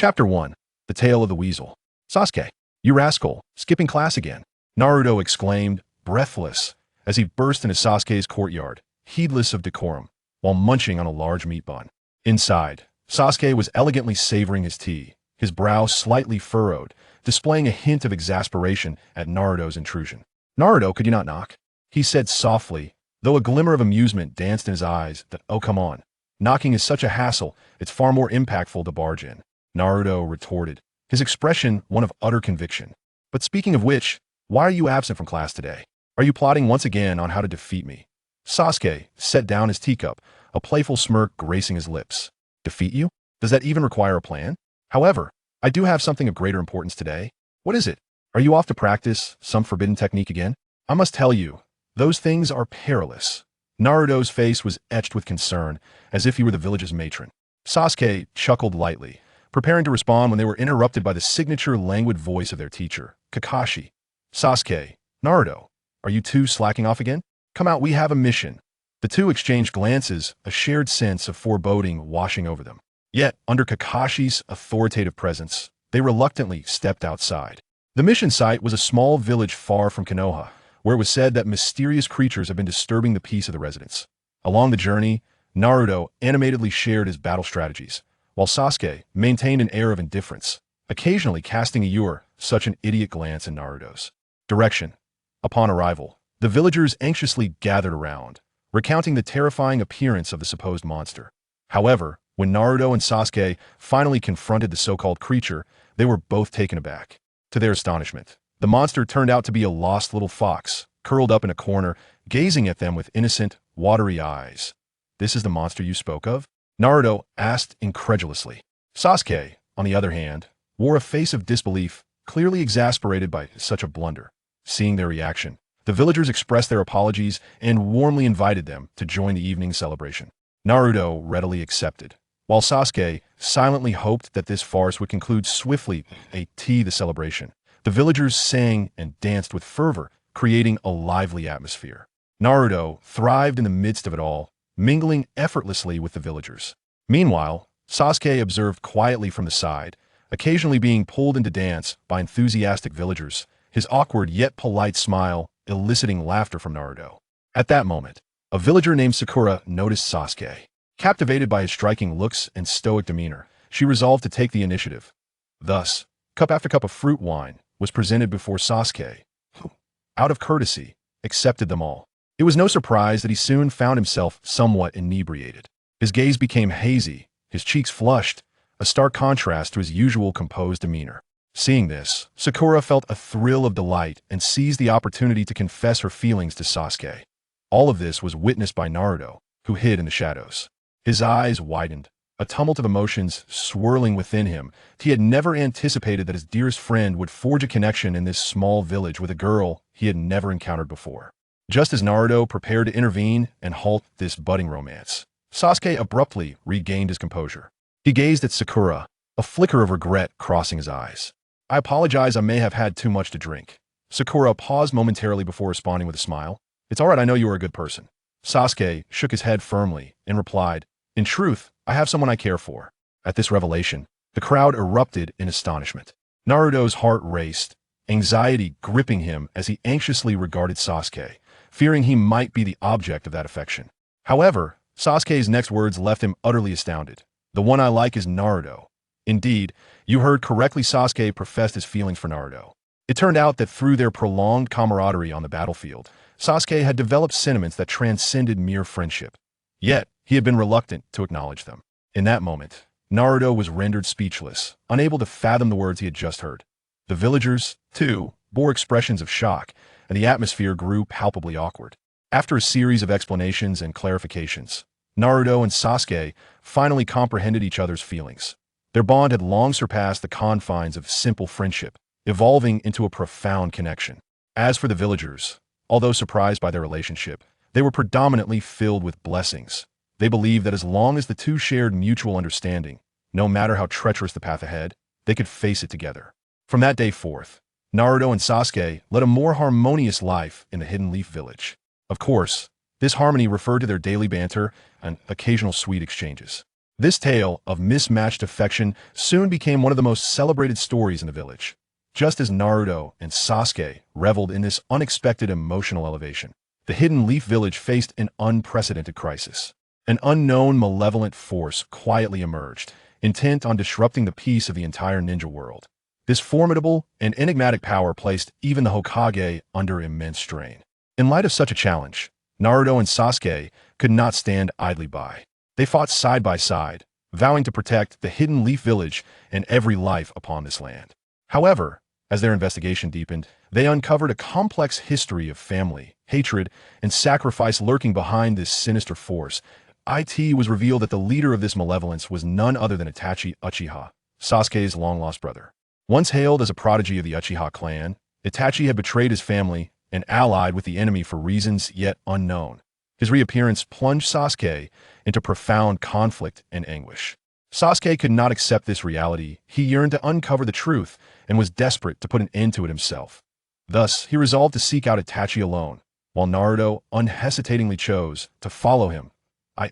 Chapter 1. The Tale of the Weasel. Sasuke, you rascal, skipping class again, Naruto exclaimed, breathless, as he burst into Sasuke's courtyard, heedless of decorum, while munching on a large meat bun. Inside, Sasuke was elegantly savoring his tea, his brow slightly furrowed, displaying a hint of exasperation at Naruto's intrusion. "Naruto, could you not knock?" he said softly, though a glimmer of amusement danced in his eyes that, "Oh, come on. Knocking is such a hassle, it's far more impactful to barge in," Naruto retorted, his expression one of utter conviction. "But speaking of which, why are you absent from class today? Are you plotting once again on how to defeat me?" Sasuke set down his teacup, a playful smirk gracing his lips. "Defeat you? Does that even require a plan? However, I do have something of greater importance today." "What is it? Are you off to practice some forbidden technique again?" "I must tell you, those things are perilous." Naruto's face was etched with concern, as if he were the village's matron. Sasuke chuckled lightly, preparing to respond when they were interrupted by the signature languid voice of their teacher, Kakashi. "Sasuke, Naruto, are you two slacking off again? Come out, we have a mission." The two exchanged glances, a shared sense of foreboding washing over them. Yet, under Kakashi's authoritative presence, they reluctantly stepped outside. The mission site was a small village far from Konoha, where it was said that mysterious creatures had been disturbing the peace of the residents. Along the journey, Naruto animatedly shared his battle strategies, while Sasuke maintained an air of indifference, occasionally casting such an idiot glance in Naruto's direction. Upon arrival, the villagers anxiously gathered around, recounting the terrifying appearance of the supposed monster. However, when Naruto and Sasuke finally confronted the so-called creature, they were both taken aback. To their astonishment, the monster turned out to be a lost little fox, curled up in a corner, gazing at them with innocent, watery eyes. "This is the monster you spoke of?" Naruto asked incredulously. Sasuke, on the other hand, wore a face of disbelief, clearly exasperated by such a blunder. Seeing their reaction, the villagers expressed their apologies and warmly invited them to join the evening celebration. Naruto readily accepted, while Sasuke silently hoped that this farce would conclude swiftly. The celebration. The villagers sang and danced with fervor, creating a lively atmosphere. Naruto thrived in the midst of it all, mingling effortlessly with the villagers. Meanwhile, Sasuke observed quietly from the side, occasionally being pulled into dance by enthusiastic villagers, his awkward yet polite smile eliciting laughter from Naruto. At that moment, a villager named Sakura noticed Sasuke. Captivated by his striking looks and stoic demeanor, she resolved to take the initiative. Thus, cup after cup of fruit wine was presented before Sasuke, who, out of courtesy, accepted them all. It was no surprise that he soon found himself somewhat inebriated. His gaze became hazy, his cheeks flushed, a stark contrast to his usual composed demeanor. Seeing this, Sakura felt a thrill of delight and seized the opportunity to confess her feelings to Sasuke. All of this was witnessed by Naruto, who hid in the shadows. His eyes widened, a tumult of emotions swirling within him. He had never anticipated that his dearest friend would forge a connection in this small village with a girl he had never encountered before. Just as Naruto prepared to intervene and halt this budding romance, Sasuke abruptly regained his composure. He gazed at Sakura, a flicker of regret crossing his eyes. "I apologize, I may have had too much to drink." Sakura paused momentarily before responding with a smile. "It's all right, I know you are a good person." Sasuke shook his head firmly and replied, "In truth, I have someone I care for." At this revelation, the crowd erupted in astonishment. Naruto's heart raced, anxiety gripping him as he anxiously regarded Sasuke, fearing he might be the object of that affection. However, Sasuke's next words left him utterly astounded. "The one I like is Naruto." Indeed, you heard correctly, Sasuke professed his feelings for Naruto. It turned out that through their prolonged camaraderie on the battlefield, Sasuke had developed sentiments that transcended mere friendship. Yet, he had been reluctant to acknowledge them. In that moment, Naruto was rendered speechless, unable to fathom the words he had just heard. The villagers, too, bore expressions of shock, and the atmosphere grew palpably awkward. After a series of explanations and clarifications, Naruto and Sasuke finally comprehended each other's feelings. Their bond had long surpassed the confines of simple friendship, evolving into a profound connection. As for the villagers, although surprised by their relationship, they were predominantly filled with blessings. They believed that as long as the two shared mutual understanding, no matter how treacherous the path ahead, they could face it together. From that day forth, Naruto and Sasuke led a more harmonious life in the Hidden Leaf Village. Of course, this harmony referred to their daily banter and occasional sweet exchanges. This tale of mismatched affection soon became one of the most celebrated stories in the village. Just as Naruto and Sasuke reveled in this unexpected emotional elevation, the Hidden Leaf Village faced an unprecedented crisis. An unknown malevolent force quietly emerged, intent on disrupting the peace of the entire ninja world. This formidable and enigmatic power placed even the Hokage under immense strain. In light of such a challenge, Naruto and Sasuke could not stand idly by. They fought side by side, vowing to protect the Hidden Leaf Village and every life upon this land. However, as their investigation deepened, they uncovered a complex history of family, hatred, and sacrifice lurking behind this sinister force. It was revealed that the leader of this malevolence was none other than Itachi Uchiha, Sasuke's long-lost brother. Once hailed as a prodigy of the Uchiha clan, Itachi had betrayed his family and allied with the enemy for reasons yet unknown. His reappearance plunged Sasuke into profound conflict and anguish. Sasuke could not accept this reality. He yearned to uncover the truth and was desperate to put an end to it himself. Thus, he resolved to seek out Itachi alone, while Naruto unhesitatingly chose to follow him.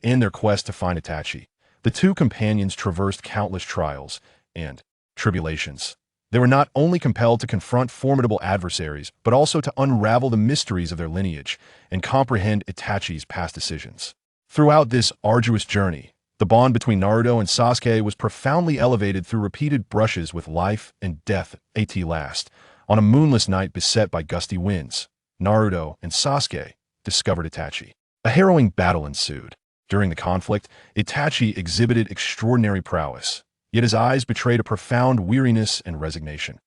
In their quest to find Itachi, the two companions traversed countless trials and tribulations. They were not only compelled to confront formidable adversaries, but also to unravel the mysteries of their lineage and comprehend Itachi's past decisions. Throughout this arduous journey, the bond between Naruto and Sasuke was profoundly elevated through repeated brushes with life and death. At last, on a moonless night beset by gusty winds, Naruto and Sasuke discovered Itachi. A harrowing battle ensued. During the conflict, Itachi exhibited extraordinary prowess, yet his eyes betrayed a profound weariness and resignation.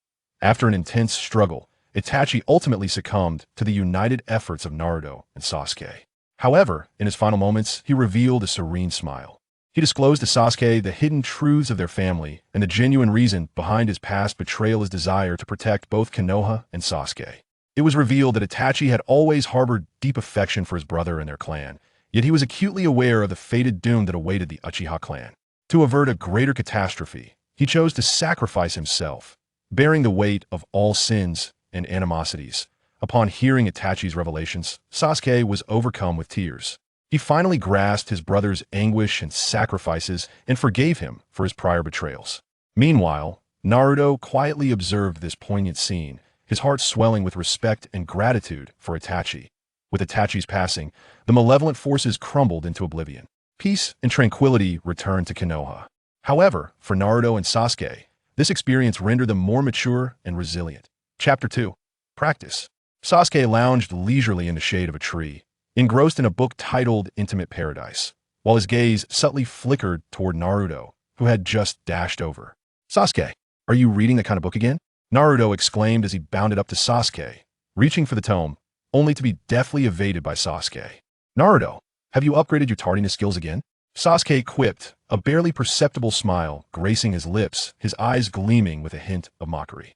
After an intense struggle, Itachi ultimately succumbed to the united efforts of Naruto and Sasuke. However, in his final moments, he revealed a serene smile. He disclosed to Sasuke the hidden truths of their family and the genuine reason behind his past betrayal, his desire to protect both Konoha and Sasuke. It was revealed that Itachi had always harbored deep affection for his brother and their clan, yet he was acutely aware of the fated doom that awaited the Uchiha clan. To avert a greater catastrophe, he chose to sacrifice himself, bearing the weight of all sins and animosities. Upon hearing Itachi's revelations, Sasuke was overcome with tears. He finally grasped his brother's anguish and sacrifices and forgave him for his prior betrayals. Meanwhile, Naruto quietly observed this poignant scene, his heart swelling with respect and gratitude for Itachi. With Itachi's passing, the malevolent forces crumbled into oblivion. Peace and tranquility returned to Konoha. However, for Naruto and Sasuke, this experience rendered them more mature and resilient. Chapter 2. Practice. Sasuke lounged leisurely in the shade of a tree, engrossed in a book titled Intimate Paradise, while his gaze subtly flickered toward Naruto, who had just dashed over. "Sasuke, are you reading that kind of book again?" Naruto exclaimed as he bounded up to Sasuke, reaching for the tome, only to be deftly evaded by Sasuke. "Naruto, have you upgraded your tardiness skills again?" Sasuke quipped, a barely perceptible smile gracing his lips, his eyes gleaming with a hint of mockery.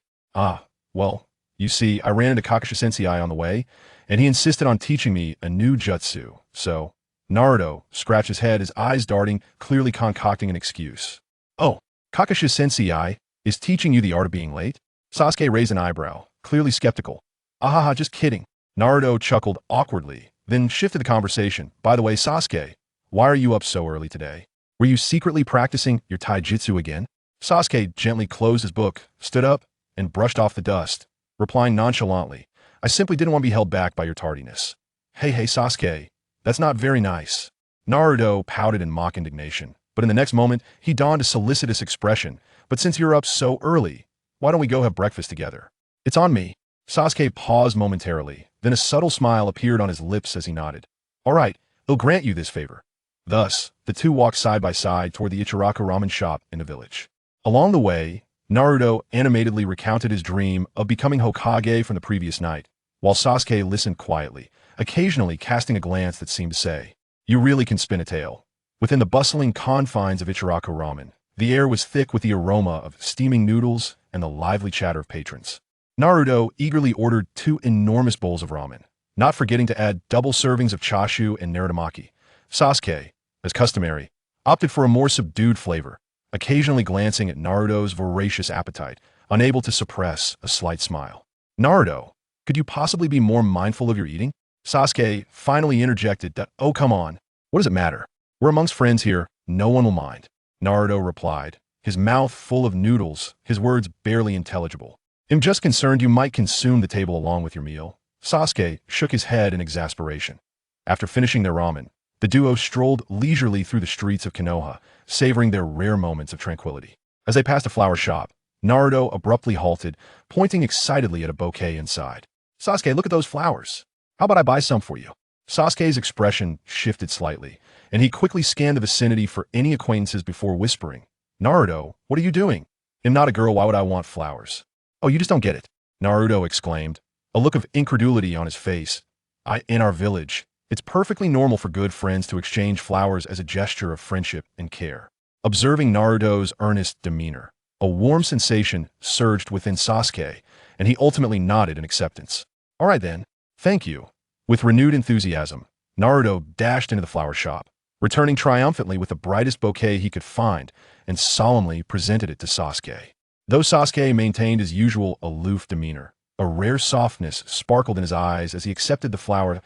Well, you see, I ran into Kakashi-sensei on the way, and he insisted on teaching me a new jutsu, so..." Naruto scratched his head, his eyes darting, clearly concocting an excuse. "Oh, Kakashi-sensei is teaching you the art of being late?" Sasuke raised an eyebrow, clearly skeptical. "Ahaha, just kidding." Naruto chuckled awkwardly, then shifted the conversation. "By the way, Sasuke, why are you up so early today? Were you secretly practicing your taijutsu again?" Sasuke gently closed his book, stood up, and brushed off the dust, replying nonchalantly, "I simply didn't want to be held back by your tardiness." Hey, Sasuke, that's not very nice." Naruto pouted in mock indignation, but in the next moment, he donned a solicitous expression. "But since you're up so early, why don't we go have breakfast together?" "It's on me." Sasuke paused momentarily, then a subtle smile appeared on his lips as he nodded. "All right, they'll grant you this favor." Thus, the two walked side by side toward the Ichiraku ramen shop in the village. Along the way, Naruto animatedly recounted his dream of becoming Hokage from the previous night, while Sasuke listened quietly, occasionally casting a glance that seemed to say, "You really can spin a tale." Within the bustling confines of Ichiraku ramen, the air was thick with the aroma of steaming noodles and the lively chatter of patrons. Naruto eagerly ordered 2 enormous bowls of ramen, not forgetting to add double servings of chashu and narutomaki. Sasuke, as customary, opted for a more subdued flavor, occasionally glancing at Naruto's voracious appetite, unable to suppress a slight smile. "Naruto, could you possibly be more mindful of your eating?" Sasuke finally interjected that, "Oh, come on. What does it matter? We're amongst friends here. No one will mind." Naruto replied, his mouth full of noodles, his words barely intelligible. I'm just concerned you might consume the table along with your meal. Sasuke shook his head in exasperation. After finishing their ramen, the duo strolled leisurely through the streets of Konoha, savoring their rare moments of tranquility. As they passed a flower shop, Naruto abruptly halted, pointing excitedly at a bouquet inside. Sasuke, look at those flowers. How about I buy some for you? Sasuke's expression shifted slightly, and he quickly scanned the vicinity for any acquaintances before whispering, Naruto, what are you doing? I'm not a girl, why would I want flowers? Oh, you just don't get it, Naruto exclaimed, a look of incredulity on his face. In our village, it's perfectly normal for good friends to exchange flowers as a gesture of friendship and care. Observing Naruto's earnest demeanor, a warm sensation surged within Sasuke, and he ultimately nodded in acceptance. All right then, thank you. With renewed enthusiasm, Naruto dashed into the flower shop, returning triumphantly with the brightest bouquet he could find and solemnly presented it to Sasuke. Though Sasuke maintained his usual aloof demeanor, a rare softness sparkled in his eyes as he accepted the flower.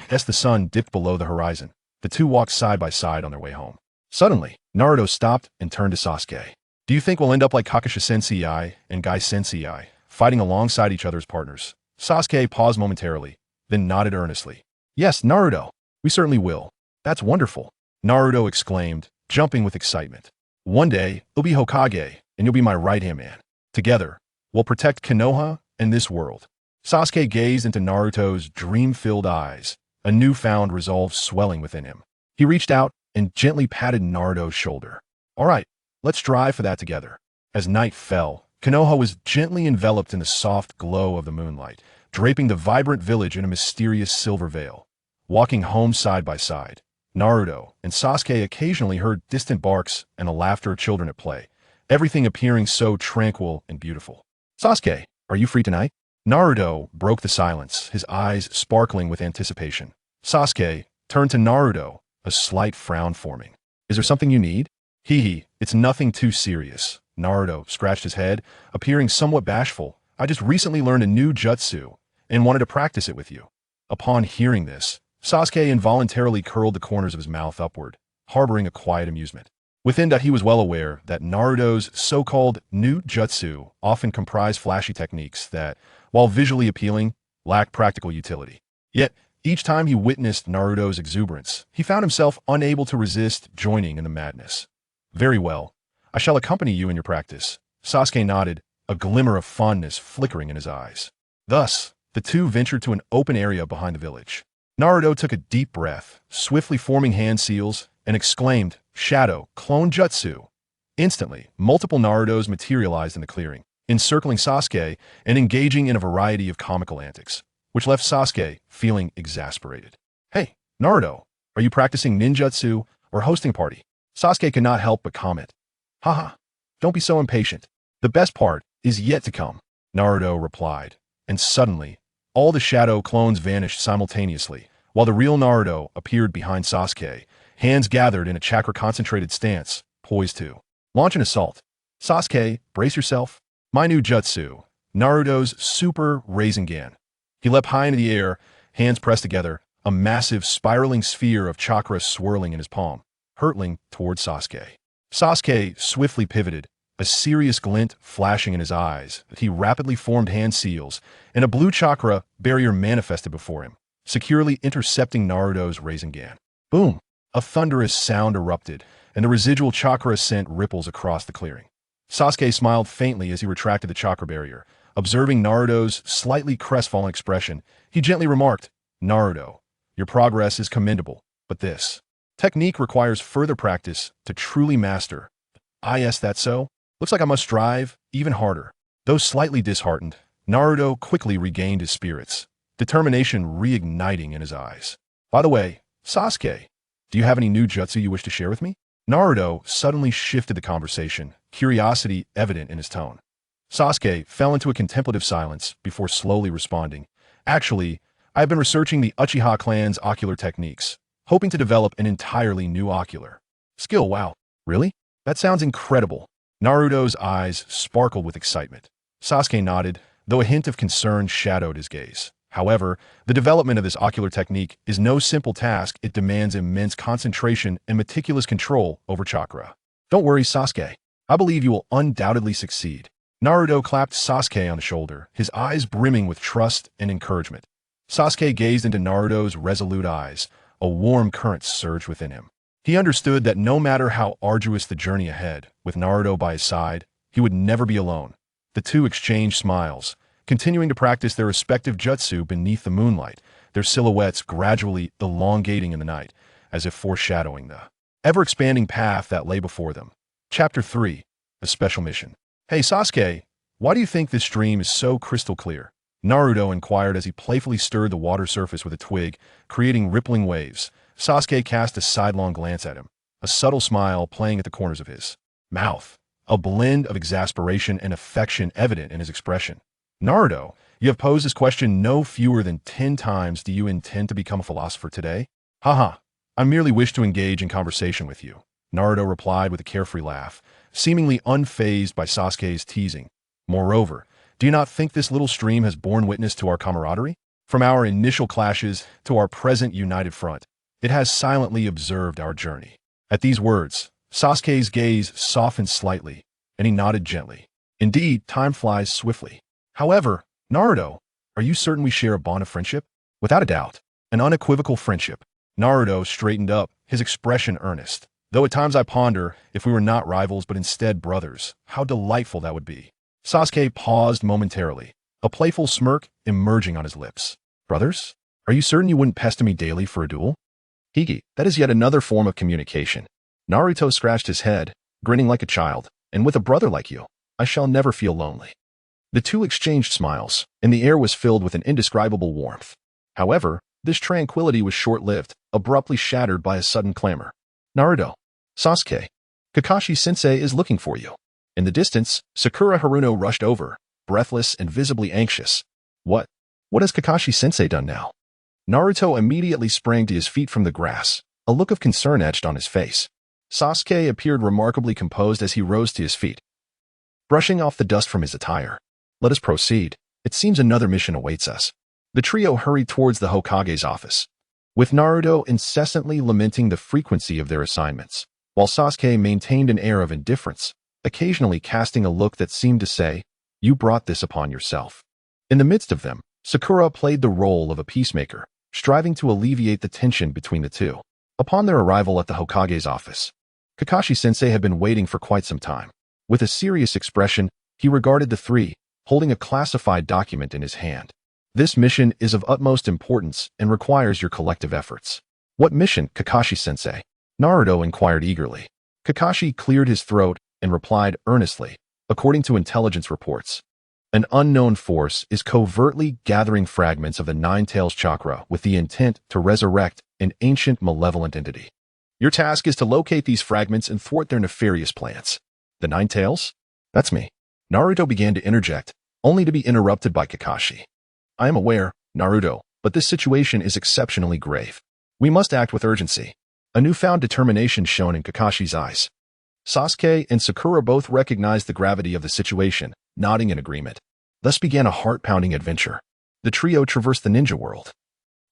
As the sun dipped below the horizon, the two walked side by side on their way home. Suddenly, Naruto stopped and turned to Sasuke. Do you think we'll end up like Kakashi Sensei and Gai Sensei, fighting alongside each other's partners? Sasuke paused momentarily, then nodded earnestly. Yes, Naruto, we certainly will. That's wonderful, Naruto exclaimed, jumping with excitement. One day, you'll be Hokage, and you'll be my right-hand man. Together, we'll protect Konoha and this world. Sasuke gazed into Naruto's dream-filled eyes, a newfound resolve swelling within him. He reached out and gently patted Naruto's shoulder. All right, let's strive for that together. As night fell, Konoha was gently enveloped in the soft glow of the moonlight, draping the vibrant village in a mysterious silver veil. Walking home side by side, Naruto and Sasuke occasionally heard distant barks and the laughter of children at play, everything appearing so tranquil and beautiful. Sasuke, are you free tonight? Naruto broke the silence, his eyes sparkling with anticipation. Sasuke turned to Naruto, a slight frown forming. Is there something you need? Hee, it's nothing too serious. Naruto scratched his head, appearing somewhat bashful. I just recently learned a new jutsu and wanted to practice it with you. Upon hearing this, Sasuke involuntarily curled the corners of his mouth upward, harboring a quiet amusement. Within that, he was well aware that Naruto's so-called new jutsu often comprised flashy techniques that, while visually appealing, lacked practical utility. Yet, each time he witnessed Naruto's exuberance, he found himself unable to resist joining in the madness. Very well, I shall accompany you in your practice. Sasuke nodded, a glimmer of fondness flickering in his eyes. Thus, the two ventured to an open area behind the village. Naruto took a deep breath, swiftly forming hand seals, and exclaimed, Shadow, clone jutsu. Instantly, multiple Narutos materialized in the clearing, encircling Sasuke and engaging in a variety of comical antics, which left Sasuke feeling exasperated. Hey, Naruto, are you practicing ninjutsu or hosting a party? Sasuke could not help but comment. Haha, don't be so impatient. The best part is yet to come, Naruto replied, and suddenly, all the shadow clones vanished simultaneously, while the real Naruto appeared behind Sasuke, hands gathered in a chakra-concentrated stance, poised to launch an assault. Sasuke, brace yourself. My new jutsu, Naruto's Super Rasengan. He leapt high into the air, hands pressed together, a massive spiraling sphere of chakra swirling in his palm, hurtling towards Sasuke. Sasuke swiftly pivoted, a serious glint flashing in his eyes as he rapidly formed hand seals, and a blue chakra barrier manifested before him, securely intercepting Naruto's Rasengan. Boom! A thunderous sound erupted, and the residual chakra sent ripples across the clearing. Sasuke smiled faintly as he retracted the chakra barrier. Observing Naruto's slightly crestfallen expression, he gently remarked, Naruto, your progress is commendable, but this technique requires further practice to truly master. Yes, that's so? Looks like I must strive even harder. Though slightly disheartened, Naruto quickly regained his spirits, determination reigniting in his eyes. By the way, Sasuke, do you have any new jutsu you wish to share with me? Naruto suddenly shifted the conversation, curiosity evident in his tone. Sasuke fell into a contemplative silence before slowly responding. Actually, I've been researching the Uchiha clan's ocular techniques, hoping to develop an entirely new ocular skill. Wow, really? That sounds incredible. Naruto's eyes sparkled with excitement. Sasuke nodded, though a hint of concern shadowed his gaze. However, the development of this ocular technique is no simple task. It demands immense concentration and meticulous control over chakra. Don't worry, Sasuke. I believe you will undoubtedly succeed. Naruto clapped Sasuke on the shoulder, his eyes brimming with trust and encouragement. Sasuke gazed into Naruto's resolute eyes. A warm current surged within him. He understood that no matter how arduous the journey ahead, with Naruto by his side, he would never be alone. The two exchanged smiles, continuing to practice their respective jutsu beneath the moonlight, their silhouettes gradually elongating in the night, as if foreshadowing the ever-expanding path that lay before them. Chapter 3. A Special Mission. Hey Sasuke, why do you think this stream is so crystal clear? Naruto inquired as he playfully stirred the water surface with a twig, creating rippling waves. Sasuke cast a sidelong glance at him, a subtle smile playing at the corners of his mouth, a blend of exasperation and affection evident in his expression. Naruto, you have posed this question no fewer than 10 times. Do you intend to become a philosopher today? Haha, I merely wish to engage in conversation with you, Naruto replied with a carefree laugh, seemingly unfazed by Sasuke's teasing. Moreover, do you not think this little stream has borne witness to our camaraderie? From our initial clashes to our present united front, it has silently observed our journey. At these words, Sasuke's gaze softened slightly, and he nodded gently. Indeed, time flies swiftly. However, Naruto, are you certain we share a bond of friendship? Without a doubt, an unequivocal friendship. Naruto straightened up, his expression earnest. Though at times I ponder, if we were not rivals but instead brothers, how delightful that would be. Sasuke paused momentarily, a playful smirk emerging on his lips. Brothers? Are you certain you wouldn't pester me daily for a duel? Hige, that is yet another form of communication. Naruto scratched his head, grinning like a child, and with a brother like you, I shall never feel lonely. The two exchanged smiles, and the air was filled with an indescribable warmth. However, this tranquility was short-lived, abruptly shattered by a sudden clamor. Naruto, Sasuke, Kakashi-sensei is looking for you. In the distance, Sakura Haruno rushed over, breathless and visibly anxious. What has Kakashi-sensei done now? Naruto immediately sprang to his feet from the grass, a look of concern etched on his face. Sasuke appeared remarkably composed as he rose to his feet, brushing off the dust from his attire. Let us proceed. It seems another mission awaits us. The trio hurried towards the Hokage's office, with Naruto incessantly lamenting the frequency of their assignments, while Sasuke maintained an air of indifference, occasionally casting a look that seemed to say, "You brought this upon yourself." In the midst of them, Sakura played the role of a peacemaker, striving to alleviate the tension between the two. Upon their arrival at the Hokage's office, Kakashi-sensei had been waiting for quite some time. With a serious expression, he regarded the three, holding a classified document in his hand. This mission is of utmost importance and requires your collective efforts. What mission, Kakashi-sensei? Naruto inquired eagerly. Kakashi cleared his throat and replied earnestly, according to intelligence reports. An unknown force is covertly gathering fragments of the Nine Tails chakra with the intent to resurrect an ancient malevolent entity. Your task is to locate these fragments and thwart their nefarious plans. The Nine Tails? That's me. Naruto began to interject, only to be interrupted by Kakashi. I am aware, Naruto, but this situation is exceptionally grave. We must act with urgency. A newfound determination shone in Kakashi's eyes. Sasuke and Sakura both recognized the gravity of the situation, nodding in agreement. Thus began a heart-pounding adventure. The trio traversed the ninja world,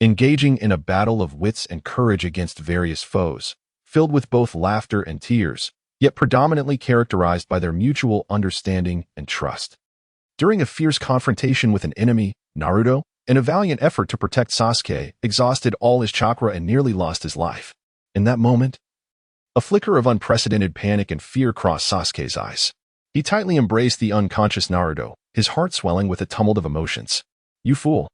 engaging in a battle of wits and courage against various foes, filled with both laughter and tears, yet predominantly characterized by their mutual understanding and trust. During a fierce confrontation with an enemy, Naruto, in a valiant effort to protect Sasuke, exhausted all his chakra and nearly lost his life. In that moment, a flicker of unprecedented panic and fear crossed Sasuke's eyes. He tightly embraced the unconscious Naruto, his heart swelling with a tumult of emotions. You fool.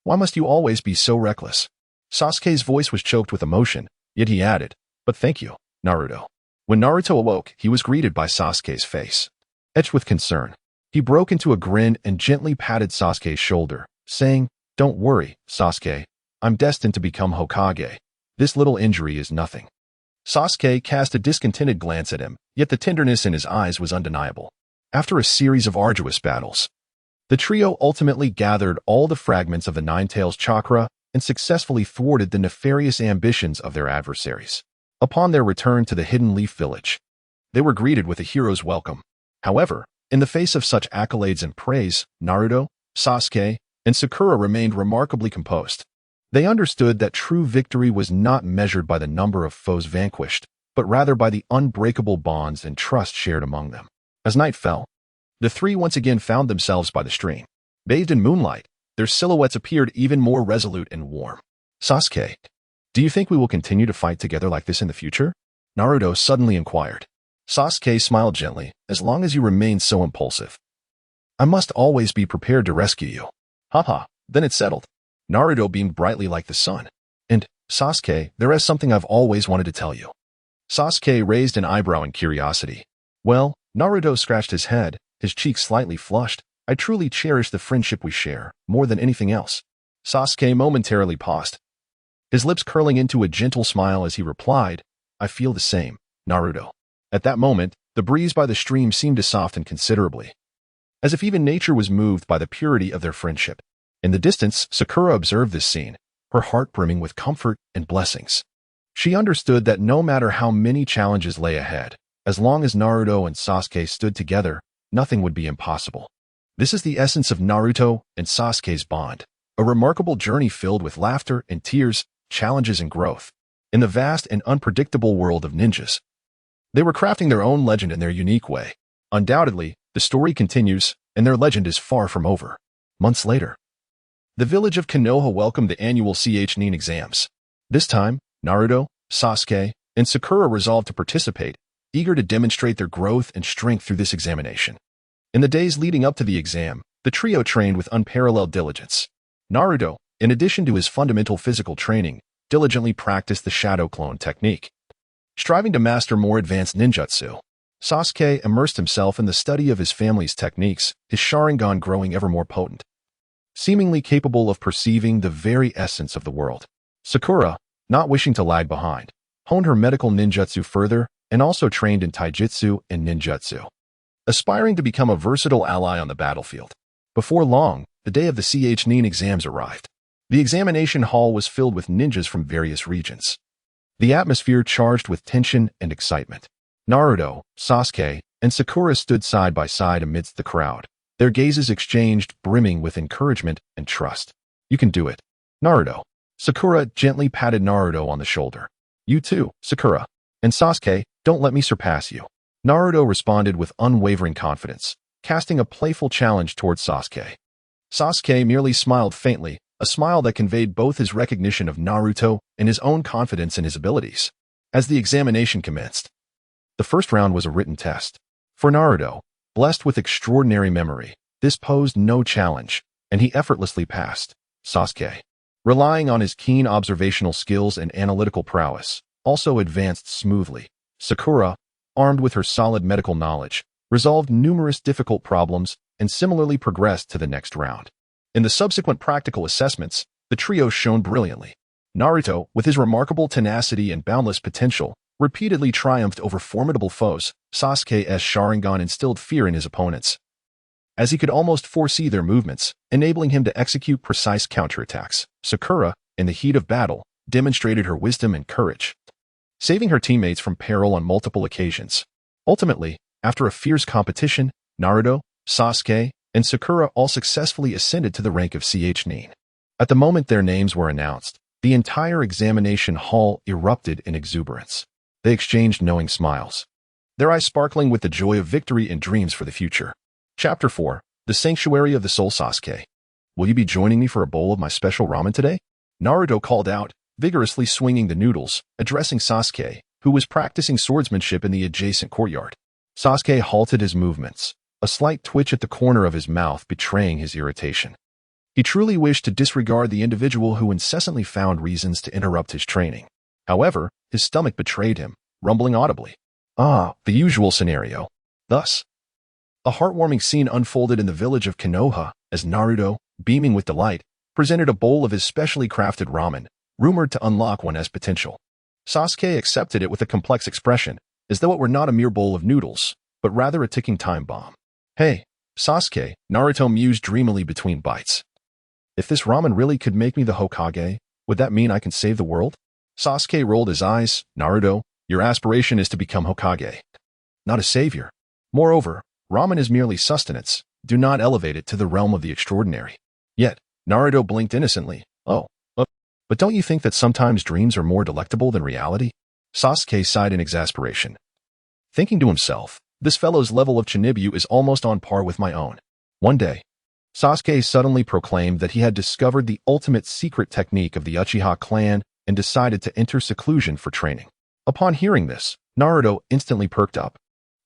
Why must you always be so reckless? Sasuke's voice was choked with emotion, yet he added, but thank you, Naruto. When Naruto awoke, he was greeted by Sasuke's face, etched with concern. He broke into a grin and gently patted Sasuke's shoulder, saying, Don't worry, Sasuke. I'm destined to become Hokage. This little injury is nothing. Sasuke cast a discontented glance at him, yet the tenderness in his eyes was undeniable. After a series of arduous battles, the trio ultimately gathered all the fragments of the Nine Tails chakra and successfully thwarted the nefarious ambitions of their adversaries. Upon their return to the Hidden Leaf Village, they were greeted with a hero's welcome. However, in the face of such accolades and praise, Naruto, Sasuke, and Sakura remained remarkably composed. They understood that true victory was not measured by the number of foes vanquished, but rather by the unbreakable bonds and trust shared among them. As night fell, the three once again found themselves by the stream. Bathed in moonlight, their silhouettes appeared even more resolute and warm. Sasuke, do you think we will continue to fight together like this in the future? Naruto suddenly inquired. Sasuke smiled gently, as long as you remain so impulsive. I must always be prepared to rescue you. Haha, then it's settled. Naruto beamed brightly like the sun. And, Sasuke, there is something I've always wanted to tell you. Sasuke raised an eyebrow in curiosity. Well, Naruto scratched his head, his cheeks slightly flushed. I truly cherish the friendship we share, more than anything else. Sasuke momentarily paused, his lips curling into a gentle smile as he replied, I feel the same, Naruto. At that moment, the breeze by the stream seemed to soften considerably, as if even nature was moved by the purity of their friendship. In the distance, Sakura observed this scene, her heart brimming with comfort and blessings. She understood that no matter how many challenges lay ahead, as long as Naruto and Sasuke stood together, nothing would be impossible. This is the essence of Naruto and Sasuke's bond, a remarkable journey filled with laughter and tears, challenges and growth. In the vast and unpredictable world of ninjas, they were crafting their own legend in their unique way. Undoubtedly, the story continues, and their legend is far from over. Months later, the village of Konoha welcomed the annual Nin exams. This time, Naruto, Sasuke, and Sakura resolved to participate, eager to demonstrate their growth and strength through this examination. In the days leading up to the exam, the trio trained with unparalleled diligence. Naruto, in addition to his fundamental physical training, diligently practiced the shadow clone technique, striving to master more advanced ninjutsu. Sasuke immersed himself in the study of his family's techniques, his Sharingan growing ever more potent, seemingly capable of perceiving the very essence of the world. Sakura, not wishing to lag behind, honed her medical ninjutsu further and also trained in taijutsu and ninjutsu, aspiring to become a versatile ally on the battlefield. Before long, the day of the Nin exams arrived. The examination hall was filled with ninjas from various regions, the atmosphere charged with tension and excitement. Naruto, Sasuke, and Sakura stood side by side amidst the crowd, their gazes exchanged, brimming with encouragement and trust. You can do it, Naruto. Sakura gently patted Naruto on the shoulder. You too, Sakura. And Sasuke, don't let me surpass you. Naruto responded with unwavering confidence, casting a playful challenge towards Sasuke. Sasuke merely smiled faintly, a smile that conveyed both his recognition of Naruto and his own confidence in his abilities. As the examination commenced, the first round was a written test. For Naruto, blessed with extraordinary memory, this posed no challenge, and he effortlessly passed. Sasuke, relying on his keen observational skills and analytical prowess, also advanced smoothly. Sakura, armed with her solid medical knowledge, resolved numerous difficult problems and similarly progressed to the next round. In the subsequent practical assessments, the trio shone brilliantly. Naruto, with his remarkable tenacity and boundless potential, repeatedly triumphed over formidable foes. Sasuke's Sharingan instilled fear in his opponents, as he could almost foresee their movements, enabling him to execute precise counterattacks. Sakura, in the heat of battle, demonstrated her wisdom and courage, saving her teammates from peril on multiple occasions. Ultimately, after a fierce competition, Naruto, Sasuke, and Sakura all successfully ascended to the rank of Nin. At the moment their names were announced, the entire examination hall erupted in exuberance. They exchanged knowing smiles, their eyes sparkling with the joy of victory and dreams for the future. Chapter 4, The Sanctuary of the Soul. Sasuke, will you be joining me for a bowl of my special ramen today? Naruto called out, vigorously swinging the noodles, addressing Sasuke, who was practicing swordsmanship in the adjacent courtyard. Sasuke halted his movements, a slight twitch at the corner of his mouth betraying his irritation. He truly wished to disregard the individual who incessantly found reasons to interrupt his training. However, his stomach betrayed him, rumbling audibly. The usual scenario. Thus, a heartwarming scene unfolded in the village of Konoha as Naruto, beaming with delight, presented a bowl of his specially crafted ramen, rumored to unlock one's potential. Sasuke accepted it with a complex expression, as though it were not a mere bowl of noodles, but rather a ticking time bomb. Hey, Sasuke, Naruto mused dreamily between bites. If this ramen really could make me the Hokage, would that mean I can save the world? Sasuke rolled his eyes. Naruto, your aspiration is to become Hokage, not a savior. Moreover, ramen is merely sustenance. Do not elevate it to the realm of the extraordinary. Yet, Naruto blinked innocently. But don't you think that sometimes dreams are more delectable than reality? Sasuke sighed in exasperation, thinking to himself, this fellow's level of Chinibyu is almost on par with my own. One day, Sasuke suddenly proclaimed that he had discovered the ultimate secret technique of the Uchiha clan and decided to enter seclusion for training. Upon hearing this, Naruto instantly perked up,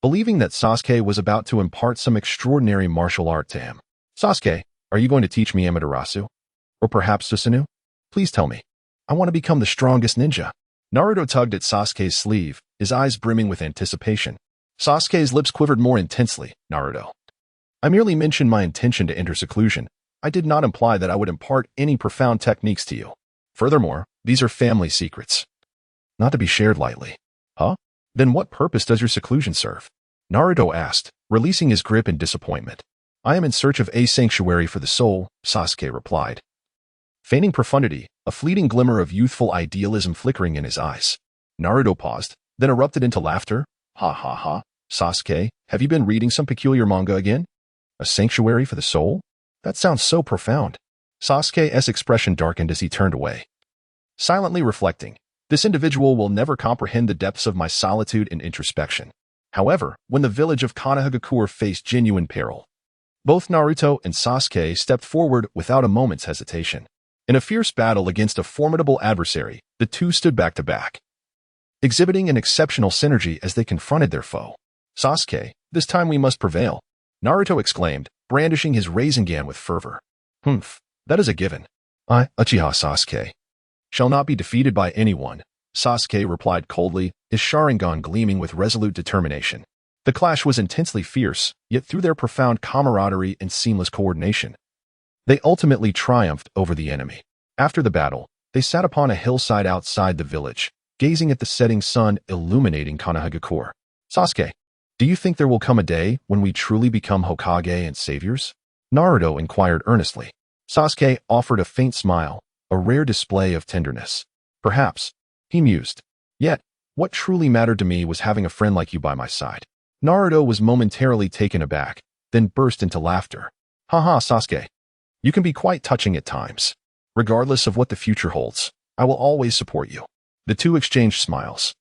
believing that Sasuke was about to impart some extraordinary martial art to him. Sasuke, are you going to teach me Amaterasu? Or perhaps Susanoo? Please tell me. I want to become the strongest ninja. Naruto tugged at Sasuke's sleeve, his eyes brimming with anticipation. Sasuke's lips quivered more intensely. Naruto, I merely mentioned my intention to enter seclusion. I did not imply that I would impart any profound techniques to you. Furthermore, these are family secrets, not to be shared lightly. Huh? Then what purpose does your seclusion serve? Naruto asked, releasing his grip in disappointment. I am in search of a sanctuary for the soul, Sasuke replied, feigning profundity, a fleeting glimmer of youthful idealism flickering in his eyes. Naruto paused, then erupted into laughter. Ha ha ha. Sasuke, have you been reading some peculiar manga again? A sanctuary for the soul? That sounds so profound. Sasuke's expression darkened as he turned away, silently reflecting, this individual will never comprehend the depths of my solitude and introspection. However, when the village of Konohagakure faced genuine peril, both Naruto and Sasuke stepped forward without a moment's hesitation. In a fierce battle against a formidable adversary, the two stood back to back, exhibiting an exceptional synergy as they confronted their foe. Sasuke, this time we must prevail, Naruto exclaimed, brandishing his Rasengan with fervor. That is a given. I, Uchiha Sasuke, shall not be defeated by anyone, Sasuke replied coldly, his Sharingan gleaming with resolute determination. The clash was intensely fierce, yet through their profound camaraderie and seamless coordination, they ultimately triumphed over the enemy. After the battle, they sat upon a hillside outside the village, gazing at the setting sun illuminating Konohagakure. Sasuke, do you think there will come a day when we truly become Hokage and saviors? Naruto inquired earnestly. Sasuke offered a faint smile, a rare display of tenderness. Perhaps, he mused. Yet, what truly mattered to me was having a friend like you by my side. Naruto was momentarily taken aback, then burst into laughter. Haha, Sasuke. You can be quite touching at times. Regardless of what the future holds, I will always support you. The two exchanged smiles,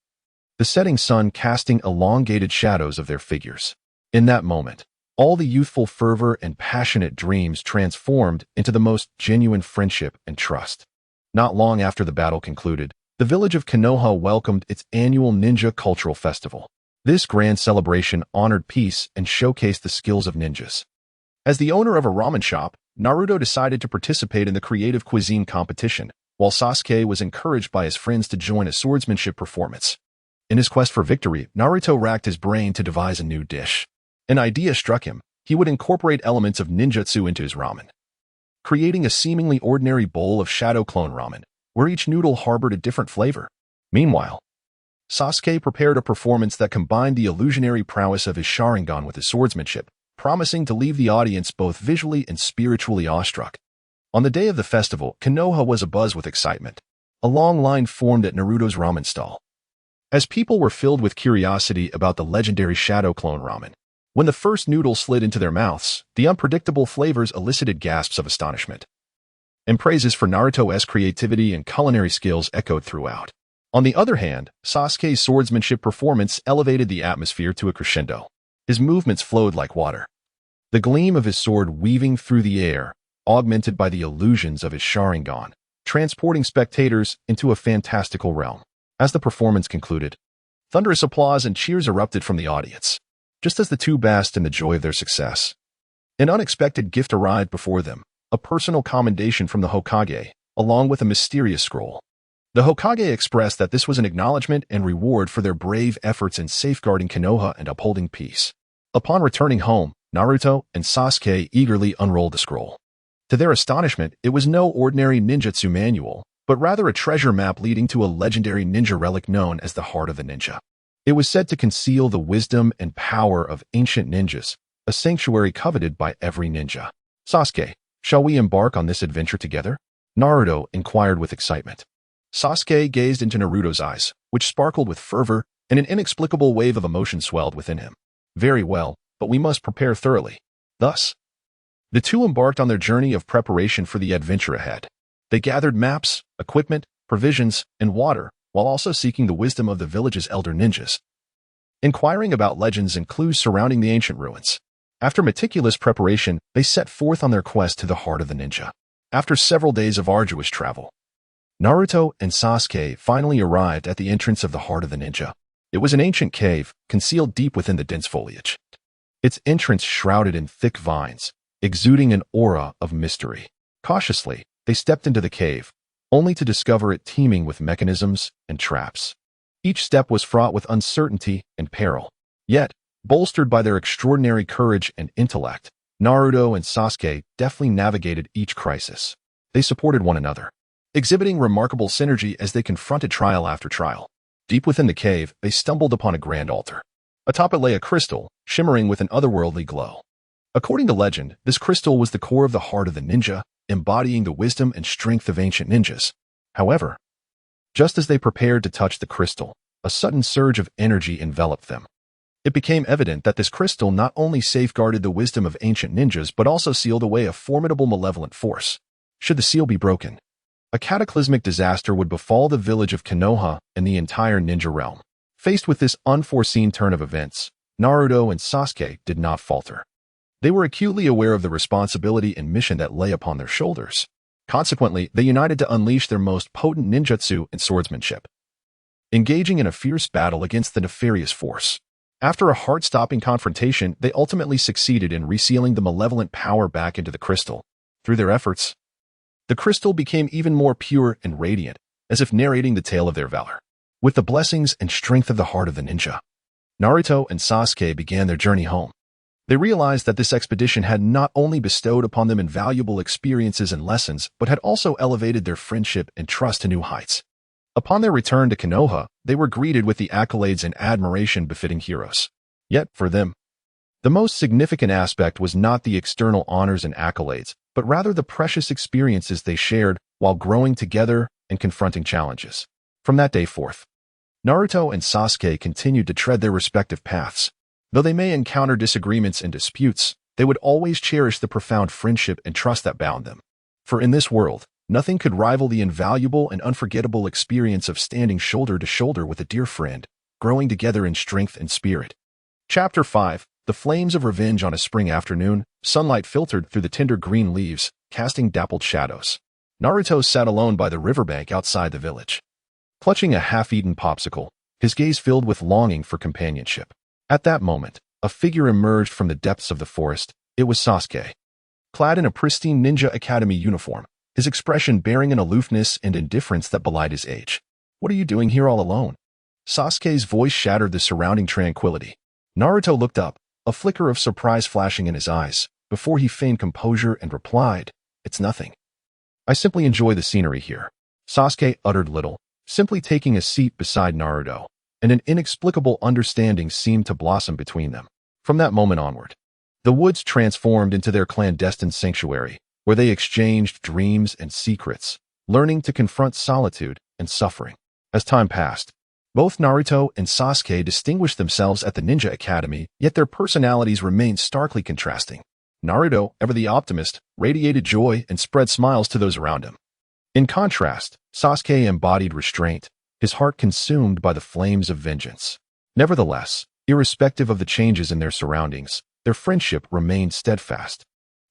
the setting sun casting elongated shadows of their figures. In that moment, all the youthful fervor and passionate dreams transformed into the most genuine friendship and trust. Not long after the battle concluded, the village of Konoha welcomed its annual ninja cultural festival. This grand celebration honored peace and showcased the skills of ninjas. As the owner of a ramen shop, Naruto decided to participate in the creative cuisine competition, while Sasuke was encouraged by his friends to join a swordsmanship performance. In his quest for victory, Naruto racked his brain to devise a new dish. An idea struck him. He would incorporate elements of ninjutsu into his ramen, creating a seemingly ordinary bowl of shadow clone ramen, where each noodle harbored a different flavor. Meanwhile, Sasuke prepared a performance that combined the illusionary prowess of his Sharingan with his swordsmanship, promising to leave the audience both visually and spiritually awestruck. On the day of the festival, Konoha was abuzz with excitement. A long line formed at Naruto's ramen stall, as people were filled with curiosity about the legendary shadow clone ramen. When the first noodle slid into their mouths, the unpredictable flavors elicited gasps of astonishment, and praises for Naruto's creativity and culinary skills echoed throughout. On the other hand, Sasuke's swordsmanship performance elevated the atmosphere to a crescendo. His movements flowed like water, the gleam of his sword weaving through the air, augmented by the illusions of his Sharingan, transporting spectators into a fantastical realm. As the performance concluded, thunderous applause and cheers erupted from the audience. Just as the two basked in the joy of their success, an unexpected gift arrived before them, a personal commendation from the Hokage, along with a mysterious scroll. The Hokage expressed that this was an acknowledgement and reward for their brave efforts in safeguarding Konoha and upholding peace. Upon returning home, Naruto and Sasuke eagerly unrolled the scroll. To their astonishment, it was no ordinary ninjutsu manual, but rather a treasure map leading to a legendary ninja relic known as the Heart of the Ninja. It was said to conceal the wisdom and power of ancient ninjas, a sanctuary coveted by every ninja. Sasuke, shall we embark on this adventure together? Naruto inquired with excitement. Sasuke gazed into Naruto's eyes, which sparkled with fervor, and an inexplicable wave of emotion swelled within him. Very well, but we must prepare thoroughly. Thus, the two embarked on their journey of preparation for the adventure ahead. They gathered maps, equipment, provisions, and water, while also seeking the wisdom of the village's elder ninjas, inquiring about legends and clues surrounding the ancient ruins. After meticulous preparation, they set forth on their quest to the heart of the ninja. After several days of arduous travel, Naruto and Sasuke finally arrived at the entrance of the heart of the ninja. It was an ancient cave, concealed deep within the dense foliage. Its entrance shrouded in thick vines, exuding an aura of mystery. Cautiously, they stepped into the cave, only to discover it teeming with mechanisms and traps. Each step was fraught with uncertainty and peril. Yet, bolstered by their extraordinary courage and intellect, Naruto and Sasuke deftly navigated each crisis. They supported one another, exhibiting remarkable synergy as they confronted trial after trial. Deep within the cave, they stumbled upon a grand altar. Atop it lay a crystal, shimmering with an otherworldly glow. According to legend, this crystal was the core of the heart of the ninja, embodying the wisdom and strength of ancient ninjas. However, just as they prepared to touch the crystal, a sudden surge of energy enveloped them. It became evident that this crystal not only safeguarded the wisdom of ancient ninjas but also sealed away a formidable malevolent force. Should the seal be broken, a cataclysmic disaster would befall the village of Konoha and the entire ninja realm. Faced with this unforeseen turn of events, Naruto and Sasuke did not falter. They were acutely aware of the responsibility and mission that lay upon their shoulders. Consequently, they united to unleash their most potent ninjutsu and swordsmanship, engaging in a fierce battle against the nefarious force. After a heart-stopping confrontation, they ultimately succeeded in resealing the malevolent power back into the crystal. Through their efforts, the crystal became even more pure and radiant, as if narrating the tale of their valor. With the blessings and strength of the heart of the ninja, Naruto and Sasuke began their journey home. They realized that this expedition had not only bestowed upon them invaluable experiences and lessons, but had also elevated their friendship and trust to new heights. Upon their return to Konoha, they were greeted with the accolades and admiration befitting heroes. Yet, for them, the most significant aspect was not the external honors and accolades, but rather the precious experiences they shared while growing together and confronting challenges. From that day forth, Naruto and Sasuke continued to tread their respective paths. Though they may encounter disagreements and disputes, they would always cherish the profound friendship and trust that bound them. For in this world, nothing could rival the invaluable and unforgettable experience of standing shoulder to shoulder with a dear friend, growing together in strength and spirit. Chapter 5. The Flames of Revenge. On a spring afternoon, sunlight filtered through the tender green leaves, casting dappled shadows. Naruto sat alone by the riverbank outside the village, clutching a half-eaten popsicle, his gaze filled with longing for companionship. At that moment, a figure emerged from the depths of the forest. It was Sasuke. Clad in a pristine Ninja Academy uniform, his expression bearing an aloofness and indifference that belied his age. "What are you doing here all alone?" Sasuke's voice shattered the surrounding tranquility. Naruto looked up, a flicker of surprise flashing in his eyes, before he feigned composure and replied, "It's nothing. I simply enjoy the scenery here." Sasuke uttered little, simply taking a seat beside Naruto, and an inexplicable understanding seemed to blossom between them. From that moment onward, the woods transformed into their clandestine sanctuary, where they exchanged dreams and secrets, learning to confront solitude and suffering. As time passed, both Naruto and Sasuke distinguished themselves at the Ninja Academy, yet their personalities remained starkly contrasting. Naruto, ever the optimist, radiated joy and spread smiles to those around him. In contrast, Sasuke embodied restraint, his heart consumed by the flames of vengeance. Nevertheless, irrespective of the changes in their surroundings, their friendship remained steadfast.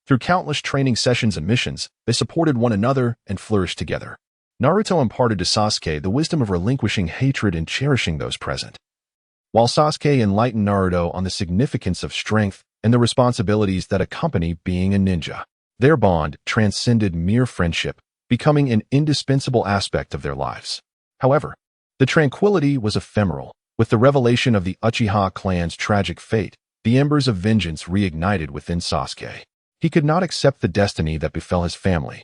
Through countless training sessions and missions, they supported one another and flourished together. Naruto imparted to Sasuke the wisdom of relinquishing hatred and cherishing those present, while Sasuke enlightened Naruto on the significance of strength and the responsibilities that accompany being a ninja. Their bond transcended mere friendship, becoming an indispensable aspect of their lives. However, the tranquility was ephemeral. With the revelation of the Uchiha clan's tragic fate, the embers of vengeance reignited within Sasuke. He could not accept the destiny that befell his family,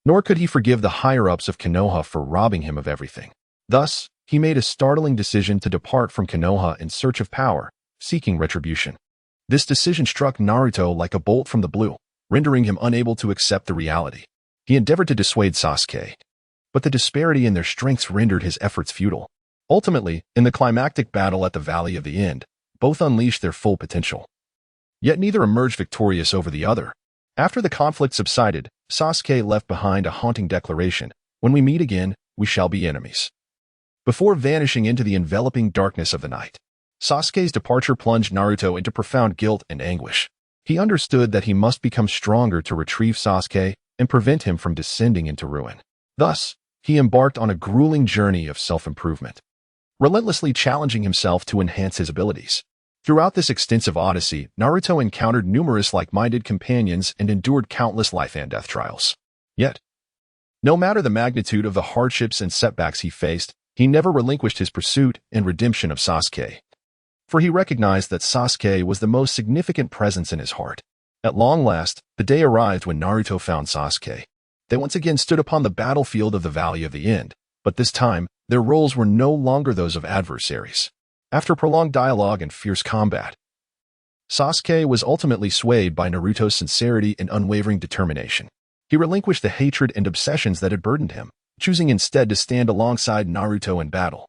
nor could he forgive the higher-ups of Konoha for robbing him of everything. Thus, he made a startling decision to depart from Konoha in search of power, seeking retribution. This decision struck Naruto like a bolt from the blue, rendering him unable to accept the reality. He endeavored to dissuade Sasuke, but the disparity in their strengths rendered his efforts futile. Ultimately, in the climactic battle at the Valley of the End, both unleashed their full potential. Yet neither emerged victorious over the other. After the conflict subsided, Sasuke left behind a haunting declaration: "When we meet again, we shall be enemies." before vanishing into the enveloping darkness of the night. Sasuke's departure plunged Naruto into profound guilt and anguish. He understood that he must become stronger to retrieve Sasuke and prevent him from descending into ruin. Thus, he embarked on a grueling journey of self-improvement, relentlessly challenging himself to enhance his abilities. Throughout this extensive odyssey, Naruto encountered numerous like-minded companions and endured countless life and death trials. Yet, no matter the magnitude of the hardships and setbacks he faced, he never relinquished his pursuit and redemption of Sasuke. For he recognized that Sasuke was the most significant presence in his heart. At long last, the day arrived when Naruto found Sasuke. They once again stood upon the battlefield of the Valley of the End, but this time, their roles were no longer those of adversaries. After prolonged dialogue and fierce combat, Sasuke was ultimately swayed by Naruto's sincerity and unwavering determination. He relinquished the hatred and obsessions that had burdened him, choosing instead to stand alongside Naruto in battle.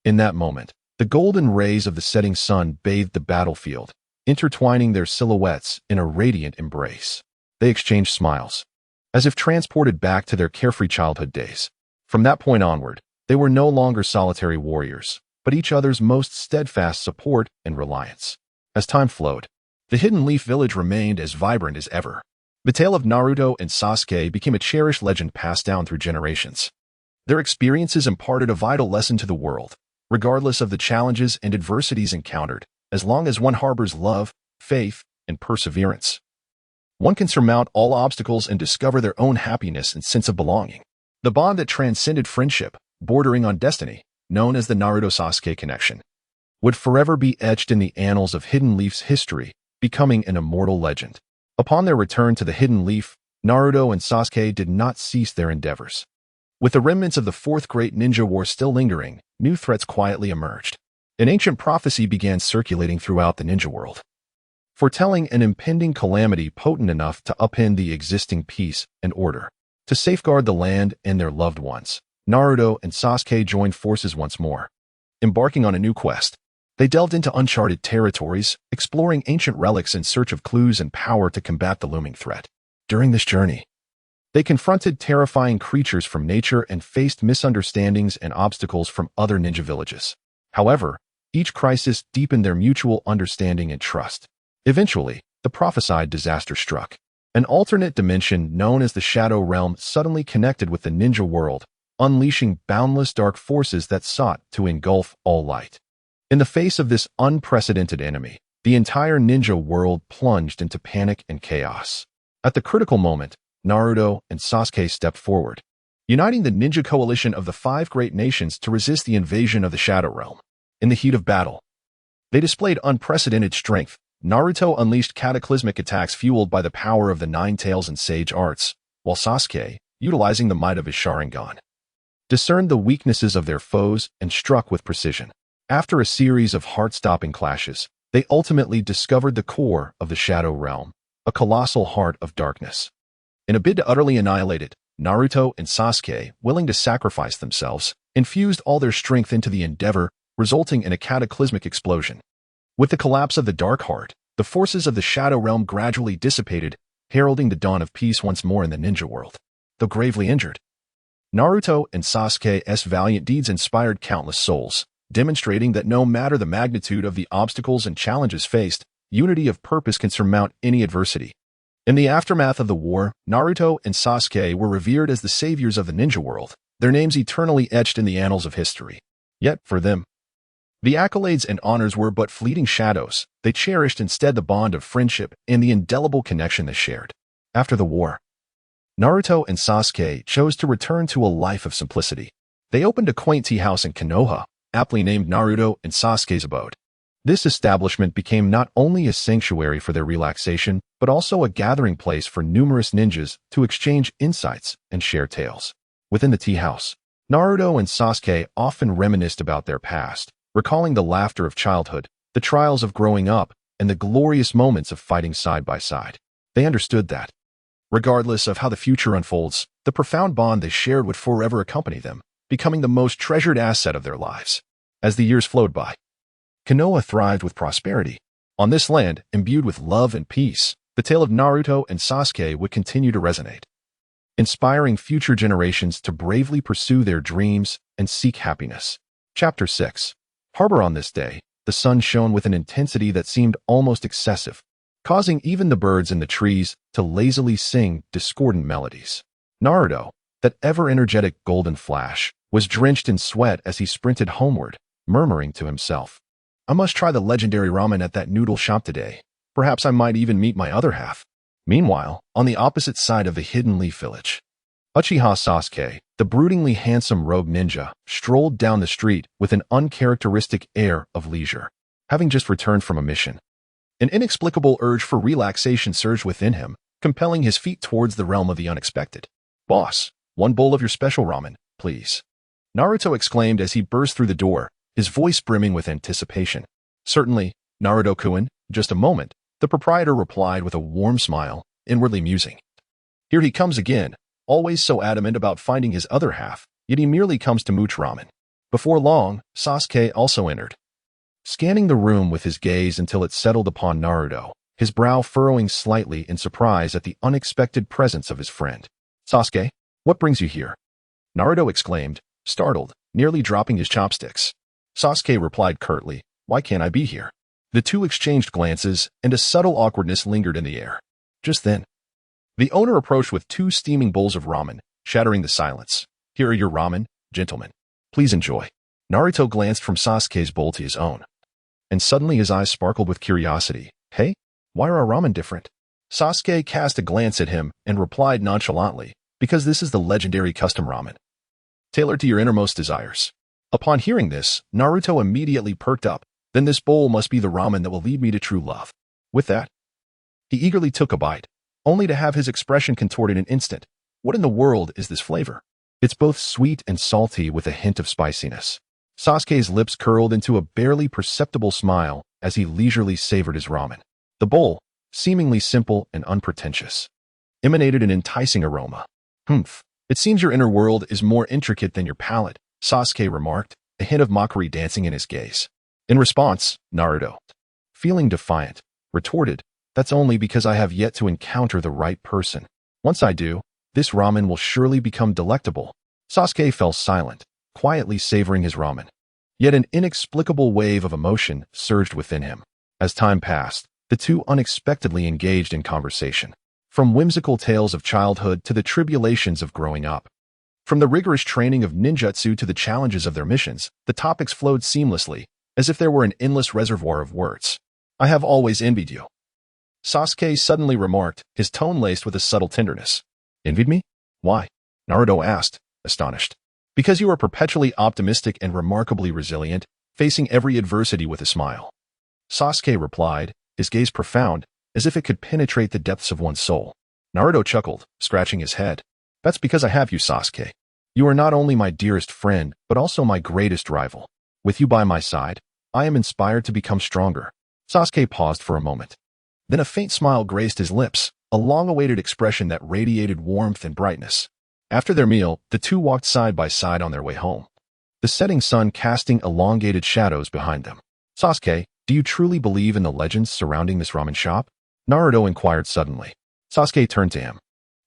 In that moment, the golden rays of the setting sun bathed the battlefield, intertwining their silhouettes in a radiant embrace. They exchanged smiles, as if transported back to their carefree childhood days. From that point onward, they were no longer solitary warriors, but each other's most steadfast support and reliance. As time flowed, the Hidden Leaf Village remained as vibrant as ever. The tale of Naruto and Sasuke became a cherished legend passed down through generations. Their experiences imparted a vital lesson to the world, regardless of the challenges and adversities encountered, as long as one harbors love, faith, and perseverance. One can surmount all obstacles and discover their own happiness and sense of belonging. The bond that transcended friendship, bordering on destiny, known as the Naruto-Sasuke connection, would forever be etched in the annals of Hidden Leaf's history, becoming an immortal legend. Upon their return to the Hidden Leaf, Naruto and Sasuke did not cease their endeavors. With the remnants of the Fourth Great Ninja War still lingering, new threats quietly emerged. An ancient prophecy began circulating throughout the ninja world, foretelling an impending calamity potent enough to upend the existing peace and order. To safeguard the land and their loved ones, Naruto and Sasuke joined forces once more. Embarking on a new quest, they delved into uncharted territories, exploring ancient relics in search of clues and power to combat the looming threat. During this journey, they confronted terrifying creatures from nature and faced misunderstandings and obstacles from other ninja villages. However, each crisis deepened their mutual understanding and trust. Eventually, the prophesied disaster struck. An alternate dimension known as the Shadow Realm suddenly connected with the ninja world, unleashing boundless dark forces that sought to engulf all light. In the face of this unprecedented enemy, the entire ninja world plunged into panic and chaos. At the critical moment, Naruto and Sasuke stepped forward, uniting the ninja coalition of the 5 great nations to resist the invasion of the Shadow Realm. In the heat of battle, they displayed unprecedented strength. Naruto unleashed cataclysmic attacks fueled by the power of the Nine Tails and Sage Arts, while Sasuke, utilizing the might of his Sharingan, discerned the weaknesses of their foes and struck with precision. After a series of heart-stopping clashes, they ultimately discovered the core of the Shadow Realm, a colossal heart of darkness. In a bid to utterly annihilate it, Naruto and Sasuke, willing to sacrifice themselves, infused all their strength into the endeavor, resulting in a cataclysmic explosion. With the collapse of the Dark Heart, the forces of the Shadow Realm gradually dissipated, heralding the dawn of peace once more in the ninja world. Though gravely injured, Naruto and Sasuke's valiant deeds inspired countless souls, demonstrating that no matter the magnitude of the obstacles and challenges faced, unity of purpose can surmount any adversity. In the aftermath of the war, Naruto and Sasuke were revered as the saviors of the ninja world, their names eternally etched in the annals of history. Yet, for them, the accolades and honors were but fleeting shadows. They cherished instead the bond of friendship and the indelible connection they shared. After the war, Naruto and Sasuke chose to return to a life of simplicity. They opened a quaint tea house in Konoha, aptly named Naruto and Sasuke's abode. This establishment became not only a sanctuary for their relaxation, but also a gathering place for numerous ninjas to exchange insights and share tales. Within the tea house, Naruto and Sasuke often reminisced about their past, recalling the laughter of childhood, the trials of growing up, and the glorious moments of fighting side by side. They understood that, regardless of how the future unfolds, the profound bond they shared would forever accompany them, becoming the most treasured asset of their lives. As the years flowed by, Konoha thrived with prosperity. On this land, imbued with love and peace, the tale of Naruto and Sasuke would continue to resonate, inspiring future generations to bravely pursue their dreams and seek happiness. Chapter 6. Harbor. On this day, the sun shone with an intensity that seemed almost excessive, causing even the birds in the trees to lazily sing discordant melodies. Naruto, that ever-energetic golden flash, was drenched in sweat as he sprinted homeward, murmuring to himself, "I must try the legendary ramen at that noodle shop today. Perhaps I might even meet my other half." Meanwhile, on the opposite side of the Hidden Leaf Village, Uchiha Sasuke, the broodingly handsome rogue ninja, strolled down the street with an uncharacteristic air of leisure, having just returned from a mission. An inexplicable urge for relaxation surged within him, compelling his feet towards the realm of the unexpected. "Boss, one bowl of your special ramen, please," Naruto exclaimed as he burst through the door, his voice brimming with anticipation. "Certainly, Naruto-kun, just a moment," the proprietor replied with a warm smile, inwardly musing. "Here he comes again, always so adamant about finding his other half, yet he merely comes to mooch ramen." Before long, Sasuke also entered, scanning the room with his gaze until it settled upon Naruto, his brow furrowing slightly in surprise at the unexpected presence of his friend. "Sasuke, what brings you here?" Naruto exclaimed, startled, nearly dropping his chopsticks. Sasuke replied curtly, "Why can't I be here?" The two exchanged glances, and a subtle awkwardness lingered in the air. Just then, the owner approached with 2 steaming bowls of ramen, shattering the silence. "Here are your ramen, gentlemen. Please enjoy." Naruto glanced from Sasuke's bowl to his own, and suddenly his eyes sparkled with curiosity. "Hey, why are our ramen different?" Sasuke cast a glance at him and replied nonchalantly, "Because this is the legendary custom ramen, tailored to your innermost desires." Upon hearing this, Naruto immediately perked up. "Then this bowl must be the ramen that will lead me to true love." With that, he eagerly took a bite, only to have his expression contorted in an instant. "What in the world is this flavor? It's both sweet and salty with a hint of spiciness." Sasuke's lips curled into a barely perceptible smile as he leisurely savored his ramen. The bowl, seemingly simple and unpretentious, emanated an enticing aroma. "Humph, it seems your inner world is more intricate than your palate," Sasuke remarked, a hint of mockery dancing in his gaze. In response, Naruto, feeling defiant, retorted, "That's only because I have yet to encounter the right person. Once I do, this ramen will surely become delectable." Sasuke fell silent, quietly savoring his ramen. Yet an inexplicable wave of emotion surged within him. As time passed, the two unexpectedly engaged in conversation, from whimsical tales of childhood to the tribulations of growing up. From the rigorous training of ninjutsu to the challenges of their missions, the topics flowed seamlessly, as if there were an endless reservoir of words. "I have always envied you," Sasuke suddenly remarked, his tone laced with a subtle tenderness. "Envied me? Why?" Naruto asked, astonished. "Because you are perpetually optimistic and remarkably resilient, facing every adversity with a smile," Sasuke replied, his gaze profound, as if it could penetrate the depths of one's soul. Naruto chuckled, scratching his head. "That's because I have you, Sasuke. You are not only my dearest friend, but also my greatest rival. With you by my side, I am inspired to become stronger." Sasuke paused for a moment. Then a faint smile graced his lips, a long-awaited expression that radiated warmth and brightness. After their meal, the two walked side by side on their way home, the setting sun casting elongated shadows behind them. "Sasuke, do you truly believe in the legends surrounding this ramen shop?" Naruto inquired suddenly. Sasuke turned to him,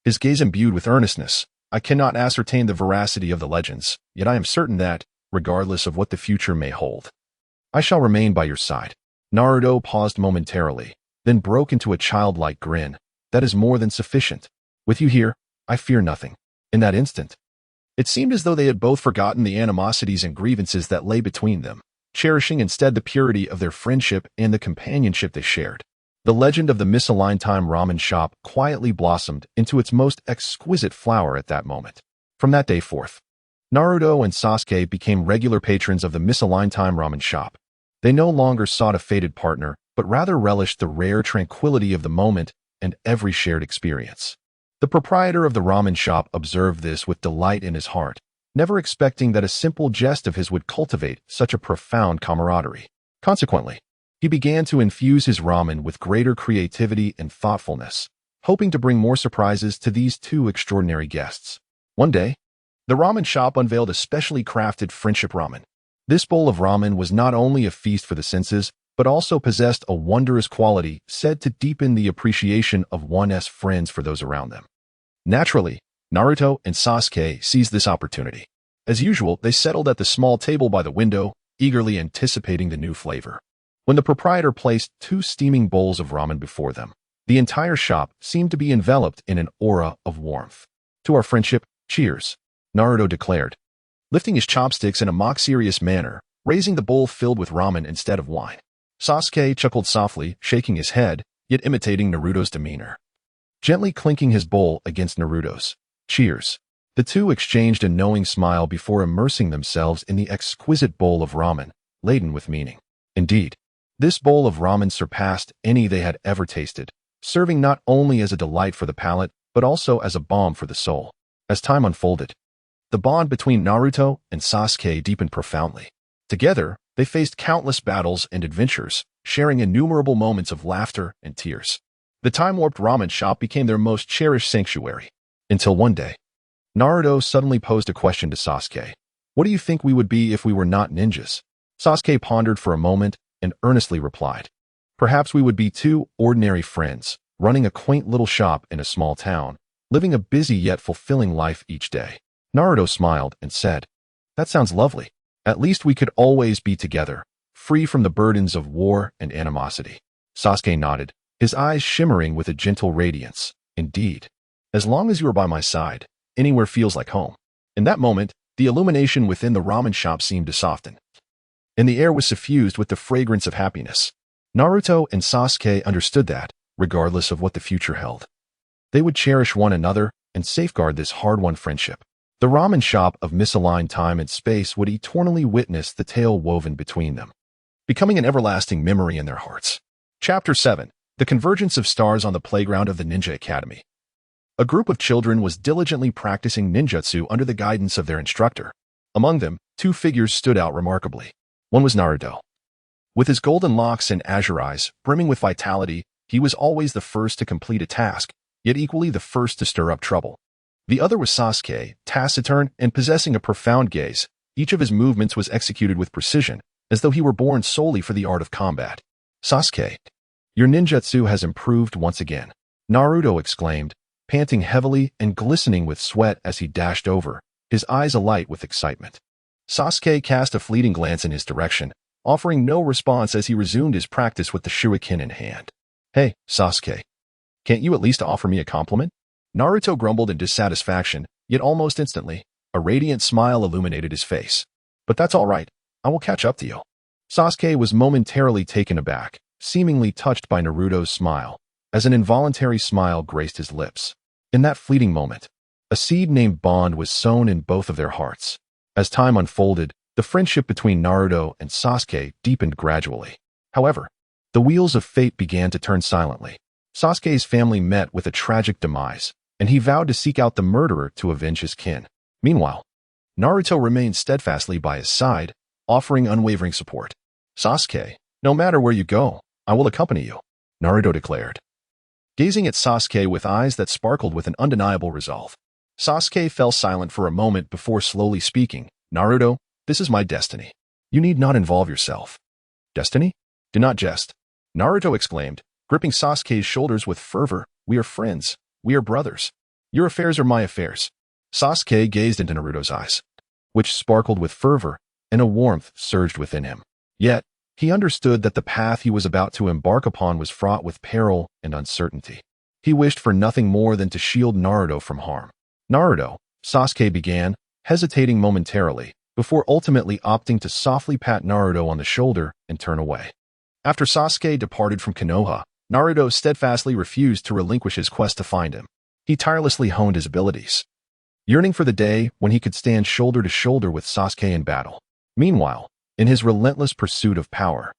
his gaze imbued with earnestness. "I cannot ascertain the veracity of the legends, yet I am certain that, regardless of what the future may hold, I shall remain by your side." Naruto paused momentarily, then broke into a childlike grin. "That is more than sufficient. With you here, I fear nothing." In that instant, it seemed as though they had both forgotten the animosities and grievances that lay between them, cherishing instead the purity of their friendship and the companionship they shared. The legend of the misaligned time ramen shop quietly blossomed into its most exquisite flower at that moment. From that day forth, Naruto and Sasuke became regular patrons of the misaligned time ramen shop. They no longer sought a fated partner, but rather relished the rare tranquility of the moment and every shared experience. The proprietor of the ramen shop observed this with delight in his heart, never expecting that a simple jest of his would cultivate such a profound camaraderie. Consequently, he began to infuse his ramen with greater creativity and thoughtfulness, hoping to bring more surprises to these two extraordinary guests. One day, the ramen shop unveiled a specially crafted friendship ramen. This bowl of ramen was not only a feast for the senses, but also possessed a wondrous quality said to deepen the appreciation of one's friends for those around them. Naturally, Naruto and Sasuke seized this opportunity. As usual, they settled at the small table by the window, eagerly anticipating the new flavor. When the proprietor placed 2 steaming bowls of ramen before them, the entire shop seemed to be enveloped in an aura of warmth. "To our friendship, cheers," Naruto declared, lifting his chopsticks in a mock-serious manner, raising the bowl filled with ramen instead of wine. Sasuke chuckled softly, shaking his head, yet imitating Naruto's demeanor. Gently clinking his bowl against Naruto's. "Cheers." The two exchanged a knowing smile before immersing themselves in the exquisite bowl of ramen, laden with meaning. Indeed, this bowl of ramen surpassed any they had ever tasted, serving not only as a delight for the palate, but also as a balm for the soul. As time unfolded, the bond between Naruto and Sasuke deepened profoundly. Together, they faced countless battles and adventures, sharing innumerable moments of laughter and tears. The time-warped ramen shop became their most cherished sanctuary. Until one day, Naruto suddenly posed a question to Sasuke. "What do you think we would be if we were not ninjas?" Sasuke pondered for a moment and earnestly replied, "Perhaps we would be 2 ordinary friends, running a quaint little shop in a small town, living a busy yet fulfilling life each day." Naruto smiled and said, "That sounds lovely. At least we could always be together, free from the burdens of war and animosity." Sasuke nodded, his eyes shimmering with a gentle radiance. "Indeed. As long as you are by my side, anywhere feels like home." In that moment, the illumination within the ramen shop seemed to soften, and the air was suffused with the fragrance of happiness. Naruto and Sasuke understood that, regardless of what the future held, they would cherish one another and safeguard this hard-won friendship. The ramen shop of misaligned time and space would eternally witness the tale woven between them, becoming an everlasting memory in their hearts. Chapter 7. The Convergence of Stars on the Playground of the Ninja Academy. A group of children was diligently practicing ninjutsu under the guidance of their instructor. Among them, 2 figures stood out remarkably. One was Naruto. With his golden locks and azure eyes, brimming with vitality, he was always the first to complete a task, yet equally the first to stir up trouble. The other was Sasuke, taciturn and possessing a profound gaze. Each of his movements was executed with precision, as though he were born solely for the art of combat. "Sasuke, your ninjutsu has improved once again," Naruto exclaimed, panting heavily and glistening with sweat as he dashed over, his eyes alight with excitement. Sasuke cast a fleeting glance in his direction, offering no response as he resumed his practice with the shuriken in hand. "Hey, Sasuke, can't you at least offer me a compliment?" Naruto grumbled in dissatisfaction, yet almost instantly, a radiant smile illuminated his face. "But that's all right. I will catch up to you." Sasuke was momentarily taken aback, seemingly touched by Naruto's smile, as an involuntary smile graced his lips. In that fleeting moment, a seed named bond was sown in both of their hearts. As time unfolded, the friendship between Naruto and Sasuke deepened gradually. However, the wheels of fate began to turn silently. Sasuke's family met with a tragic demise, and he vowed to seek out the murderer to avenge his kin. Meanwhile, Naruto remained steadfastly by his side, offering unwavering support. "Sasuke, no matter where you go, I will accompany you," Naruto declared, gazing at Sasuke with eyes that sparkled with an undeniable resolve. Sasuke fell silent for a moment before slowly speaking. "Naruto, this is my destiny. You need not involve yourself." "Destiny? Do not jest," Naruto exclaimed, gripping Sasuke's shoulders with fervor. "We are friends. We are brothers. Your affairs are my affairs." Sasuke gazed into Naruto's eyes, which sparkled with fervor, and a warmth surged within him. Yet, he understood that the path he was about to embark upon was fraught with peril and uncertainty. He wished for nothing more than to shield Naruto from harm. "Naruto," Sasuke began, hesitating momentarily, before ultimately opting to softly pat Naruto on the shoulder and turn away. After Sasuke departed from Konoha, Naruto steadfastly refused to relinquish his quest to find him. He tirelessly honed his abilities, yearning for the day when he could stand shoulder to shoulder with Sasuke in battle. Meanwhile, in his relentless pursuit of power,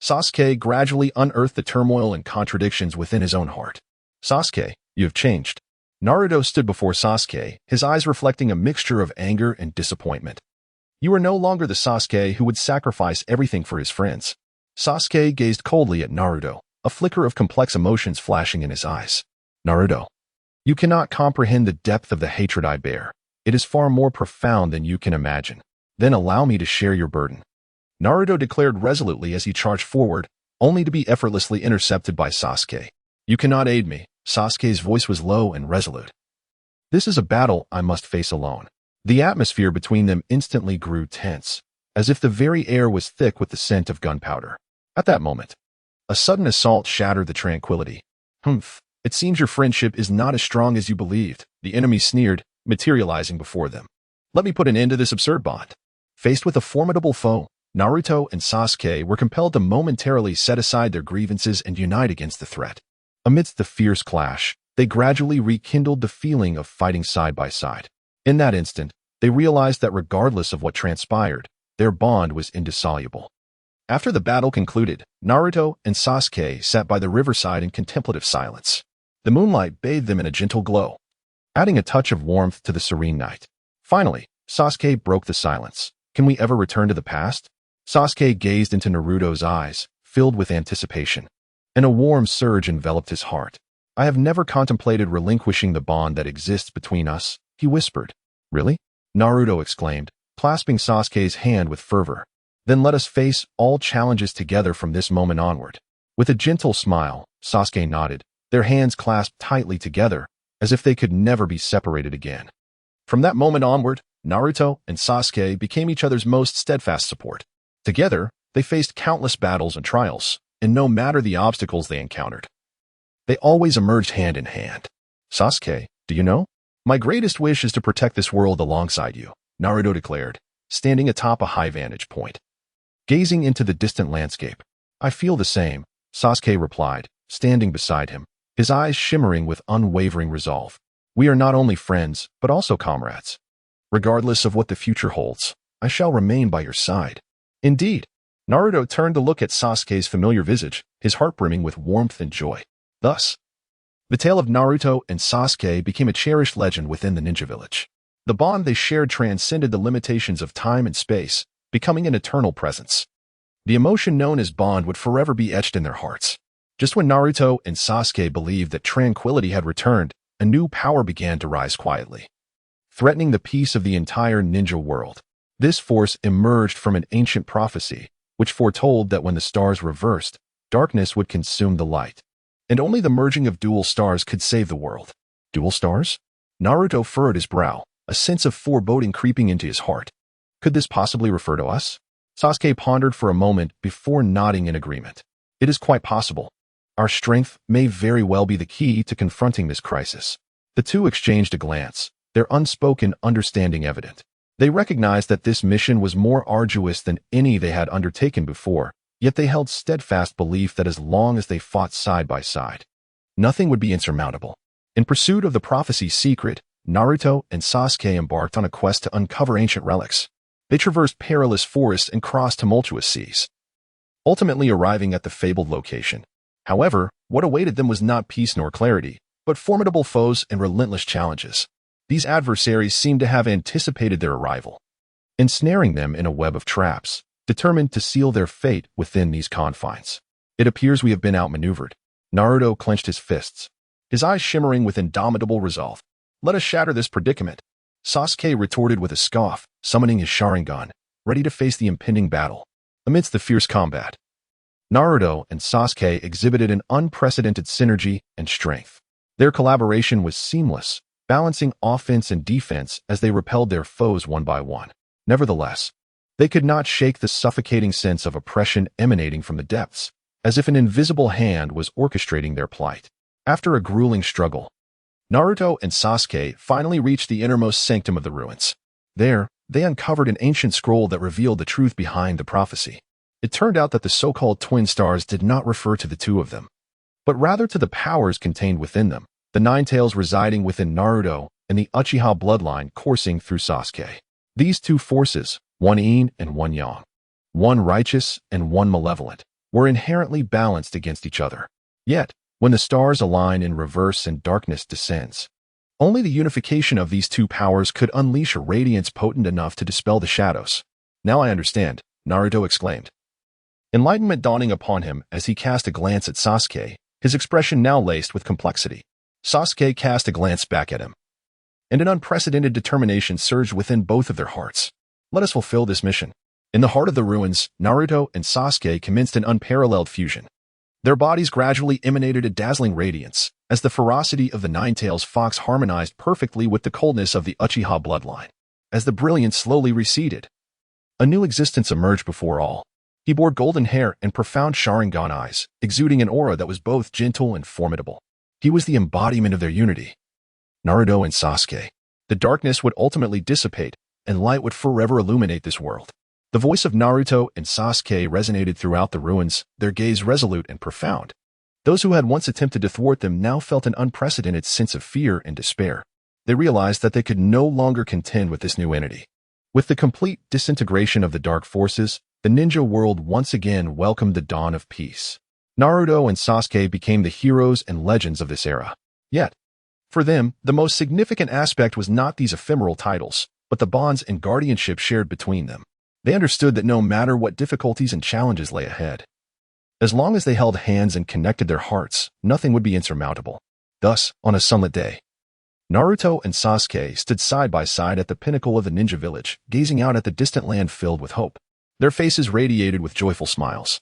Sasuke gradually unearthed the turmoil and contradictions within his own heart. "Sasuke, you have changed." Naruto stood before Sasuke, his eyes reflecting a mixture of anger and disappointment. "You are no longer the Sasuke who would sacrifice everything for his friends." Sasuke gazed coldly at Naruto, a flicker of complex emotions flashing in his eyes. "Naruto, you cannot comprehend the depth of the hatred I bear. It is far more profound than you can imagine. Then allow me to share your burden," Naruto declared resolutely as he charged forward, only to be effortlessly intercepted by Sasuke. "You cannot aid me." Sasuke's voice was low and resolute. "This is a battle I must face alone." The atmosphere between them instantly grew tense, as if the very air was thick with the scent of gunpowder. At that moment, a sudden assault shattered the tranquility. "Humph, it seems your friendship is not as strong as you believed," the enemy sneered, materializing before them. "Let me put an end to this absurd bond." Faced with a formidable foe, Naruto and Sasuke were compelled to momentarily set aside their grievances and unite against the threat. Amidst the fierce clash, they gradually rekindled the feeling of fighting side by side. In that instant, they realized that regardless of what transpired, their bond was indissoluble. After the battle concluded, Naruto and Sasuke sat by the riverside in contemplative silence. The moonlight bathed them in a gentle glow, adding a touch of warmth to the serene night. Finally, Sasuke broke the silence. "Can we ever return to the past?" Sasuke gazed into Naruto's eyes, filled with anticipation, and a warm surge enveloped his heart. "I have never contemplated relinquishing the bond that exists between us," he whispered. "Really?" Naruto exclaimed, clasping Sasuke's hand with fervor. "Then let us face all challenges together from this moment onward." With a gentle smile, Sasuke nodded, their hands clasped tightly together, as if they could never be separated again. From that moment onward, Naruto and Sasuke became each other's most steadfast support. Together, they faced countless battles and trials, and no matter the obstacles they encountered, they always emerged hand in hand. "Sasuke, do you know? My greatest wish is to protect this world alongside you," Naruto declared, standing atop a high vantage point, gazing into the distant landscape. "I feel the same," Sasuke replied, standing beside him, his eyes shimmering with unwavering resolve. "We are not only friends, but also comrades. Regardless of what the future holds, I shall remain by your side." Indeed, Naruto turned to look at Sasuke's familiar visage, his heart brimming with warmth and joy. Thus, the tale of Naruto and Sasuke became a cherished legend within the ninja village. The bond they shared transcended the limitations of time and space, becoming an eternal presence. The emotion known as bond would forever be etched in their hearts. Just when Naruto and Sasuke believed that tranquility had returned, a new power began to rise quietly, threatening the peace of the entire ninja world. This force emerged from an ancient prophecy, which foretold that when the stars reversed, darkness would consume the light, and only the merging of dual stars could save the world. Dual stars? Naruto furrowed his brow, a sense of foreboding creeping into his heart. Could this possibly refer to us? Sasuke pondered for a moment before nodding in agreement. It is quite possible. Our strength may very well be the key to confronting this crisis. The two exchanged a glance, their unspoken understanding evident. They recognized that this mission was more arduous than any they had undertaken before, yet they held steadfast belief that as long as they fought side by side, nothing would be insurmountable. In pursuit of the prophecy's secret, Naruto and Sasuke embarked on a quest to uncover ancient relics. They traversed perilous forests and crossed tumultuous seas, ultimately arriving at the fabled location. However, what awaited them was not peace nor clarity, but formidable foes and relentless challenges. These adversaries seemed to have anticipated their arrival, ensnaring them in a web of traps, determined to seal their fate within these confines. "It appears we have been outmaneuvered." Naruto clenched his fists, his eyes shimmering with indomitable resolve. "Let us shatter this predicament." Sasuke retorted with a scoff, summoning his Sharingan, ready to face the impending battle. Amidst the fierce combat, Naruto and Sasuke exhibited an unprecedented synergy and strength. Their collaboration was seamless, balancing offense and defense as they repelled their foes one by one. Nevertheless, they could not shake the suffocating sense of oppression emanating from the depths, as if an invisible hand was orchestrating their plight. After a grueling struggle, Naruto and Sasuke finally reached the innermost sanctum of the ruins. There, they uncovered an ancient scroll that revealed the truth behind the prophecy. It turned out that the so-called twin stars did not refer to the two of them, but rather to the powers contained within them, the nine tails residing within Naruto and the Uchiha bloodline coursing through Sasuke. These two forces, one yin and one yang, one righteous and one malevolent, were inherently balanced against each other. Yet, when the stars align in reverse and darkness descends, only the unification of these two powers could unleash a radiance potent enough to dispel the shadows. "Now I understand," Naruto exclaimed, enlightenment dawning upon him as he cast a glance at Sasuke, his expression now laced with complexity. Sasuke cast a glance back at him, and an unprecedented determination surged within both of their hearts. "Let us fulfill this mission." In the heart of the ruins, Naruto and Sasuke commenced an unparalleled fusion. Their bodies gradually emanated a dazzling radiance, as the ferocity of the Nine-Tails fox harmonized perfectly with the coldness of the Uchiha bloodline. as the brilliance slowly receded. A new existence emerged before all. He bore golden hair and profound Sharingan eyes, exuding an aura that was both gentle and formidable. He was the embodiment of their unity. Naruto and Sasuke. The darkness would ultimately dissipate, and light would forever illuminate this world. The voice of Naruto and Sasuke resonated throughout the ruins, their gaze resolute and profound. Those who had once attempted to thwart them now felt an unprecedented sense of fear and despair. They realized that they could no longer contend with this new entity. With the complete disintegration of the dark forces, the ninja world once again welcomed the dawn of peace. Naruto and Sasuke became the heroes and legends of this era. Yet, for them, the most significant aspect was not these ephemeral titles, but the bonds and guardianship shared between them. They understood that no matter what difficulties and challenges lay ahead, as long as they held hands and connected their hearts, nothing would be insurmountable. Thus, on a sunlit day, Naruto and Sasuke stood side by side at the pinnacle of the ninja village, gazing out at the distant land filled with hope. Their faces radiated with joyful smiles,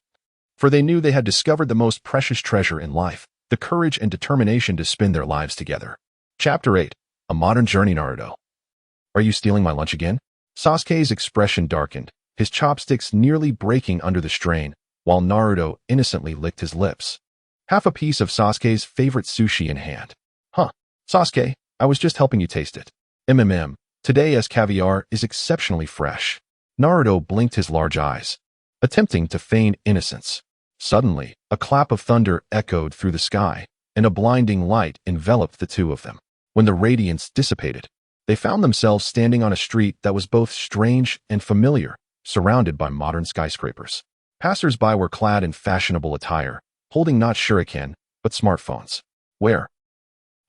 for they knew they had discovered the most precious treasure in life, the courage and determination to spend their lives together. Chapter 8. A Modern Journey. Naruto. Are you stealing my lunch again? Sasuke's expression darkened, his chopsticks nearly breaking under the strain, while Naruto innocently licked his lips. Half a piece of Sasuke's favorite sushi in hand. Huh, Sasuke, I was just helping you taste it. Today's caviar is exceptionally fresh. Naruto blinked his large eyes, attempting to feign innocence. Suddenly, a clap of thunder echoed through the sky, and a blinding light enveloped the two of them. When the radiance dissipated, they found themselves standing on a street that was both strange and familiar, surrounded by modern skyscrapers. Passers-by were clad in fashionable attire, holding not shuriken, but smartphones. Where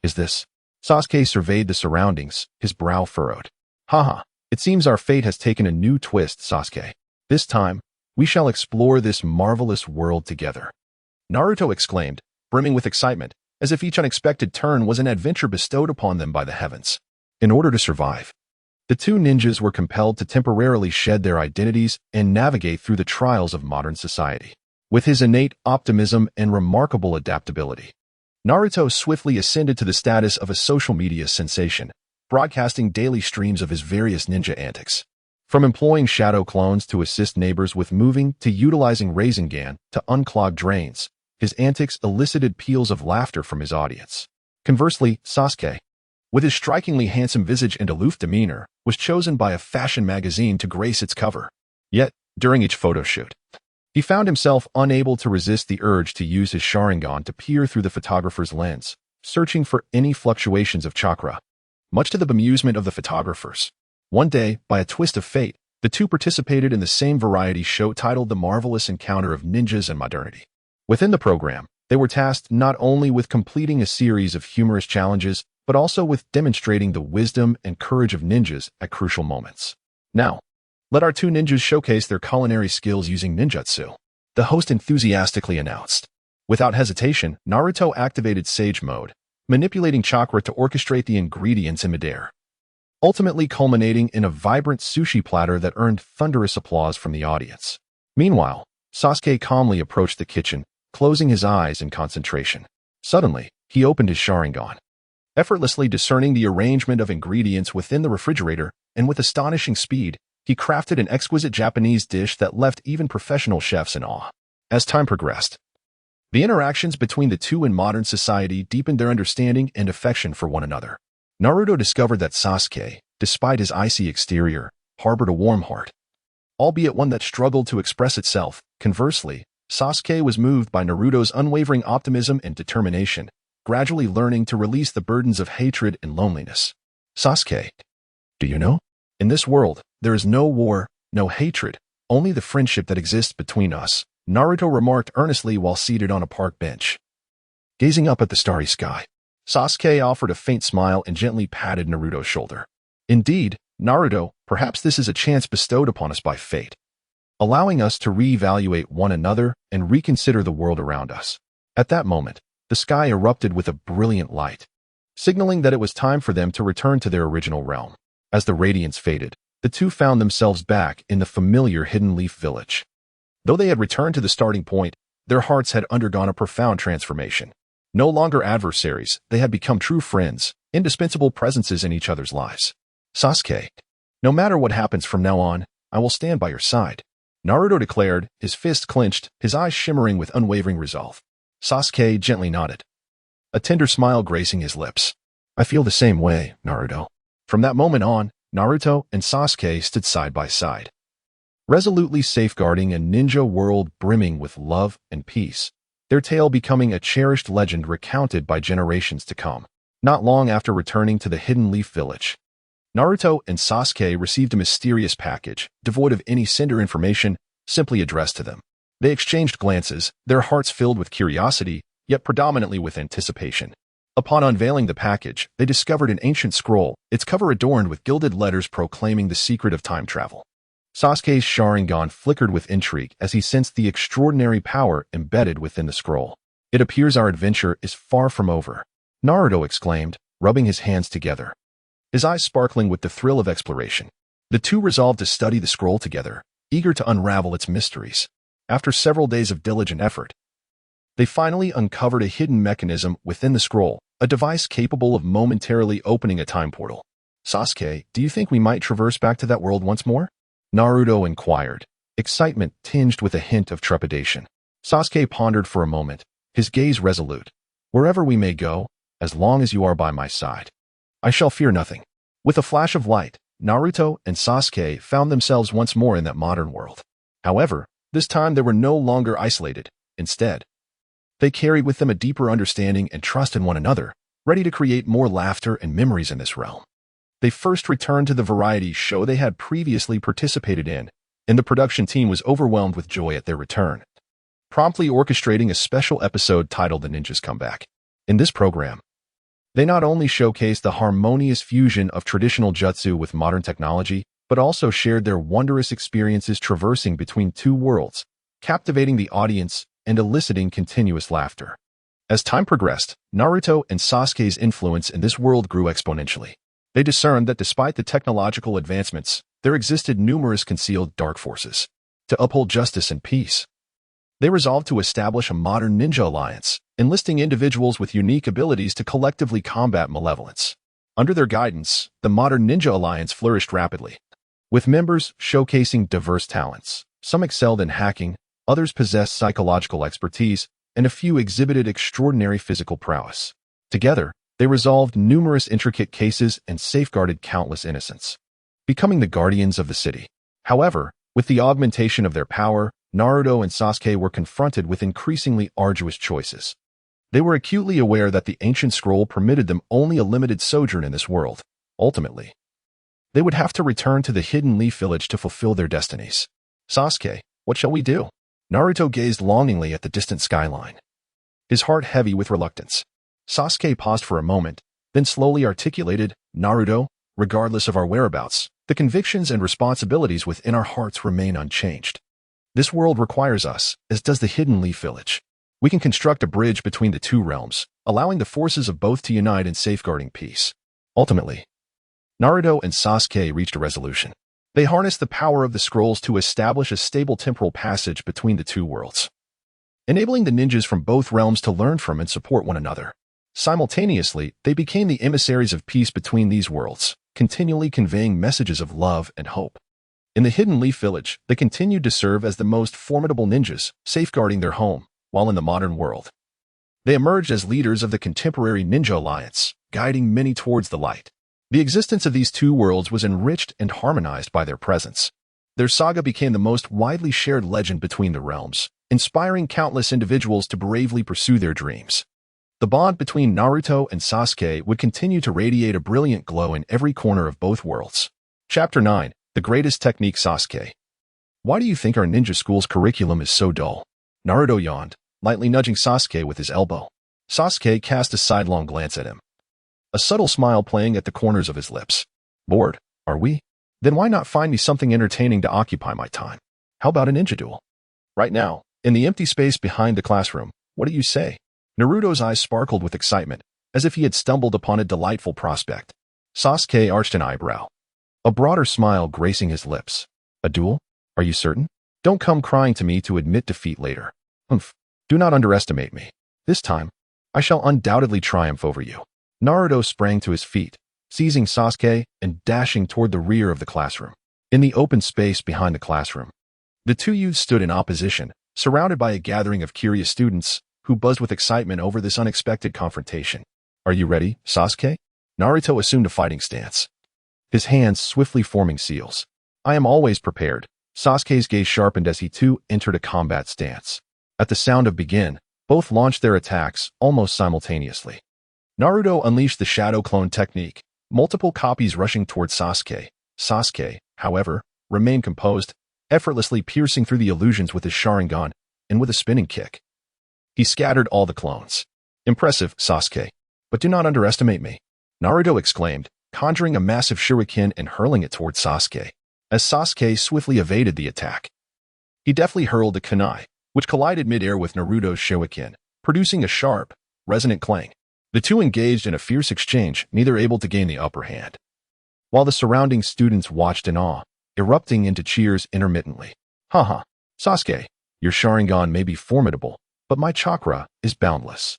is this? Sasuke surveyed the surroundings, his brow furrowed. Haha, it seems our fate has taken a new twist, Sasuke. This time, we shall explore this marvelous world together. Naruto exclaimed, brimming with excitement, as if each unexpected turn was an adventure bestowed upon them by the heavens. In order to survive, the two ninjas were compelled to temporarily shed their identities and navigate through the trials of modern society. With his innate optimism and remarkable adaptability, Naruto swiftly ascended to the status of a social media sensation, broadcasting daily streams of his various ninja antics. From employing shadow clones to assist neighbors with moving to utilizing Rasengan to unclog drains, his antics elicited peals of laughter from his audience. Conversely, Sasuke, with his strikingly handsome visage and aloof demeanor, was chosen by a fashion magazine to grace its cover. Yet, during each photo shoot, he found himself unable to resist the urge to use his Sharingan to peer through the photographer's lens, searching for any fluctuations of chakra. Much to the bemusement of the photographers, one day, by a twist of fate, the two participated in the same variety show titled The Marvelous Encounter of Ninjas and Modernity. Within the program, they were tasked not only with completing a series of humorous challenges, but also with demonstrating the wisdom and courage of ninjas at crucial moments. Now, let our two ninjas showcase their culinary skills using ninjutsu, the host enthusiastically announced. Without hesitation, Naruto activated Sage Mode, manipulating chakra to orchestrate the ingredients in midair, ultimately culminating in a vibrant sushi platter that earned thunderous applause from the audience. Meanwhile, Sasuke calmly approached the kitchen, closing his eyes in concentration. Suddenly, he opened his Sharingan, effortlessly discerning the arrangement of ingredients within the refrigerator, and with astonishing speed, he crafted an exquisite Japanese dish that left even professional chefs in awe. As time progressed, the interactions between the two in modern society deepened their understanding and affection for one another. Naruto discovered that Sasuke, despite his icy exterior, harbored a warm heart, albeit one that struggled to express itself. Conversely, Sasuke was moved by Naruto's unwavering optimism and determination, gradually learning to release the burdens of hatred and loneliness. Sasuke, do you know? In this world, there is no war, no hatred, only the friendship that exists between us, Naruto remarked earnestly while seated on a park bench. Gazing up at the starry sky, Sasuke offered a faint smile and gently patted Naruto's shoulder. Indeed, Naruto, perhaps this is a chance bestowed upon us by fate, allowing us to reevaluate one another and reconsider the world around us. At that moment, the sky erupted with a brilliant light, signaling that it was time for them to return to their original realm. As the radiance faded, the two found themselves back in the familiar Hidden Leaf village. Though they had returned to the starting point, their hearts had undergone a profound transformation. No longer adversaries, they had become true friends, indispensable presences in each other's lives. Sasuke, No matter what happens from now on, I will stand by your side, Naruto declared, his fist clenched, his eyes shimmering with unwavering resolve. Sasuke gently nodded, a tender smile gracing his lips. I feel the same way, Naruto. From that moment on, Naruto and Sasuke stood side by side, resolutely safeguarding a ninja world brimming with love and peace, their tale becoming a cherished legend recounted by generations to come. Not long after returning to the Hidden Leaf Village, Naruto and Sasuke received a mysterious package, devoid of any sender information, simply addressed to them. They exchanged glances, their hearts filled with curiosity, yet predominantly with anticipation. Upon unveiling the package, they discovered an ancient scroll, its cover adorned with gilded letters proclaiming the secret of time travel. Sasuke's Sharingan flickered with intrigue as he sensed the extraordinary power embedded within the scroll. It appears our adventure is far from over, Naruto exclaimed, rubbing his hands together, his eyes sparkling with the thrill of exploration. The two resolved to study the scroll together, eager to unravel its mysteries. After several days of diligent effort, they finally uncovered a hidden mechanism within the scroll, a device capable of momentarily opening a time portal. Sasuke, do you think we might traverse back to that world once more? Naruto inquired, excitement tinged with a hint of trepidation. Sasuke pondered for a moment, his gaze resolute. Wherever we may go, as long as you are by my side, I shall fear nothing. With a flash of light, Naruto and Sasuke found themselves once more in that modern world. However, this time they were no longer isolated. Instead, they carried with them a deeper understanding and trust in one another, ready to create more laughter and memories in this realm. They first returned to the variety show they had previously participated in, and the production team was overwhelmed with joy at their return, promptly orchestrating a special episode titled The Ninja's Comeback. In this program, they not only showcased the harmonious fusion of traditional jutsu with modern technology, but also shared their wondrous experiences traversing between two worlds, captivating the audience and eliciting continuous laughter. As time progressed, Naruto and Sasuke's influence in this world grew exponentially. They discerned that despite the technological advancements, there existed numerous concealed dark forces. To uphold justice and peace, they resolved to establish a modern ninja alliance, enlisting individuals with unique abilities to collectively combat malevolence. Under their guidance, the modern ninja alliance flourished rapidly, with members showcasing diverse talents. Some excelled in hacking, others possessed psychological expertise, and a few exhibited extraordinary physical prowess. Together, they resolved numerous intricate cases and safeguarded countless innocents, becoming the guardians of the city. However, with the augmentation of their power, Naruto and Sasuke were confronted with increasingly arduous choices. They were acutely aware that the ancient scroll permitted them only a limited sojourn in this world. Ultimately, they would have to return to the Hidden Leaf Village to fulfill their destinies. Sasuke, what shall we do? Naruto gazed longingly at the distant skyline, his heart heavy with reluctance. Sasuke paused for a moment, then slowly articulated, Naruto, regardless of our whereabouts, the convictions and responsibilities within our hearts remain unchanged. This world requires us, as does the Hidden Leaf Village. We can construct a bridge between the two realms, allowing the forces of both to unite in safeguarding peace. Ultimately, Naruto and Sasuke reached a resolution. They harnessed the power of the scrolls to establish a stable temporal passage between the two worlds, enabling the ninjas from both realms to learn from and support one another. Simultaneously, they became the emissaries of peace between these worlds, continually conveying messages of love and hope. In the Hidden Leaf Village, they continued to serve as the most formidable ninjas, safeguarding their home, while in the modern world, they emerged as leaders of the contemporary ninja alliance, guiding many towards the light. The existence of these two worlds was enriched and harmonized by their presence. Their saga became the most widely shared legend between the realms, inspiring countless individuals to bravely pursue their dreams. The bond between Naruto and Sasuke would continue to radiate a brilliant glow in every corner of both worlds. Chapter 9. The Greatest Technique. Sasuke, why do you think our ninja school's curriculum is so dull? Naruto yawned, lightly nudging Sasuke with his elbow. Sasuke cast a sidelong glance at him, a subtle smile playing at the corners of his lips. Bored, are we? Then why not find me something entertaining to occupy my time? How about a ninja duel? Right now, in the empty space behind the classroom, what do you say? Naruto's eyes sparkled with excitement, as if he had stumbled upon a delightful prospect. Sasuke arched an eyebrow, a broader smile gracing his lips. A duel? Are you certain? Don't come crying to me to admit defeat later. Humph. Do not underestimate me. This time, I shall undoubtedly triumph over you. Naruto sprang to his feet, seizing Sasuke and dashing toward the rear of the classroom. In the open space behind the classroom, the two youths stood in opposition, surrounded by a gathering of curious students who buzzed with excitement over this unexpected confrontation. "Are you ready, Sasuke?" Naruto assumed a fighting stance, his hands swiftly forming seals. "I am always prepared." Sasuke's gaze sharpened as he too entered a combat stance. At the sound of begin, both launched their attacks almost simultaneously. Naruto unleashed the shadow clone technique, multiple copies rushing toward Sasuke. Sasuke, however, remained composed, effortlessly piercing through the illusions with his Sharingan and with a spinning kick. He scattered all the clones. "Impressive, Sasuke. But do not underestimate me," Naruto exclaimed, conjuring a massive shuriken and hurling it toward Sasuke. As Sasuke swiftly evaded the attack, he deftly hurled a kunai, which collided midair with Naruto's shuriken, producing a sharp, resonant clang. The two engaged in a fierce exchange, neither able to gain the upper hand, while the surrounding students watched in awe, erupting into cheers intermittently. "Haha, Sasuke, your Sharingan may be formidable, but my chakra is boundless."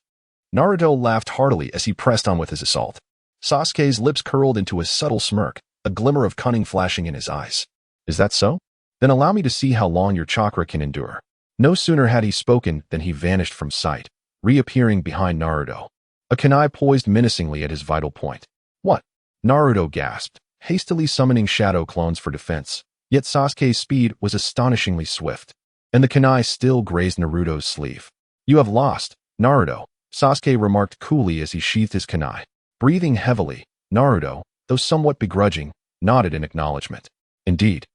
Naruto laughed heartily as he pressed on with his assault. Sasuke's lips curled into a subtle smirk, a glimmer of cunning flashing in his eyes. "Is that so? Then allow me to see how long your chakra can endure." No sooner had he spoken than he vanished from sight, reappearing behind Naruto, a kunai poised menacingly at his vital point. "What?" Naruto gasped, hastily summoning shadow clones for defense. Yet Sasuke's speed was astonishingly swift, and the kunai still grazed Naruto's sleeve. "You have lost, Naruto," Sasuke remarked coolly as he sheathed his kunai. Breathing heavily, Naruto, though somewhat begrudging, nodded in acknowledgement. "Indeed,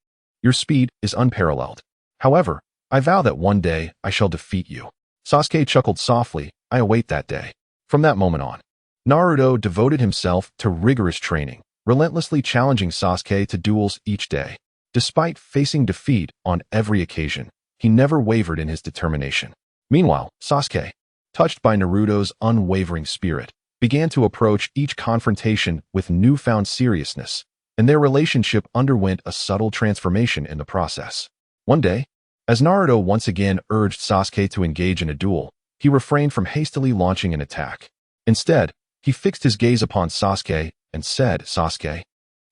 your speed is unparalleled. However, I vow that one day I shall defeat you." Sasuke chuckled softly. "I await that day." From that moment on, Naruto devoted himself to rigorous training, relentlessly challenging Sasuke to duels each day. Despite facing defeat on every occasion, he never wavered in his determination. Meanwhile, Sasuke, touched by Naruto's unwavering spirit, began to approach each confrontation with newfound seriousness, and their relationship underwent a subtle transformation in the process. One day, as Naruto once again urged Sasuke to engage in a duel, he refrained from hastily launching an attack. Instead, he fixed his gaze upon Sasuke and said, "Sasuke,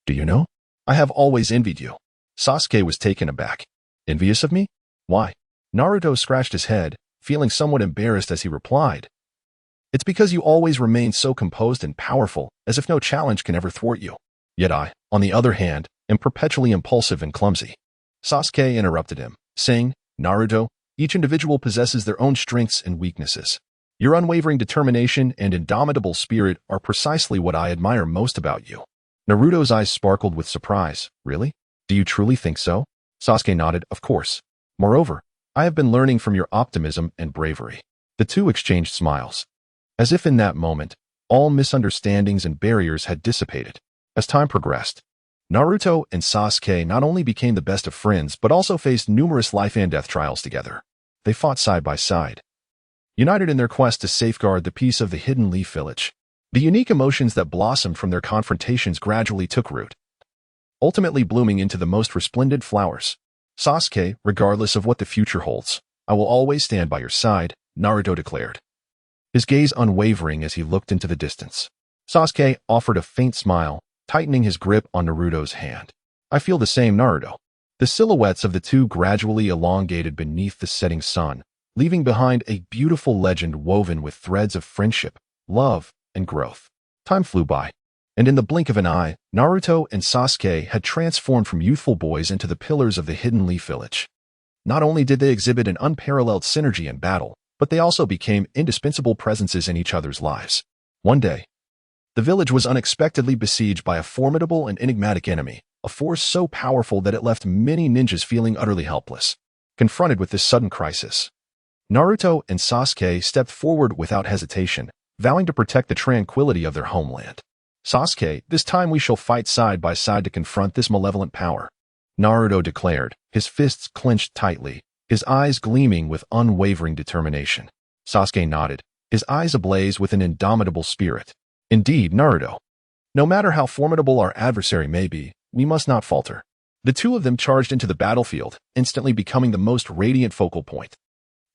do you know? I have always envied you." Sasuke was taken aback. "Envious of me? Why?" Naruto scratched his head, feeling somewhat embarrassed as he replied, "It's because you always remain so composed and powerful, as if no challenge can ever thwart you. Yet I, on the other hand, am perpetually impulsive and clumsy." Sasuke interrupted him, saying, "Naruto, each individual possesses their own strengths and weaknesses. Your unwavering determination and indomitable spirit are precisely what I admire most about you." Naruto's eyes sparkled with surprise. "Really? Do you truly think so?" Sasuke nodded, "Of course. Moreover, I have been learning from your optimism and bravery." The two exchanged smiles, as if in that moment, all misunderstandings and barriers had dissipated. As time progressed, Naruto and Sasuke not only became the best of friends but also faced numerous life and death trials together. They fought side by side, united in their quest to safeguard the peace of the Hidden Leaf Village. The unique emotions that blossomed from their confrontations gradually took root, ultimately blooming into the most resplendent flowers. "Sasuke, regardless of what the future holds, I will always stand by your side," Naruto declared, his gaze unwavering as he looked into the distance. Sasuke offered a faint smile, tightening his grip on Naruto's hand. "I feel the same, Naruto." The silhouettes of the two gradually elongated beneath the setting sun, leaving behind a beautiful legend woven with threads of friendship, love, and growth. Time flew by, and in the blink of an eye, Naruto and Sasuke had transformed from youthful boys into the pillars of the Hidden Leaf Village. Not only did they exhibit an unparalleled synergy in battle, but they also became indispensable presences in each other's lives. One day, the village was unexpectedly besieged by a formidable and enigmatic enemy, a force so powerful that it left many ninjas feeling utterly helpless. Confronted with this sudden crisis, Naruto and Sasuke stepped forward without hesitation, vowing to protect the tranquility of their homeland. "Sasuke, this time we shall fight side by side to confront this malevolent power," Naruto declared, his fists clenched tightly, his eyes gleaming with unwavering determination. Sasuke nodded, his eyes ablaze with an indomitable spirit. "Indeed, Naruto. No matter how formidable our adversary may be, we must not falter." The two of them charged into the battlefield, instantly becoming the most radiant focal point.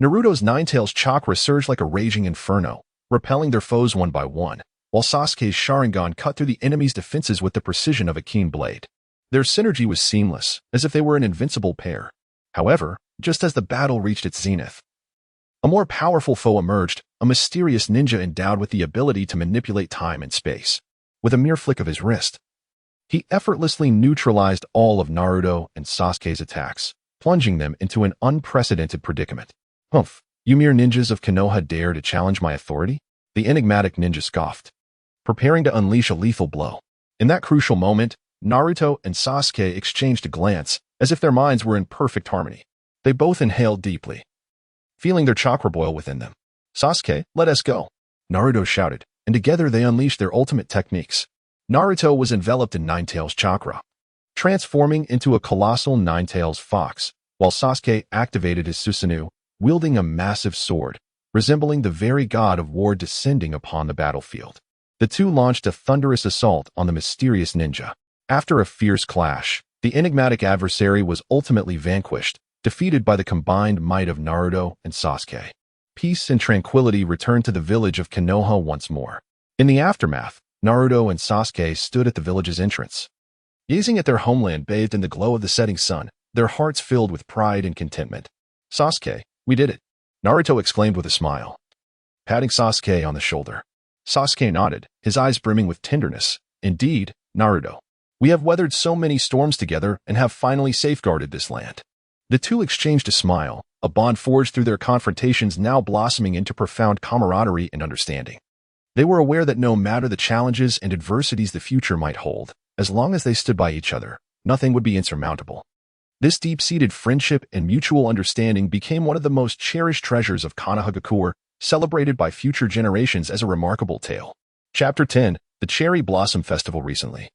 Naruto's Ninetales chakra surged like a raging inferno, repelling their foes one by one, while while Sasuke's Sharingan cut through the enemy's defenses with the precision of a keen blade. Their synergy was seamless, as if they were an invincible pair. However, just as the battle reached its zenith, a more powerful foe emerged, a mysterious ninja endowed with the ability to manipulate time and space. With a mere flick of his wrist, he effortlessly neutralized all of Naruto and Sasuke's attacks, plunging them into an unprecedented predicament. Humph, you mere ninjas of Konoha dare to challenge my authority? The enigmatic ninja scoffed, preparing to unleash a lethal blow. In that crucial moment, Naruto and Sasuke exchanged a glance, as if their minds were in perfect harmony. They both inhaled deeply, feeling their chakra boil within them. "Sasuke, let us go," Naruto shouted, and together they unleashed their ultimate techniques. Naruto was enveloped in Ninetales chakra, transforming into a colossal Ninetales fox, while Sasuke activated his Susanoo, wielding a massive sword, resembling the very god of war descending upon the battlefield. The two launched a thunderous assault on the mysterious ninja. After a fierce clash, the enigmatic adversary was ultimately vanquished, defeated by the combined might of Naruto and Sasuke. Peace and tranquility returned to the village of Konoha once more. In the aftermath, Naruto and Sasuke stood at the village's entrance, gazing at their homeland bathed in the glow of the setting sun, their hearts filled with pride and contentment. "Sasuke, we did it," Naruto exclaimed with a smile, patting Sasuke on the shoulder. Sasuke nodded, his eyes brimming with tenderness. "Indeed, Naruto. We have weathered so many storms together and have finally safeguarded this land." The two exchanged a smile, a bond forged through their confrontations now blossoming into profound camaraderie and understanding. They were aware that no matter the challenges and adversities the future might hold, as long as they stood by each other, nothing would be insurmountable. This deep-seated friendship and mutual understanding became one of the most cherished treasures of Konohagakure, celebrated by future generations as a remarkable tale. Chapter 10, The Cherry Blossom Festival. Recently,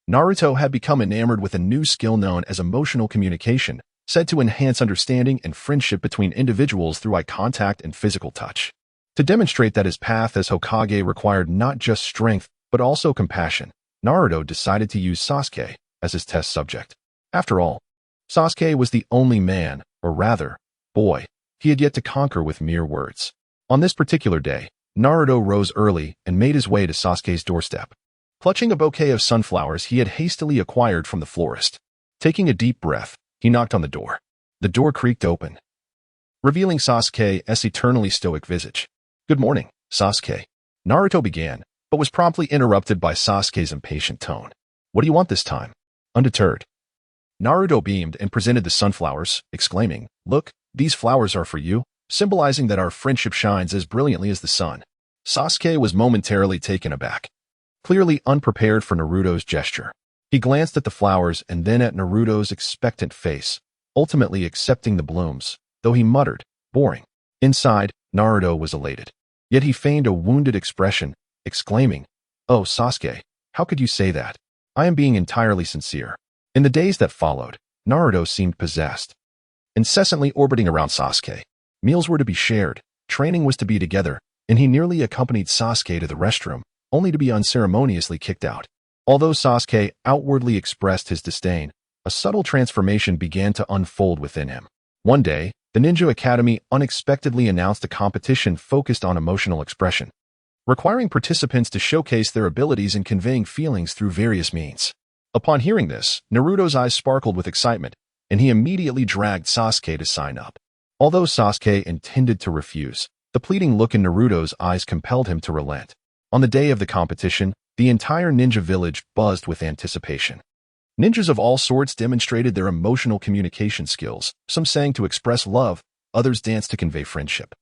Naruto had become enamored with a new skill known as emotional communication, said to enhance understanding and friendship between individuals through eye contact and physical touch. To demonstrate that his path as Hokage required not just strength, but also compassion, Naruto decided to use Sasuke as his test subject. After all, Sasuke was the only man, or rather, boy, he had yet to conquer with mere words. On this particular day, Naruto rose early and made his way to Sasuke's doorstep. Clutching a bouquet of sunflowers he had hastily acquired from the florist. Taking a deep breath, he knocked on the door. The door creaked open, revealing Sasuke's eternally stoic visage. "Good morning, Sasuke," Naruto began, but was promptly interrupted by Sasuke's impatient tone. "What do you want this time?" Undeterred, Naruto beamed and presented the sunflowers, exclaiming, "Look, these flowers are for you, symbolizing that our friendship shines as brilliantly as the sun." Sasuke was momentarily taken aback, clearly unprepared for Naruto's gesture. He glanced at the flowers and then at Naruto's expectant face, ultimately accepting the blooms, though he muttered, "Boring." Inside, Naruto was elated. Yet he feigned a wounded expression, exclaiming, "Oh, Sasuke, how could you say that? I am being entirely sincere." In the days that followed, Naruto seemed possessed, incessantly orbiting around Sasuke. Meals were to be shared, training was to be together, and he nearly accompanied Sasuke to the restroom, only to be unceremoniously kicked out. Although Sasuke outwardly expressed his disdain, a subtle transformation began to unfold within him. One day, the Ninja Academy unexpectedly announced a competition focused on emotional expression, requiring participants to showcase their abilities in conveying feelings through various means. Upon hearing this, Naruto's eyes sparkled with excitement, and he immediately dragged Sasuke to sign up. Although Sasuke intended to refuse, the pleading look in Naruto's eyes compelled him to relent. On the day of the competition, the entire ninja village buzzed with anticipation. Ninjas of all sorts demonstrated their emotional communication skills, some sang to express love, others danced to convey friendship.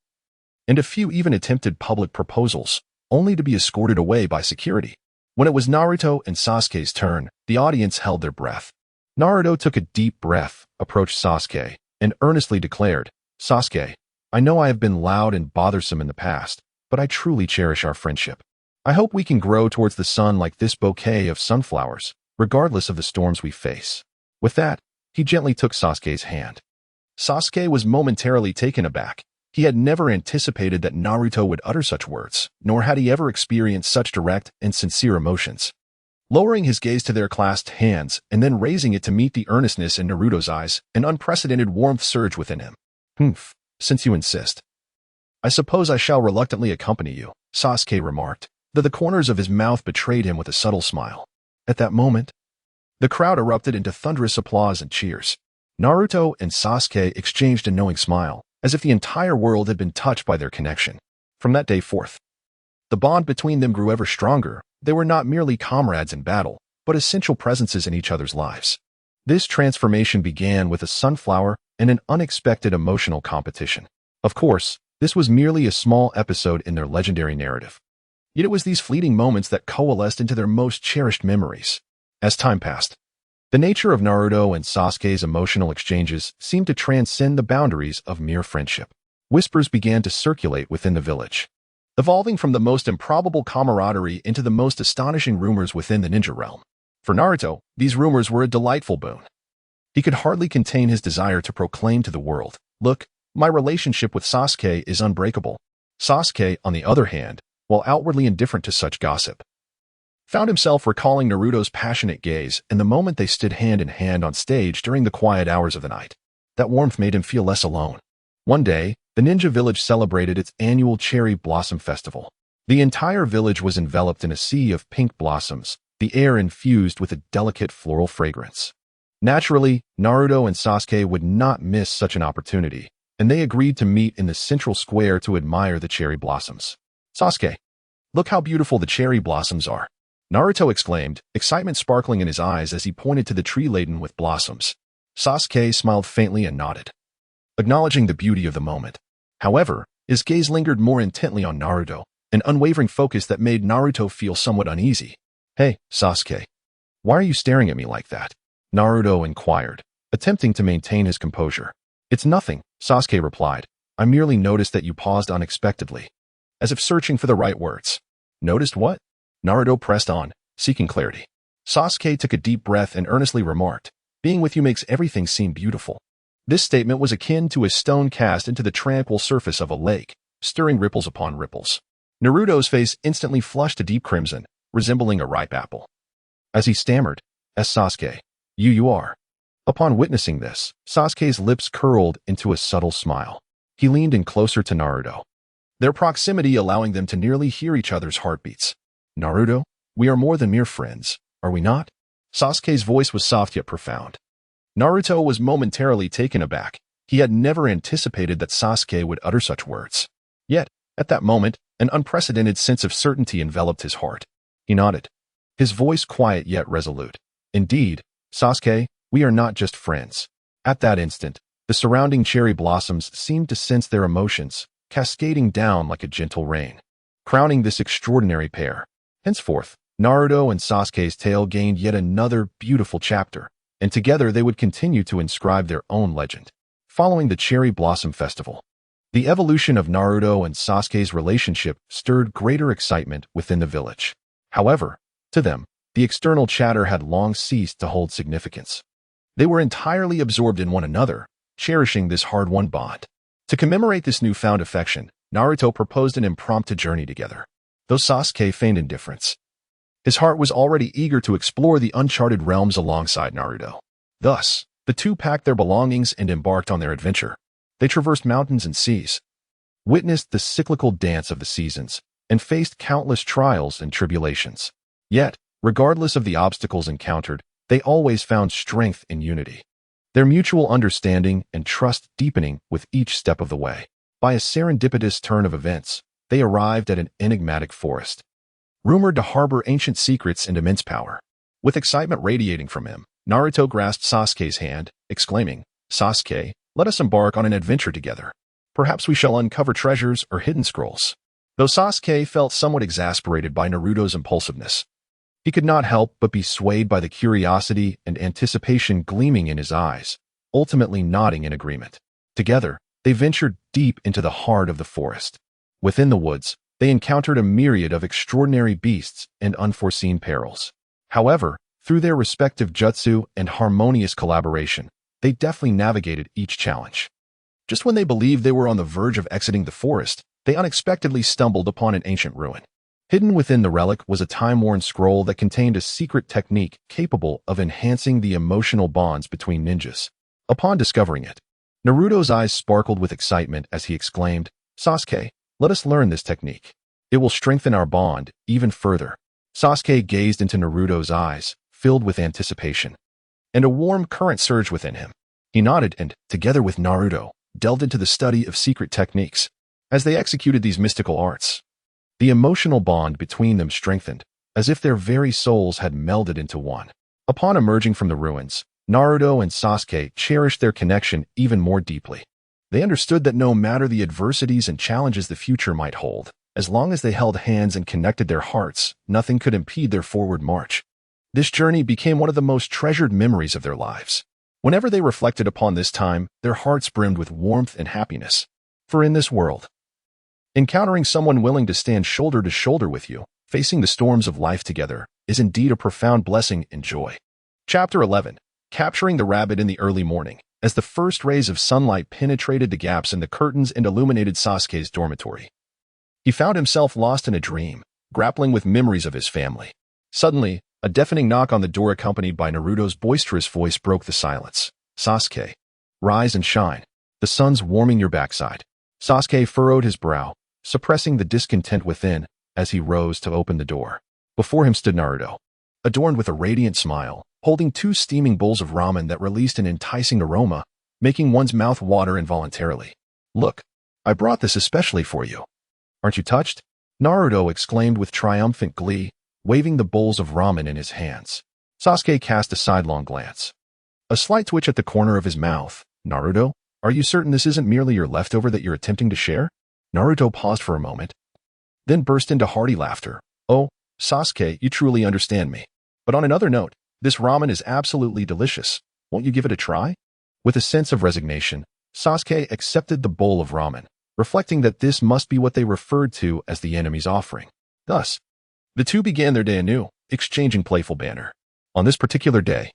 And a few even attempted public proposals, only to be escorted away by security. When it was Naruto and Sasuke's turn, the audience held their breath. Naruto took a deep breath, approached Sasuke, and earnestly declared, "Sasuke, I know I have been loud and bothersome in the past, but I truly cherish our friendship. I hope we can grow towards the sun like this bouquet of sunflowers, regardless of the storms we face." With that, he gently took Sasuke's hand. Sasuke was momentarily taken aback. He had never anticipated that Naruto would utter such words, nor had he ever experienced such direct and sincere emotions. Lowering his gaze to their clasped hands and then raising it to meet the earnestness in Naruto's eyes, an unprecedented warmth surged within him. Since you insist, I suppose I shall reluctantly accompany you," Sasuke remarked, though the corners of his mouth betrayed him with a subtle smile. At that moment, the crowd erupted into thunderous applause and cheers. Naruto and Sasuke exchanged a knowing smile, as if the entire world had been touched by their connection. From that day forth, the bond between them grew ever stronger. They were not merely comrades in battle, but essential presences in each other's lives. This transformation began with a sunflower and an unexpected emotional competition. Of course, this was merely a small episode in their legendary narrative. Yet it was these fleeting moments that coalesced into their most cherished memories. As time passed, the nature of Naruto and Sasuke's emotional exchanges seemed to transcend the boundaries of mere friendship. Whispers began to circulate within the village, evolving from the most improbable camaraderie into the most astonishing rumors within the ninja realm. For Naruto, these rumors were a delightful boon. He could hardly contain his desire to proclaim to the world, "Look, my relationship with Sasuke is unbreakable." Sasuke, on the other hand, while outwardly indifferent to such gossip, found himself recalling Naruto's passionate gaze and the moment they stood hand in hand on stage during the quiet hours of the night. That warmth made him feel less alone. One day, the ninja village celebrated its annual cherry blossom festival. The entire village was enveloped in a sea of pink blossoms, the air infused with a delicate floral fragrance. Naturally, Naruto and Sasuke would not miss such an opportunity, and they agreed to meet in the central square to admire the cherry blossoms. "Sasuke, look how beautiful the cherry blossoms are," Naruto exclaimed, excitement sparkling in his eyes as he pointed to the tree laden with blossoms. Sasuke smiled faintly and nodded, acknowledging the beauty of the moment. However, his gaze lingered more intently on Naruto, an unwavering focus that made Naruto feel somewhat uneasy. "Hey, Sasuke, why are you staring at me like that?" Naruto inquired, attempting to maintain his composure. "It's nothing," Sasuke replied. "I merely noticed that you paused unexpectedly, as if searching for the right words." "Noticed what?" Naruto pressed on, seeking clarity. Sasuke took a deep breath and earnestly remarked, "Being with you makes everything seem beautiful." This statement was akin to a stone cast into the tranquil surface of a lake, stirring ripples upon ripples. Naruto's face instantly flushed a deep crimson, resembling a ripe apple. As he stammered, "As Sasuke, you are." Upon witnessing this, Sasuke's lips curled into a subtle smile. He leaned in closer to Naruto, their proximity allowing them to nearly hear each other's heartbeats. "Naruto, we are more than mere friends, are we not?" Sasuke's voice was soft yet profound. Naruto was momentarily taken aback. He had never anticipated that Sasuke would utter such words. Yet, at that moment, an unprecedented sense of certainty enveloped his heart. He nodded, his voice quiet yet resolute. "Indeed, Sasuke, we are not just friends." At that instant, the surrounding cherry blossoms seemed to sense their emotions, cascading down like a gentle rain, crowning this extraordinary pair. Henceforth, Naruto and Sasuke's tale gained yet another beautiful chapter, and together they would continue to inscribe their own legend. Following the Cherry Blossom Festival, the evolution of Naruto and Sasuke's relationship stirred greater excitement within the village. However, to them, the external chatter had long ceased to hold significance. They were entirely absorbed in one another, cherishing this hard-won bond. To commemorate this newfound affection, Naruto proposed an impromptu journey together. Though Sasuke feigned indifference, his heart was already eager to explore the uncharted realms alongside Naruto. Thus, the two packed their belongings and embarked on their adventure. They traversed mountains and seas, witnessed the cyclical dance of the seasons, and faced countless trials and tribulations. Yet, regardless of the obstacles encountered, they always found strength in unity, their mutual understanding and trust deepening with each step of the way. By a serendipitous turn of events, they arrived at an enigmatic forest, rumored to harbor ancient secrets and immense power. With excitement radiating from him, Naruto grasped Sasuke's hand, exclaiming, "Sasuke, let us embark on an adventure together. Perhaps we shall uncover treasures or hidden scrolls." Though Sasuke felt somewhat exasperated by Naruto's impulsiveness, he could not help but be swayed by the curiosity and anticipation gleaming in his eyes, ultimately nodding in agreement. Together, they ventured deep into the heart of the forest. Within the woods, they encountered a myriad of extraordinary beasts and unforeseen perils. However, through their respective jutsu and harmonious collaboration, they deftly navigated each challenge. Just when they believed they were on the verge of exiting the forest, they unexpectedly stumbled upon an ancient ruin. Hidden within the relic was a time-worn scroll that contained a secret technique capable of enhancing the emotional bonds between ninjas. Upon discovering it, Naruto's eyes sparkled with excitement as he exclaimed, "Sasuke, let us learn this technique." It will strengthen our bond even further. Sasuke gazed into Naruto's eyes, filled with anticipation, and a warm current surged within him. He nodded and, together with Naruto, delved into the study of secret techniques. As they executed these mystical arts, the emotional bond between them strengthened, as if their very souls had melded into one. Upon emerging from the ruins, Naruto and Sasuke cherished their connection even more deeply. They understood that no matter the adversities and challenges the future might hold, as long as they held hands and connected their hearts, nothing could impede their forward march. This journey became one of the most treasured memories of their lives. Whenever they reflected upon this time, their hearts brimmed with warmth and happiness. For in this world, encountering someone willing to stand shoulder to shoulder with you, facing the storms of life together, is indeed a profound blessing and joy. Chapter 11. Capturing the rabbit in the early morning. As the first rays of sunlight penetrated the gaps in the curtains and illuminated Sasuke's dormitory, he found himself lost in a dream, grappling with memories of his family. Suddenly, a deafening knock on the door accompanied by Naruto's boisterous voice broke the silence. Sasuke, rise and shine. The sun's warming your backside. Sasuke furrowed his brow, suppressing the discontent within as he rose to open the door. Before him stood Naruto, adorned with a radiant smile, holding 2 steaming bowls of ramen that released an enticing aroma, making one's mouth water involuntarily. Look, I brought this especially for you. Aren't you touched? Naruto exclaimed with triumphant glee, waving the bowls of ramen in his hands. Sasuke cast a sidelong glance, a slight twitch at the corner of his mouth. Naruto, are you certain this isn't merely your leftover that you're attempting to share? Naruto paused for a moment, then burst into hearty laughter. Oh, Sasuke, you truly understand me. But on another note, this ramen is absolutely delicious. Won't you give it a try? With a sense of resignation, Sasuke accepted the bowl of ramen, reflecting that this must be what they referred to as the enemy's offering. Thus, the two began their day anew, exchanging playful banter. On this particular day,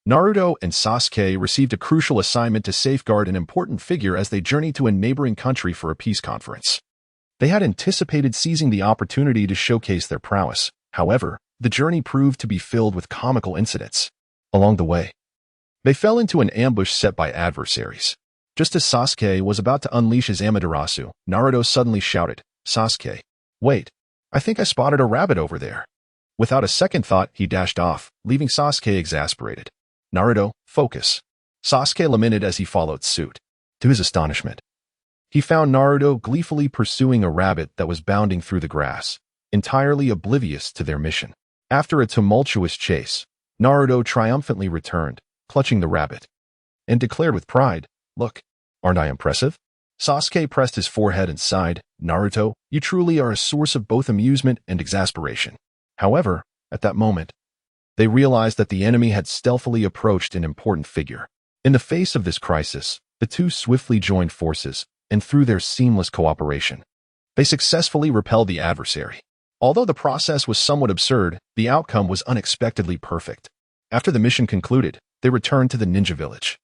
Naruto and Sasuke received a crucial assignment to safeguard an important figure as they journeyed to a neighboring country for a peace conference. They had anticipated seizing the opportunity to showcase their prowess. However, the journey proved to be filled with comical incidents. Along the way, they fell into an ambush set by adversaries. Just as Sasuke was about to unleash his Amaterasu, Naruto suddenly shouted, "Sasuke, wait, I think I spotted a rabbit over there." Without a second thought, he dashed off, leaving Sasuke exasperated. "Naruto, focus," Sasuke lamented as he followed suit. To his astonishment, he found Naruto gleefully pursuing a rabbit that was bounding through the grass, entirely oblivious to their mission. After a tumultuous chase, Naruto triumphantly returned, clutching the rabbit, and declared with pride, "Look, aren't I impressive?" Sasuke pressed his forehead and sighed, "Naruto, you truly are a source of both amusement and exasperation." However, at that moment, they realized that the enemy had stealthily approached an important figure. In the face of this crisis, the two swiftly joined forces, and through their seamless cooperation, they successfully repelled the adversary. Although the process was somewhat absurd, the outcome was unexpectedly perfect. After the mission concluded, they returned to the ninja village,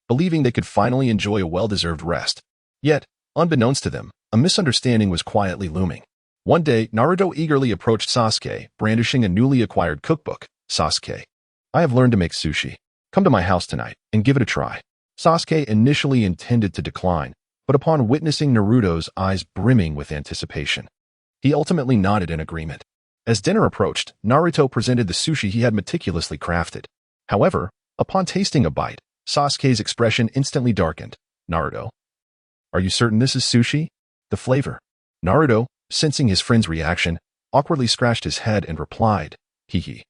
believing they could finally enjoy a well-deserved rest. Yet, unbeknownst to them, a misunderstanding was quietly looming. One day, Naruto eagerly approached Sasuke, brandishing a newly acquired cookbook. "Sasuke, I have learned to make sushi. Come to my house tonight and give it a try." Sasuke initially intended to decline, but upon witnessing Naruto's eyes brimming with anticipation, he ultimately nodded in agreement. As dinner approached, Naruto presented the sushi he had meticulously crafted. However, upon tasting a bite, Sasuke's expression instantly darkened. "Naruto, are you certain this is sushi? The flavor?" Naruto, sensing his friend's reaction, awkwardly scratched his head and replied, "Hee.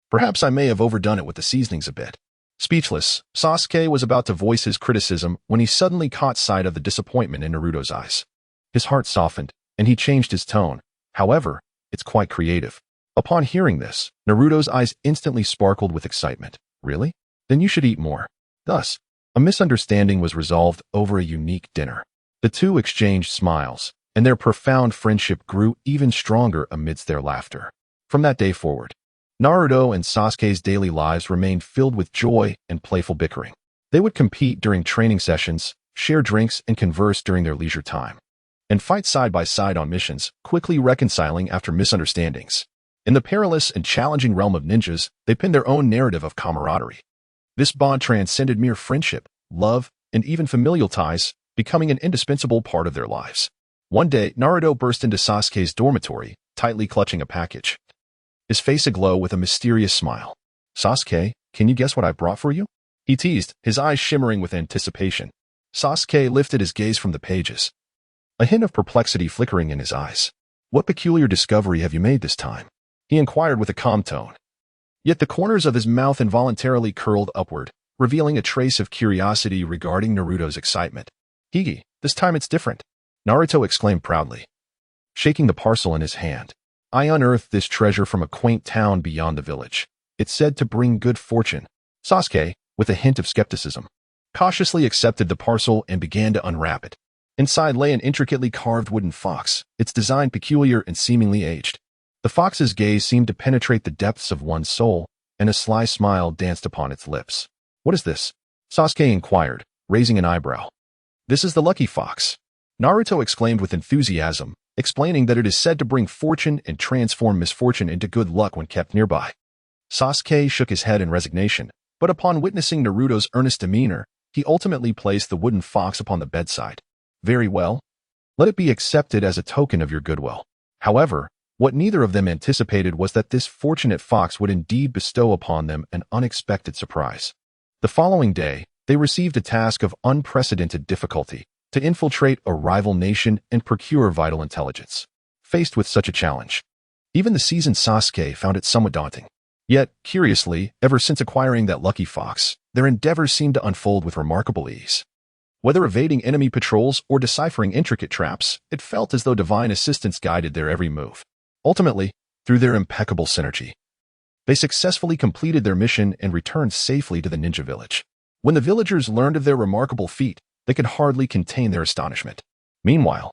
Perhaps I may have overdone it with the seasonings a bit." Speechless, Sasuke was about to voice his criticism when he suddenly caught sight of the disappointment in Naruto's eyes. His heart softened, and he changed his tone. "However, it's quite creative." Upon hearing this, Naruto's eyes instantly sparkled with excitement. "Really? Then you should eat more." Thus, a misunderstanding was resolved over a unique dinner. The two exchanged smiles, and their profound friendship grew even stronger amidst their laughter. From that day forward, Naruto and Sasuke's daily lives remained filled with joy and playful bickering. They would compete during training sessions, share drinks, and converse during their leisure time, and fight side by side on missions, quickly reconciling after misunderstandings. In the perilous and challenging realm of ninjas, they penned their own narrative of camaraderie. This bond transcended mere friendship, love, and even familial ties, becoming an indispensable part of their lives. One day, Naruto burst into Sasuke's dormitory, tightly clutching a package. His face aglow with a mysterious smile. "Sasuke, can you guess what I brought for you?" he teased, his eyes shimmering with anticipation. Sasuke lifted his gaze from the pages, a hint of perplexity flickering in his eyes. "What peculiar discovery have you made this time?" he inquired with a calm tone. Yet the corners of his mouth involuntarily curled upward, revealing a trace of curiosity regarding Naruto's excitement. "Hige, this time it's different," Naruto exclaimed proudly, shaking the parcel in his hand. "I unearthed this treasure from a quaint town beyond the village. It's said to bring good fortune." Sasuke, with a hint of skepticism, cautiously accepted the parcel and began to unwrap it. Inside lay an intricately carved wooden fox, its design peculiar and seemingly aged. The fox's gaze seemed to penetrate the depths of one's soul, and a sly smile danced upon its lips. "What is this?" Sasuke inquired, raising an eyebrow. "This is the lucky fox," Naruto exclaimed with enthusiasm, explaining that it is said to bring fortune and transform misfortune into good luck when kept nearby. Sasuke shook his head in resignation, but upon witnessing Naruto's earnest demeanor, he ultimately placed the wooden fox upon the bedside. "Very well. Let it be accepted as a token of your goodwill." However, what neither of them anticipated was that this fortunate fox would indeed bestow upon them an unexpected surprise. The following day, they received a task of unprecedented difficulty: to infiltrate a rival nation and procure vital intelligence. Faced with such a challenge, even the seasoned Sasuke found it somewhat daunting. Yet, curiously, ever since acquiring that lucky fox, their endeavors seemed to unfold with remarkable ease. Whether evading enemy patrols or deciphering intricate traps, it felt as though divine assistance guided their every move. Ultimately, through their impeccable synergy, they successfully completed their mission and returned safely to the ninja village. When the villagers learned of their remarkable feat, they could hardly contain their astonishment. Meanwhile,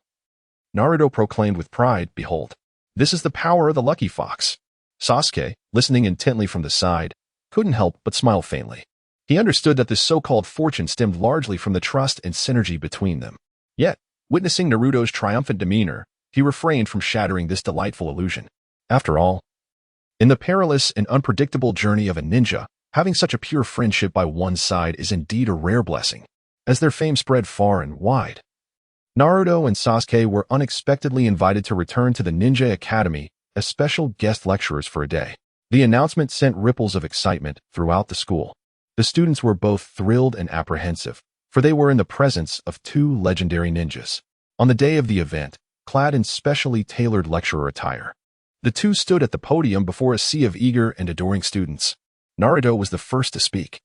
Naruto proclaimed with pride, "Behold, this is the power of the lucky fox." Sasuke, listening intently from the side, couldn't help but smile faintly. He understood that this so-called fortune stemmed largely from the trust and synergy between them. Yet, witnessing Naruto's triumphant demeanor, he refrained from shattering this delightful illusion. After all, in the perilous and unpredictable journey of a ninja, having such a pure friendship by one's side is indeed a rare blessing. As their fame spread far and wide, Naruto and Sasuke were unexpectedly invited to return to the Ninja Academy as special guest lecturers for a day. The announcement sent ripples of excitement throughout the school. The students were both thrilled and apprehensive, for they were in the presence of two legendary ninjas. On the day of the event, clad in specially tailored lecturer attire, the two stood at the podium before a sea of eager and adoring students. Naruto was the first to speak,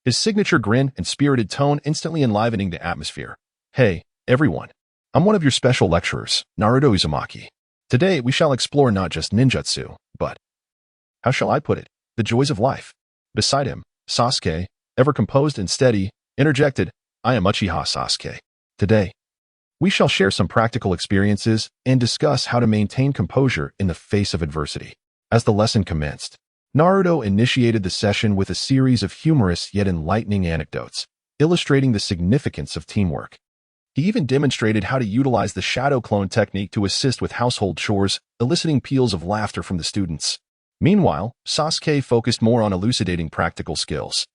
his signature grin and spirited tone instantly enlivening the atmosphere. "Hey, everyone. I'm one of your special lecturers, Naruto Uzumaki. Today we shall explore not just ninjutsu, but, how shall I put it, the joys of life." Beside him, Sasuke, ever composed and steady, interjected, "I am Uchiha Sasuke. Today, we shall share some practical experiences and discuss how to maintain composure in the face of adversity." As the lesson commenced, Naruto initiated the session with a series of humorous yet enlightening anecdotes, illustrating the significance of teamwork. He even demonstrated how to utilize the shadow clone technique to assist with household chores, eliciting peals of laughter from the students. Meanwhile, Sasuke focused more on elucidating practical skills.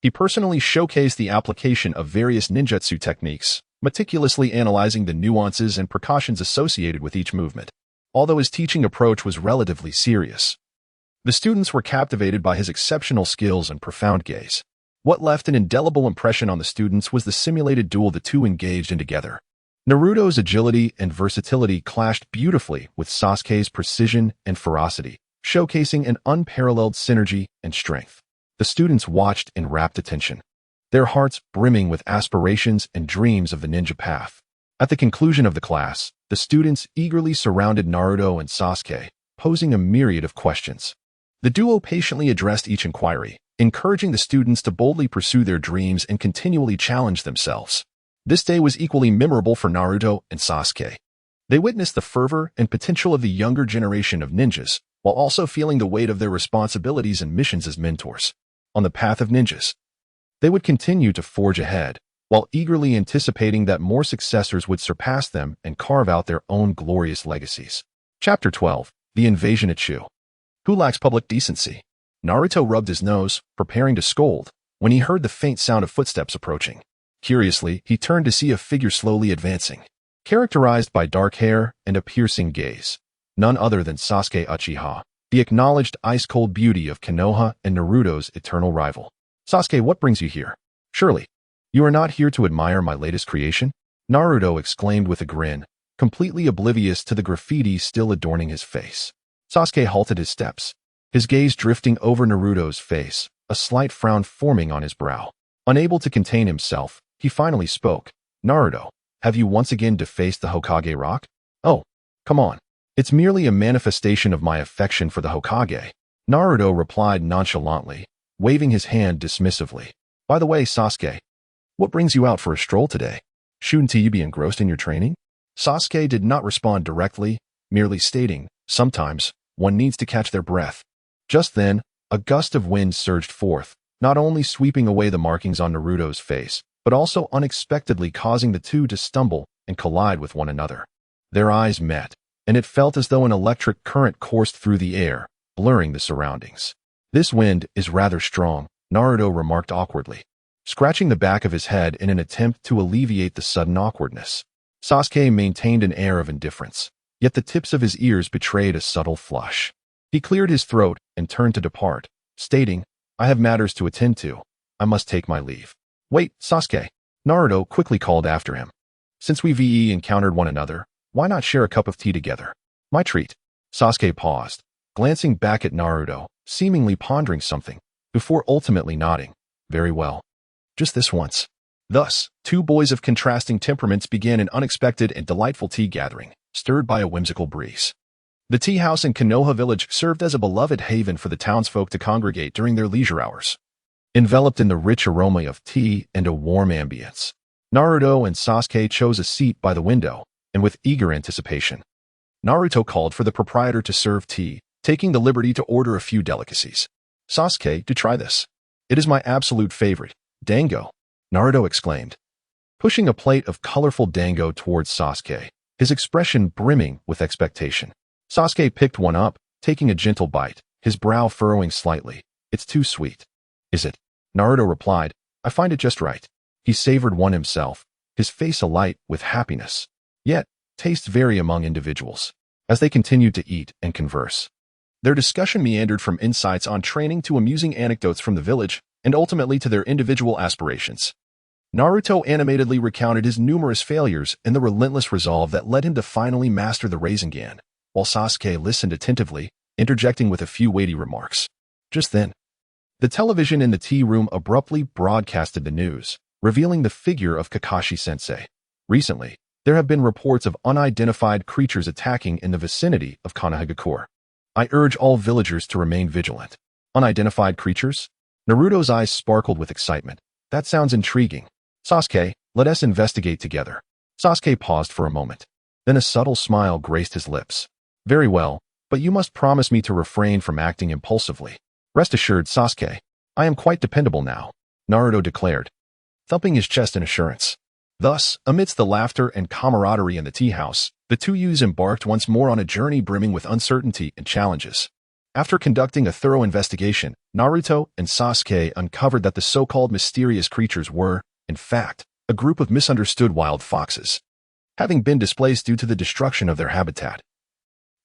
He personally showcased the application of various ninjutsu techniques, meticulously analyzing the nuances and precautions associated with each movement. Although his teaching approach was relatively serious, the students were captivated by his exceptional skills and profound gaze. What left an indelible impression on the students was the simulated duel the two engaged in together. Naruto's agility and versatility clashed beautifully with Sasuke's precision and ferocity, showcasing an unparalleled synergy and strength. The students watched in rapt attention, their hearts brimming with aspirations and dreams of the ninja path. At the conclusion of the class, the students eagerly surrounded Naruto and Sasuke, posing a myriad of questions. The duo patiently addressed each inquiry, encouraging the students to boldly pursue their dreams and continually challenge themselves. This day was equally memorable for Naruto and Sasuke. They witnessed the fervor and potential of the younger generation of ninjas, while also feeling the weight of their responsibilities and missions as mentors. On the path of ninjas, they would continue to forge ahead, while eagerly anticipating that more successors would surpass them and carve out their own glorious legacies. Chapter 12. The Invasion at Shu. Who lacks public decency? Naruto rubbed his nose, preparing to scold, when he heard the faint sound of footsteps approaching. Curiously, he turned to see a figure slowly advancing. characterized by dark hair and a piercing gaze. None other than Sasuke Uchiha, the acknowledged ice-cold beauty of Konoha and Naruto's eternal rival. Sasuke, what brings you here? Surely, you are not here to admire my latest creation? Naruto exclaimed with a grin, completely oblivious to the graffiti still adorning his face. Sasuke halted his steps, his gaze drifting over Naruto's face, a slight frown forming on his brow. Unable to contain himself, he finally spoke. Naruto, have you once again defaced the Hokage rock? Oh, come on. It's merely a manifestation of my affection for the Hokage. Naruto replied nonchalantly, waving his hand dismissively. By the way, Sasuke, what brings you out for a stroll today? Shouldn't you be engrossed in your training? Sasuke did not respond directly, merely stating, sometimes, one needs to catch their breath. Just then, a gust of wind surged forth, not only sweeping away the markings on Naruto's face, but also unexpectedly causing the two to stumble and collide with one another. Their eyes met, and it felt as though an electric current coursed through the air, blurring the surroundings. This wind is rather strong, Naruto remarked awkwardly, scratching the back of his head in an attempt to alleviate the sudden awkwardness. Sasuke maintained an air of indifference, yet the tips of his ears betrayed a subtle flush. He cleared his throat and turned to depart, stating, I have matters to attend to. I must take my leave. Wait, Sasuke. Naruto quickly called after him. Since we encountered one another, why not share a cup of tea together? My treat. Sasuke paused, glancing back at Naruto, seemingly pondering something, before ultimately nodding. Very well. Just this once. Thus, two boys of contrasting temperaments began an unexpected and delightful tea gathering, stirred by a whimsical breeze. The tea house in Konoha village served as a beloved haven for the townsfolk to congregate during their leisure hours. Enveloped in the rich aroma of tea and a warm ambience, Naruto and Sasuke chose a seat by the window, and with eager anticipation, Naruto called for the proprietor to serve tea, taking the liberty to order a few delicacies. Sasuke, do try this. It is my absolute favorite, dango, Naruto exclaimed, pushing a plate of colorful dango towards Sasuke, his expression brimming with expectation. Sasuke picked one up, taking a gentle bite, his brow furrowing slightly. It's too sweet. Is it? Naruto replied, I find it just right. He savored one himself, his face alight with happiness. Yet, tastes vary among individuals. As they continued to eat and converse, their discussion meandered from insights on training to amusing anecdotes from the village, and ultimately to their individual aspirations. Naruto animatedly recounted his numerous failures and the relentless resolve that led him to finally master the Rasengan, while Sasuke listened attentively, interjecting with a few weighty remarks. Just then, the television in the tea room abruptly broadcasted the news, revealing the figure of Kakashi-sensei. Recently, there have been reports of unidentified creatures attacking in the vicinity of Konohagakure. I urge all villagers to remain vigilant. Unidentified creatures? Naruto's eyes sparkled with excitement. That sounds intriguing. Sasuke, let us investigate together. Sasuke paused for a moment. Then a subtle smile graced his lips. Very well, but you must promise me to refrain from acting impulsively. Rest assured, Sasuke, I am quite dependable now, Naruto declared, thumping his chest in assurance. Thus, amidst the laughter and camaraderie in the tea house, the two youths embarked once more on a journey brimming with uncertainty and challenges. After conducting a thorough investigation, Naruto and Sasuke uncovered that the so-called mysterious creatures were, in fact, a group of misunderstood wild foxes. Having been displaced due to the destruction of their habitat,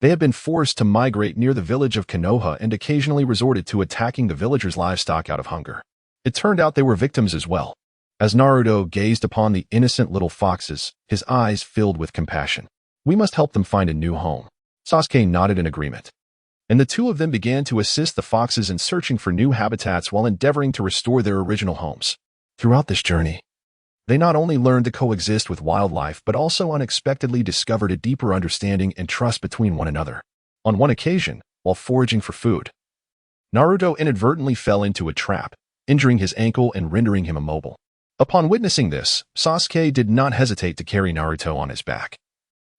they had been forced to migrate near the village of Konoha and occasionally resorted to attacking the villagers' livestock out of hunger. It turned out they were victims as well. As Naruto gazed upon the innocent little foxes, his eyes filled with compassion. We must help them find a new home. Sasuke nodded in agreement, and the two of them began to assist the foxes in searching for new habitats while endeavoring to restore their original homes. Throughout this journey, they not only learned to coexist with wildlife but also unexpectedly discovered a deeper understanding and trust between one another. On one occasion, while foraging for food, Naruto inadvertently fell into a trap, injuring his ankle and rendering him immobile. Upon witnessing this, Sasuke did not hesitate to carry Naruto on his back,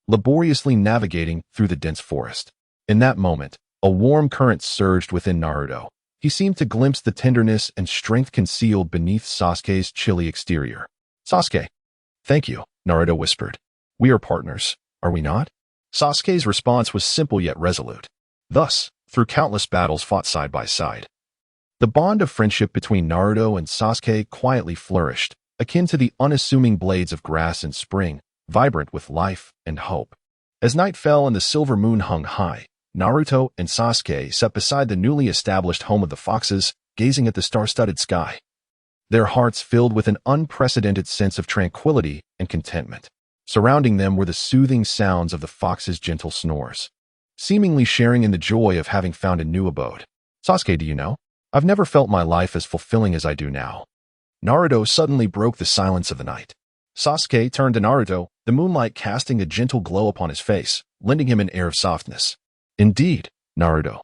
laboriously navigating through the dense forest. In that moment, a warm current surged within Naruto. He seemed to glimpse the tenderness and strength concealed beneath Sasuke's chilly exterior. Sasuke. Thank you, Naruto whispered. We are partners, are we not? Sasuke's response was simple yet resolute. Thus, through countless battles fought side by side, the bond of friendship between Naruto and Sasuke quietly flourished, akin to the unassuming blades of grass in spring, vibrant with life and hope. As night fell and the silver moon hung high, Naruto and Sasuke sat beside the newly established home of the foxes, gazing at the star-studded sky. Their hearts filled with an unprecedented sense of tranquility and contentment. Surrounding them were the soothing sounds of the fox's gentle snores, seemingly sharing in the joy of having found a new abode. Sasuke, do you know? I've never felt my life as fulfilling as I do now. Naruto suddenly broke the silence of the night. Sasuke turned to Naruto, the moonlight casting a gentle glow upon his face, lending him an air of softness. Indeed, Naruto.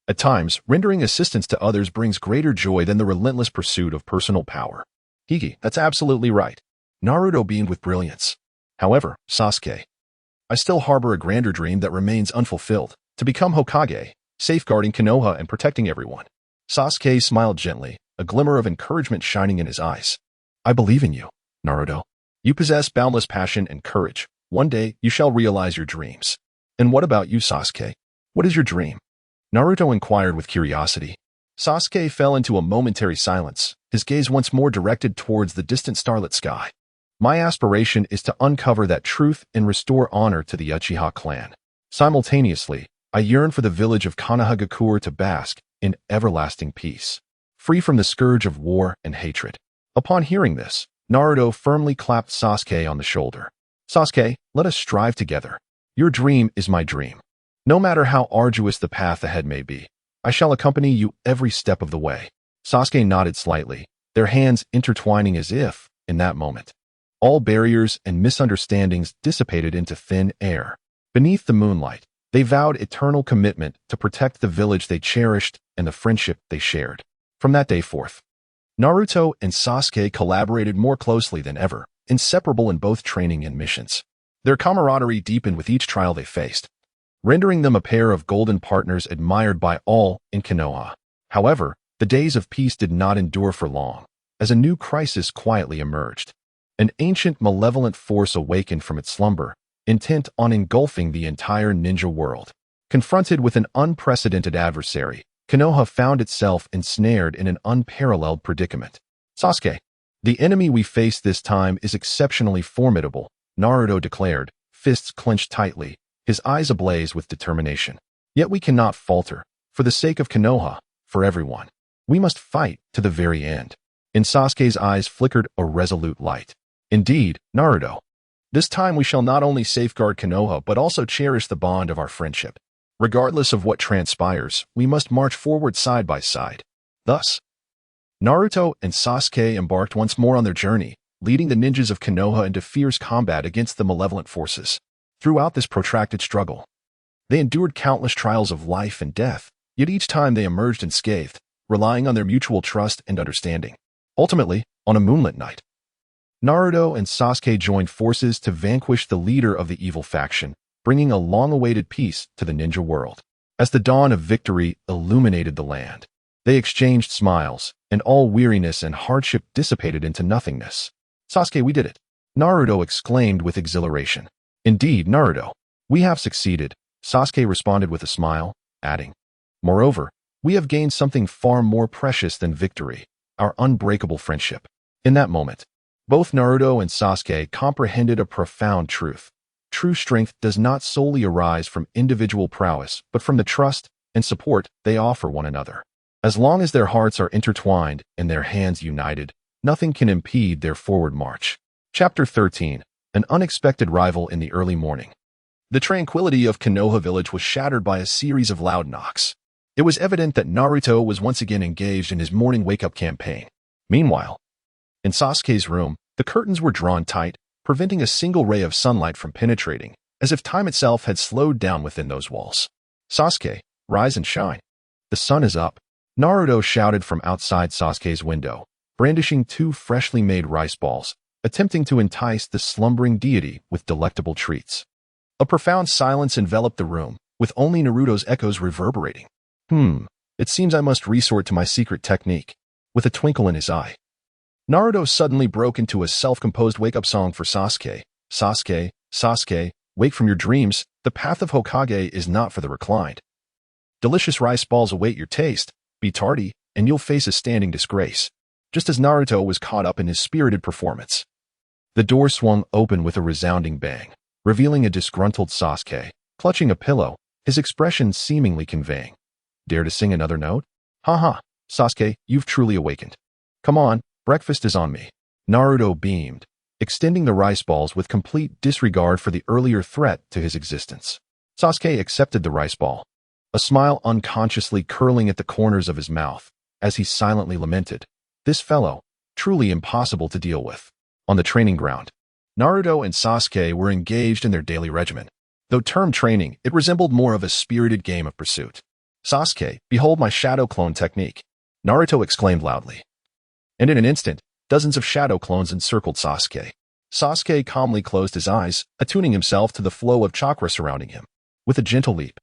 At times, rendering assistance to others brings greater joy than the relentless pursuit of personal power. Hiki, that's absolutely right. Naruto beamed with brilliance. However, Sasuke, I still harbor a grander dream that remains unfulfilled, to become Hokage, safeguarding Konoha and protecting everyone. Sasuke smiled gently, a glimmer of encouragement shining in his eyes. I believe in you, Naruto. You possess boundless passion and courage. One day, you shall realize your dreams. And what about you, Sasuke? What is your dream? Naruto inquired with curiosity. Sasuke fell into a momentary silence, his gaze once more directed towards the distant starlit sky. My aspiration is to uncover that truth and restore honor to the Uchiha clan. Simultaneously, I yearn for the village of Konohagakure to bask in everlasting peace, free from the scourge of war and hatred. Upon hearing this, Naruto firmly clapped Sasuke on the shoulder. Sasuke, let us strive together. Your dream is my dream. No matter how arduous the path ahead may be, I shall accompany you every step of the way. Sasuke nodded slightly, their hands intertwining as if, in that moment, all barriers and misunderstandings dissipated into thin air. Beneath the moonlight, they vowed eternal commitment to protect the village they cherished and the friendship they shared. From that day forth, Naruto and Sasuke collaborated more closely than ever, inseparable in both training and missions. Their camaraderie deepened with each trial they faced, rendering them a pair of golden partners admired by all in Konoha. However, the days of peace did not endure for long, as a new crisis quietly emerged. An ancient malevolent force awakened from its slumber, intent on engulfing the entire ninja world. Confronted with an unprecedented adversary, Konoha found itself ensnared in an unparalleled predicament. Sasuke, the enemy we face this time is exceptionally formidable, Naruto declared, fists clenched tightly, his eyes ablaze with determination. Yet we cannot falter. For the sake of Konoha, for everyone, we must fight to the very end. In Sasuke's eyes flickered a resolute light. Indeed, Naruto. This time we shall not only safeguard Konoha but also cherish the bond of our friendship. Regardless of what transpires, we must march forward side by side. Thus, Naruto and Sasuke embarked once more on their journey, leading the ninjas of Konoha into fierce combat against the malevolent forces. Throughout this protracted struggle, they endured countless trials of life and death, yet each time they emerged unscathed, relying on their mutual trust and understanding. Ultimately, on a moonlit night, Naruto and Sasuke joined forces to vanquish the leader of the evil faction, bringing a long-awaited peace to the ninja world. As the dawn of victory illuminated the land, they exchanged smiles, and all weariness and hardship dissipated into nothingness. Sasuke, we did it! Naruto exclaimed with exhilaration. Indeed, Naruto, we have succeeded, Sasuke responded with a smile, adding, moreover, we have gained something far more precious than victory, our unbreakable friendship. In that moment, both Naruto and Sasuke comprehended a profound truth. True strength does not solely arise from individual prowess, but from the trust and support they offer one another. As long as their hearts are intertwined and their hands united, nothing can impede their forward march. Chapter 13. An unexpected rival in the early morning. The tranquility of Konoha village was shattered by a series of loud knocks. It was evident that Naruto was once again engaged in his morning wake-up campaign. Meanwhile, in Sasuke's room, the curtains were drawn tight, preventing a single ray of sunlight from penetrating, as if time itself had slowed down within those walls. Sasuke, rise and shine. The sun is up, Naruto shouted from outside Sasuke's window, brandishing two freshly made rice balls, attempting to entice the slumbering deity with delectable treats. A profound silence enveloped the room, with only Naruto's echoes reverberating. It seems I must resort to my secret technique. With a twinkle in his eye, Naruto suddenly broke into a self-composed wake-up song for Sasuke. Sasuke, Sasuke, wake from your dreams, the path of Hokage is not for the reclined. Delicious rice balls await your taste, be tardy, and you'll face a standing disgrace. Just as Naruto was caught up in his spirited performance, The door swung open with a resounding bang, revealing a disgruntled Sasuke, clutching a pillow, his expression seemingly conveying, "Dare to sing another note? Ha, Sasuke, you've truly awakened. Come on, breakfast is on me." Naruto beamed, extending the rice balls with complete disregard for the earlier threat to his existence. Sasuke accepted the rice ball, a smile unconsciously curling at the corners of his mouth, as he silently lamented, "This fellow, truly impossible to deal with." On the training ground, Naruto and Sasuke were engaged in their daily regimen. Though termed training, it resembled more of a spirited game of pursuit. "Sasuke, behold my shadow clone technique," Naruto exclaimed loudly. And in an instant, dozens of shadow clones encircled Sasuke. Sasuke calmly closed his eyes, attuning himself to the flow of chakra surrounding him. With a gentle leap,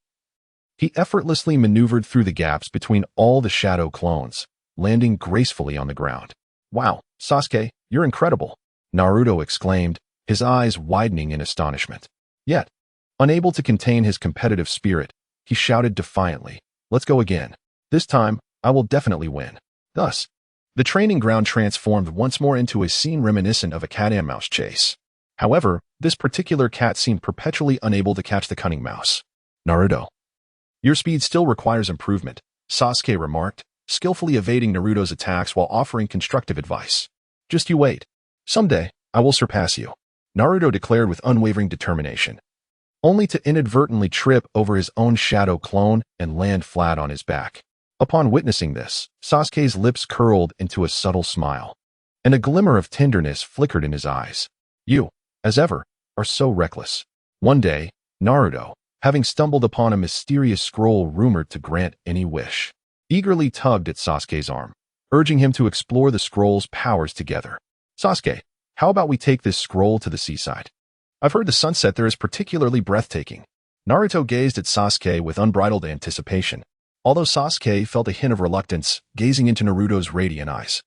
he effortlessly maneuvered through the gaps between all the shadow clones, landing gracefully on the ground. "Wow, Sasuke, you're incredible," Naruto exclaimed, his eyes widening in astonishment. Yet, unable to contain his competitive spirit, he shouted defiantly, "Let's go again. This time, I will definitely win." Thus, the training ground transformed once more into a scene reminiscent of a cat-and-mouse chase. However, this particular cat seemed perpetually unable to catch the cunning mouse. "Naruto, your speed still requires improvement," Sasuke remarked, skillfully evading Naruto's attacks while offering constructive advice. "Just you wait. Someday, I will surpass you," Naruto declared with unwavering determination, only to inadvertently trip over his own shadow clone and land flat on his back. Upon witnessing this, Sasuke's lips curled into a subtle smile, and a glimmer of tenderness flickered in his eyes. "You, as ever, are so reckless." One day, Naruto, having stumbled upon a mysterious scroll rumored to grant any wish, eagerly tugged at Sasuke's arm, urging him to explore the scroll's powers together. "Sasuke, how about we take this scroll to the seaside? I've heard the sunset there is particularly breathtaking." Naruto gazed at Sasuke with unbridled anticipation, although Sasuke felt a hint of reluctance gazing into Naruto's radiant eyes.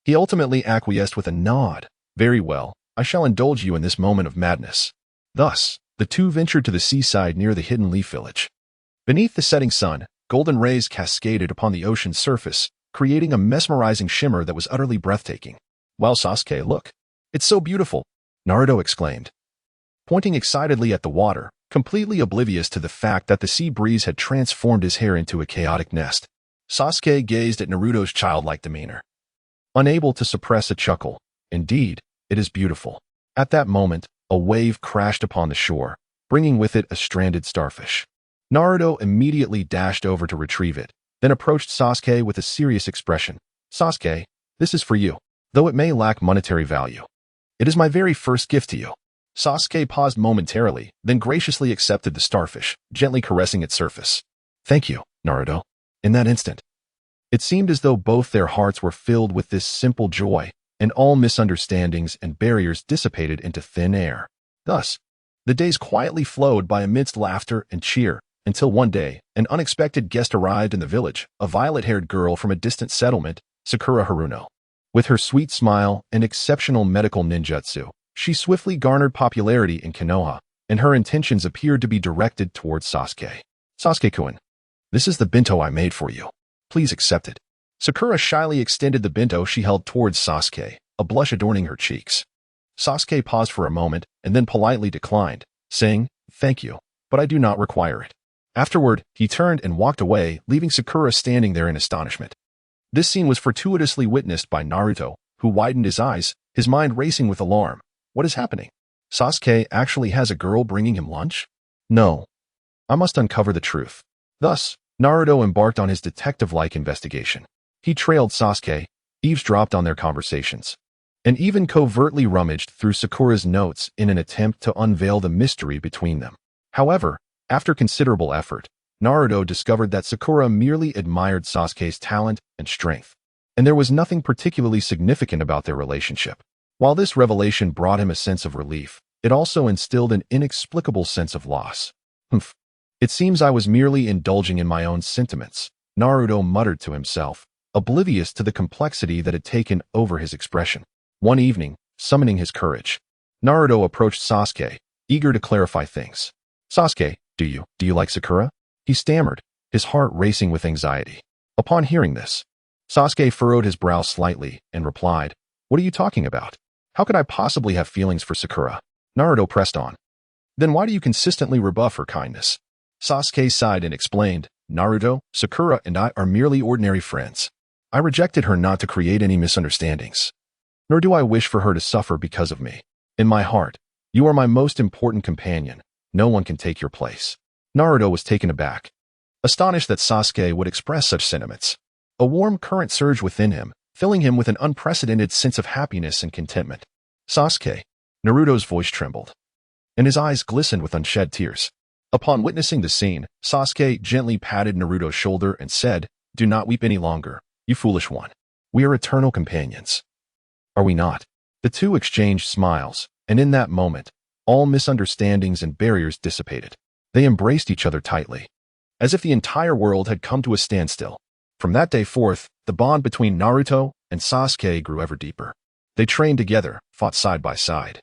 He ultimately acquiesced with a nod. "Very well, I shall indulge you in this moment of madness." Thus, the two ventured to the seaside near the hidden leaf village. Beneath the setting sun, golden rays cascaded upon the ocean's surface, creating a mesmerizing shimmer that was utterly breathtaking. "Wow, Sasuke, look. It's so beautiful," Naruto exclaimed, pointing excitedly at the water, completely oblivious to the fact that the sea breeze had transformed his hair into a chaotic nest. Sasuke gazed at Naruto's childlike demeanor, unable to suppress a chuckle. "Indeed, it is beautiful." At that moment, a wave crashed upon the shore, bringing with it a stranded starfish. Naruto immediately dashed over to retrieve it, then approached Sasuke with a serious expression. "Sasuke, this is for you, though it may lack monetary value. It is my very first gift to you." Sasuke paused momentarily, then graciously accepted the starfish, gently caressing its surface. "Thank you, Naruto." In that instant, it seemed as though both their hearts were filled with this simple joy, and all misunderstandings and barriers dissipated into thin air. Thus, the days quietly flowed by amidst laughter and cheer, until one day, an unexpected guest arrived in the village, a violet-haired girl from a distant settlement, Sakura Haruno. With her sweet smile and exceptional medical ninjutsu, she swiftly garnered popularity in Konoha, and her intentions appeared to be directed towards Sasuke. "Sasuke-kun, this is the bento I made for you. Please accept it." Sakura shyly extended the bento she held towards Sasuke, a blush adorning her cheeks. Sasuke paused for a moment and then politely declined, saying, "Thank you, but I do not require it." Afterward, he turned and walked away, leaving Sakura standing there in astonishment. This scene was fortuitously witnessed by Naruto, who widened his eyes, his mind racing with alarm. What is happening? Sasuke actually has a girl bringing him lunch? No. I must uncover the truth. Thus, Naruto embarked on his detective-like investigation. He trailed Sasuke, eavesdropped on their conversations, and even covertly rummaged through Sakura's notes in an attempt to unveil the mystery between them. However, after considerable effort, Naruto discovered that Sakura merely admired Sasuke's talent and strength, and there was nothing particularly significant about their relationship. While this revelation brought him a sense of relief, it also instilled an inexplicable sense of loss. "Humph. It seems I was merely indulging in my own sentiments," Naruto muttered to himself, oblivious to the complexity that had taken over his expression. One evening, summoning his courage, Naruto approached Sasuke, eager to clarify things. "Sasuke, do you like Sakura?" he stammered, his heart racing with anxiety. Upon hearing this, Sasuke furrowed his brow slightly and replied, "What are you talking about? How could I possibly have feelings for Sakura? Naruto pressed on. Then why do you consistently rebuff her kindness? Sasuke sighed and explained, Naruto, Sakura and I are merely ordinary friends. I rejected her not to create any misunderstandings. Nor do I wish for her to suffer because of me. In my heart, you are my most important companion. No one can take your place. Naruto was taken aback, astonished that Sasuke would express such sentiments. A warm current surged within him, filling him with an unprecedented sense of happiness and contentment. Sasuke. Naruto's voice trembled, and his eyes glistened with unshed tears. Upon witnessing the scene, Sasuke gently patted Naruto's shoulder and said, Do not weep any longer, you foolish one. We are eternal companions. Are we not? The two exchanged smiles, and in that moment, all misunderstandings and barriers dissipated. They embraced each other tightly, as if the entire world had come to a standstill. From that day forth, the bond between Naruto and Sasuke grew ever deeper. They trained together, fought side by side,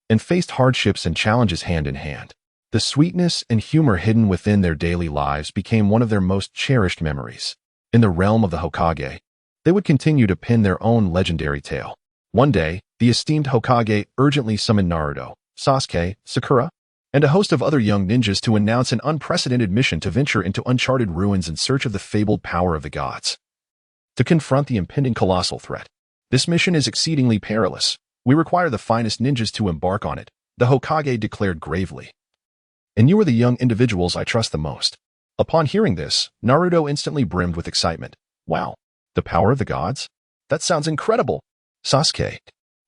and faced hardships and challenges hand in hand. The sweetness and humor hidden within their daily lives became one of their most cherished memories. In the realm of the Hokage, they would continue to pen their own legendary tale. One day, the esteemed Hokage urgently summoned Naruto, Sasuke, Sakura, and a host of other young ninjas to announce an unprecedented mission to venture into uncharted ruins in search of the fabled power of the gods. To confront the impending colossal threat. This mission is exceedingly perilous. We require the finest ninjas to embark on it, the Hokage declared gravely. And you are the young individuals I trust the most. Upon hearing this, Naruto instantly brimmed with excitement. Wow, the power of the gods? That sounds incredible. Sasuke,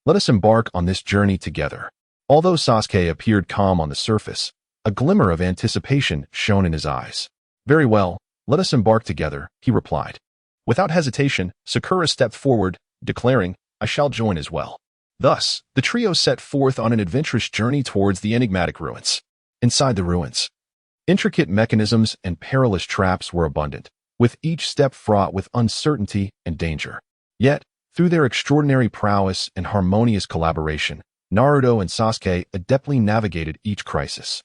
let us embark on this journey together. Although Sasuke appeared calm on the surface, a glimmer of anticipation shone in his eyes. Very well, let us embark together, he replied. Without hesitation, Sakura stepped forward, declaring, I shall join as well. Thus, the trio set forth on an adventurous journey towards the enigmatic ruins. Inside the ruins, intricate mechanisms and perilous traps were abundant, with each step fraught with uncertainty and danger. Yet, through their extraordinary prowess and harmonious collaboration, Naruto and Sasuke adeptly navigated each crisis.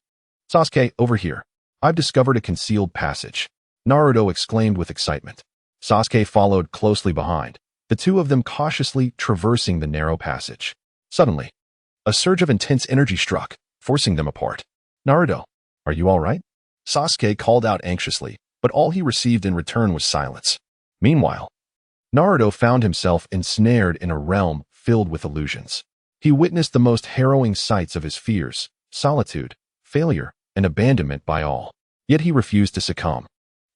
Sasuke, over here. I've discovered a concealed passage. Naruto exclaimed with excitement. Sasuke followed closely behind, the two of them cautiously traversing the narrow passage. Suddenly, a surge of intense energy struck, forcing them apart. Naruto, are you all right? Sasuke called out anxiously, but all he received in return was silence. Meanwhile, Naruto found himself ensnared in a realm filled with illusions. He witnessed the most harrowing sights of his fears, solitude, failure, and abandonment by all. Yet he refused to succumb.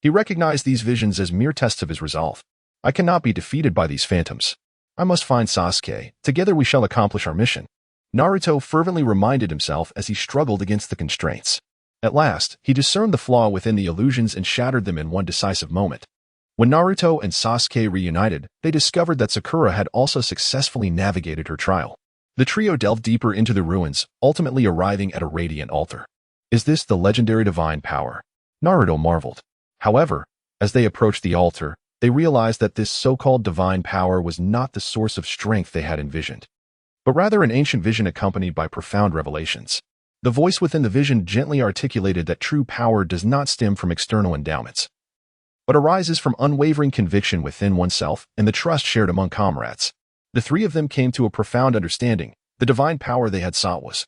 He recognized these visions as mere tests of his resolve. I cannot be defeated by these phantoms. I must find Sasuke. Together we shall accomplish our mission. Naruto fervently reminded himself as he struggled against the constraints. At last, he discerned the flaw within the illusions and shattered them in one decisive moment. When Naruto and Sasuke reunited, they discovered that Sakura had also successfully navigated her trial. The trio delved deeper into the ruins, ultimately arriving at a radiant altar. Is this the legendary divine power? Naruto marveled. However, as they approached the altar, they realized that this so-called divine power was not the source of strength they had envisioned, but rather an ancient vision accompanied by profound revelations. The voice within the vision gently articulated that true power does not stem from external endowments, but arises from unwavering conviction within oneself and the trust shared among comrades. The three of them came to a profound understanding. The divine power they had sought was,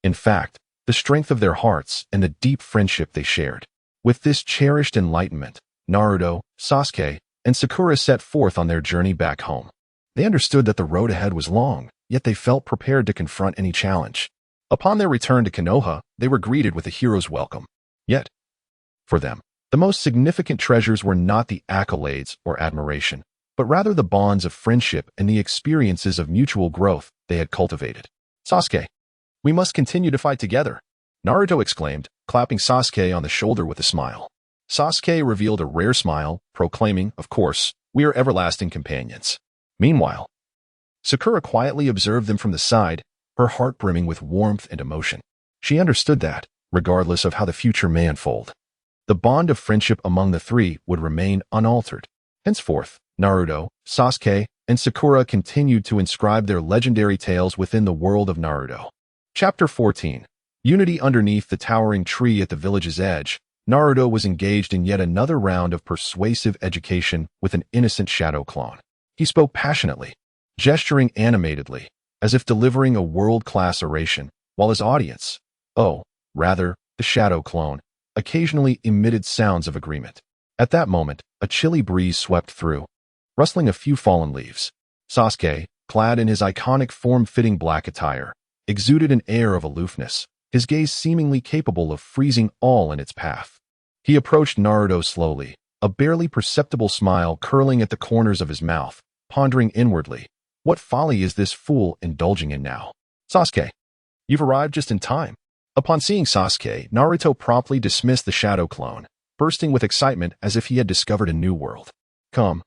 in fact, the strength of their hearts and the deep friendship they shared. With this cherished enlightenment, Naruto, Sasuke, and Sakura set forth on their journey back home. They understood that the road ahead was long, yet they felt prepared to confront any challenge. Upon their return to Konoha, they were greeted with a hero's welcome. Yet, for them, the most significant treasures were not the accolades or admiration, but rather the bonds of friendship and the experiences of mutual growth they had cultivated. Sasuke, we must continue to fight together, Naruto exclaimed, clapping Sasuke on the shoulder with a smile. Sasuke revealed a rare smile, proclaiming, of course, we are everlasting companions. Meanwhile, Sakura quietly observed them from the side, her heart brimming with warmth and emotion. She understood that, regardless of how the future may unfold, the bond of friendship among the three would remain unaltered. Henceforth, Naruto, Sasuke, and Sakura continued to inscribe their legendary tales within the world of Naruto. Chapter 14. Unity. Underneath the towering tree at the village's edge, Naruto was engaged in yet another round of persuasive education with an innocent shadow clone. He spoke passionately, gesturing animatedly, as if delivering a world-class oration, while his audience, rather, the shadow clone, occasionally emitted sounds of agreement. At that moment, a chilly breeze swept through, rustling a few fallen leaves. Sasuke, clad in his iconic form-fitting black attire, exuded an air of aloofness, his gaze seemingly capable of freezing all in its path. He approached Naruto slowly, a barely perceptible smile curling at the corners of his mouth, pondering inwardly, what folly is this fool indulging in now? Sasuke, you've arrived just in time. Upon seeing Sasuke, Naruto promptly dismissed the shadow clone, bursting with excitement as if he had discovered a new world. Come,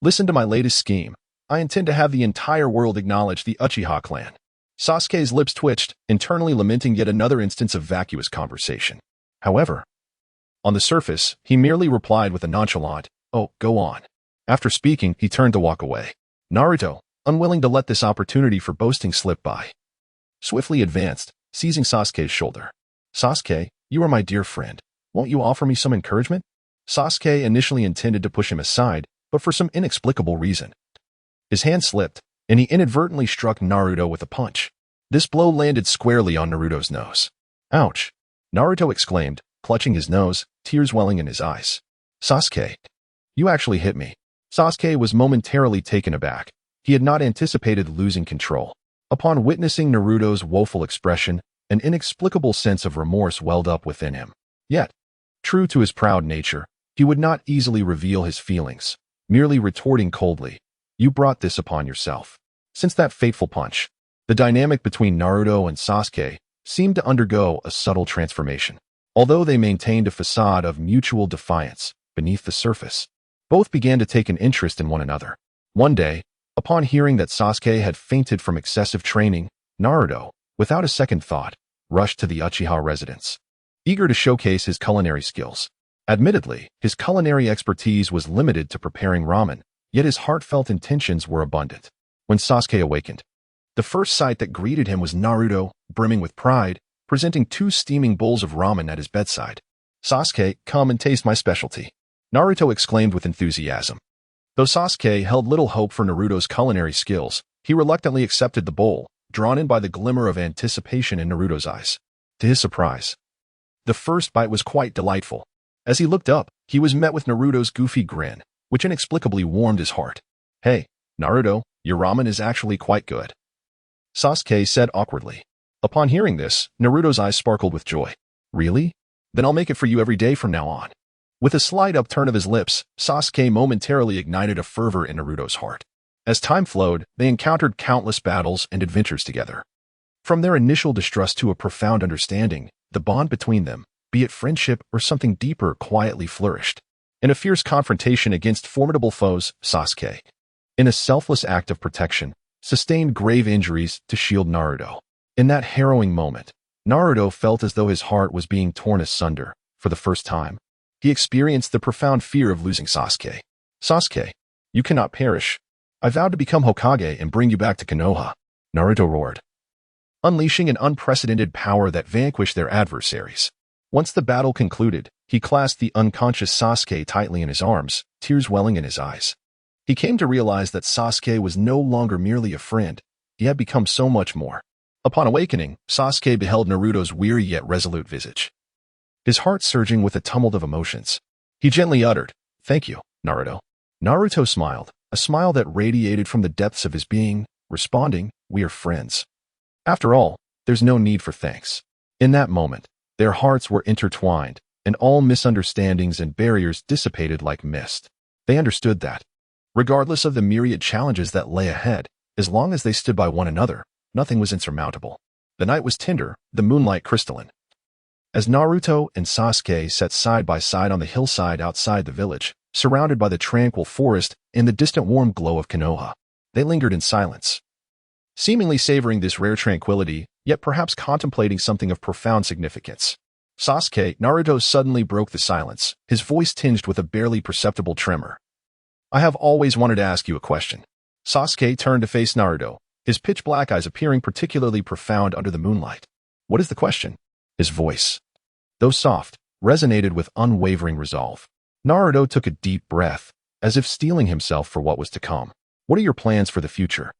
listen to my latest scheme. I intend to have the entire world acknowledge the Uchiha clan. Sasuke's lips twitched, internally lamenting yet another instance of vacuous conversation. However, on the surface, he merely replied with a nonchalant, "Oh, go on." After speaking, he turned to walk away. Naruto, unwilling to let this opportunity for boasting slip by, swiftly advanced, seizing Sasuke's shoulder. "Sasuke, you are my dear friend. Won't you offer me some encouragement?" Sasuke initially intended to push him aside, but for some inexplicable reason, his hand slipped, and he inadvertently struck Naruto with a punch. This blow landed squarely on Naruto's nose. "Ouch!" Naruto exclaimed, clutching his nose, tears welling in his eyes. "Sasuke, you actually hit me." Sasuke was momentarily taken aback. He had not anticipated losing control. Upon witnessing Naruto's woeful expression, an inexplicable sense of remorse welled up within him. Yet, true to his proud nature, he would not easily reveal his feelings, merely retorting coldly, "You brought this upon yourself." Since that fateful punch, the dynamic between Naruto and Sasuke seemed to undergo a subtle transformation. Although they maintained a facade of mutual defiance, beneath the surface, both began to take an interest in one another. One day, upon hearing that Sasuke had fainted from excessive training, Naruto, without a second thought, rushed to the Uchiha residence, eager to showcase his culinary skills. Admittedly, his culinary expertise was limited to preparing ramen, yet his heartfelt intentions were abundant. When Sasuke awakened, the first sight that greeted him was Naruto, brimming with pride, presenting 2 steaming bowls of ramen at his bedside. "Sasuke, come and taste my specialty," Naruto exclaimed with enthusiasm. Though Sasuke held little hope for Naruto's culinary skills, he reluctantly accepted the bowl, drawn in by the glimmer of anticipation in Naruto's eyes. To his surprise, the first bite was quite delightful. As he looked up, he was met with Naruto's goofy grin, which inexplicably warmed his heart. "Hey, Naruto, your ramen is actually quite good," Sasuke said awkwardly. Upon hearing this, Naruto's eyes sparkled with joy. "Really? Then I'll make it for you every day from now on." With a slight upturn of his lips, Sasuke momentarily ignited a fervor in Naruto's heart. As time flowed, they encountered countless battles and adventures together. From their initial distrust to a profound understanding, the bond between them, be it friendship or something deeper, quietly flourished. In a fierce confrontation against formidable foes, Sasuke, in a selfless act of protection, sustained grave injuries to shield Naruto. In that harrowing moment, Naruto felt as though his heart was being torn asunder. For the first time, he experienced the profound fear of losing Sasuke. "Sasuke, you cannot perish. I vowed to become Hokage and bring you back to Konoha," Naruto roared, unleashing an unprecedented power that vanquished their adversaries. Once the battle concluded, he clasped the unconscious Sasuke tightly in his arms, tears welling in his eyes. He came to realize that Sasuke was no longer merely a friend, he had become so much more. Upon awakening, Sasuke beheld Naruto's weary yet resolute visage, his heart surging with a tumult of emotions. He gently uttered, "Thank you, Naruto." Naruto smiled, a smile that radiated from the depths of his being, responding, "We are friends. After all, there's no need for thanks." In that moment, their hearts were intertwined, and all misunderstandings and barriers dissipated like mist. They understood that, regardless of the myriad challenges that lay ahead, as long as they stood by one another, nothing was insurmountable. The night was tender, the moonlight crystalline. As Naruto and Sasuke sat side by side on the hillside outside the village, surrounded by the tranquil forest and the distant warm glow of Konoha, they lingered in silence, seemingly savoring this rare tranquility, yet perhaps contemplating something of profound significance. Sasuke, Naruto suddenly broke the silence, his voice tinged with a barely perceptible tremor. "I have always wanted to ask you a question." Sasuke turned to face Naruto, his pitch-black eyes appearing particularly profound under the moonlight. "What is the question?" His voice, though soft, resonated with unwavering resolve. Naruto took a deep breath, as if steeling himself for what was to come. "What are your plans for the future?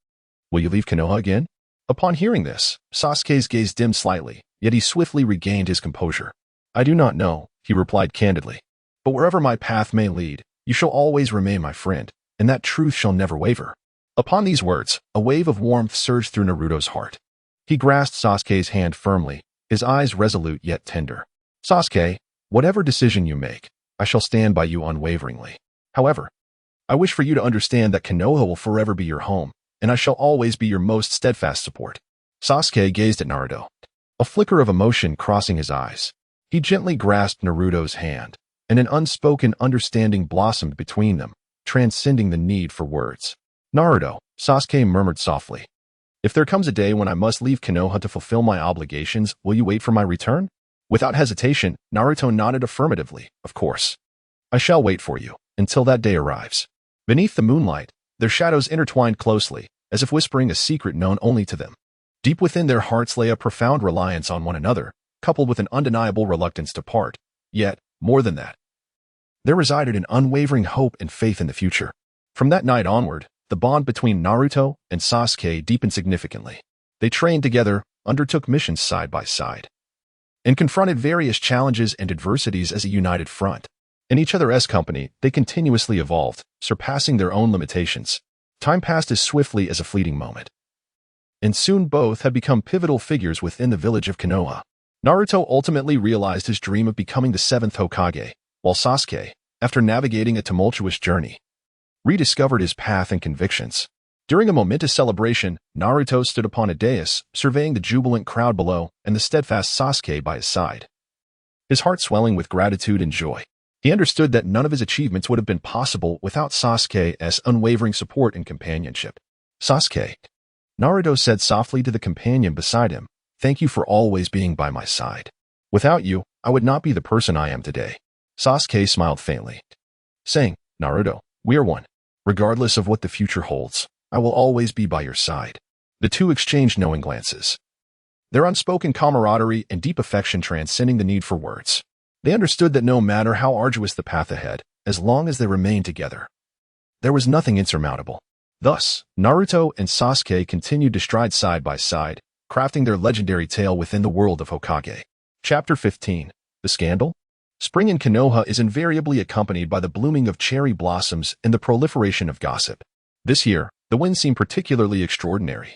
Will you leave Konoha again?" Upon hearing this, Sasuke's gaze dimmed slightly, yet he swiftly regained his composure. I do not know, he replied candidly. But wherever my path may lead, you shall always remain my friend, and that truth shall never waver. Upon these words, a wave of warmth surged through Naruto's heart. He grasped Sasuke's hand firmly, his eyes resolute yet tender. Sasuke, whatever decision you make, I shall stand by you unwaveringly. However, I wish for you to understand that Konoha will forever be your home, and I shall always be your most steadfast support. Sasuke gazed at Naruto, a flicker of emotion crossing his eyes. He gently grasped Naruto's hand, and an unspoken understanding blossomed between them, transcending the need for words. Naruto, Sasuke murmured softly. If there comes a day when I must leave Konoha to fulfill my obligations, will you wait for my return? Without hesitation, Naruto nodded affirmatively. Of course. I shall wait for you, until that day arrives. Beneath the moonlight, their shadows intertwined closely, as if whispering a secret known only to them. Deep within their hearts lay a profound reliance on one another, coupled with an undeniable reluctance to part. Yet, more than that, there resided an unwavering hope and faith in the future. From that night onward, the bond between Naruto and Sasuke deepened significantly. They trained together, undertook missions side by side, and confronted various challenges and adversities as a united front. In each other's company, they continuously evolved, surpassing their own limitations. Time passed as swiftly as a fleeting moment, and soon both had become pivotal figures within the village of Konoha. Naruto ultimately realized his dream of becoming the 7th Hokage, while Sasuke, after navigating a tumultuous journey, rediscovered his path and convictions. During a momentous celebration, Naruto stood upon a dais, surveying the jubilant crowd below and the steadfast Sasuke by his side, his heart swelling with gratitude and joy. He understood that none of his achievements would have been possible without Sasuke's unwavering support and companionship. Sasuke, Naruto said softly to the companion beside him, thank you for always being by my side. Without you, I would not be the person I am today. Sasuke smiled faintly, saying, Naruto, we are one. Regardless of what the future holds, I will always be by your side. The two exchanged knowing glances, their unspoken camaraderie and deep affection transcending the need for words. They understood that no matter how arduous the path ahead, as long as they remained together, there was nothing insurmountable. Thus, Naruto and Sasuke continued to stride side by side, crafting their legendary tale within the world of Hokage. Chapter 15. The Scandal? Spring in Konoha is invariably accompanied by the blooming of cherry blossoms and the proliferation of gossip. This year, the winds seemed particularly extraordinary,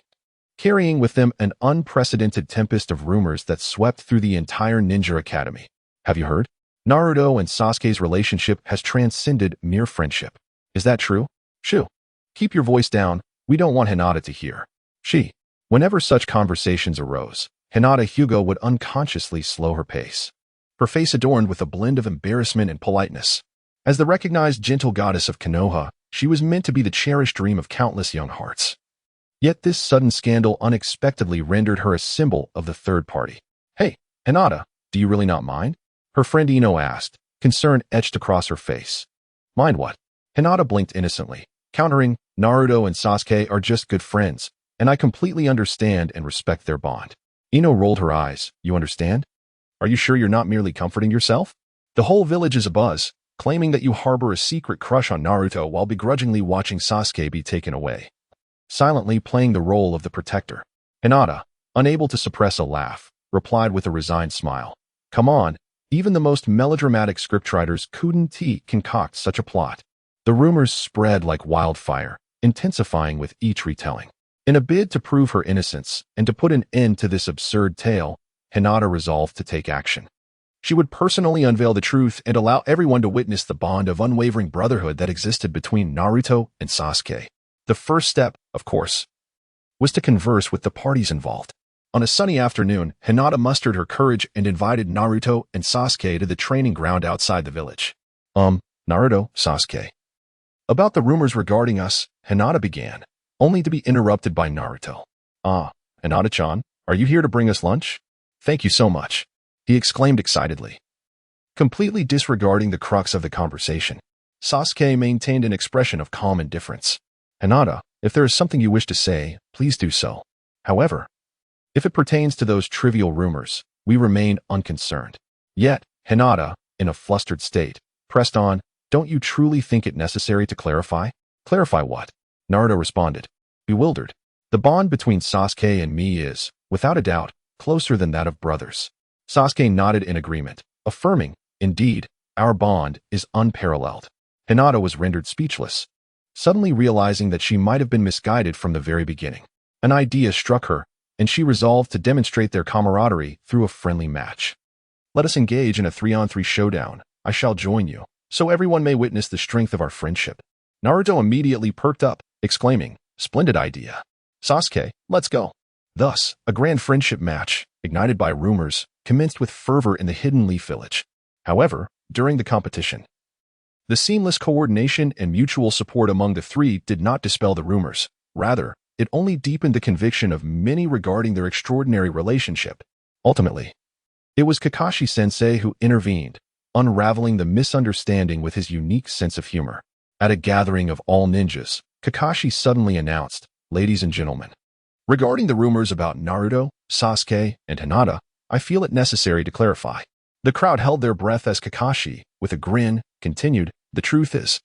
carrying with them an unprecedented tempest of rumors that swept through the entire ninja academy. Have you heard? Naruto and Sasuke's relationship has transcended mere friendship. Is that true? Shoo. Keep your voice down, we don't want Hinata to hear. Whenever such conversations arose, Hinata Hugo would unconsciously slow her pace, her face adorned with a blend of embarrassment and politeness. As the recognized gentle goddess of Konoha, she was meant to be the cherished dream of countless young hearts. Yet this sudden scandal unexpectedly rendered her a symbol of the third party. Hey, Hinata, do you really not mind? Her friend Ino asked, concern etched across her face. Mind what? Hinata blinked innocently, countering, Naruto and Sasuke are just good friends, and I completely understand and respect their bond. Ino rolled her eyes. You understand? Are you sure you're not merely comforting yourself? The whole village is abuzz, claiming that you harbor a secret crush on Naruto while begrudgingly watching Sasuke be taken away, silently playing the role of the protector. Hinata, unable to suppress a laugh, replied with a resigned smile. Come on, even the most melodramatic scriptwriters couldn't concoct such a plot. The rumors spread like wildfire, intensifying with each retelling. In a bid to prove her innocence and to put an end to this absurd tale, Hinata resolved to take action. She would personally unveil the truth and allow everyone to witness the bond of unwavering brotherhood that existed between Naruto and Sasuke. The first step, of course, was to converse with the parties involved. On a sunny afternoon, Hinata mustered her courage and invited Naruto and Sasuke to the training ground outside the village. Naruto, Sasuke. About the rumors regarding us, Hinata began, only to be interrupted by Naruto. Hinata-chan, are you here to bring us lunch? Thank you so much, he exclaimed excitedly. Completely disregarding the crux of the conversation, Sasuke maintained an expression of calm indifference. Hinata, if there is something you wish to say, please do so. However, if it pertains to those trivial rumors, we remain unconcerned. Yet, Hinata, in a flustered state, pressed on, don't you truly think it necessary to clarify? Clarify what? Naruto responded, bewildered. The bond between Sasuke and me is, without a doubt, closer than that of brothers. Sasuke nodded in agreement, affirming, indeed, our bond is unparalleled. Hinata was rendered speechless, suddenly realizing that she might have been misguided from the very beginning. An idea struck her, and she resolved to demonstrate their camaraderie through a friendly match. Let us engage in a 3-on-3 showdown. I shall join you, so everyone may witness the strength of our friendship. Naruto immediately perked up, exclaiming, splendid idea. Sasuke, let's go. Thus, a grand friendship match, ignited by rumors, commenced with fervor in the Hidden Leaf Village. However, during the competition, the seamless coordination and mutual support among the three did not dispel the rumors. Rather, it only deepened the conviction of many regarding their extraordinary relationship. Ultimately, it was Kakashi-sensei who intervened, unraveling the misunderstanding with his unique sense of humor. At a gathering of all ninjas, Kakashi suddenly announced, ladies and gentlemen, regarding the rumors about Naruto, Sasuke, and Hinata, I feel it necessary to clarify. The crowd held their breath as Kakashi, with a grin, continued, the truth is,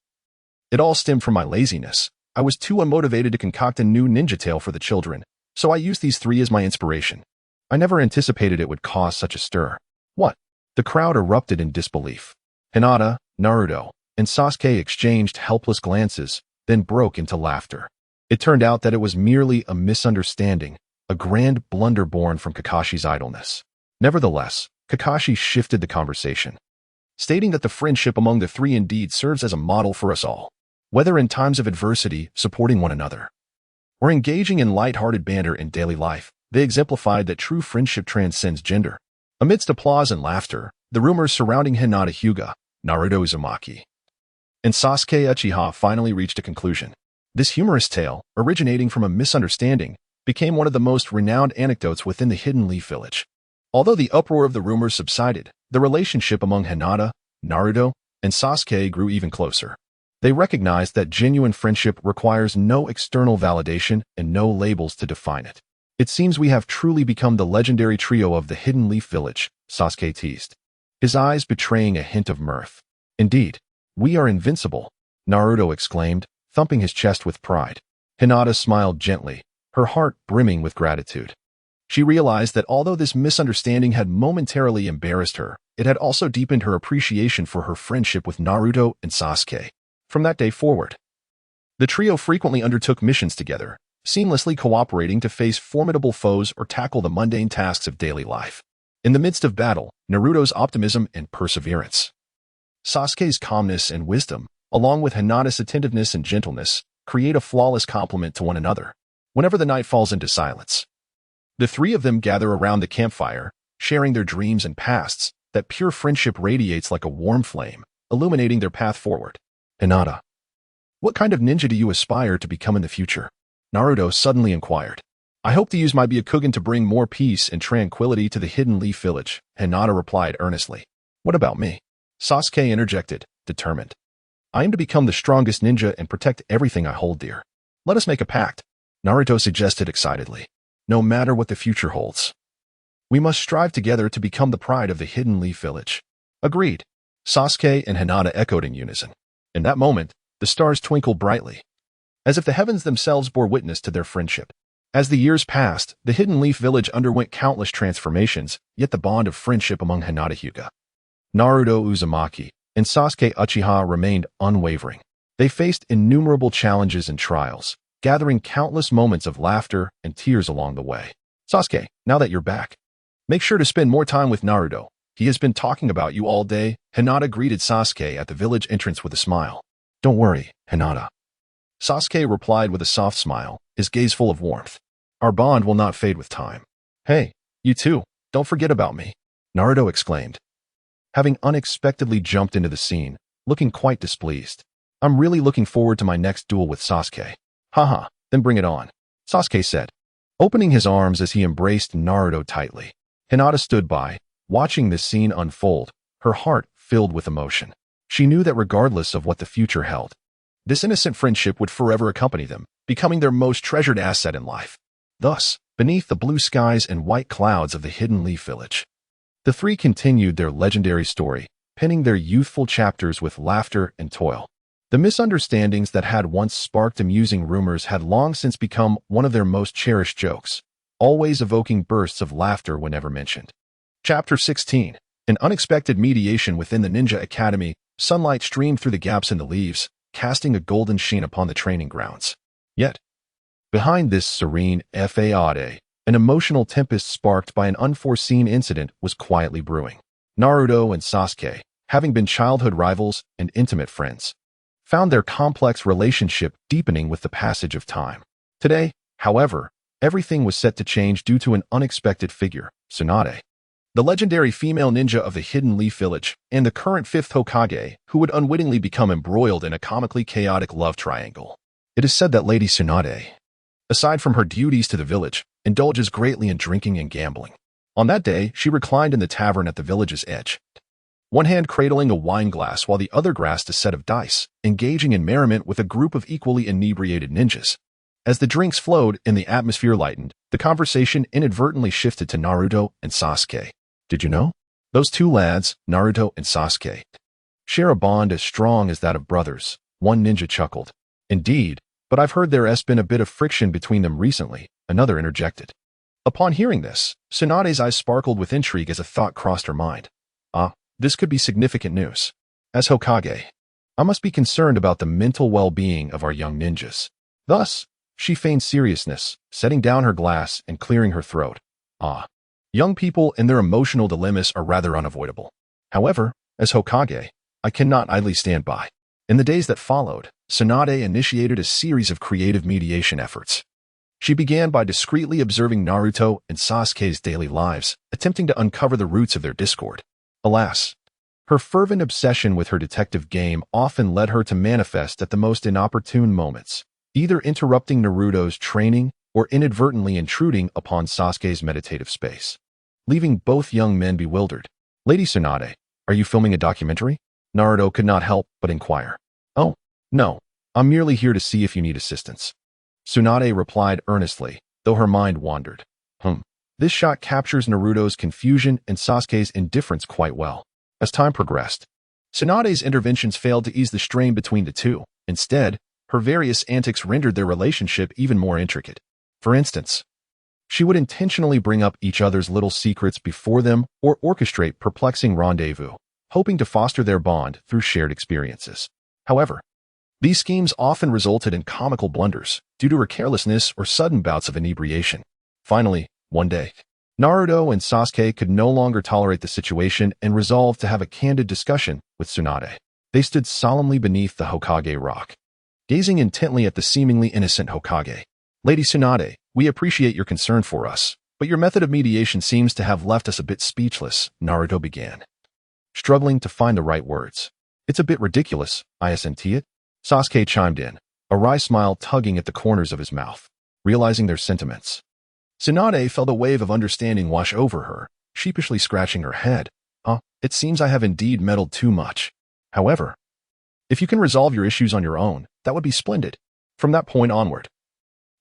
it all stemmed from my laziness. I was too unmotivated to concoct a new ninja tale for the children, so I used these three as my inspiration. I never anticipated it would cause such a stir. What? The crowd erupted in disbelief. Hinata, Naruto, and Sasuke exchanged helpless glances, then broke into laughter. It turned out that it was merely a misunderstanding, a grand blunder born from Kakashi's idleness. Nevertheless, Kakashi shifted the conversation, stating that the friendship among the three indeed serves as a model for us all. Whether in times of adversity, supporting one another, or engaging in light-hearted banter in daily life, they exemplified that true friendship transcends gender. Amidst applause and laughter, the rumors surrounding Hinata Hyuga, Naruto Uzumaki, and Sasuke Uchiha finally reached a conclusion. This humorous tale, originating from a misunderstanding, became one of the most renowned anecdotes within the Hidden Leaf Village. Although the uproar of the rumors subsided, the relationship among Hinata, Naruto, and Sasuke grew even closer. They recognized that genuine friendship requires no external validation and no labels to define it. It seems we have truly become the legendary trio of the Hidden Leaf Village, Sasuke teased, his eyes betraying a hint of mirth. Indeed, we are invincible, Naruto exclaimed, thumping his chest with pride. Hinata smiled gently, her heart brimming with gratitude. She realized that although this misunderstanding had momentarily embarrassed her, it had also deepened her appreciation for her friendship with Naruto and Sasuke. From that day forward, the trio frequently undertook missions together, seamlessly cooperating to face formidable foes or tackle the mundane tasks of daily life. In the midst of battle, Naruto's optimism and perseverance, Sasuke's calmness and wisdom, along with Hinata's attentiveness and gentleness, create a flawless complement to one another. Whenever the night falls into silence, the three of them gather around the campfire, sharing their dreams and pasts. That pure friendship radiates like a warm flame, illuminating their path forward. Hinata, what kind of ninja do you aspire to become in the future? Naruto suddenly inquired. I hope to use my Byakugan to bring more peace and tranquility to the Hidden Leaf Village, Hinata replied earnestly. What about me? Sasuke interjected, determined. I aim to become the strongest ninja and protect everything I hold dear. Let us make a pact, Naruto suggested excitedly. No matter what the future holds, we must strive together to become the pride of the Hidden Leaf Village. Agreed. Sasuke and Hinata echoed in unison. In that moment, the stars twinkled brightly, as if the heavens themselves bore witness to their friendship. As the years passed, the Hidden Leaf Village underwent countless transformations, yet the bond of friendship among Hinata Hyuga, Naruto Uzumaki, and Sasuke Uchiha remained unwavering. They faced innumerable challenges and trials, gathering countless moments of laughter and tears along the way. Sasuke, now that you're back, make sure to spend more time with Naruto. He has been talking about you all day. Hinata greeted Sasuke at the village entrance with a smile. Don't worry, Hinata. Sasuke replied with a soft smile, his gaze full of warmth. Our bond will not fade with time. Hey, you too, don't forget about me, Naruto exclaimed, having unexpectedly jumped into the scene, looking quite displeased. I'm really looking forward to my next duel with Sasuke. Haha, then bring it on, Sasuke said, opening his arms as he embraced Naruto tightly. Hinata stood by, watching this scene unfold, her heart filled with emotion. She knew that regardless of what the future held, this innocent friendship would forever accompany them, becoming their most treasured asset in life. Thus, beneath the blue skies and white clouds of the Hidden Leaf Village, the three continued their legendary story, penning their youthful chapters with laughter and toil. The misunderstandings that had once sparked amusing rumors had long since become one of their most cherished jokes, always evoking bursts of laughter whenever mentioned. Chapter 16. An unexpected mediation within the Ninja Academy. Sunlight streamed through the gaps in the leaves, casting a golden sheen upon the training grounds. Yet, behind this serene facade, an emotional tempest sparked by an unforeseen incident was quietly brewing. Naruto and Sasuke, having been childhood rivals and intimate friends, found their complex relationship deepening with the passage of time. Today, however, everything was set to change due to an unexpected figure, Tsunade, the legendary female ninja of the Hidden Leaf Village, and the current fifth Hokage, who would unwittingly become embroiled in a comically chaotic love triangle. It is said that Lady Tsunade, aside from her duties to the village, indulges greatly in drinking and gambling. On that day, she reclined in the tavern at the village's edge, one hand cradling a wine glass while the other grasped a set of dice, engaging in merriment with a group of equally inebriated ninjas. As the drinks flowed and the atmosphere lightened, the conversation inadvertently shifted to Naruto and Sasuke. Did you know? Those two lads, Naruto and Sasuke, share a bond as strong as that of brothers, one ninja chuckled. Indeed, but I've heard there has been a bit of friction between them recently, another interjected. Upon hearing this, Tsunade's eyes sparkled with intrigue as a thought crossed her mind. This could be significant news. As Hokage, I must be concerned about the mental well-being of our young ninjas. Thus, she feigned seriousness, setting down her glass and clearing her throat. Young people and their emotional dilemmas are rather unavoidable. However, as Hokage, I cannot idly stand by. In the days that followed, Tsunade initiated a series of creative mediation efforts. She began by discreetly observing Naruto and Sasuke's daily lives, attempting to uncover the roots of their discord. Alas, her fervent obsession with her detective game often led her to manifest at the most inopportune moments, either interrupting Naruto's training or inadvertently intruding upon Sasuke's meditative space, leaving both young men bewildered. Lady Tsunade, are you filming a documentary? Naruto could not help but inquire. Oh, no, I'm merely here to see if you need assistance. Tsunade replied earnestly, though her mind wandered. This shot captures Naruto's confusion and Sasuke's indifference quite well. As time progressed, Tsunade's interventions failed to ease the strain between the two. Instead, her various antics rendered their relationship even more intricate. For instance, she would intentionally bring up each other's little secrets before them or orchestrate perplexing rendezvous, hoping to foster their bond through shared experiences. However, these schemes often resulted in comical blunders due to her carelessness or sudden bouts of inebriation. Finally, one day, Naruto and Sasuke could no longer tolerate the situation and resolved to have a candid discussion with Tsunade. They stood solemnly beneath the Hokage rock, gazing intently at the seemingly innocent Hokage. Lady Tsunade, we appreciate your concern for us, but your method of mediation seems to have left us a bit speechless, Naruto began, struggling to find the right words. It's a bit ridiculous, I assent it. Sasuke chimed in, a wry smile tugging at the corners of his mouth, realizing their sentiments. Tsunade felt a wave of understanding wash over her, sheepishly scratching her head. It seems I have indeed meddled too much. However, if you can resolve your issues on your own, that would be splendid. From that point onward,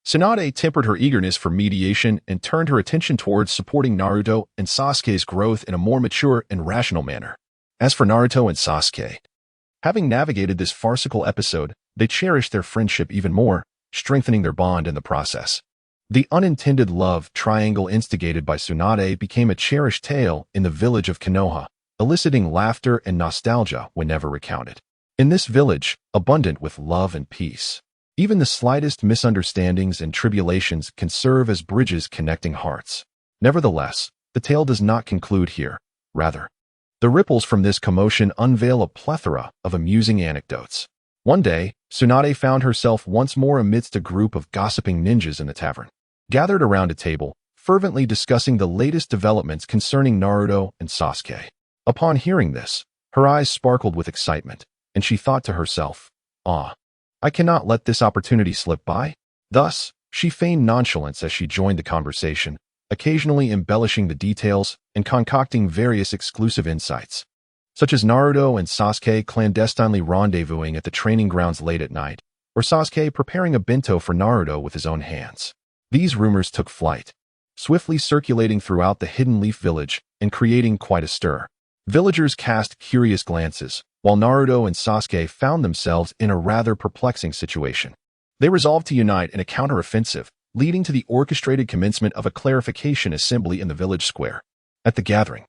Tsunade tempered her eagerness for mediation and turned her attention towards supporting Naruto and Sasuke's growth in a more mature and rational manner. As for Naruto and Sasuke, having navigated this farcical episode, they cherished their friendship even more, strengthening their bond in the process. The unintended love triangle instigated by Tsunade became a cherished tale in the village of Konoha, eliciting laughter and nostalgia whenever recounted. In this village, abundant with love and peace, even the slightest misunderstandings and tribulations can serve as bridges connecting hearts. Nevertheless, the tale does not conclude here. Rather, the ripples from this commotion unveil a plethora of amusing anecdotes. One day, Tsunade found herself once more amidst a group of gossiping ninjas in the tavern, gathered around a table, fervently discussing the latest developments concerning Naruto and Sasuke. Upon hearing this, her eyes sparkled with excitement, and she thought to herself, I cannot let this opportunity slip by. Thus, she feigned nonchalance as she joined the conversation, occasionally embellishing the details and concocting various exclusive insights, such as Naruto and Sasuke clandestinely rendezvousing at the training grounds late at night, or Sasuke preparing a bento for Naruto with his own hands. These rumors took flight, swiftly circulating throughout the Hidden Leaf Village and creating quite a stir. Villagers cast curious glances, while Naruto and Sasuke found themselves in a rather perplexing situation. They resolved to unite in a counteroffensive, leading to the orchestrated commencement of a clarification assembly in the village square. At the gathering,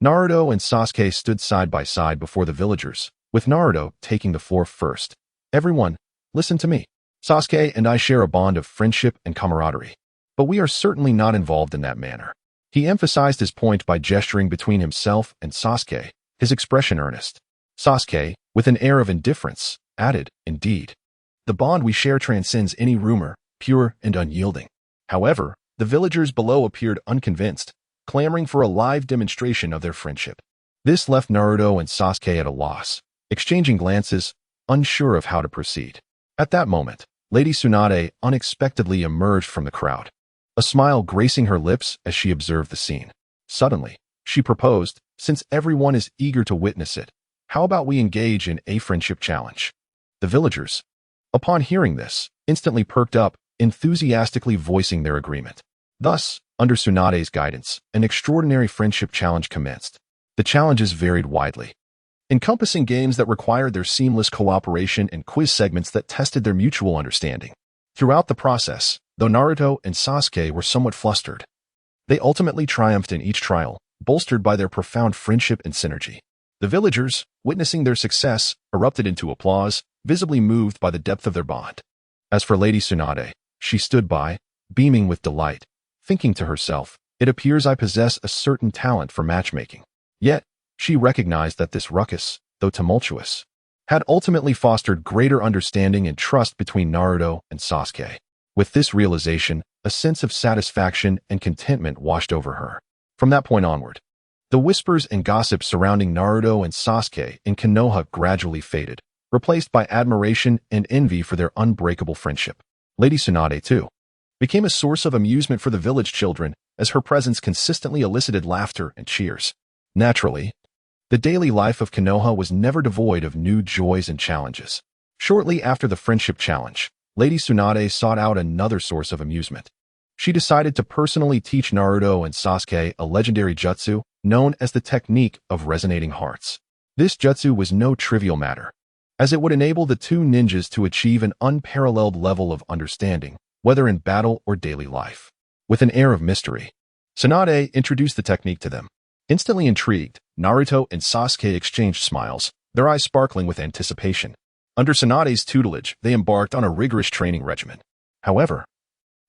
Naruto and Sasuke stood side by side before the villagers, with Naruto taking the floor first. "Everyone, listen to me. Sasuke and I share a bond of friendship and camaraderie, but we are certainly not involved in that manner." He emphasized his point by gesturing between himself and Sasuke, his expression earnest. Sasuke, with an air of indifference, added, "Indeed. The bond we share transcends any rumor, pure and unyielding." However, the villagers below appeared unconvinced, clamoring for a live demonstration of their friendship. This left Naruto and Sasuke at a loss, exchanging glances, unsure of how to proceed. At that moment, Lady Tsunade unexpectedly emerged from the crowd, a smile gracing her lips as she observed the scene. Suddenly, she proposed, "Since everyone is eager to witness it, how about we engage in a friendship challenge?" The villagers, upon hearing this, instantly perked up, enthusiastically voicing their agreement. Thus, under Tsunade's guidance, an extraordinary friendship challenge commenced. The challenges varied widely, encompassing games that required their seamless cooperation and quiz segments that tested their mutual understanding. Throughout the process, though Naruto and Sasuke were somewhat flustered, they ultimately triumphed in each trial, bolstered by their profound friendship and synergy. The villagers, witnessing their success, erupted into applause, visibly moved by the depth of their bond. As for Lady Tsunade, she stood by, beaming with delight, thinking to herself, "It appears I possess a certain talent for matchmaking." Yet, she recognized that this ruckus, though tumultuous, had ultimately fostered greater understanding and trust between Naruto and Sasuke. With this realization, a sense of satisfaction and contentment washed over her. From that point onward, the whispers and gossip surrounding Naruto and Sasuke in Konoha gradually faded, replaced by admiration and envy for their unbreakable friendship. Lady Tsunade, too, became a source of amusement for the village children as her presence consistently elicited laughter and cheers. Naturally, the daily life of Konoha was never devoid of new joys and challenges. Shortly after the friendship challenge, Lady Tsunade sought out another source of amusement. She decided to personally teach Naruto and Sasuke a legendary jutsu known as the technique of resonating hearts. This jutsu was no trivial matter, as it would enable the two ninjas to achieve an unparalleled level of understanding, whether in battle or daily life. With an air of mystery, Tsunade introduced the technique to them. Instantly intrigued, Naruto and Sasuke exchanged smiles, their eyes sparkling with anticipation. Under Tsunade's tutelage, they embarked on a rigorous training regimen. However,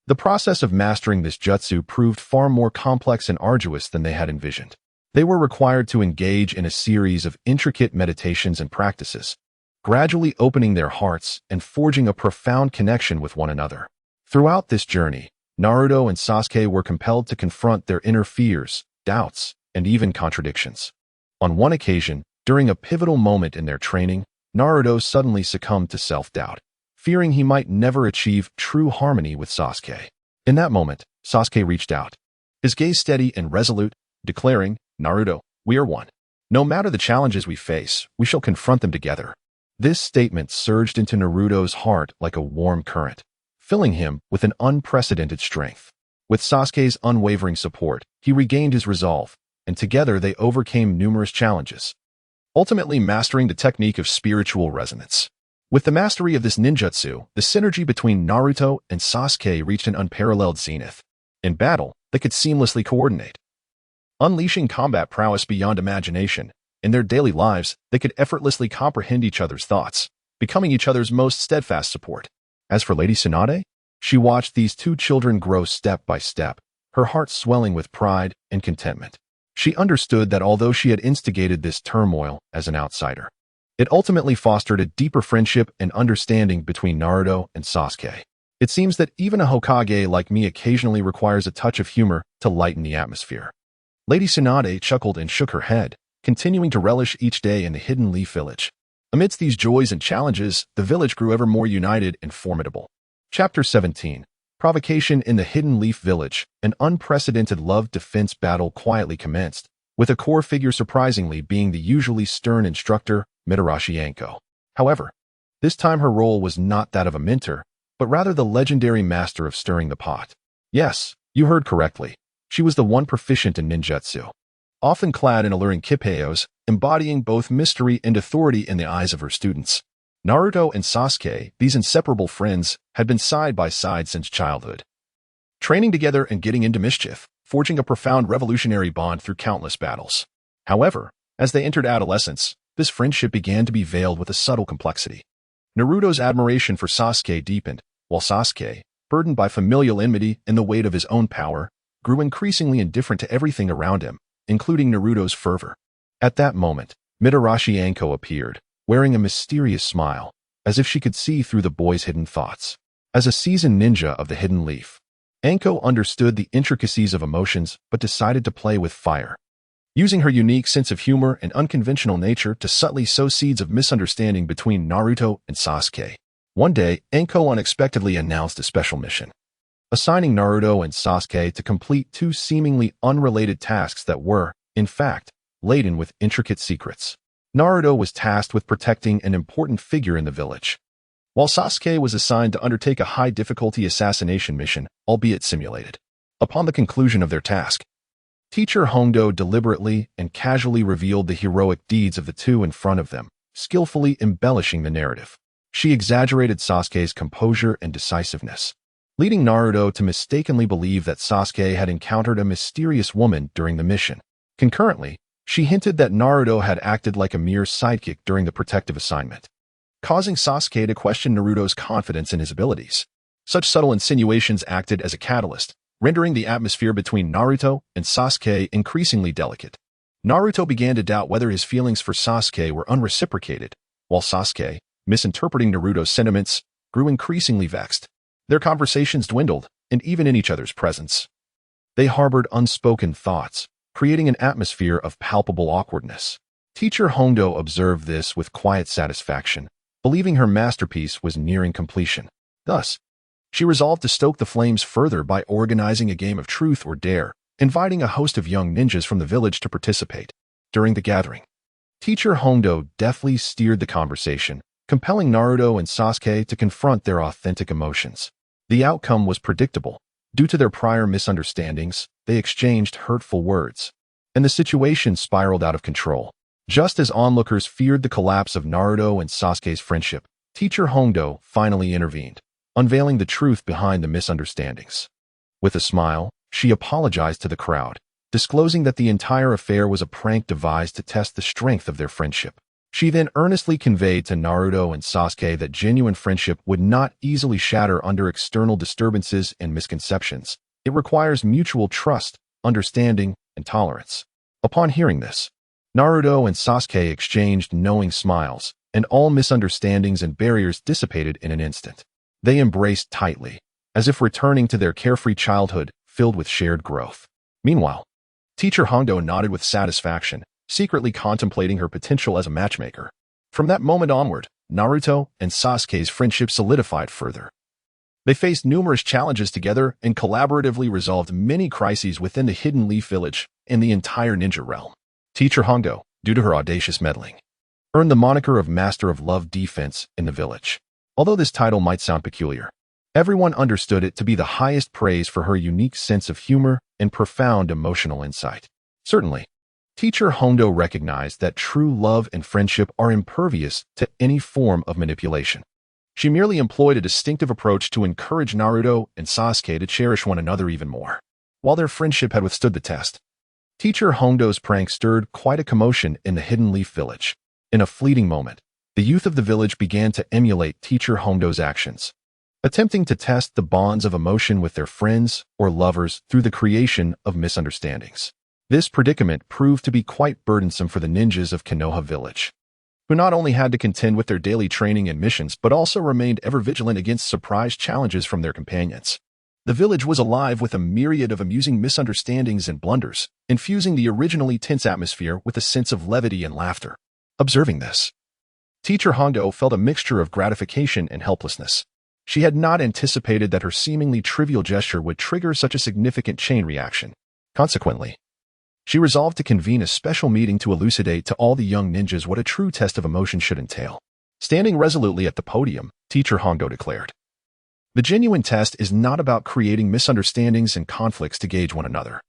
the process of mastering this jutsu proved far more complex and arduous than they had envisioned. They were required to engage in a series of intricate meditations and practices, gradually opening their hearts and forging a profound connection with one another. Throughout this journey, Naruto and Sasuke were compelled to confront their inner fears, doubts, and even contradictions. On one occasion, during a pivotal moment in their training, Naruto suddenly succumbed to self-doubt, fearing he might never achieve true harmony with Sasuke. In that moment, Sasuke reached out, his gaze steady and resolute, declaring, "Naruto, we are one. No matter the challenges we face, we shall confront them together." This statement surged into Naruto's heart like a warm current, filling him with an unprecedented strength. With Sasuke's unwavering support, he regained his resolve, and together they overcame numerous challenges, ultimately mastering the technique of spiritual resonance. With the mastery of this ninjutsu, the synergy between Naruto and Sasuke reached an unparalleled zenith. In battle, they could seamlessly coordinate, unleashing combat prowess beyond imagination. In their daily lives, they could effortlessly comprehend each other's thoughts, becoming each other's most steadfast support. As for Lady Tsunade, she watched these two children grow step by step, her heart swelling with pride and contentment. She understood that although she had instigated this turmoil as an outsider, it ultimately fostered a deeper friendship and understanding between Naruto and Sasuke. It seems that even a Hokage like me occasionally requires a touch of humor to lighten the atmosphere. Lady Tsunade chuckled and shook her head, continuing to relish each day in the Hidden Leaf Village. Amidst these joys and challenges, the village grew ever more united and formidable. Chapter 17. Provocation in the Hidden Leaf Village. An unprecedented love-defense battle quietly commenced, with a core figure surprisingly being the usually stern instructor, Mitarashi Anko. However, this time her role was not that of a mentor, but rather the legendary master of stirring the pot. Yes, you heard correctly. She was the one proficient in ninjutsu. Often clad in alluring kippeos, embodying both mystery and authority in the eyes of her students. Naruto and Sasuke, these inseparable friends, had been side by side since childhood, training together and getting into mischief, forging a profound revolutionary bond through countless battles. However, as they entered adolescence, this friendship began to be veiled with a subtle complexity. Naruto's admiration for Sasuke deepened, while Sasuke, burdened by familial enmity and the weight of his own power, grew increasingly indifferent to everything around him, including Naruto's fervor. At that moment, Mitarashi Anko appeared, wearing a mysterious smile, as if she could see through the boy's hidden thoughts. As a seasoned ninja of the Hidden Leaf, Anko understood the intricacies of emotions but decided to play with fire, using her unique sense of humor and unconventional nature to subtly sow seeds of misunderstanding between Naruto and Sasuke. One day, Anko unexpectedly announced a special mission, assigning Naruto and Sasuke to complete two seemingly unrelated tasks that were, in fact, laden with intricate secrets. Naruto was tasked with protecting an important figure in the village, while Sasuke was assigned to undertake a high-difficulty assassination mission, albeit simulated. Upon the conclusion of their task, Teacher Hondo deliberately and casually revealed the heroic deeds of the two in front of them, skillfully embellishing the narrative. She exaggerated Sasuke's composure and decisiveness, leading Naruto to mistakenly believe that Sasuke had encountered a mysterious woman during the mission. Concurrently, she hinted that Naruto had acted like a mere sidekick during the protective assignment, causing Sasuke to question Naruto's confidence in his abilities. Such subtle insinuations acted as a catalyst, rendering the atmosphere between Naruto and Sasuke increasingly delicate. Naruto began to doubt whether his feelings for Sasuke were unreciprocated, while Sasuke, misinterpreting Naruto's sentiments, grew increasingly vexed. Their conversations dwindled, and even in each other's presence, they harbored unspoken thoughts, creating an atmosphere of palpable awkwardness. Teacher Hondo observed this with quiet satisfaction, believing her masterpiece was nearing completion. Thus, she resolved to stoke the flames further by organizing a game of truth or dare, inviting a host of young ninjas from the village to participate. During the gathering, Teacher Hondo deftly steered the conversation, compelling Naruto and Sasuke to confront their authentic emotions. The outcome was predictable. Due to their prior misunderstandings, they exchanged hurtful words, and the situation spiraled out of control. Just as onlookers feared the collapse of Naruto and Sasuke's friendship, Teacher Hondo finally intervened, unveiling the truth behind the misunderstandings. With a smile, she apologized to the crowd, disclosing that the entire affair was a prank devised to test the strength of their friendship. She then earnestly conveyed to Naruto and Sasuke that genuine friendship would not easily shatter under external disturbances and misconceptions. It requires mutual trust, understanding, and tolerance. Upon hearing this, Naruto and Sasuke exchanged knowing smiles, and all misunderstandings and barriers dissipated in an instant. They embraced tightly, as if returning to their carefree childhood filled with shared growth. Meanwhile, Teacher Hondo nodded with satisfaction, secretly contemplating her potential as a matchmaker. From that moment onward, Naruto and Sasuke's friendship solidified further. They faced numerous challenges together and collaboratively resolved many crises within the Hidden Leaf Village and the entire ninja realm. Teacher Hondo, due to her audacious meddling, earned the moniker of Master of Love Defense in the village. Although this title might sound peculiar, everyone understood it to be the highest praise for her unique sense of humor and profound emotional insight. Certainly, Teacher Hondo recognized that true love and friendship are impervious to any form of manipulation. She merely employed a distinctive approach to encourage Naruto and Sasuke to cherish one another even more. While their friendship had withstood the test, Teacher Hondo's prank stirred quite a commotion in the Hidden Leaf Village. In a fleeting moment, the youth of the village began to emulate Teacher Hondo's actions, attempting to test the bonds of emotion with their friends or lovers through the creation of misunderstandings. This predicament proved to be quite burdensome for the ninjas of Konoha Village, who not only had to contend with their daily training and missions but also remained ever vigilant against surprise challenges from their companions. The village was alive with a myriad of amusing misunderstandings and blunders, infusing the originally tense atmosphere with a sense of levity and laughter. Observing this, Teacher Hondo felt a mixture of gratification and helplessness. She had not anticipated that her seemingly trivial gesture would trigger such a significant chain reaction. Consequently, she resolved to convene a special meeting to elucidate to all the young ninjas what a true test of emotion should entail. Standing resolutely at the podium, Teacher Hondo declared, "The genuine test is not about creating misunderstandings and conflicts to gauge one another.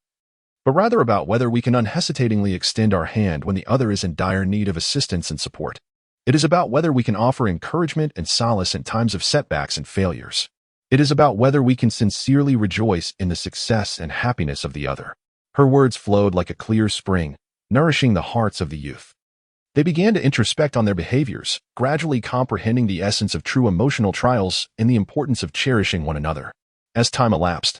but rather about whether we can unhesitatingly extend our hand when the other is in dire need of assistance and support. It is about whether we can offer encouragement and solace in times of setbacks and failures. It is about whether we can sincerely rejoice in the success and happiness of the other. Her words flowed like a clear spring, nourishing the hearts of the youth. They began to introspect on their behaviors, gradually comprehending the essence of true emotional trials and the importance of cherishing one another. As time elapsed,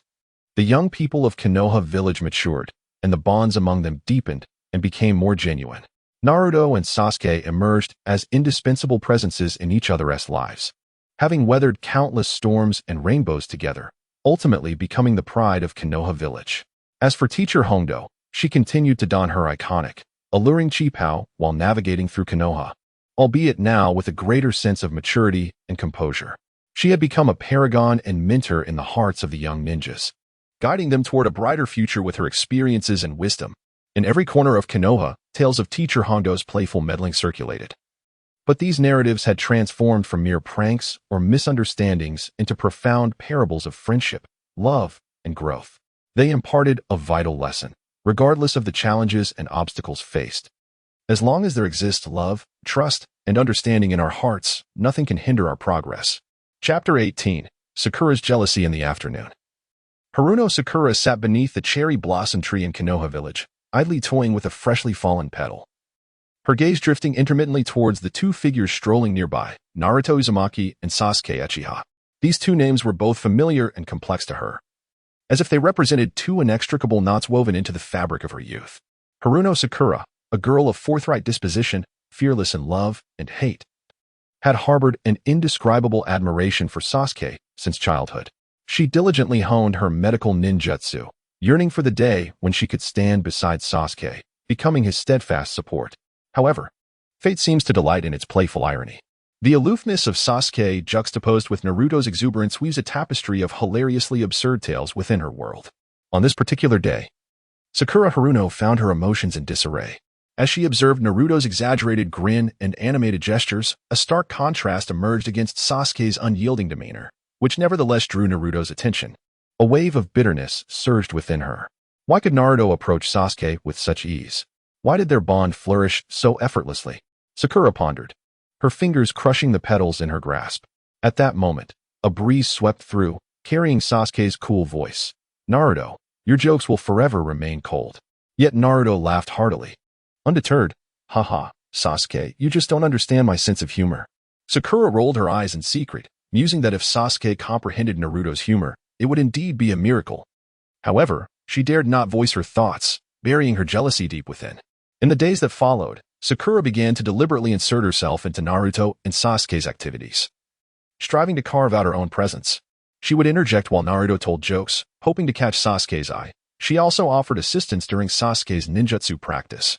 the young people of Konoha village matured, and the bonds among them deepened and became more genuine. Naruto and Sasuke emerged as indispensable presences in each other's lives, having weathered countless storms and rainbows together, ultimately becoming the pride of Konoha village. As for teacher Hondo, she continued to don her iconic, alluring chipao while navigating through Konoha, albeit now with a greater sense of maturity and composure. She had become a paragon and mentor in the hearts of the young ninjas, guiding them toward a brighter future with her experiences and wisdom. In every corner of Konoha, tales of teacher Hondo's playful meddling circulated. But these narratives had transformed from mere pranks or misunderstandings into profound parables of friendship, love, and growth. They imparted a vital lesson, regardless of the challenges and obstacles faced. As long as there exists love, trust, and understanding in our hearts, nothing can hinder our progress. Chapter 18. Sakura's Jealousy in the Afternoon. Haruno Sakura sat beneath the cherry blossom tree in Konoha village, idly toying with a freshly fallen petal. Her gaze drifting intermittently towards the two figures strolling nearby, Naruto Uzumaki and Sasuke Uchiha. These two names were both familiar and complex to her, as if they represented two inextricable knots woven into the fabric of her youth. Haruno Sakura, a girl of forthright disposition, fearless in love and hate, had harbored an indescribable admiration for Sasuke since childhood. She diligently honed her medical ninjutsu, yearning for the day when she could stand beside Sasuke, becoming his steadfast support. However, fate seems to delight in its playful irony. The aloofness of Sasuke juxtaposed with Naruto's exuberance weaves a tapestry of hilariously absurd tales within her world. On this particular day, Sakura Haruno found her emotions in disarray. As she observed Naruto's exaggerated grin and animated gestures, a stark contrast emerged against Sasuke's unyielding demeanor, which nevertheless drew Naruto's attention. A wave of bitterness surged within her. Why could Naruto approach Sasuke with such ease? Why did their bond flourish so effortlessly? Sakura pondered, her fingers crushing the petals in her grasp. At that moment, a breeze swept through, carrying Sasuke's cool voice. Naruto, your jokes will forever remain cold. Yet Naruto laughed heartily. Undeterred, haha, Sasuke, you just don't understand my sense of humor. Sakura rolled her eyes in secret, musing that if Sasuke comprehended Naruto's humor, it would indeed be a miracle. However, she dared not voice her thoughts, burying her jealousy deep within. In the days that followed, Sakura began to deliberately insert herself into Naruto and Sasuke's activities, striving to carve out her own presence. She would interject while Naruto told jokes, hoping to catch Sasuke's eye. She also offered assistance during Sasuke's ninjutsu practice,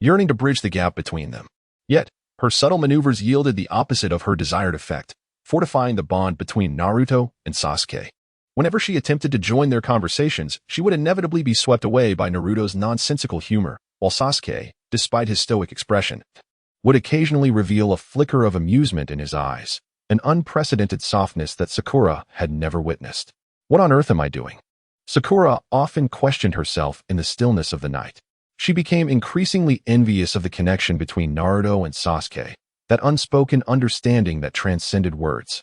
yearning to bridge the gap between them. Yet, her subtle maneuvers yielded the opposite of her desired effect, fortifying the bond between Naruto and Sasuke. Whenever she attempted to join their conversations, she would inevitably be swept away by Naruto's nonsensical humor, while Sasuke, despite his stoic expression, would occasionally reveal a flicker of amusement in his eyes, an unprecedented softness that Sakura had never witnessed. What on earth am I doing? Sakura often questioned herself in the stillness of the night. She became increasingly envious of the connection between Naruto and Sasuke, that unspoken understanding that transcended words.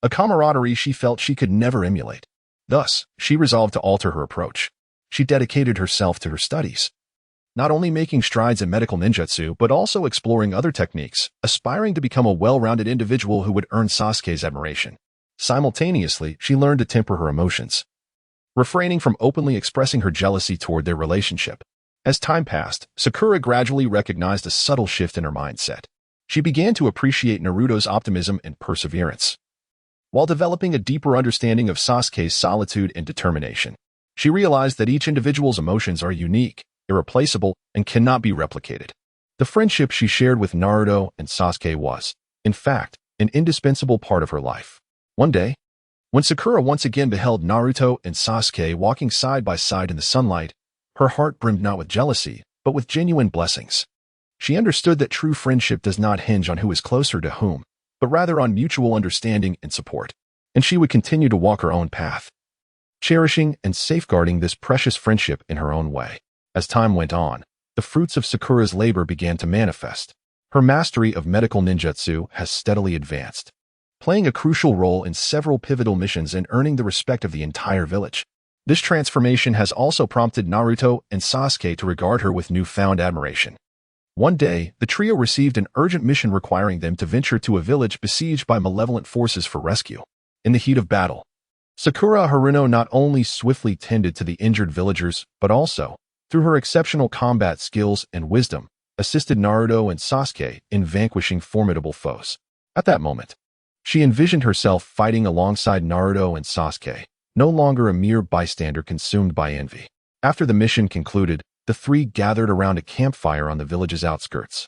A camaraderie she felt she could never emulate. Thus, she resolved to alter her approach. She dedicated herself to her studies, not only making strides in medical ninjutsu, but also exploring other techniques, aspiring to become a well-rounded individual who would earn Sasuke's admiration. Simultaneously, she learned to temper her emotions, refraining from openly expressing her jealousy toward their relationship. As time passed, Sakura gradually recognized a subtle shift in her mindset. She began to appreciate Naruto's optimism and perseverance, while developing a deeper understanding of Sasuke's solitude and determination. She realized that each individual's emotions are unique, irreplaceable, and cannot be replicated. The friendship she shared with Naruto and Sasuke was, in fact, an indispensable part of her life. One day, when Sakura once again beheld Naruto and Sasuke walking side by side in the sunlight, her heart brimmed not with jealousy, but with genuine blessings. She understood that true friendship does not hinge on who is closer to whom, but rather on mutual understanding and support. And she would continue to walk her own path, cherishing and safeguarding this precious friendship in her own way. As time went on, the fruits of Sakura's labor began to manifest. Her mastery of medical ninjutsu has steadily advanced, playing a crucial role in several pivotal missions and earning the respect of the entire village. This transformation has also prompted Naruto and Sasuke to regard her with newfound admiration. One day, the trio received an urgent mission requiring them to venture to a village besieged by malevolent forces for rescue. In the heat of battle, Sakura Haruno not only swiftly tended to the injured villagers, but also, through her exceptional combat skills and wisdom, assisted Naruto and Sasuke in vanquishing formidable foes. At that moment, she envisioned herself fighting alongside Naruto and Sasuke, no longer a mere bystander consumed by envy. After the mission concluded, the three gathered around a campfire on the village's outskirts,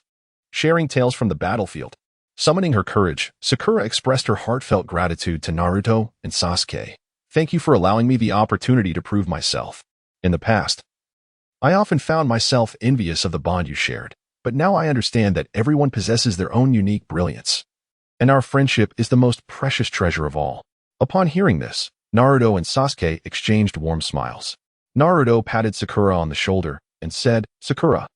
sharing tales from the battlefield. Summoning her courage, Sakura expressed her heartfelt gratitude to Naruto and Sasuke. "Thank you for allowing me the opportunity to prove myself. In the past, I often found myself envious of the bond you shared, but now I understand that everyone possesses their own unique brilliance, and our friendship is the most precious treasure of all." Upon hearing this, Naruto and Sasuke exchanged warm smiles. Naruto patted Sakura on the shoulder and said, "Sakura,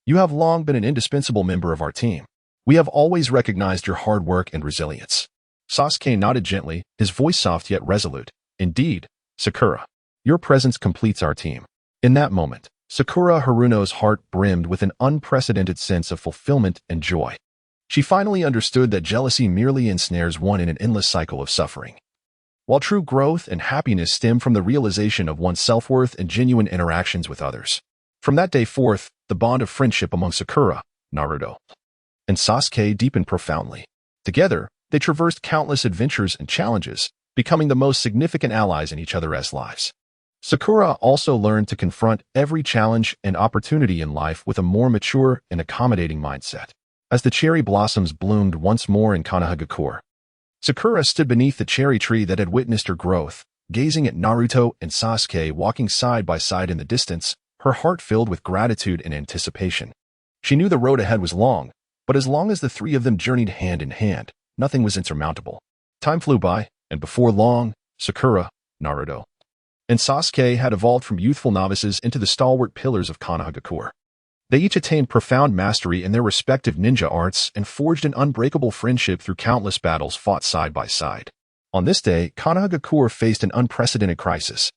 you have long been an indispensable member of our team. We have always recognized your hard work and resilience." Sasuke nodded gently, his voice soft yet resolute. "Indeed, Sakura, your presence completes our team." In that moment, Sakura Haruno's heart brimmed with an unprecedented sense of fulfillment and joy. She finally understood that jealousy merely ensnares one in an endless cycle of suffering, while true growth and happiness stem from the realization of one's self-worth and genuine interactions with others. From that day forth, the bond of friendship among Sakura, Naruto, and Sasuke deepened profoundly. Together, they traversed countless adventures and challenges, becoming the most significant allies in each other's lives. Sakura also learned to confront every challenge and opportunity in life with a more mature and accommodating mindset. As the cherry blossoms bloomed once more in Konohagakure, Sakura stood beneath the cherry tree that had witnessed her growth, gazing at Naruto and Sasuke walking side by side in the distance, her heart filled with gratitude and anticipation. She knew the road ahead was long, but as long as the three of them journeyed hand in hand, nothing was insurmountable. Time flew by, and before long, Sakura, Naruto, and Sasuke had evolved from youthful novices into the stalwart pillars of Konohagakure. They each attained profound mastery in their respective ninja arts and forged an unbreakable friendship through countless battles fought side by side. On this day, Konohagakure faced an unprecedented crisis.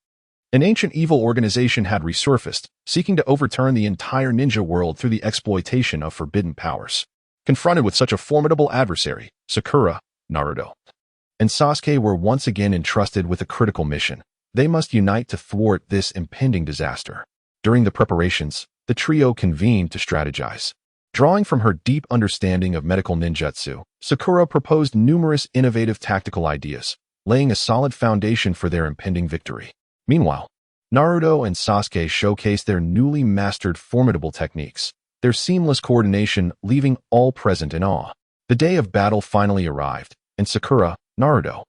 An ancient evil organization had resurfaced, seeking to overturn the entire ninja world through the exploitation of forbidden powers. Confronted with such a formidable adversary, Sakura, Naruto, and Sasuke were once again entrusted with a critical mission. They must unite to thwart this impending disaster. During the preparations, the trio convened to strategize. Drawing from her deep understanding of medical ninjutsu, Sakura proposed numerous innovative tactical ideas, laying a solid foundation for their impending victory. Meanwhile, Naruto and Sasuke showcased their newly mastered formidable techniques, their seamless coordination leaving all present in awe. The day of battle finally arrived, and Sakura, Naruto,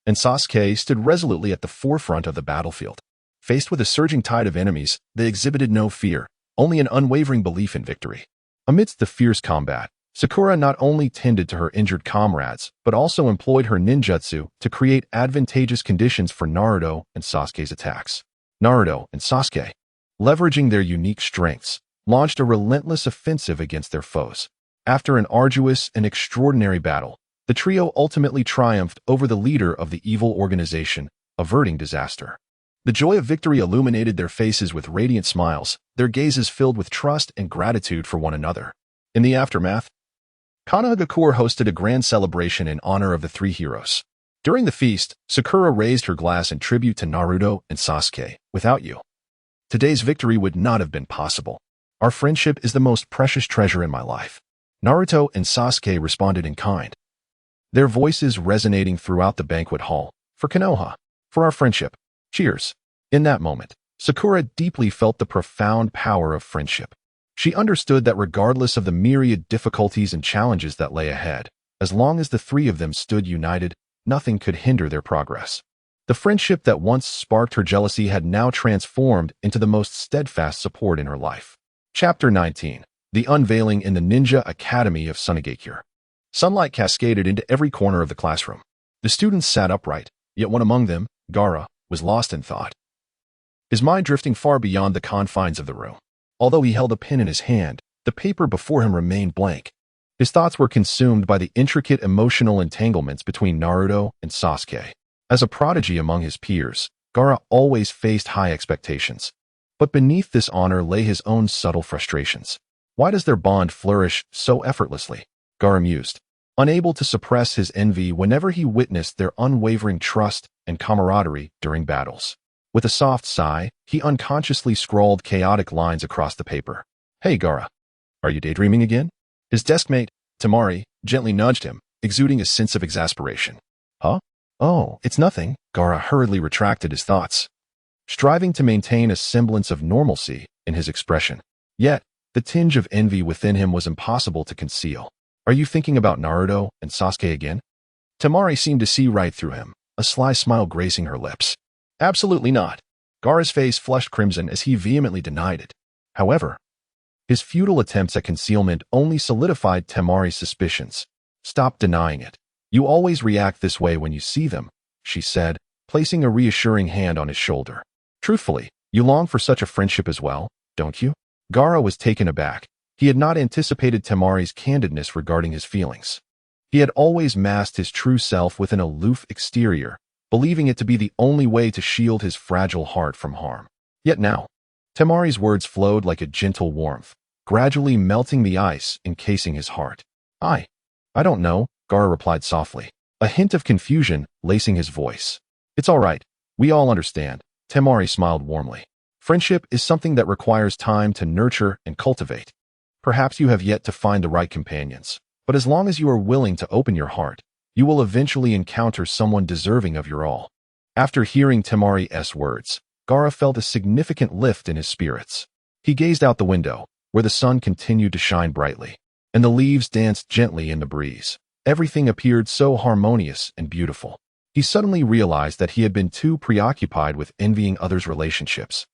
and Sasuke stood resolutely at the forefront of the battlefield. Faced with a surging tide of enemies, they exhibited no fear, only an unwavering belief in victory. Amidst the fierce combat, Sakura not only tended to her injured comrades, but also employed her ninjutsu to create advantageous conditions for Naruto and Sasuke's attacks. Naruto and Sasuke, leveraging their unique strengths, launched a relentless offensive against their foes. After an arduous and extraordinary battle, the trio ultimately triumphed over the leader of the evil organization, averting disaster. The joy of victory illuminated their faces with radiant smiles, their gazes filled with trust and gratitude for one another. In the aftermath, Konohagakure hosted a grand celebration in honor of the three heroes. During the feast, Sakura raised her glass in tribute to Naruto and Sasuke. "Without you, today's victory would not have been possible. Our friendship is the most precious treasure in my life." Naruto and Sasuke responded in kind, their voices resonating throughout the banquet hall. "For Konoha, for our friendship. Cheers." In that moment, Sakura deeply felt the profound power of friendship. She understood that regardless of the myriad difficulties and challenges that lay ahead, as long as the three of them stood united, nothing could hinder their progress. The friendship that once sparked her jealousy had now transformed into the most steadfast support in her life. Chapter 19. The Unveiling in the Ninja Academy of Sunagakure. Sunlight cascaded into every corner of the classroom. The students sat upright, yet one among them, Gaara, was lost in thought, his mind drifting far beyond the confines of the room. Although he held a pen in his hand, the paper before him remained blank. His thoughts were consumed by the intricate emotional entanglements between Naruto and Sasuke. As a prodigy among his peers, Gaara always faced high expectations. But beneath this honor lay his own subtle frustrations. Why does their bond flourish so effortlessly? Gaara mused, unable to suppress his envy whenever he witnessed their unwavering trust and camaraderie during battles. With a soft sigh, he unconsciously scrawled chaotic lines across the paper. Hey, Gaara, are you daydreaming again? His deskmate, Temari, gently nudged him, exuding a sense of exasperation. Huh? Oh, it's nothing. Gaara hurriedly retracted his thoughts, striving to maintain a semblance of normalcy in his expression. Yet, the tinge of envy within him was impossible to conceal. Are you thinking about Naruto and Sasuke again? Temari seemed to see right through him, a sly smile gracing her lips. Absolutely not. Gaara's face flushed crimson as he vehemently denied it. However, his futile attempts at concealment only solidified Temari's suspicions. Stop denying it. You always react this way when you see them, she said, placing a reassuring hand on his shoulder. Truthfully, you long for such a friendship as well, don't you? Gaara was taken aback. He had not anticipated Temari's candidness regarding his feelings. He had always masked his true self with an aloof exterior, believing it to be the only way to shield his fragile heart from harm. Yet now, Temari's words flowed like a gentle warmth, gradually melting the ice encasing his heart. I don't know, Gaara replied softly, a hint of confusion lacing his voice. It's all right. We all understand. Temari smiled warmly. Friendship is something that requires time to nurture and cultivate. Perhaps you have yet to find the right companions, but as long as you are willing to open your heart, you will eventually encounter someone deserving of your all. After hearing Temari's words, Gaara felt a significant lift in his spirits. He gazed out the window, where the sun continued to shine brightly, and the leaves danced gently in the breeze. Everything appeared so harmonious and beautiful. He suddenly realized that he had been too preoccupied with envying others' relationships,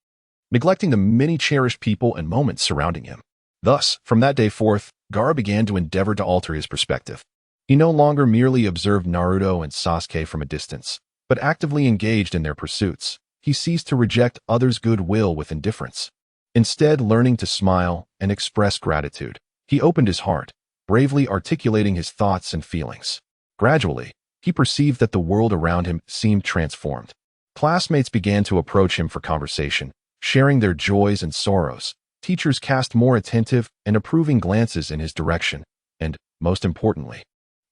neglecting the many cherished people and moments surrounding him. Thus, from that day forth, Gaara began to endeavor to alter his perspective. He no longer merely observed Naruto and Sasuke from a distance, but actively engaged in their pursuits. He ceased to reject others' goodwill with indifference. Instead, learning to smile and express gratitude, he opened his heart, bravely articulating his thoughts and feelings. Gradually, he perceived that the world around him seemed transformed. Classmates began to approach him for conversation, sharing their joys and sorrows. Teachers cast more attentive and approving glances in his direction, and, most importantly,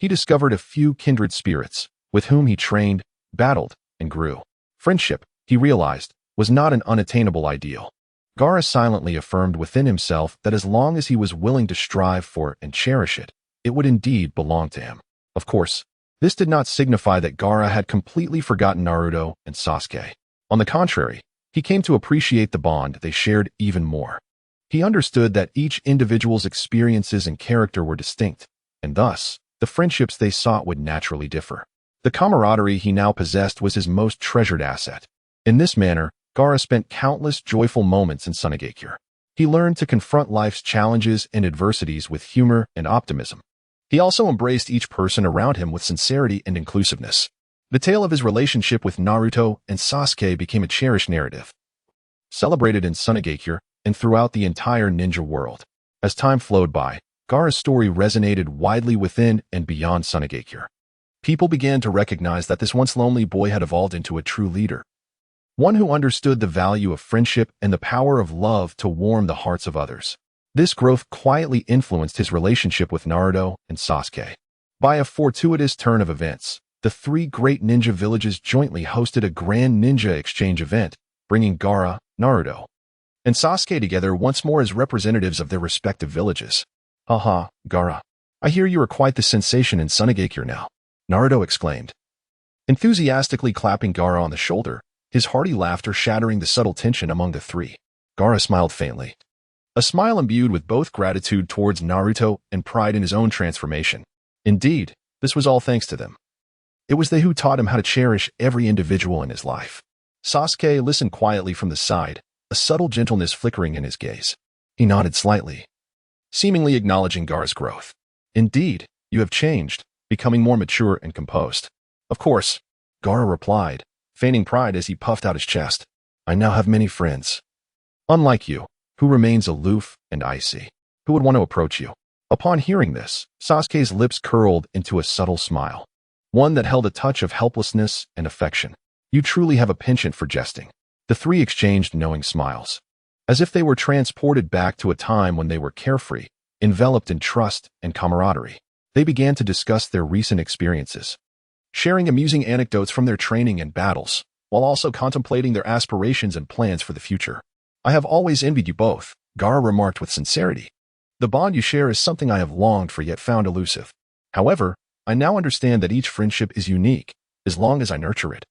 he discovered a few kindred spirits, with whom he trained, battled, and grew. Friendship, he realized, was not an unattainable ideal. Gaara silently affirmed within himself that as long as he was willing to strive for and cherish it, it would indeed belong to him. Of course, this did not signify that Gaara had completely forgotten Naruto and Sasuke. On the contrary, he came to appreciate the bond they shared even more. He understood that each individual's experiences and character were distinct, and thus, the friendships they sought would naturally differ. The camaraderie he now possessed was his most treasured asset. In this manner, Gaara spent countless joyful moments in Sunagakure. He learned to confront life's challenges and adversities with humor and optimism. He also embraced each person around him with sincerity and inclusiveness. The tale of his relationship with Naruto and Sasuke became a cherished narrative, celebrated in Sunagakure and throughout the entire ninja world. As time flowed by, Gaara's story resonated widely within and beyond Sunagakure. People began to recognize that this once lonely boy had evolved into a true leader, one who understood the value of friendship and the power of love to warm the hearts of others. This growth quietly influenced his relationship with Naruto and Sasuke. By a fortuitous turn of events, the three great ninja villages jointly hosted a grand ninja exchange event, bringing Gaara, Naruto, and Sasuke together once more as representatives of their respective villages. Haha, Gaara, I hear you are quite the sensation in Sunagakure now, Naruto exclaimed, enthusiastically clapping Gaara on the shoulder, his hearty laughter shattering the subtle tension among the three. Gaara smiled faintly, a smile imbued with both gratitude towards Naruto and pride in his own transformation. Indeed, this was all thanks to them. It was they who taught him how to cherish every individual in his life. Sasuke listened quietly from the side, a subtle gentleness flickering in his gaze. He nodded slightly, seemingly acknowledging Gaara's growth. Indeed, you have changed, becoming more mature and composed. Of course, Gaara replied, feigning pride as he puffed out his chest. I now have many friends. Unlike you, who remains aloof and icy. Who would want to approach you? Upon hearing this, Sasuke's lips curled into a subtle smile, one that held a touch of helplessness and affection. You truly have a penchant for jesting. The three exchanged knowing smiles, as if they were transported back to a time when they were carefree, enveloped in trust and camaraderie. They began to discuss their recent experiences, sharing amusing anecdotes from their training and battles, while also contemplating their aspirations and plans for the future. I have always envied you both, Gaara remarked with sincerity. The bond you share is something I have longed for yet found elusive. However, I now understand that each friendship is unique, as long as I nurture it.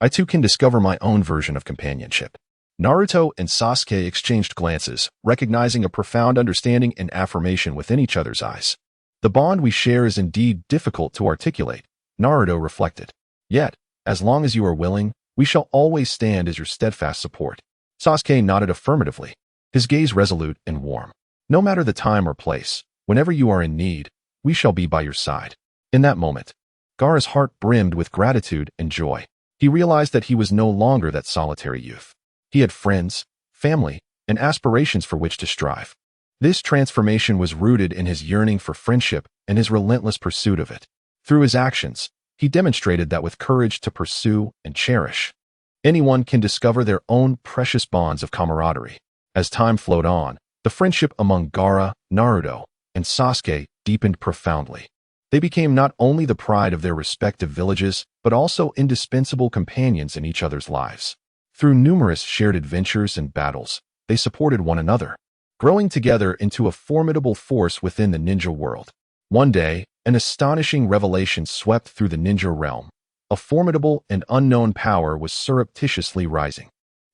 I too can discover my own version of companionship. Naruto and Sasuke exchanged glances, recognizing a profound understanding and affirmation within each other's eyes. The bond we share is indeed difficult to articulate, Naruto reflected. Yet, as long as you are willing, we shall always stand as your steadfast support. Sasuke nodded affirmatively, his gaze resolute and warm. No matter the time or place, whenever you are in need, we shall be by your side. In that moment, Gaara's heart brimmed with gratitude and joy. He realized that he was no longer that solitary youth. He had friends, family, and aspirations for which to strive. This transformation was rooted in his yearning for friendship and his relentless pursuit of it. Through his actions, he demonstrated that with courage to pursue and cherish, anyone can discover their own precious bonds of camaraderie. As time flowed on, the friendship among Gaara, Naruto, and Sasuke deepened profoundly. They became not only the pride of their respective villages, but also indispensable companions in each other's lives. Through numerous shared adventures and battles, they supported one another, growing together into a formidable force within the ninja world. One day, an astonishing revelation swept through the ninja realm. A formidable and unknown power was surreptitiously rising,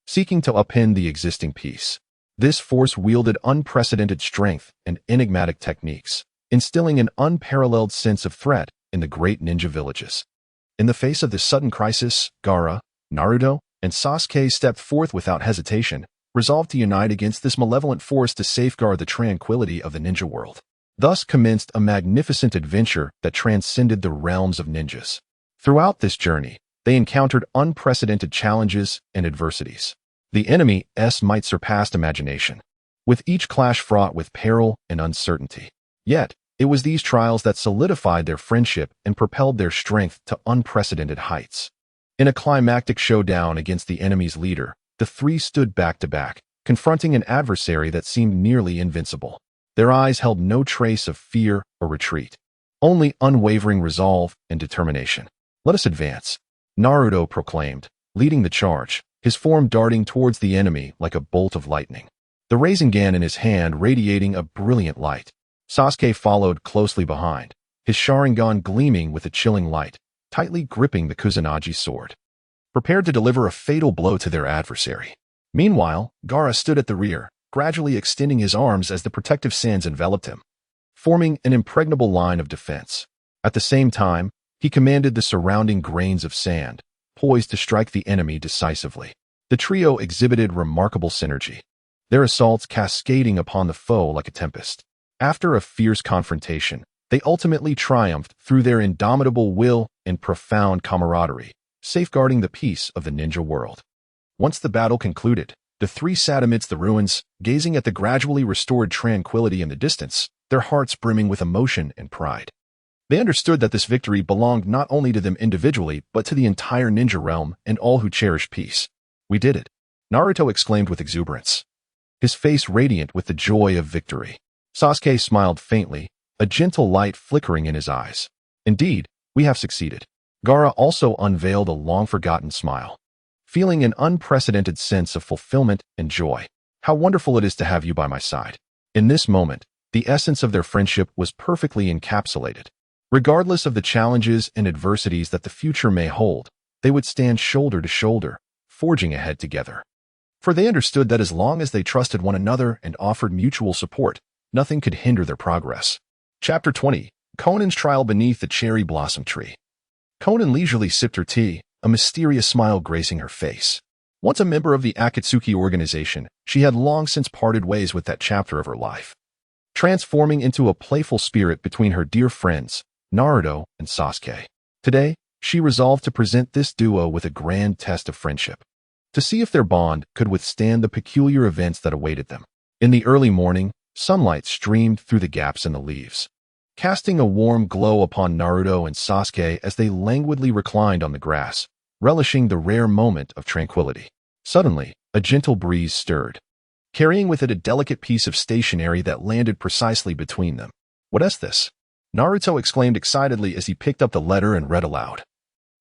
seeking to upend the existing peace. This force wielded unprecedented strength and enigmatic techniques, instilling an unparalleled sense of threat in the great ninja villages. In the face of this sudden crisis, Gaara, Naruto, and Sasuke stepped forth without hesitation, resolved to unite against this malevolent force to safeguard the tranquility of the ninja world. Thus commenced a magnificent adventure that transcended the realms of ninjas. Throughout this journey, they encountered unprecedented challenges and adversities. The enemy's might surpassed imagination, with each clash fraught with peril and uncertainty. Yet, it was these trials that solidified their friendship and propelled their strength to unprecedented heights. In a climactic showdown against the enemy's leader, the three stood back to back, confronting an adversary that seemed nearly invincible. Their eyes held no trace of fear or retreat, only unwavering resolve and determination. Let us advance, Naruto proclaimed, leading the charge, his form darting towards the enemy like a bolt of lightning, the Rasengan in his hand radiating a brilliant light. Sasuke followed closely behind, his Sharingan gleaming with a chilling light, tightly gripping the Kusanagi sword, prepared to deliver a fatal blow to their adversary. Meanwhile, Gaara stood at the rear, gradually extending his arms as the protective sands enveloped him, forming an impregnable line of defense. At the same time, he commanded the surrounding grains of sand, poised to strike the enemy decisively. The trio exhibited remarkable synergy, their assaults cascading upon the foe like a tempest. After a fierce confrontation, they ultimately triumphed through their indomitable will and profound camaraderie, safeguarding the peace of the ninja world. Once the battle concluded, the three sat amidst the ruins, gazing at the gradually restored tranquility in the distance, their hearts brimming with emotion and pride. They understood that this victory belonged not only to them individually, but to the entire ninja realm and all who cherished peace. We did it, Naruto exclaimed with exuberance, his face radiant with the joy of victory. Sasuke smiled faintly, a gentle light flickering in his eyes. Indeed, we have succeeded. Gaara also unveiled a long-forgotten smile, feeling an unprecedented sense of fulfillment and joy. How wonderful it is to have you by my side. In this moment, the essence of their friendship was perfectly encapsulated. Regardless of the challenges and adversities that the future may hold, they would stand shoulder to shoulder, forging ahead together. For they understood that as long as they trusted one another and offered mutual support, nothing could hinder their progress. Chapter 20. Conan's Trial Beneath the Cherry Blossom Tree. Conan leisurely sipped her tea, a mysterious smile gracing her face. Once a member of the Akatsuki organization, she had long since parted ways with that chapter of her life, transforming into a playful spirit between her dear friends, Naruto and Sasuke. Today, She resolved to present this duo with a grand test of friendship, to see if their bond could withstand the peculiar events that awaited them. In the early morning, sunlight streamed through the gaps in the leaves, casting a warm glow upon Naruto and Sasuke as they languidly reclined on the grass, relishing the rare moment of tranquility. Suddenly, a gentle breeze stirred, carrying with it a delicate piece of stationery that landed precisely between them. "What is this?" Naruto exclaimed excitedly as he picked up the letter and read aloud.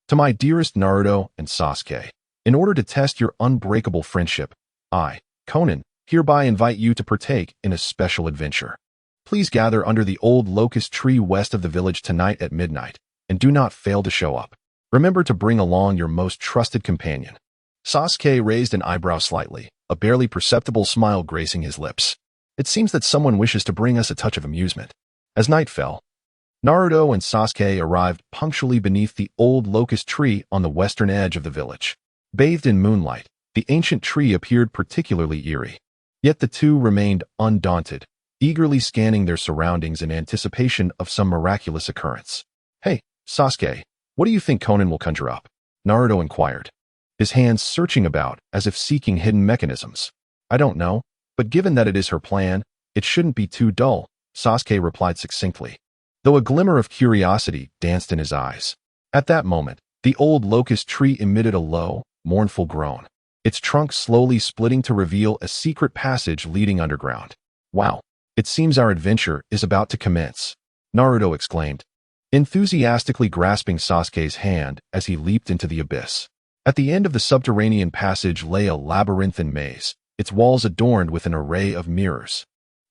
"To my dearest Naruto and Sasuke, in order to test your unbreakable friendship, I, Conan, hereby invite you to partake in a special adventure. Please gather under the old locust tree west of the village tonight at midnight, and do not fail to show up. Remember to bring along your most trusted companion." Sasuke raised an eyebrow slightly, a barely perceptible smile gracing his lips. "It seems that someone wishes to bring us a touch of amusement." As night fell, Naruto and Sasuke arrived punctually beneath the old locust tree on the western edge of the village. Bathed in moonlight, the ancient tree appeared particularly eerie. Yet the two remained undaunted, eagerly scanning their surroundings in anticipation of some miraculous occurrence. "Hey, Sasuke, what do you think Conan will conjure up?" Naruto inquired, his hands searching about as if seeking hidden mechanisms. "I don't know, but given that it is her plan, it shouldn't be too dull," Sasuke replied succinctly, though a glimmer of curiosity danced in his eyes. At that moment, the old locust tree emitted a low, mournful groan, its trunk slowly splitting to reveal a secret passage leading underground. "Wow, it seems our adventure is about to commence," Naruto exclaimed, enthusiastically grasping Sasuke's hand as he leaped into the abyss. At the end of the subterranean passage lay a labyrinthine maze, its walls adorned with an array of mirrors.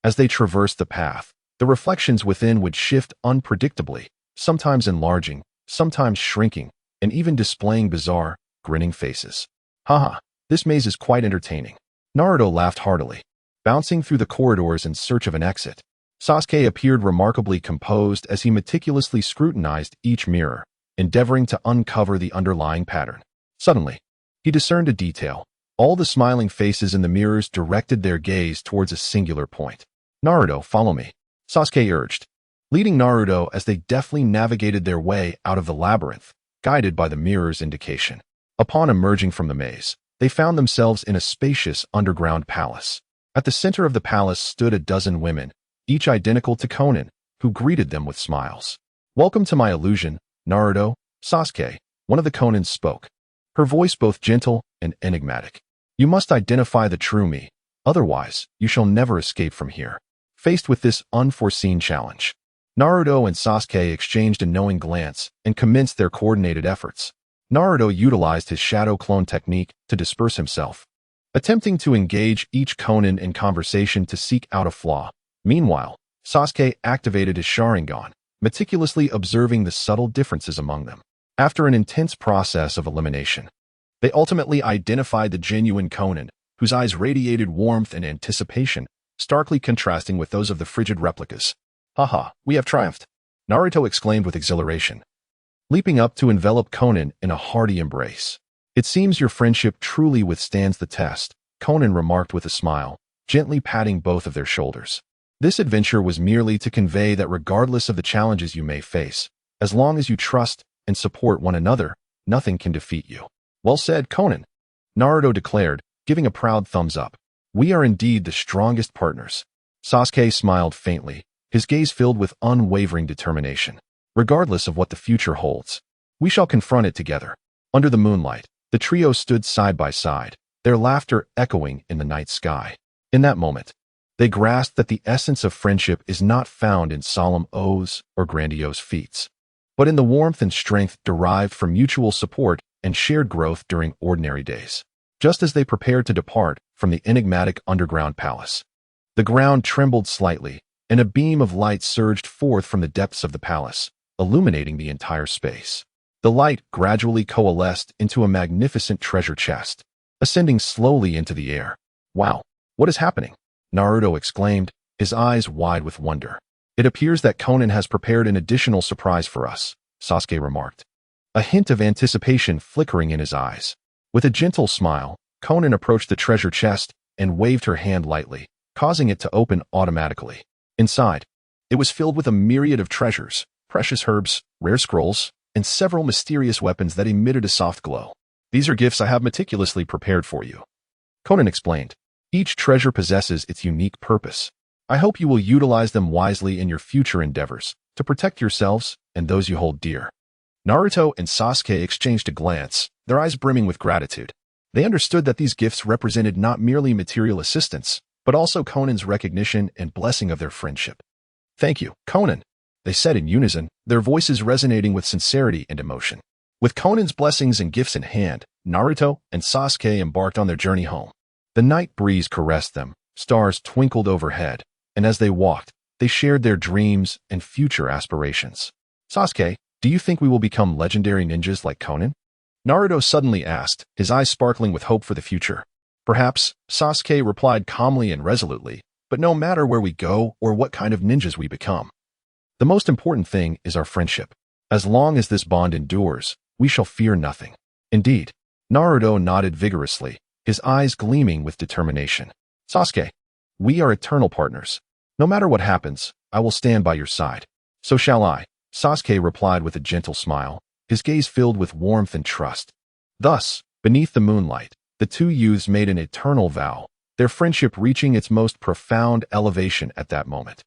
As they traversed the path, the reflections within would shift unpredictably, sometimes enlarging, sometimes shrinking, and even displaying bizarre, grinning faces. "Haha, this maze is quite entertaining." Naruto laughed heartily, bouncing through the corridors in search of an exit. Sasuke appeared remarkably composed as he meticulously scrutinized each mirror, endeavoring to uncover the underlying pattern. Suddenly, he discerned a detail. All the smiling faces in the mirrors directed their gaze towards a singular point. "Naruto, follow me," Sasuke urged, leading Naruto as they deftly navigated their way out of the labyrinth, guided by the mirror's indication. Upon emerging from the maze, they found themselves in a spacious underground palace. At the center of the palace stood a dozen women, each identical to Conan, who greeted them with smiles. "Welcome to my illusion, Naruto, Sasuke," one of the Conans spoke, her voice both gentle and enigmatic. "You must identify the true me, otherwise you shall never escape from here." Faced with this unforeseen challenge, Naruto and Sasuke exchanged a knowing glance and commenced their coordinated efforts. Naruto utilized his shadow clone technique to disperse himself, attempting to engage each Conan in conversation to seek out a flaw. Meanwhile, Sasuke activated his Sharingan, meticulously observing the subtle differences among them. After an intense process of elimination, they ultimately identified the genuine Conan, whose eyes radiated warmth and anticipation, starkly contrasting with those of the frigid replicas. "Haha, we have triumphed," Naruto exclaimed with exhilaration, leaping up to envelop Conan in a hearty embrace. "It seems your friendship truly withstands the test," Conan remarked with a smile, gently patting both of their shoulders. "This adventure was merely to convey that regardless of the challenges you may face, as long as you trust and support one another, nothing can defeat you." "Well said, Conan," Naruto declared, giving a proud thumbs up. "We are indeed the strongest partners." Sasuke smiled faintly, his gaze filled with unwavering determination. "Regardless of what the future holds, we shall confront it together." Under the moonlight, the trio stood side by side, their laughter echoing in the night sky. In that moment, they grasped that the essence of friendship is not found in solemn oaths or grandiose feats, but in the warmth and strength derived from mutual support and shared growth during ordinary days. Just as they prepared to depart from the enigmatic underground palace, the ground trembled slightly, and a beam of light surged forth from the depths of the palace, illuminating the entire space. The light gradually coalesced into a magnificent treasure chest, ascending slowly into the air. "Wow, what is happening?" Naruto exclaimed, his eyes wide with wonder. "It appears that Conan has prepared an additional surprise for us," Sasuke remarked, a hint of anticipation flickering in his eyes. With a gentle smile, Conan approached the treasure chest and waved her hand lightly, causing it to open automatically. Inside, it was filled with a myriad of treasures, precious herbs, rare scrolls, and several mysterious weapons that emitted a soft glow. These are gifts I have meticulously prepared for you, Conan explained. Each treasure possesses its unique purpose. I hope you will utilize them wisely in your future endeavors to protect yourselves and those you hold dear. Naruto and Sasuke exchanged a glance, their eyes brimming with gratitude. They understood that these gifts represented not merely material assistance, but also Conan's recognition and blessing of their friendship. Thank you, Conan, they said in unison, their voices resonating with sincerity and emotion. With Conan's blessings and gifts in hand, Naruto and Sasuke embarked on their journey home. The night breeze caressed them, stars twinkled overhead, and as they walked, they shared their dreams and future aspirations. Sasuke, do you think we will become legendary ninjas like Conan? Naruto suddenly asked, his eyes sparkling with hope for the future. Perhaps, Sasuke replied calmly and resolutely, but no matter where we go or what kind of ninjas we become, the most important thing is our friendship. As long as this bond endures, we shall fear nothing. Indeed, Naruto nodded vigorously, his eyes gleaming with determination. Sasuke, we are eternal partners. No matter what happens, I will stand by your side. So shall I, Sasuke replied with a gentle smile, his gaze filled with warmth and trust. Thus, beneath the moonlight, the two youths made an eternal vow, their friendship reaching its most profound elevation at that moment.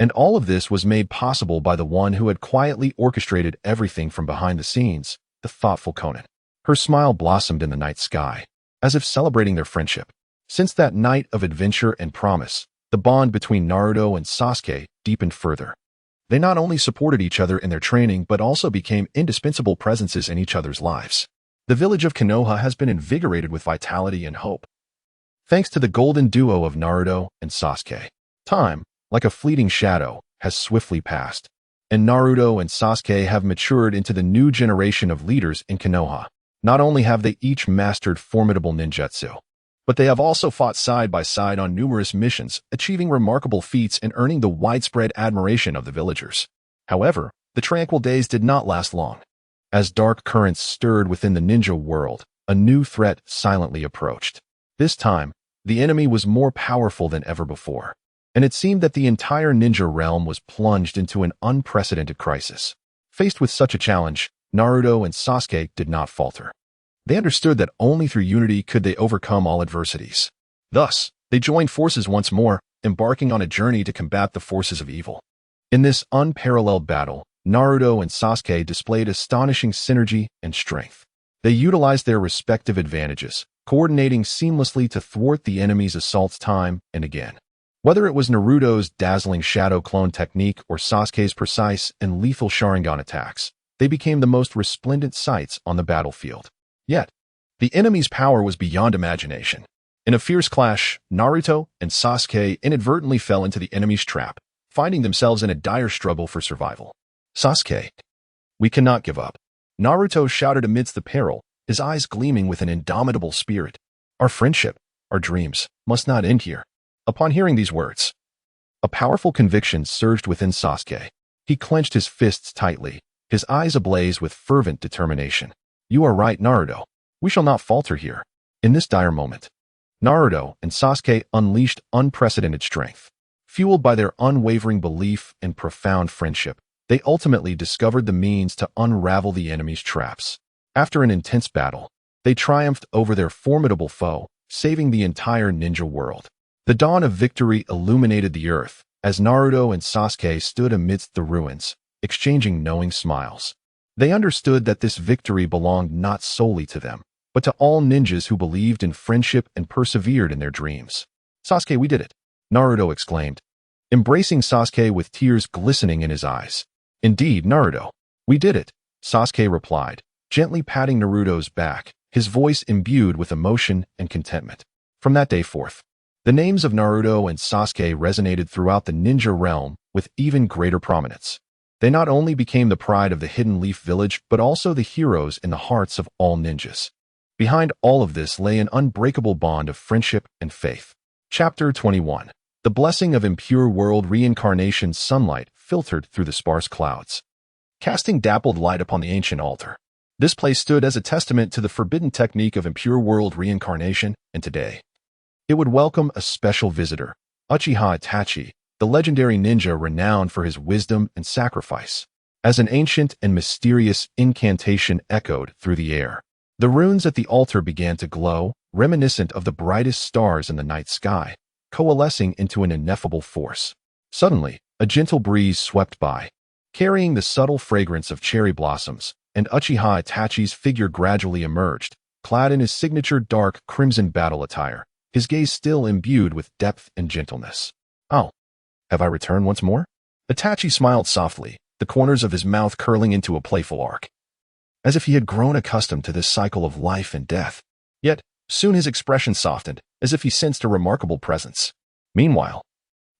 And all of this was made possible by the one who had quietly orchestrated everything from behind the scenes, the thoughtful Conan. Her smile blossomed in the night sky, as if celebrating their friendship. Since that night of adventure and promise, the bond between Naruto and Sasuke deepened further. They not only supported each other in their training but also became indispensable presences in each other's lives. The village of Konoha has been invigorated with vitality and hope, thanks to the golden duo of Naruto and Sasuke. Time, like a fleeting shadow, has swiftly passed, and Naruto and Sasuke have matured into the new generation of leaders in Konoha. Not only have they each mastered formidable ninjutsu, but they have also fought side by side on numerous missions, achieving remarkable feats and earning the widespread admiration of the villagers. However, the tranquil days did not last long. As dark currents stirred within the ninja world, a new threat silently approached. This time, the enemy was more powerful than ever before, and it seemed that the entire ninja realm was plunged into an unprecedented crisis. Faced with such a challenge, Naruto and Sasuke did not falter. They understood that only through unity could they overcome all adversities. Thus, they joined forces once more, embarking on a journey to combat the forces of evil. In this unparalleled battle, Naruto and Sasuke displayed astonishing synergy and strength. They utilized their respective advantages, coordinating seamlessly to thwart the enemy's assaults time and again. Whether it was Naruto's dazzling shadow clone technique or Sasuke's precise and lethal Sharingan attacks, they became the most resplendent sights on the battlefield. Yet, the enemy's power was beyond imagination. In a fierce clash, Naruto and Sasuke inadvertently fell into the enemy's trap, finding themselves in a dire struggle for survival. Sasuke, we cannot give up, Naruto shouted amidst the peril, his eyes gleaming with an indomitable spirit. Our friendship, our dreams, must not end here. Upon hearing these words, a powerful conviction surged within Sasuke. He clenched his fists tightly, his eyes ablaze with fervent determination. You are right, Naruto. We shall not falter here. In this dire moment, Naruto and Sasuke unleashed unprecedented strength. Fueled by their unwavering belief and profound friendship, they ultimately discovered the means to unravel the enemy's traps. After an intense battle, they triumphed over their formidable foe, saving the entire ninja world. The dawn of victory illuminated the earth as Naruto and Sasuke stood amidst the ruins, exchanging knowing smiles. They understood that this victory belonged not solely to them, but to all ninjas who believed in friendship and persevered in their dreams. Sasuke, we did it, Naruto exclaimed, embracing Sasuke with tears glistening in his eyes. Indeed, Naruto, we did it, Sasuke replied, gently patting Naruto's back, his voice imbued with emotion and contentment. From that day forth, the names of Naruto and Sasuke resonated throughout the ninja realm with even greater prominence. They not only became the pride of the Hidden Leaf Village, but also the heroes in the hearts of all ninjas. Behind all of this lay an unbreakable bond of friendship and faith. Chapter 21. The blessing of impure world reincarnation. Sunlight filtered through the sparse clouds, casting dappled light upon the ancient altar. This place stood as a testament to the forbidden technique of impure world reincarnation, and today, it would welcome a special visitor, Uchiha Itachi, the legendary ninja renowned for his wisdom and sacrifice. as an ancient and mysterious incantation echoed through the air. The runes at the altar began to glow, reminiscent of the brightest stars in the night sky, coalescing into an ineffable force. Suddenly, a gentle breeze swept by, carrying the subtle fragrance of cherry blossoms, and Uchiha Itachi's figure gradually emerged, clad in his signature dark crimson battle attire, his gaze still imbued with depth and gentleness. "Oh, have I returned once more?" Itachi smiled softly, the corners of his mouth curling into a playful arc, as if he had grown accustomed to this cycle of life and death. Yet, soon his expression softened, as if he sensed a remarkable presence. Meanwhile,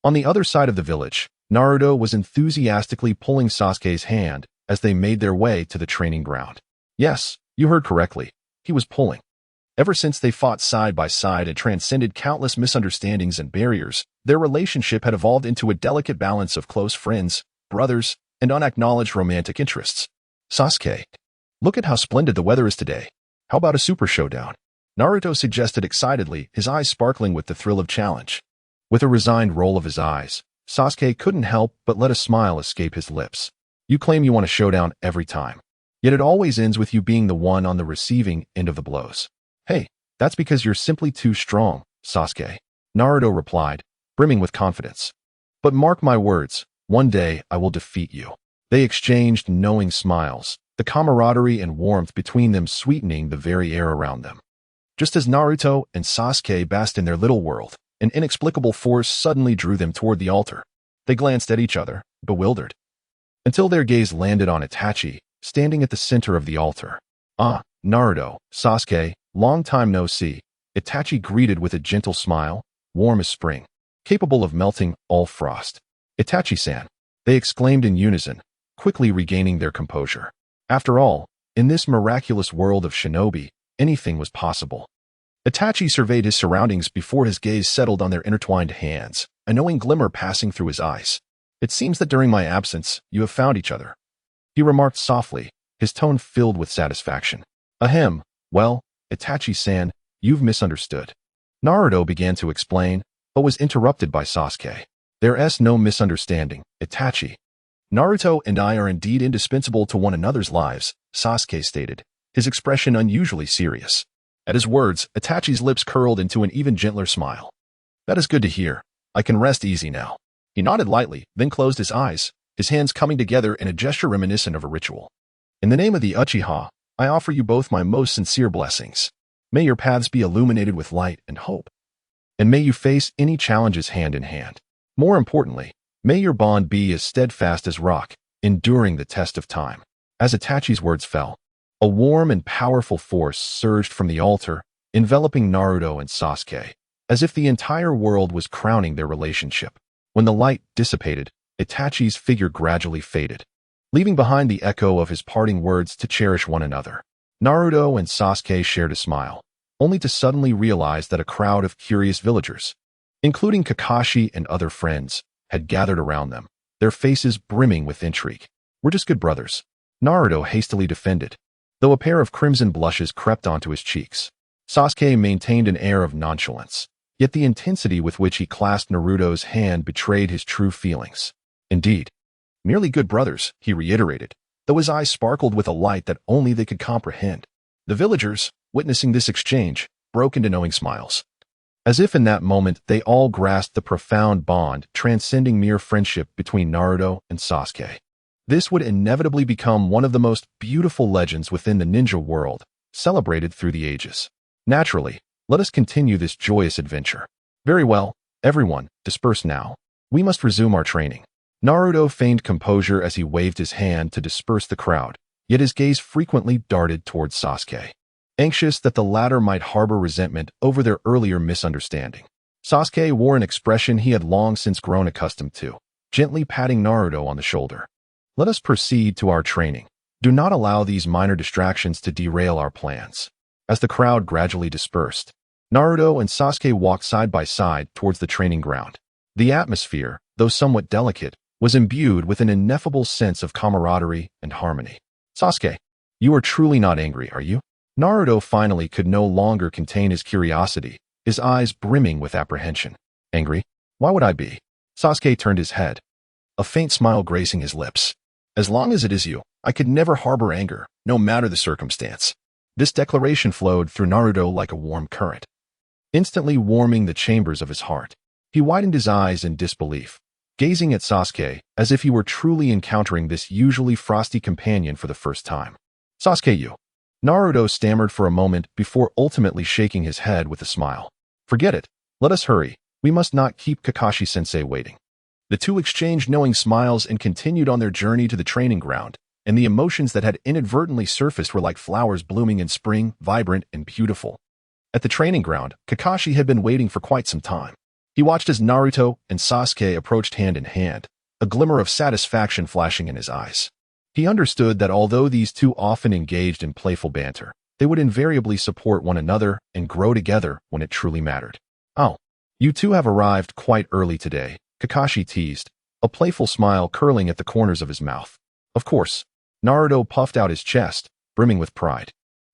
on the other side of the village, Naruto was enthusiastically pulling Sasuke's hand as they made their way to the training ground. Yes, you heard correctly. He was pulling. Ever since they fought side by side and transcended countless misunderstandings and barriers, their relationship had evolved into a delicate balance of close friends, brothers, and unacknowledged romantic interests. "Sasuke, look at how splendid the weather is today. How about a super showdown?" Naruto suggested excitedly, his eyes sparkling with the thrill of challenge. With a resigned roll of his eyes, Sasuke couldn't help but let a smile escape his lips. "You claim you want a showdown every time, yet it always ends with you being the one on the receiving end of the blows." "Hey, that's because you're simply too strong, Sasuke," Naruto replied, brimming with confidence. "But mark my words, one day I will defeat you." They exchanged knowing smiles, the camaraderie and warmth between them sweetening the very air around them. Just as Naruto and Sasuke basked in their little world, an inexplicable force suddenly drew them toward the altar. They glanced at each other, bewildered, until their gaze landed on Itachi, standing at the center of the altar. "Ah, Naruto, Sasuke, long time no see," Itachi greeted with a gentle smile, warm as spring, capable of melting all frost. "Itachi-san," they exclaimed in unison, quickly regaining their composure. After all, in this miraculous world of shinobi, anything was possible. Itachi surveyed his surroundings before his gaze settled on their intertwined hands, a knowing glimmer passing through his eyes. "It seems that during my absence, you have found each other," he remarked softly, his tone filled with satisfaction. "Ahem, well, Itachi-san, you've misunderstood." Naruto began to explain, but was interrupted by Sasuke. "There's no misunderstanding, Itachi. Naruto and I are indeed indispensable to one another's lives," Sasuke stated, his expression unusually serious. At his words, Itachi's lips curled into an even gentler smile. "That is good to hear. I can rest easy now." He nodded lightly, then closed his eyes, his hands coming together in a gesture reminiscent of a ritual. "In the name of the Uchiha, I offer you both my most sincere blessings. May your paths be illuminated with light and hope. And may you face any challenges hand in hand. More importantly, may your bond be as steadfast as rock, enduring the test of time." As Itachi's words fell, a warm and powerful force surged from the altar, enveloping Naruto and Sasuke, as if the entire world was crowning their relationship. When the light dissipated, Itachi's figure gradually faded, leaving behind the echo of his parting words to cherish one another. Naruto and Sasuke shared a smile, only to suddenly realize that a crowd of curious villagers, including Kakashi and other friends, had gathered around them, their faces brimming with intrigue. "We're just good brothers," Naruto hastily defended, though a pair of crimson blushes crept onto his cheeks. Sasuke maintained an air of nonchalance, yet the intensity with which he clasped Naruto's hand betrayed his true feelings. "Indeed, merely good brothers," he reiterated, though his eyes sparkled with a light that only they could comprehend. The villagers, witnessing this exchange, broke into knowing smiles. As if in that moment they all grasped the profound bond transcending mere friendship between Naruto and Sasuke. This would inevitably become one of the most beautiful legends within the ninja world, celebrated through the ages. Naturally, let us continue this joyous adventure. "Very well, everyone, disperse now. We must resume our training." Naruto feigned composure as he waved his hand to disperse the crowd, yet his gaze frequently darted towards Sasuke, anxious that the latter might harbor resentment over their earlier misunderstanding. Sasuke wore an expression he had long since grown accustomed to, gently patting Naruto on the shoulder. "Let us proceed to our training. Do not allow these minor distractions to derail our plans." As the crowd gradually dispersed, Naruto and Sasuke walked side by side towards the training ground. The atmosphere, though somewhat delicate, was imbued with an ineffable sense of camaraderie and harmony. "Sasuke, you are truly not angry, are you?" Naruto finally could no longer contain his curiosity, his eyes brimming with apprehension. "Angry? Why would I be?" Sasuke turned his head, a faint smile gracing his lips. As long as it is you, I could never harbor anger, no matter the circumstance. This declaration flowed through Naruto like a warm current, instantly warming the chambers of his heart. He widened his eyes in disbelief, gazing at Sasuke as if he were truly encountering this usually frosty companion for the first time. Sasuke, you. Naruto stammered for a moment before ultimately shaking his head with a smile. Forget it. Let us hurry. We must not keep Kakashi-sensei waiting. The two exchanged knowing smiles and continued on their journey to the training ground, and the emotions that had inadvertently surfaced were like flowers blooming in spring, vibrant and beautiful. At the training ground, Kakashi had been waiting for quite some time. He watched as Naruto and Sasuke approached hand in hand, a glimmer of satisfaction flashing in his eyes. He understood that although these two often engaged in playful banter, they would invariably support one another and grow together when it truly mattered. Oh, you two have arrived quite early today, Kakashi teased, a playful smile curling at the corners of his mouth. Of course, Naruto puffed out his chest, brimming with pride.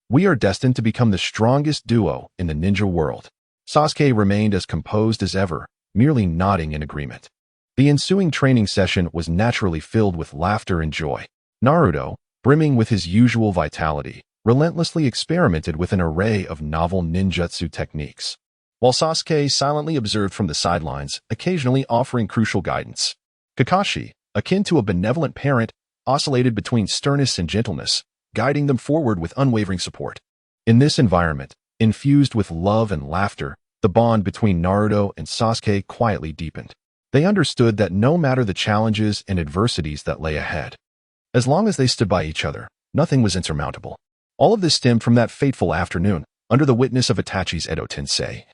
We are destined to become the strongest duo in the ninja world. Sasuke remained as composed as ever, merely nodding in agreement. The ensuing training session was naturally filled with laughter and joy. Naruto, brimming with his usual vitality, relentlessly experimented with an array of novel ninjutsu techniques, while Sasuke silently observed from the sidelines, occasionally offering crucial guidance. Kakashi, akin to a benevolent parent, oscillated between sternness and gentleness, guiding them forward with unwavering support. In this environment, infused with love and laughter, the bond between Naruto and Sasuke quietly deepened. They understood that no matter the challenges and adversities that lay ahead, as long as they stood by each other, nothing was insurmountable. All of this stemmed from that fateful afternoon, under the witness of Itachi's Edo Tensei,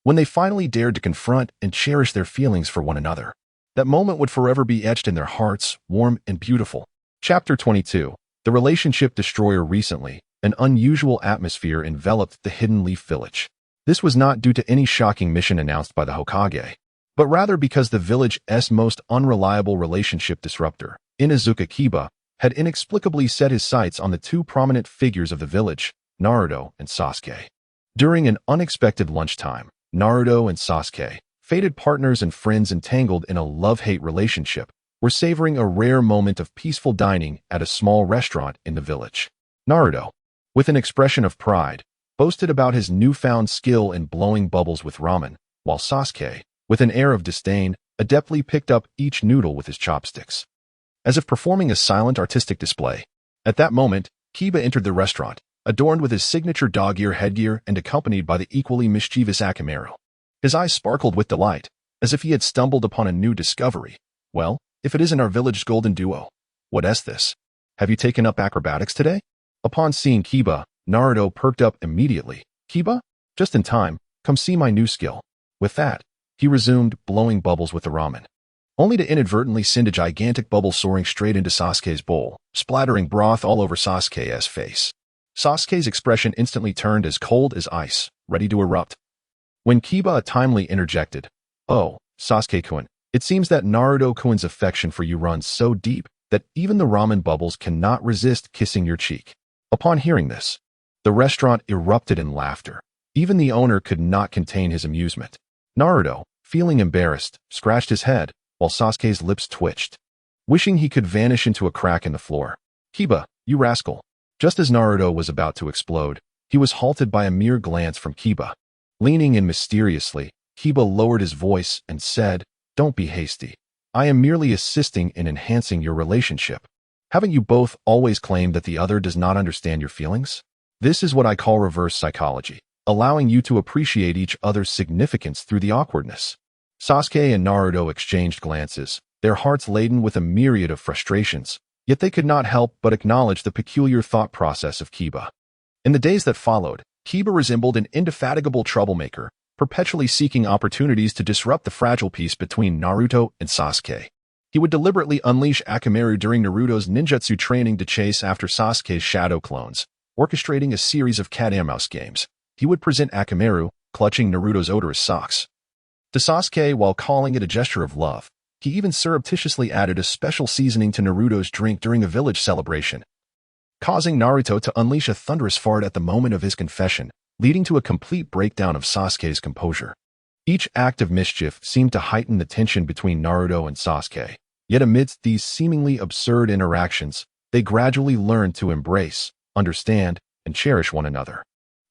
when they finally dared to confront and cherish their feelings for one another. That moment would forever be etched in their hearts, warm and beautiful. Chapter 22. The Relationship Destroyer. Recently, an unusual atmosphere enveloped the Hidden Leaf Village. This was not due to any shocking mission announced by the Hokage, but rather because the village's most unreliable relationship disruptor, Inuzuka Kiba, had inexplicably set his sights on the two prominent figures of the village, Naruto and Sasuke. During an unexpected lunchtime, Naruto and Sasuke, fated partners and friends entangled in a love-hate relationship, were savoring a rare moment of peaceful dining at a small restaurant in the village. Naruto, with an expression of pride, boasted about his newfound skill in blowing bubbles with ramen, while Sasuke, with an air of disdain, adeptly picked up each noodle with his chopsticks, as if performing a silent artistic display. At that moment, Kiba entered the restaurant, adorned with his signature dog-ear headgear and accompanied by the equally mischievous Akamaru. His eyes sparkled with delight, as if he had stumbled upon a new discovery. Well, if it isn't our village's golden duo. What's this? Have you taken up acrobatics today? Upon seeing Kiba, Naruto perked up immediately. Kiba? Just in time, come see my new skill. With that, he resumed blowing bubbles with the ramen, only to inadvertently send a gigantic bubble soaring straight into Sasuke's bowl, splattering broth all over Sasuke's face. Sasuke's expression instantly turned as cold as ice, ready to erupt. When Kiba timely interjected, "Oh, Sasuke-kun, it seems that Naruto-kun's affection for you runs so deep that even the ramen bubbles cannot resist kissing your cheek." Upon hearing this, the restaurant erupted in laughter. Even the owner could not contain his amusement. Naruto, feeling embarrassed, scratched his head, while Sasuke's lips twitched, wishing he could vanish into a crack in the floor. "Kiba, you rascal." Just as Naruto was about to explode, he was halted by a mere glance from Kiba. Leaning in mysteriously, Kiba lowered his voice and said, "Don't be hasty. I am merely assisting in enhancing your relationship. Haven't you both always claimed that the other does not understand your feelings? This is what I call reverse psychology, allowing you to appreciate each other's significance through the awkwardness." Sasuke and Naruto exchanged glances, their hearts laden with a myriad of frustrations, yet they could not help but acknowledge the peculiar thought process of Kiba. In the days that followed, Kiba resembled an indefatigable troublemaker, perpetually seeking opportunities to disrupt the fragile peace between Naruto and Sasuke. He would deliberately unleash Akamaru during Naruto's ninjutsu training to chase after Sasuke's shadow clones, orchestrating a series of cat-and-mouse games. He would present Akamaru, clutching Naruto's odorous socks, to Sasuke while calling it a gesture of love. He even surreptitiously added a special seasoning to Naruto's drink during a village celebration, causing Naruto to unleash a thunderous fart at the moment of his confession, leading to a complete breakdown of Sasuke's composure. Each act of mischief seemed to heighten the tension between Naruto and Sasuke, Yet amidst these seemingly absurd interactions, they gradually learned to embrace, understand, and cherish one another.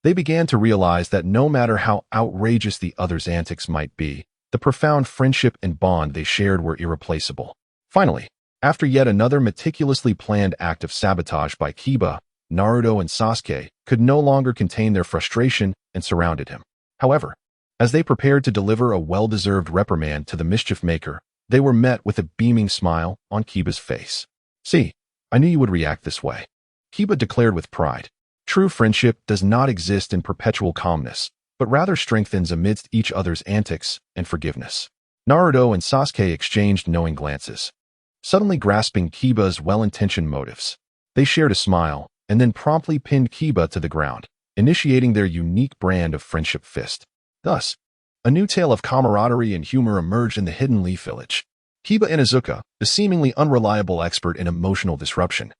They began to realize that no matter how outrageous the other's antics might be, the profound friendship and bond they shared were irreplaceable. Finally, after yet another meticulously planned act of sabotage by Kiba, Naruto and Sasuke could no longer contain their frustration and surrounded him. However, as they prepared to deliver a well-deserved reprimand to the mischief maker, they were met with a beaming smile on Kiba's face. "See, I knew you would react this way," Kiba declared with pride. True friendship does not exist in perpetual calmness, but rather strengthens amidst each other's antics and forgiveness. Naruto and Sasuke exchanged knowing glances, suddenly grasping Kiba's well-intentioned motives. They shared a smile, and then promptly pinned Kiba to the ground, initiating their unique brand of friendship fist. Thus, a new tale of camaraderie and humor emerged in the Hidden Leaf Village. Kiba Inuzuka, the seemingly unreliable expert in emotional disruption,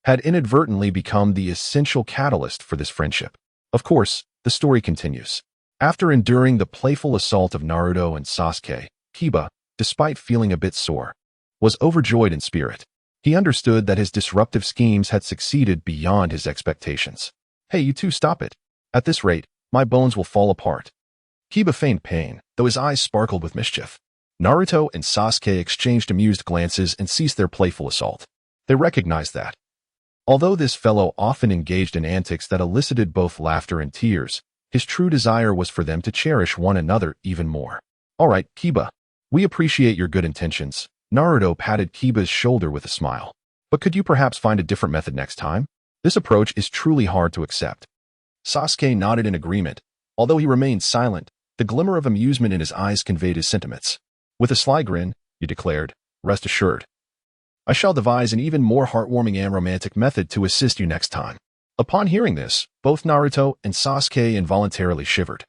had inadvertently become the essential catalyst for this friendship. Of course, the story continues. After enduring the playful assault of Naruto and Sasuke, Kiba, despite feeling a bit sore, was overjoyed in spirit. He understood that his disruptive schemes had succeeded beyond his expectations. "Hey, you two, stop it. At this rate, my bones will fall apart." Kiba feigned pain, though his eyes sparkled with mischief. Naruto and Sasuke exchanged amused glances and ceased their playful assault. They recognized that, although this fellow often engaged in antics that elicited both laughter and tears, his true desire was for them to cherish one another even more. "All right, Kiba, we appreciate your good intentions." Naruto patted Kiba's shoulder with a smile. "But could you perhaps find a different method next time? This approach is truly hard to accept." Sasuke nodded in agreement. Although he remained silent, the glimmer of amusement in his eyes conveyed his sentiments. With a sly grin, he declared, "Rest assured, I shall devise an even more heartwarming and romantic method to assist you next time." Upon hearing this, both Naruto and Sasuke involuntarily shivered,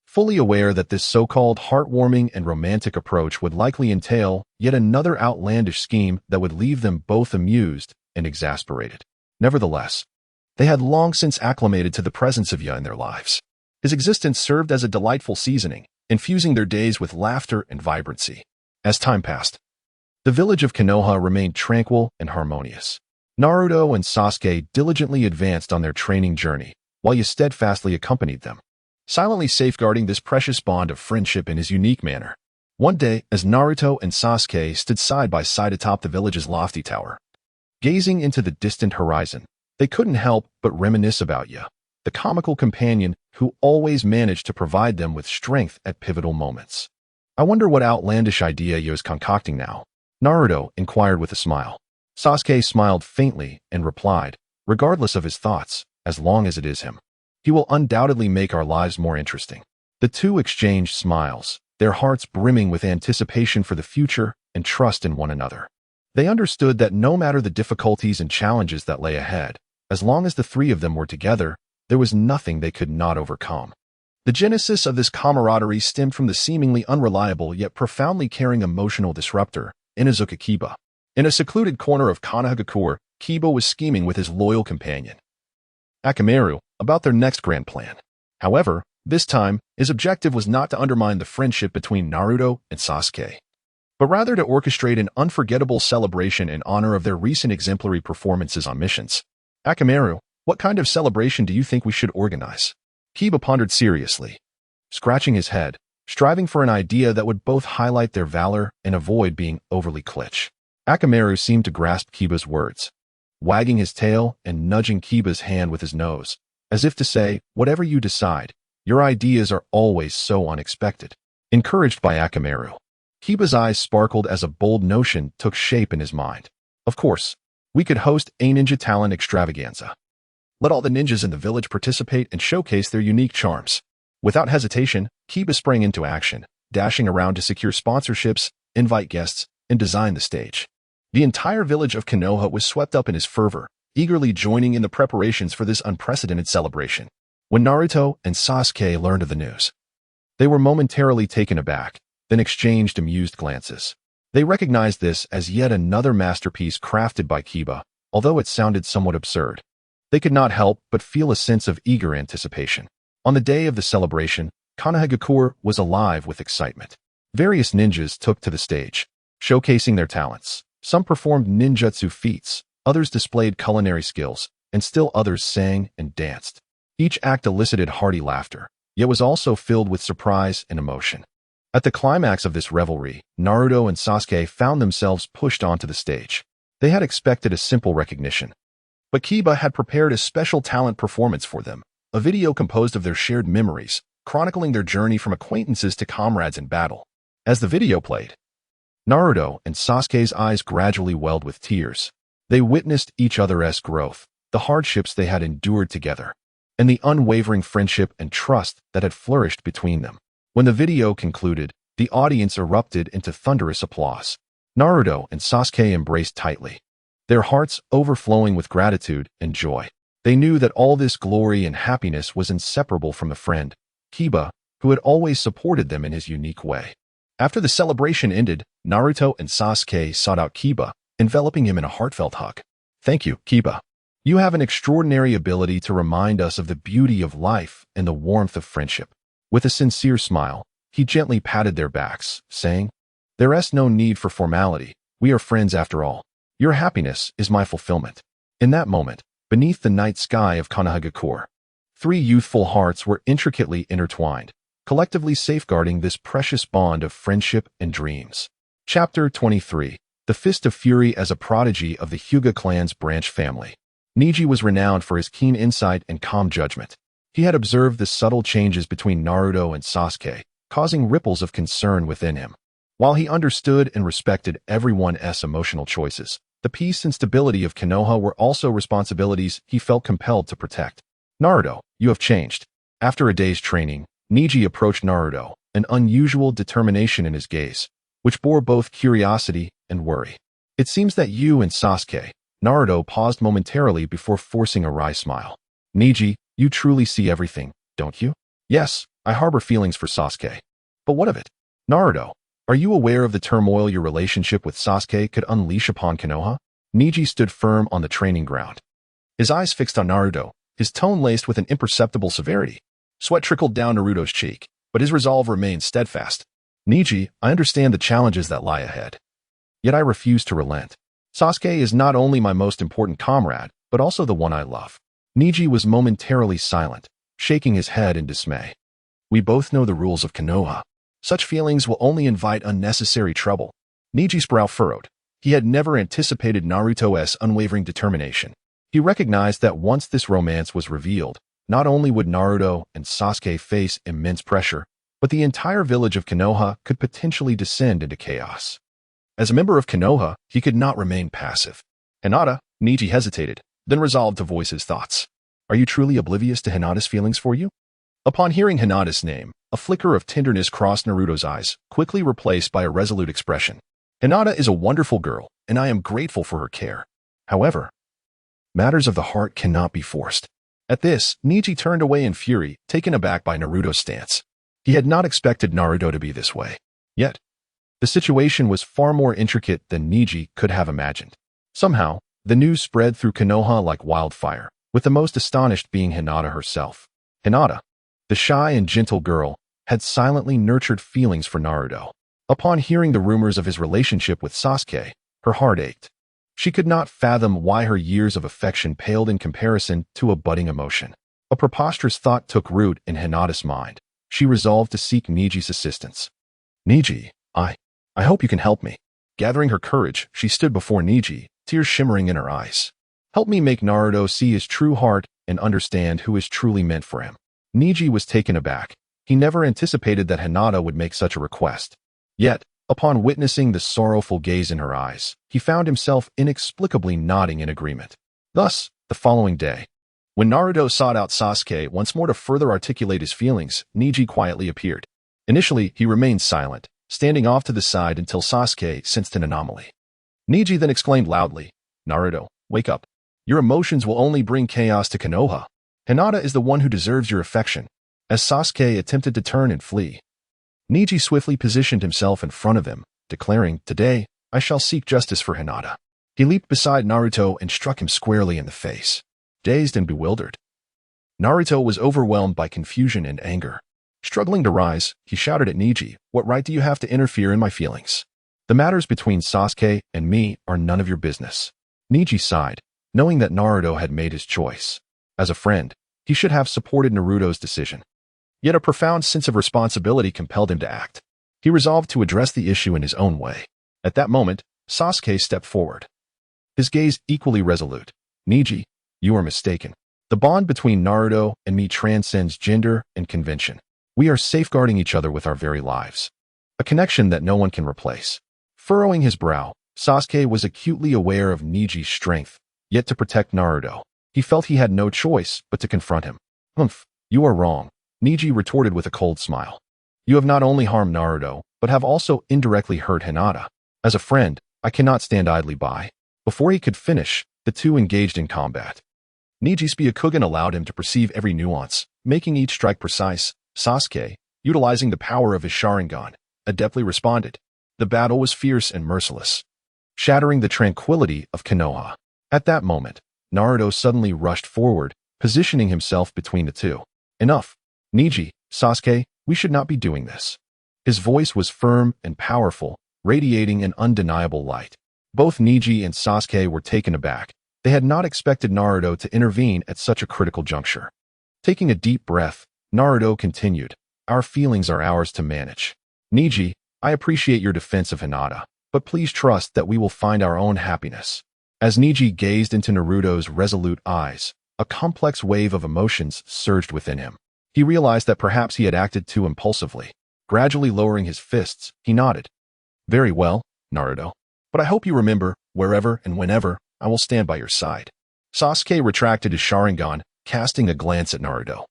fully aware that this so-called heartwarming and romantic approach would likely entail yet another outlandish scheme that would leave them both amused and exasperated. Nevertheless, they had long since acclimated to the presence of Ya in their lives. His existence served as a delightful seasoning, infusing their days with laughter and vibrancy. As time passed, the village of Konoha remained tranquil and harmonious. Naruto and Sasuke diligently advanced on their training journey, while Ya steadfastly accompanied them, silently safeguarding this precious bond of friendship in his unique manner. One day, as Naruto and Sasuke stood side by side atop the village's lofty tower, gazing into the distant horizon, they couldn't help but reminisce about Ya, the comical companion who always managed to provide them with strength at pivotal moments. "I wonder what outlandish idea Ya is concocting now?" Naruto inquired with a smile. Sasuke smiled faintly and replied, "Regardless of his thoughts, as long as it is him, he will undoubtedly make our lives more interesting." The two exchanged smiles, their hearts brimming with anticipation for the future and trust in one another. They understood that no matter the difficulties and challenges that lay ahead, as long as the three of them were together, there was nothing they could not overcome. The genesis of this camaraderie stemmed from the seemingly unreliable yet profoundly caring emotional disruptor, Inuzuka Kiba. In a secluded corner of Konohagakure, Kiba was scheming with his loyal companion, Akamaru, about their next grand plan. However, this time, his objective was not to undermine the friendship between Naruto and Sasuke, but rather to orchestrate an unforgettable celebration in honor of their recent exemplary performances on missions. "Akamaru, what kind of celebration do you think we should organize?" Kiba pondered seriously, scratching his head, striving for an idea that would both highlight their valor and avoid being overly kitsch. Akamaru seemed to grasp Kiba's words, wagging his tail and nudging Kiba's hand with his nose, as if to say, "Whatever you decide, your ideas are always so unexpected." Encouraged by Akamaru, Kiba's eyes sparkled as a bold notion took shape in his mind. "Of course, we could host a ninja talent extravaganza. Let all the ninjas in the village participate and showcase their unique charms." Without hesitation, Kiba sprang into action, dashing around to secure sponsorships, invite guests, and design the stage. The entire village of Konoha was swept up in his fervor, eagerly joining in the preparations for this unprecedented celebration. When Naruto and Sasuke learned of the news, they were momentarily taken aback, then exchanged amused glances. They recognized this as yet another masterpiece crafted by Kiba, although it sounded somewhat absurd. They could not help but feel a sense of eager anticipation. On the day of the celebration, Konohagakure was alive with excitement. Various ninjas took to the stage, showcasing their talents. Some performed ninjutsu feats, others displayed culinary skills, and still others sang and danced. Each act elicited hearty laughter, yet was also filled with surprise and emotion. At the climax of this revelry, Naruto and Sasuke found themselves pushed onto the stage. They had expected a simple recognition, but Kiba had prepared a special talent performance for them, a video composed of their shared memories, chronicling their journey from acquaintances to comrades in battle. As the video played, Naruto and Sasuke's eyes gradually welled with tears. They witnessed each other's growth, the hardships they had endured together, and the unwavering friendship and trust that had flourished between them. When the video concluded, the audience erupted into thunderous applause. Naruto and Sasuke embraced tightly, their hearts overflowing with gratitude and joy. They knew that all this glory and happiness was inseparable from the friend, Kiba, who had always supported them in his unique way. After the celebration ended, Naruto and Sasuke sought out Kiba, enveloping him in a heartfelt hug. "Thank you, Kiba. You have an extraordinary ability to remind us of the beauty of life and the warmth of friendship." With a sincere smile, he gently patted their backs, saying, "There's no need for formality. We are friends after all. Your happiness is my fulfillment." In that moment, beneath the night sky of Konohagakure, three youthful hearts were intricately intertwined, collectively safeguarding this precious bond of friendship and dreams. Chapter 23. The Fist of Fury. As a prodigy of the Hyuga clan's branch family, Neji was renowned for his keen insight and calm judgment. He had observed the subtle changes between Naruto and Sasuke, causing ripples of concern within him. While he understood and respected everyone's emotional choices, the peace and stability of Konoha were also responsibilities he felt compelled to protect. "Naruto, you have changed." After a day's training, Neji approached Naruto, an unusual determination in his gaze, which bore both curiosity and worry. "It seems that you and Sasuke." Naruto paused momentarily before forcing a wry smile. "Neji, you truly see everything, don't you?" "Yes, I harbor feelings for Sasuke. But what of it?" "Naruto, are you aware of the turmoil your relationship with Sasuke could unleash upon Konoha?" Neji stood firm on the training ground, his eyes fixed on Naruto, his tone laced with an imperceptible severity. Sweat trickled down Naruto's cheek, but his resolve remained steadfast. "Neji, I understand the challenges that lie ahead. Yet I refuse to relent. Sasuke is not only my most important comrade, but also the one I love." Neji was momentarily silent, shaking his head in dismay. "We both know the rules of Konoha. Such feelings will only invite unnecessary trouble." Neji's brow furrowed. He had never anticipated Naruto's unwavering determination. He recognized that once this romance was revealed, not only would Naruto and Sasuke face immense pressure, but the entire village of Konoha could potentially descend into chaos. As a member of Konoha, he could not remain passive. "Hinata," Neji hesitated, then resolved to voice his thoughts. "Are you truly oblivious to Hinata's feelings for you?" Upon hearing Hinata's name, a flicker of tenderness crossed Naruto's eyes, quickly replaced by a resolute expression. "Hinata is a wonderful girl, and I am grateful for her care. However, matters of the heart cannot be forced." At this, Neji turned away in fury, taken aback by Naruto's stance. He had not expected Naruto to be this way. Yet, the situation was far more intricate than Neji could have imagined. Somehow, the news spread through Konoha like wildfire, with the most astonished being Hinata herself. Hinata, the shy and gentle girl, had silently nurtured feelings for Naruto. Upon hearing the rumors of his relationship with Sasuke, her heart ached. She could not fathom why her years of affection paled in comparison to a budding emotion. A preposterous thought took root in Hinata's mind. She resolved to seek Neji's assistance. "Neji, I hope you can help me." Gathering her courage, she stood before Neji, tears shimmering in her eyes. "Help me make Naruto see his true heart and understand who is truly meant for him." Neji was taken aback. He never anticipated that Hinata would make such a request. Yet, upon witnessing the sorrowful gaze in her eyes, he found himself inexplicably nodding in agreement. Thus, the following day, when Naruto sought out Sasuke once more to further articulate his feelings, Neji quietly appeared. Initially, he remained silent, standing off to the side until Sasuke sensed an anomaly. Neji then exclaimed loudly, "Naruto, wake up. Your emotions will only bring chaos to Konoha. Hinata is the one who deserves your affection." As Sasuke attempted to turn and flee, Neji swiftly positioned himself in front of him, declaring, "Today, I shall seek justice for Hinata." He leaped beside Naruto and struck him squarely in the face. Dazed and bewildered, Naruto was overwhelmed by confusion and anger. Struggling to rise, he shouted at Neji, "What right do you have to interfere in my feelings?" The matters between Sasuke and me are none of your business. Neji sighed, knowing that Naruto had made his choice. As a friend, he should have supported Naruto's decision. Yet a profound sense of responsibility compelled him to act. He resolved to address the issue in his own way. At that moment, Sasuke stepped forward. His gaze equally resolute. Neji, you are mistaken. The bond between Naruto and me transcends gender and convention. We are safeguarding each other with our very lives. A connection that no one can replace. Furrowing his brow, Sasuke was acutely aware of Neji's strength, yet to protect Naruto, he felt he had no choice but to confront him. Humph, you are wrong, Neji retorted with a cold smile. You have not only harmed Naruto, but have also indirectly hurt Hinata. As a friend, I cannot stand idly by. Before he could finish, the two engaged in combat. Neji's Byakugan allowed him to perceive every nuance, making each strike precise. Sasuke, utilizing the power of his Sharingan, adeptly responded. The battle was fierce and merciless, shattering the tranquility of Konoha. At that moment, Naruto suddenly rushed forward, positioning himself between the two. Enough. Neji, Sasuke, we should not be doing this. His voice was firm and powerful, radiating an undeniable light. Both Neji and Sasuke were taken aback. They had not expected Naruto to intervene at such a critical juncture. Taking a deep breath, Naruto continued, Our feelings are ours to manage. Neji, I appreciate your defense of Hinata, but please trust that we will find our own happiness. As Neji gazed into Naruto's resolute eyes, a complex wave of emotions surged within him. He realized that perhaps he had acted too impulsively. Gradually lowering his fists, he nodded. Very well, Naruto. But I hope you remember, wherever and whenever, I will stand by your side. Sasuke retracted his Sharingan, casting a glance at Naruto.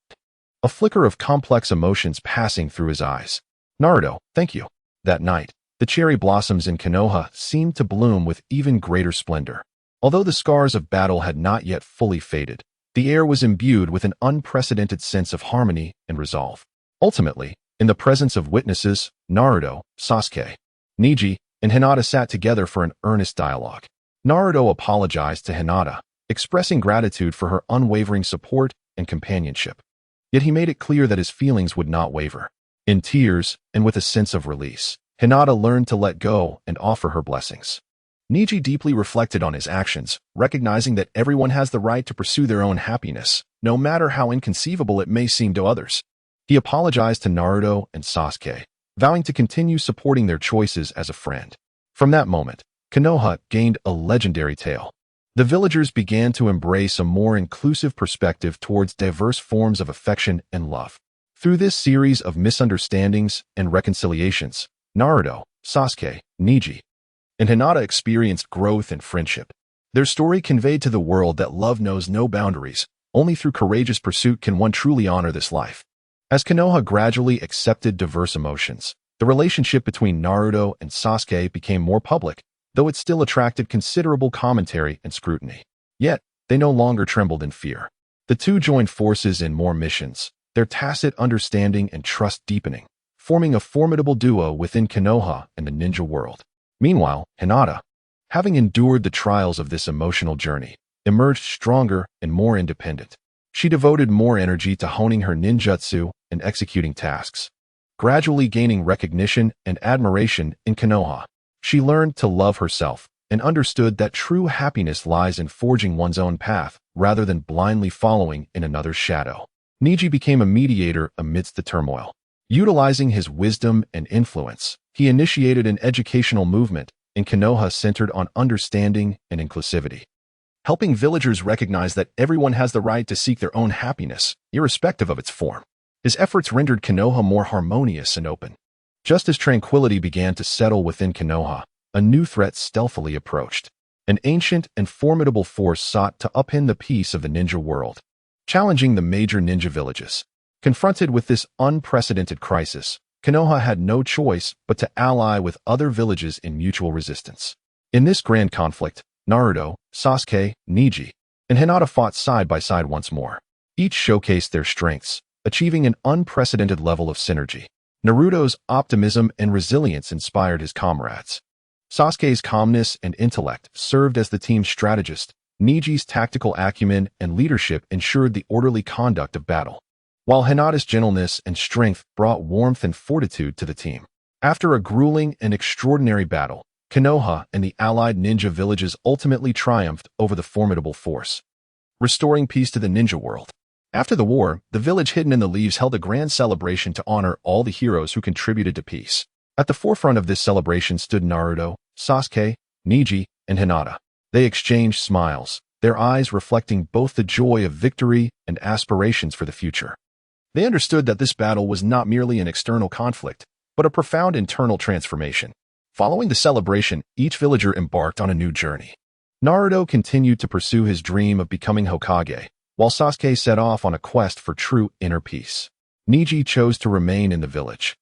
A flicker of complex emotions passing through his eyes. Naruto, thank you. That night, the cherry blossoms in Konoha seemed to bloom with even greater splendor. Although the scars of battle had not yet fully faded, the air was imbued with an unprecedented sense of harmony and resolve. Ultimately, in the presence of witnesses, Naruto, Sasuke, Neji, and Hinata sat together for an earnest dialogue. Naruto apologized to Hinata, expressing gratitude for her unwavering support and companionship. Yet he made it clear that his feelings would not waver. In tears, and with a sense of release, Hinata learned to let go and offer her blessings. Neji deeply reflected on his actions, recognizing that everyone has the right to pursue their own happiness, no matter how inconceivable it may seem to others. He apologized to Naruto and Sasuke, vowing to continue supporting their choices as a friend. From that moment, Konoha gained a legendary tale. The villagers began to embrace a more inclusive perspective towards diverse forms of affection and love. Through this series of misunderstandings and reconciliations, Naruto, Sasuke, Neji, and Hinata experienced growth and friendship. Their story conveyed to the world that love knows no boundaries. Only through courageous pursuit can one truly honor this life. As Konoha gradually accepted diverse emotions, the relationship between Naruto and Sasuke became more public, though it still attracted considerable commentary and scrutiny. Yet, they no longer trembled in fear. The two joined forces in more missions, their tacit understanding and trust deepening, forming a formidable duo within Konoha and the ninja world. Meanwhile, Hinata, having endured the trials of this emotional journey, emerged stronger and more independent. She devoted more energy to honing her ninjutsu and executing tasks. Gradually gaining recognition and admiration in Konoha, she learned to love herself and understood that true happiness lies in forging one's own path rather than blindly following in another's shadow. Neji became a mediator amidst the turmoil. Utilizing his wisdom and influence, he initiated an educational movement in Konoha centered on understanding and inclusivity, helping villagers recognize that everyone has the right to seek their own happiness, irrespective of its form. His efforts rendered Konoha more harmonious and open. Just as tranquility began to settle within Konoha, a new threat stealthily approached. An ancient and formidable force sought to upend the peace of the ninja world, challenging the major ninja villages. Confronted with this unprecedented crisis, Konoha had no choice but to ally with other villages in mutual resistance. In this grand conflict, Naruto, Sasuke, Neji, and Hinata fought side by side once more. Each showcased their strengths, achieving an unprecedented level of synergy. Naruto's optimism and resilience inspired his comrades. Sasuke's calmness and intellect served as the team's strategist. Neji's tactical acumen and leadership ensured the orderly conduct of battle, while Hinata's gentleness and strength brought warmth and fortitude to the team. After a grueling and extraordinary battle, Konoha and the allied ninja villages ultimately triumphed over the formidable force, restoring peace to the ninja world. After the war, the village hidden in the leaves held a grand celebration to honor all the heroes who contributed to peace. At the forefront of this celebration stood Naruto, Sasuke, Neji, and Hinata. They exchanged smiles, their eyes reflecting both the joy of victory and aspirations for the future. They understood that this battle was not merely an external conflict, but a profound internal transformation. Following the celebration, each villager embarked on a new journey. Naruto continued to pursue his dream of becoming Hokage, while Sasuke set off on a quest for true inner peace. Neji chose to remain in the village,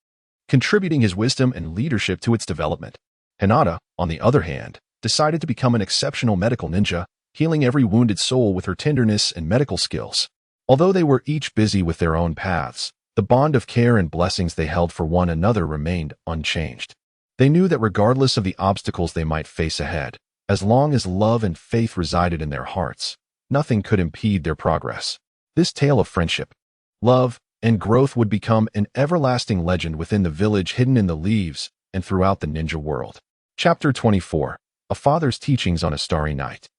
contributing his wisdom and leadership to its development. Hinata, on the other hand, decided to become an exceptional medical ninja, healing every wounded soul with her tenderness and medical skills. Although they were each busy with their own paths, the bond of care and blessings they held for one another remained unchanged. They knew that regardless of the obstacles they might face ahead, as long as love and faith resided in their hearts, nothing could impede their progress. This tale of friendship, love, and growth would become an everlasting legend within the village hidden in the leaves and throughout the ninja world. Chapter 24. A Father's Teachings on a Starry Night.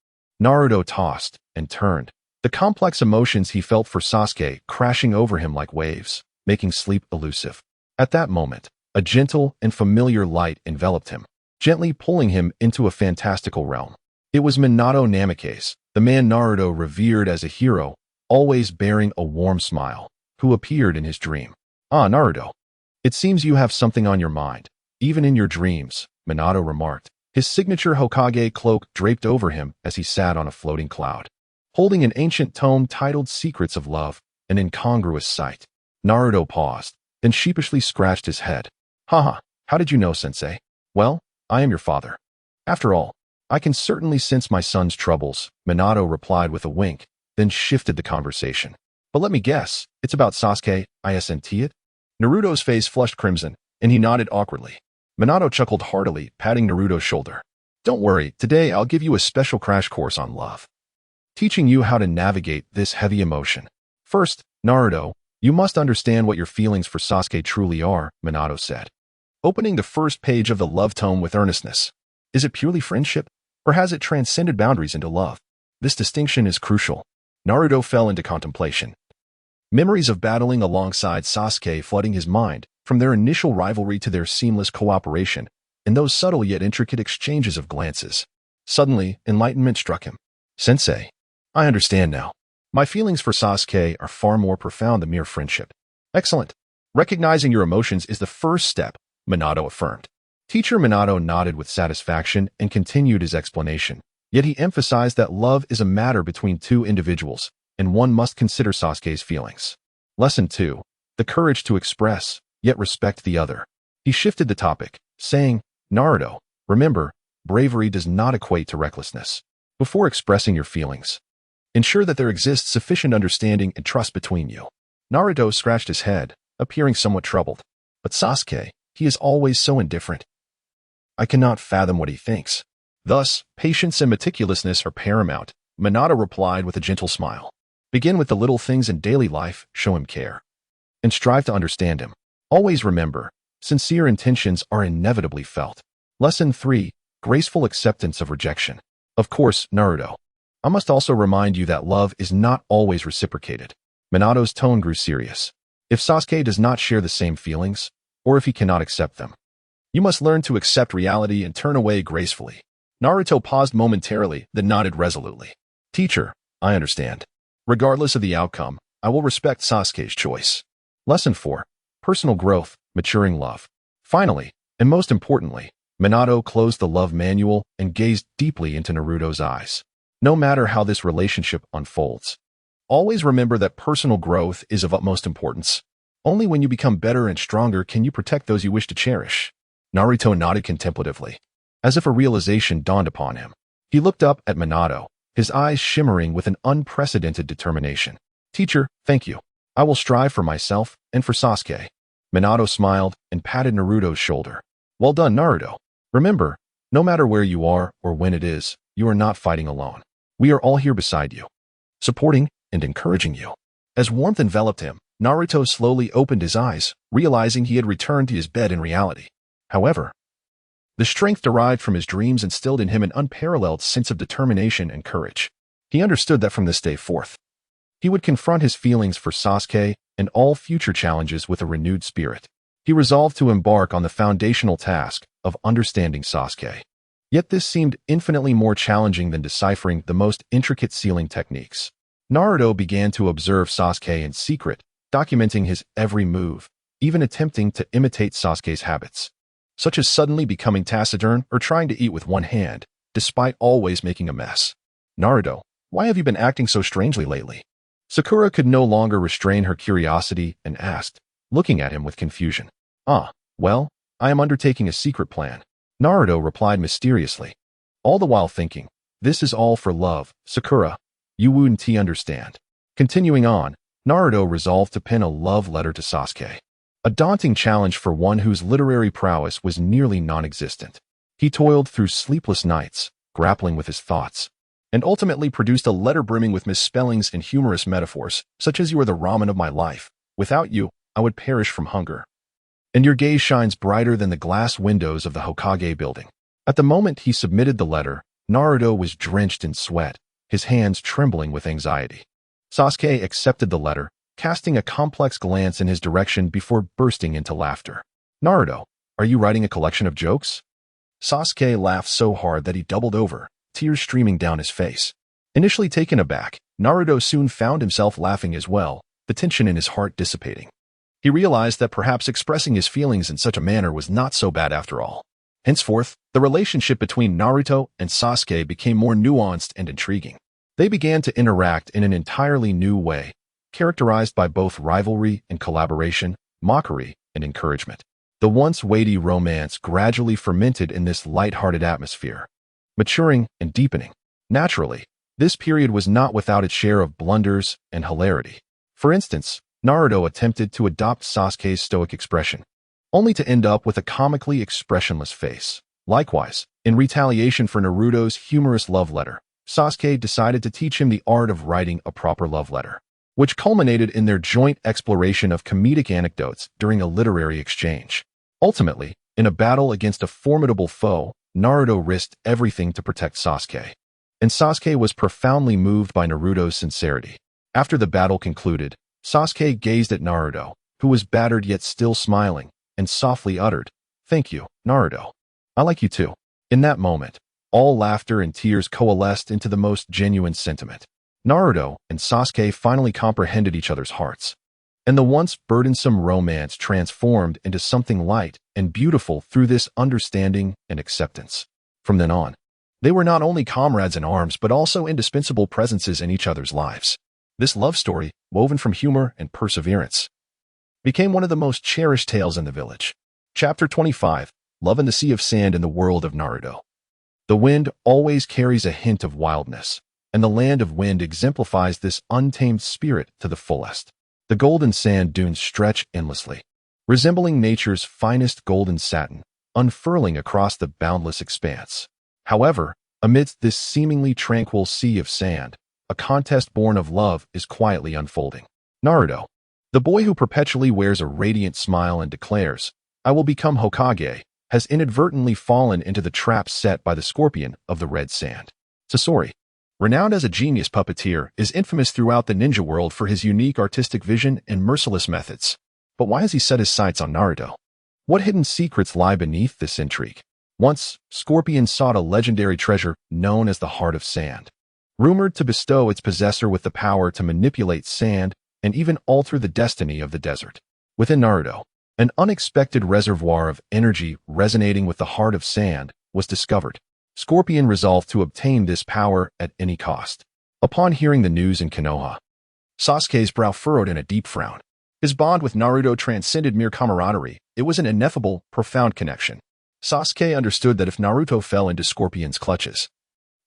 Naruto tossed and turned, the complex emotions he felt for Sasuke crashing over him like waves, making sleep elusive. At that moment, a gentle and familiar light enveloped him, gently pulling him into a fantastical realm. It was Minato Namikaze, the man Naruto revered as a hero, always bearing a warm smile, who appeared in his dream. "Ah, Naruto. It seems you have something on your mind, even in your dreams," Minato remarked, his signature Hokage cloak draped over him as he sat on a floating cloud, holding an ancient tome titled Secrets of Love, an incongruous sight. Naruto paused, then sheepishly scratched his head. "Haha, how did you know, sensei?" "Well, I am your father. After all, I can certainly sense my son's troubles," Minato replied with a wink, then shifted the conversation. "But let me guess, it's about Sasuke, isn't it?" Naruto's face flushed crimson, and he nodded awkwardly. Minato chuckled heartily, patting Naruto's shoulder. "Don't worry, today I'll give you a special crash course on love, teaching you how to navigate this heavy emotion. First, Naruto, you must understand what your feelings for Sasuke truly are," Minato said, opening the first page of the love tome with earnestness. "Is it purely friendship, or has it transcended boundaries into love? This distinction is crucial." Naruto fell into contemplation. Memories of battling alongside Sasuke flooding his mind, from their initial rivalry to their seamless cooperation, and those subtle yet intricate exchanges of glances. Suddenly, enlightenment struck him. "Sensei, I understand now. My feelings for Sasuke are far more profound than mere friendship." "Excellent. Recognizing your emotions is the first step," Minato affirmed. Teacher Minato nodded with satisfaction and continued his explanation. Yet he emphasized that love is a matter between two individuals, and one must consider Sasuke's feelings. Lesson 2. The courage to express, yet respect the other. He shifted the topic, saying, "Naruto, remember, bravery does not equate to recklessness. Before expressing your feelings, ensure that there exists sufficient understanding and trust between you." Naruto scratched his head, appearing somewhat troubled. "But Sasuke, he is always so indifferent. I cannot fathom what he thinks." "Thus, patience and meticulousness are paramount," Minato replied with a gentle smile. "Begin with the little things in daily life, show him care, and strive to understand him. Always remember, sincere intentions are inevitably felt." Lesson 3. Graceful acceptance of rejection. Of course, Naruto, I must also remind you that love is not always reciprocated. Minato's tone grew serious. If Sasuke does not share the same feelings, or if he cannot accept them, you must learn to accept reality and turn away gracefully. Naruto paused momentarily, then nodded resolutely. "Teacher, I understand. Regardless of the outcome, I will respect Sasuke's choice." Lesson 4. Personal growth, maturing love. Finally, and most importantly, Minato closed the love manual and gazed deeply into Naruto's eyes. No matter how this relationship unfolds, always remember that personal growth is of utmost importance. Only when you become better and stronger can you protect those you wish to cherish. Naruto nodded contemplatively, as if a realization dawned upon him. He looked up at Minato, his eyes shimmering with an unprecedented determination. "Teacher, thank you. I will strive for myself and for Sasuke." Minato smiled and patted Naruto's shoulder. "Well done, Naruto. Remember, no matter where you are or when it is, you are not fighting alone. We are all here beside you, supporting and encouraging you." As warmth enveloped him, Naruto slowly opened his eyes, realizing he had returned to his bed in reality. However, the strength derived from his dreams instilled in him an unparalleled sense of determination and courage. He understood that from this day forth, he would confront his feelings for Sasuke and all future challenges with a renewed spirit. He resolved to embark on the foundational task of understanding Sasuke. Yet this seemed infinitely more challenging than deciphering the most intricate sealing techniques. Naruto began to observe Sasuke in secret, documenting his every move, even attempting to imitate Sasuke's habits, such as suddenly becoming taciturn or trying to eat with one hand, despite always making a mess. Naruto, why have you been acting so strangely lately? Sakura could no longer restrain her curiosity and asked, looking at him with confusion. Well, I am undertaking a secret plan, Naruto replied mysteriously, all the while thinking, this is all for love, Sakura. You wouldn't understand. Continuing on, Naruto resolved to pen a love letter to Sasuke. A daunting challenge for one whose literary prowess was nearly non-existent. He toiled through sleepless nights, grappling with his thoughts, and ultimately produced a letter brimming with misspellings and humorous metaphors, such as "You are the ramen of my life. Without you, I would perish from hunger. And your gaze shines brighter than the glass windows of the Hokage building." At the moment he submitted the letter, Naruto was drenched in sweat, his hands trembling with anxiety. Sasuke accepted the letter, casting a complex glance in his direction before bursting into laughter. "Naruto, are you writing a collection of jokes?" Sasuke laughed so hard that he doubled over, tears streaming down his face. Initially taken aback, Naruto soon found himself laughing as well, the tension in his heart dissipating. He realized that perhaps expressing his feelings in such a manner was not so bad after all. Henceforth, the relationship between Naruto and Sasuke became more nuanced and intriguing. They began to interact in an entirely new way, characterized by both rivalry and collaboration, mockery and encouragement. The once weighty romance gradually fermented in this light-hearted atmosphere, maturing and deepening. Naturally, this period was not without its share of blunders and hilarity. For instance, Naruto attempted to adopt Sasuke's stoic expression, only to end up with a comically expressionless face. Likewise, in retaliation for Naruto's humorous love letter, Sasuke decided to teach him the art of writing a proper love letter, which culminated in their joint exploration of comedic anecdotes during a literary exchange. Ultimately, in a battle against a formidable foe, Naruto risked everything to protect Sasuke. And Sasuke was profoundly moved by Naruto's sincerity. After the battle concluded, Sasuke gazed at Naruto, who was battered yet still smiling, and softly uttered, "Thank you, Naruto. I like you too." In that moment, all laughter and tears coalesced into the most genuine sentiment. Naruto and Sasuke finally comprehended each other's hearts, and the once burdensome romance transformed into something light and beautiful through this understanding and acceptance. From then on, they were not only comrades in arms but also indispensable presences in each other's lives. This love story, woven from humor and perseverance, became one of the most cherished tales in the village. Chapter 25, Love in the Sea of Sand in the World of Naruto. The wind always carries a hint of wildness, and the land of wind exemplifies this untamed spirit to the fullest. The golden sand dunes stretch endlessly, resembling nature's finest golden satin, unfurling across the boundless expanse. However, amidst this seemingly tranquil sea of sand, a contest born of love is quietly unfolding. Naruto, the boy who perpetually wears a radiant smile and declares, "I will become Hokage," has inadvertently fallen into the trap set by the scorpion of the red sand. Sasori, renowned as a genius puppeteer, is infamous throughout the ninja world for his unique artistic vision and merciless methods. But why has he set his sights on Naruto? What hidden secrets lie beneath this intrigue? Once, Scorpion sought a legendary treasure known as the Heart of Sand, rumored to bestow its possessor with the power to manipulate sand and even alter the destiny of the desert. Within Naruto, an unexpected reservoir of energy resonating with the Heart of Sand was discovered. Scorpion resolved to obtain this power at any cost. Upon hearing the news in Konoha, Sasuke's brow furrowed in a deep frown. His bond with Naruto transcended mere camaraderie. It was an ineffable, profound connection. Sasuke understood that if Naruto fell into Scorpion's clutches,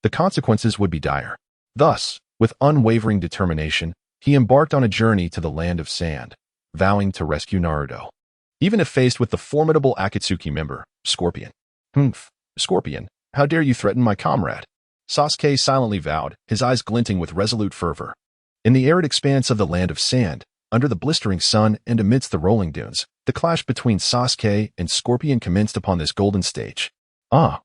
the consequences would be dire. Thus, with unwavering determination, he embarked on a journey to the land of sand, vowing to rescue Naruto, even if faced with the formidable Akatsuki member, Scorpion. Scorpion, how dare you threaten my comrade?" Sasuke silently vowed, his eyes glinting with resolute fervor. In the arid expanse of the land of sand, under the blistering sun and amidst the rolling dunes, The clash between Sasuke and Scorpion commenced upon this golden stage. Ah,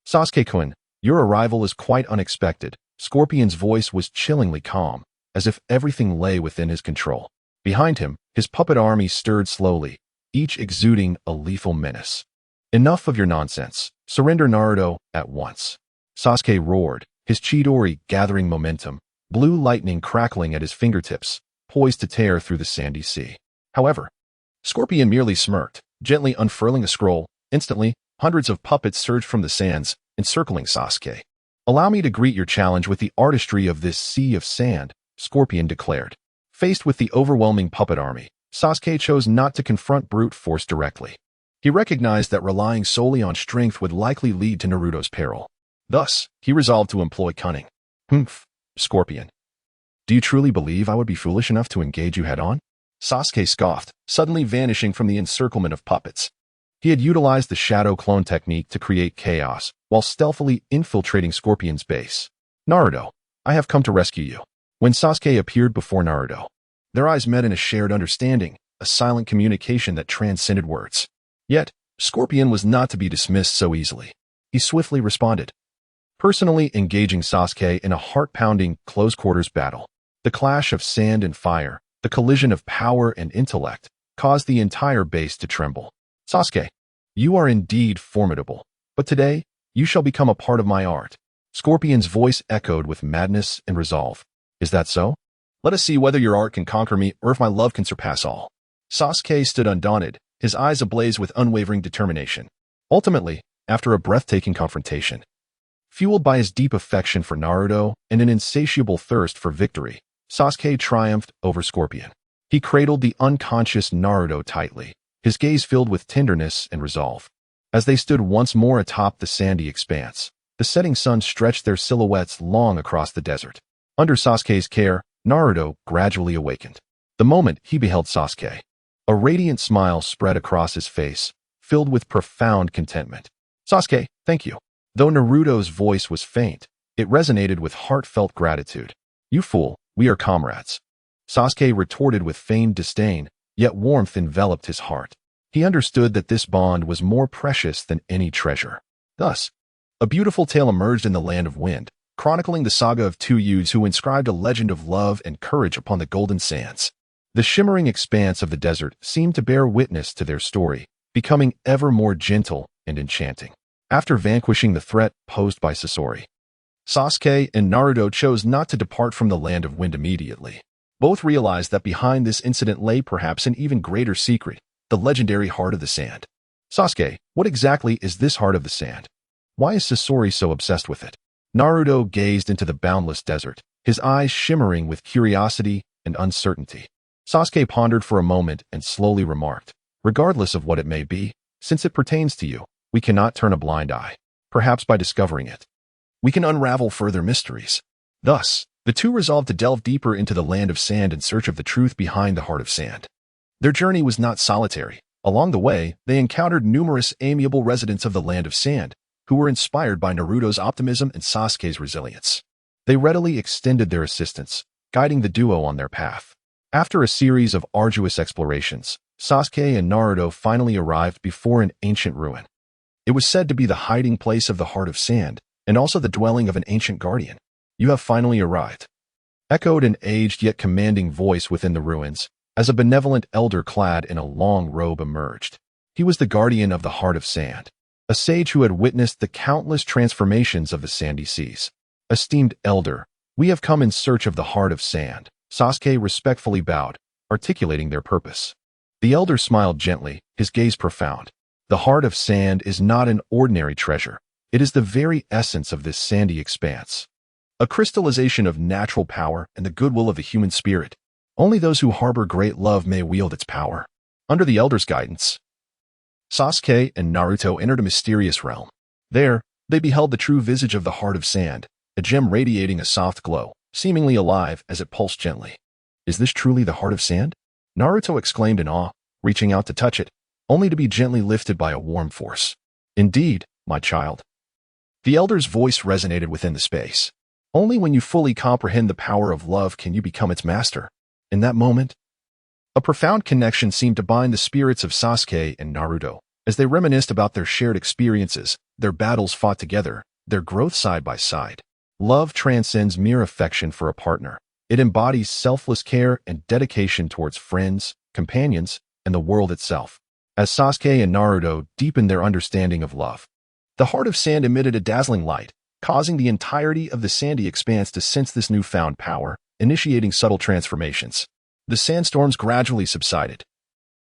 Sasuke-kun, your arrival is quite unexpected. Scorpion's voice was chillingly calm, as if everything lay within his control. Behind him, his puppet army stirred slowly, each exuding a lethal menace. Enough of your nonsense. Surrender Naruto at once. Sasuke roared, his Chidori gathering momentum, blue lightning crackling at his fingertips, poised to tear through the sandy sea. However, Scorpion merely smirked, gently unfurling a scroll. Instantly, hundreds of puppets surged from the sands, encircling Sasuke. Allow me to greet your challenge with the artistry of this sea of sand, Scorpion declared. Faced with the overwhelming puppet army, Sasuke chose not to confront brute force directly. He recognized that relying solely on strength would likely lead to Naruto's peril. Thus, he resolved to employ cunning. Humph, Scorpion. Do you truly believe I would be foolish enough to engage you head-on? Sasuke scoffed, suddenly vanishing from the encirclement of puppets. He had utilized the shadow clone technique to create chaos, while stealthily infiltrating Scorpion's base. Naruto, I have come to rescue you. When Sasuke appeared before Naruto, their eyes met in a shared understanding, a silent communication that transcended words. Yet, Scorpion was not to be dismissed so easily. He swiftly responded, personally engaging Sasuke in a heart-pounding, close-quarters battle. The clash of sand and fire, the collision of power and intellect, caused the entire base to tremble. Sasuke, you are indeed formidable, but today, you shall become a part of my art. Scorpion's voice echoed with madness and resolve. Is that so? Let us see whether your art can conquer me or if my love can surpass all. Sasuke stood undaunted, his eyes ablaze with unwavering determination. Ultimately, after a breathtaking confrontation, fueled by his deep affection for Naruto and an insatiable thirst for victory, Sasuke triumphed over Scorpion. He cradled the unconscious Naruto tightly, his gaze filled with tenderness and resolve. As they stood once more atop the sandy expanse, the setting sun stretched their silhouettes long across the desert. Under Sasuke's care, Naruto gradually awakened. The moment he beheld Sasuke, a radiant smile spread across his face, filled with profound contentment. Sasuke, thank you. Though Naruto's voice was faint, it resonated with heartfelt gratitude. You fool, we are comrades. Sasuke retorted with feigned disdain, yet warmth enveloped his heart. He understood that this bond was more precious than any treasure. Thus, a beautiful tale emerged in the land of wind, chronicling the saga of two youths who inscribed a legend of love and courage upon the golden sands. The shimmering expanse of the desert seemed to bear witness to their story, becoming ever more gentle and enchanting. After vanquishing the threat posed by Sasori, Sasuke and Naruto chose not to depart from the land of wind immediately. Both realized that behind this incident lay perhaps an even greater secret, the legendary Heart of the Sand. Sasuke, what exactly is this Heart of the Sand? Why is Sasori so obsessed with it? Naruto gazed into the boundless desert, his eyes shimmering with curiosity and uncertainty. Sasuke pondered for a moment and slowly remarked, regardless of what it may be, since it pertains to you, we cannot turn a blind eye. Perhaps by discovering it, we can unravel further mysteries. Thus, the two resolved to delve deeper into the land of sand in search of the truth behind the Heart of Sand. Their journey was not solitary. Along the way, they encountered numerous amiable residents of the land of sand, who were inspired by Naruto's optimism and Sasuke's resilience. They readily extended their assistance, guiding the duo on their path. After a series of arduous explorations, Sasuke and Naruto finally arrived before an ancient ruin. It was said to be the hiding place of the Heart of Sand, and also the dwelling of an ancient guardian. You have finally arrived, echoed an aged yet commanding voice within the ruins, as a benevolent elder clad in a long robe emerged. He was the guardian of the Heart of Sand, a sage who had witnessed the countless transformations of the sandy seas. Esteemed elder, we have come in search of the Heart of Sand. Sasuke respectfully bowed, articulating their purpose. The elder smiled gently, his gaze profound. The Heart of Sand is not an ordinary treasure. It is the very essence of this sandy expanse, a crystallization of natural power and the goodwill of the human spirit. Only those who harbor great love may wield its power. Under the elder's guidance, Sasuke and Naruto entered a mysterious realm. There, they beheld the true visage of the Heart of Sand, a gem radiating a soft glow, seemingly alive as it pulsed gently. Is this truly the Heart of Sand? Naruto exclaimed in awe, reaching out to touch it, only to be gently lifted by a warm force. Indeed, my child. The elder's voice resonated within the space. Only when you fully comprehend the power of love can you become its master. In that moment, A profound connection seemed to bind the spirits of Sasuke and Naruto, as they reminisced about their shared experiences, their battles fought together, their growth side by side. Love transcends mere affection for a partner. It embodies selfless care and dedication towards friends, companions, and the world itself. As Sasuke and Naruto deepened their understanding of love, the Heart of Sand emitted a dazzling light, causing the entirety of the sandy expanse to sense this newfound power, initiating subtle transformations. The sandstorms gradually subsided,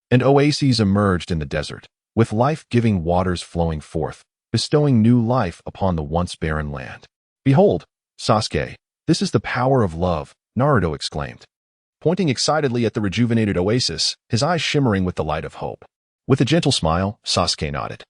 and oases emerged in the desert, with life-giving waters flowing forth, bestowing new life upon the once barren land. "Behold, Sasuke, this is the power of love," Naruto exclaimed, pointing excitedly at the rejuvenated oasis, his eyes shimmering with the light of hope. With a gentle smile, Sasuke nodded,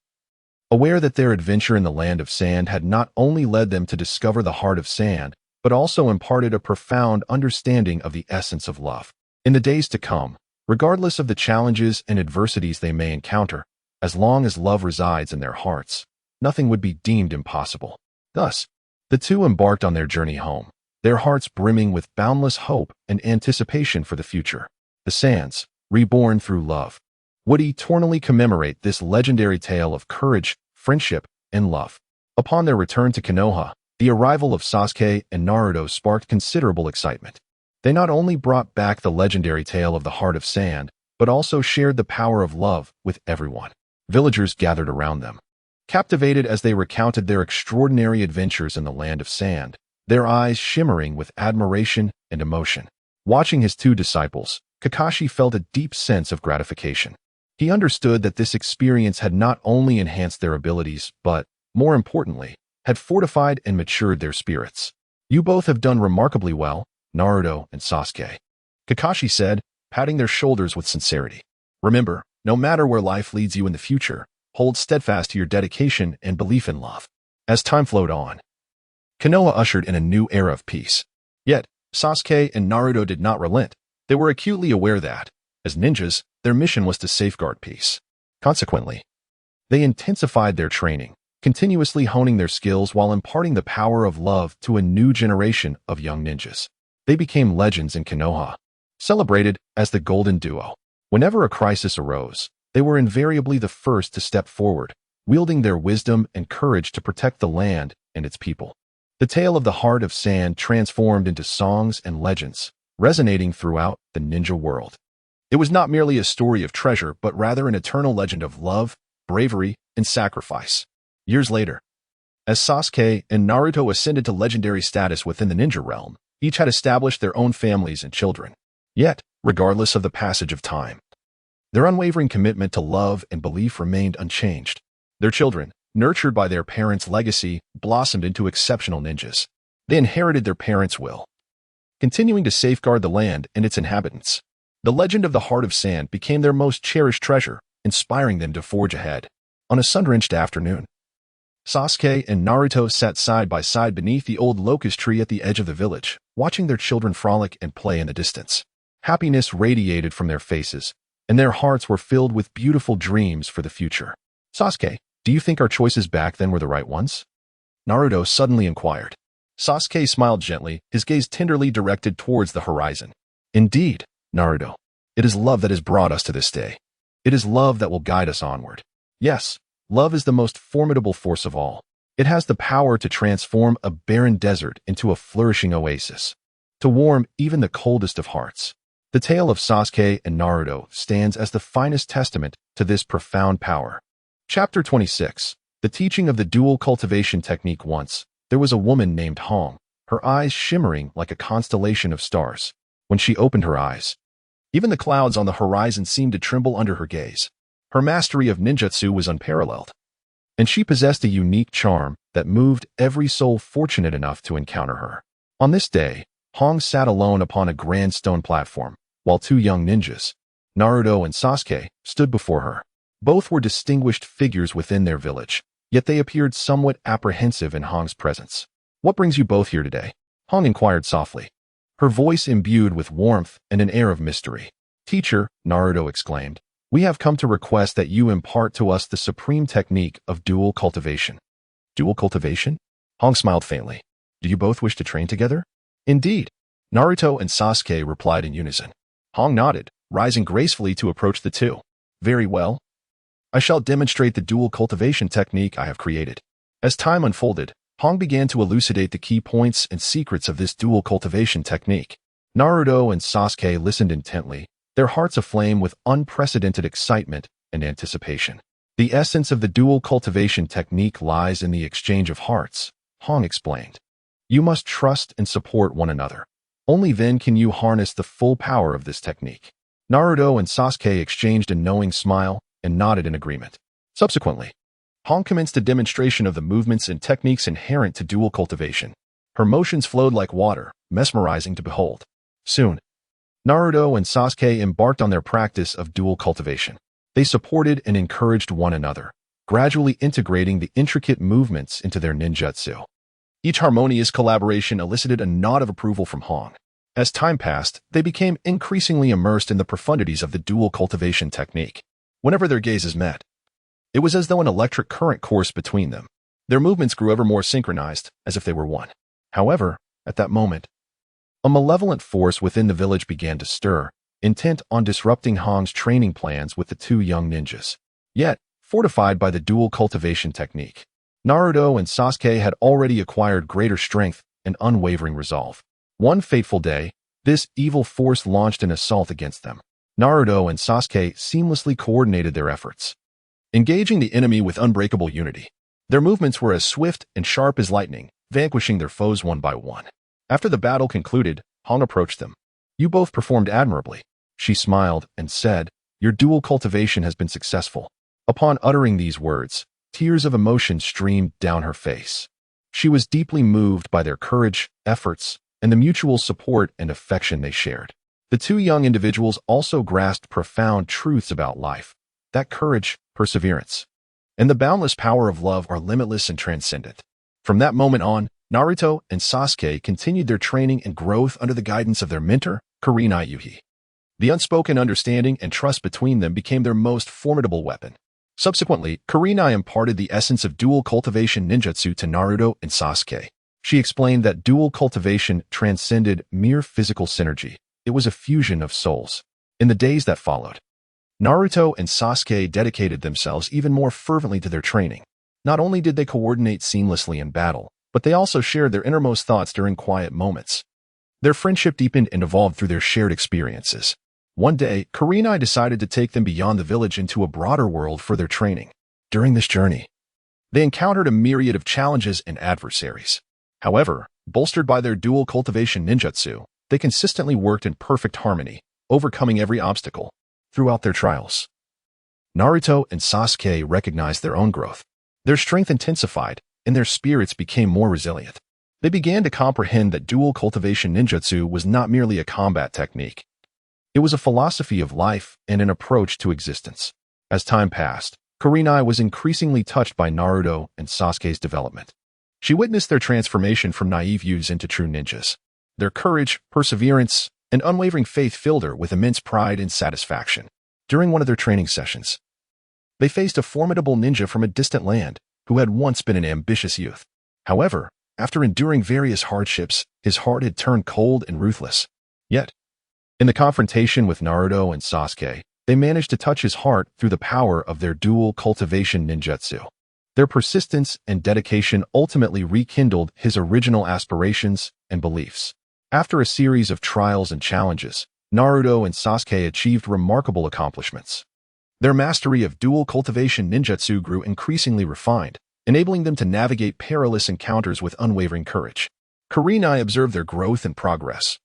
aware that their adventure in the Land of Sand had not only led them to discover the Heart of Sand, but also imparted a profound understanding of the essence of love. In the days to come, regardless of the challenges and adversities they may encounter, as long as love resides in their hearts, nothing would be deemed impossible. Thus, the two embarked on their journey home, their hearts brimming with boundless hope and anticipation for the future. The sands, reborn through love, would eternally commemorate this legendary tale of courage, friendship, and love. Upon their return to Konoha, the arrival of Sasuke and Naruto sparked considerable excitement. They not only brought back the legendary tale of the Heart of Sand, but also shared the power of love with everyone. Villagers gathered around them, captivated as they recounted their extraordinary adventures in the Land of Sand, their eyes shimmering with admiration and emotion. Watching his two disciples, Kakashi felt a deep sense of gratification. He understood that this experience had not only enhanced their abilities, but, more importantly, had fortified and matured their spirits. "You both have done remarkably well, Naruto and Sasuke," Kakashi said, patting their shoulders with sincerity. "Remember, no matter where life leads you in the future, hold steadfast to your dedication and belief in love." As time flowed on, Konoha ushered in a new era of peace. Yet, Sasuke and Naruto did not relent. They were acutely aware that, as ninjas, their mission was to safeguard peace. Consequently, they intensified their training, continuously honing their skills while imparting the power of love to a new generation of young ninjas. They became legends in Konoha, celebrated as the Golden Duo. Whenever a crisis arose, they were invariably the first to step forward, wielding their wisdom and courage to protect the land and its people. The tale of the Heart of Sand transformed into songs and legends, resonating throughout the ninja world. It was not merely a story of treasure, but rather an eternal legend of love, bravery, and sacrifice. Years later, as Sasuke and Naruto ascended to legendary status within the ninja realm, each had established their own families and children. Yet, regardless of the passage of time, their unwavering commitment to love and belief remained unchanged. Their children, nurtured by their parents' legacy, blossomed into exceptional ninjas. They inherited their parents' will, continuing to safeguard the land and its inhabitants. The legend of the Heart of Sand became their most cherished treasure, inspiring them to forge ahead. On a sun-drenched afternoon, Sasuke and Naruto sat side by side beneath the old locust tree at the edge of the village, watching their children frolic and play in the distance. Happiness radiated from their faces, and their hearts were filled with beautiful dreams for the future. "Sasuke, do you think our choices back then were the right ones?" Naruto suddenly inquired. Sasuke smiled gently, his gaze tenderly directed towards the horizon. "Indeed, Naruto, it is love that has brought us to this day. It is love that will guide us onward. Yes, love is the most formidable force of all. It has the power to transform a barren desert into a flourishing oasis, to warm even the coldest of hearts." The tale of Sasuke and Naruto stands as the finest testament to this profound power. Chapter 26. The teaching of the dual cultivation technique. Once, there was a woman named Hong, her eyes shimmering like a constellation of stars. When she opened her eyes, even the clouds on the horizon seemed to tremble under her gaze. Her mastery of ninjutsu was unparalleled, and she possessed a unique charm that moved every soul fortunate enough to encounter her. On this day, Hong sat alone upon a grand stone platform, while two young ninjas, Naruto and Sasuke, stood before her. Both were distinguished figures within their village, yet they appeared somewhat apprehensive in Hong's presence. "What brings you both here today?" Hong inquired softly, her voice imbued with warmth and an air of mystery. "Teacher," Naruto exclaimed, "we have come to request that you impart to us the supreme technique of dual cultivation." "Dual cultivation?" Hong smiled faintly. "Do you both wish to train together?" "Indeed," Naruto and Sasuke replied in unison. Hong nodded, rising gracefully to approach the two. Very well. I shall demonstrate the dual cultivation technique I have created. As time unfolded, Hong began to elucidate the key points and secrets of this dual cultivation technique. Naruto and Sasuke listened intently, their hearts aflame with unprecedented excitement and anticipation. The essence of the dual cultivation technique lies in the exchange of hearts, Hong explained. You must trust and support one another. Only then can you harness the full power of this technique. Naruto and Sasuke exchanged a knowing smile and nodded in agreement. Subsequently, Hong commenced a demonstration of the movements and techniques inherent to dual cultivation. Her motions flowed like water, mesmerizing to behold. Soon, Naruto and Sasuke embarked on their practice of dual cultivation. They supported and encouraged one another, gradually integrating the intricate movements into their ninjutsu. Each harmonious collaboration elicited a nod of approval from Hong. As time passed, they became increasingly immersed in the profundities of the dual cultivation technique. Whenever their gazes met, it was as though an electric current coursed between them. Their movements grew ever more synchronized, as if they were one. However, at that moment, a malevolent force within the village began to stir, intent on disrupting Hong's training plans with the two young ninjas. Yet, fortified by the dual cultivation technique, Naruto and Sasuke had already acquired greater strength and unwavering resolve. One fateful day, this evil force launched an assault against them. Naruto and Sasuke seamlessly coordinated their efforts, engaging the enemy with unbreakable unity. Their movements were as swift and sharp as lightning, vanquishing their foes one by one. After the battle concluded, Hong approached them. You both performed admirably. She smiled and said, your dual cultivation has been successful. Upon uttering these words, tears of emotion streamed down her face. She was deeply moved by their courage, efforts, and the mutual support and affection they shared. The two young individuals also grasped profound truths about life, that courage, perseverance, and the boundless power of love are limitless and transcendent. From that moment on, Naruto and Sasuke continued their training and growth under the guidance of their mentor, Kurenai Yuhi. The unspoken understanding and trust between them became their most formidable weapon. Subsequently, Kurenai imparted the essence of dual cultivation ninjutsu to Naruto and Sasuke. She explained that dual cultivation transcended mere physical synergy. It was a fusion of souls. In the days that followed, Naruto and Sasuke dedicated themselves even more fervently to their training. Not only did they coordinate seamlessly in battle, but they also shared their innermost thoughts during quiet moments. Their friendship deepened and evolved through their shared experiences. One day, Kurenai decided to take them beyond the village into a broader world for their training. During this journey, they encountered a myriad of challenges and adversaries. However, bolstered by their dual cultivation ninjutsu, they consistently worked in perfect harmony, overcoming every obstacle. Throughout their trials, Naruto and Sasuke recognized their own growth. Their strength intensified, and their spirits became more resilient. They began to comprehend that dual cultivation ninjutsu was not merely a combat technique. It was a philosophy of life and an approach to existence. As time passed, Kurenai was increasingly touched by Naruto and Sasuke's development. She witnessed their transformation from naive youths into true ninjas. Their courage, perseverance, and unwavering faith filled her with immense pride and satisfaction. During one of their training sessions, they faced a formidable ninja from a distant land who had once been an ambitious youth. However, after enduring various hardships, his heart had turned cold and ruthless. Yet, in the confrontation with Naruto and Sasuke, they managed to touch his heart through the power of their dual cultivation ninjutsu. Their persistence and dedication ultimately rekindled his original aspirations and beliefs. After a series of trials and challenges, Naruto and Sasuke achieved remarkable accomplishments. Their mastery of dual cultivation ninjutsu grew increasingly refined, enabling them to navigate perilous encounters with unwavering courage. Kurenai observed their growth and progress,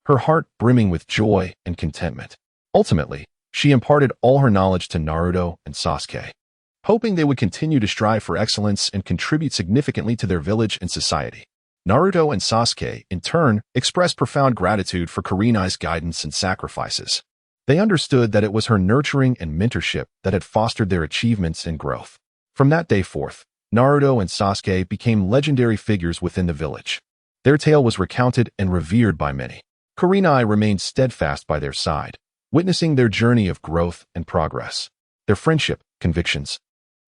her heart brimming with joy and contentment. Ultimately, she imparted all her knowledge to Naruto and Sasuke, hoping they would continue to strive for excellence and contribute significantly to their village and society. Naruto and Sasuke, in turn, expressed profound gratitude for Kurenai's guidance and sacrifices. They understood that it was her nurturing and mentorship that had fostered their achievements and growth. From that day forth, Naruto and Sasuke became legendary figures within the village. Their tale was recounted and revered by many. Kurenai remained steadfast by their side, witnessing their journey of growth and progress. Their friendship, convictions,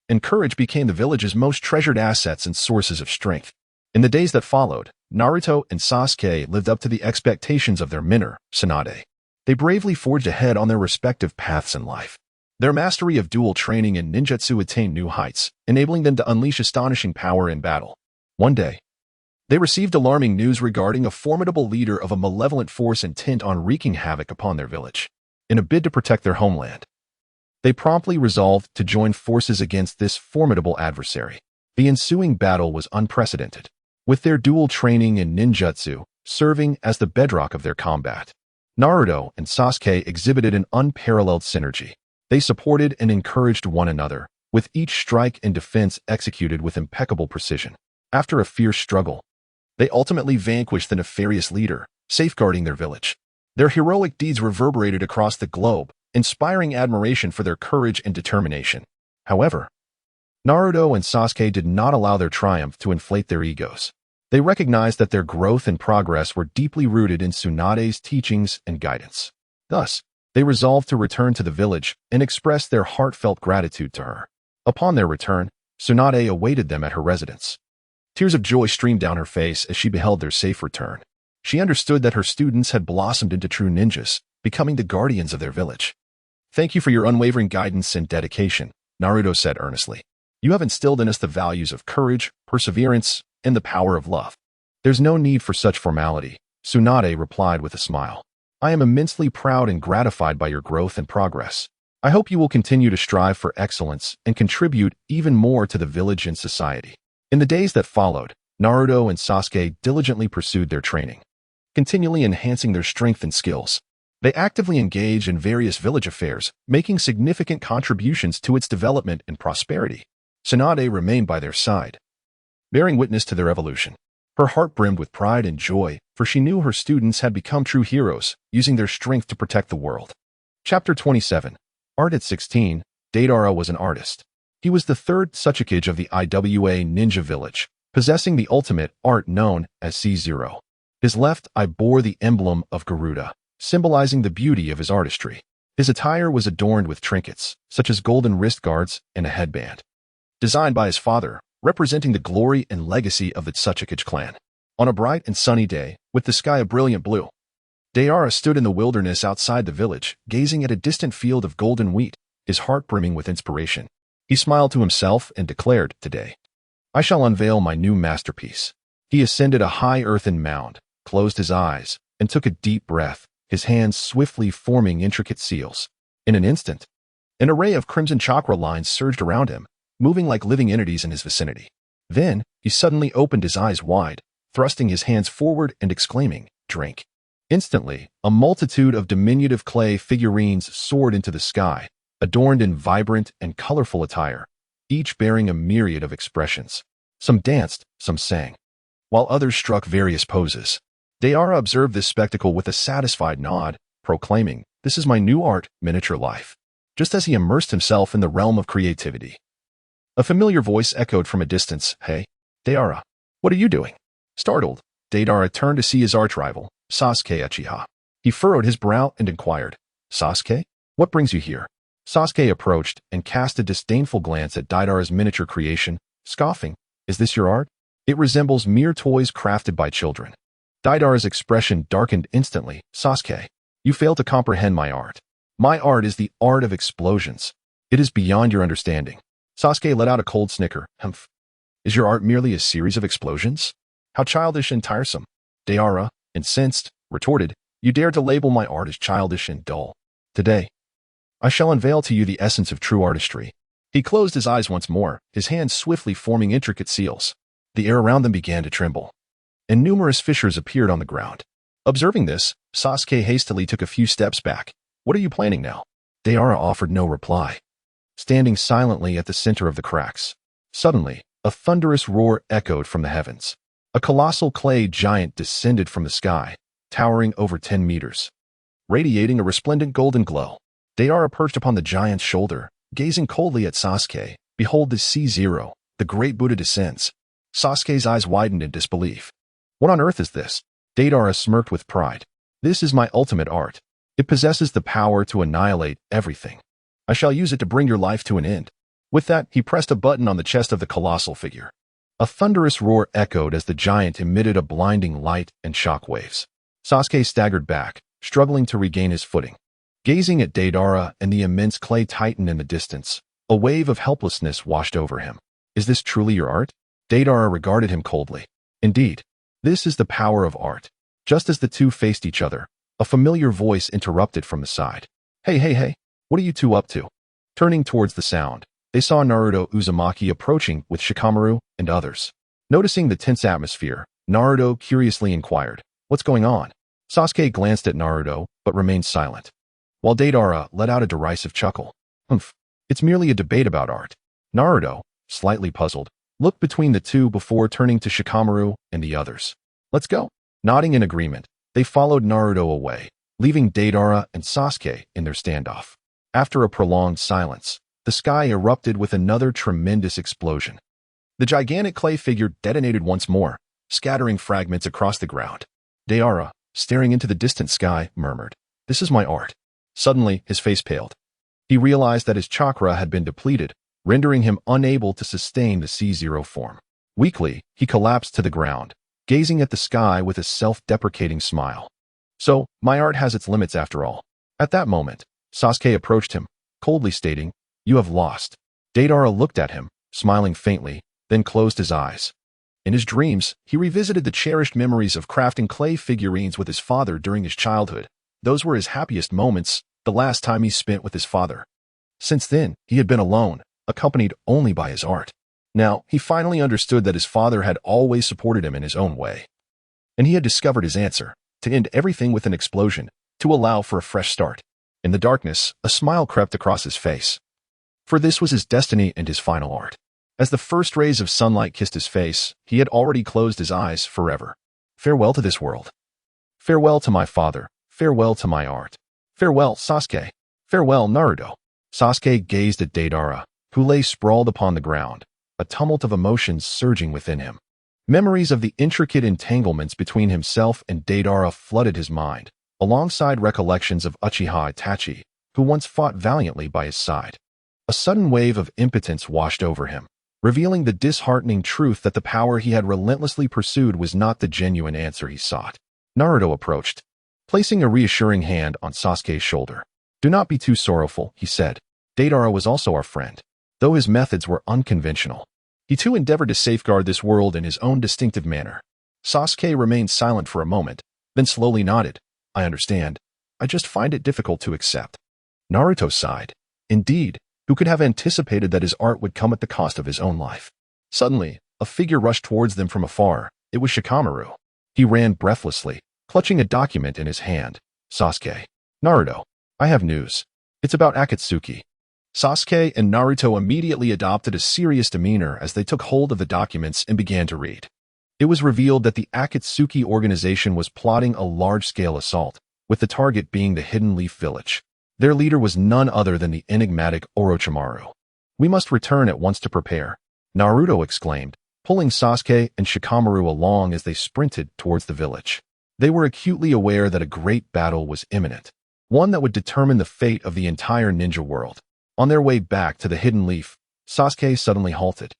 and courage became the village's most treasured assets and sources of strength. In the days that followed, Naruto and Sasuke lived up to the expectations of their mentor, Tsunade. They bravely forged ahead on their respective paths in life. Their mastery of dual training and ninjutsu attained new heights, enabling them to unleash astonishing power in battle. One day, they received alarming news regarding a formidable leader of a malevolent force intent on wreaking havoc upon their village. In a bid to protect their homeland, they promptly resolved to join forces against this formidable adversary. The ensuing battle was unprecedented, with their dual training in ninjutsu serving as the bedrock of their combat. Naruto and Sasuke exhibited an unparalleled synergy. They supported and encouraged one another, with each strike and defense executed with impeccable precision. After a fierce struggle, they ultimately vanquished the nefarious leader, safeguarding their village. Their heroic deeds reverberated across the globe, inspiring admiration for their courage and determination. However, Naruto and Sasuke did not allow their triumph to inflate their egos. They recognized that their growth and progress were deeply rooted in Tsunade's teachings and guidance. Thus, they resolved to return to the village and express their heartfelt gratitude to her. Upon their return, Tsunade awaited them at her residence. Tears of joy streamed down her face as she beheld their safe return. She understood that her students had blossomed into true ninjas, becoming the guardians of their village. "Thank you for your unwavering guidance and dedication," Naruto said earnestly. "You have instilled in us the values of courage, perseverance, and the power of love." "There's no need for such formality," Tsunade replied with a smile. "I am immensely proud and gratified by your growth and progress. I hope you will continue to strive for excellence and contribute even more to the village and society." In the days that followed, Naruto and Sasuke diligently pursued their training, continually enhancing their strength and skills. They actively engaged in various village affairs, making significant contributions to its development and prosperity. Tsunade remained by their side, bearing witness to their evolution. Her heart brimmed with pride and joy, for she knew her students had become true heroes, using their strength to protect the world. Chapter 27. Art at 16, Deidara was an artist. He was the third Tsuchikage of the IWA Ninja Village, possessing the ultimate art known as C0. His left eye bore the emblem of Garuda, symbolizing the beauty of his artistry. His attire was adorned with trinkets, such as golden wrist guards and a headband, designed by his father, representing the glory and legacy of the Tsuchikage clan. On a bright and sunny day, with the sky a brilliant blue, Deidara stood in the wilderness outside the village, gazing at a distant field of golden wheat, his heart brimming with inspiration. He smiled to himself and declared, "Today, I shall unveil my new masterpiece." He ascended a high earthen mound, closed his eyes, and took a deep breath, his hands swiftly forming intricate seals. In an instant, an array of crimson chakra lines surged around him, moving like living entities in his vicinity. Then, he suddenly opened his eyes wide, thrusting his hands forward and exclaiming, "Drink." Instantly, a multitude of diminutive clay figurines soared into the sky, adorned in vibrant and colorful attire, each bearing a myriad of expressions. Some danced, some sang, while others struck various poses. Deidara observed this spectacle with a satisfied nod, proclaiming, "This is my new art, miniature life," just as he immersed himself in the realm of creativity. A familiar voice echoed from a distance, "Hey, Deidara, what are you doing?" Startled, Deidara turned to see his arch-rival, Sasuke Uchiha. He furrowed his brow and inquired, "Sasuke, what brings you here?" Sasuke approached and cast a disdainful glance at Deidara's miniature creation, scoffing, "Is this your art? It resembles mere toys crafted by children." Deidara's expression darkened instantly. "Sasuke, you fail to comprehend my art. My art is the art of explosions. It is beyond your understanding." Sasuke let out a cold snicker. "Humph. Is your art merely a series of explosions? How childish and tiresome." Deidara, incensed, retorted, "You dare to label my art as childish and dull. Today, I shall unveil to you the essence of true artistry." He closed his eyes once more, his hands swiftly forming intricate seals. The air around them began to tremble, and numerous fissures appeared on the ground. Observing this, Sasuke hastily took a few steps back. "What are you planning now?" Deidara offered no reply, standing silently at the center of the cracks. Suddenly, a thunderous roar echoed from the heavens. A colossal clay giant descended from the sky, towering over 10 meters, radiating a resplendent golden glow. Deidara perched upon the giant's shoulder, gazing coldly at Sasuke. "Behold the C0, the great Buddha descends." Sasuke's eyes widened in disbelief. "What on earth is this?" Deidara smirked with pride. "This is my ultimate art. It possesses the power to annihilate everything. I shall use it to bring your life to an end." With that, he pressed a button on the chest of the colossal figure. A thunderous roar echoed as the giant emitted a blinding light and shock waves. Sasuke staggered back, struggling to regain his footing. Gazing at Deidara and the immense clay titan in the distance, a wave of helplessness washed over him. Is this truly your art? Deidara regarded him coldly. Indeed, this is the power of art. Just as the two faced each other, a familiar voice interrupted from the side. Hey, what are you two up to? Turning towards the sound, they saw Naruto Uzumaki approaching with Shikamaru and others. Noticing the tense atmosphere, Naruto curiously inquired, "What's going on?" Sasuke glanced at Naruto, but remained silent, while Deidara let out a derisive chuckle. It's merely a debate about art. Naruto, slightly puzzled, looked between the two before turning to Shikamaru and the others. Let's go. Nodding in agreement, they followed Naruto away, leaving Deidara and Sasuke in their standoff. After a prolonged silence, the sky erupted with another tremendous explosion. The gigantic clay figure detonated once more, scattering fragments across the ground. Deidara, staring into the distant sky, murmured, "This is my art." Suddenly, his face paled. He realized that his chakra had been depleted, rendering him unable to sustain the C0 form. Weakly, he collapsed to the ground, gazing at the sky with a self-deprecating smile. So, my art has its limits after all. At that moment, Sasuke approached him, coldly stating, "You have lost." Deidara looked at him, smiling faintly, then closed his eyes. In his dreams, he revisited the cherished memories of crafting clay figurines with his father during his childhood. Those were his happiest moments, the last time he spent with his father. Since then, he had been alone, accompanied only by his art. Now, he finally understood that his father had always supported him in his own way. And he had discovered his answer, to end everything with an explosion, to allow for a fresh start. In the darkness, a smile crept across his face. For this was his destiny and his final art. As the first rays of sunlight kissed his face, he had already closed his eyes forever. Farewell to this world. Farewell to my father. Farewell to my art. Farewell, Sasuke. Farewell, Naruto. Sasuke gazed at Deidara, who lay sprawled upon the ground, a tumult of emotions surging within him. Memories of the intricate entanglements between himself and Deidara flooded his mind, alongside recollections of Uchiha Itachi, who once fought valiantly by his side. A sudden wave of impotence washed over him, revealing the disheartening truth that the power he had relentlessly pursued was not the genuine answer he sought. Naruto approached, placing a reassuring hand on Sasuke's shoulder. "Do not be too sorrowful," he said. "Deidara was also our friend, though his methods were unconventional. He too endeavored to safeguard this world in his own distinctive manner." Sasuke remained silent for a moment, then slowly nodded. "I understand. I just find it difficult to accept." Naruto sighed. Indeed, who could have anticipated that his art would come at the cost of his own life? Suddenly, a figure rushed towards them from afar. It was Shikamaru. He ran breathlessly, clutching a document in his hand. "Sasuke. Naruto. I have news. It's about Akatsuki." Sasuke and Naruto immediately adopted a serious demeanor as they took hold of the documents and began to read. It was revealed that the Akatsuki organization was plotting a large-scale assault, with the target being the Hidden Leaf Village. Their leader was none other than the enigmatic Orochimaru. "We must return at once to prepare," Naruto exclaimed, pulling Sasuke and Shikamaru along as they sprinted towards the village. They were acutely aware that a great battle was imminent, one that would determine the fate of the entire ninja world. On their way back to the Hidden Leaf, Sasuke suddenly halted,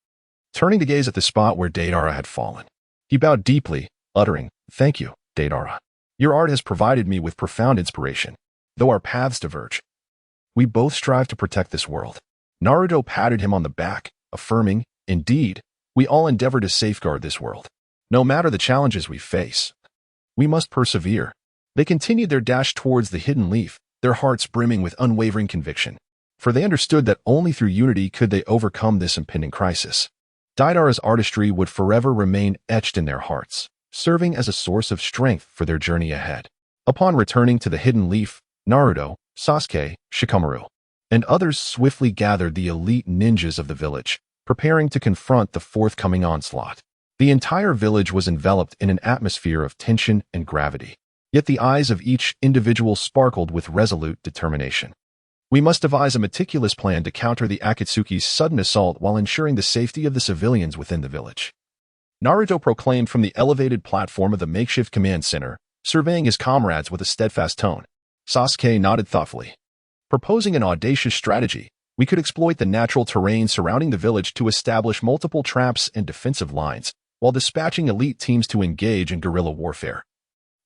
turning to gaze at the spot where Deidara had fallen. He bowed deeply, uttering, "Thank you, Deidara. Your art has provided me with profound inspiration. Though our paths diverge, we both strive to protect this world." Naruto patted him on the back, affirming, "Indeed, we all endeavor to safeguard this world. No matter the challenges we face, we must persevere." They continued their dash towards the Hidden Leaf, their hearts brimming with unwavering conviction, for they understood that only through unity could they overcome this impending crisis. Deidara's artistry would forever remain etched in their hearts, serving as a source of strength for their journey ahead. Upon returning to the Hidden Leaf, Naruto, Sasuke, Shikamaru, and others swiftly gathered the elite ninjas of the village, preparing to confront the forthcoming onslaught. The entire village was enveloped in an atmosphere of tension and gravity, yet the eyes of each individual sparkled with resolute determination. "We must devise a meticulous plan to counter the Akatsuki's sudden assault while ensuring the safety of the civilians within the village," Naruto proclaimed from the elevated platform of the makeshift command center, surveying his comrades with a steadfast tone. Sasuke nodded thoughtfully. "Proposing an audacious strategy, we could exploit the natural terrain surrounding the village to establish multiple traps and defensive lines, while dispatching elite teams to engage in guerrilla warfare.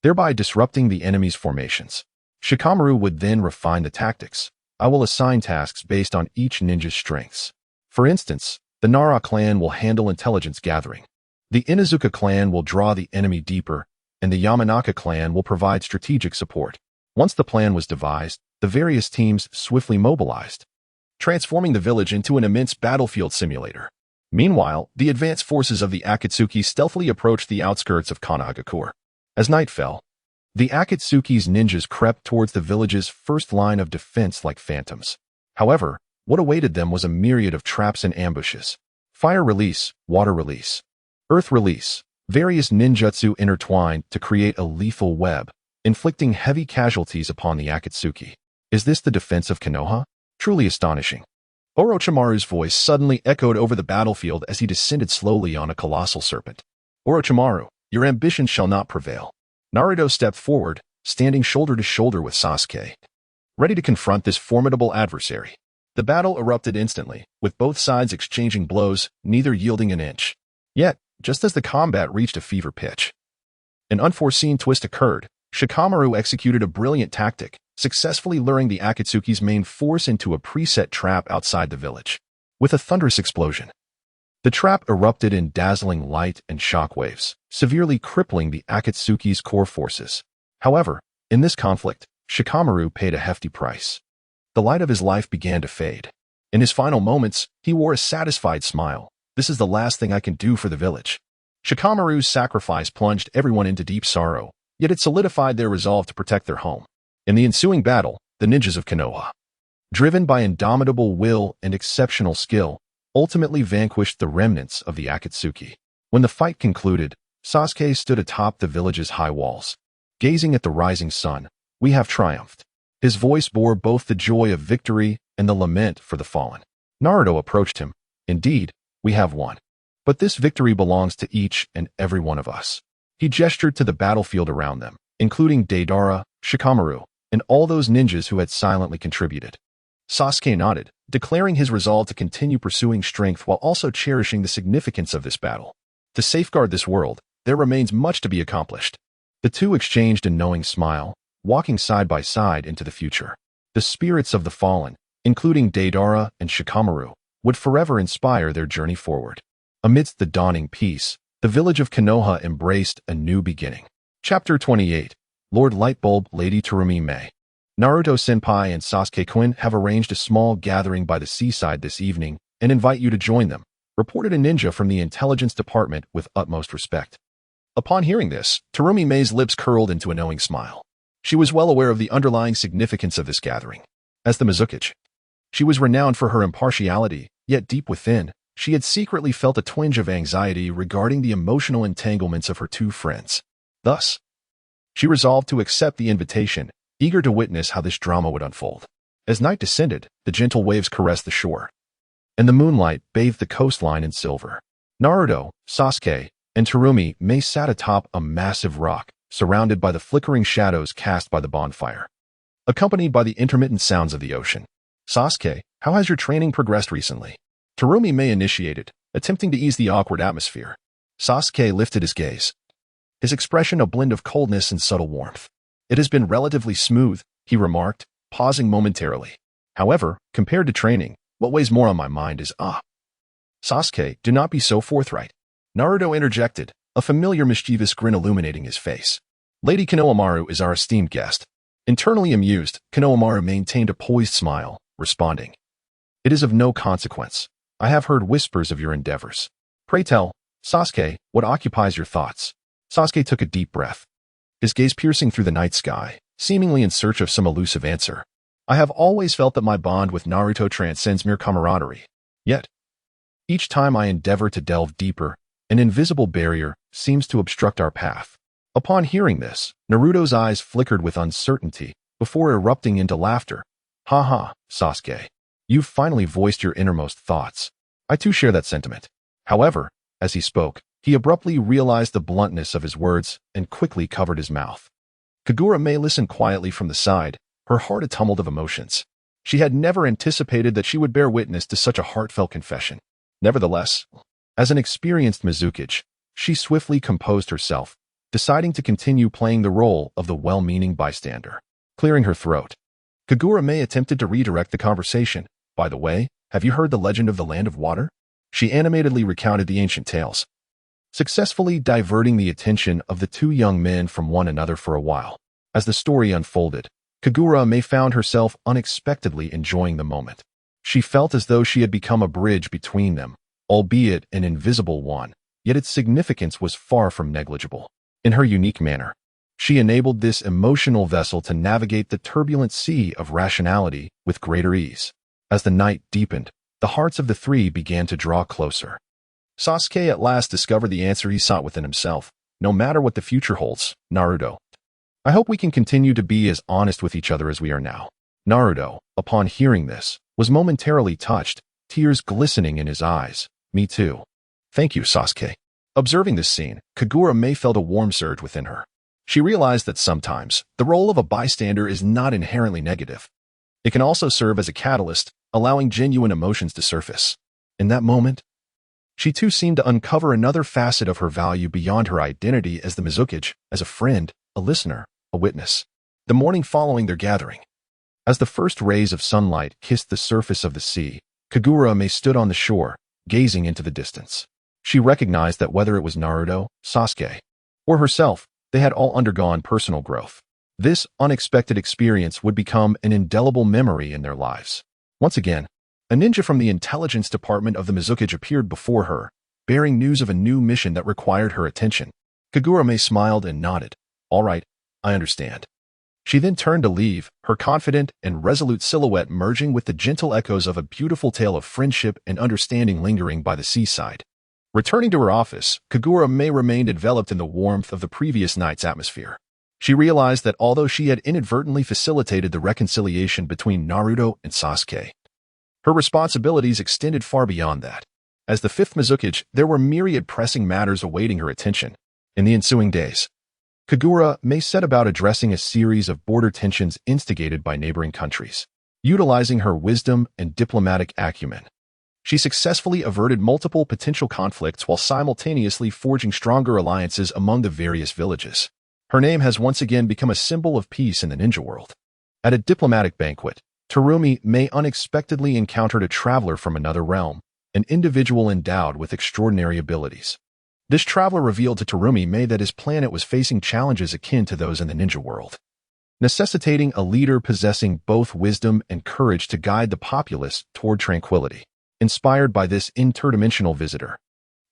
thereby disrupting the enemy's formations. Shikamaru would then refine the tactics. I will assign tasks based on each ninja's strengths. For instance, the Nara clan will handle intelligence gathering. The Inuzuka clan will draw the enemy deeper, and the Yamanaka clan will provide strategic support. Once the plan was devised, the various teams swiftly mobilized, transforming the village into an immense battlefield simulator. Meanwhile, the advanced forces of the Akatsuki stealthily approached the outskirts of Konohagakure. As night fell, the Akatsuki's ninjas crept towards the village's first line of defense like phantoms. However, what awaited them was a myriad of traps and ambushes. Fire release, water release, earth release, various ninjutsu intertwined to create a lethal web, inflicting heavy casualties upon the Akatsuki. Is this the defense of Konoha? Truly astonishing. Orochimaru's voice suddenly echoed over the battlefield as he descended slowly on a colossal serpent. Orochimaru, your ambitions shall not prevail. Naruto stepped forward, standing shoulder to shoulder with Sasuke, ready to confront this formidable adversary. The battle erupted instantly, with both sides exchanging blows, neither yielding an inch. Yet, just as the combat reached a fever pitch, an unforeseen twist occurred. Shikamaru executed a brilliant tactic, successfully luring the Akatsuki's main force into a preset trap outside the village. With a thunderous explosion, the trap erupted in dazzling light and shockwaves, severely crippling the Akatsuki's core forces. However, in this conflict, Shikamaru paid a hefty price. The light of his life began to fade. In his final moments, he wore a satisfied smile. This is the last thing I can do for the village. Shikamaru's sacrifice plunged everyone into deep sorrow, yet it solidified their resolve to protect their home. In the ensuing battle, the ninjas of Konoha, driven by indomitable will and exceptional skill, ultimately vanquished the remnants of the Akatsuki. When the fight concluded, Sasuke stood atop the village's high walls. Gazing at the rising sun, we have triumphed. His voice bore both the joy of victory and the lament for the fallen. Naruto approached him. Indeed, we have won. But this victory belongs to each and every one of us. He gestured to the battlefield around them, including Deidara, Shikamaru, and all those ninjas who had silently contributed. Sasuke nodded, declaring his resolve to continue pursuing strength while also cherishing the significance of this battle. To safeguard this world, there remains much to be accomplished. The two exchanged a knowing smile, walking side by side into the future. The spirits of the fallen, including Deidara and Shikamaru, would forever inspire their journey forward. Amidst the dawning peace, the village of Konoha embraced a new beginning. Chapter 28. Lord Lightbulb, Lady Terumi May. Naruto-senpai and Sasuke-kun have arranged a small gathering by the seaside this evening and invite you to join them, reported a ninja from the intelligence department with utmost respect. Upon hearing this, Terumi May's lips curled into a knowing smile. She was well aware of the underlying significance of this gathering. As the Mizukage, she was renowned for her impartiality, yet deep within, she had secretly felt a twinge of anxiety regarding the emotional entanglements of her two friends. Thus, she resolved to accept the invitation, eager to witness how this drama would unfold. As night descended, the gentle waves caressed the shore, and the moonlight bathed the coastline in silver. Naruto, Sasuke, and Terumi May sat atop a massive rock, surrounded by the flickering shadows cast by the bonfire, accompanied by the intermittent sounds of the ocean. Sasuke, how has your training progressed recently? Terumi May initiated, attempting to ease the awkward atmosphere. Sasuke lifted his gaze, his expression a blend of coldness and subtle warmth. It has been relatively smooth, he remarked, pausing momentarily. However, compared to training, what weighs more on my mind is Sasuke, do not be so forthright. Naruto interjected, a familiar mischievous grin illuminating his face. Lady Konohamaru is our esteemed guest. Internally amused, Konohamaru maintained a poised smile, responding, it is of no consequence. I have heard whispers of your endeavors. Pray tell, Sasuke, what occupies your thoughts? Sasuke took a deep breath, his gaze piercing through the night sky, seemingly in search of some elusive answer. I have always felt that my bond with Naruto transcends mere camaraderie. Yet, each time I endeavor to delve deeper, an invisible barrier seems to obstruct our path. Upon hearing this, Naruto's eyes flickered with uncertainty before erupting into laughter. Ha ha, Sasuke. You've finally voiced your innermost thoughts. I too share that sentiment. However, as he spoke, he abruptly realized the bluntness of his words and quickly covered his mouth. Kagura May listened quietly from the side, her heart a tumult of emotions. She had never anticipated that she would bear witness to such a heartfelt confession. Nevertheless, as an experienced Mizukage, she swiftly composed herself, deciding to continue playing the role of the well-meaning bystander. Clearing her throat, Kagura May attempted to redirect the conversation. By the way, have you heard the legend of the Land of Water? She animatedly recounted the ancient tales, successfully diverting the attention of the two young men from one another for a while. As the story unfolded, Kagura May found herself unexpectedly enjoying the moment. She felt as though she had become a bridge between them, albeit an invisible one, yet its significance was far from negligible. In her unique manner, she enabled this emotional vessel to navigate the turbulent sea of rationality with greater ease. As the night deepened, the hearts of the three began to draw closer. Sasuke at last discovered the answer he sought within himself. No matter what the future holds, Naruto, I hope we can continue to be as honest with each other as we are now. Naruto, upon hearing this, was momentarily touched, tears glistening in his eyes. Me too. Thank you, Sasuke. Observing this scene, Kagura May felt a warm surge within her. She realized that sometimes the role of a bystander is not inherently negative. It can also serve as a catalyst, allowing genuine emotions to surface. In that moment, she too seemed to uncover another facet of her value beyond her identity as the Misukage, as a friend, a listener, a witness. The morning following their gathering, as the first rays of sunlight kissed the surface of the sea, Kagura May stood on the shore, gazing into the distance. She recognized that whether it was Naruto, Sasuke, or herself, they had all undergone personal growth. This unexpected experience would become an indelible memory in their lives. Once again, a ninja from the intelligence department of the Misukage appeared before her, bearing news of a new mission that required her attention. Kagura May smiled and nodded. All right, I understand. She then turned to leave, her confident and resolute silhouette merging with the gentle echoes of a beautiful tale of friendship and understanding lingering by the seaside. Returning to her office, Kagura May remained enveloped in the warmth of the previous night's atmosphere. She realized that although she had inadvertently facilitated the reconciliation between Naruto and Sasuke, her responsibilities extended far beyond that. As the fifth Misukage, there were myriad pressing matters awaiting her attention. In the ensuing days, Kagura May set about addressing a series of border tensions instigated by neighboring countries. Utilizing her wisdom and diplomatic acumen, she successfully averted multiple potential conflicts while simultaneously forging stronger alliances among the various villages. Her name has once again become a symbol of peace in the ninja world. At a diplomatic banquet, Terumi May unexpectedly encountered a traveler from another realm, an individual endowed with extraordinary abilities. This traveler revealed to Terumi May that his planet was facing challenges akin to those in the ninja world, necessitating a leader possessing both wisdom and courage to guide the populace toward tranquility. Inspired by this interdimensional visitor,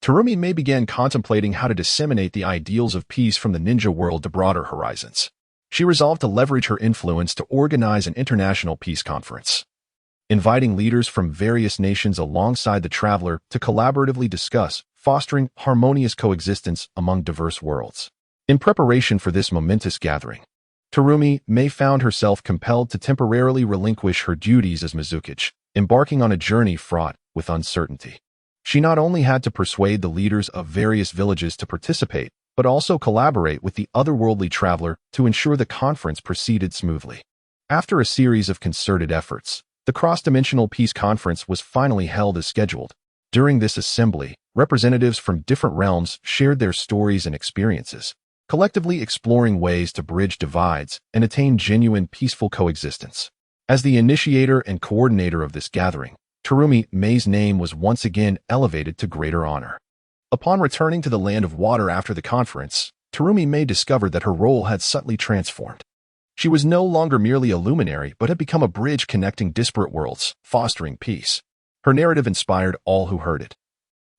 Terumi May began contemplating how to disseminate the ideals of peace from the ninja world to broader horizons. She resolved to leverage her influence to organize an international peace conference, inviting leaders from various nations alongside the traveler to collaboratively discuss fostering harmonious coexistence among diverse worlds. In preparation for this momentous gathering, Terumi May found herself compelled to temporarily relinquish her duties as Misukage, embarking on a journey fraught with uncertainty. She not only had to persuade the leaders of various villages to participate, but also collaborate with the otherworldly traveler to ensure the conference proceeded smoothly. After a series of concerted efforts, the cross-dimensional peace conference was finally held as scheduled. During this assembly, representatives from different realms shared their stories and experiences, collectively exploring ways to bridge divides and attain genuine peaceful coexistence. As the initiator and coordinator of this gathering, Terumi May's name was once again elevated to greater honor. Upon returning to the Land of Water after the conference, Terumi May discovered that her role had subtly transformed. She was no longer merely a luminary, but had become a bridge connecting disparate worlds, fostering peace. Her narrative inspired all who heard it,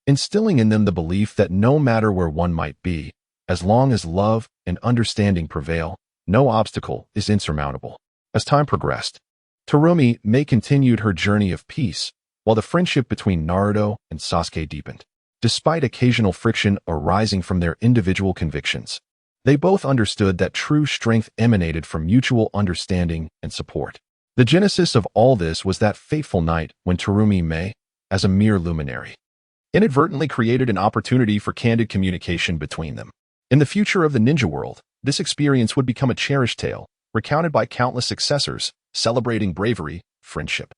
instilling in them the belief that no matter where one might be, as long as love and understanding prevail, no obstacle is insurmountable. As time progressed, Terumi May continued her journey of peace, while the friendship between Naruto and Sasuke deepened. Despite occasional friction arising from their individual convictions, they both understood that true strength emanated from mutual understanding and support. The genesis of all this was that fateful night when Terumi May, as a mere luminary, inadvertently created an opportunity for candid communication between them. In the future of the ninja world, this experience would become a cherished tale, recounted by countless successors, celebrating bravery, friendship,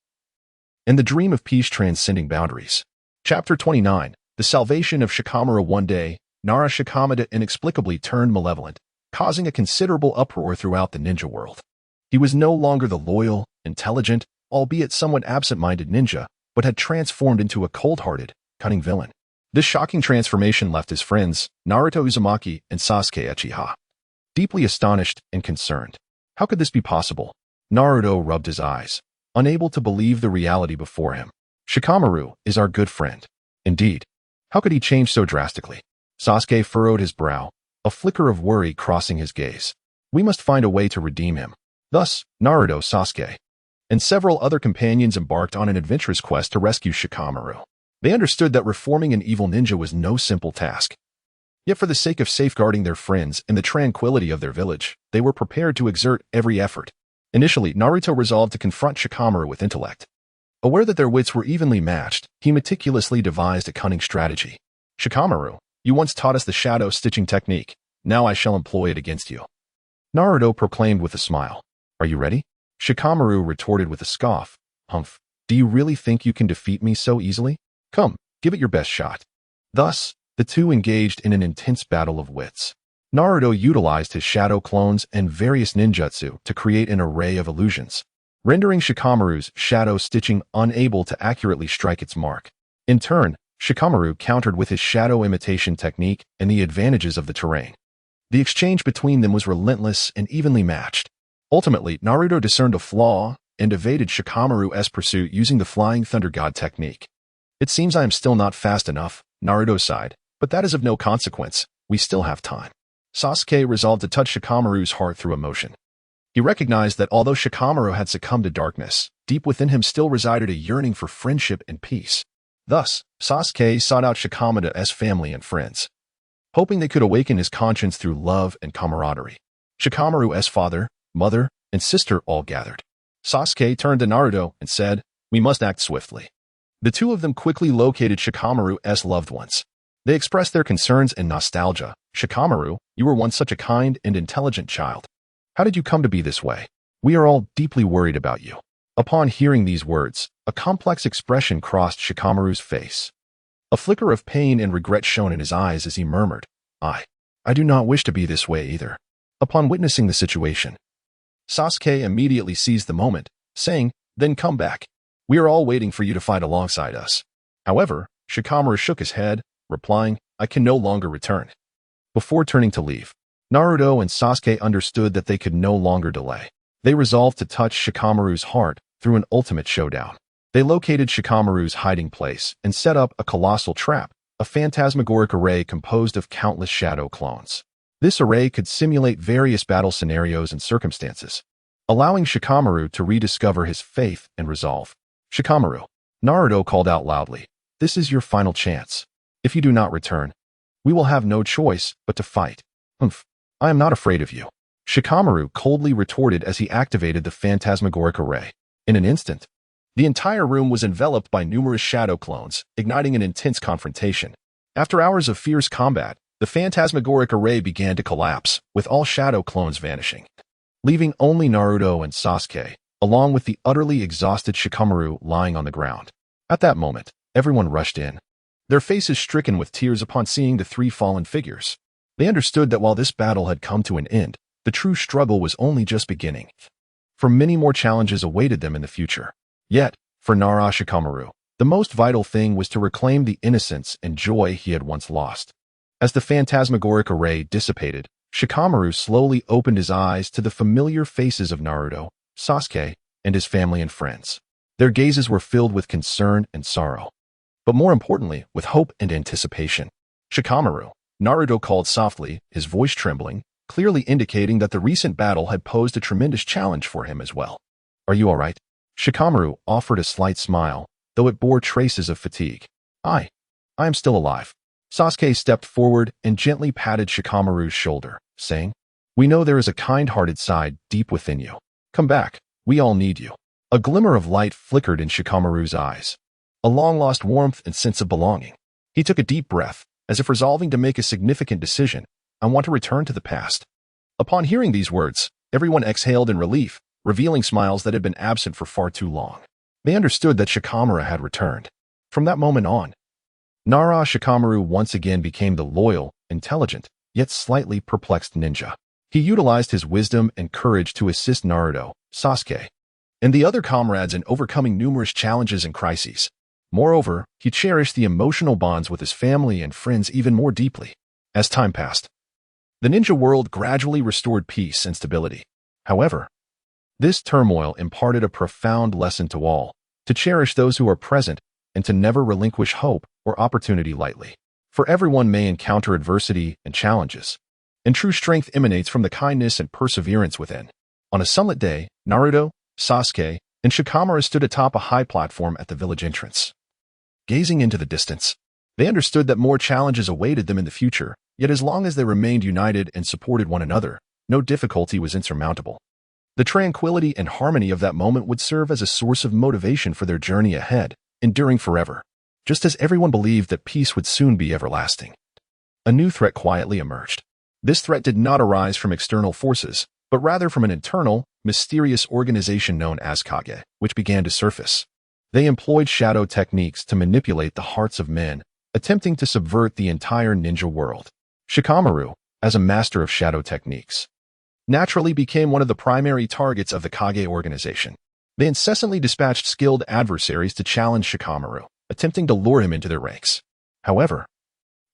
and the dream of peace transcending boundaries. Chapter 29. The Salvation of Shikamaru. One day, Nara Shikamada inexplicably turned malevolent, causing a considerable uproar throughout the ninja world. He was no longer the loyal, intelligent, albeit somewhat absent-minded ninja, but had transformed into a cold-hearted, cunning villain. This shocking transformation left his friends, Naruto Uzumaki and Sasuke Uchiha, deeply astonished and concerned. How could this be possible? Naruto rubbed his eyes, unable to believe the reality before him. Shikamaru is our good friend. Indeed. How could he change so drastically? Sasuke furrowed his brow, a flicker of worry crossing his gaze. We must find a way to redeem him. Thus, Naruto, Sasuke, and several other companions embarked on an adventurous quest to rescue Shikamaru. They understood that reforming an evil ninja was no simple task. Yet for the sake of safeguarding their friends and the tranquility of their village, they were prepared to exert every effort. Initially, Naruto resolved to confront Shikamaru with intellect. Aware that their wits were evenly matched, he meticulously devised a cunning strategy. Shikamaru, you once taught us the shadow stitching technique. Now I shall employ it against you. Naruto proclaimed with a smile. Are you ready? Shikamaru retorted with a scoff. Humph, do you really think you can defeat me so easily? Come, give it your best shot. Thus, the two engaged in an intense battle of wits. Naruto utilized his shadow clones and various ninjutsu to create an array of illusions, rendering Shikamaru's shadow stitching unable to accurately strike its mark. In turn, Shikamaru countered with his shadow imitation technique and the advantages of the terrain. The exchange between them was relentless and evenly matched. Ultimately, Naruto discerned a flaw and evaded Shikamaru's pursuit using the Flying Thunder God technique. It seems I am still not fast enough, Naruto sighed, but that is of no consequence. We still have time. Sasuke resolved to touch Shikamaru's heart through emotion. He recognized that although Shikamaru had succumbed to darkness, deep within him still resided a yearning for friendship and peace. Thus, Sasuke sought out Shikamada's family and friends, hoping they could awaken his conscience through love and camaraderie. Shikamaru's father, mother, and sister all gathered. Sasuke turned to Naruto and said, we must act swiftly. The two of them quickly located Shikamaru's loved ones. They expressed their concerns and nostalgia. Shikamaru, you were once such a kind and intelligent child. How did you come to be this way? We are all deeply worried about you. Upon hearing these words, a complex expression crossed Shikamaru's face. A flicker of pain and regret shone in his eyes as he murmured, I do not wish to be this way either. Upon witnessing the situation, Sasuke immediately seized the moment, saying, then come back. We are all waiting for you to fight alongside us. However, Shikamaru shook his head, replying, I can no longer return. Before turning to leave, Naruto and Sasuke understood that they could no longer delay. They resolved to touch Shikamaru's heart through an ultimate showdown. They located Shikamaru's hiding place and set up a colossal trap, a phantasmagoric array composed of countless shadow clones. This array could simulate various battle scenarios and circumstances, allowing Shikamaru to rediscover his faith and resolve. Shikamaru, Naruto called out loudly, this is your final chance. If you do not return, we will have no choice but to fight. Humph, I am not afraid of you. Shikamaru coldly retorted as he activated the phantasmagoric array. In an instant, the entire room was enveloped by numerous shadow clones, igniting an intense confrontation. After hours of fierce combat, the phantasmagoric array began to collapse, with all shadow clones vanishing, leaving only Naruto and Sasuke, along with the utterly exhausted Shikamaru lying on the ground. At that moment, everyone rushed in, their faces stricken with tears upon seeing the three fallen figures. They understood that while this battle had come to an end, the true struggle was only just beginning, for many more challenges awaited them in the future. Yet, for Nara Shikamaru, the most vital thing was to reclaim the innocence and joy he had once lost. As the phantasmagoric array dissipated, Shikamaru slowly opened his eyes to the familiar faces of Naruto, Sasuke, and his family and friends. Their gazes were filled with concern and sorrow, but more importantly, with hope and anticipation. Shikamaru, Naruto called softly, his voice trembling, clearly indicating that the recent battle had posed a tremendous challenge for him as well. Are you all right? Shikamaru offered a slight smile, though it bore traces of fatigue. I am still alive. Sasuke stepped forward and gently patted Shikamaru's shoulder, saying, we know there is a kind-hearted side deep within you. Come back, we all need you. A glimmer of light flickered in Shikamaru's eyes, a long-lost warmth and sense of belonging. He took a deep breath, as if resolving to make a significant decision. I want to return to the past. Upon hearing these words, everyone exhaled in relief, revealing smiles that had been absent for far too long. They understood that Shikamaru had returned. From that moment on, Nara Shikamaru once again became the loyal, intelligent, yet slightly perplexed ninja. He utilized his wisdom and courage to assist Naruto, Sasuke, and the other comrades in overcoming numerous challenges and crises. Moreover, he cherished the emotional bonds with his family and friends even more deeply. As time passed, the ninja world gradually restored peace and stability. However, this turmoil imparted a profound lesson to all, to cherish those who are present and to never relinquish hope or opportunity lightly. For everyone may encounter adversity and challenges, and true strength emanates from the kindness and perseverance within. On a sunlit day, Naruto, Sasuke, and Shikamaru stood atop a high platform at the village entrance. Gazing into the distance, they understood that more challenges awaited them in the future, yet as long as they remained united and supported one another, no difficulty was insurmountable. The tranquility and harmony of that moment would serve as a source of motivation for their journey ahead, enduring forever, just as everyone believed that peace would soon be everlasting. A new threat quietly emerged. This threat did not arise from external forces, but rather from an internal, mysterious organization known as Kage, which began to surface. They employed shadow techniques to manipulate the hearts of men, attempting to subvert the entire ninja world. Shikamaru, as a master of shadow techniques, naturally became one of the primary targets of the Kage organization. They incessantly dispatched skilled adversaries to challenge Shikamaru, attempting to lure him into their ranks. However,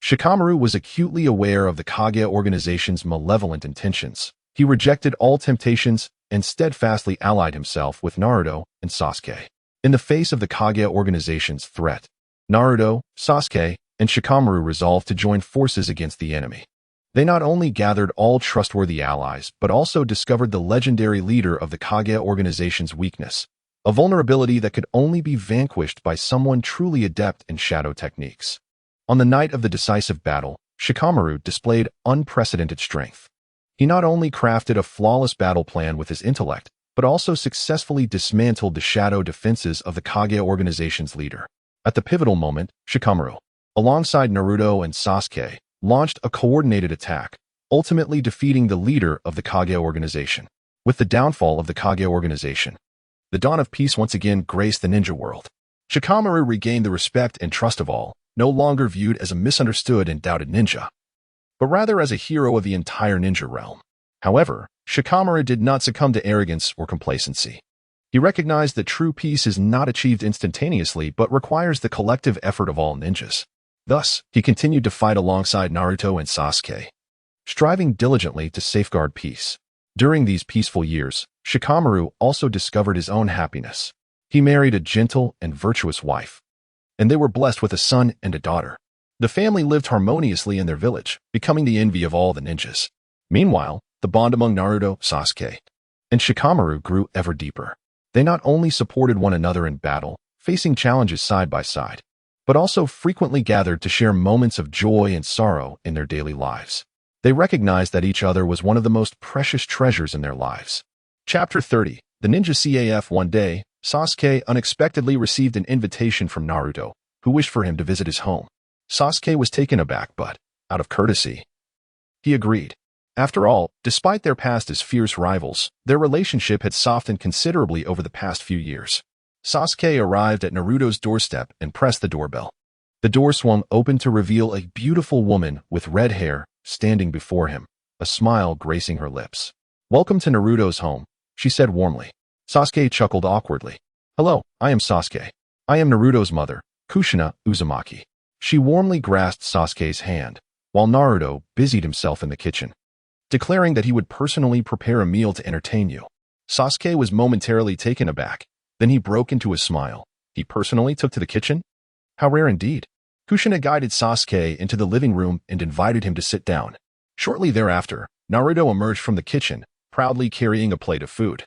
Shikamaru was acutely aware of the Kage organization's malevolent intentions. He rejected all temptations and steadfastly allied himself with Naruto and Sasuke. In the face of the Kage organization's threat, Naruto, Sasuke, and Shikamaru resolved to join forces against the enemy. They not only gathered all trustworthy allies, but also discovered the legendary leader of the Kage organization's weakness, a vulnerability that could only be vanquished by someone truly adept in shadow techniques. On the night of the decisive battle, Shikamaru displayed unprecedented strength. He not only crafted a flawless battle plan with his intellect, but also successfully dismantled the shadow defenses of the Kage organization's leader. At the pivotal moment, Shikamaru, alongside Naruto and Sasuke, launched a coordinated attack, ultimately defeating the leader of the Kage organization. With the downfall of the Kage organization, the dawn of peace once again graced the ninja world. Shikamaru regained the respect and trust of all, no longer viewed as a misunderstood and doubted ninja, but rather as a hero of the entire ninja realm. However, Shikamaru did not succumb to arrogance or complacency. He recognized that true peace is not achieved instantaneously but requires the collective effort of all ninjas. Thus, he continued to fight alongside Naruto and Sasuke, striving diligently to safeguard peace. During these peaceful years, Shikamaru also discovered his own happiness. He married a gentle and virtuous wife, and they were blessed with a son and a daughter. The family lived harmoniously in their village, becoming the envy of all the ninjas. Meanwhile, the bond among Naruto, Sasuke, and Shikamaru grew ever deeper. They not only supported one another in battle, facing challenges side by side, but also frequently gathered to share moments of joy and sorrow in their daily lives. They recognized that each other was one of the most precious treasures in their lives. Chapter 30. The Ninja CAF. One day, Sasuke unexpectedly received an invitation from Naruto, who wished for him to visit his home. Sasuke was taken aback, but, out of courtesy, he agreed. After all, despite their past as fierce rivals, their relationship had softened considerably over the past few years. Sasuke arrived at Naruto's doorstep and pressed the doorbell. The door swung open to reveal a beautiful woman with red hair standing before him, a smile gracing her lips. "Welcome to Naruto's home," she said warmly. Sasuke chuckled awkwardly. "Hello, I am Sasuke. I am Naruto's mother, Kushina Uzumaki." She warmly grasped Sasuke's hand, while Naruto busied himself in the kitchen, declaring that he would personally prepare a meal to entertain you. Sasuke was momentarily taken aback. Then he broke into a smile. He personally took to the kitchen? How rare indeed. Kushina guided Sasuke into the living room and invited him to sit down. Shortly thereafter, Naruto emerged from the kitchen, proudly carrying a plate of food,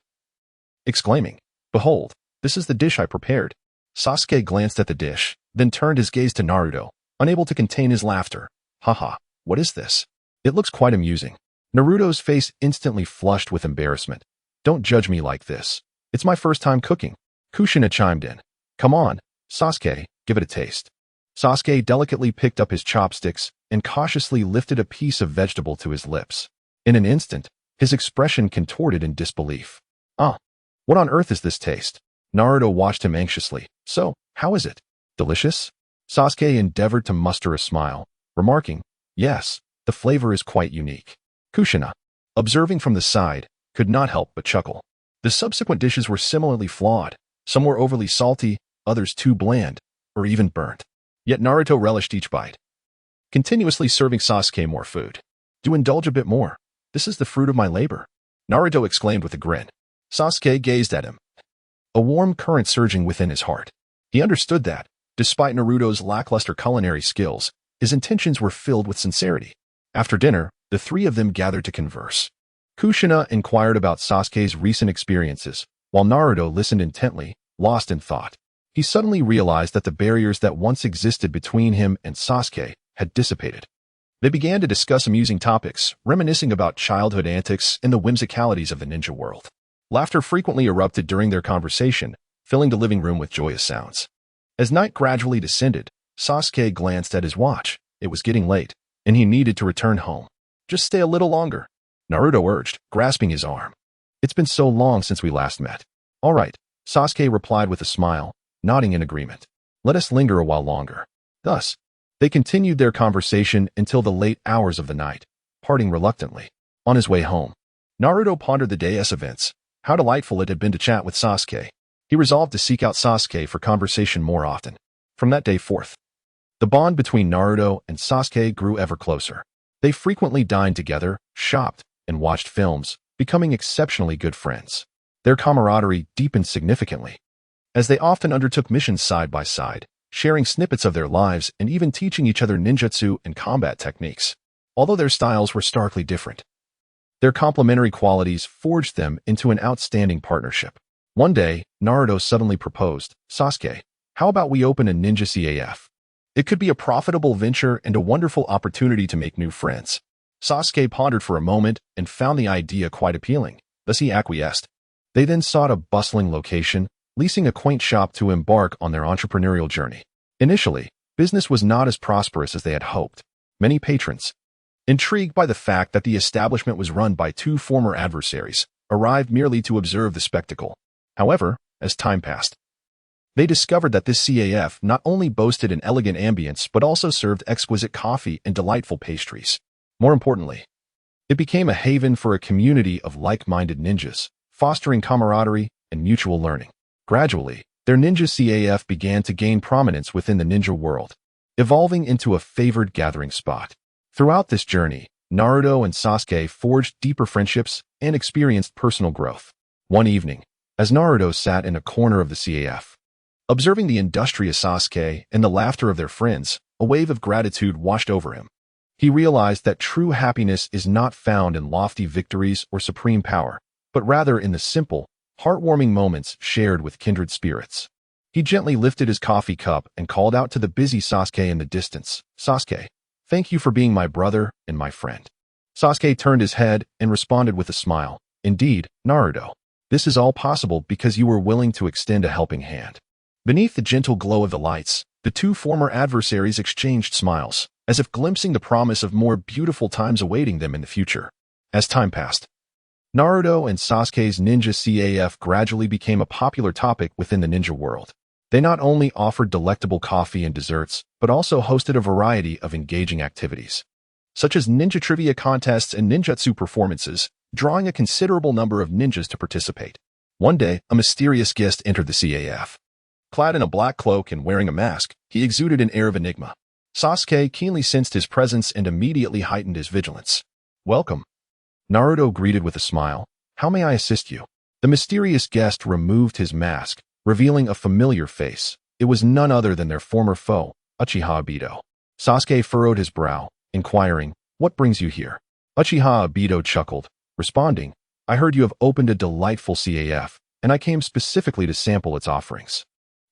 exclaiming, "Behold, this is the dish I prepared." Sasuke glanced at the dish, then turned his gaze to Naruto, unable to contain his laughter. "Haha, what is this? It looks quite amusing." Naruto's face instantly flushed with embarrassment. "Don't judge me like this. It's my first time cooking." Kushina chimed in. "Come on, Sasuke, give it a taste." Sasuke delicately picked up his chopsticks and cautiously lifted a piece of vegetable to his lips. In an instant, his expression contorted in disbelief. What on earth is this taste?" Naruto watched him anxiously. "So, how is it? Delicious?" Sasuke endeavored to muster a smile, remarking, "Yes, The flavor is quite unique. Kushina, observing from the side, could not help but chuckle. The subsequent dishes were similarly flawed. Some were overly salty, others too bland, or even burnt. Yet Naruto relished each bite, continuously serving Sasuke more food. Do indulge a bit more. This is the fruit of my labor, Naruto exclaimed with a grin. Sasuke gazed at him, a warm current surging within his heart. He understood that, despite Naruto's lackluster culinary skills, his intentions were filled with sincerity. After dinner, the three of them gathered to converse. Kushina inquired about Sasuke's recent experiences, while Naruto listened intently, lost in thought. He suddenly realized that the barriers that once existed between him and Sasuke had dissipated. They began to discuss amusing topics, reminiscing about childhood antics and the whimsicalities of the ninja world. Laughter frequently erupted during their conversation, filling the living room with joyous sounds. As night gradually descended, Sasuke glanced at his watch. It was getting late, and he needed to return home. Just stay a little longer, Naruto urged, grasping his arm. It's been so long since we last met. All right, Sasuke replied with a smile, nodding in agreement. Let us linger a while longer. Thus, they continued their conversation until the late hours of the night, parting reluctantly. On his way home, Naruto pondered the day's events. How delightful it had been to chat with Sasuke. He resolved to seek out Sasuke for conversation more often. From that day forth, the bond between Naruto and Sasuke grew ever closer. They frequently dined together, shopped, and watched films, becoming exceptionally good friends. Their camaraderie deepened significantly, as they often undertook missions side by side, sharing snippets of their lives and even teaching each other ninjutsu and combat techniques. Although their styles were starkly different, their complementary qualities forged them into an outstanding partnership. One day, Naruto suddenly proposed, Sasuke, how about we open a ninja CAF? It could be a profitable venture and a wonderful opportunity to make new friends. Sasuke pondered for a moment and found the idea quite appealing, thus he acquiesced. They then sought a bustling location, leasing a quaint shop to embark on their entrepreneurial journey. Initially, business was not as prosperous as they had hoped. Many patrons, intrigued by the fact that the establishment was run by two former adversaries, arrived merely to observe the spectacle. However, as time passed, they discovered that this CAF not only boasted an elegant ambience but also served exquisite coffee and delightful pastries. More importantly, it became a haven for a community of like-minded ninjas, fostering camaraderie and mutual learning. Gradually, their ninja CAF began to gain prominence within the ninja world, evolving into a favored gathering spot. Throughout this journey, Naruto and Sasuke forged deeper friendships and experienced personal growth. One evening, as Naruto sat in a corner of the CAF, observing the industrious Sasuke and the laughter of their friends, a wave of gratitude washed over him. He realized that true happiness is not found in lofty victories or supreme power, but rather in the simple, heartwarming moments shared with kindred spirits. He gently lifted his coffee cup and called out to the busy Sasuke in the distance, Sasuke, thank you for being my brother and my friend. Sasuke turned his head and responded with a smile. Indeed, Naruto, this is all possible because you were willing to extend a helping hand. Beneath the gentle glow of the lights, the two former adversaries exchanged smiles, as if glimpsing the promise of more beautiful times awaiting them in the future. As time passed, Naruto and Sasuke's ninja CAF gradually became a popular topic within the ninja world. They not only offered delectable coffee and desserts, but also hosted a variety of engaging activities, such as ninja trivia contests and ninjutsu performances, drawing a considerable number of ninjas to participate. One day, a mysterious guest entered the CAF. Clad in a black cloak and wearing a mask, he exuded an air of enigma. Sasuke keenly sensed his presence and immediately heightened his vigilance. Welcome, Naruto greeted with a smile. How may I assist you? The mysterious guest removed his mask, revealing a familiar face. It was none other than their former foe, Uchiha Obito. Sasuke furrowed his brow, inquiring, what brings you here? Uchiha Obito chuckled, responding, I heard you have opened a delightful CAF, and I came specifically to sample its offerings.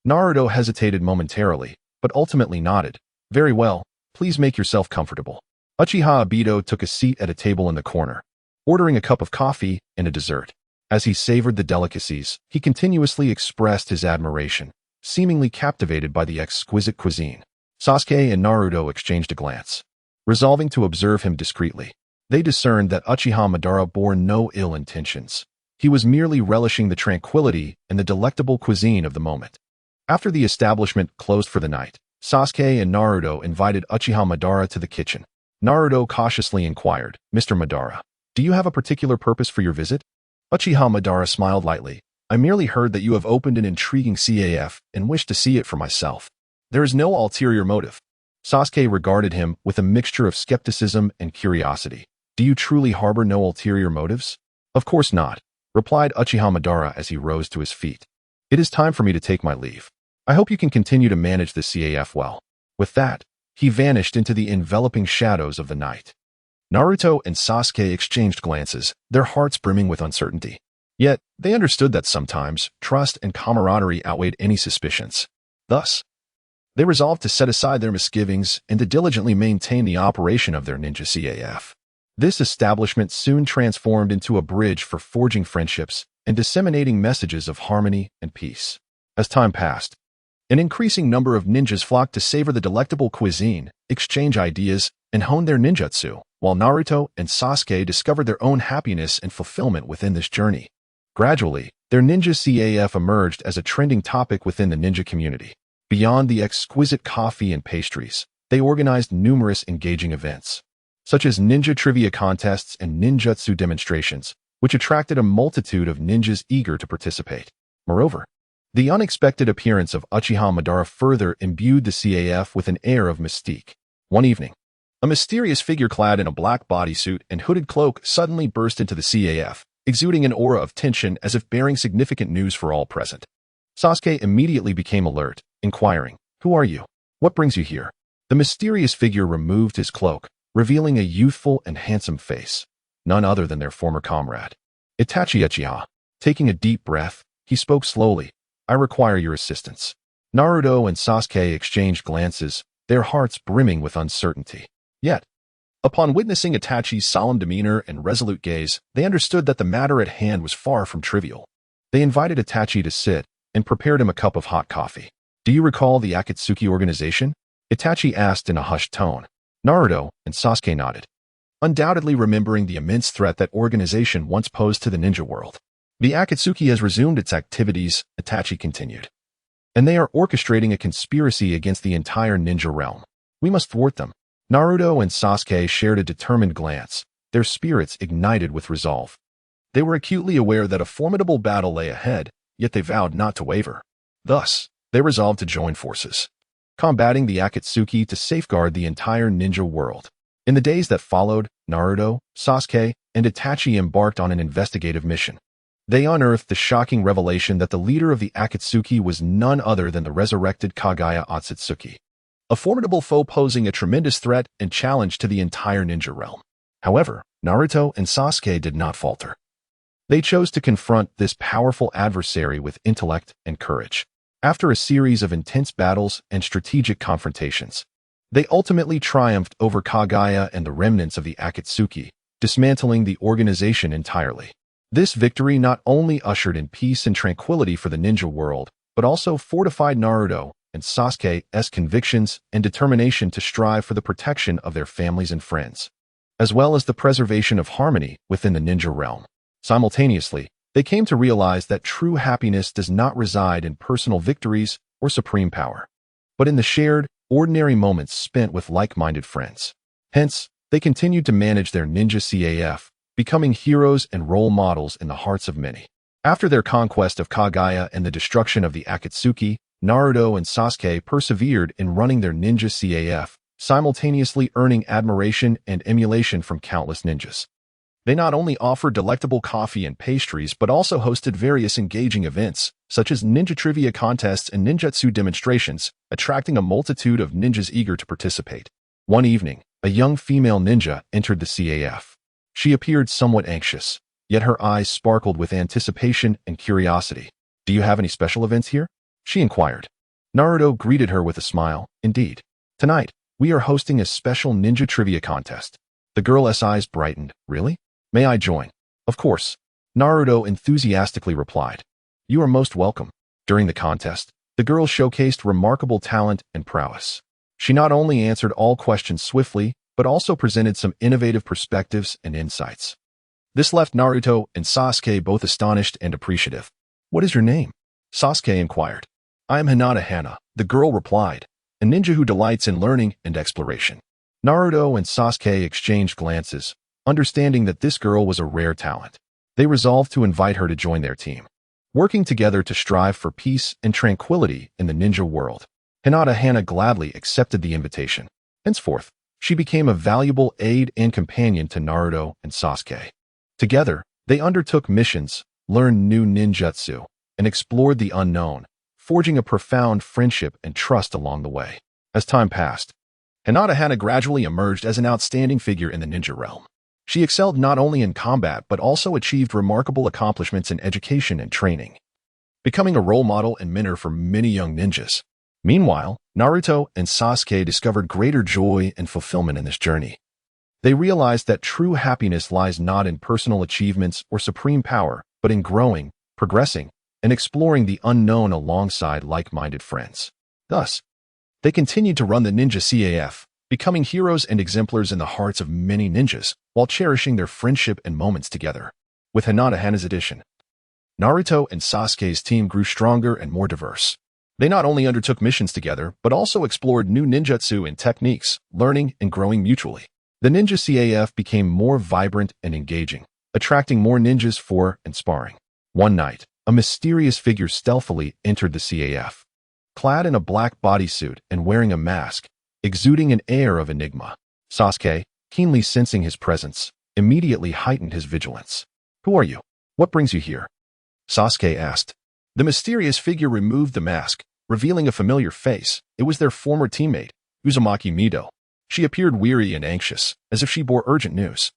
Naruto hesitated momentarily, but ultimately nodded. Very well, please make yourself comfortable. Uchiha Obito took a seat at a table in the corner, ordering a cup of coffee and a dessert. As he savored the delicacies, he continuously expressed his admiration, seemingly captivated by the exquisite cuisine. Sasuke and Naruto exchanged a glance. Resolving to observe him discreetly, they discerned that Uchiha Madara bore no ill intentions. He was merely relishing the tranquility and the delectable cuisine of the moment. After the establishment closed for the night, Sasuke and Naruto invited Uchiha Madara to the kitchen. Naruto cautiously inquired, Mr. Madara, do you have a particular purpose for your visit? Uchiha Madara smiled lightly. I merely heard that you have opened an intriguing CAF and wish to see it for myself. There is no ulterior motive. Sasuke regarded him with a mixture of skepticism and curiosity. Do you truly harbor no ulterior motives? Of course not, replied Uchiha Madara as he rose to his feet. It is time for me to take my leave. I hope you can continue to manage the CAF well. With that, he vanished into the enveloping shadows of the night. Naruto and Sasuke exchanged glances, their hearts brimming with uncertainty. Yet, they understood that sometimes trust and camaraderie outweighed any suspicions. Thus, they resolved to set aside their misgivings and to diligently maintain the operation of their ninja CAF. This establishment soon transformed into a bridge for forging friendships and disseminating messages of harmony and peace. As time passed, an increasing number of ninjas flocked to savor the delectable cuisine, exchange ideas, and hone their ninjutsu, while Naruto and Sasuke discovered their own happiness and fulfillment within this journey. Gradually, their ninja CAF emerged as a trending topic within the ninja community. Beyond the exquisite coffee and pastries, they organized numerous engaging events, such as ninja trivia contests and ninjutsu demonstrations, which attracted a multitude of ninjas eager to participate. Moreover, the unexpected appearance of Uchiha Madara further imbued the CAF with an air of mystique. One evening, a mysterious figure clad in a black bodysuit and hooded cloak suddenly burst into the CAF, exuding an aura of tension as if bearing significant news for all present. Sasuke immediately became alert, inquiring, Who are you? What brings you here? The mysterious figure removed his cloak, revealing a youthful and handsome face, none other than their former comrade, Itachi Uchiha. Taking a deep breath, he spoke slowly, I require your assistance. Naruto and Sasuke exchanged glances, their hearts brimming with uncertainty. Yet, upon witnessing Itachi's solemn demeanor and resolute gaze, they understood that the matter at hand was far from trivial. They invited Itachi to sit and prepared him a cup of hot coffee. Do you recall the Akatsuki organization? Itachi asked in a hushed tone. Naruto and Sasuke nodded, undoubtedly remembering the immense threat that organization once posed to the ninja world. The Akatsuki has resumed its activities, Itachi continued, and they are orchestrating a conspiracy against the entire ninja realm. We must thwart them. Naruto and Sasuke shared a determined glance, their spirits ignited with resolve. They were acutely aware that a formidable battle lay ahead, yet they vowed not to waver. Thus, they resolved to join forces, combating the Akatsuki to safeguard the entire ninja world. In the days that followed, Naruto, Sasuke, and Itachi embarked on an investigative mission. They unearthed the shocking revelation that the leader of the Akatsuki was none other than the resurrected Kagaya Otsutsuki, a formidable foe posing a tremendous threat and challenge to the entire ninja realm. However, Naruto and Sasuke did not falter. They chose to confront this powerful adversary with intellect and courage. After a series of intense battles and strategic confrontations, they ultimately triumphed over Kagaya and the remnants of the Akatsuki, dismantling the organization entirely. This victory not only ushered in peace and tranquility for the ninja world, but also fortified Naruto and Sasuke's convictions and determination to strive for the protection of their families and friends, as well as the preservation of harmony within the ninja realm. Simultaneously, they came to realize that true happiness does not reside in personal victories or supreme power, but in the shared, ordinary moments spent with like-minded friends. Hence, they continued to manage their ninja CAF, becoming heroes and role models in the hearts of many. After their conquest of Kagaya and the destruction of the Akatsuki, Naruto and Sasuke persevered in running their ninja CAF, simultaneously earning admiration and emulation from countless ninjas. They not only offered delectable coffee and pastries, but also hosted various engaging events, such as ninja trivia contests and ninjutsu demonstrations, attracting a multitude of ninjas eager to participate. One evening, a young female ninja entered the CAF. She appeared somewhat anxious, yet her eyes sparkled with anticipation and curiosity. Do you have any special events here? She inquired. Naruto greeted her with a smile. Indeed. Tonight, we are hosting a special ninja trivia contest. The girl's eyes brightened. Really? May I join? Of course. Naruto enthusiastically replied. You are most welcome. During the contest, the girl showcased remarkable talent and prowess. She not only answered all questions swiftly, but also presented some innovative perspectives and insights. This left Naruto and Sasuke both astonished and appreciative. What is your name? Sasuke inquired. I am Hinata Hana, the girl replied, a ninja who delights in learning and exploration. Naruto and Sasuke exchanged glances, understanding that this girl was a rare talent. They resolved to invite her to join their team, working together to strive for peace and tranquility in the ninja world. Hana gladly accepted the invitation. Henceforth, she became a valuable aide and companion to Naruto and Sasuke. Together, they undertook missions, learned new ninjutsu, and explored the unknown, forging a profound friendship and trust along the way. As time passed, Hana gradually emerged as an outstanding figure in the ninja realm. She excelled not only in combat but also achieved remarkable accomplishments in education and training, becoming a role model and mentor for many young ninjas. Meanwhile, Naruto and Sasuke discovered greater joy and fulfillment in this journey. They realized that true happiness lies not in personal achievements or supreme power, but in growing, progressing, and exploring the unknown alongside like-minded friends. Thus, they continued to run the Ninja CAF, becoming heroes and exemplars in the hearts of many ninjas, while cherishing their friendship and moments together. With Hana's addition, Naruto and Sasuke's team grew stronger and more diverse. They not only undertook missions together, but also explored new ninjutsu and techniques, learning and growing mutually. The Ninja CAF became more vibrant and engaging, attracting more ninjas for and sparring. One night, a mysterious figure stealthily entered the CAF. Clad in a black bodysuit and wearing a mask, exuding an air of enigma, Sasuke, keenly sensing his presence, immediately heightened his vigilance. "Who are you? What brings you here?" Sasuke asked. The mysterious figure removed the mask, revealing a familiar face. It was their former teammate, Uzumaki Mido. She appeared weary and anxious, as if she bore urgent news.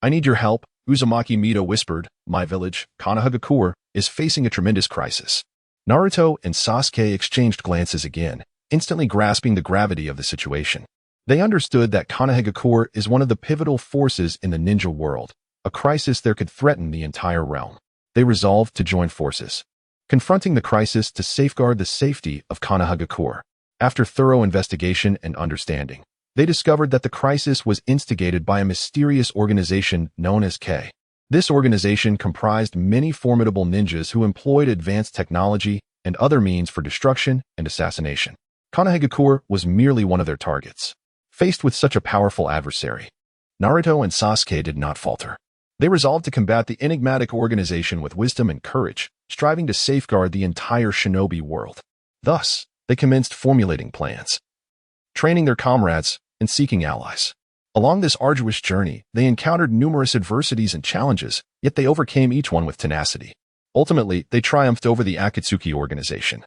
"I need your help," Uzumaki Mido whispered. "My village, Konohagakure, is facing a tremendous crisis." Naruto and Sasuke exchanged glances again, instantly grasping the gravity of the situation. They understood that Konohagakure is one of the pivotal forces in the ninja world, a crisis that could threaten the entire realm. They resolved to join forces, confronting the crisis to safeguard the safety of Konohagakure. After thorough investigation and understanding, they discovered that the crisis was instigated by a mysterious organization known as K. This organization comprised many formidable ninjas who employed advanced technology and other means for destruction and assassination. Konohagakure was merely one of their targets. Faced with such a powerful adversary, Naruto and Sasuke did not falter. They resolved to combat the enigmatic organization with wisdom and courage, striving to safeguard the entire shinobi world. Thus, they commenced formulating plans, training their comrades, and seeking allies. Along this arduous journey, they encountered numerous adversities and challenges, yet they overcame each one with tenacity. Ultimately, they triumphed over the Akatsuki organization,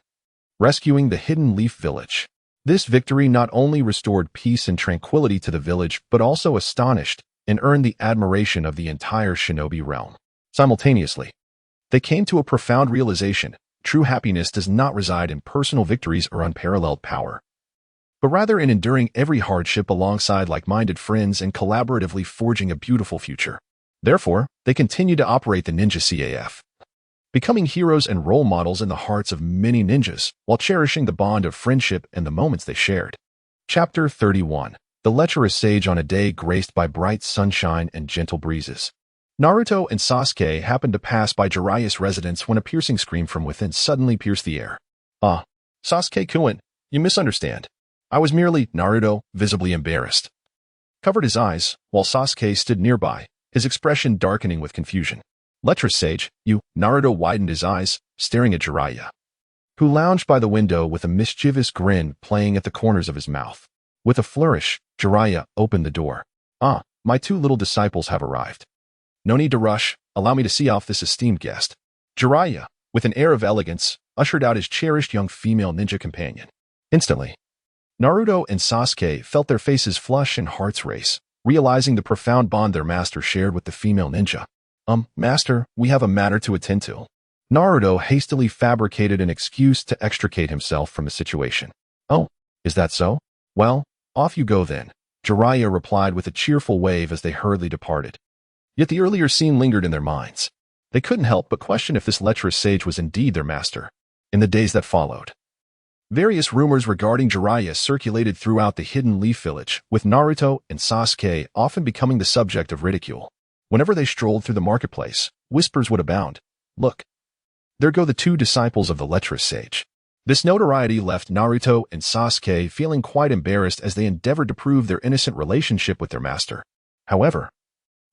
rescuing the Hidden Leaf Village. This victory not only restored peace and tranquility to the village, but also astonished and earned the admiration of the entire shinobi realm. Simultaneously, they came to a profound realization: true happiness does not reside in personal victories or unparalleled power, but rather in enduring every hardship alongside like-minded friends and collaboratively forging a beautiful future. Therefore, they continue to operate the Ninja CAF, becoming heroes and role models in the hearts of many ninjas, while cherishing the bond of friendship and the moments they shared. Chapter 31. The Lecherous Sage on a day graced by bright sunshine and gentle breezes. Naruto and Sasuke happened to pass by Jiraiya's residence when a piercing scream from within suddenly pierced the air. "Ah, Sasuke-kun, you misunderstand. I was merely..." Naruto, visibly embarrassed, covered his eyes, while Sasuke stood nearby, his expression darkening with confusion. "Lecherous Sage, you..." Naruto widened his eyes, staring at Jiraiya, who lounged by the window with a mischievous grin playing at the corners of his mouth. With a flourish, Jiraiya opened the door. "Ah, my two little disciples have arrived. No need to rush, allow me to see off this esteemed guest." Jiraiya, with an air of elegance, ushered out his cherished young female ninja companion. Instantly, Naruto and Sasuke felt their faces flush and hearts race, realizing the profound bond their master shared with the female ninja. Master, we have a matter to attend to." Naruto hastily fabricated an excuse to extricate himself from the situation. "Oh, is that so? Well, off you go then," Jiraiya replied with a cheerful wave as they hurriedly departed. Yet the earlier scene lingered in their minds. They couldn't help but question if this lecherous sage was indeed their master. In the days that followed, various rumors regarding Jiraiya circulated throughout the Hidden Leaf Village, with Naruto and Sasuke often becoming the subject of ridicule. Whenever they strolled through the marketplace, whispers would abound. "Look, there go the two disciples of the lecherous sage." This notoriety left Naruto and Sasuke feeling quite embarrassed as they endeavored to prove their innocent relationship with their master. However,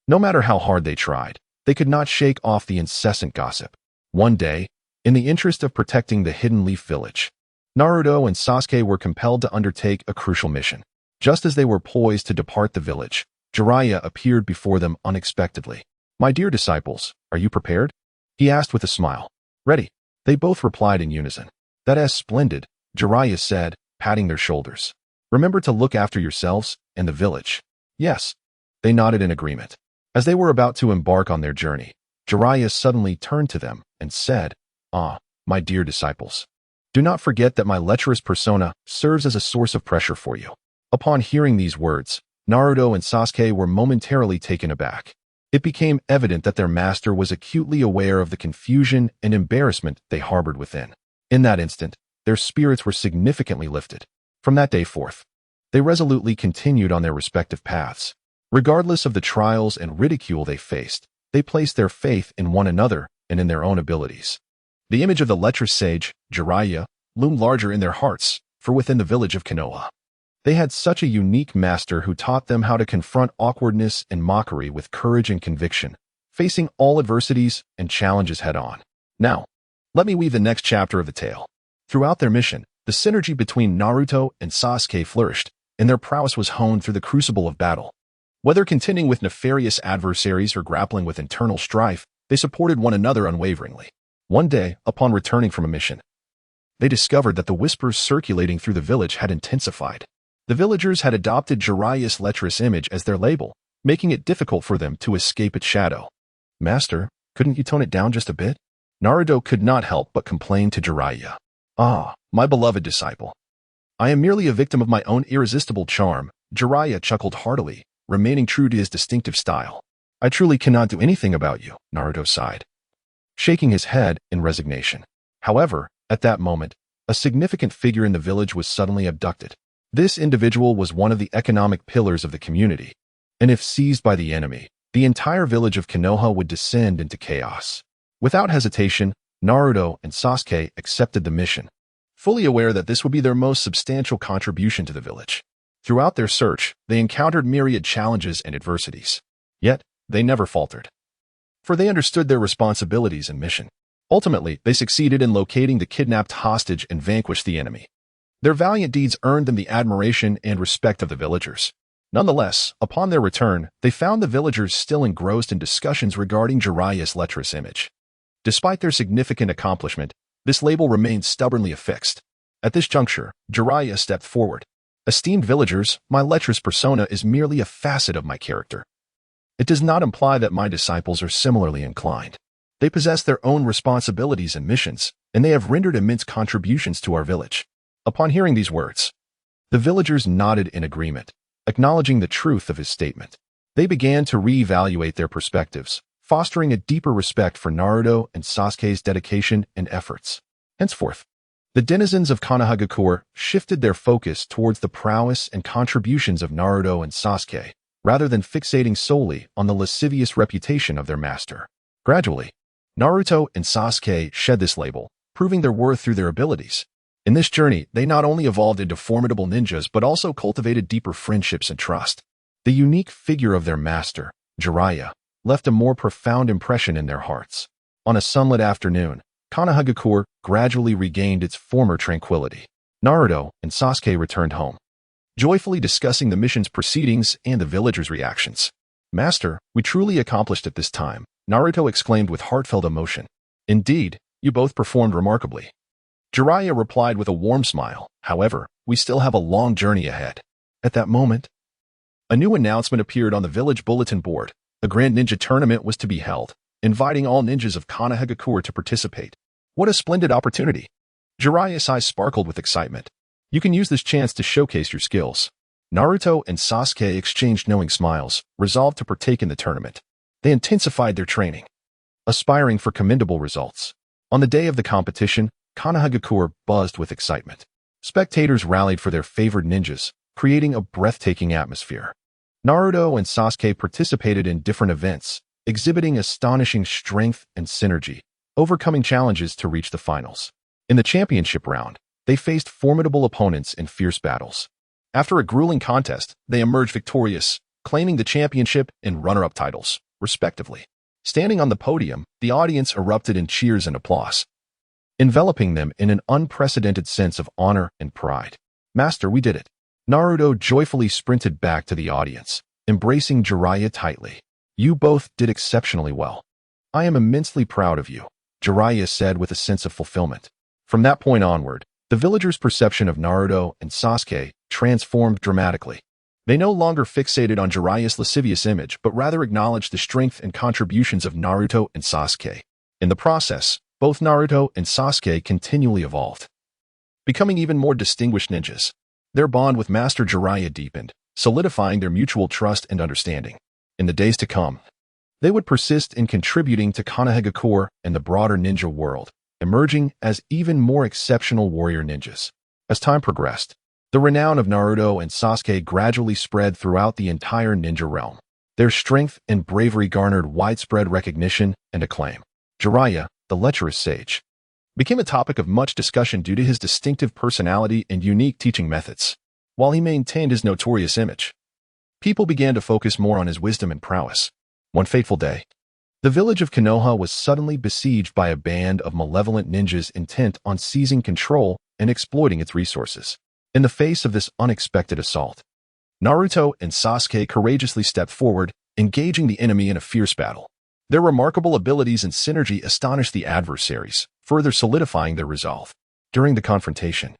no matter how hard they tried, they could not shake off the incessant gossip. One day, in the interest of protecting the Hidden Leaf Village, Naruto and Sasuke were compelled to undertake a crucial mission. Just as they were poised to depart the village, Jiraiya appeared before them unexpectedly. "My dear disciples, are you prepared?" he asked with a smile. "Ready," they both replied in unison. "That is splendid," Jiraiya said, patting their shoulders. "Remember to look after yourselves and the village." "Yes." They nodded in agreement. As they were about to embark on their journey, Jiraiya suddenly turned to them and said, "Ah, my dear disciples, do not forget that my lecherous persona serves as a source of pressure for you." Upon hearing these words, Naruto and Sasuke were momentarily taken aback. It became evident that their master was acutely aware of the confusion and embarrassment they harbored within. In that instant, their spirits were significantly lifted. From that day forth, they resolutely continued on their respective paths. Regardless of the trials and ridicule they faced, they placed their faith in one another and in their own abilities. The image of the lecherous sage, Jiraiya, loomed larger in their hearts, for within the village of Konoha, they had such a unique master who taught them how to confront awkwardness and mockery with courage and conviction, facing all adversities and challenges head-on. Now, let me weave the next chapter of the tale. Throughout their mission, the synergy between Naruto and Sasuke flourished, and their prowess was honed through the crucible of battle. Whether contending with nefarious adversaries or grappling with internal strife, they supported one another unwaveringly. One day, upon returning from a mission, they discovered that the whispers circulating through the village had intensified. The villagers had adopted Jiraiya's lecherous image as their label, making it difficult for them to escape its shadow. "Master, couldn't you tone it down just a bit?" Naruto could not help but complain to Jiraiya. "Ah, my beloved disciple. I am merely a victim of my own irresistible charm," Jiraiya chuckled heartily, remaining true to his distinctive style. "I truly cannot do anything about you," Naruto sighed, shaking his head in resignation. However, at that moment, a significant figure in the village was suddenly abducted. This individual was one of the economic pillars of the community, and if seized by the enemy, the entire village of Konoha would descend into chaos. Without hesitation, Naruto and Sasuke accepted the mission, fully aware that this would be their most substantial contribution to the village. Throughout their search, they encountered myriad challenges and adversities. Yet, they never faltered, for they understood their responsibilities and mission. Ultimately, they succeeded in locating the kidnapped hostage and vanquished the enemy. Their valiant deeds earned them the admiration and respect of the villagers. Nonetheless, upon their return, they found the villagers still engrossed in discussions regarding Jiraiya's lecherous image. Despite their significant accomplishment, this label remained stubbornly affixed. At this juncture, Jiraiya stepped forward. "Esteemed villagers, my lecherous persona is merely a facet of my character. It does not imply that my disciples are similarly inclined. They possess their own responsibilities and missions, and they have rendered immense contributions to our village." Upon hearing these words, the villagers nodded in agreement, acknowledging the truth of his statement. They began to reevaluate their perspectives, fostering a deeper respect for Naruto and Sasuke's dedication and efforts. Henceforth, the denizens of Konohagakure shifted their focus towards the prowess and contributions of Naruto and Sasuke, rather than fixating solely on the lascivious reputation of their master. Gradually, Naruto and Sasuke shed this label, proving their worth through their abilities. In this journey, they not only evolved into formidable ninjas but also cultivated deeper friendships and trust. The unique figure of their master, Jiraiya, left a more profound impression in their hearts. On a sunlit afternoon, Konohagakure gradually regained its former tranquility. Naruto and Sasuke returned home, joyfully discussing the mission's proceedings and the villagers' reactions. "Master, we truly accomplished it this time," Naruto exclaimed with heartfelt emotion. "Indeed, you both performed remarkably." Jiraiya replied with a warm smile. "However, we still have a long journey ahead." At that moment, a new announcement appeared on the village bulletin board. A grand ninja tournament was to be held, inviting all ninjas of Konohagakure to participate. What a splendid opportunity! Jiraiya's eyes sparkled with excitement. "You can use this chance to showcase your skills." Naruto and Sasuke exchanged knowing smiles, resolved to partake in the tournament. They intensified their training, aspiring for commendable results. On the day of the competition, Konohagakure buzzed with excitement. Spectators rallied for their favored ninjas, creating a breathtaking atmosphere. Naruto and Sasuke participated in different events, exhibiting astonishing strength and synergy, overcoming challenges to reach the finals. In the championship round, they faced formidable opponents in fierce battles. After a grueling contest, they emerged victorious, claiming the championship and runner-up titles, respectively. Standing on the podium, the audience erupted in cheers and applause, enveloping them in an unprecedented sense of honor and pride. "Master, we did it." Naruto joyfully sprinted back to the audience, embracing Jiraiya tightly. "You both did exceptionally well. I am immensely proud of you," Jiraiya said with a sense of fulfillment. From that point onward, the villagers' perception of Naruto and Sasuke transformed dramatically. They no longer fixated on Jiraiya's lascivious image, but rather acknowledged the strength and contributions of Naruto and Sasuke. In the process, both Naruto and Sasuke continually evolved, becoming even more distinguished ninjas. Their bond with Master Jiraiya deepened, solidifying their mutual trust and understanding. In the days to come, they would persist in contributing to Konohagakure and the broader ninja world, emerging as even more exceptional warrior ninjas. As time progressed, the renown of Naruto and Sasuke gradually spread throughout the entire ninja realm. Their strength and bravery garnered widespread recognition and acclaim. Jiraiya, the lecherous sage, became a topic of much discussion due to his distinctive personality and unique teaching methods. While he maintained his notorious image, people began to focus more on his wisdom and prowess. One fateful day, the village of Konoha was suddenly besieged by a band of malevolent ninjas intent on seizing control and exploiting its resources. In the face of this unexpected assault, Naruto and Sasuke courageously stepped forward, engaging the enemy in a fierce battle. Their remarkable abilities and synergy astonished the adversaries, further solidifying their resolve. During the confrontation,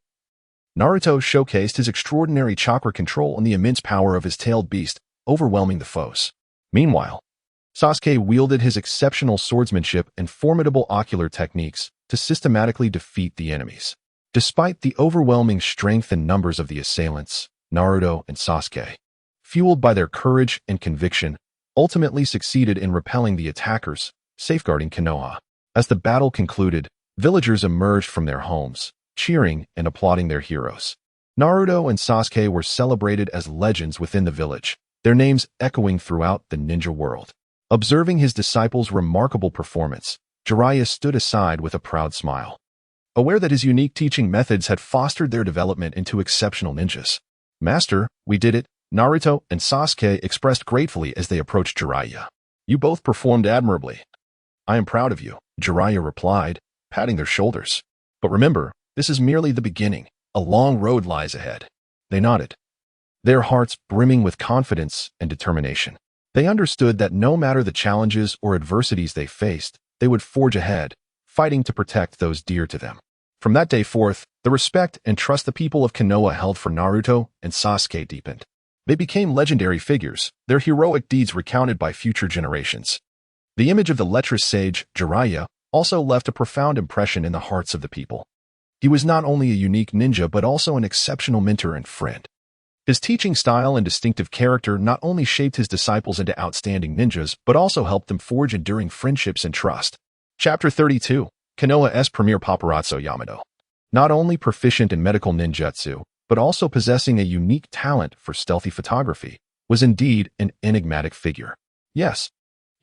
Naruto showcased his extraordinary chakra control and the immense power of his tailed beast, overwhelming the foes. Meanwhile, Sasuke wielded his exceptional swordsmanship and formidable ocular techniques to systematically defeat the enemies. Despite the overwhelming strength and numbers of the assailants, Naruto and Sasuke, fueled by their courage and conviction, ultimately succeeded in repelling the attackers, safeguarding Konoha. As the battle concluded, villagers emerged from their homes, cheering and applauding their heroes. Naruto and Sasuke were celebrated as legends within the village, their names echoing throughout the ninja world. Observing his disciples' remarkable performance, Jiraiya stood aside with a proud smile, aware that his unique teaching methods had fostered their development into exceptional ninjas. "Master, we did it," Naruto and Sasuke expressed gratefully as they approached Jiraiya. "You both performed admirably." "I am proud of you," Jiraiya replied, patting their shoulders. "But remember, this is merely the beginning. A long road lies ahead." They nodded, their hearts brimming with confidence and determination. They understood that no matter the challenges or adversities they faced, they would forge ahead, fighting to protect those dear to them. From that day forth, the respect and trust the people of Konoha held for Naruto and Sasuke deepened. They became legendary figures, their heroic deeds recounted by future generations. The image of the lecherous sage, Jiraiya, also left a profound impression in the hearts of the people. He was not only a unique ninja but also an exceptional mentor and friend. His teaching style and distinctive character not only shaped his disciples into outstanding ninjas but also helped them forge enduring friendships and trust. Chapter 32, Konoha's premier paparazzo Yamato. Not only proficient in medical ninjutsu, but also possessing a unique talent for stealthy photography, was indeed an enigmatic figure. Yes,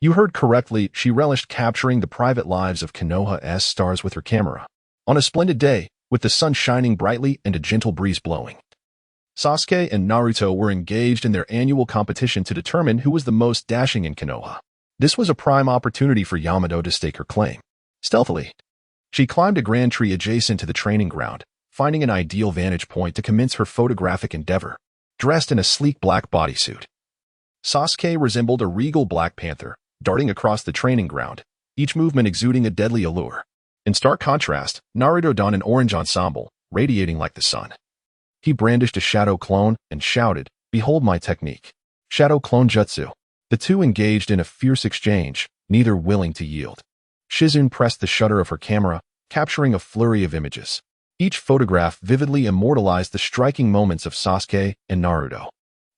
you heard correctly, she relished capturing the private lives of Konoha's stars with her camera. On a splendid day, with the sun shining brightly and a gentle breeze blowing, Sasuke and Naruto were engaged in their annual competition to determine who was the most dashing in Konoha. This was a prime opportunity for Yamato to stake her claim. Stealthily, she climbed a grand tree adjacent to the training ground, finding an ideal vantage point to commence her photographic endeavor. Dressed in a sleek black bodysuit, Sasuke resembled a regal black panther, darting across the training ground, each movement exuding a deadly allure. In stark contrast, Naruto donned an orange ensemble, radiating like the sun. He brandished a shadow clone and shouted, "Behold my technique. Shadow clone jutsu." The two engaged in a fierce exchange, neither willing to yield. Shizune pressed the shutter of her camera, capturing a flurry of images. Each photograph vividly immortalized the striking moments of Sasuke and Naruto.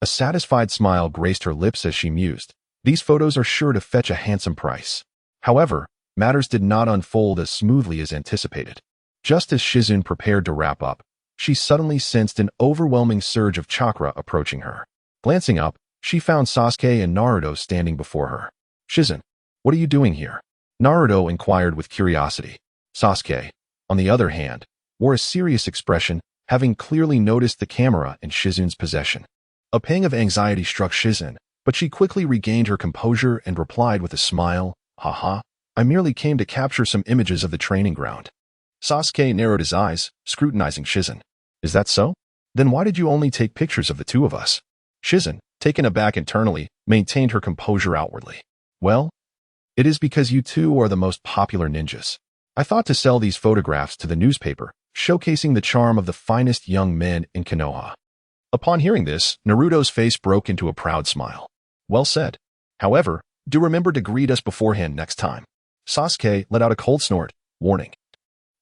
A satisfied smile graced her lips as she mused, "These photos are sure to fetch a handsome price." However, matters did not unfold as smoothly as anticipated. Just as Shizune prepared to wrap up, she suddenly sensed an overwhelming surge of chakra approaching her. Glancing up, she found Sasuke and Naruto standing before her. "Shizune, what are you doing here?" Naruto inquired with curiosity. Sasuke, on the other hand, wore a serious expression, having clearly noticed the camera in Shizun's possession. A pang of anxiety struck Shizun, but she quickly regained her composure and replied with a smile, "Haha, I merely came to capture some images of the training ground." Sasuke narrowed his eyes, scrutinizing Shizun. "Is that so? Then why did you only take pictures of the two of us?" Shizun, taken aback internally, maintained her composure outwardly. "Well, it is because you two are the most popular ninjas. I thought to sell these photographs to the newspaper, showcasing the charm of the finest young men in Konoha." Upon hearing this, Naruto's face broke into a proud smile. "Well said. However, do remember to greet us beforehand next time." Sasuke let out a cold snort, warning,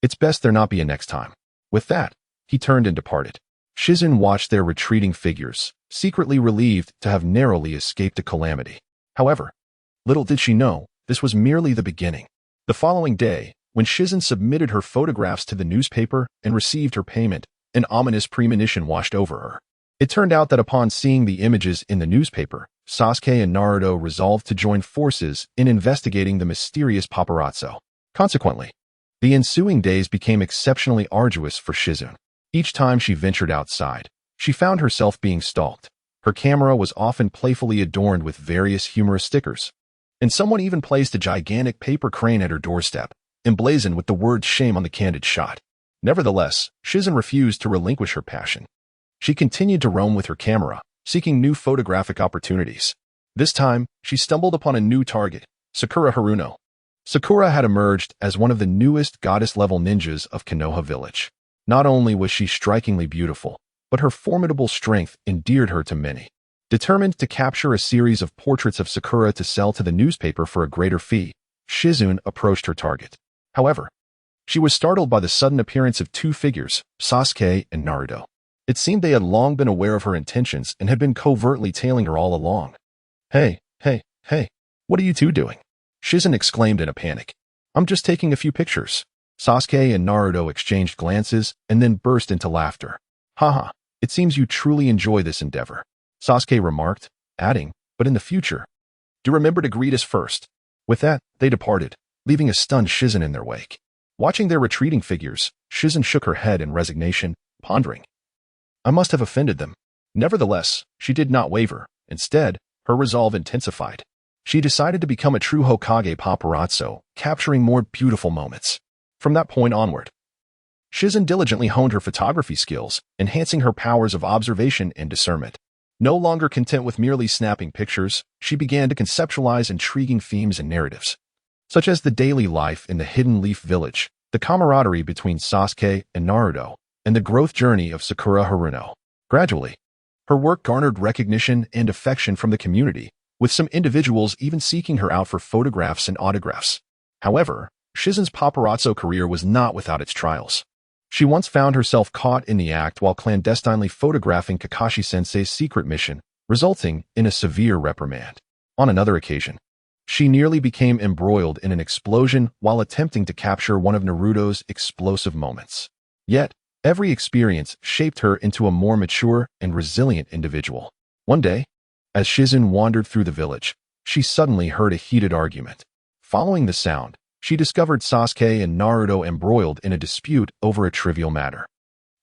"It's best there not be a next time." With that, he turned and departed. Shizun watched their retreating figures, secretly relieved to have narrowly escaped a calamity. However, little did she know, this was merely the beginning. The following day, when Shizun submitted her photographs to the newspaper and received her payment, an ominous premonition washed over her. It turned out that upon seeing the images in the newspaper, Sasuke and Naruto resolved to join forces in investigating the mysterious paparazzo. Consequently, the ensuing days became exceptionally arduous for Shizun. Each time she ventured outside, she found herself being stalked. Her camera was often playfully adorned with various humorous stickers, and someone even placed a gigantic paper crane at her doorstep, emblazoned with the word shame on the candid shot. Nevertheless, Shizun refused to relinquish her passion. She continued to roam with her camera, seeking new photographic opportunities. This time, she stumbled upon a new target, Sakura Haruno. Sakura had emerged as one of the newest goddess-level ninjas of Konoha Village. Not only was she strikingly beautiful, but her formidable strength endeared her to many. Determined to capture a series of portraits of Sakura to sell to the newspaper for a greater fee, Shizun approached her target. However, she was startled by the sudden appearance of two figures, Sasuke and Naruto. It seemed they had long been aware of her intentions and had been covertly tailing her all along. Hey, what are you two doing?" Shizun exclaimed in a panic. "I'm just taking a few pictures." Sasuke and Naruto exchanged glances and then burst into laughter. "Haha, it seems you truly enjoy this endeavor," Sasuke remarked, adding, "But in the future, do remember to greet us first." With that, they departed, leaving a stunned Shizun in their wake. Watching their retreating figures, Shizun shook her head in resignation, pondering, "I must have offended them." Nevertheless, she did not waver. Instead, her resolve intensified. She decided to become a true Hokage paparazzo, capturing more beautiful moments. From that point onward, Shizun diligently honed her photography skills, enhancing her powers of observation and discernment. No longer content with merely snapping pictures, she began to conceptualize intriguing themes and narratives, such as the daily life in the Hidden Leaf Village, the camaraderie between Sasuke and Naruto, and the growth journey of Sakura Haruno. Gradually, her work garnered recognition and affection from the community, with some individuals even seeking her out for photographs and autographs. However, Shizun's paparazzo career was not without its trials. She once found herself caught in the act while clandestinely photographing Kakashi-sensei's secret mission, resulting in a severe reprimand. On another occasion, she nearly became embroiled in an explosion while attempting to capture one of Naruto's explosive moments. Yet, every experience shaped her into a more mature and resilient individual. One day, as Shizun wandered through the village, she suddenly heard a heated argument. Following the sound, she discovered Sasuke and Naruto embroiled in a dispute over a trivial matter.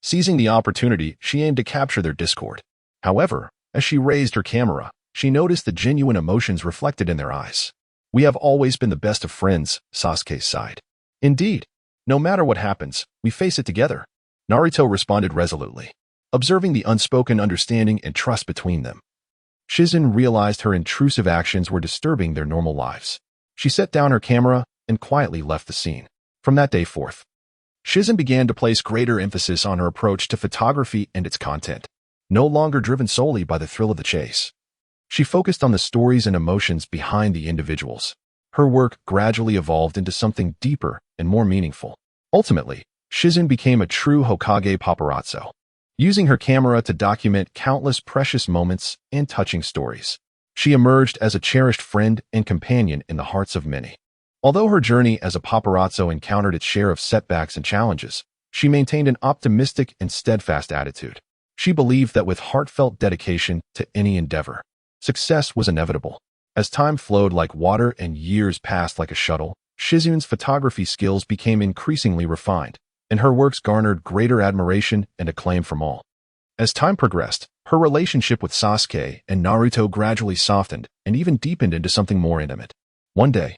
Seizing the opportunity, she aimed to capture their discord. However, as she raised her camera, she noticed the genuine emotions reflected in their eyes. "We have always been the best of friends," Sasuke sighed. "Indeed, no matter what happens, we face it together," Naruto responded resolutely, observing the unspoken understanding and trust between them. Shizun realized her intrusive actions were disturbing their normal lives. She set down her camera and quietly left the scene. From that day forth, Shizun began to place greater emphasis on her approach to photography and its content. No longer driven solely by the thrill of the chase, she focused on the stories and emotions behind the individuals. Her work gradually evolved into something deeper and more meaningful. Ultimately, Shizun became a true Hokage paparazzo, using her camera to document countless precious moments and touching stories. She emerged as a cherished friend and companion in the hearts of many. Although her journey as a paparazzo encountered its share of setbacks and challenges, she maintained an optimistic and steadfast attitude. She believed that with heartfelt dedication to any endeavor, success was inevitable. As time flowed like water and years passed like a shuttle, Shizun's photography skills became increasingly refined. and her works garnered greater admiration and acclaim from all. As time progressed, her relationship with Sasuke and Naruto gradually softened and even deepened into something more intimate. One day,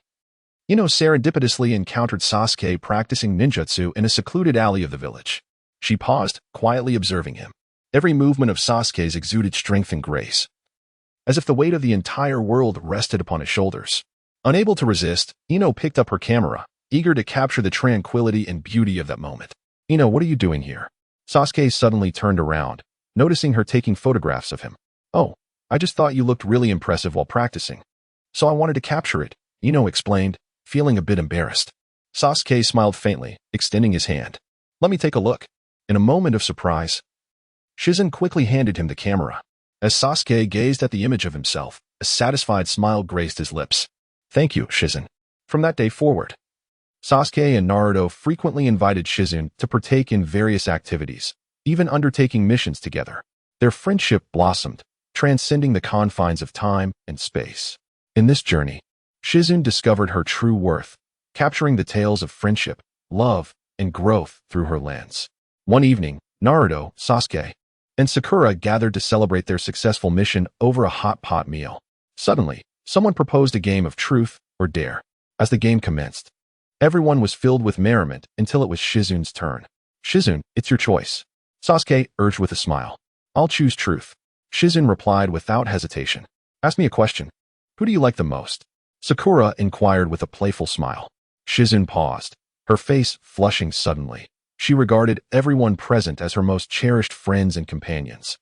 Ino serendipitously encountered Sasuke practicing ninjutsu in a secluded alley of the village. She paused, quietly observing him. Every movement of Sasuke's exuded strength and grace, as if the weight of the entire world rested upon his shoulders. Unable to resist, Ino picked up her camera, eager to capture the tranquility and beauty of that moment. "Ino, what are you doing here?" Sasuke suddenly turned around, noticing her taking photographs of him. "Oh, I just thought you looked really impressive while practicing, so I wanted to capture it," Ino explained, feeling a bit embarrassed. Sasuke smiled faintly, extending his hand. "Let me take a look." In a moment of surprise, Shizen quickly handed him the camera. As Sasuke gazed at the image of himself, a satisfied smile graced his lips. "Thank you, Shizen." From that day forward, Sasuke and Naruto frequently invited Shizen to partake in various activities, even undertaking missions together. Their friendship blossomed, transcending the confines of time and space. In this journey, Shizen discovered her true worth, capturing the tales of friendship, love, and growth through her lens. One evening, Naruto, Sasuke, and Sakura gathered to celebrate their successful mission over a hot pot meal. Suddenly, someone proposed a game of truth or dare. As the game commenced, everyone was filled with merriment until it was Shizen's turn. "Shizen, it's your choice," Sasuke urged with a smile. "I'll choose truth," Shizen replied without hesitation. "Ask me a question. Who do you like the most?" Sakura inquired with a playful smile. Shizen paused, her face flushing suddenly. She regarded everyone present as her most cherished friends and companions.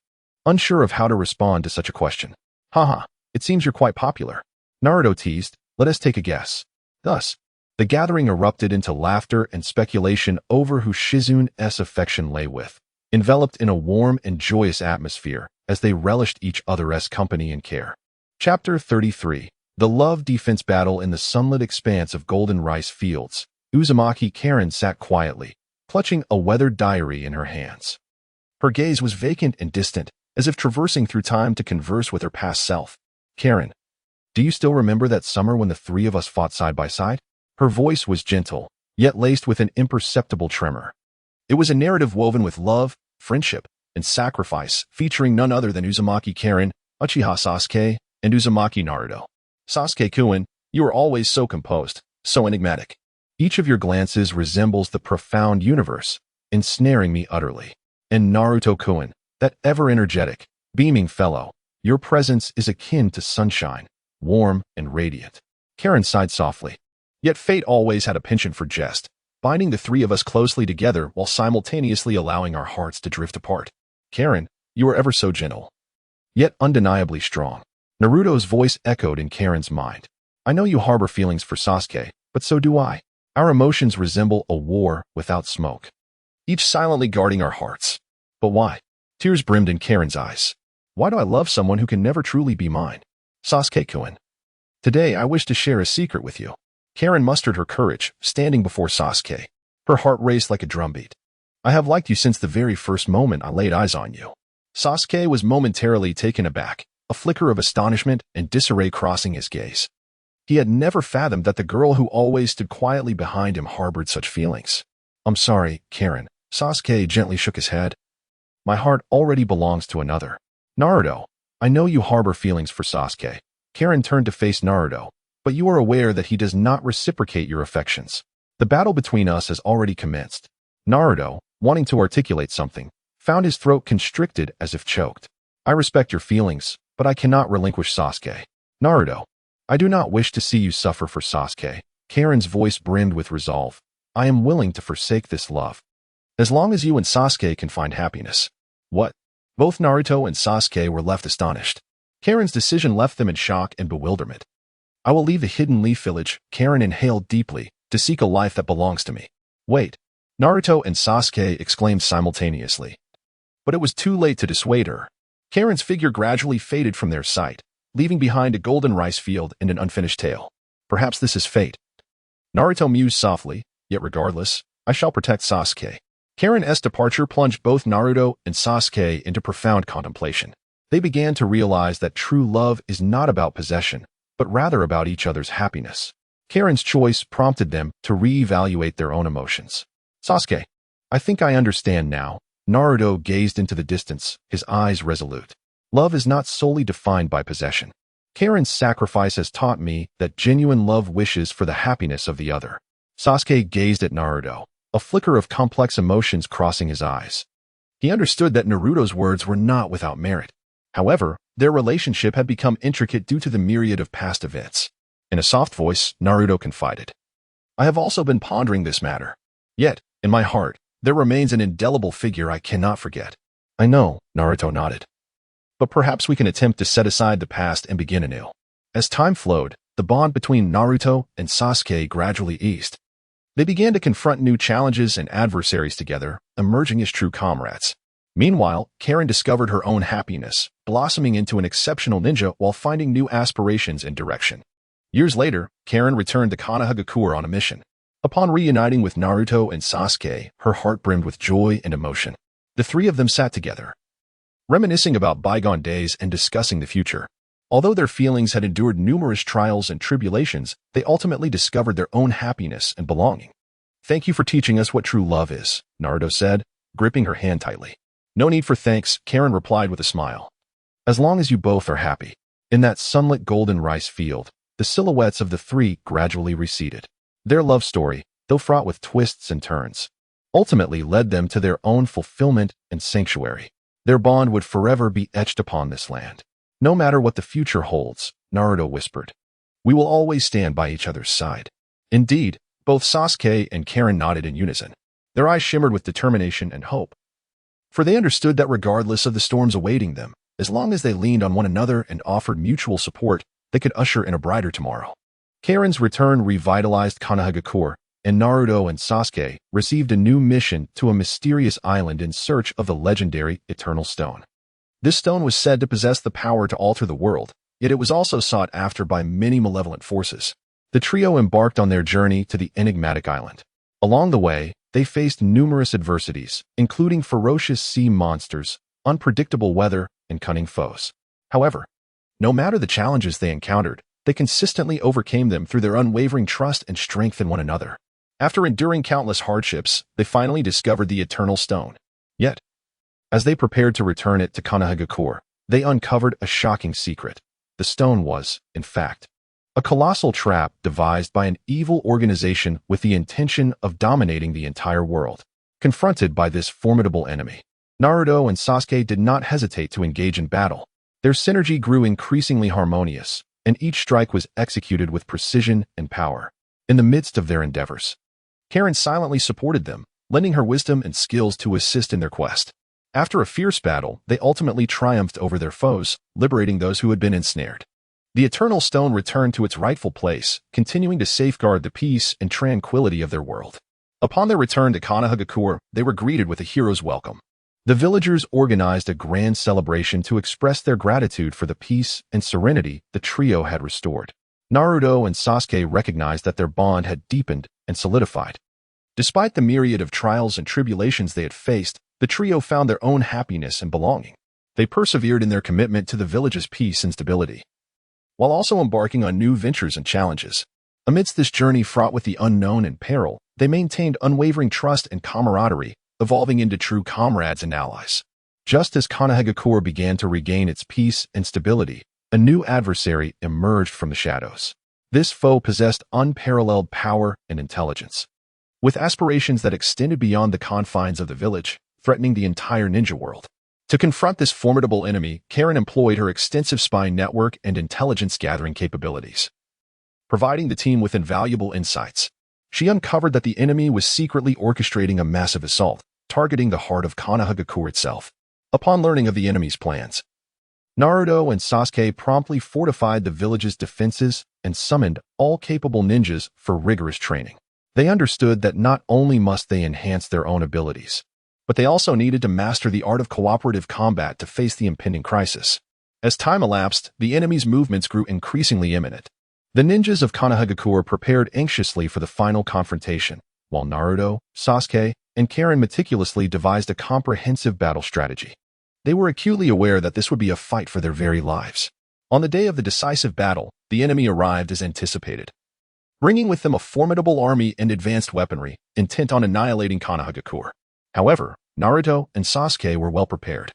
Unsure of how to respond to such a question. "Haha, it seems you're quite popular," Naruto teased. "Let us take a guess." Thus, the gathering erupted into laughter and speculation over who Shizen's affection lay with, enveloped in a warm and joyous atmosphere as they relished each other's company and care. Chapter 33. The Love Defense Battle in the sunlit expanse of golden rice fields. Uzumaki Karen sat quietly, clutching a weathered diary in her hands. Her gaze was vacant and distant, as if traversing through time to converse with her past self. "Karen, do you still remember that summer when the three of us fought side by side?" Her voice was gentle, yet laced with an imperceptible tremor. It was a narrative woven with love, friendship, and sacrifice, featuring none other than Uzumaki Karen, Uchiha Sasuke, and Uzumaki Naruto. "Sasuke-kun, you are always so composed, so enigmatic. Each of your glances resembles the profound universe, ensnaring me utterly. And Naruto-kun, that ever-energetic, beaming fellow, your presence is akin to sunshine, warm and radiant." Karen sighed softly. Yet fate always had a penchant for jest, binding the three of us closely together while simultaneously allowing our hearts to drift apart. "Karen, you are ever so gentle, yet undeniably strong." Naruto's voice echoed in Karen's mind. "I know you harbor feelings for Sasuke, but so do I. Our emotions resemble a war without smoke, each silently guarding our hearts." "But why?" Tears brimmed in Karen's eyes. "Why do I love someone who can never truly be mine?" "Sasuke-kun, today I wish to share a secret with you." Karen mustered her courage, standing before Sasuke. Her heart raced like a drumbeat. "I have liked you since the very first moment I laid eyes on you." Sasuke was momentarily taken aback, a flicker of astonishment and disarray crossing his gaze. He had never fathomed that the girl who always stood quietly behind him harbored such feelings. "I'm sorry, Karen." Sasuke gently shook his head. "My heart already belongs to another." "Naruto, I know you harbor feelings for Sasuke." Karen turned to face Naruto, "but you are aware that he does not reciprocate your affections. The battle between us has already commenced." Naruto, wanting to articulate something, found his throat constricted as if choked. "I respect your feelings, but I cannot relinquish Sasuke." "Naruto, I do not wish to see you suffer for Sasuke." Karen's voice brimmed with resolve. "I am willing to forsake this love, as long as you and Sasuke can find happiness." "What?" Both Naruto and Sasuke were left astonished. Karen's decision left them in shock and bewilderment. "I will leave the Hidden Leaf Village," Karen inhaled deeply, "to seek a life that belongs to me." "Wait!" Naruto and Sasuke exclaimed simultaneously. But it was too late to dissuade her. Karen's figure gradually faded from their sight, leaving behind a golden rice field and an unfinished tale. "Perhaps this is fate." Naruto mused softly, "Yet regardless, I shall protect Sasuke." Karen's departure plunged both Naruto and Sasuke into profound contemplation. They began to realize that true love is not about possession, but rather about each other's happiness. Karen's choice prompted them to reevaluate their own emotions. "Sasuke, I think I understand now. Naruto gazed into the distance, his eyes resolute. Love is not solely defined by possession. Karen's sacrifice has taught me that genuine love wishes for the happiness of the other. Sasuke gazed at Naruto, a flicker of complex emotions crossing his eyes. He understood that Naruto's words were not without merit. However, their relationship had become intricate due to the myriad of past events. In a soft voice, Naruto confided, I have also been pondering this matter. Yet, in my heart, there remains an indelible figure I cannot forget. I know, Naruto nodded. But perhaps we can attempt to set aside the past and begin anew. As time flowed, the bond between Naruto and Sasuke gradually eased. They began to confront new challenges and adversaries together, emerging as true comrades. Meanwhile, Karen discovered her own happiness, blossoming into an exceptional ninja while finding new aspirations and direction. Years later, Karen returned to Konohagakure on a mission. Upon reuniting with Naruto and Sasuke, her heart brimmed with joy and emotion. The three of them sat together, reminiscing about bygone days and discussing the future. Although their feelings had endured numerous trials and tribulations, they ultimately discovered their own happiness and belonging. Thank you for teaching us what true love is, Naruto said, gripping her hand tightly. No need for thanks, Karen replied with a smile. As long as you both are happy. In that sunlit golden rice field, the silhouettes of the three gradually receded. Their love story, though fraught with twists and turns, ultimately led them to their own fulfillment and sanctuary. Their bond would forever be etched upon this land. No matter what the future holds, Naruto whispered, we will always stand by each other's side. Indeed, both Sasuke and Karen nodded in unison. Their eyes shimmered with determination and hope. For they understood that regardless of the storms awaiting them, as long as they leaned on one another and offered mutual support, they could usher in a brighter tomorrow. Karen's return revitalized Konohagakure, and Naruto and Sasuke received a new mission to a mysterious island in search of the legendary Eternal Stone. This stone was said to possess the power to alter the world, yet it was also sought after by many malevolent forces. The trio embarked on their journey to the enigmatic island. Along the way, they faced numerous adversities, including ferocious sea monsters, unpredictable weather, and cunning foes. However, no matter the challenges they encountered, they consistently overcame them through their unwavering trust and strength in one another. After enduring countless hardships, they finally discovered the Eternal Stone. Yet, as they prepared to return it to Konohagakure, they uncovered a shocking secret. The stone was, in fact, a colossal trap devised by an evil organization with the intention of dominating the entire world. Confronted by this formidable enemy, Naruto and Sasuke did not hesitate to engage in battle. Their synergy grew increasingly harmonious, and each strike was executed with precision and power. In the midst of their endeavors, Karen silently supported them, lending her wisdom and skills to assist in their quest. After a fierce battle, they ultimately triumphed over their foes, liberating those who had been ensnared. The Eternal Stone returned to its rightful place, continuing to safeguard the peace and tranquility of their world. Upon their return to Konohagakure, they were greeted with a hero's welcome. The villagers organized a grand celebration to express their gratitude for the peace and serenity the trio had restored. Naruto and Sasuke recognized that their bond had deepened and solidified. Despite the myriad of trials and tribulations they had faced, the trio found their own happiness and belonging. They persevered in their commitment to the village's peace and stability, while also embarking on new ventures and challenges. Amidst this journey fraught with the unknown and peril, they maintained unwavering trust and camaraderie, evolving into true comrades and allies. Just as Konohagakure began to regain its peace and stability, a new adversary emerged from the shadows. This foe possessed unparalleled power and intelligence, with aspirations that extended beyond the confines of the village, threatening the entire ninja world. To confront this formidable enemy, Karen employed her extensive spy network and intelligence-gathering capabilities, providing the team with invaluable insights. She uncovered that the enemy was secretly orchestrating a massive assault, targeting the heart of Konohagakure itself. Upon learning of the enemy's plans, Naruto and Sasuke promptly fortified the village's defenses and summoned all capable ninjas for rigorous training. They understood that not only must they enhance their own abilities, but they also needed to master the art of cooperative combat to face the impending crisis. As time elapsed, the enemy's movements grew increasingly imminent. The ninjas of Konohagakure prepared anxiously for the final confrontation, while Naruto, Sasuke, and Karen meticulously devised a comprehensive battle strategy. They were acutely aware that this would be a fight for their very lives. On the day of the decisive battle, the enemy arrived as anticipated, bringing with them a formidable army and advanced weaponry, intent on annihilating Konohagakure. However, Naruto and Sasuke were well prepared,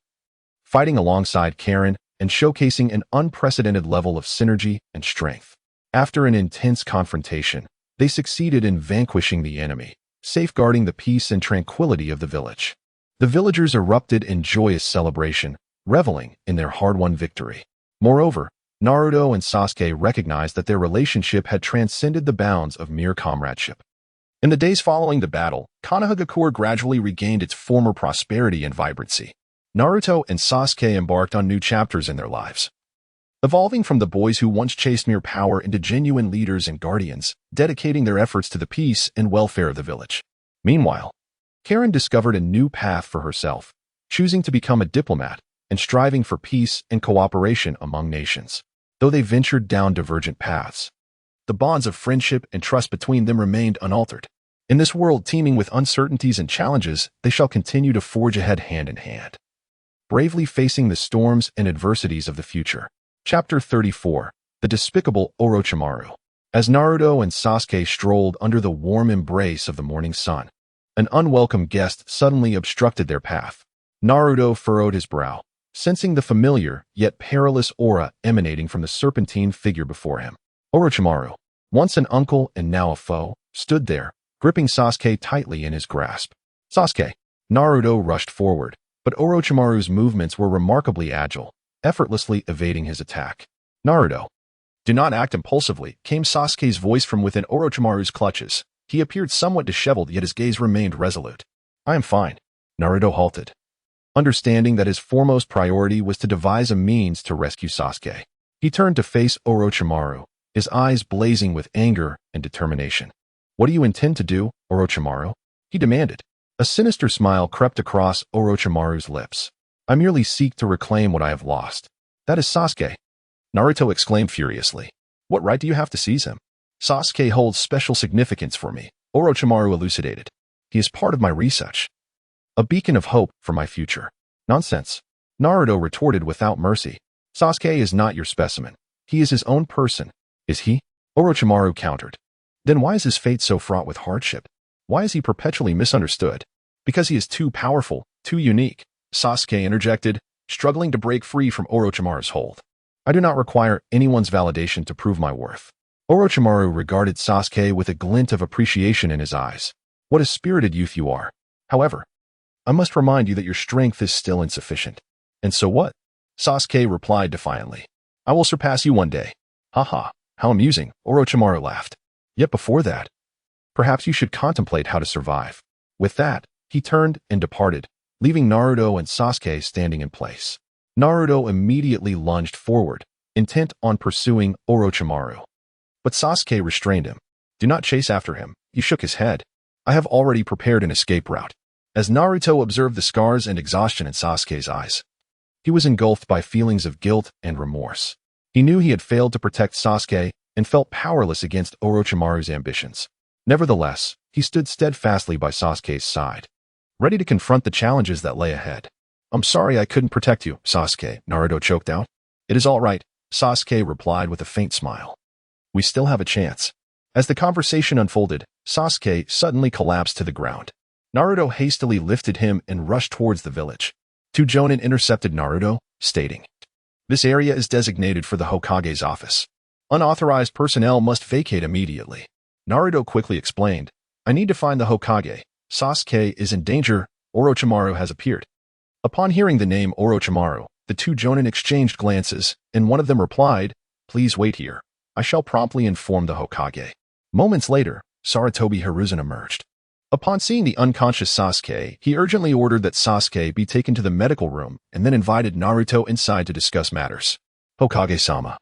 fighting alongside Karen and showcasing an unprecedented level of synergy and strength. After an intense confrontation, they succeeded in vanquishing the enemy, safeguarding the peace and tranquility of the village. The villagers erupted in joyous celebration, reveling in their hard-won victory. Moreover, Naruto and Sasuke recognized that their relationship had transcended the bounds of mere comradeship. In the days following the battle, Konohagakure gradually regained its former prosperity and vibrancy. Naruto and Sasuke embarked on new chapters in their lives, evolving from the boys who once chased mere power into genuine leaders and guardians, dedicating their efforts to the peace and welfare of the village. Meanwhile, Karen discovered a new path for herself, choosing to become a diplomat and striving for peace and cooperation among nations. Though they ventured down divergent paths, the bonds of friendship and trust between them remained unaltered. In this world teeming with uncertainties and challenges, they shall continue to forge ahead hand in hand, bravely facing the storms and adversities of the future. Chapter 34. The Despicable Orochimaru. As Naruto and Sasuke strolled under the warm embrace of the morning sun, an unwelcome guest suddenly obstructed their path. Naruto furrowed his brow, sensing the familiar yet perilous aura emanating from the serpentine figure before him. Orochimaru, once an uncle and now a foe, stood there, gripping Sasuke tightly in his grasp. Sasuke. Naruto rushed forward, but Orochimaru's movements were remarkably agile, effortlessly evading his attack. Naruto. Do not act impulsively, came Sasuke's voice from within Orochimaru's clutches. He appeared somewhat disheveled, yet his gaze remained resolute. I am fine. Naruto halted, understanding that his foremost priority was to devise a means to rescue Sasuke. He turned to face Orochimaru, his eyes blazing with anger and determination. What do you intend to do, Orochimaru? He demanded. A sinister smile crept across Orochimaru's lips. I merely seek to reclaim what I have lost. That is Sasuke. Naruto exclaimed furiously. What right do you have to seize him? Sasuke holds special significance for me, Orochimaru elucidated. He is part of my research, a beacon of hope for my future. Nonsense, Naruto retorted without mercy. Sasuke is not your specimen. He is his own person. Is he? Orochimaru countered. Then why is his fate so fraught with hardship? Why is he perpetually misunderstood? Because he is too powerful, too unique, Sasuke interjected, struggling to break free from Orochimaru's hold. I do not require anyone's validation to prove my worth. Orochimaru regarded Sasuke with a glint of appreciation in his eyes. What a spirited youth you are. However, I must remind you that your strength is still insufficient. And so what? Sasuke replied defiantly. I will surpass you one day. Haha, how amusing, Orochimaru laughed. Yet before that, perhaps you should contemplate how to survive. With that, he turned and departed, leaving Naruto and Sasuke standing in place. Naruto immediately lunged forward, intent on pursuing Orochimaru. But Sasuke restrained him. Do not chase after him. He shook his head. I have already prepared an escape route. As Naruto observed the scars and exhaustion in Sasuke's eyes, he was engulfed by feelings of guilt and remorse. He knew he had failed to protect Sasuke and felt powerless against Orochimaru's ambitions. Nevertheless, he stood steadfastly by Sasuke's side, ready to confront the challenges that lay ahead. I'm sorry I couldn't protect you, Sasuke, Naruto choked out. It is all right, Sasuke replied with a faint smile. We still have a chance. As the conversation unfolded, Sasuke suddenly collapsed to the ground. Naruto hastily lifted him and rushed towards the village. Two Jonin intercepted Naruto, stating, This area is designated for the Hokage's office. Unauthorized personnel must vacate immediately. Naruto quickly explained, I need to find the Hokage. Sasuke is in danger. Orochimaru has appeared. Upon hearing the name Orochimaru, the two Jonin exchanged glances, and one of them replied, Please wait here. I shall promptly inform the Hokage. Moments later, Sarutobi Hiruzen emerged. Upon seeing the unconscious Sasuke, he urgently ordered that Sasuke be taken to the medical room and then invited Naruto inside to discuss matters. Hokage-sama,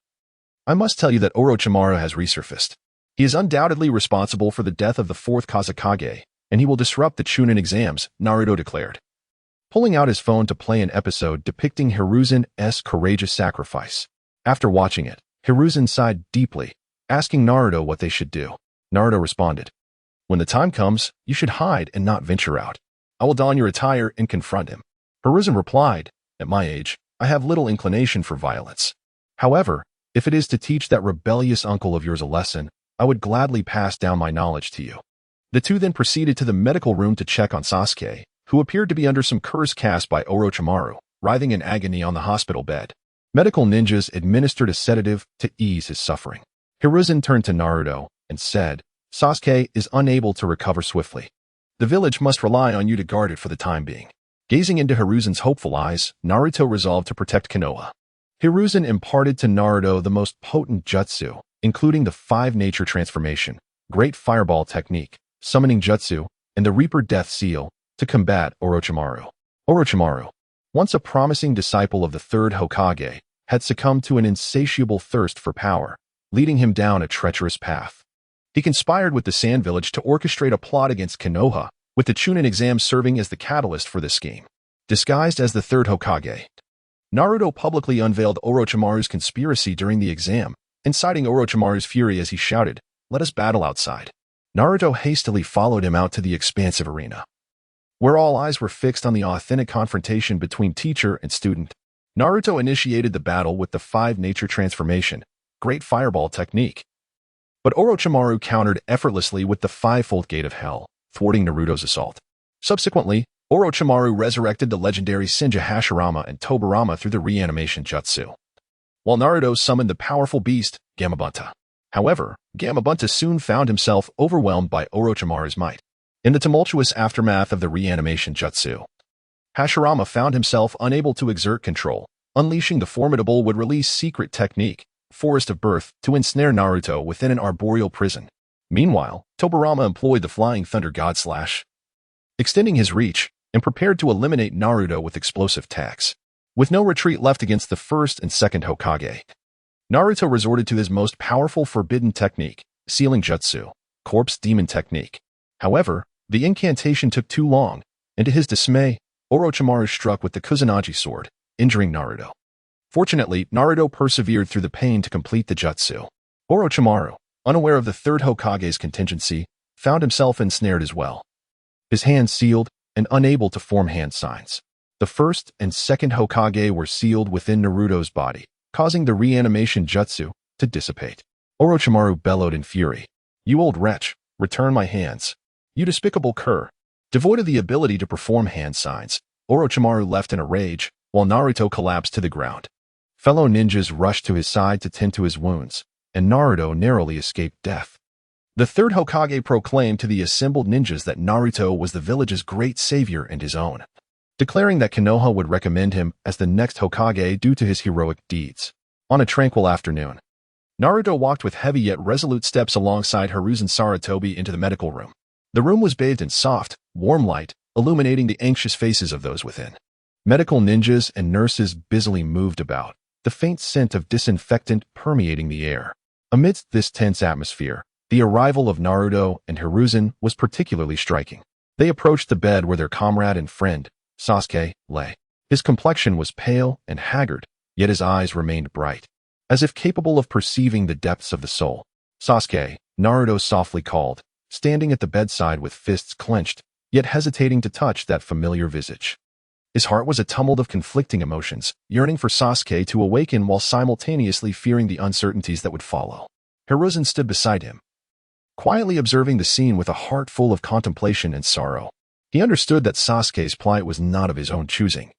I must tell you that Orochimaru has resurfaced. He is undoubtedly responsible for the death of the fourth Kazekage, and he will disrupt the Chunin exams, Naruto declared, pulling out his phone to play an episode depicting Hiruzen's courageous sacrifice. After watching it, Hiruzen sighed deeply, asking Naruto what they should do. Naruto responded, When the time comes, you should hide and not venture out. I will don your attire and confront him. Hiruzen replied, At my age, I have little inclination for violence. However, if it is to teach that rebellious uncle of yours a lesson, I would gladly pass down my knowledge to you. The two then proceeded to the medical room to check on Sasuke, who appeared to be under some curse cast by Orochimaru, writhing in agony on the hospital bed. Medical ninjas administered a sedative to ease his suffering. Hiruzen turned to Naruto and said, "Sasuke is unable to recover swiftly. The village must rely on you to guard it for the time being." Gazing into Hiruzen's hopeful eyes, Naruto resolved to protect Konoha. Hiruzen imparted to Naruto the most potent jutsu, including the 5 nature transformation, Great Fireball technique, Summoning Jutsu, and the Reaper Death Seal, to combat Orochimaru. Orochimaru, once a promising disciple of the third Hokage, had succumbed to an insatiable thirst for power, leading him down a treacherous path. He conspired with the Sand Village to orchestrate a plot against Konoha, with the Chunin exam serving as the catalyst for this scheme. Disguised as the third Hokage, Naruto publicly unveiled Orochimaru's conspiracy during the exam, inciting Orochimaru's fury as he shouted, "Let us battle outside." Naruto hastily followed him out to the expansive arena, where all eyes were fixed on the authentic confrontation between teacher and student. Naruto initiated the battle with the 5 nature transformation, Great Fireball technique. But Orochimaru countered effortlessly with the 5-fold Gate of Hell, thwarting Naruto's assault. Subsequently, Orochimaru resurrected the legendary Shinja Hashirama and Tobirama through the reanimation jutsu, while Naruto summoned the powerful beast, Gamabunta. However, Gamabunta soon found himself overwhelmed by Orochimaru's might. In the tumultuous aftermath of the reanimation jutsu, Hashirama found himself unable to exert control, unleashing the formidable would-release secret technique, Forest of Birth, to ensnare Naruto within an arboreal prison. Meanwhile, Tobirama employed the Flying Thunder God Slash, extending his reach, and prepared to eliminate Naruto with explosive attacks. With no retreat left against the first and second Hokage, Naruto resorted to his most powerful forbidden technique, Sealing Jutsu, Corpse Demon technique. However, the incantation took too long, and to his dismay, Orochimaru struck with the Kusanagi sword, injuring Naruto. Fortunately, Naruto persevered through the pain to complete the jutsu. Orochimaru, unaware of the third Hokage's contingency, found himself ensnared as well, his hands sealed and unable to form hand signs. The first and second Hokage were sealed within Naruto's body, causing the reanimation jutsu to dissipate. Orochimaru bellowed in fury, "You old wretch, return my hands. You despicable cur." Devoid of the ability to perform hand signs, Orochimaru left in a rage, while Naruto collapsed to the ground. Fellow ninjas rushed to his side to tend to his wounds, and Naruto narrowly escaped death. The third Hokage proclaimed to the assembled ninjas that Naruto was the village's great savior and his own, declaring that Konoha would recommend him as the next Hokage due to his heroic deeds. On a tranquil afternoon, Naruto walked with heavy yet resolute steps alongside Hiruzen Sarutobi into the medical room. The room was bathed in soft, warm light, illuminating the anxious faces of those within. Medical ninjas and nurses busily moved about, the faint scent of disinfectant permeating the air. Amidst this tense atmosphere, the arrival of Naruto and Hiruzen was particularly striking. They approached the bed where their comrade and friend, Sasuke, lay. His complexion was pale and haggard, yet his eyes remained bright, as if capable of perceiving the depths of the soul. "Sasuke," Naruto softly called, standing at the bedside with fists clenched, yet hesitating to touch that familiar visage. His heart was a tumult of conflicting emotions, yearning for Sasuke to awaken while simultaneously fearing the uncertainties that would follow. Hiruzen stood beside him, quietly observing the scene with a heart full of contemplation and sorrow. He understood that Sasuke's plight was not of his own choosing,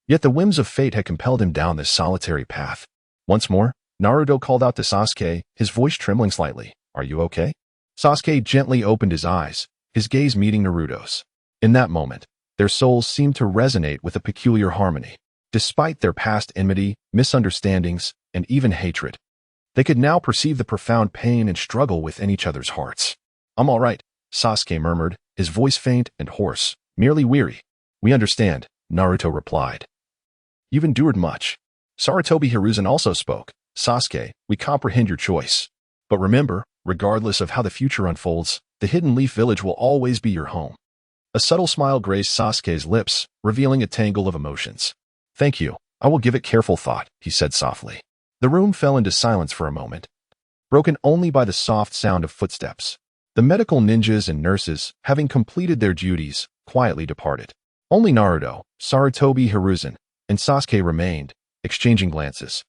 yet the whims of fate had compelled him down this solitary path. Once more, Naruto called out to Sasuke, his voice trembling slightly, "Are you okay?" Sasuke gently opened his eyes, his gaze meeting Naruto's. In that moment, their souls seemed to resonate with a peculiar harmony. Despite their past enmity, misunderstandings, and even hatred, they could now perceive the profound pain and struggle within each other's hearts. "I'm all right," Sasuke murmured, his voice faint and hoarse, merely weary. "We understand," Naruto replied. "You've endured much." Sarutobi Hiruzen also spoke. "Sasuke, we comprehend your choice. But remember, regardless of how the future unfolds, the Hidden Leaf Village will always be your home." A subtle smile graced Sasuke's lips, revealing a tangle of emotions. "Thank you. I will give it careful thought," he said softly. The room fell into silence for a moment, broken only by the soft sound of footsteps. The medical ninjas and nurses, having completed their duties, quietly departed. Only Naruto, Sarutobi Hiruzen, and Sasuke remained, exchanging glances.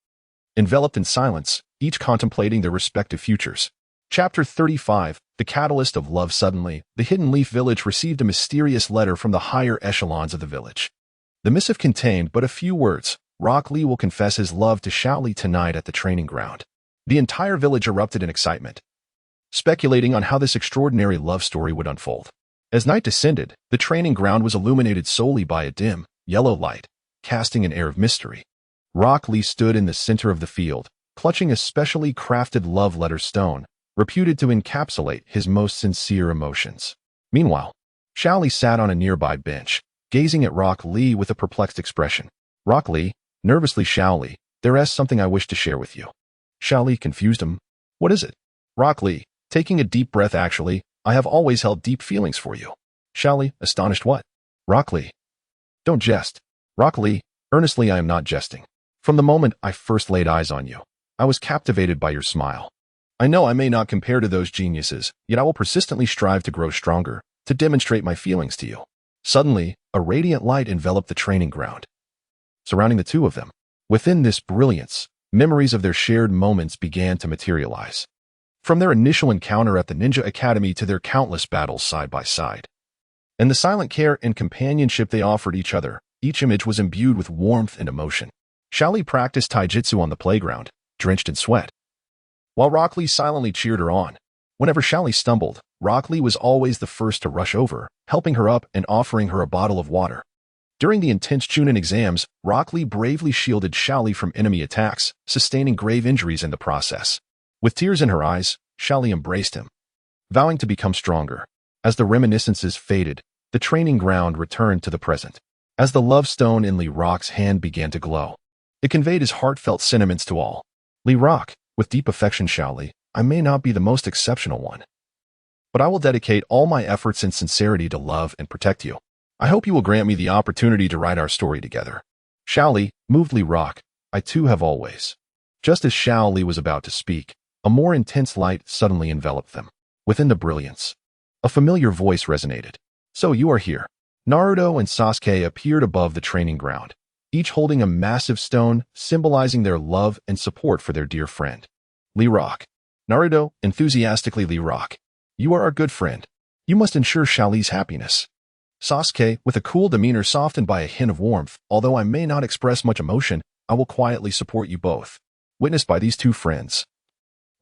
Enveloped in silence, each contemplating their respective futures. Chapter 35, The Catalyst of Love. Suddenly, the Hidden Leaf Village received a mysterious letter from the higher echelons of the village. The missive contained but a few words. Rock Lee will confess his love to Xiao Li tonight at the training ground. The entire village erupted in excitement, speculating on how this extraordinary love story would unfold. As night descended, the training ground was illuminated solely by a dim, yellow light, casting an air of mystery. Rock Lee stood in the center of the field, clutching a specially crafted love letter stone, reputed to encapsulate his most sincere emotions. Meanwhile, Xiao Li sat on a nearby bench, gazing at Rock Lee with a perplexed expression. Rock Lee, nervously. Xiao Li, there is something I wish to share with you. Xiao Li confused him. What is it? Rock Lee, taking a deep breath. Actually, I have always held deep feelings for you. Xiao Li, astonished. What? Rock Lee. Don't jest. Rock Lee, earnestly. I am not jesting. From the moment I first laid eyes on you, I was captivated by your smile. I know I may not compare to those geniuses, yet I will persistently strive to grow stronger, to demonstrate my feelings to you. Suddenly, a radiant light enveloped the training ground, surrounding the two of them. Within this brilliance, memories of their shared moments began to materialize. From their initial encounter at the Ninja Academy to their countless battles side by side, and the silent care and companionship they offered each other, each image was imbued with warmth and emotion. Xiao Li practiced taijutsu on the playground, drenched in sweat, while Rock Lee silently cheered her on. Whenever Xiao Li stumbled, Rock Lee was always the first to rush over, helping her up and offering her a bottle of water. During the intense Chunin exams, Rock Lee bravely shielded Xiao Li from enemy attacks, sustaining grave injuries in the process. With tears in her eyes, Xiao Li embraced him, vowing to become stronger. As the reminiscences faded, the training ground returned to the present. As the love stone in Li Rock's hand began to glow, it conveyed his heartfelt sentiments to all. Li Rock, with deep affection. Xiao Li, I may not be the most exceptional one, but I will dedicate all my efforts and sincerity to love and protect you. I hope you will grant me the opportunity to write our story together. Xiao Li, moved. Li Rock, I too have always. Just as Xiao Li was about to speak, a more intense light suddenly enveloped them. Within the brilliance, a familiar voice resonated. So you are here. Naruto and Sasuke appeared above the training ground, each holding a massive stone symbolizing their love and support for their dear friend. Li Rock. Naruto, enthusiastically. Li Rock, you are our good friend. You must ensure Xiao Li's happiness. Sasuke, with a cool demeanor softened by a hint of warmth. Although I may not express much emotion, I will quietly support you both. Witnessed by these two friends,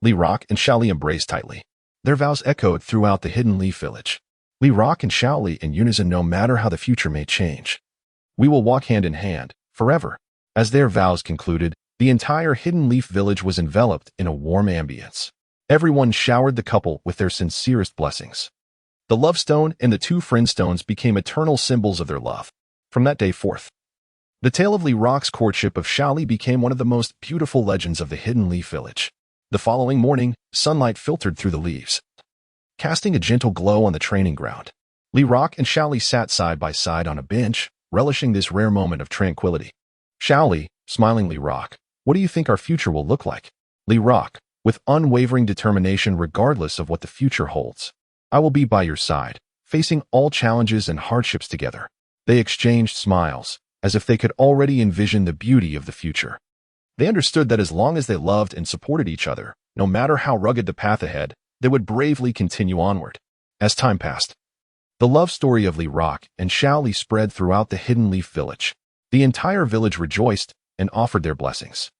Li Rock and Xiao Li embraced tightly. Their vows echoed throughout the Hidden Leaf Village. Li Rock and Xiao Li in unison. No matter how the future may change, we will walk hand in hand, forever. As their vows concluded, the entire Hidden Leaf Village was enveloped in a warm ambience. Everyone showered the couple with their sincerest blessings. The love stone and the two friend stones became eternal symbols of their love. From that day forth, the tale of Li Rock's courtship of Xiao Li became one of the most beautiful legends of the Hidden Leaf Village. The following morning, sunlight filtered through the leaves, casting a gentle glow on the training ground. Li Rock and Xiao Li sat side by side on a bench, relishing this rare moment of tranquility. Xiao Li, smiling. Li Rock, what do you think our future will look like? Li Rock, with unwavering determination regardless of what the future holds. I will be by your side, facing all challenges and hardships together. They exchanged smiles, as if they could already envision the beauty of the future. They understood that as long as they loved and supported each other, no matter how rugged the path ahead, they would bravely continue onward. As time passed, the love story of Li Rock and Xiao Li spread throughout the Hidden Leaf Village. The entire village rejoiced and offered their blessings.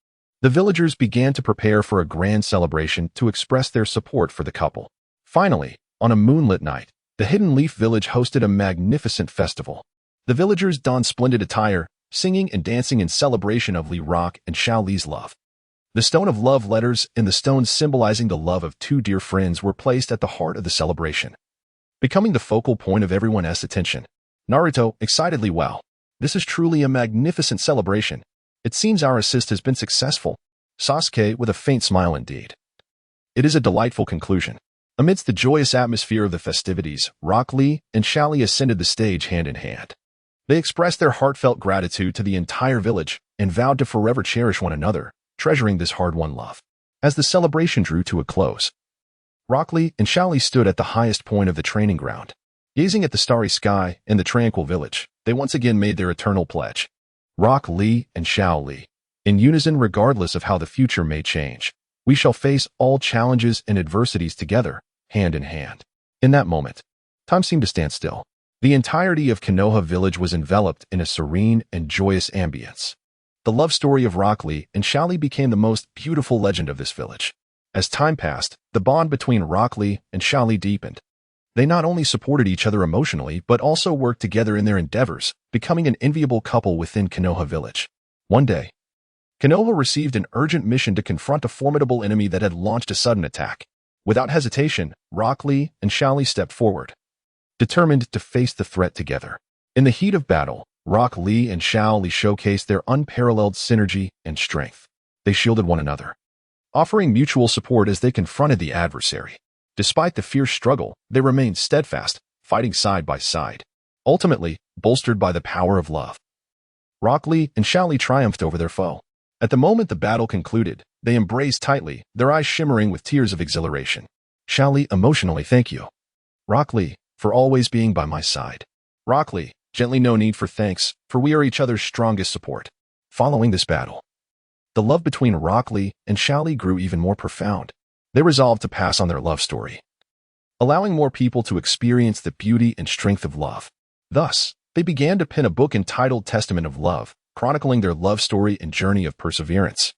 The villagers began to prepare for a grand celebration to express their support for the couple. Finally, on a moonlit night, the Hidden Leaf Village hosted a magnificent festival. The villagers donned splendid attire, singing and dancing in celebration of Li Rock and Xiao Li's love. The stone of love letters and the stones symbolizing the love of two dear friends were placed at the heart of the celebration, becoming the focal point of everyone's attention. Naruto, excitedly, wow, this is truly a magnificent celebration. It seems our assist has been successful. Sasuke, with a faint smile, indeed. It is a delightful conclusion. Amidst the joyous atmosphere of the festivities, Rock Lee and Xiao Li ascended the stage hand in hand. They expressed their heartfelt gratitude to the entire village and vowed to forever cherish one another, treasuring this hard-won love. As the celebration drew to a close, Rock Lee and Xiao Li stood at the highest point of the training ground. Gazing at the starry sky and the tranquil village, they once again made their eternal pledge. Rock Lee and Xiao Li, in unison regardless of how the future may change, We shall face all challenges and adversities together, hand in hand. In that moment, time seemed to stand still. The entirety of Konoha village was enveloped in a serene and joyous ambience. The love story of Rock Lee and Xiao Li became the most beautiful legend of this village. As time passed, the bond between Rock Lee and Xiao Li deepened. They not only supported each other emotionally, but also worked together in their endeavors, becoming an enviable couple within Konoha village. One day, Konoha received an urgent mission to confront a formidable enemy that had launched a sudden attack. Without hesitation, Rock Lee and Xiao Li stepped forward, determined to face the threat together. In the heat of battle, Rock Lee and Xiao Li showcased their unparalleled synergy and strength. They shielded one another, offering mutual support as they confronted the adversary. Despite the fierce struggle, they remained steadfast, fighting side by side. Ultimately, bolstered by the power of love, Rock Lee and Xiao Li triumphed over their foe. At the moment the battle concluded, they embraced tightly, their eyes shimmering with tears of exhilaration. Xiao Li emotionally, "Thank you, Rock Lee, for always being by my side." Rock Lee, "Gently, no need for thanks, for we are each other's strongest support." Following this battle, the love between Rock Lee and Xiao Li grew even more profound. They resolved to pass on their love story, allowing more people to experience the beauty and strength of love. Thus, they began to pen a book entitled Testament of Love, chronicling their love story and journey of perseverance.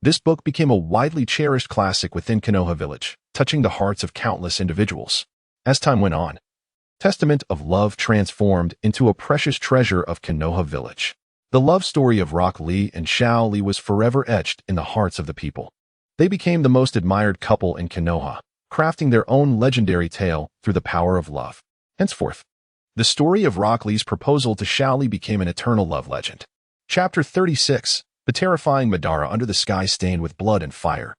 This book became a widely cherished classic within Konoha village, touching the hearts of countless individuals. As time went on, Testament of Love transformed into a precious treasure of Konoha village. The love story of Rock Lee and Xiao Li was forever etched in the hearts of the people. They became the most admired couple in Konoha, crafting their own legendary tale through the power of love. Henceforth, the story of Rock Lee's proposal to Xiao Li became an eternal love legend. Chapter 36. The terrifying Madara under the sky stained with blood and fire.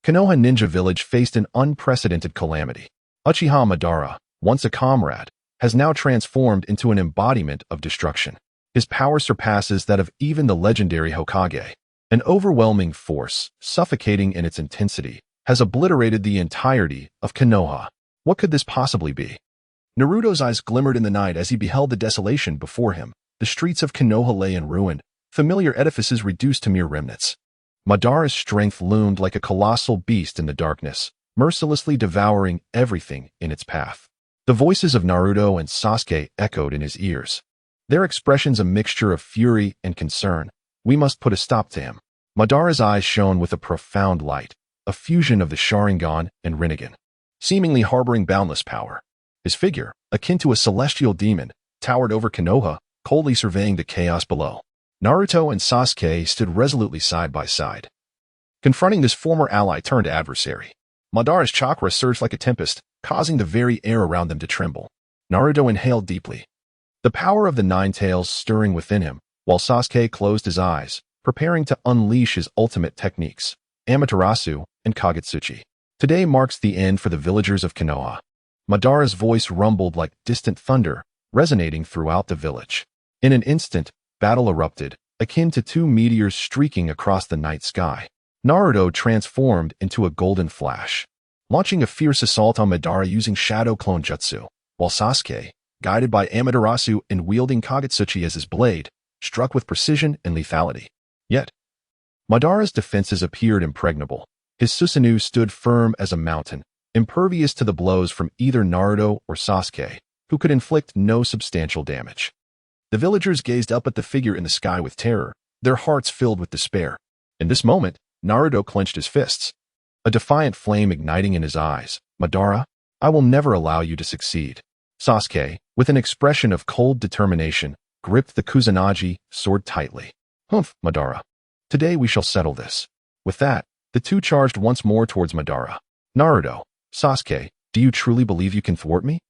Konoha Ninja Village faced an unprecedented calamity. Uchiha Madara, once a comrade, has now transformed into an embodiment of destruction. His power surpasses that of even the legendary Hokage. An overwhelming force, suffocating in its intensity, has obliterated the entirety of Konoha. What could this possibly be? Naruto's eyes glimmered in the night as he beheld the desolation before him. The streets of Konoha lay in ruin, familiar edifices reduced to mere remnants. Madara's strength loomed like a colossal beast in the darkness, mercilessly devouring everything in its path. The voices of Naruto and Sasuke echoed in his ears, their expressions a mixture of fury and concern. "We must put a stop to him." Madara's eyes shone with a profound light, a fusion of the Sharingan and Rinnegan, seemingly harboring boundless power. His figure, akin to a celestial demon, towered over Konoha, coldly surveying the chaos below. Naruto and Sasuke stood resolutely side by side, confronting this former ally turned adversary. Madara's chakra surged like a tempest, causing the very air around them to tremble. Naruto inhaled deeply, the power of the Nine Tails stirring within him, while Sasuke closed his eyes, preparing to unleash his ultimate techniques, Amaterasu and Kagutsuchi. Today marks the end for the villagers of Konoha. Madara's voice rumbled like distant thunder, resonating throughout the village. In an instant, battle erupted, akin to two meteors streaking across the night sky. Naruto transformed into a golden flash, launching a fierce assault on Madara using Shadow Clone Jutsu, while Sasuke, guided by Amaterasu and wielding Kagutsuchi as his blade, struck with precision and lethality. Yet, Madara's defenses appeared impregnable. His Susanoo stood firm as a mountain, impervious to the blows from either Naruto or Sasuke, who could inflict no substantial damage. The villagers gazed up at the figure in the sky with terror, their hearts filled with despair. In this moment, Naruto clenched his fists, a defiant flame igniting in his eyes. "Madara, I will never allow you to succeed." Sasuke, with an expression of cold determination, gripped the Kusanagi sword tightly. "Humph, Madara. Today we shall settle this." With that, the two charged once more towards Madara. "Naruto, Sasuke, do you truly believe you can thwart me?"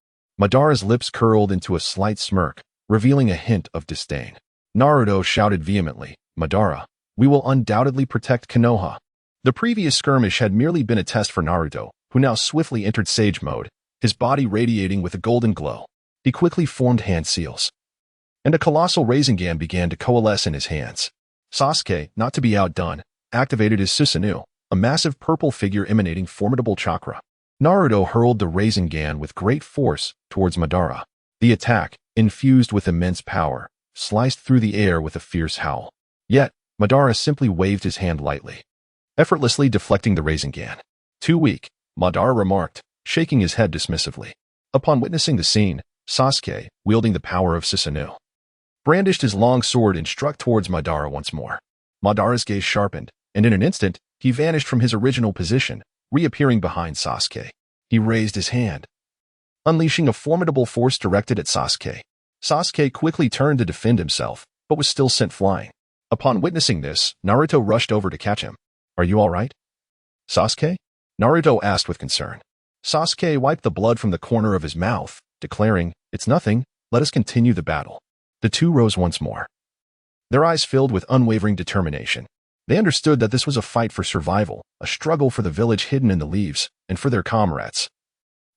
Madara's lips curled into a slight smirk, revealing a hint of disdain. Naruto shouted vehemently, "Madara, we will undoubtedly protect Konoha." The previous skirmish had merely been a test for Naruto, who now swiftly entered Sage mode, his body radiating with a golden glow. He quickly formed hand seals, and a colossal Rasengan began to coalesce in his hands. Sasuke, not to be outdone, activated his Susanoo, a massive purple figure emanating formidable chakra. Naruto hurled the Rasengan with great force towards Madara. The attack, infused with immense power, sliced through the air with a fierce howl. Yet, Madara simply waved his hand lightly. effortlessly deflecting the Rasengan. Too weak, Madara remarked, shaking his head dismissively. Upon witnessing the scene, Sasuke, wielding the power of Susanoo, brandished his long sword and struck towards Madara once more. Madara's gaze sharpened, and in an instant, he vanished from his original position, reappearing behind Sasuke. He raised his hand, unleashing a formidable force directed at Sasuke. Sasuke quickly turned to defend himself, but was still sent flying. Upon witnessing this, Naruto rushed over to catch him. "Are you all right, Sasuke?" Naruto asked with concern. Sasuke wiped the blood from the corner of his mouth, declaring, "It's nothing, let us continue the battle." The two rose once more, their eyes filled with unwavering determination. They understood that this was a fight for survival, a struggle for the village hidden in the leaves, and for their comrades.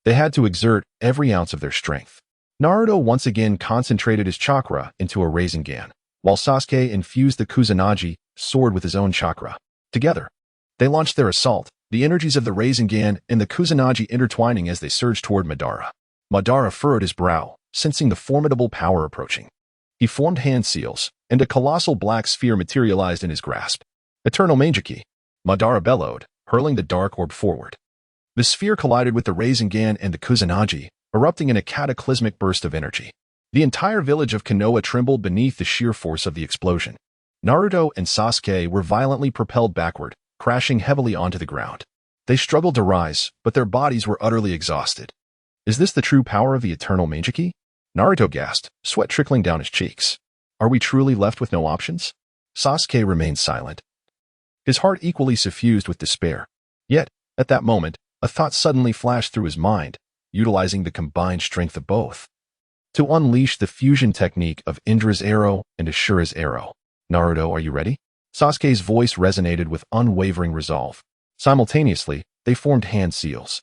They had to exert every ounce of their strength. Naruto once again concentrated his chakra into a Rasengan, while Sasuke infused the Kusanagi sword with his own chakra. Together, they launched their assault, the energies of the Rasengan and the Kusanagi intertwining as they surged toward Madara. Madara furrowed his brow, sensing the formidable power approaching. He formed hand seals, and a colossal black sphere materialized in his grasp. "Eternal Mangeki," Madara bellowed, hurling the dark orb forward. The sphere collided with the Rasengan and the Kusanagi, erupting in a cataclysmic burst of energy. The entire village of Konoha trembled beneath the sheer force of the explosion. Naruto and Sasuke were violently propelled backward, crashing heavily onto the ground. They struggled to rise, but their bodies were utterly exhausted. "Is this the true power of the Eternal Mangeki?" Naruto gasped, sweat trickling down his cheeks. "Are we truly left with no options?" Sasuke remained silent, his heart equally suffused with despair. Yet, at that moment, a thought suddenly flashed through his mind, utilizing the combined strength of both to unleash the fusion technique of Indra's arrow and Ashura's arrow. "Naruto, are you ready?" Sasuke's voice resonated with unwavering resolve. Simultaneously, they formed hand seals,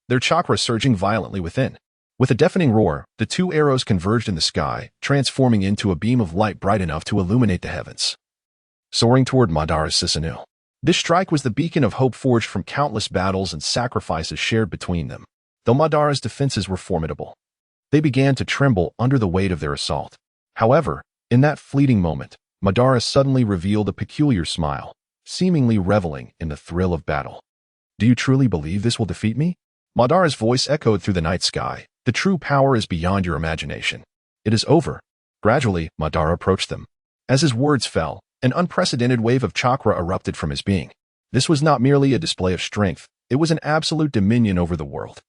their chakra surging violently within. With a deafening roar, the two arrows converged in the sky, transforming into a beam of light bright enough to illuminate the heavens, soaring toward Madara's Susanoo. This strike was the beacon of hope forged from countless battles and sacrifices shared between them. Though Madara's defenses were formidable, they began to tremble under the weight of their assault. However, in that fleeting moment, Madara suddenly revealed a peculiar smile, seemingly reveling in the thrill of battle. "Do you truly believe this will defeat me?" Madara's voice echoed through the night sky. "The true power is beyond your imagination. It is over." Gradually, Madara approached them. As his words fell, an unprecedented wave of chakra erupted from his being. This was not merely a display of strength, it was an absolute dominion over the world.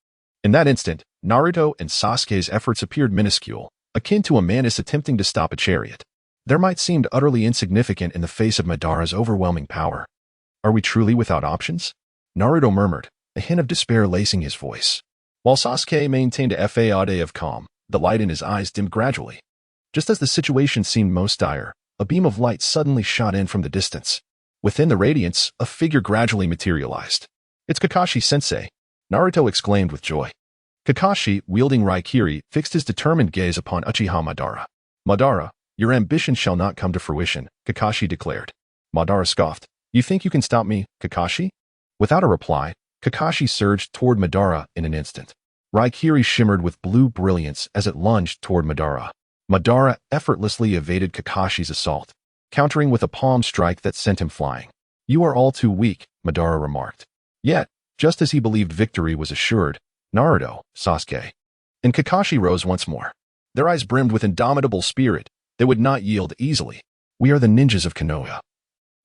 In that instant, Naruto and Sasuke's efforts appeared minuscule, akin to a mantis attempting to stop a chariot. Their might seemed utterly insignificant in the face of Madara's overwhelming power. "Are we truly without options?" Naruto murmured, a hint of despair lacing his voice. While Sasuke maintained a facade of calm, the light in his eyes dimmed gradually. Just as the situation seemed most dire, a beam of light suddenly shot in from the distance. Within the radiance, a figure gradually materialized. "It's Kakashi-sensei," Naruto exclaimed with joy. Kakashi, wielding Raikiri, fixed his determined gaze upon Uchiha Madara. "Madara, your ambition shall not come to fruition," Kakashi declared. Madara scoffed. "You think you can stop me, Kakashi?" Without a reply, Kakashi surged toward Madara in an instant. Raikiri shimmered with blue brilliance as it lunged toward Madara. Madara effortlessly evaded Kakashi's assault, countering with a palm strike that sent him flying. "You are all too weak," Madara remarked. Yet, just as he believed victory was assured, Naruto, Sasuke, and Kakashi rose once more. Their eyes brimmed with indomitable spirit. They would not yield easily. "We are the ninjas of Konoha.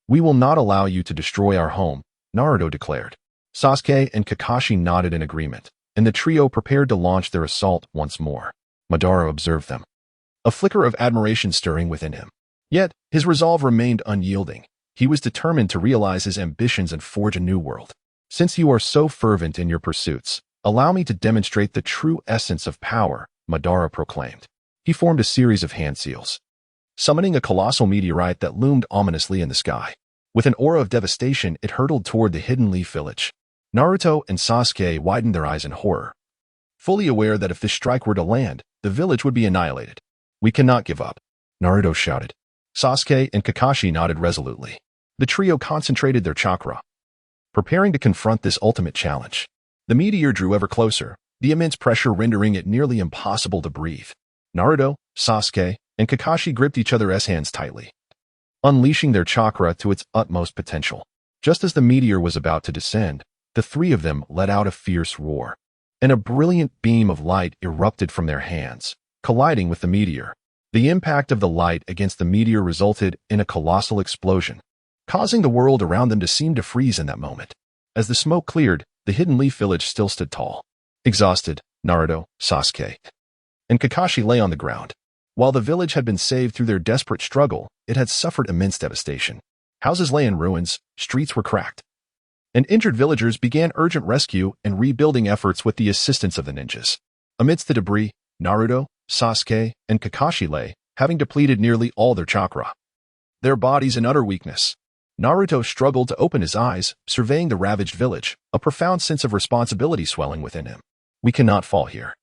We will not allow you to destroy our home," Naruto declared. Sasuke and Kakashi nodded in agreement, and the trio prepared to launch their assault once more. Madara observed them, a flicker of admiration stirring within him. Yet, his resolve remained unyielding. He was determined to realize his ambitions and forge a new world. "Since you are so fervent in your pursuits, allow me to demonstrate the true essence of power," Madara proclaimed. He formed a series of hand seals, summoning a colossal meteorite that loomed ominously in the sky. With an aura of devastation, it hurtled toward the hidden leaf village. Naruto and Sasuke widened their eyes in horror, fully aware that if this strike were to land, the village would be annihilated. "We cannot give up," Naruto shouted. Sasuke and Kakashi nodded resolutely. The trio concentrated their chakra, preparing to confront this ultimate challenge. The meteor drew ever closer, the immense pressure rendering it nearly impossible to breathe. Naruto, Sasuke, and Kakashi gripped each other's hands tightly, unleashing their chakra to its utmost potential. Just as the meteor was about to descend, the three of them let out a fierce roar, and a brilliant beam of light erupted from their hands, colliding with the meteor. The impact of the light against the meteor resulted in a colossal explosion, causing the world around them to seem to freeze in that moment. As the smoke cleared, the Hidden Leaf Village still stood tall. Exhausted, Naruto, Sasuke, and Kakashi lay on the ground. While the village had been saved through their desperate struggle, it had suffered immense devastation. Houses lay in ruins, streets were cracked, and injured villagers began urgent rescue and rebuilding efforts with the assistance of the ninjas. Amidst the debris, Naruto, Sasuke, and Kakashi lay, having depleted nearly all their chakra, their bodies in utter weakness. Naruto struggled to open his eyes, surveying the ravaged village, a profound sense of responsibility swelling within him. We cannot fall here.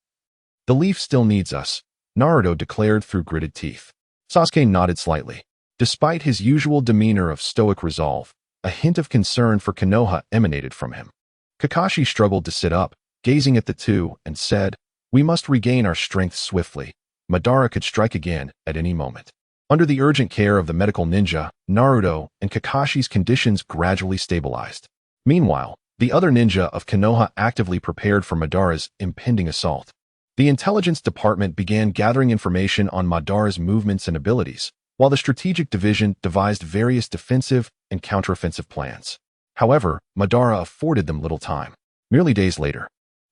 The leaf still needs us, Naruto declared through gritted teeth. Sasuke nodded slightly. Despite his usual demeanor of stoic resolve, a hint of concern for Konoha emanated from him. Kakashi struggled to sit up, gazing at the two, and said, "We must regain our strength swiftly. Madara could strike again at any moment." Under the urgent care of the medical ninja, Naruto and Kakashi's conditions gradually stabilized. Meanwhile, the other ninja of Konoha actively prepared for Madara's impending assault. The intelligence department began gathering information on Madara's movements and abilities, while the strategic division devised various defensive and counteroffensive plans. However, Madara afforded them little time. Merely days later,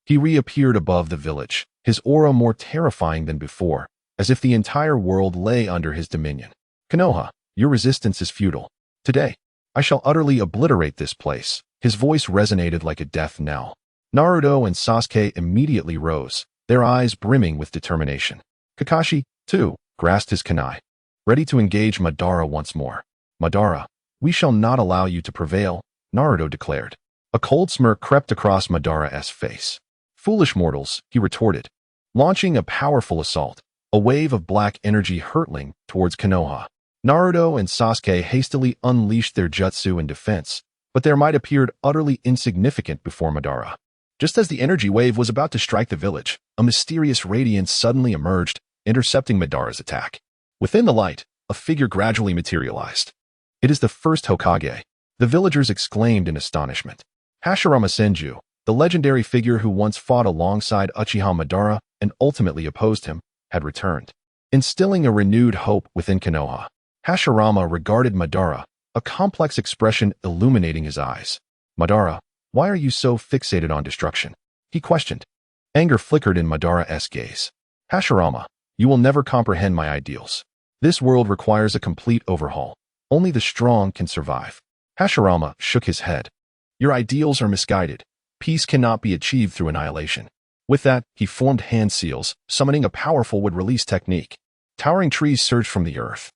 he reappeared above the village, his aura more terrifying than before, as if the entire world lay under his dominion. "Konoha, your resistance is futile. Today, I shall utterly obliterate this place." His voice resonated like a death knell. Naruto and Sasuke immediately rose, their eyes brimming with determination. Kakashi, too, grasped his kunai, ready to engage Madara once more. "Madara, we shall not allow you to prevail," Naruto declared. A cold smirk crept across Madara's face. "Foolish mortals," he retorted, launching a powerful assault, a wave of black energy hurtling towards Konoha. Naruto and Sasuke hastily unleashed their jutsu in defense, but their might appeared utterly insignificant before Madara. Just as the energy wave was about to strike the village, a mysterious radiance suddenly emerged, intercepting Madara's attack. Within the light, a figure gradually materialized. "It is the first Hokage," the villagers exclaimed in astonishment. Hashirama Senju, the legendary figure who once fought alongside Uchiha Madara and ultimately opposed him, had returned, instilling a renewed hope within Konoha. Hashirama regarded Madara, a complex expression illuminating his eyes. "Madara, why are you so fixated on destruction?" he questioned. Anger flickered in Madara's gaze. "Hashirama, you will never comprehend my ideals. This world requires a complete overhaul. Only the strong can survive." Hashirama shook his head. "Your ideals are misguided. Peace cannot be achieved through annihilation." With that, he formed hand seals, summoning a powerful would-release technique. Towering trees surged from the earth,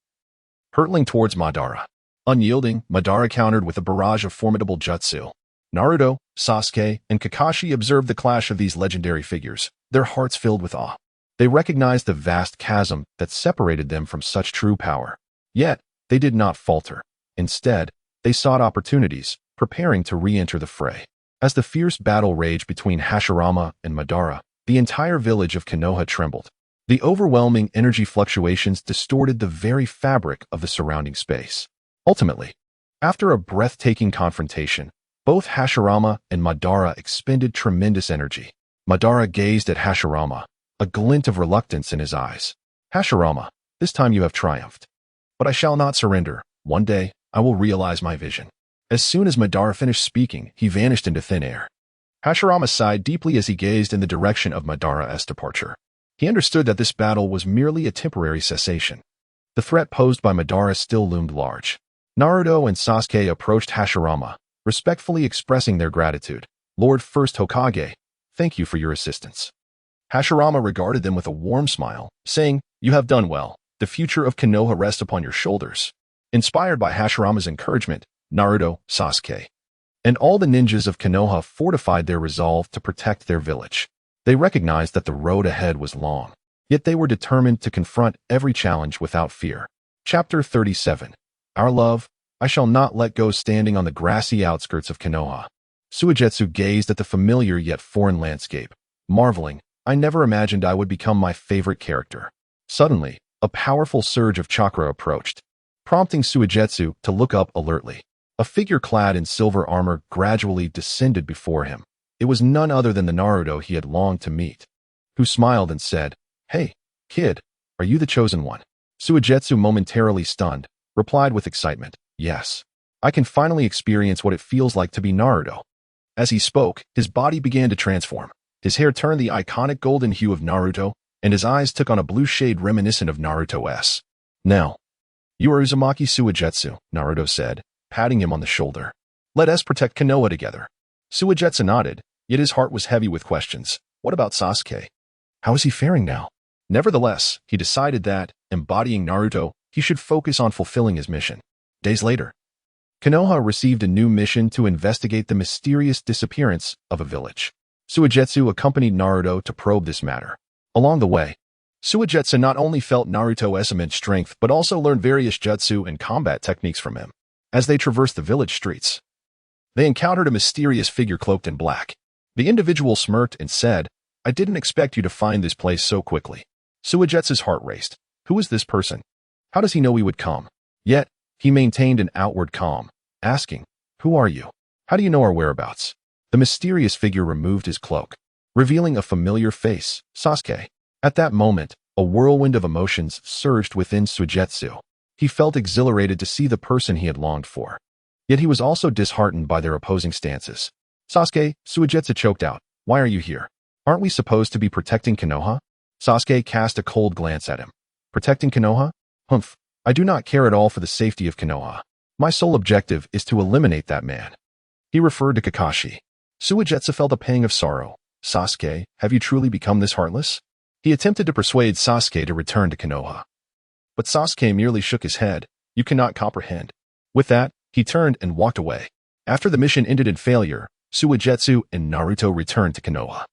hurtling towards Madara. Unyielding, Madara countered with a barrage of formidable jutsu. Naruto, Sasuke, and Kakashi observed the clash of these legendary figures, their hearts filled with awe. They recognized the vast chasm that separated them from such true power. Yet, they did not falter. Instead, they sought opportunities, preparing to re-enter the fray. As the fierce battle raged between Hashirama and Madara, the entire village of Konoha trembled. The overwhelming energy fluctuations distorted the very fabric of the surrounding space. Ultimately, after a breathtaking confrontation, both Hashirama and Madara expended tremendous energy. Madara gazed at Hashirama, a glint of reluctance in his eyes. "Hashirama, this time you have triumphed. But I shall not surrender. One day, I will realize my vision." As soon as Madara finished speaking, he vanished into thin air. Hashirama sighed deeply as he gazed in the direction of Madara's departure. He understood that this battle was merely a temporary cessation. The threat posed by Madara still loomed large. Naruto and Sasuke approached Hashirama, respectfully expressing their gratitude. "Lord First Hokage, thank you for your assistance." Hashirama regarded them with a warm smile, saying, "You have done well. The future of Konoha rests upon your shoulders." Inspired by Hashirama's encouragement, Naruto, Sasuke, and all the ninjas of Konoha fortified their resolve to protect their village. They recognized that the road ahead was long, yet they were determined to confront every challenge without fear. Chapter 37. Our Love, I Shall Not Let Go. Standing on the grassy outskirts of Konoha, Suigetsu gazed at the familiar yet foreign landscape, marveling, "I never imagined I would become my favorite character." Suddenly, a powerful surge of chakra approached, prompting Suigetsu to look up alertly. A figure clad in silver armor gradually descended before him. It was none other than the Naruto he had longed to meet, who smiled and said, "Hey, kid, are you the chosen one?" Suigetsu, momentarily stunned, replied with excitement, "Yes. I can finally experience what it feels like to be Naruto." As he spoke, his body began to transform. His hair turned the iconic golden hue of Naruto, and his eyes took on a blue shade reminiscent of Naruto's. "Now, you are Uzumaki Suigetsu," Naruto said, patting him on the shoulder. "Let us protect Konoha together." Suigetsu nodded, yet his heart was heavy with questions. What about Sasuke? How is he faring now? Nevertheless, he decided that, embodying Naruto, he should focus on fulfilling his mission. Days later, Konoha received a new mission to investigate the mysterious disappearance of a village. Suigetsu accompanied Naruto to probe this matter. Along the way, Suigetsu not only felt Naruto's immense strength but also learned various jutsu and combat techniques from him. As they traversed the village streets, they encountered a mysterious figure cloaked in black. The individual smirked and said, "I didn't expect you to find this place so quickly." Suigetsu's heart raced. Who is this person? How does he know we would come? Yet, he maintained an outward calm, asking, "Who are you? How do you know our whereabouts?" The mysterious figure removed his cloak, revealing a familiar face, Sasuke. At that moment, a whirlwind of emotions surged within Suigetsu. He felt exhilarated to see the person he had longed for. Yet he was also disheartened by their opposing stances. "Sasuke," Suigetsu choked out, "why are you here? Aren't we supposed to be protecting Konoha?" Sasuke cast a cold glance at him. "Protecting Konoha? Humph, I do not care at all for the safety of Konoha. My sole objective is to eliminate that man." He referred to Kakashi. Suigetsu felt a pang of sorrow. "Sasuke, have you truly become this heartless?" He attempted to persuade Sasuke to return to Konoha. But Sasuke merely shook his head. "You cannot comprehend." With that, he turned and walked away. After the mission ended in failure, Suigetsu and Naruto returned to Konoha.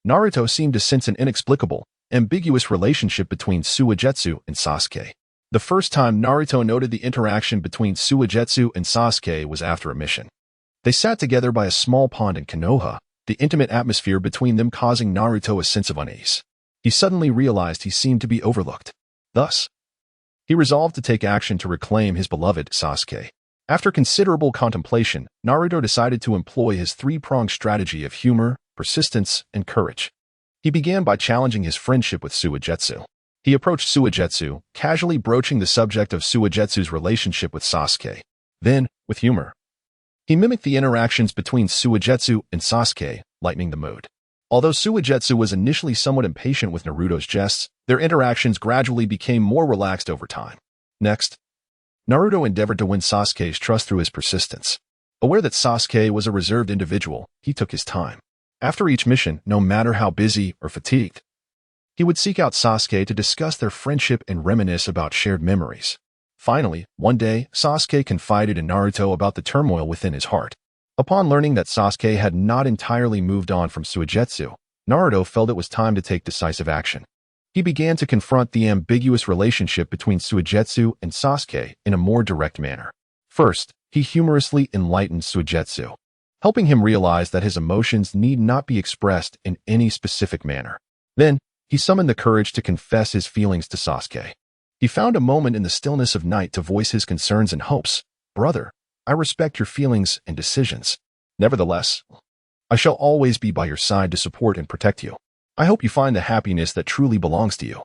Naruto seemed to sense an inexplicable, ambiguous relationship between Suigetsu and Sasuke. The first time Naruto noted the interaction between Suigetsu and Sasuke was after a mission. They sat together by a small pond in Konoha, the intimate atmosphere between them causing Naruto a sense of unease. He suddenly realized he seemed to be overlooked. Thus, he resolved to take action to reclaim his beloved Sasuke. After considerable contemplation, Naruto decided to employ his three-pronged strategy of humor, persistence, and courage. He began by challenging his friendship with Suigetsu. He approached Suigetsu, casually broaching the subject of Suigetsu's relationship with Sasuke. Then, with humor, he mimicked the interactions between Suigetsu and Sasuke, lightening the mood. Although Suigetsu was initially somewhat impatient with Naruto's jests, their interactions gradually became more relaxed over time. Next, Naruto endeavored to win Sasuke's trust through his persistence. Aware that Sasuke was a reserved individual, he took his time. After each mission, no matter how busy or fatigued, he would seek out Sasuke to discuss their friendship and reminisce about shared memories. Finally, one day, Sasuke confided in Naruto about the turmoil within his heart. Upon learning that Sasuke had not entirely moved on from Suigetsu, Naruto felt it was time to take decisive action. He began to confront the ambiguous relationship between Suigetsu and Sasuke in a more direct manner. First, he humorously enlightened Suigetsu, helping him realize that his emotions need not be expressed in any specific manner. Then, he summoned the courage to confess his feelings to Sasuke. He found a moment in the stillness of night to voice his concerns and hopes. "Brother, I respect your feelings and decisions. Nevertheless, I shall always be by your side to support and protect you. I hope you find the happiness that truly belongs to you."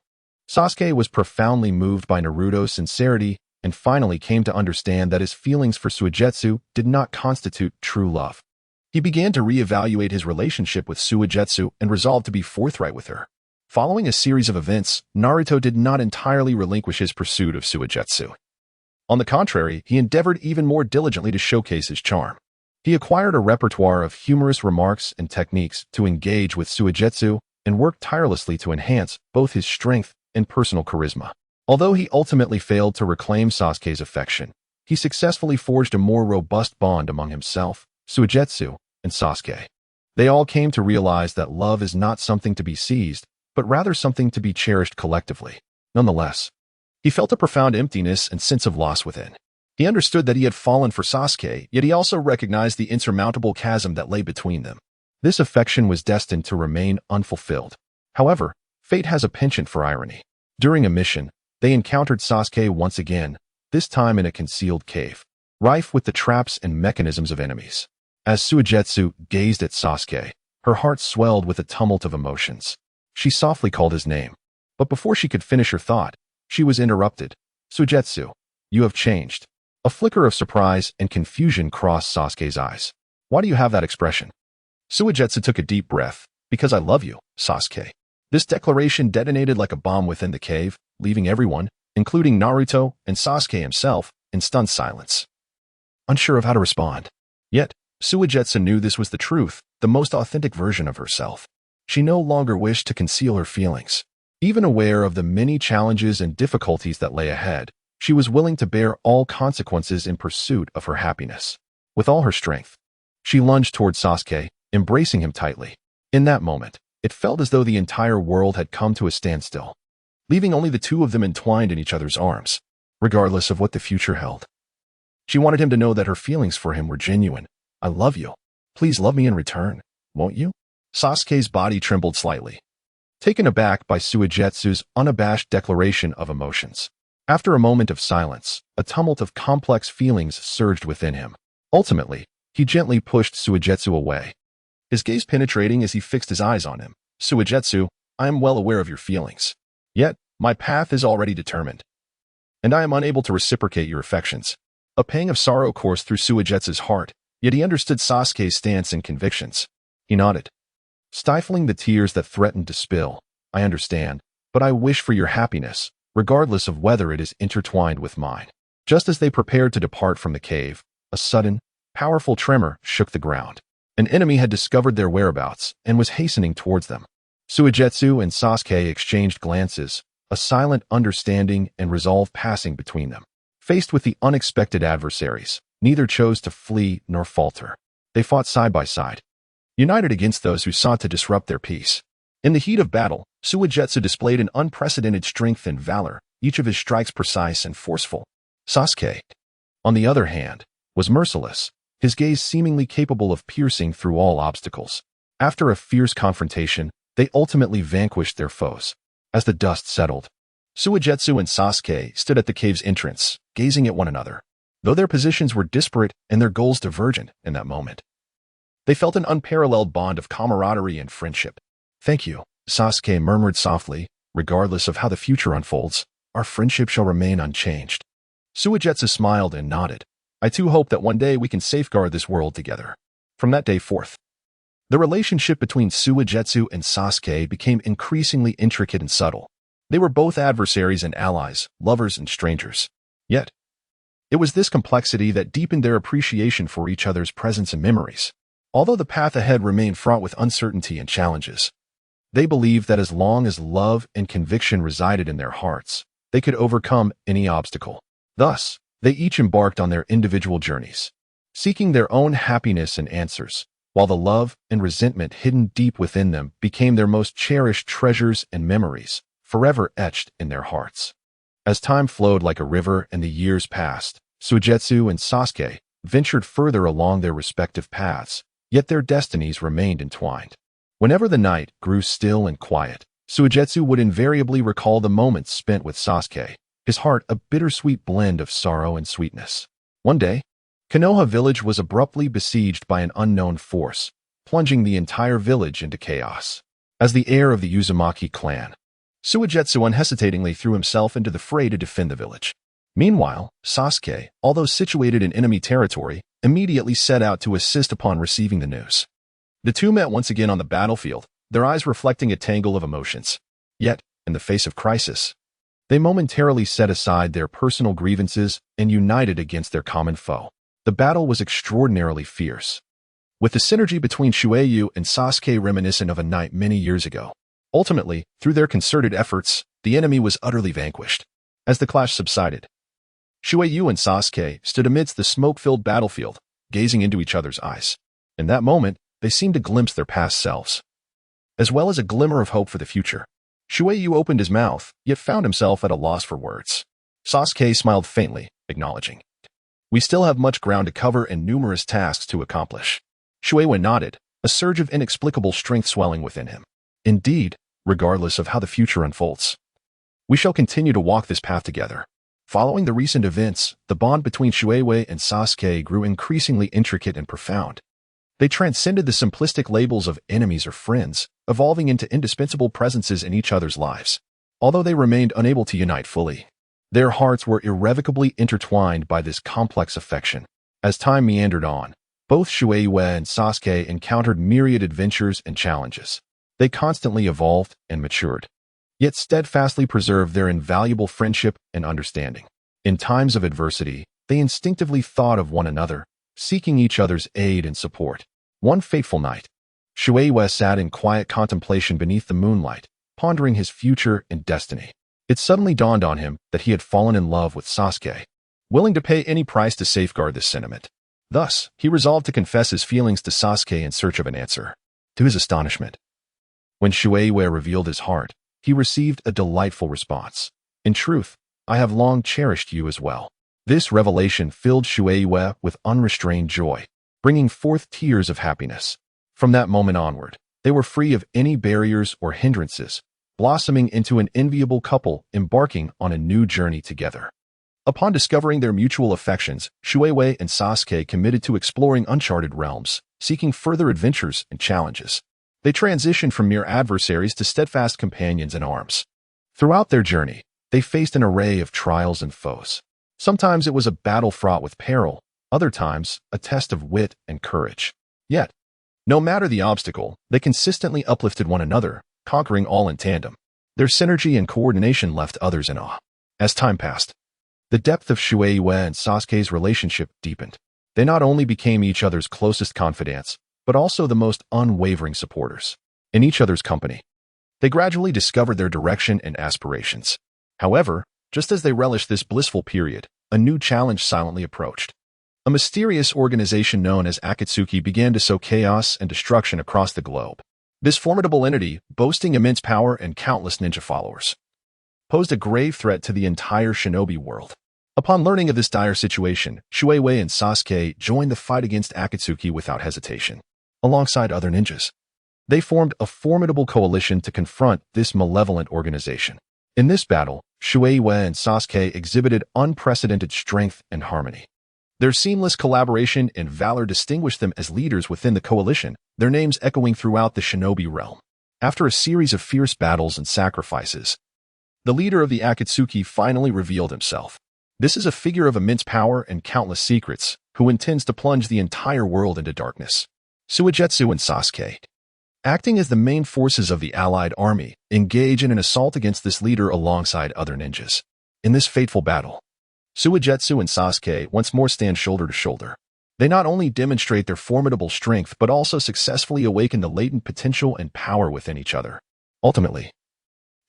Sasuke was profoundly moved by Naruto's sincerity and finally came to understand that his feelings for Suigetsu did not constitute true love. He began to reevaluate his relationship with Suigetsu and resolved to be forthright with her. Following a series of events, Naruto did not entirely relinquish his pursuit of Suigetsu. On the contrary, he endeavored even more diligently to showcase his charm. He acquired a repertoire of humorous remarks and techniques to engage with Suigetsu and worked tirelessly to enhance both his strength and personal charisma. Although he ultimately failed to reclaim Sasuke's affection, he successfully forged a more robust bond among himself, Suigetsu, and Sasuke. They all came to realize that love is not something to be seized, but rather something to be cherished collectively. Nonetheless, he felt a profound emptiness and sense of loss within. He understood that he had fallen for Sasuke, yet he also recognized the insurmountable chasm that lay between them. This affection was destined to remain unfulfilled. However, fate has a penchant for irony. During a mission, they encountered Sasuke once again, this time in a concealed cave. rife with the traps and mechanisms of enemies. As Suigetsu gazed at Sasuke, her heart swelled with a tumult of emotions. She softly called his name, but before she could finish her thought, she was interrupted. Suigetsu, you have changed. A flicker of surprise and confusion crossed Sasuke's eyes. Why do you have that expression? Suigetsu took a deep breath. Because I love you, Sasuke. This declaration detonated like a bomb within the cave, leaving everyone, including Naruto and Sasuke himself, in stunned silence, unsure of how to respond. Yet, Suigetsu knew this was the truth, the most authentic version of herself. She no longer wished to conceal her feelings. Even aware of the many challenges and difficulties that lay ahead, she was willing to bear all consequences in pursuit of her happiness. With all her strength, she lunged toward Sasuke, embracing him tightly. In that moment, it felt as though the entire world had come to a standstill, leaving only the two of them entwined in each other's arms, regardless of what the future held. She wanted him to know that her feelings for him were genuine. I love you. Please love me in return, won't you? Sasuke's body trembled slightly, taken aback by Suigetsu's unabashed declaration of emotions. After a moment of silence, a tumult of complex feelings surged within him. Ultimately, he gently pushed Suigetsu away, his gaze penetrating as he fixed his eyes on him. Suigetsu, I am well aware of your feelings. Yet, my path is already determined, and I am unable to reciprocate your affections. A pang of sorrow coursed through Suigetsu's heart, yet he understood Sasuke's stance and convictions. He nodded, stifling the tears that threatened to spill. I understand, but I wish for your happiness, regardless of whether it is intertwined with mine. Just as they prepared to depart from the cave, a sudden, powerful tremor shook the ground. An enemy had discovered their whereabouts and was hastening towards them. Suigetsu and Sasuke exchanged glances, a silent understanding and resolve passing between them. Faced with the unexpected adversaries, neither chose to flee nor falter. They fought side by side, united against those who sought to disrupt their peace. In the heat of battle, Suigetsu displayed an unprecedented strength and valor, each of his strikes precise and forceful. Sasuke, on the other hand, was merciless, his gaze seemingly capable of piercing through all obstacles. After a fierce confrontation, they ultimately vanquished their foes. As the dust settled, Suigetsu and Sasuke stood at the cave's entrance, gazing at one another. Though their positions were disparate and their goals divergent in that moment, they felt an unparalleled bond of camaraderie and friendship. Thank you, Sasuke murmured softly. Regardless of how the future unfolds, our friendship shall remain unchanged. Suigetsu smiled and nodded. I too hope that one day we can safeguard this world together. From that day forth, the relationship between Suigetsu and Sasuke became increasingly intricate and subtle. They were both adversaries and allies, lovers and strangers. Yet, it was this complexity that deepened their appreciation for each other's presence and memories. Although the path ahead remained fraught with uncertainty and challenges, they believed that as long as love and conviction resided in their hearts, they could overcome any obstacle. Thus, they each embarked on their individual journeys, seeking their own happiness and answers, while the love and resentment hidden deep within them became their most cherished treasures and memories, forever etched in their hearts. As time flowed like a river and the years passed, Suigetsu and Sasuke ventured further along their respective paths, yet their destinies remained entwined. Whenever the night grew still and quiet, Suigetsu would invariably recall the moments spent with Sasuke, his heart a bittersweet blend of sorrow and sweetness. One day, Konoha village was abruptly besieged by an unknown force, plunging the entire village into chaos. As the heir of the Uzumaki clan, Suigetsu unhesitatingly threw himself into the fray to defend the village. Meanwhile, Sasuke, although situated in enemy territory, immediately set out to assist upon receiving the news. The two met once again on the battlefield, their eyes reflecting a tangle of emotions. Yet, in the face of crisis, they momentarily set aside their personal grievances and united against their common foe. The battle was extraordinarily fierce, with the synergy between Shueiyu and Sasuke reminiscent of a night many years ago. Ultimately, through their concerted efforts, the enemy was utterly vanquished. As the clash subsided, Shueiyu and Sasuke stood amidst the smoke-filled battlefield, gazing into each other's eyes. In that moment, they seemed to glimpse their past selves, as well as a glimmer of hope for the future. Shueiyu opened his mouth, yet found himself at a loss for words. Sasuke smiled faintly, acknowledging, "We still have much ground to cover and numerous tasks to accomplish." Shueiyu nodded, a surge of inexplicable strength swelling within him. Indeed, regardless of how the future unfolds, we shall continue to walk this path together. Following the recent events, the bond between Shueisha and Sasuke grew increasingly intricate and profound. They transcended the simplistic labels of enemies or friends, evolving into indispensable presences in each other's lives. Although they remained unable to unite fully, their hearts were irrevocably intertwined by this complex affection. As time meandered on, both Shueisha and Sasuke encountered myriad adventures and challenges. They constantly evolved and matured, yet steadfastly preserved their invaluable friendship and understanding. In times of adversity, they instinctively thought of one another, seeking each other's aid and support. One fateful night, Shueisha sat in quiet contemplation beneath the moonlight, pondering his future and destiny. It suddenly dawned on him that he had fallen in love with Sasuke, willing to pay any price to safeguard this sentiment. Thus, he resolved to confess his feelings to Sasuke in search of an answer. To his astonishment, when Shueisha revealed his heart, he received a delightful response. In truth, I have long cherished you as well. This revelation filled Shueisha with unrestrained joy, bringing forth tears of happiness. From that moment onward, they were free of any barriers or hindrances, blossoming into an enviable couple embarking on a new journey together. Upon discovering their mutual affections, Shueisha and Sasuke committed to exploring uncharted realms, seeking further adventures and challenges. They transitioned from mere adversaries to steadfast companions in arms. Throughout their journey, they faced an array of trials and foes. Sometimes it was a battle fraught with peril, other times a test of wit and courage. Yet, no matter the obstacle, they consistently uplifted one another, conquering all in tandem. Their synergy and coordination left others in awe. As time passed, the depth of Shueisha and Sasuke's relationship deepened. They not only became each other's closest confidants, but also the most unwavering supporters. In each other's company, they gradually discovered their direction and aspirations. However, just as they relished this blissful period, a new challenge silently approached. A mysterious organization known as Akatsuki began to sow chaos and destruction across the globe. This formidable entity, boasting immense power and countless ninja followers, posed a grave threat to the entire shinobi world. Upon learning of this dire situation, Shueisha and Sasuke joined the fight against Akatsuki without hesitation. Alongside other ninjas, they formed a formidable coalition to confront this malevolent organization. In this battle, Shueisha and Sasuke exhibited unprecedented strength and harmony. Their seamless collaboration and valor distinguished them as leaders within the coalition, their names echoing throughout the shinobi realm. After a series of fierce battles and sacrifices, the leader of the Akatsuki finally revealed himself. This is a figure of immense power and countless secrets, who intends to plunge the entire world into darkness. Suigetsu and Sasuke, acting as the main forces of the allied army, engage in an assault against this leader alongside other ninjas. In this fateful battle, Suigetsu and Sasuke once more stand shoulder to shoulder. They not only demonstrate their formidable strength but also successfully awaken the latent potential and power within each other. Ultimately,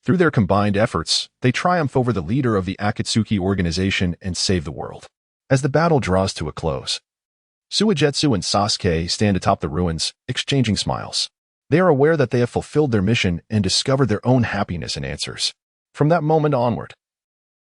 through their combined efforts, they triumph over the leader of the Akatsuki organization and save the world. As the battle draws to a close, Suigetsu and Sasuke stand atop the ruins, exchanging smiles. They are aware that they have fulfilled their mission and discovered their own happiness and answers. From that moment onward,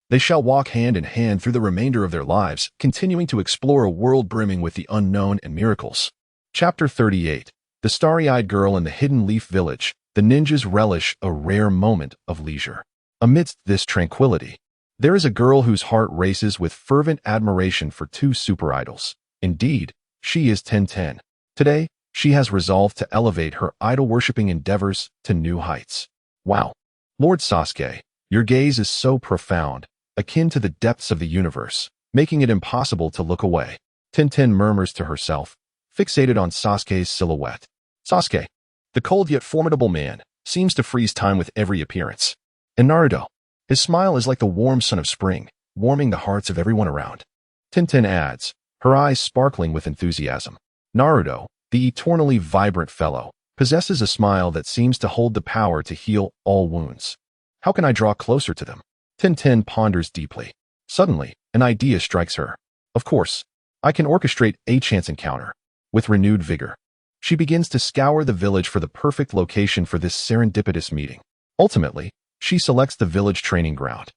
they shall walk hand in hand through the remainder of their lives, continuing to explore a world brimming with the unknown and miracles. Chapter 38. The Starry-Eyed Girl in the Hidden Leaf Village. The ninjas relish a rare moment of leisure. Amidst this tranquility, there is a girl whose heart races with fervent admiration for two super idols. Indeed, she is Tenten. Today, she has resolved to elevate her idol-worshipping endeavors to new heights. Wow! Lord Sasuke, your gaze is so profound, akin to the depths of the universe, making it impossible to look away. Tenten murmurs to herself, fixated on Sasuke's silhouette. Sasuke, the cold yet formidable man, seems to freeze time with every appearance. And Naruto, his smile is like the warm sun of spring, warming the hearts of everyone around. Tenten adds, her eyes sparkling with enthusiasm. Naruto, the eternally vibrant fellow, possesses a smile that seems to hold the power to heal all wounds. How can I draw closer to them? Tenten ponders deeply. Suddenly, an idea strikes her. Of course, I can orchestrate a chance encounter. With renewed vigor, she begins to scour the village for the perfect location for this serendipitous meeting. Ultimately, she selects the village training ground,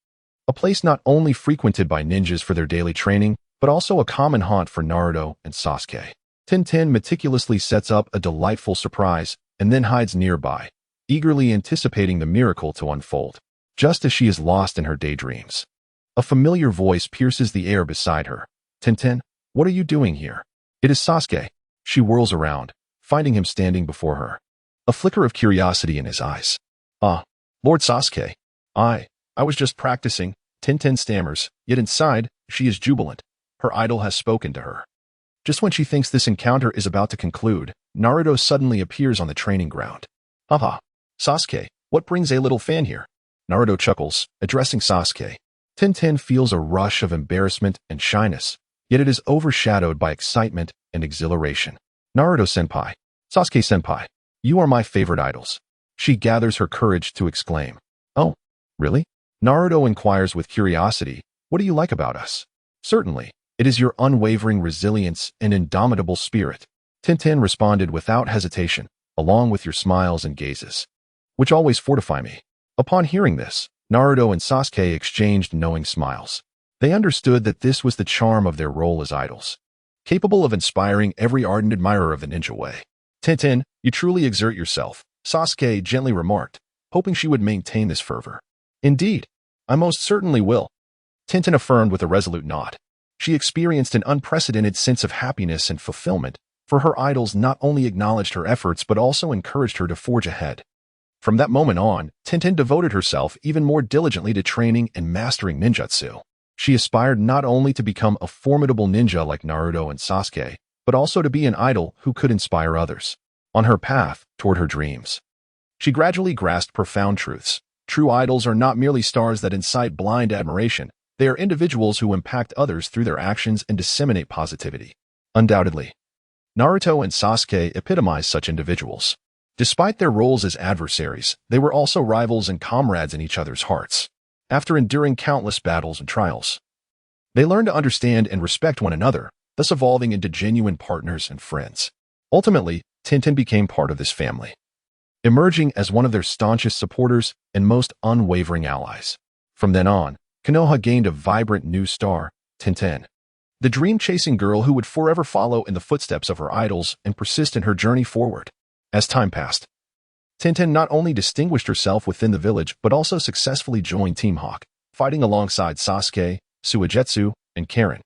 a place not only frequented by ninjas for their daily training, but also a common haunt for Naruto and Sasuke. Tenten meticulously sets up a delightful surprise and then hides nearby, eagerly anticipating the miracle to unfold. Just as she is lost in her daydreams, A familiar voice pierces the air beside her. Tintin, what are you doing here? It is Sasuke. She whirls around, finding him standing before her. A flicker of curiosity in his eyes. Ah, Lord Sasuke. I was just practicing, Tintin stammers, yet inside, she is jubilant. Her idol has spoken to her. Just when she thinks this encounter is about to conclude, Naruto suddenly appears on the training ground. Haha, Sasuke, what brings a little fan here? Naruto chuckles, addressing Sasuke. Tintin feels a rush of embarrassment and shyness, yet it is overshadowed by excitement and exhilaration. Naruto-senpai, Sasuke-senpai, you are my favorite idols. She gathers her courage to exclaim. Oh, really? Naruto inquires with curiosity, what do you like about us? Certainly, it is your unwavering resilience and indomitable spirit. Tintin responded without hesitation, along with your smiles and gazes, which always fortify me. Upon hearing this, Naruto and Sasuke exchanged knowing smiles. They understood that this was the charm of their role as idols, capable of inspiring every ardent admirer of the ninja way. Tintin, you truly exert yourself, Sasuke gently remarked, hoping she would maintain this fervor. Indeed, I most certainly will, Tintin affirmed with a resolute nod. She experienced an unprecedented sense of happiness and fulfillment, for her idols not only acknowledged her efforts but also encouraged her to forge ahead. From that moment on, Tintin devoted herself even more diligently to training and mastering ninjutsu. She aspired not only to become a formidable ninja like Naruto and Sasuke, but also to be an idol who could inspire others. On her path toward her dreams, she gradually grasped profound truths. True idols are not merely stars that incite blind admiration. They are individuals who impact others through their actions and disseminate positivity. Undoubtedly, Naruto and Sasuke epitomize such individuals. Despite their roles as adversaries, they were also rivals and comrades in each other's hearts. After enduring countless battles and trials, they learned to understand and respect one another, thus evolving into genuine partners and friends. Ultimately, Tintin became part of this family, emerging as one of their staunchest supporters and most unwavering allies. From then on, Konoha gained a vibrant new star, Tintin, the dream-chasing girl who would forever follow in the footsteps of her idols and persist in her journey forward. As time passed, Tintin not only distinguished herself within the village but also successfully joined Team Hawk, fighting alongside Sasuke, Suigetsu, and Karen.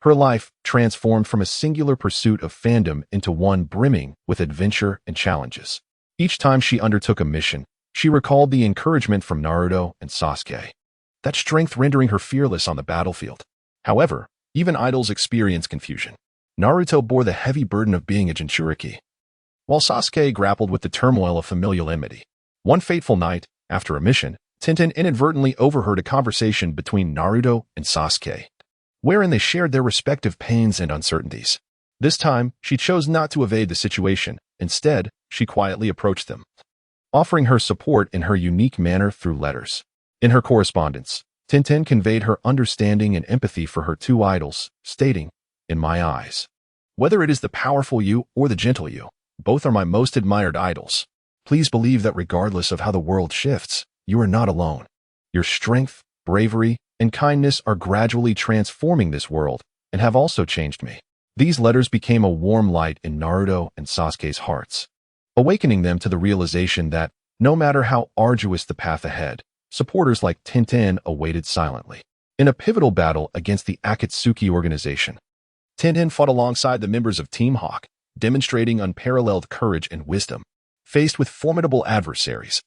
Her life transformed from a singular pursuit of fandom into one brimming with adventure and challenges. Each time she undertook a mission, she recalled the encouragement from Naruto and Sasuke, that strength rendering her fearless on the battlefield. However, even idols experience confusion. Naruto bore the heavy burden of being a Jinchuriki, while Sasuke grappled with the turmoil of familial enmity. One fateful night, after a mission, Tintin inadvertently overheard a conversation between Naruto and Sasuke, wherein they shared their respective pains and uncertainties. This time, she chose not to evade the situation. Instead, she quietly approached them, offering her support in her unique manner through letters. In her correspondence, Tintin conveyed her understanding and empathy for her two idols, stating, "In my eyes, whether it is the powerful you or the gentle you, both are my most admired idols. Please believe that regardless of how the world shifts, you are not alone. Your strength, bravery, and kindness are gradually transforming this world and have also changed me." These letters became a warm light in Naruto and Sasuke's hearts, awakening them to the realization that, no matter how arduous the path ahead, supporters like Tintin awaited silently. In a pivotal battle against the Akatsuki organization, Tintin fought alongside the members of Team Hawk, demonstrating unparalleled courage and wisdom. Faced with formidable adversaries,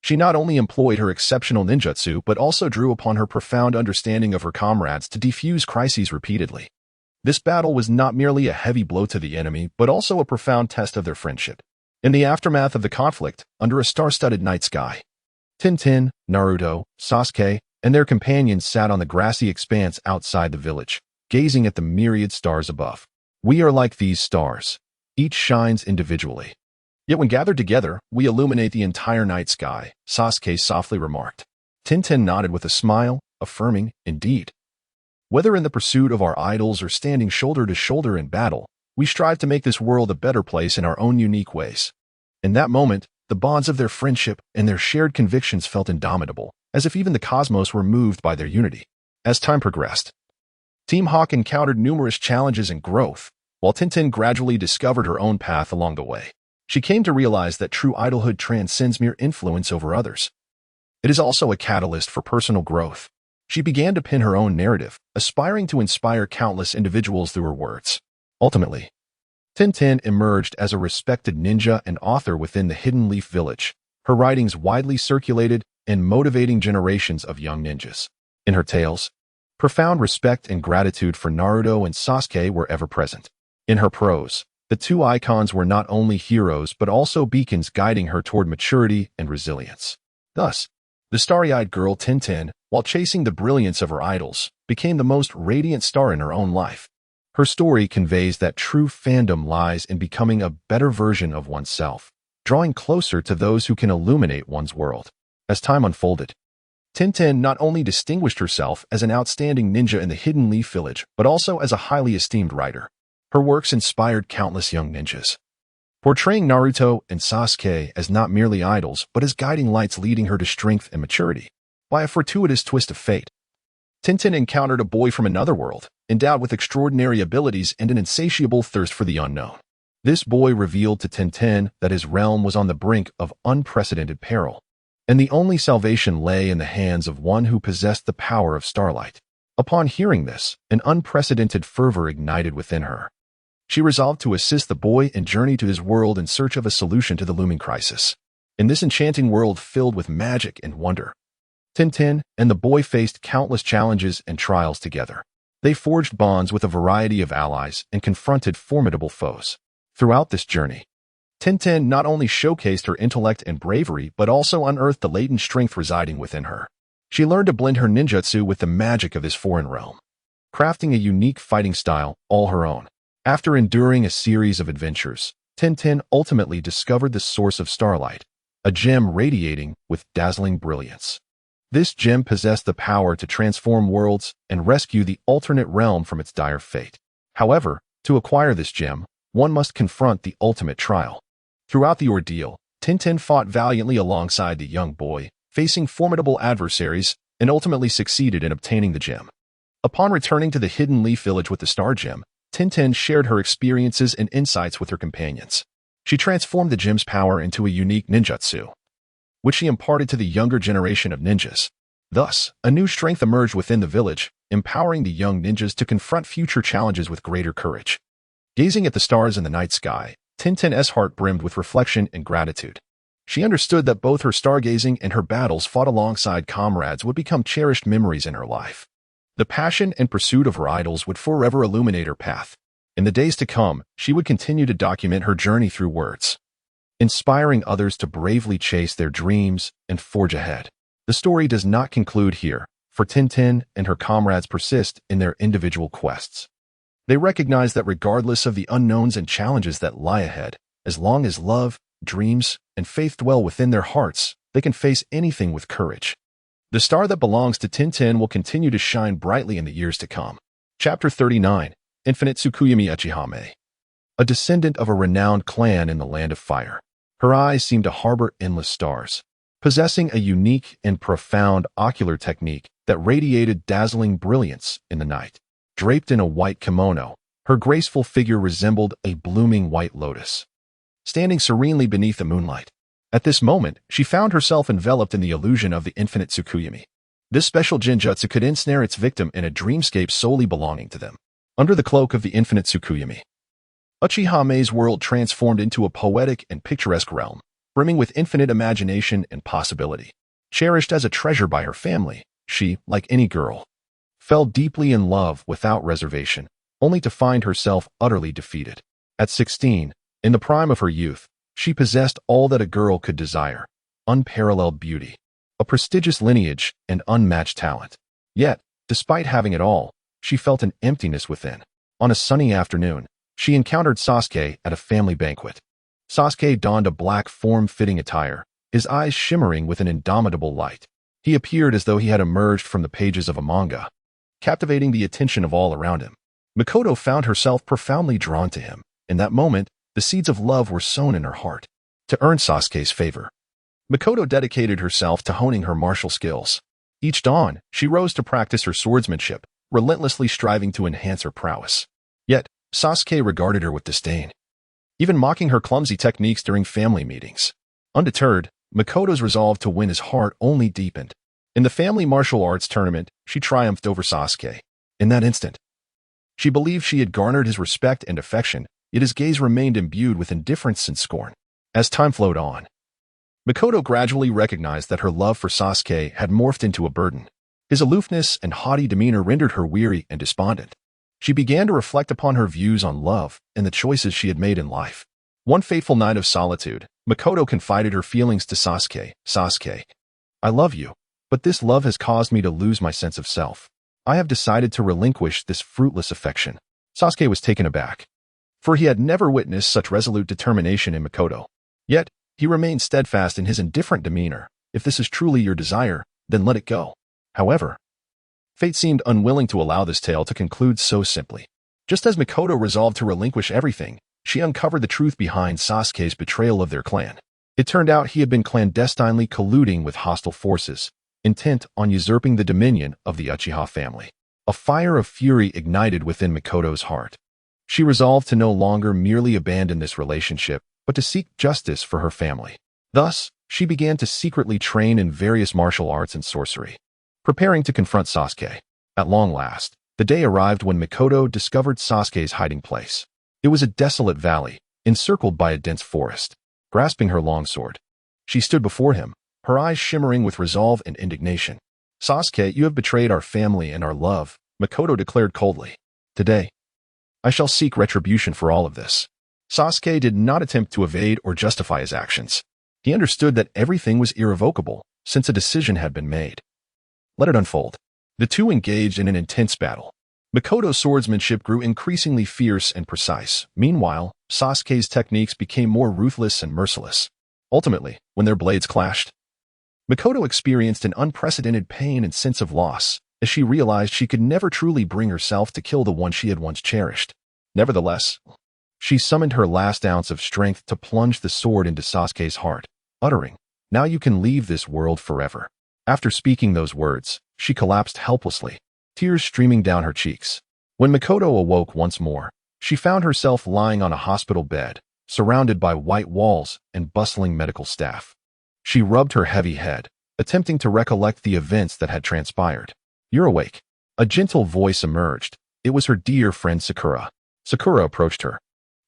she not only employed her exceptional ninjutsu but also drew upon her profound understanding of her comrades to defuse crises repeatedly. This battle was not merely a heavy blow to the enemy but also a profound test of their friendship. In the aftermath of the conflict, under a star-studded night sky, Tintin, Naruto, Sasuke, and their companions sat on the grassy expanse outside the village, gazing at the myriad stars above. "We are like these stars. Each shines individually. Yet when gathered together, we illuminate the entire night sky," Sasuke softly remarked. Tintin nodded with a smile, affirming, "Indeed. Whether in the pursuit of our idols or standing shoulder to shoulder in battle, we strive to make this world a better place in our own unique ways." In that moment, the bonds of their friendship and their shared convictions felt indomitable, as if even the cosmos were moved by their unity. As time progressed, Team Hawk encountered numerous challenges and growth, while Tintin gradually discovered her own path along the way. She came to realize that true idolhood transcends mere influence over others. It is also a catalyst for personal growth. She began to pen her own narrative, aspiring to inspire countless individuals through her words. Ultimately, Tintin emerged as a respected ninja and author within the Hidden Leaf Village, her writings widely circulated and motivating generations of young ninjas. In her tales, profound respect and gratitude for Naruto and Sasuke were ever present. In her prose, the two icons were not only heroes but also beacons guiding her toward maturity and resilience. Thus, the starry-eyed girl Tintin, while chasing the brilliance of her idols, became the most radiant star in her own life. Her story conveys that true fandom lies in becoming a better version of oneself, drawing closer to those who can illuminate one's world. As time unfolded, Tintin not only distinguished herself as an outstanding ninja in the Hidden Leaf Village, but also as a highly esteemed writer. Her works inspired countless young ninjas, portraying Naruto and Sasuke as not merely idols, but as guiding lights leading her to strength and maturity. By a fortuitous twist of fate, Tintin encountered a boy from another world, endowed with extraordinary abilities and an insatiable thirst for the unknown. This boy revealed to Tintin that his realm was on the brink of unprecedented peril, and the only salvation lay in the hands of one who possessed the power of starlight. Upon hearing this, an unprecedented fervor ignited within her. She resolved to assist the boy and journey to his world in search of a solution to the looming crisis. In this enchanting world filled with magic and wonder, Tintin and the boy faced countless challenges and trials together. They forged bonds with a variety of allies and confronted formidable foes. Throughout this journey, Tintin not only showcased her intellect and bravery, but also unearthed the latent strength residing within her. She learned to blend her ninjutsu with the magic of this foreign realm, crafting a unique fighting style all her own. After enduring a series of adventures, Tintin ultimately discovered the source of starlight, a gem radiating with dazzling brilliance. This gem possessed the power to transform worlds and rescue the alternate realm from its dire fate. However, to acquire this gem, one must confront the ultimate trial. Throughout the ordeal, Tintin fought valiantly alongside the young boy, facing formidable adversaries, and ultimately succeeded in obtaining the gem. Upon returning to the Hidden Leaf Village with the Star Gem, Tintin shared her experiences and insights with her companions. She transformed the gem's power into a unique ninjutsu, which she imparted to the younger generation of ninjas. Thus, a new strength emerged within the village, empowering the young ninjas to confront future challenges with greater courage. Gazing at the stars in the night sky, Tintin's heart brimmed with reflection and gratitude. She understood that both her stargazing and her battles fought alongside comrades would become cherished memories in her life. The passion and pursuit of her idols would forever illuminate her path. In the days to come, she would continue to document her journey through words, inspiring others to bravely chase their dreams and forge ahead. The story does not conclude here, for Tintin and her comrades persist in their individual quests. They recognize that regardless of the unknowns and challenges that lie ahead, as long as love, dreams, and faith dwell within their hearts, they can face anything with courage. The star that belongs to Tintin will continue to shine brightly in the years to come. Chapter 39, Infinite Tsukuyomi Uchihame. A descendant of a renowned clan in the Land of Fire, her eyes seem to harbor endless stars, possessing a unique and profound ocular technique that radiated dazzling brilliance in the night. Draped in a white kimono, her graceful figure resembled a blooming white lotus, standing serenely beneath the moonlight. At this moment, she found herself enveloped in the illusion of the infinite Tsukuyomi. This special genjutsu could ensnare its victim in a dreamscape solely belonging to them. Under the cloak of the infinite Tsukuyomi, Uchihame's world transformed into a poetic and picturesque realm, brimming with infinite imagination and possibility. Cherished as a treasure by her family, she, like any girl, fell deeply in love without reservation, only to find herself utterly defeated. At 16, in the prime of her youth, she possessed all that a girl could desire: unparalleled beauty, a prestigious lineage, and unmatched talent. Yet, despite having it all, she felt an emptiness within. On a sunny afternoon, she encountered Sasuke at a family banquet. Sasuke donned a black form-fitting attire, his eyes shimmering with an indomitable light. He appeared as though he had emerged from the pages of a manga, captivating the attention of all around him. Mikoto found herself profoundly drawn to him. In that moment, the seeds of love were sown in her heart. To earn Sasuke's favor, Mikoto dedicated herself to honing her martial skills. Each dawn, she rose to practice her swordsmanship, relentlessly striving to enhance her prowess. Yet, Sasuke regarded her with disdain, even mocking her clumsy techniques during family meetings. Undeterred, Mikoto's resolve to win his heart only deepened. In the family martial arts tournament, she triumphed over Sasuke. In that instant, she believed she had garnered his respect and affection, yet his gaze remained imbued with indifference and scorn. As time flowed on, Mikoto gradually recognized that her love for Sasuke had morphed into a burden. His aloofness and haughty demeanor rendered her weary and despondent. She began to reflect upon her views on love and the choices she had made in life. One fateful night of solitude, Mikoto confided her feelings to Sasuke. Sasuke, I love you, but this love has caused me to lose my sense of self. I have decided to relinquish this fruitless affection. Sasuke was taken aback, for he had never witnessed such resolute determination in Mikoto. Yet, he remained steadfast in his indifferent demeanor. If this is truly your desire, then let it go. However, fate seemed unwilling to allow this tale to conclude so simply. Just as Mikoto resolved to relinquish everything, she uncovered the truth behind Sasuke's betrayal of their clan. It turned out he had been clandestinely colluding with hostile forces, intent on usurping the dominion of the Uchiha family. A fire of fury ignited within Mikoto's heart. She resolved to no longer merely abandon this relationship, but to seek justice for her family. Thus, she began to secretly train in various martial arts and sorcery, preparing to confront Sasuke. At long last, the day arrived when Mikoto discovered Sasuke's hiding place. It was a desolate valley, encircled by a dense forest. Grasping her longsword, she stood before him, her eyes shimmering with resolve and indignation. Sasuke, you have betrayed our family and our love, Mikoto declared coldly. Today, I shall seek retribution for all of this. Sasuke did not attempt to evade or justify his actions. He understood that everything was irrevocable, since a decision had been made. Let it unfold. The two engaged in an intense battle. Mikoto's swordsmanship grew increasingly fierce and precise. Meanwhile, Sasuke's techniques became more ruthless and merciless. Ultimately, when their blades clashed, Mikoto experienced an unprecedented pain and sense of loss, as she realized she could never truly bring herself to kill the one she had once cherished. Nevertheless, she summoned her last ounce of strength to plunge the sword into Sasuke's heart, uttering, "Now you can leave this world forever." After speaking those words, she collapsed helplessly, tears streaming down her cheeks. When Mikoto awoke once more, she found herself lying on a hospital bed, surrounded by white walls and bustling medical staff. She rubbed her heavy head, attempting to recollect the events that had transpired. "You're awake." A gentle voice emerged. It was her dear friend Sakura. Sakura approached her,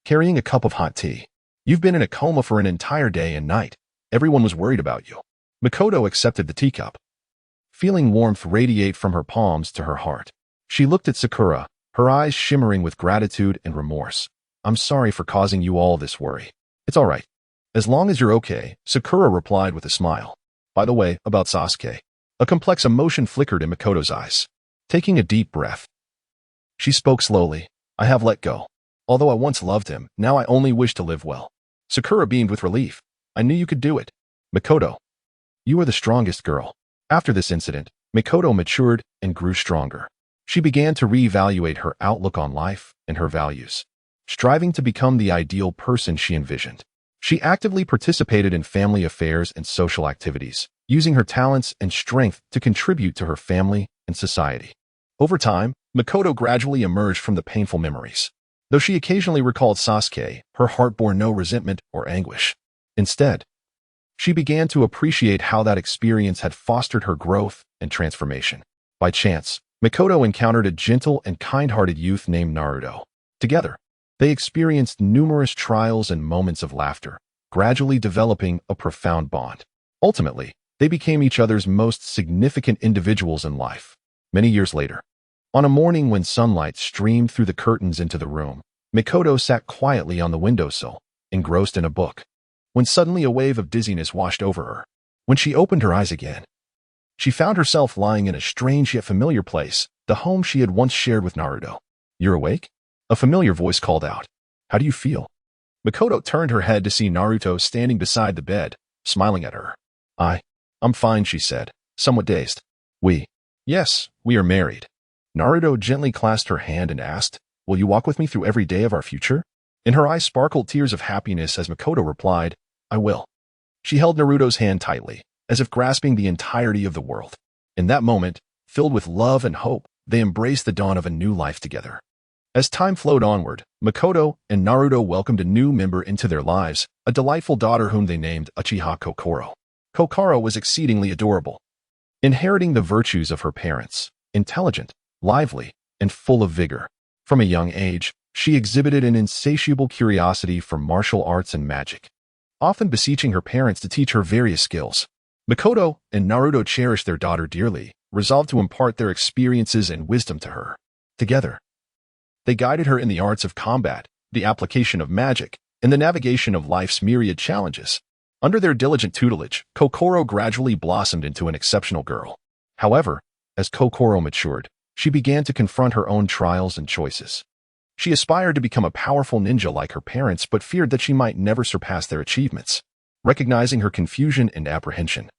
carrying a cup of hot tea. "You've been in a coma for an entire day and night. Everyone was worried about you." Mikoto accepted the teacup, feeling warmth radiate from her palms to her heart. She looked at Sakura, her eyes shimmering with gratitude and remorse. "I'm sorry for causing you all this worry. It's all right. As long as you're okay," Sakura replied with a smile. "By the way, about Sasuke." A complex emotion flickered in Mikoto's eyes. Taking a deep breath, she spoke slowly. "I have let go. Although I once loved him, now I only wish to live well." Sakura beamed with relief. "I knew you could do it. Mikoto, you are the strongest girl." After this incident, Mikoto matured and grew stronger. She began to reevaluate her outlook on life and her values, striving to become the ideal person she envisioned. She actively participated in family affairs and social activities, using her talents and strength to contribute to her family and society. Over time, Mikoto gradually emerged from the painful memories. Though she occasionally recalled Sasuke, her heart bore no resentment or anguish. Instead, she began to appreciate how that experience had fostered her growth and transformation. By chance, Mikoto encountered a gentle and kind-hearted youth named Naruto. Together, they experienced numerous trials and moments of laughter, gradually developing a profound bond. Ultimately, they became each other's most significant individuals in life. Many years later, on a morning when sunlight streamed through the curtains into the room, Mikoto sat quietly on the windowsill, engrossed in a book, when suddenly a wave of dizziness washed over her. When she opened her eyes again, she found herself lying in a strange yet familiar place, the home she had once shared with Naruto. "You're awake?" A familiar voice called out. "How do you feel?" Mikoto turned her head to see Naruto standing beside the bed, smiling at her. I'm fine," she said, somewhat dazed. Yes, we are married." Naruto gently clasped her hand and asked, "Will you walk with me through every day of our future?" In her eyes sparkled tears of happiness as Mikoto replied, "I will." She held Naruto's hand tightly, as if grasping the entirety of the world. In that moment, filled with love and hope, they embraced the dawn of a new life together. As time flowed onward, Mikoto and Naruto welcomed a new member into their lives, a delightful daughter whom they named Uchiha Kokoro. Kokoro was exceedingly adorable, inheriting the virtues of her parents, intelligent, lively, and full of vigor. From a young age, she exhibited an insatiable curiosity for martial arts and magic, often beseeching her parents to teach her various skills. Makoto and Naruto cherished their daughter dearly, resolved to impart their experiences and wisdom to her. Together, they guided her in the arts of combat, the application of magic, and the navigation of life's myriad challenges. Under their diligent tutelage, Kokoro gradually blossomed into an exceptional girl. However, as Kokoro matured, she began to confront her own trials and choices. She aspired to become a powerful ninja like her parents, but feared that she might never surpass their achievements. Recognizing her confusion and apprehension,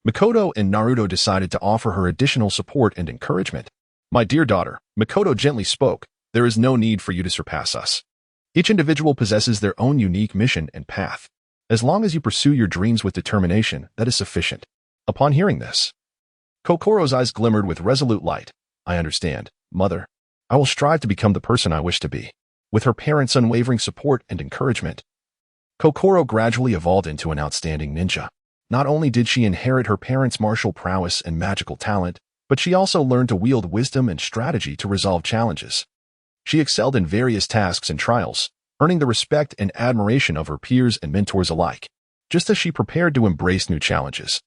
Makoto and Naruto decided to offer her additional support and encouragement. "My dear daughter," Makoto gently spoke, "there is no need for you to surpass us. Each individual possesses their own unique mission and path. As long as you pursue your dreams with determination, that is sufficient." Upon hearing this, Kokoro's eyes glimmered with resolute light. "I understand, mother. I will strive to become the person I wish to be." With her parents' unwavering support and encouragement, Kokoro gradually evolved into an outstanding ninja. Not only did she inherit her parents' martial prowess and magical talent, but she also learned to wield wisdom and strategy to resolve challenges. She excelled in various tasks and trials, earning the respect and admiration of her peers and mentors alike. Just as she prepared to embrace new challenges,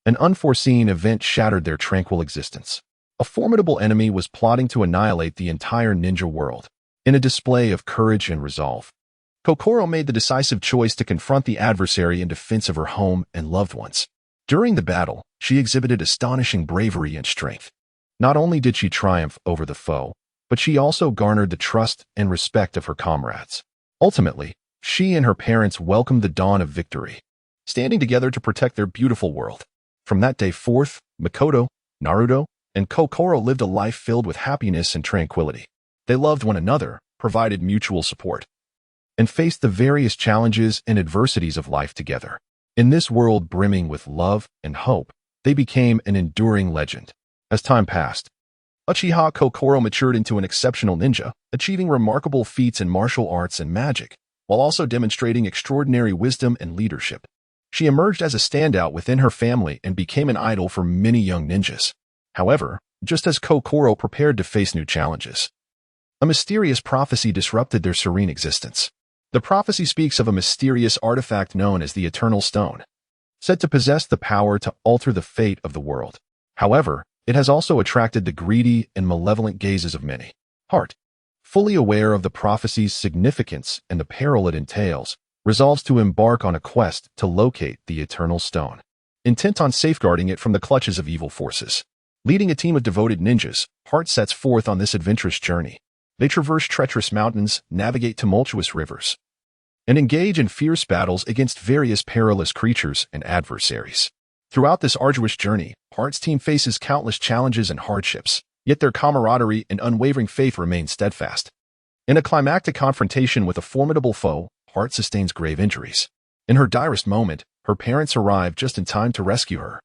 an unforeseen event shattered their tranquil existence. A formidable enemy was plotting to annihilate the entire ninja world. In a display of courage and resolve, Kokoro made the decisive choice to confront the adversary in defense of her home and loved ones. During the battle, she exhibited astonishing bravery and strength. Not only did she triumph over the foe, but she also garnered the trust and respect of her comrades. Ultimately, she and her parents welcomed the dawn of victory, standing together to protect their beautiful world. From that day forth, Makoto, Naruto, and Kokoro lived a life filled with happiness and tranquility. They loved one another, provided mutual support, and faced the various challenges and adversities of life together. In this world brimming with love and hope, they became an enduring legend. As time passed, Uchiha Kokoro matured into an exceptional ninja, achieving remarkable feats in martial arts and magic, while also demonstrating extraordinary wisdom and leadership. She emerged as a standout within her family and became an idol for many young ninjas. However, just as Kokoro prepared to face new challenges, a mysterious prophecy disrupted their serene existence. The prophecy speaks of a mysterious artifact known as the Eternal Stone, said to possess the power to alter the fate of the world. However, it has also attracted the greedy and malevolent gazes of many. Heart, fully aware of the prophecy's significance and the peril it entails, resolves to embark on a quest to locate the Eternal Stone, intent on safeguarding it from the clutches of evil forces. Leading a team of devoted ninjas, Heart sets forth on this adventurous journey. They traverse treacherous mountains, navigate tumultuous rivers, and engage in fierce battles against various perilous creatures and adversaries. Throughout this arduous journey, Heart's team faces countless challenges and hardships, yet their camaraderie and unwavering faith remain steadfast. In a climactic confrontation with a formidable foe, Heart sustains grave injuries. In her direst moment, her parents arrive just in time to rescue her.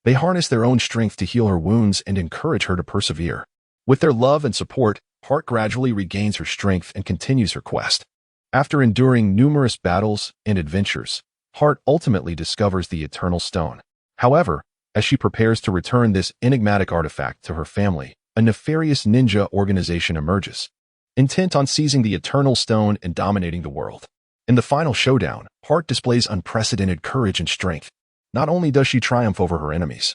They harness their own strength to heal her wounds and encourage her to persevere. With their love and support, Heart gradually regains her strength and continues her quest. After enduring numerous battles and adventures, Heart ultimately discovers the Eternal Stone. However, as she prepares to return this enigmatic artifact to her family, a nefarious ninja organization emerges, intent on seizing the Eternal Stone and dominating the world. In the final showdown, Heart displays unprecedented courage and strength. Not only does she triumph over her enemies,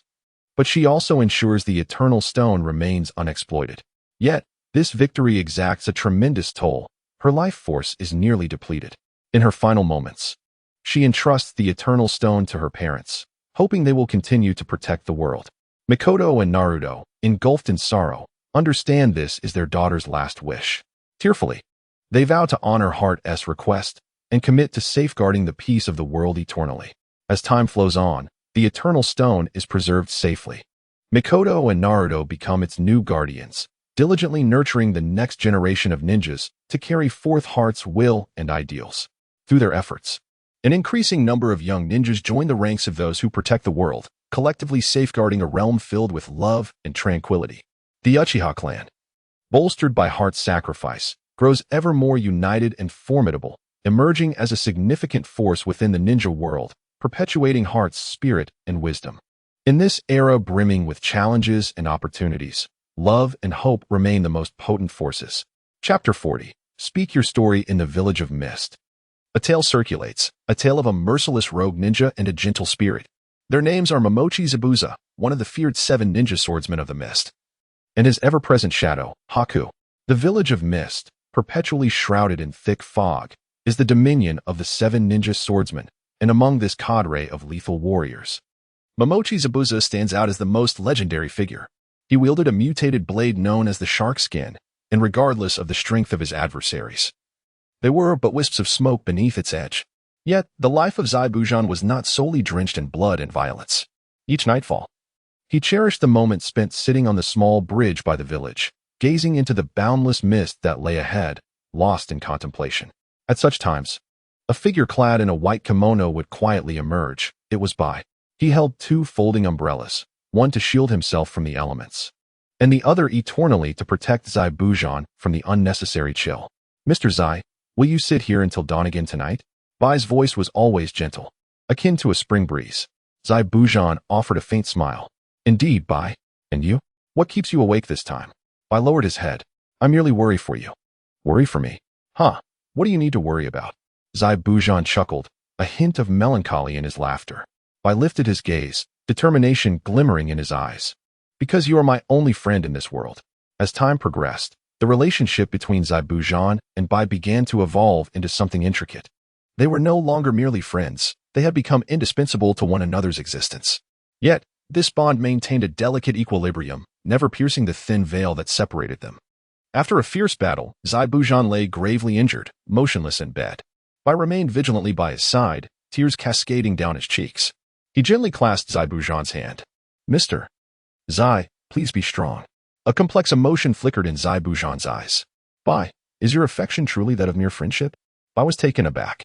but she also ensures the Eternal Stone remains unexploited. Yet, this victory exacts a tremendous toll. Her life force is nearly depleted. In her final moments, she entrusts the Eternal Stone to her parents, hoping they will continue to protect the world. Makoto and Naruto, engulfed in sorrow, understand this is their daughter's last wish. Tearfully, they vow to honor Heart's request and commit to safeguarding the peace of the world eternally. As time flows on, the Eternal Stone is preserved safely. Makoto and Naruto become its new guardians, diligently nurturing the next generation of ninjas to carry forth Heart's will and ideals. Through their efforts, an increasing number of young ninjas join the ranks of those who protect the world, collectively safeguarding a realm filled with love and tranquility. The Uchiha clan, bolstered by Heart's sacrifice, grows ever more united and formidable, emerging as a significant force within the ninja world, perpetuating Heart's spirit and wisdom. In this era brimming with challenges and opportunities, love and hope remain the most potent forces. Chapter 40. Speak your story in the Village of Mist. A tale circulates, a tale of a merciless rogue ninja and a gentle spirit. Their names are Momochi Zabuza, one of the feared 7 ninja swordsmen of the mist, and his ever-present shadow, Haku. The Village of Mist, perpetually shrouded in thick fog, is the dominion of the 7 ninja swordsmen, and among this cadre of lethal warriors, Momochi Zabuza stands out as the most legendary figure. He wielded a mutated blade known as the shark skin, and regardless of the strength of his adversaries, they were but wisps of smoke beneath its edge. Yet, the life of Zaibujan was not solely drenched in blood and violence. Each nightfall, he cherished the moment spent sitting on the small bridge by the village, gazing into the boundless mist that lay ahead, lost in contemplation. At such times, a figure clad in a white kimono would quietly emerge. It was Bai. He held 2 folding umbrellas, one to shield himself from the elements, and the other eternally to protect Zaibujan from the unnecessary chill. "Mr. Zai, will you sit here until dawn again tonight?" Bai's voice was always gentle, akin to a spring breeze. Zaibujan offered a faint smile. "Indeed, Bai. And you? What keeps you awake this time?" Bai lowered his head. "I merely worry for you." "Worry for me? Huh. What do you need to worry about?" Zaibujan chuckled, a hint of melancholy in his laughter. Bai lifted his gaze, determination glimmering in his eyes. "Because you are my only friend in this world." As time progressed, the relationship between Zaibujan and Bai began to evolve into something intricate. They were no longer merely friends, they had become indispensable to one another's existence. Yet, this bond maintained a delicate equilibrium, never piercing the thin veil that separated them. After a fierce battle, Zaibujan lay gravely injured, motionless in bed. Bai remained vigilantly by his side, tears cascading down his cheeks. He gently clasped Zaibujan's hand. "Mr. Zai, please be strong." A complex emotion flickered in Zaibujan's eyes. "Bai, is your affection truly that of mere friendship?" Bai was taken aback.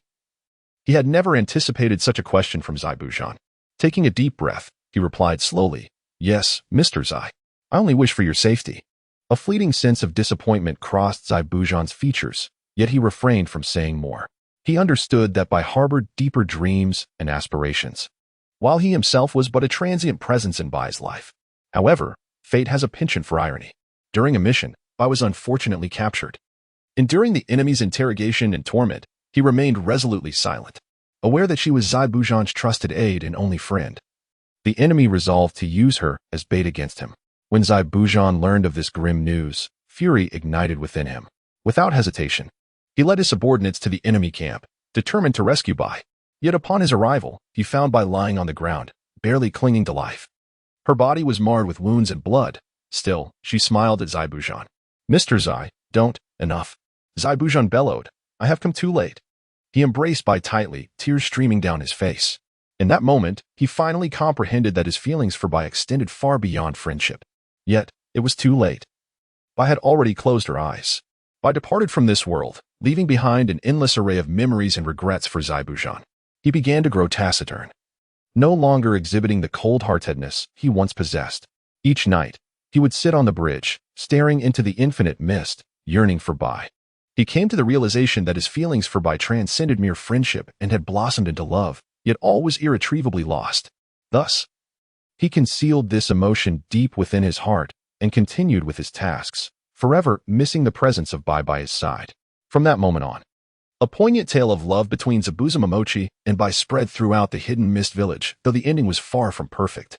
He had never anticipated such a question from Zaibujan. Taking a deep breath, he replied slowly, "Yes, Mr. Zai. I only wish for your safety." A fleeting sense of disappointment crossed Zaibujan's features, yet he refrained from saying more. He understood that Bai harbored deeper dreams and aspirations, while he himself was but a transient presence in Bai's life. However, fate has a penchant for irony. During a mission, Bai was unfortunately captured. Enduring the enemy's interrogation and torment, he remained resolutely silent, aware that she was Zaibujan's trusted aide and only friend. The enemy resolved to use her as bait against him. When Zaibujan learned of this grim news, fury ignited within him. Without hesitation, he led his subordinates to the enemy camp, determined to rescue Bai. Yet upon his arrival, he found Bai lying on the ground, barely clinging to life. Her body was marred with wounds and blood. Still, she smiled at Zaibujan. "Mr. Zai, don't, enough." Zaibujan bellowed, "I have come too late." He embraced Bai tightly, tears streaming down his face. In that moment, he finally comprehended that his feelings for Bai extended far beyond friendship. Yet, it was too late. Bai had already closed her eyes. Bai departed from this world, leaving behind an endless array of memories and regrets for Zaibujan. He began to grow taciturn, no longer exhibiting the cold-heartedness he once possessed. Each night, he would sit on the bridge, staring into the infinite mist, yearning for Bai. He came to the realization that his feelings for Bai transcended mere friendship and had blossomed into love, yet all was irretrievably lost. Thus, he concealed this emotion deep within his heart and continued with his tasks, forever missing the presence of Bai by his side. From that moment on, a poignant tale of love between Zabuza Momochi and Bai spread throughout the hidden mist village, though the ending was far from perfect.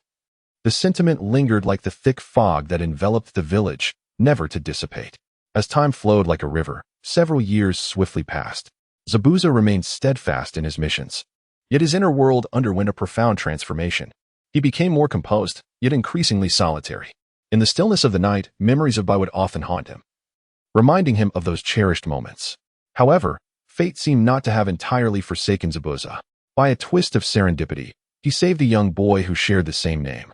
The sentiment lingered like the thick fog that enveloped the village, never to dissipate. As time flowed like a river, several years swiftly passed. Zabuza remained steadfast in his missions. Yet his inner world underwent a profound transformation. He became more composed, yet increasingly solitary. In the stillness of the night, memories of Bai would often haunt him, reminding him of those cherished moments. However, fate seemed not to have entirely forsaken Zabuza. By a twist of serendipity, he saved a young boy who shared the same name.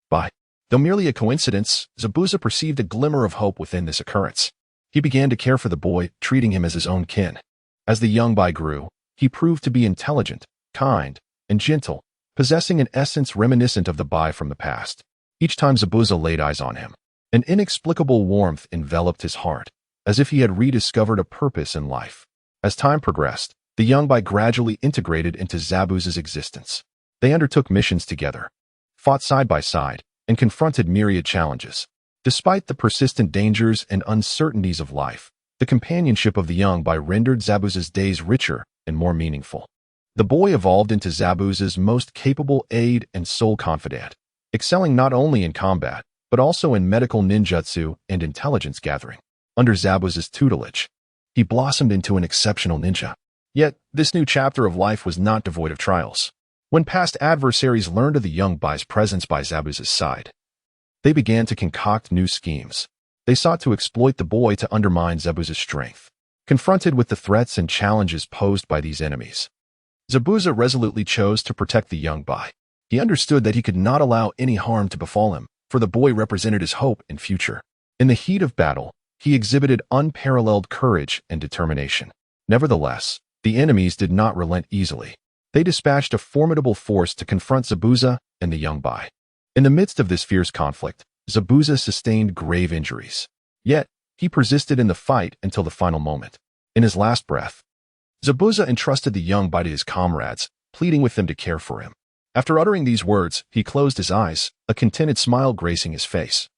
Bai. Though merely a coincidence, Zabuza perceived a glimmer of hope within this occurrence. He began to care for the boy, treating him as his own kin. As the young Bai grew, he proved to be intelligent, kind, and gentle, possessing an essence reminiscent of the Bai from the past. Each time Zabuza laid eyes on him, an inexplicable warmth enveloped his heart, as if he had rediscovered a purpose in life. As time progressed, the young Bai gradually integrated into Zabuza's existence. They undertook missions together, fought side by side, and confronted myriad challenges. Despite the persistent dangers and uncertainties of life, the companionship of the young boy rendered Zabuza's days richer and more meaningful. The boy evolved into Zabuza's most capable aide and sole confidant, excelling not only in combat, but also in medical ninjutsu and intelligence gathering. Under Zabuza's tutelage, he blossomed into an exceptional ninja. Yet, this new chapter of life was not devoid of trials. When past adversaries learned of the young boy's presence by Zabuza's side, they began to concoct new schemes. They sought to exploit the boy to undermine Zabuza's strength. Confronted with the threats and challenges posed by these enemies, Zabuza resolutely chose to protect the young boy. He understood that he could not allow any harm to befall him, for the boy represented his hope and future. In the heat of battle, he exhibited unparalleled courage and determination. Nevertheless, the enemies did not relent easily. They dispatched a formidable force to confront Zabuza and the young boy. In the midst of this fierce conflict, Zabuza sustained grave injuries. Yet, he persisted in the fight until the final moment. In his last breath, Zabuza entrusted the young boy to his comrades, pleading with them to care for him. After uttering these words, he closed his eyes, a contented smile gracing his face.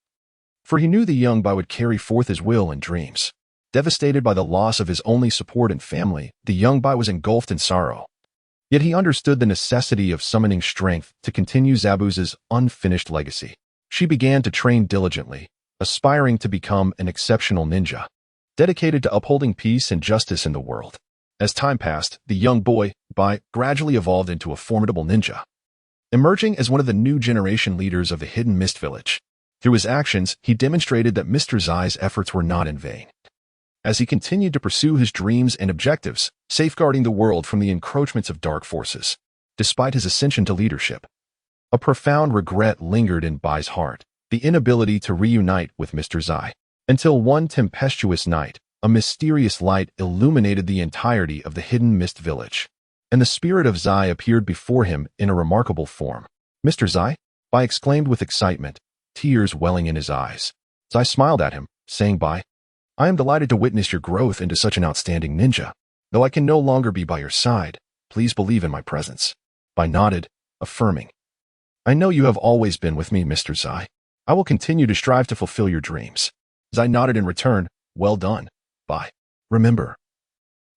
For he knew the young boy would carry forth his will and dreams. Devastated by the loss of his only support and family, the young boy was engulfed in sorrow. Yet he understood the necessity of summoning strength to continue Zabuza's unfinished legacy. She began to train diligently, aspiring to become an exceptional ninja, dedicated to upholding peace and justice in the world. As time passed, the young boy gradually evolved into a formidable ninja, emerging as one of the new generation leaders of the Hidden Mist Village. Through his actions, he demonstrated that Mr. Zai's efforts were not in vain. As he continued to pursue his dreams and objectives, safeguarding the world from the encroachments of dark forces. Despite his ascension to leadership, a profound regret lingered in Bai's heart, the inability to reunite with Mr. Zai. Until one tempestuous night, a mysterious light illuminated the entirety of the Hidden Mist Village, and the spirit of Zai appeared before him in a remarkable form. "Mr. Zai?" Bai exclaimed with excitement, tears welling in his eyes. Zai smiled at him, saying, "Bai, I am delighted to witness your growth into such an outstanding ninja. Though I can no longer be by your side, please believe in my presence." Bai nodded, affirming, "I know you have always been with me, Mr. Zai. I will continue to strive to fulfill your dreams." Zai nodded in return, "Well done, Bai. Remember,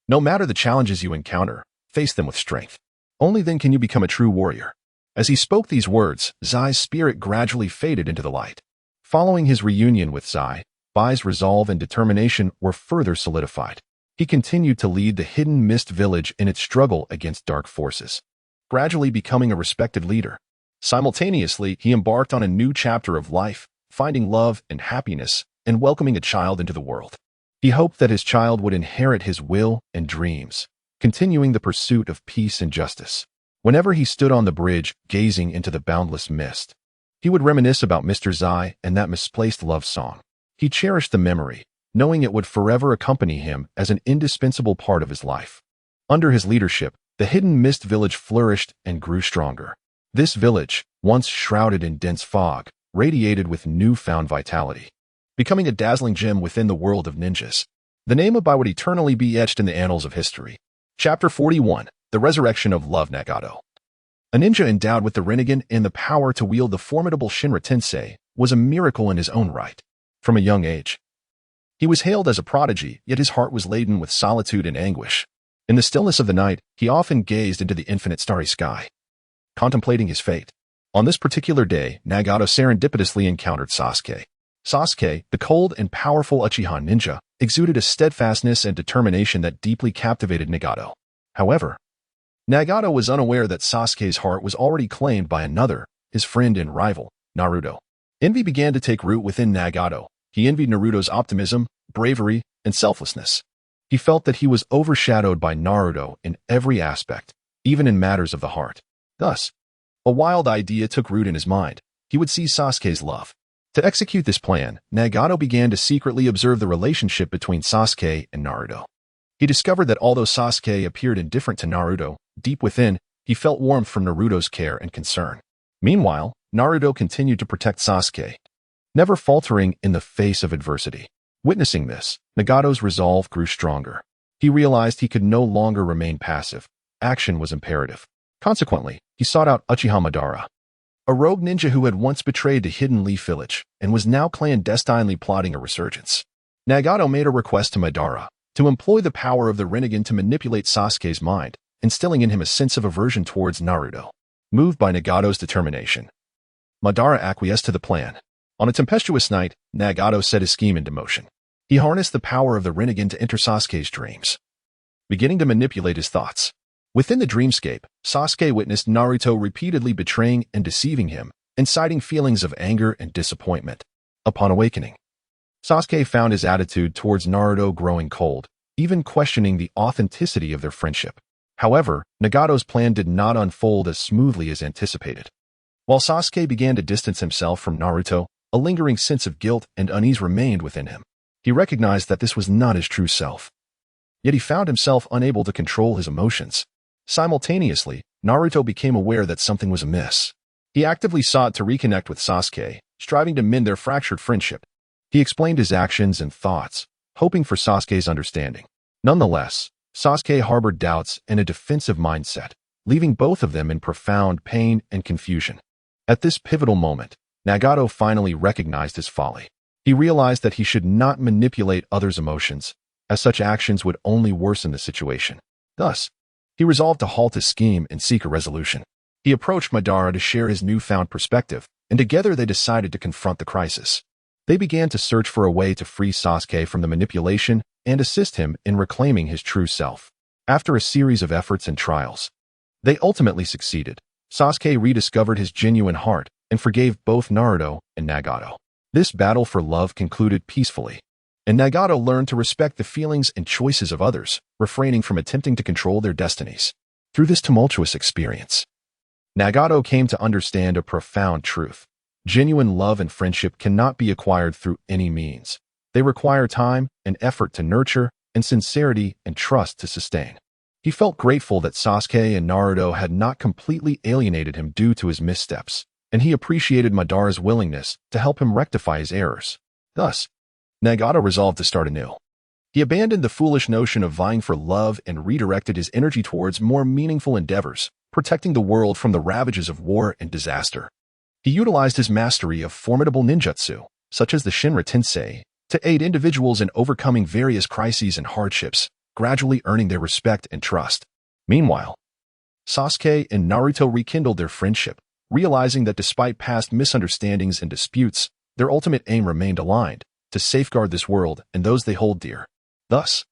no matter the challenges you encounter, face them with strength. Only then can you become a true warrior." As he spoke these words, Zai's spirit gradually faded into the light. Following his reunion with Zai, Bai's resolve and determination were further solidified. He continued to lead the Hidden Mist Village in its struggle against dark forces, gradually becoming a respected leader. Simultaneously, he embarked on a new chapter of life, finding love and happiness, and welcoming a child into the world. He hoped that his child would inherit his will and dreams, continuing the pursuit of peace and justice. Whenever he stood on the bridge, gazing into the boundless mist, he would reminisce about Mr. Zai and that misplaced love song. He cherished the memory, knowing it would forever accompany him as an indispensable part of his life. Under his leadership, the Hidden Mist Village flourished and grew stronger. This village, once shrouded in dense fog, radiated with newfound vitality, becoming a dazzling gem within the world of ninjas. The name of Bai would eternally be etched in the annals of history. Chapter 41, The Resurrection of Love Nagato. A ninja endowed with the Rinnegan and the power to wield the formidable Shinra Tensei was a miracle in his own right. From a young age, he was hailed as a prodigy, yet his heart was laden with solitude and anguish. In the stillness of the night, he often gazed into the infinite starry sky, contemplating his fate. On this particular day, Nagato serendipitously encountered Sasuke. Sasuke, the cold and powerful Uchiha ninja, exuded a steadfastness and determination that deeply captivated Nagato. However, Nagato was unaware that Sasuke's heart was already claimed by another, his friend and rival, Naruto. Envy began to take root within Nagato. He envied Naruto's optimism, bravery, and selflessness. He felt that he was overshadowed by Naruto in every aspect, even in matters of the heart. Thus, a wild idea took root in his mind. He would seize Sasuke's love. To execute this plan, Nagato began to secretly observe the relationship between Sasuke and Naruto. He discovered that although Sasuke appeared indifferent to Naruto, deep within, he felt warmth from Naruto's care and concern. Meanwhile, Naruto continued to protect Sasuke, never faltering in the face of adversity. Witnessing this, Nagato's resolve grew stronger. He realized he could no longer remain passive. Action was imperative. Consequently, he sought out Uchiha Madara, a rogue ninja who had once betrayed the Hidden Leaf Village and was now clandestinely plotting a resurgence. Nagato made a request to Madara to employ the power of the Rinnegan to manipulate Sasuke's mind, instilling in him a sense of aversion towards Naruto. Moved by Nagato's determination, Madara acquiesced to the plan. On a tempestuous night, Nagato set his scheme into motion. He harnessed the power of the Rinnegan to enter Sasuke's dreams, beginning to manipulate his thoughts. Within the dreamscape, Sasuke witnessed Naruto repeatedly betraying and deceiving him, inciting feelings of anger and disappointment. Upon awakening, Sasuke found his attitude towards Naruto growing cold, even questioning the authenticity of their friendship. However, Nagato's plan did not unfold as smoothly as anticipated. While Sasuke began to distance himself from Naruto, a lingering sense of guilt and unease remained within him. He recognized that this was not his true self. Yet he found himself unable to control his emotions. Simultaneously, Naruto became aware that something was amiss. He actively sought to reconnect with Sasuke, striving to mend their fractured friendship. He explained his actions and thoughts, hoping for Sasuke's understanding. Nonetheless, Sasuke harbored doubts and a defensive mindset, leaving both of them in profound pain and confusion. At this pivotal moment, Nagato finally recognized his folly. He realized that he should not manipulate others' emotions, as such actions would only worsen the situation. Thus, he resolved to halt his scheme and seek a resolution. He approached Madara to share his newfound perspective, and together they decided to confront the crisis. They began to search for a way to free Sasuke from the manipulation and assist him in reclaiming his true self. After a series of efforts and trials, they ultimately succeeded. Sasuke rediscovered his genuine heart and forgave both Naruto and Nagato. This battle for love concluded peacefully, and Nagato learned to respect the feelings and choices of others, refraining from attempting to control their destinies. Through this tumultuous experience, Nagato came to understand a profound truth. Genuine love and friendship cannot be acquired through any means. They require time and effort to nurture, and sincerity and trust to sustain. He felt grateful that Sasuke and Naruto had not completely alienated him due to his missteps, and he appreciated Madara's willingness to help him rectify his errors. Thus, Nagato resolved to start anew. He abandoned the foolish notion of vying for love and redirected his energy towards more meaningful endeavors, protecting the world from the ravages of war and disaster. He utilized his mastery of formidable ninjutsu, such as the Shinra Tensei, to aid individuals in overcoming various crises and hardships, gradually earning their respect and trust. Meanwhile, Sasuke and Naruto rekindled their friendship, realizing that despite past misunderstandings and disputes, their ultimate aim remained aligned: to safeguard this world and those they hold dear. Thus,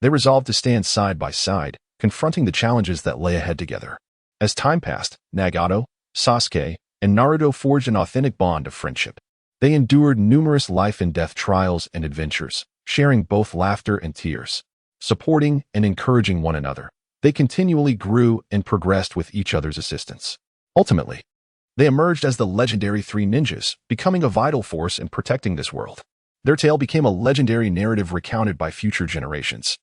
they resolved to stand side by side, confronting the challenges that lay ahead together. As time passed, Nagato, Sasuke, and Naruto forged an authentic bond of friendship. They endured numerous life and death trials and adventures, sharing both laughter and tears. Supporting and encouraging one another, they continually grew and progressed with each other's assistance. Ultimately, they emerged as the legendary Three Ninjas, becoming a vital force in protecting this world. Their tale became a legendary narrative recounted by future generations,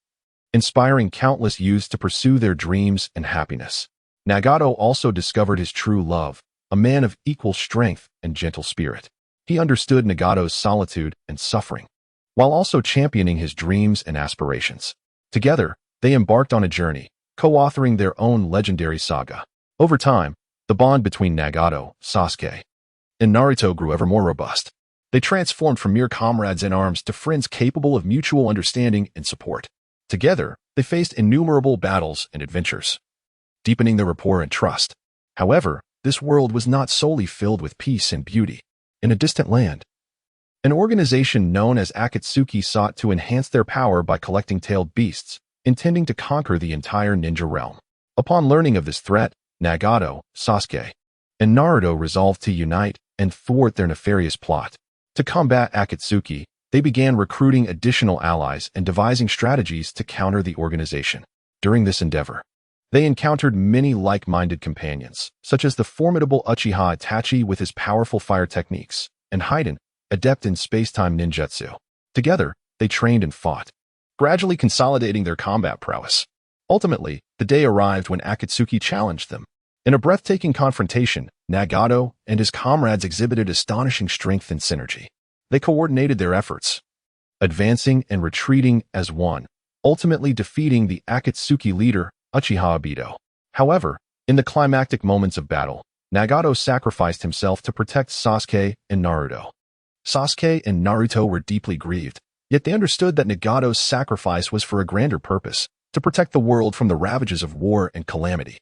inspiring countless youths to pursue their dreams and happiness. Nagato also discovered his true love, a man of equal strength and gentle spirit. He understood Nagato's solitude and suffering, while also championing his dreams and aspirations. Together, they embarked on a journey, co-authoring their own legendary saga. Over time, the bond between Nagato, Sasuke, and Naruto grew ever more robust. They transformed from mere comrades in arms to friends capable of mutual understanding and support. Together, they faced innumerable battles and adventures, deepening their rapport and trust. However, this world was not solely filled with peace and beauty. In a distant land, an organization known as Akatsuki sought to enhance their power by collecting tailed beasts, intending to conquer the entire ninja realm. Upon learning of this threat, Nagato, Sasuke, and Naruto resolved to unite and thwart their nefarious plot. To combat Akatsuki, they began recruiting additional allies and devising strategies to counter the organization. During this endeavor, they encountered many like-minded companions, such as the formidable Uchiha Itachi with his powerful fire techniques, and Haiden, adept in space-time ninjutsu. Together, they trained and fought, gradually consolidating their combat prowess. Ultimately, the day arrived when Akatsuki challenged them. In a breathtaking confrontation, Nagato and his comrades exhibited astonishing strength and synergy. They coordinated their efforts, advancing and retreating as one, ultimately defeating the Akatsuki leader, Uchiha Obito. However, in the climactic moments of battle, Nagato sacrificed himself to protect Sasuke and Naruto. Sasuke and Naruto were deeply grieved, yet they understood that Nagato's sacrifice was for a grander purpose, to protect the world from the ravages of war and calamity.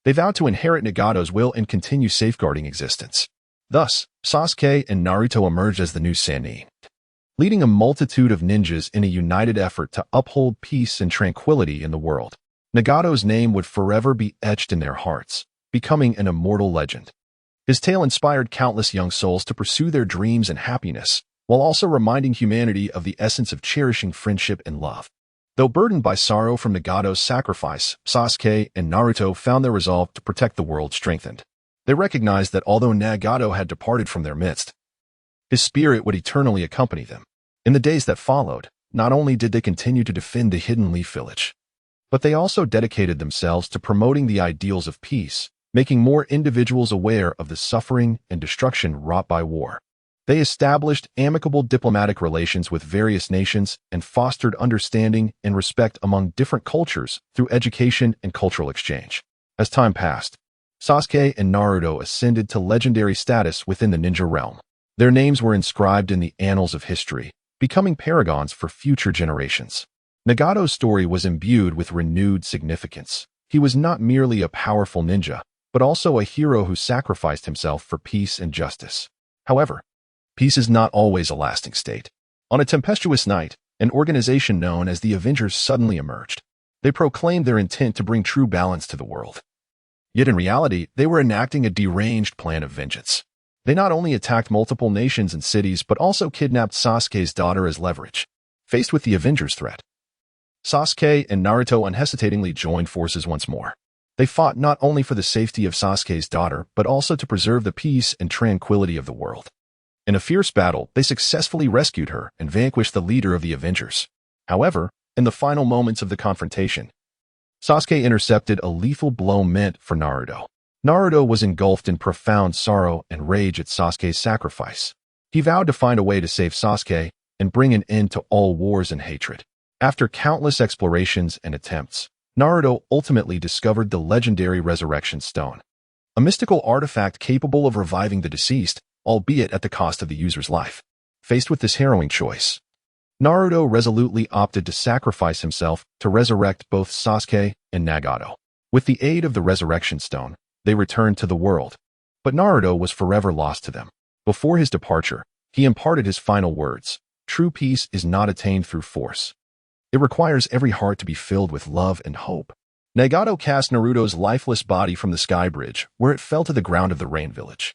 They vowed to inherit Nagato's will and continue safeguarding existence. Thus, Sasuke and Naruto emerged as the new Sannin, leading a multitude of ninjas in a united effort to uphold peace and tranquility in the world. Nagato's name would forever be etched in their hearts, becoming an immortal legend. His tale inspired countless young souls to pursue their dreams and happiness, while also reminding humanity of the essence of cherishing friendship and love. Though burdened by sorrow from Nagato's sacrifice, Sasuke and Naruto found their resolve to protect the world strengthened. They recognized that although Nagato had departed from their midst, his spirit would eternally accompany them. In the days that followed, not only did they continue to defend the Hidden Leaf Village, but they also dedicated themselves to promoting the ideals of peace, making more individuals aware of the suffering and destruction wrought by war. They established amicable diplomatic relations with various nations and fostered understanding and respect among different cultures through education and cultural exchange. As time passed, Sasuke and Naruto ascended to legendary status within the ninja realm. Their names were inscribed in the annals of history, becoming paragons for future generations. Nagato's story was imbued with renewed significance. He was not merely a powerful ninja, but also a hero who sacrificed himself for peace and justice. However, peace is not always a lasting state. On a tempestuous night, an organization known as the Avengers suddenly emerged. They proclaimed their intent to bring true balance to the world. Yet in reality, they were enacting a deranged plan of vengeance. They not only attacked multiple nations and cities, but also kidnapped Sasuke's daughter as leverage. Faced with the Avengers' threat, Sasuke and Naruto unhesitatingly joined forces once more. They fought not only for the safety of Sasuke's daughter, but also to preserve the peace and tranquility of the world. In a fierce battle, they successfully rescued her and vanquished the leader of the Avengers. However, in the final moments of the confrontation, Sasuke intercepted a lethal blow meant for Naruto. Naruto was engulfed in profound sorrow and rage at Sasuke's sacrifice. He vowed to find a way to save Sasuke and bring an end to all wars and hatred. After countless explorations and attempts, Naruto ultimately discovered the legendary Resurrection Stone, a mystical artifact capable of reviving the deceased, albeit at the cost of the user's life. Faced with this harrowing choice, Naruto resolutely opted to sacrifice himself to resurrect both Sasuke and Nagato. With the aid of the Resurrection Stone, they returned to the world, but Naruto was forever lost to them. Before his departure, he imparted his final words: "True peace is not attained through force. It requires every heart to be filled with love and hope." Nagato cast Naruto's lifeless body from the sky bridge, where it fell to the ground of the Rain Village,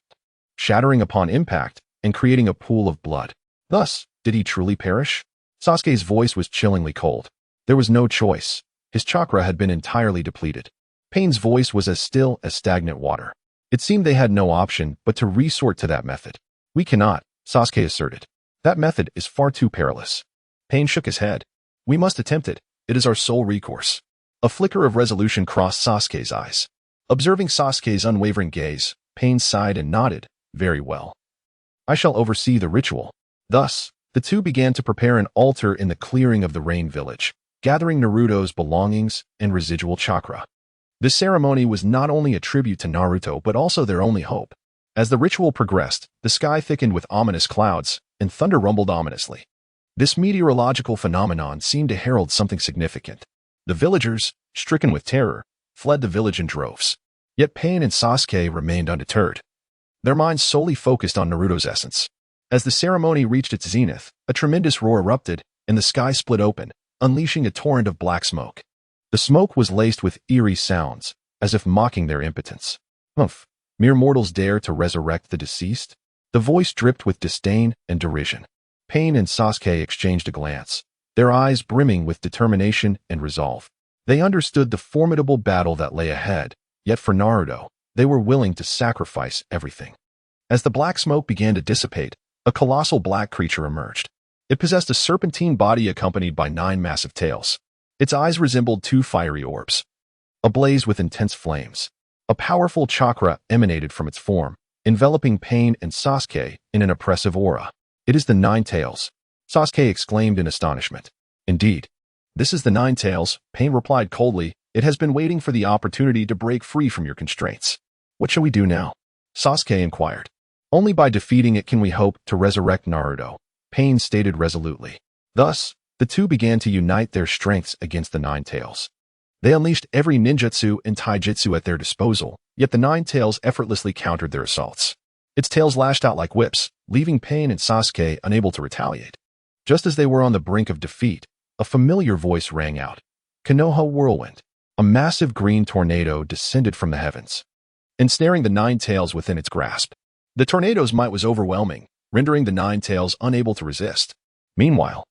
shattering upon impact and creating a pool of blood. Thus, did he truly perish? Sasuke's voice was chillingly cold. There was no choice. His chakra had been entirely depleted. Pain's voice was as still as stagnant water. It seemed they had no option but to resort to that method. "We cannot," Sasuke asserted. "That method is far too perilous." Pain shook his head. "We must attempt it. It is our sole recourse." A flicker of resolution crossed Sasuke's eyes. Observing Sasuke's unwavering gaze, Pain sighed and nodded. "Very well. I shall oversee the ritual." Thus, the two began to prepare an altar in the clearing of the Rain Village, gathering Naruto's belongings and residual chakra. This ceremony was not only a tribute to Naruto but also their only hope. As the ritual progressed, the sky thickened with ominous clouds, and thunder rumbled ominously. This meteorological phenomenon seemed to herald something significant. The villagers, stricken with terror, fled the village in droves. Yet Pain and Sasuke remained undeterred, their minds solely focused on Naruto's essence. As the ceremony reached its zenith, a tremendous roar erupted, and the sky split open, unleashing a torrent of black smoke. The smoke was laced with eerie sounds, as if mocking their impotence. "Humph, mere mortals dare to resurrect the deceased?" The voice dripped with disdain and derision. Pain and Sasuke exchanged a glance, their eyes brimming with determination and resolve. They understood the formidable battle that lay ahead, yet for Naruto, they were willing to sacrifice everything. As the black smoke began to dissipate, a colossal black creature emerged. It possessed a serpentine body accompanied by 9 massive tails. Its eyes resembled 2 fiery orbs, ablaze with intense flames. A powerful chakra emanated from its form, enveloping Pain and Sasuke in an oppressive aura. "It is the 9 tails," Sasuke exclaimed in astonishment. "Indeed, this is the 9 tails," Pain replied coldly. "It has been waiting for the opportunity to break free from your constraints. What shall we do now?" Sasuke inquired. Only by defeating it can we hope to resurrect Naruto, Pain stated resolutely. Thus, the two began to unite their strengths against the Nine Tails. They unleashed every ninjutsu and taijutsu at their disposal, yet the Nine Tails effortlessly countered their assaults. Its tails lashed out like whips, leaving Pain and Sasuke unable to retaliate. Just as they were on the brink of defeat, a familiar voice rang out. Konoha Whirlwind. A massive green tornado descended from the heavens, ensnaring the Nine Tails within its grasp. The tornado's might was overwhelming, rendering the Nine Tails unable to resist. Meanwhile,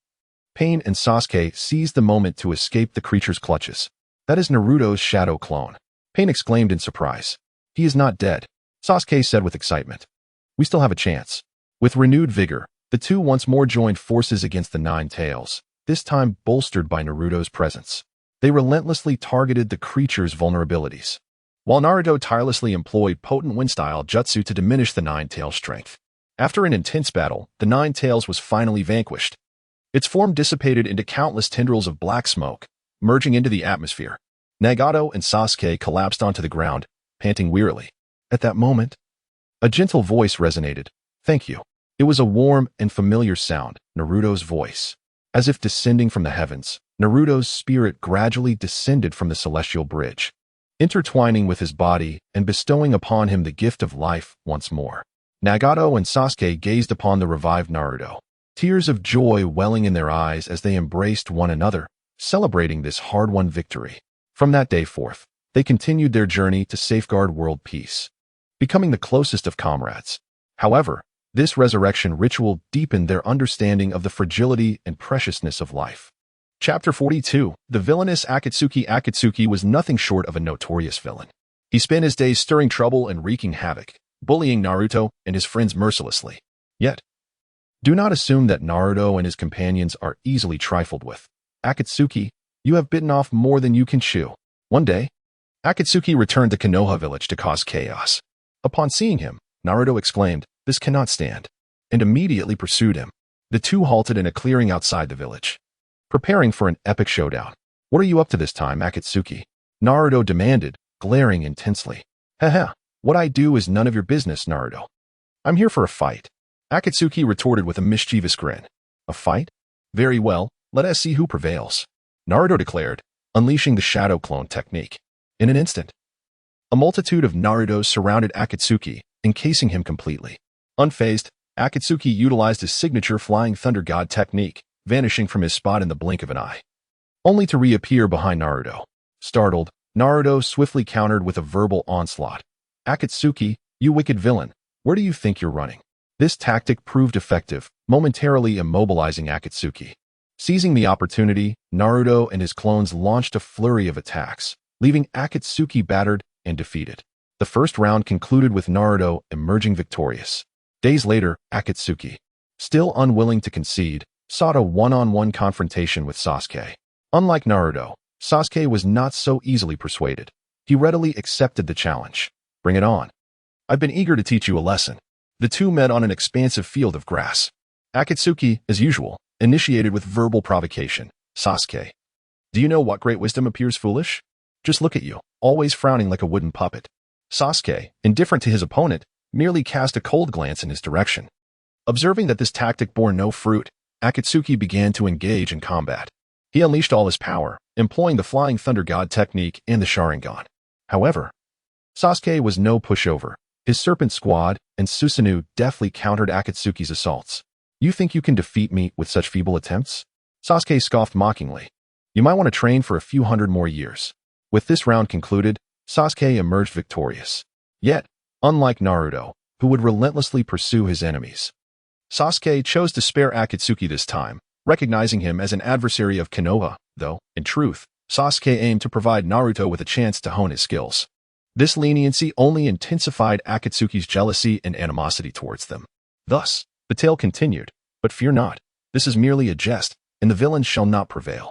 Pain and Sasuke seized the moment to escape the creature's clutches. That is Naruto's shadow clone. Pain exclaimed in surprise. He is not dead, Sasuke said with excitement. We still have a chance. With renewed vigor, the two once more joined forces against the Nine Tails, this time bolstered by Naruto's presence. They relentlessly targeted the creature's vulnerabilities, while Naruto tirelessly employed potent wind-style jutsu to diminish the Nine Tails' strength. After an intense battle, the Nine Tails was finally vanquished. Its form dissipated into countless tendrils of black smoke, merging into the atmosphere. Nagato and Sasuke collapsed onto the ground, panting wearily. At that moment, a gentle voice resonated. Thank you. It was a warm and familiar sound, Naruto's voice. As if descending from the heavens, Naruto's spirit gradually descended from the celestial bridge, intertwining with his body and bestowing upon him the gift of life once more. Nagato and Sasuke gazed upon the revived Naruto, tears of joy welling in their eyes as they embraced one another, celebrating this hard-won victory. From that day forth, they continued their journey to safeguard world peace, becoming the closest of comrades. However, this resurrection ritual deepened their understanding of the fragility and preciousness of life. Chapter 42. The villainous Akatsuki. Akatsuki was nothing short of a notorious villain. He spent his days stirring trouble and wreaking havoc, bullying Naruto and his friends mercilessly. Yet, do not assume that Naruto and his companions are easily trifled with. Akatsuki, you have bitten off more than you can chew. One day, Akatsuki returned to Konoha village to cause chaos. Upon seeing him, Naruto exclaimed, "This cannot stand," and immediately pursued him. The two halted in a clearing outside the village, preparing for an epic showdown. What are you up to this time, Akatsuki? Naruto demanded, glaring intensely. Haha, what I do is none of your business, Naruto. I'm here for a fight. Akatsuki retorted with a mischievous grin. A fight? Very well, let us see who prevails, Naruto declared, unleashing the shadow clone technique. In an instant, a multitude of Narutos surrounded Akatsuki, encasing him completely. Unfazed, Akatsuki utilized his signature Flying Thunder God technique, vanishing from his spot in the blink of an eye, only to reappear behind Naruto. Startled, Naruto swiftly countered with a verbal onslaught. Akatsuki, you wicked villain, where do you think you're running? This tactic proved effective, momentarily immobilizing Akatsuki. Seizing the opportunity, Naruto and his clones launched a flurry of attacks, leaving Akatsuki battered and defeated. The first round concluded with Naruto emerging victorious. Days later, Akatsuki, still unwilling to concede, sought a one-on-one confrontation with Sasuke. Unlike Naruto, Sasuke was not so easily persuaded. He readily accepted the challenge. Bring it on. I've been eager to teach you a lesson. The two met on an expansive field of grass. Akatsuki, as usual, initiated with verbal provocation. Sasuke, do you know what great wisdom appears foolish? Just look at you, always frowning like a wooden puppet. Sasuke, indifferent to his opponent, merely cast a cold glance in his direction. Observing that this tactic bore no fruit, Akatsuki began to engage in combat. He unleashed all his power, employing the Flying Thunder God technique and the Sharingan. However, Sasuke was no pushover. His Serpent Squad and Susanoo deftly countered Akatsuki's assaults. You think you can defeat me with such feeble attempts? Sasuke scoffed mockingly. You might want to train for a few hundred more years. With this round concluded, Sasuke emerged victorious. Yet, unlike Naruto, who would relentlessly pursue his enemies, Sasuke chose to spare Akatsuki this time, recognizing him as an adversary of Konoha, though, in truth, Sasuke aimed to provide Naruto with a chance to hone his skills. This leniency only intensified Akatsuki's jealousy and animosity towards them. Thus, the tale continued, but fear not, this is merely a jest, and the villain shall not prevail.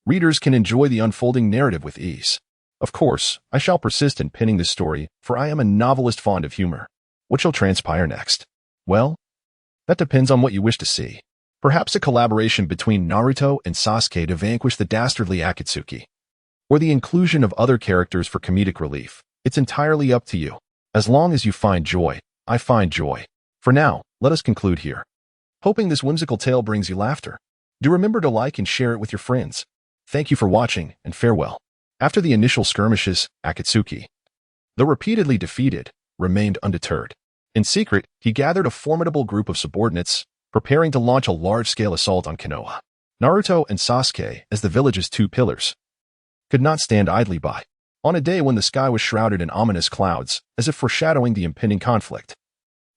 Readers can enjoy the unfolding narrative with ease. Of course, I shall persist in penning this story, for I am a novelist fond of humor. What shall transpire next? Well, that depends on what you wish to see. Perhaps a collaboration between Naruto and Sasuke to vanquish the dastardly Akatsuki, or the inclusion of other characters for comedic relief. It's entirely up to you. As long as you find joy, I find joy. For now, let us conclude here. Hoping this whimsical tale brings you laughter. Do remember to like and share it with your friends. Thank you for watching, and farewell. After the initial skirmishes, Akatsuki, though repeatedly defeated, remained undeterred. In secret, he gathered a formidable group of subordinates, preparing to launch a large-scale assault on Konoha. Naruto and Sasuke, as the village's two pillars, could not stand idly by. On a day when the sky was shrouded in ominous clouds, as if foreshadowing the impending conflict,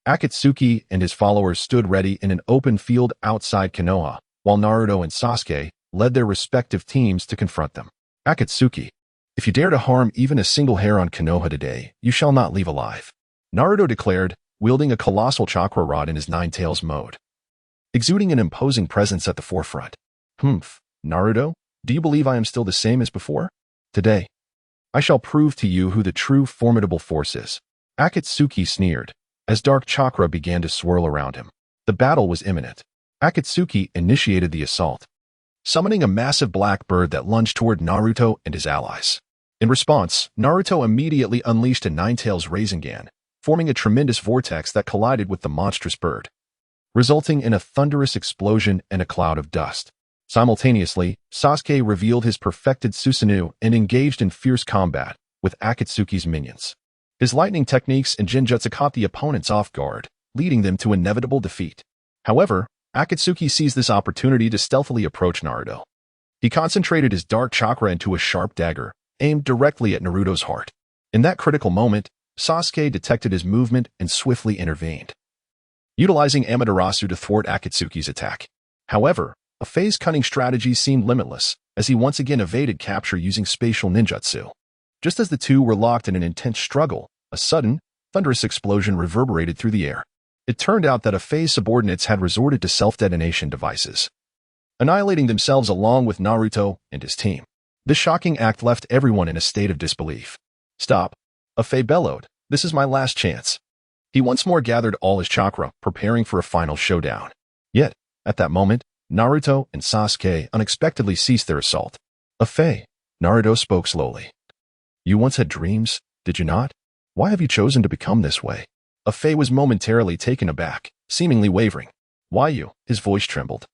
Akatsuki and his followers stood ready in an open field outside Konoha, while Naruto and Sasuke led their respective teams to confront them. Akatsuki, if you dare to harm even a single hair on Konoha today, you shall not leave alive, Naruto declared, wielding a colossal chakra rod in his nine-tails mode, exuding an imposing presence at the forefront. Naruto, do you believe I am still the same as before? Today, I shall prove to you who the true formidable force is. Akatsuki sneered, as dark chakra began to swirl around him. The battle was imminent. Akatsuki initiated the assault, summoning a massive black bird that lunged toward Naruto and his allies. In response, Naruto immediately unleashed a nine-tails Rasengan, forming a tremendous vortex that collided with the monstrous bird, resulting in a thunderous explosion and a cloud of dust. Simultaneously, Sasuke revealed his perfected Susanoo and engaged in fierce combat with Akatsuki's minions. His lightning techniques and genjutsu caught the opponents off guard, leading them to inevitable defeat. However, Akatsuki seized this opportunity to stealthily approach Naruto. He concentrated his dark chakra into a sharp dagger, aimed directly at Naruto's heart. In that critical moment, Sasuke detected his movement and swiftly intervened, utilizing Amaterasu to thwart Akatsuki's attack. However, Afei's cunning strategy seemed limitless, as he once again evaded capture using spatial ninjutsu. Just as the two were locked in an intense struggle, a sudden, thunderous explosion reverberated through the air. It turned out that Afei's subordinates had resorted to self-detonation devices, annihilating themselves along with Naruto and his team. This shocking act left everyone in a state of disbelief. Stop, Afei bellowed. This is my last chance. He once more gathered all his chakra, preparing for a final showdown. Yet, at that moment, Naruto and Sasuke unexpectedly ceased their assault. Afei, Naruto spoke slowly. You once had dreams, did you not? Why have you chosen to become this way? Afei was momentarily taken aback, seemingly wavering. Why you? His voice trembled.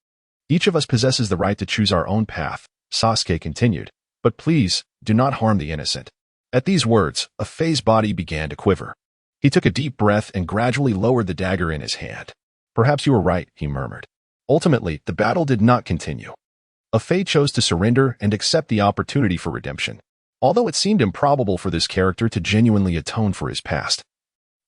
Each of us possesses the right to choose our own path, Sasuke continued. But please, do not harm the innocent. At these words, Afei's body began to quiver. He took a deep breath and gradually lowered the dagger in his hand. Perhaps you were right, he murmured. Ultimately, the battle did not continue. Afei chose to surrender and accept the opportunity for redemption, although it seemed improbable for this character to genuinely atone for his past.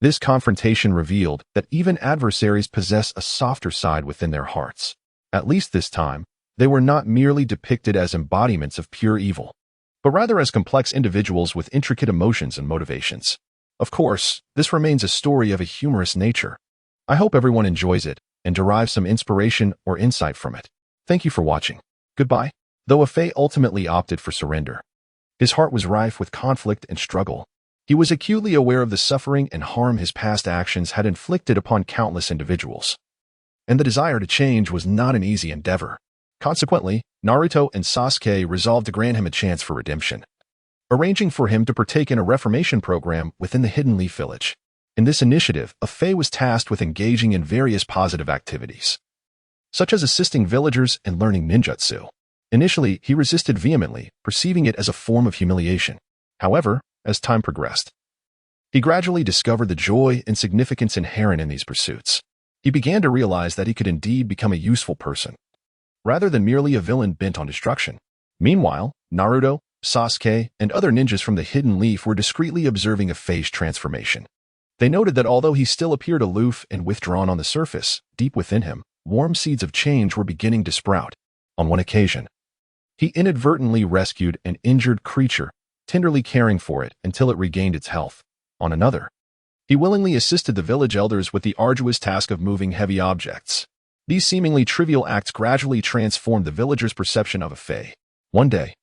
This confrontation revealed that even adversaries possess a softer side within their hearts. At least this time, they were not merely depicted as embodiments of pure evil, but rather as complex individuals with intricate emotions and motivations. Of course, this remains a story of a humorous nature. I hope everyone enjoys it and derives some inspiration or insight from it. Thank you for watching. Goodbye. Though Afei ultimately opted for surrender, his heart was rife with conflict and struggle. He was acutely aware of the suffering and harm his past actions had inflicted upon countless individuals, and the desire to change was not an easy endeavor. Consequently, Naruto and Sasuke resolved to grant him a chance for redemption, arranging for him to partake in a reformation program within the Hidden Leaf Village. In this initiative, Afei was tasked with engaging in various positive activities, such as assisting villagers and learning ninjutsu. Initially, he resisted vehemently, perceiving it as a form of humiliation. However, as time progressed, he gradually discovered the joy and significance inherent in these pursuits. He began to realize that he could indeed become a useful person, rather than merely a villain bent on destruction. Meanwhile, Naruto, Sasuke, and other ninjas from the Hidden Leaf were discreetly observing Afei's transformation. They noted that although he still appeared aloof and withdrawn on the surface, deep within him, warm seeds of change were beginning to sprout. On one occasion, he inadvertently rescued an injured creature, tenderly caring for it until it regained its health. On another, he willingly assisted the village elders with the arduous task of moving heavy objects. These seemingly trivial acts gradually transformed the villagers' perception of Afei. One day,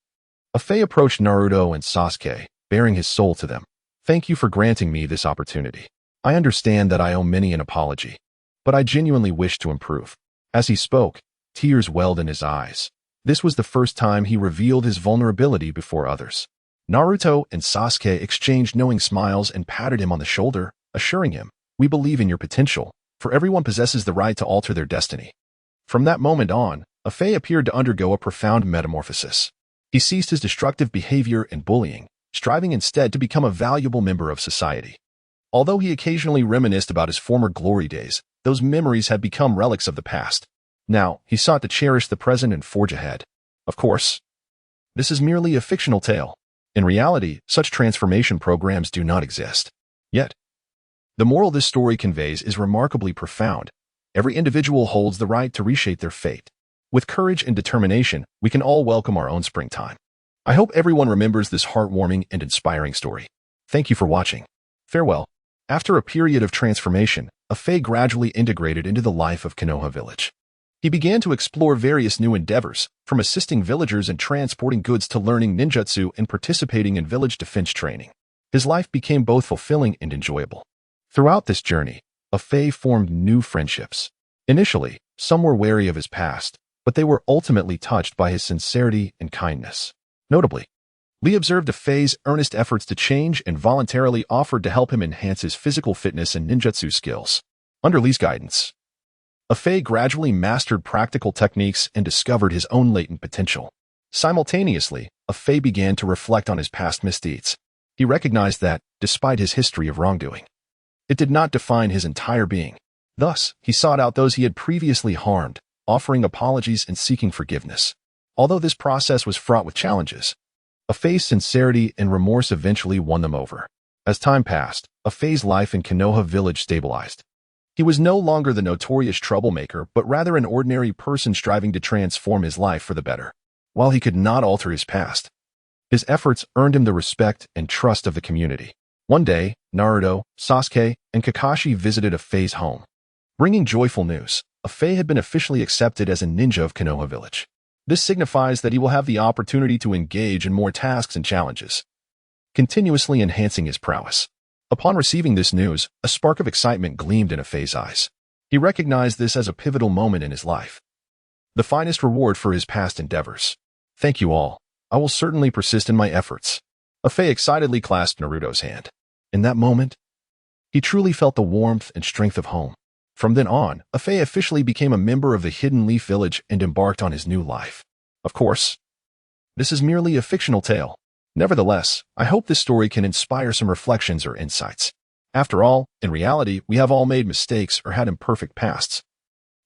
Afei approached Naruto and Sasuke, bearing his soul to them. Thank you for granting me this opportunity. I understand that I owe many an apology, but I genuinely wish to improve. As he spoke, tears welled in his eyes. This was the first time he revealed his vulnerability before others. Naruto and Sasuke exchanged knowing smiles and patted him on the shoulder, assuring him, "We believe in your potential, for everyone possesses the right to alter their destiny." From that moment on, Afei appeared to undergo a profound metamorphosis. He ceased his destructive behavior and bullying, striving instead to become a valuable member of society. Although he occasionally reminisced about his former glory days, those memories had become relics of the past. Now, he sought to cherish the present and forge ahead. Of course, this is merely a fictional tale. In reality, such transformation programs do not exist. Yet, the moral this story conveys is remarkably profound. Every individual holds the right to reshape their fate. With courage and determination, we can all welcome our own springtime. I hope everyone remembers this heartwarming and inspiring story. Thank you for watching. Farewell. After a period of transformation, Afei gradually integrated into the life of Konoha Village. He began to explore various new endeavors, from assisting villagers in transporting goods to learning ninjutsu and participating in village defense training. His life became both fulfilling and enjoyable. Throughout this journey, Afei formed new friendships. Initially, some were wary of his past, but they were ultimately touched by his sincerity and kindness. Notably, Lee observed Afei's earnest efforts to change and voluntarily offered to help him enhance his physical fitness and ninjutsu skills. Under Lee's guidance, Afei gradually mastered practical techniques and discovered his own latent potential. Simultaneously, Afei began to reflect on his past misdeeds. He recognized that, despite his history of wrongdoing, it did not define his entire being. Thus, he sought out those he had previously harmed, offering apologies and seeking forgiveness. Although this process was fraught with challenges, Afei's sincerity and remorse eventually won them over. As time passed, Afei's life in Konoha Village stabilized. He was no longer the notorious troublemaker, but rather an ordinary person striving to transform his life for the better. While he could not alter his past, his efforts earned him the respect and trust of the community. One day, Naruto, Sasuke, and Kakashi visited Afei's home. Bringing joyful news, Afei had been officially accepted as a ninja of Konoha Village. This signifies that he will have the opportunity to engage in more tasks and challenges, continuously enhancing his prowess. Upon receiving this news, a spark of excitement gleamed in Afei's eyes. He recognized this as a pivotal moment in his life, the finest reward for his past endeavors. "Thank you all. I will certainly persist in my efforts." Afei excitedly clasped Naruto's hand. In that moment, he truly felt the warmth and strength of home. From then on, Afei officially became a member of the Hidden Leaf Village and embarked on his new life. Of course, this is merely a fictional tale. Nevertheless, I hope this story can inspire some reflections or insights. After all, in reality, we have all made mistakes or had imperfect pasts.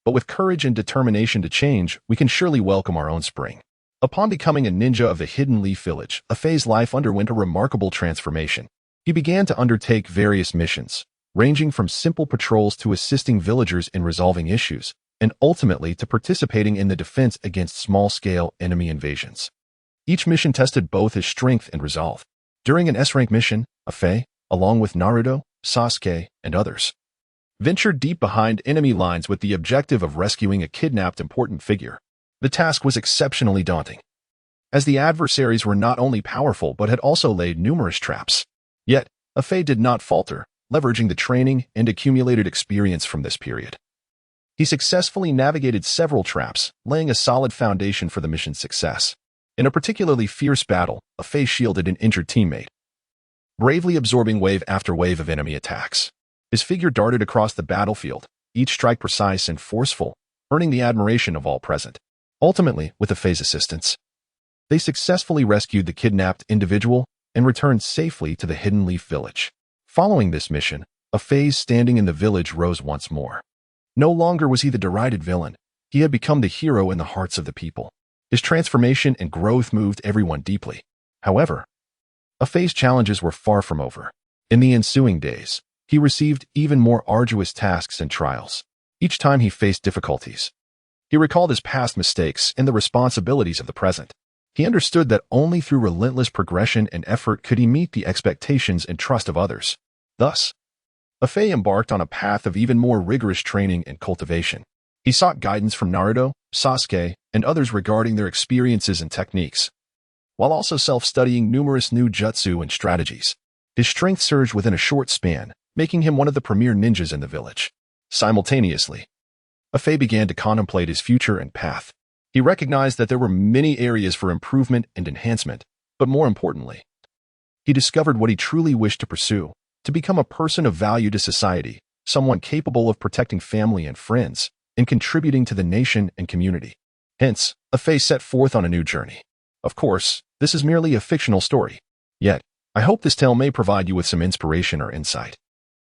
But with courage and determination to change, we can surely welcome our own spring. Upon becoming a ninja of the Hidden Leaf Village, Afei's life underwent a remarkable transformation. He began to undertake various missions, ranging from simple patrols to assisting villagers in resolving issues, and ultimately to participating in the defense against small-scale enemy invasions. Each mission tested both his strength and resolve. During an S-rank mission, Afei, along with Naruto, Sasuke, and others, ventured deep behind enemy lines with the objective of rescuing a kidnapped important figure. The task was exceptionally daunting, as the adversaries were not only powerful but had also laid numerous traps. Yet, Afei did not falter, leveraging the training and accumulated experience from this period. He successfully navigated several traps, laying a solid foundation for the mission's success. In a particularly fierce battle, Afei shielded an injured teammate, bravely absorbing wave after wave of enemy attacks. His figure darted across the battlefield, each strike precise and forceful, earning the admiration of all present. Ultimately, with Afei's assistance, they successfully rescued the kidnapped individual and returned safely to the Hidden Leaf Village. Following this mission, Afei's standing in the village rose once more. No longer was he the derided villain. He had become the hero in the hearts of the people. His transformation and growth moved everyone deeply. However, Afei's challenges were far from over. In the ensuing days, he received even more arduous tasks and trials. Each time he faced difficulties, he recalled his past mistakes and the responsibilities of the present. He understood that only through relentless progression and effort could he meet the expectations and trust of others. Thus, Afei embarked on a path of even more rigorous training and cultivation. He sought guidance from Naruto, Sasuke, and others regarding their experiences and techniques, while also self-studying numerous new jutsu and strategies. His strength surged within a short span, making him one of the premier ninjas in the village. Simultaneously, Afei began to contemplate his future and path. He recognized that there were many areas for improvement and enhancement, but more importantly, He discovered what he truly wished to pursue, to become a person of value to society, someone capable of protecting family and friends, and contributing to the nation and community. Hence, Afei set forth on a new journey. Of course, this is merely a fictional story. Yet, I hope this tale may provide you with some inspiration or insight.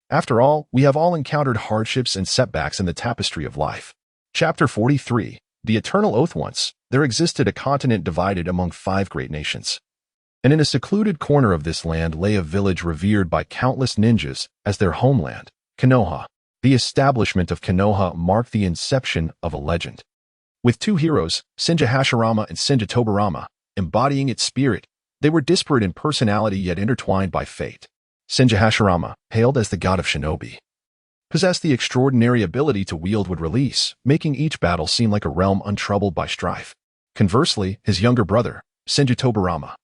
After all, we have all encountered hardships and setbacks in the tapestry of life. Chapter 43. The Eternal Oath. Once, there existed a continent divided among 5 great nations. And in a secluded corner of this land lay a village revered by countless ninjas as their homeland, Konoha. The establishment of Konoha marked the inception of a legend. With 2 heroes, Senja Hashirama and Senja Tobirama, embodying its spirit, they were disparate in personality yet intertwined by fate. Senja Hashirama, hailed as the god of shinobi, possessed the extraordinary ability to wield wood release, making each battle seem like a realm untroubled by strife. Conversely, his younger brother, Senja Tobirama,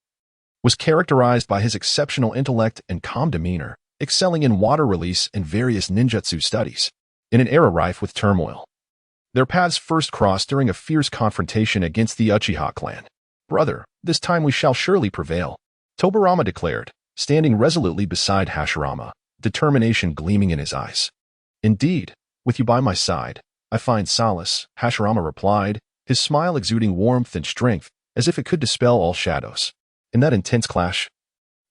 was characterized by his exceptional intellect and calm demeanor, excelling in water release and various ninjutsu studies. In an era rife with turmoil, their paths first crossed during a fierce confrontation against the Uchiha clan. "Brother, this time we shall surely prevail," Tobirama declared, standing resolutely beside Hashirama, determination gleaming in his eyes. "Indeed, with you by my side, I find solace," Hashirama replied, his smile exuding warmth and strength as if it could dispel all shadows. In that intense clash,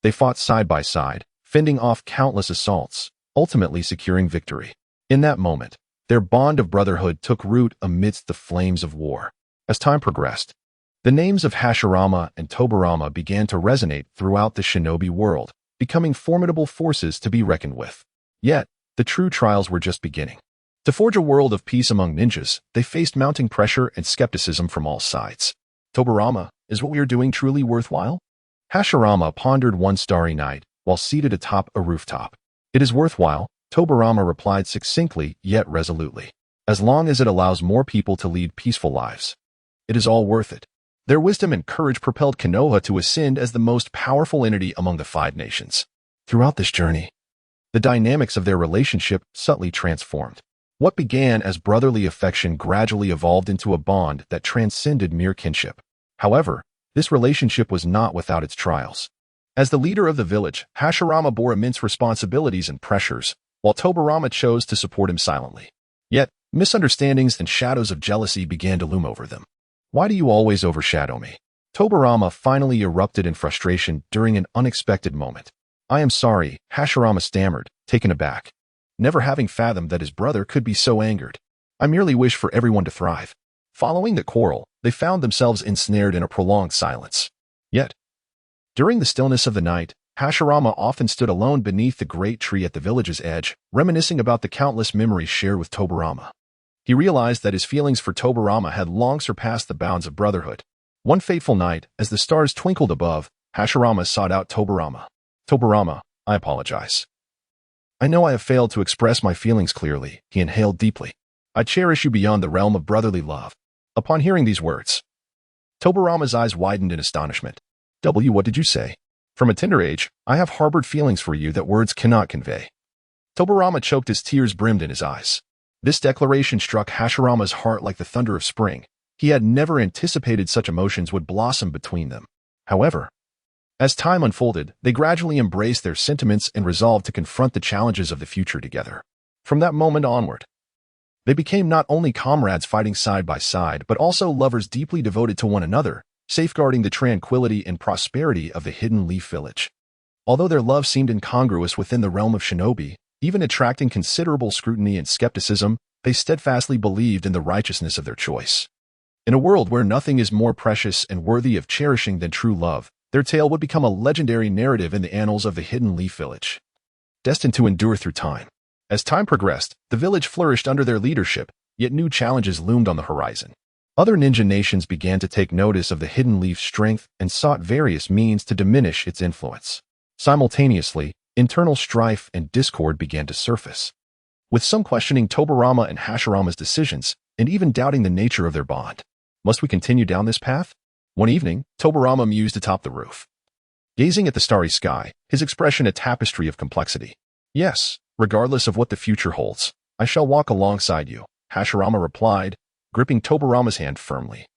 they fought side by side, fending off countless assaults, ultimately securing victory. In that moment, their bond of brotherhood took root amidst the flames of war. As time progressed, the names of Hashirama and Tobirama began to resonate throughout the shinobi world, becoming formidable forces to be reckoned with. Yet, the true trials were just beginning. To forge a world of peace among ninjas, they faced mounting pressure and skepticism from all sides. "Tobirama, is what we are doing truly worthwhile?" Hashirama pondered one starry night while seated atop a rooftop. "It is worthwhile," Tobirama replied succinctly yet resolutely. "As long as it allows more people to lead peaceful lives, it is all worth it." Their wisdom and courage propelled Konoha to ascend as the most powerful entity among the 5 nations. Throughout this journey, the dynamics of their relationship subtly transformed. What began as brotherly affection gradually evolved into a bond that transcended mere kinship. However, this relationship was not without its trials. As the leader of the village, Hashirama bore immense responsibilities and pressures, while Tobirama chose to support him silently. Yet, misunderstandings and shadows of jealousy began to loom over them. "Why do you always overshadow me?" Tobirama finally erupted in frustration during an unexpected moment. "I am sorry," Hashirama stammered, taken aback, never having fathomed that his brother could be so angered. "I merely wish for everyone to thrive." Following the quarrel, they found themselves ensnared in a prolonged silence. Yet, during the stillness of the night, Hashirama often stood alone beneath the great tree at the village's edge, reminiscing about the countless memories shared with Tobirama. He realized that his feelings for Tobirama had long surpassed the bounds of brotherhood. One fateful night, as the stars twinkled above, Hashirama sought out Tobirama. "Tobirama, I apologize. I know I have failed to express my feelings clearly," he inhaled deeply. "I cherish you beyond the realm of brotherly love." Upon hearing these words, Tobirama's eyes widened in astonishment. What did you say?" "From a tender age, I have harbored feelings for you that words cannot convey." Tobirama choked as tears brimmed in his eyes. This declaration struck Hashirama's heart like the thunder of spring. He had never anticipated such emotions would blossom between them. However, as time unfolded, they gradually embraced their sentiments and resolved to confront the challenges of the future together. From that moment onward, they became not only comrades fighting side by side, but also lovers deeply devoted to one another, safeguarding the tranquility and prosperity of the Hidden Leaf Village. Although their love seemed incongruous within the realm of shinobi, even attracting considerable scrutiny and skepticism, they steadfastly believed in the righteousness of their choice. In a world where nothing is more precious and worthy of cherishing than true love, their tale would become a legendary narrative in the annals of the Hidden Leaf Village, destined to endure through time. As time progressed, the village flourished under their leadership, yet new challenges loomed on the horizon. Other ninja nations began to take notice of the Hidden Leaf's strength and sought various means to diminish its influence. Simultaneously, internal strife and discord began to surface, with some questioning Tobirama and Hashirama's decisions and even doubting the nature of their bond. Must we continue down this path? One evening, Tobirama mused atop the roof, gazing at the starry sky, his expression a tapestry of complexity. "Yes, regardless of what the future holds, I shall walk alongside you," Hashirama replied, gripping Tobirama's hand firmly,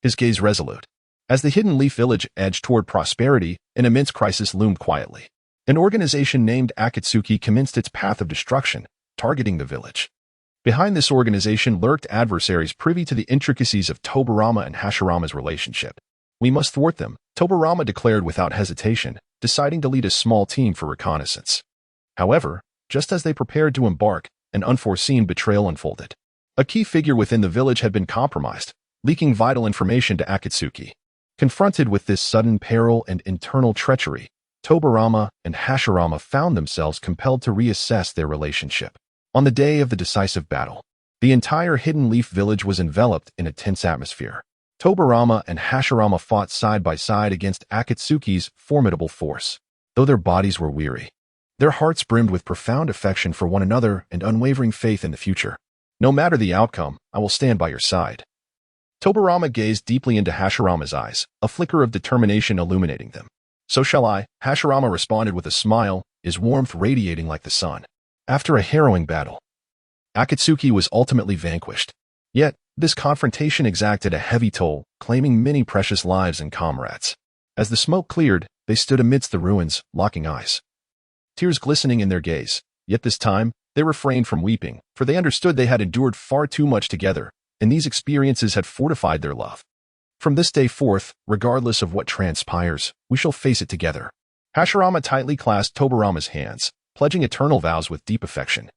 his gaze resolute. As the Hidden Leaf Village edged toward prosperity, an immense crisis loomed quietly. An organization named Akatsuki commenced its path of destruction, targeting the village. Behind this organization lurked adversaries privy to the intricacies of Tobirama and Hashirama's relationship. "We must thwart them," Tobirama declared without hesitation, deciding to lead a small team for reconnaissance. However, just as they prepared to embark, an unforeseen betrayal unfolded. A key figure within the village had been compromised, leaking vital information to Akatsuki. Confronted with this sudden peril and internal treachery, Tobirama and Hashirama found themselves compelled to reassess their relationship. On the day of the decisive battle, the entire Hidden Leaf Village was enveloped in a tense atmosphere. Tobirama and Hashirama fought side by side against Akatsuki's formidable force. Though their bodies were weary, their hearts brimmed with profound affection for one another and unwavering faith in the future. "No matter the outcome, I will stand by your side." Tobirama gazed deeply into Hashirama's eyes, a flicker of determination illuminating them. "So shall I," Hashirama responded with a smile, his warmth radiating like the sun. After a harrowing battle, Akatsuki was ultimately vanquished. Yet, this confrontation exacted a heavy toll, claiming many precious lives and comrades. As the smoke cleared, they stood amidst the ruins, locking eyes, tears glistening in their gaze. Yet this time, they refrained from weeping, for they understood they had endured far too much together, and these experiences had fortified their love. "From this day forth, regardless of what transpires, we shall face it together." Hashirama tightly clasped Tobirama's hands, pledging eternal vows with deep affection.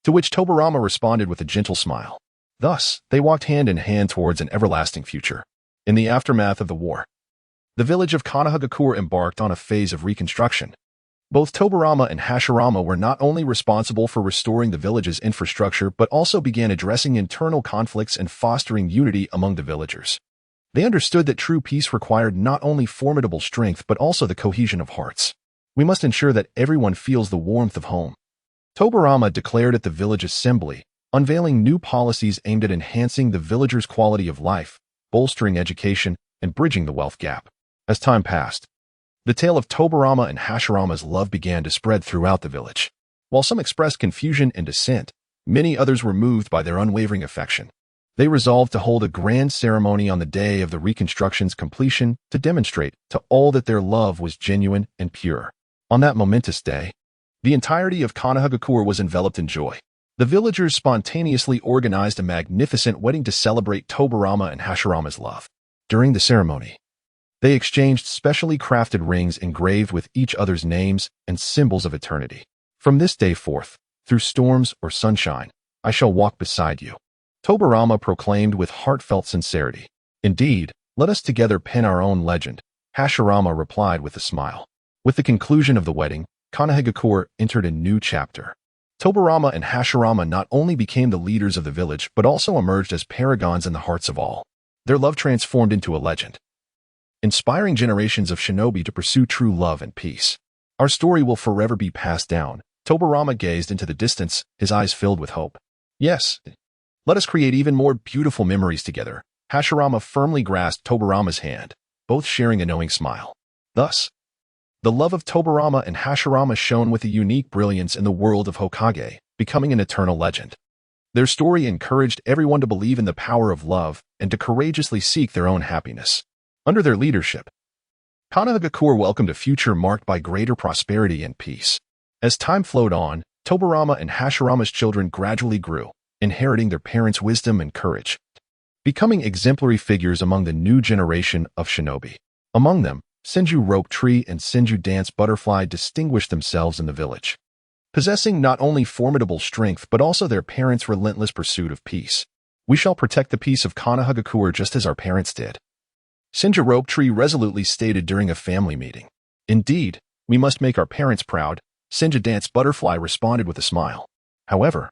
To which Tobirama responded with a gentle smile. Thus, they walked hand in hand towards an everlasting future. In the aftermath of the war, the village of Konohagakure embarked on a phase of reconstruction. Both Tobirama and Hashirama were not only responsible for restoring the village's infrastructure but also began addressing internal conflicts and fostering unity among the villagers. They understood that true peace required not only formidable strength but also the cohesion of hearts. "We must ensure that everyone feels the warmth of home," Tobirama declared at the village assembly, unveiling new policies aimed at enhancing the villagers' quality of life, bolstering education, and bridging the wealth gap. As time passed, the tale of Tobirama and Hashirama's love began to spread throughout the village. While some expressed confusion and dissent, many others were moved by their unwavering affection. They resolved to hold a grand ceremony on the day of the reconstruction's completion to demonstrate to all that their love was genuine and pure. On that momentous day, the entirety of Konohagakure was enveloped in joy. The villagers spontaneously organized a magnificent wedding to celebrate Tobirama and Hashirama's love. During the ceremony, they exchanged specially crafted rings engraved with each other's names and symbols of eternity. "From this day forth, through storms or sunshine, I shall walk beside you," Tobirama proclaimed with heartfelt sincerity. "Indeed, let us together pen our own legend," Hashirama replied with a smile. With the conclusion of the wedding, Konohagakure entered a new chapter. Tobirama and Hashirama not only became the leaders of the village but also emerged as paragons in the hearts of all. Their love transformed into a legend, inspiring generations of shinobi to pursue true love and peace. "Our story will forever be passed down." Tobirama gazed into the distance, his eyes filled with hope. "Yes, let us create even more beautiful memories together." Hashirama firmly grasped Tobirama's hand, both sharing a knowing smile. Thus, the love of Tobirama and Hashirama shone with a unique brilliance in the world of Hokage, becoming an eternal legend. Their story encouraged everyone to believe in the power of love and to courageously seek their own happiness. Under their leadership, Konohagakure welcomed a future marked by greater prosperity and peace. As time flowed on, Tobirama and Hashirama's children gradually grew, inheriting their parents' wisdom and courage, becoming exemplary figures among the new generation of shinobi. Among them, Senju Rope Tree and Senju Dance Butterfly distinguished themselves in the village, possessing not only formidable strength but also their parents' relentless pursuit of peace. "We shall protect the peace of Konohagakure just as our parents did," Senju Rope Tree resolutely stated during a family meeting. "Indeed, we must make our parents proud," Senju Dance Butterfly responded with a smile. However,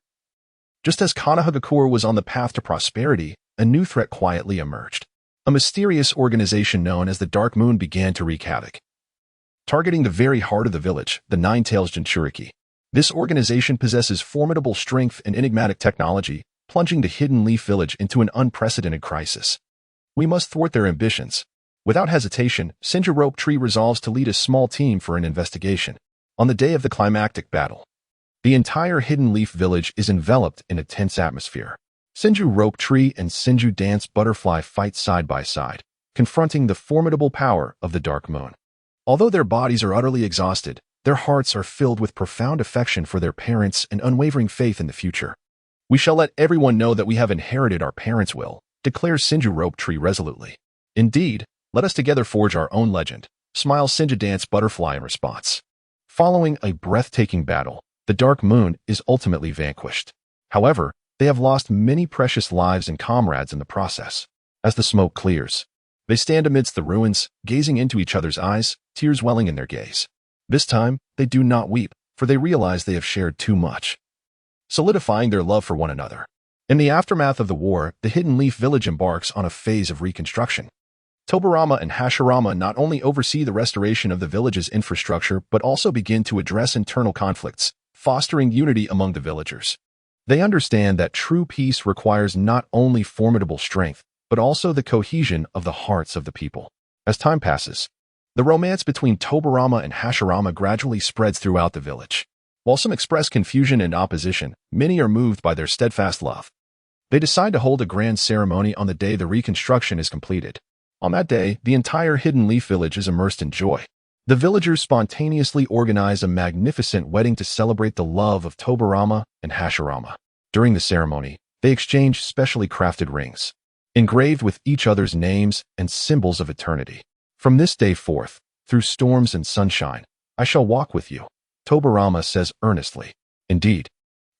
just as Konohagakure was on the path to prosperity, a new threat quietly emerged. A mysterious organization known as the Dark Moon began to wreak havoc, targeting the very heart of the village, the Nine-Tails Jinchuriki. This organization possesses formidable strength and enigmatic technology, plunging the Hidden Leaf Village into an unprecedented crisis. "We must thwart their ambitions." Without hesitation, Senju Rope Tree resolves to lead a small team for an investigation. On the day of the climactic battle, the entire Hidden Leaf Village is enveloped in a tense atmosphere. Senju Rope Tree and Senju Dance Butterfly fight side by side, confronting the formidable power of the dark moon. Although their bodies are utterly exhausted, their hearts are filled with profound affection for their parents and unwavering faith in the future. "We shall let everyone know that we have inherited our parents' will," declares Sinju Rope Tree resolutely. "Indeed, let us together forge our own legend," smiles Sinja Dance Butterfly in response. Following a breathtaking battle, the Dark Moon is ultimately vanquished. However, they have lost many precious lives and comrades in the process. As the smoke clears, they stand amidst the ruins, gazing into each other's eyes, tears welling in their gaze. This time, they do not weep, for they realize they have shared too much, solidifying their love for one another. In the aftermath of the war, the Hidden Leaf Village embarks on a phase of reconstruction. Tobirama and Hashirama not only oversee the restoration of the village's infrastructure but also begin to address internal conflicts, fostering unity among the villagers. They understand that true peace requires not only formidable strength, but also the cohesion of the hearts of the people. As time passes, the romance between Tobirama and Hashirama gradually spreads throughout the village. While some express confusion and opposition, many are moved by their steadfast love. They decide to hold a grand ceremony on the day the reconstruction is completed. On that day, the entire Hidden Leaf Village is immersed in joy. The villagers spontaneously organize a magnificent wedding to celebrate the love of Tobirama and Hashirama. During the ceremony, they exchange specially crafted rings, engraved with each other's names and symbols of eternity. "From this day forth, through storms and sunshine, I shall walk with you," Tobirama says earnestly. "Indeed.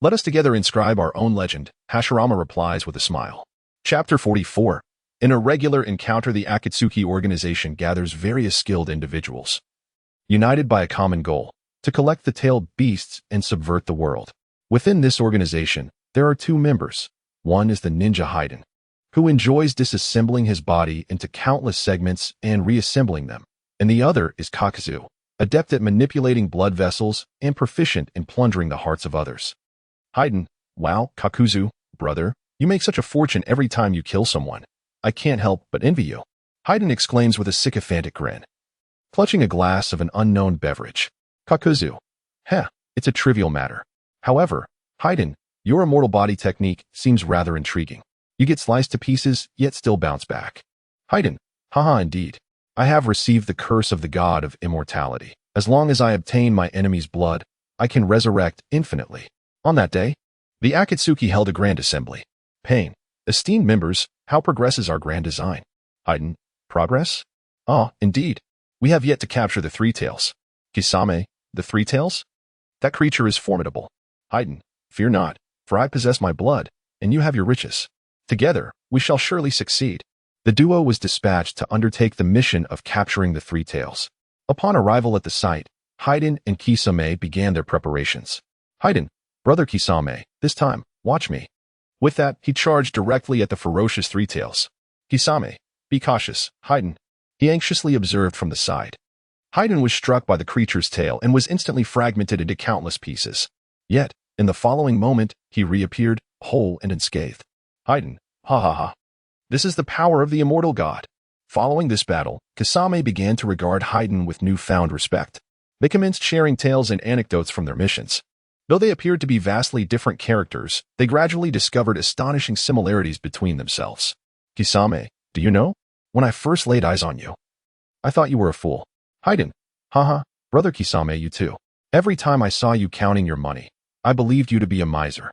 Let us together inscribe our own legend," Hashirama replies with a smile. Chapter 44. In a regular encounter, the Akatsuki organization gathers various skilled individuals, united by a common goal, to collect the tailed beasts and subvert the world. Within this organization, there are two members. One is the ninja Haiden, who enjoys disassembling his body into countless segments and reassembling them, and the other is Kakuzu, adept at manipulating blood vessels and proficient in plundering the hearts of others. Haiden: "Wow, Kakuzu, brother, you make such a fortune every time you kill someone. I can't help but envy you," Haiden exclaims with a sycophantic grin, clutching a glass of an unknown beverage. Kakuzu: "Heh, it's a trivial matter. However, Haiden, your immortal body technique seems rather intriguing. You get sliced to pieces, yet still bounce back." Haiden: "Haha, indeed. I have received the curse of the god of immortality. As long as I obtain my enemy's blood, I can resurrect infinitely." On that day, the Akatsuki held a grand assembly. Pain: "Esteemed members, how progresses our grand design?" Haiden: "Progress? Ah, indeed. We have yet to capture the Three Tails." Kisame: "The Three Tails? That creature is formidable." Haiden: "Fear not, for I possess my blood, and you have your riches. Together, we shall surely succeed." The duo was dispatched to undertake the mission of capturing the Three Tails. Upon arrival at the site, Haiden and Kisame began their preparations. Haiden: "Brother Kisame, this time, watch me." With that, he charged directly at the ferocious Three Tails. Kisame: "Be cautious, Haiden," he anxiously observed from the side. Haiden was struck by the creature's tail and was instantly fragmented into countless pieces. Yet, in the following moment, he reappeared, whole and unscathed. Haiden: "Ha ha ha. This is the power of the immortal god." Following this battle, Kisame began to regard Haiden with newfound respect. They commenced sharing tales and anecdotes from their missions. Though they appeared to be vastly different characters, they gradually discovered astonishing similarities between themselves. Kisame: "Do you know? When I first laid eyes on you, I thought you were a fool." Haiden: "Haha, brother Kisame, you too. Every time I saw you counting your money, I believed you to be a miser."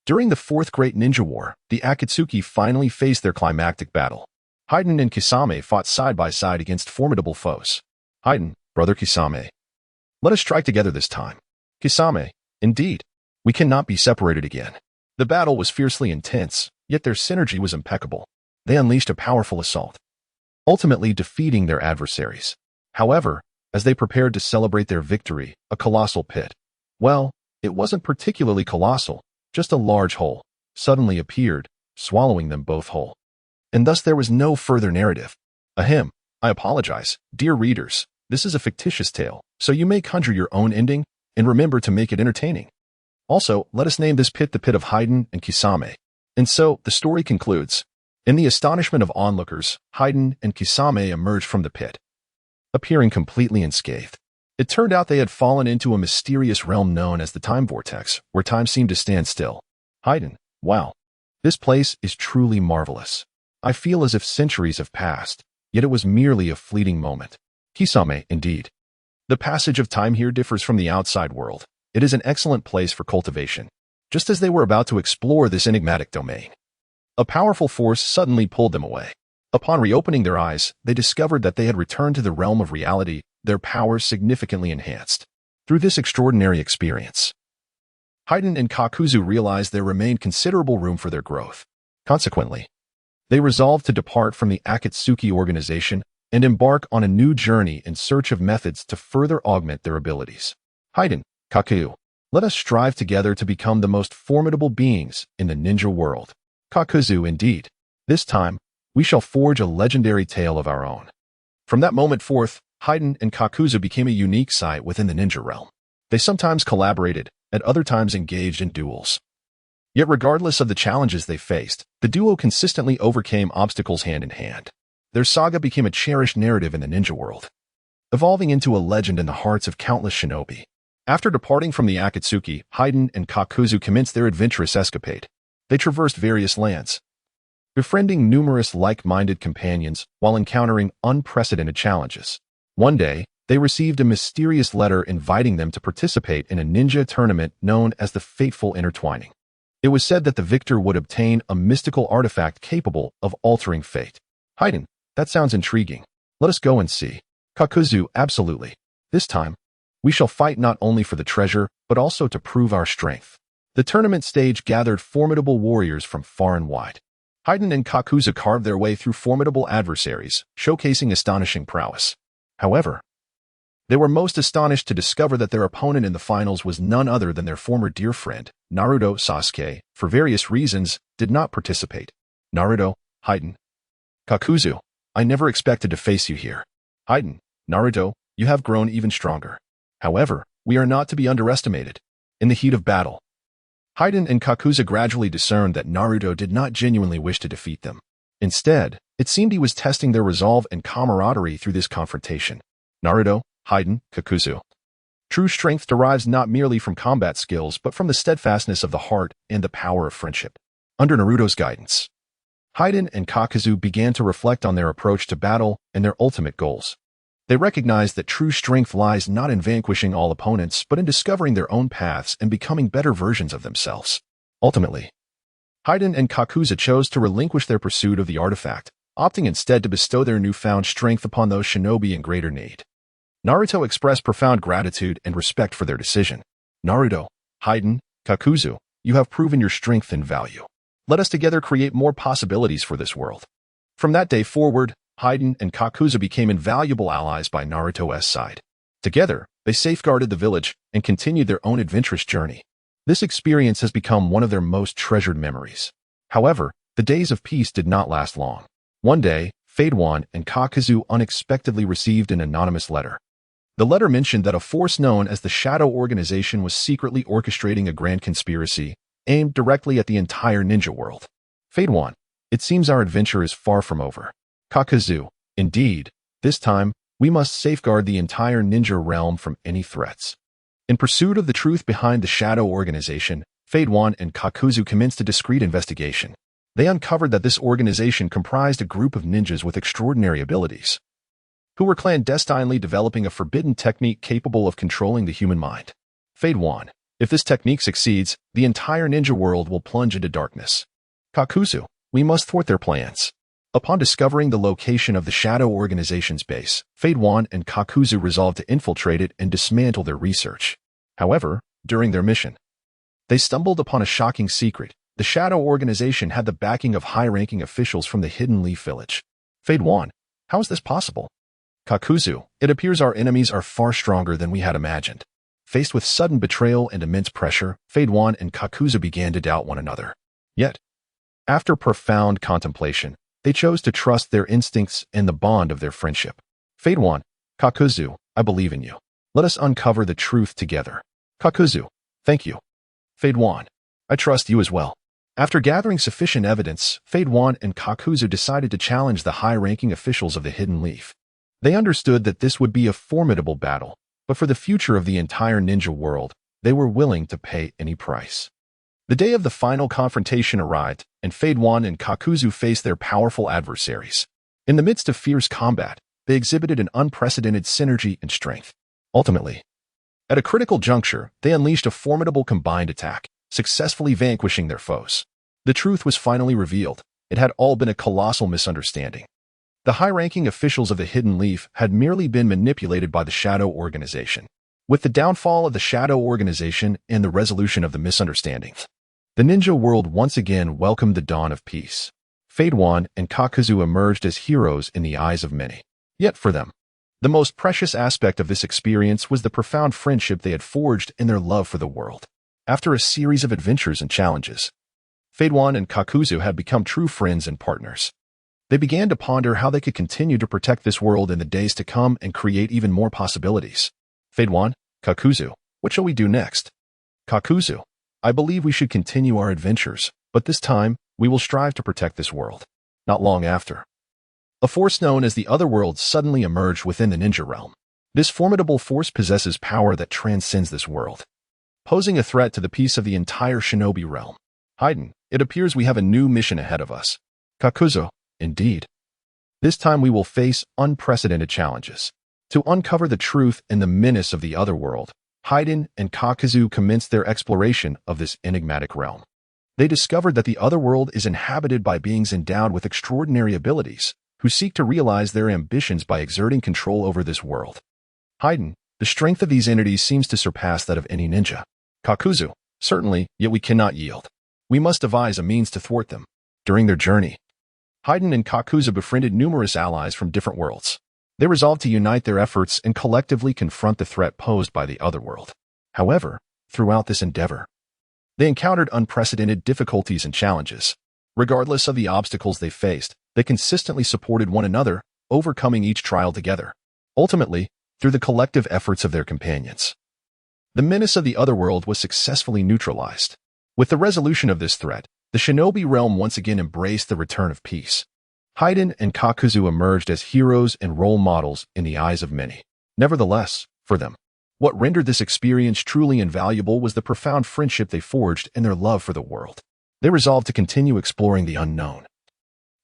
During the Fourth Great Ninja War, the Akatsuki finally faced their climactic battle. Haiden and Kisame fought side by side against formidable foes. Haiden: "Brother Kisame, let us strike together this time." Kisame: "Indeed, we cannot be separated again." The battle was fiercely intense, yet their synergy was impeccable. They unleashed a powerful assault, ultimately defeating their adversaries. However, as they prepared to celebrate their victory, a colossal pit, well, it wasn't particularly colossal, just a large hole, suddenly appeared, swallowing them both whole. And thus there was no further narrative. Ahem, I apologize, dear readers, this is a fictitious tale, so you may conjure your own ending, and remember to make it entertaining. Also, let us name this pit the Pit of Haiden and Kisame. And so, the story concludes. In the astonishment of onlookers, Haiden and Kisame emerged from the pit, appearing completely unscathed. It turned out they had fallen into a mysterious realm known as the Time Vortex, where time seemed to stand still. Haiden: "Wow. This place is truly marvelous. I feel as if centuries have passed." yet it was merely a fleeting moment. Kisame, indeed. The passage of time here differs from the outside world. It is an excellent place for cultivation. Just as they were about to explore this enigmatic domain, a powerful force suddenly pulled them away. Upon reopening their eyes, they discovered that they had returned to the realm of reality, their powers significantly enhanced. Through this extraordinary experience, Haiden and Kakuzu realized there remained considerable room for their growth. Consequently, they resolved to depart from the Akatsuki organization and embark on a new journey in search of methods to further augment their abilities. Haiden, Kaku, let us strive together to become the most formidable beings in the ninja world. Kakuzu, indeed. This time, we shall forge a legendary tale of our own. From that moment forth, Haiden and Kakuzu became a unique sight within the ninja realm. They sometimes collaborated, at other times engaged in duels. Yet regardless of the challenges they faced, the duo consistently overcame obstacles hand in hand. Their saga became a cherished narrative in the ninja world, evolving into a legend in the hearts of countless shinobi. After departing from the Akatsuki, Haiden and Kakuzu commenced their adventurous escapade. They traversed various lands, befriending numerous like-minded companions while encountering unprecedented challenges. One day, they received a mysterious letter inviting them to participate in a ninja tournament known as the Fateful Intertwining. It was said that the victor would obtain a mystical artifact capable of altering fate. Haiden, that sounds intriguing. Let us go and see. Kakuzu, absolutely. This time, we shall fight not only for the treasure, but also to prove our strength. The tournament stage gathered formidable warriors from far and wide. Haiden and Kakuzu carved their way through formidable adversaries, showcasing astonishing prowess. However, they were most astonished to discover that their opponent in the finals was none other than their former dear friend, Naruto. Sasuke, for various reasons, did not participate. Naruto, Haiden. Kakuzu, I never expected to face you here. Haiden, Naruto, you have grown even stronger. However, we are not to be underestimated. In the heat of battle, Haiden and Kakuzu gradually discerned that Naruto did not genuinely wish to defeat them. Instead, it seemed he was testing their resolve and camaraderie through this confrontation. Naruto, Haiden, Kakuzu. True strength derives not merely from combat skills but from the steadfastness of the heart and the power of friendship. Under Naruto's guidance, Haiden and Kakuzu began to reflect on their approach to battle and their ultimate goals. They recognized that true strength lies not in vanquishing all opponents but in discovering their own paths and becoming better versions of themselves. Ultimately, Haiden and Kakuzu chose to relinquish their pursuit of the artifact, opting instead to bestow their newfound strength upon those shinobi in greater need. Naruto expressed profound gratitude and respect for their decision. Naruto, Haiden, Kakuzu, you have proven your strength and value. Let us together create more possibilities for this world. From that day forward, Haiden and Kakuzu became invaluable allies by Naruto's side. Together, they safeguarded the village and continued their own adventurous journey. This experience has become one of their most treasured memories. However, the days of peace did not last long. One day, Fadewan and Kakuzu unexpectedly received an anonymous letter. The letter mentioned that a force known as the Shadow Organization was secretly orchestrating a grand conspiracy aimed directly at the entire ninja world. Fadewan, it seems our adventure is far from over. Kakuzu, indeed, this time, we must safeguard the entire ninja realm from any threats. In pursuit of the truth behind the Shadow Organization, Fadewan and Kakuzu commenced a discreet investigation. They uncovered that this organization comprised a group of ninjas with extraordinary abilities, who were clandestinely developing a forbidden technique capable of controlling the human mind. Fadewan, if this technique succeeds, the entire ninja world will plunge into darkness. Kakuzu, we must thwart their plans. Upon discovering the location of the Shadow Organization's base, Fadewan and Kakuzu resolved to infiltrate it and dismantle their research. However, during their mission, they stumbled upon a shocking secret. The Shadow Organization had the backing of high-ranking officials from the Hidden Leaf Village. Fadewan, how is this possible? Kakuzu, it appears our enemies are far stronger than we had imagined. Faced with sudden betrayal and immense pressure, Fadewan and Kakuzu began to doubt one another. Yet, after profound contemplation, they chose to trust their instincts and the bond of their friendship. Fadewan, Kakuzu, I believe in you. Let us uncover the truth together. Kakuzu, thank you. Fadewan, I trust you as well. After gathering sufficient evidence, Fadewan and Kakuzu decided to challenge the high-ranking officials of the Hidden Leaf. They understood that this would be a formidable battle, but for the future of the entire ninja world, they were willing to pay any price. The day of the final confrontation arrived, and Fadewan and Kakuzu faced their powerful adversaries. In the midst of fierce combat, they exhibited an unprecedented synergy and strength. Ultimately, at a critical juncture, they unleashed a formidable combined attack, successfully vanquishing their foes. The truth was finally revealed. It had all been a colossal misunderstanding. The high-ranking officials of the Hidden Leaf had merely been manipulated by the Shadow Organization. With the downfall of the Shadow Organization and the resolution of the misunderstandings, the ninja world once again welcomed the dawn of peace. Fadewan and Kakuzu emerged as heroes in the eyes of many. Yet for them, the most precious aspect of this experience was the profound friendship they had forged in their love for the world. After a series of adventures and challenges, Fadewan and Kakuzu had become true friends and partners. They began to ponder how they could continue to protect this world in the days to come and create even more possibilities. Fadewan, Kakuzu, what shall we do next? Kakuzu, I believe we should continue our adventures, but this time, we will strive to protect this world. Not long after, a force known as the Otherworld suddenly emerged within the ninja realm. This formidable force possesses power that transcends this world, posing a threat to the peace of the entire shinobi realm. Haiden, it appears we have a new mission ahead of us. Kakuzu, indeed. This time we will face unprecedented challenges. To uncover the truth and the menace of the Otherworld, Haiden and Kakuzu commenced their exploration of this enigmatic realm. They discovered that the Otherworld is inhabited by beings endowed with extraordinary abilities, who seek to realize their ambitions by exerting control over this world. Haiden, the strength of these entities seems to surpass that of any ninja. Kakuzu, certainly, yet we cannot yield. We must devise a means to thwart them. During their journey, Haiden and Kakuzu befriended numerous allies from different worlds. They resolved to unite their efforts and collectively confront the threat posed by the Otherworld. However, throughout this endeavor, they encountered unprecedented difficulties and challenges. Regardless of the obstacles they faced, they consistently supported one another, overcoming each trial together. Ultimately, through the collective efforts of their companions, the menace of the Otherworld was successfully neutralized. With the resolution of this threat, the shinobi realm once again embraced the return of peace. Haiden and Kakuzu emerged as heroes and role models in the eyes of many. Nevertheless, for them, what rendered this experience truly invaluable was the profound friendship they forged and their love for the world. They resolved to continue exploring the unknown,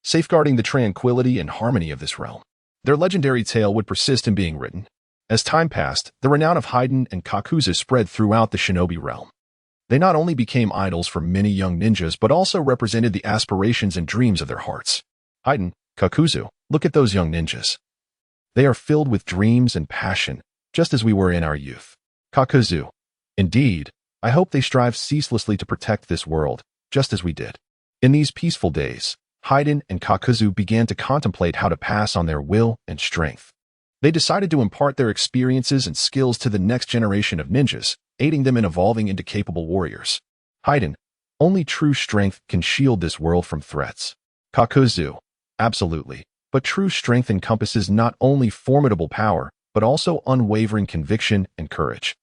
safeguarding the tranquility and harmony of this realm. Their legendary tale would persist in being written. As time passed, the renown of Haiden and Kakuzu spread throughout the shinobi realm. They not only became idols for many young ninjas but also represented the aspirations and dreams of their hearts. Haiden, Kakuzu, look at those young ninjas. They are filled with dreams and passion, just as we were in our youth. Kakuzu, indeed, I hope they strive ceaselessly to protect this world, just as we did. In these peaceful days, Haiden and Kakuzu began to contemplate how to pass on their will and strength. They decided to impart their experiences and skills to the next generation of ninjas, aiding them in evolving into capable warriors. Haiden, only true strength can shield this world from threats. Kakuzu, absolutely, but true strength encompasses not only formidable power, but also unwavering conviction and courage.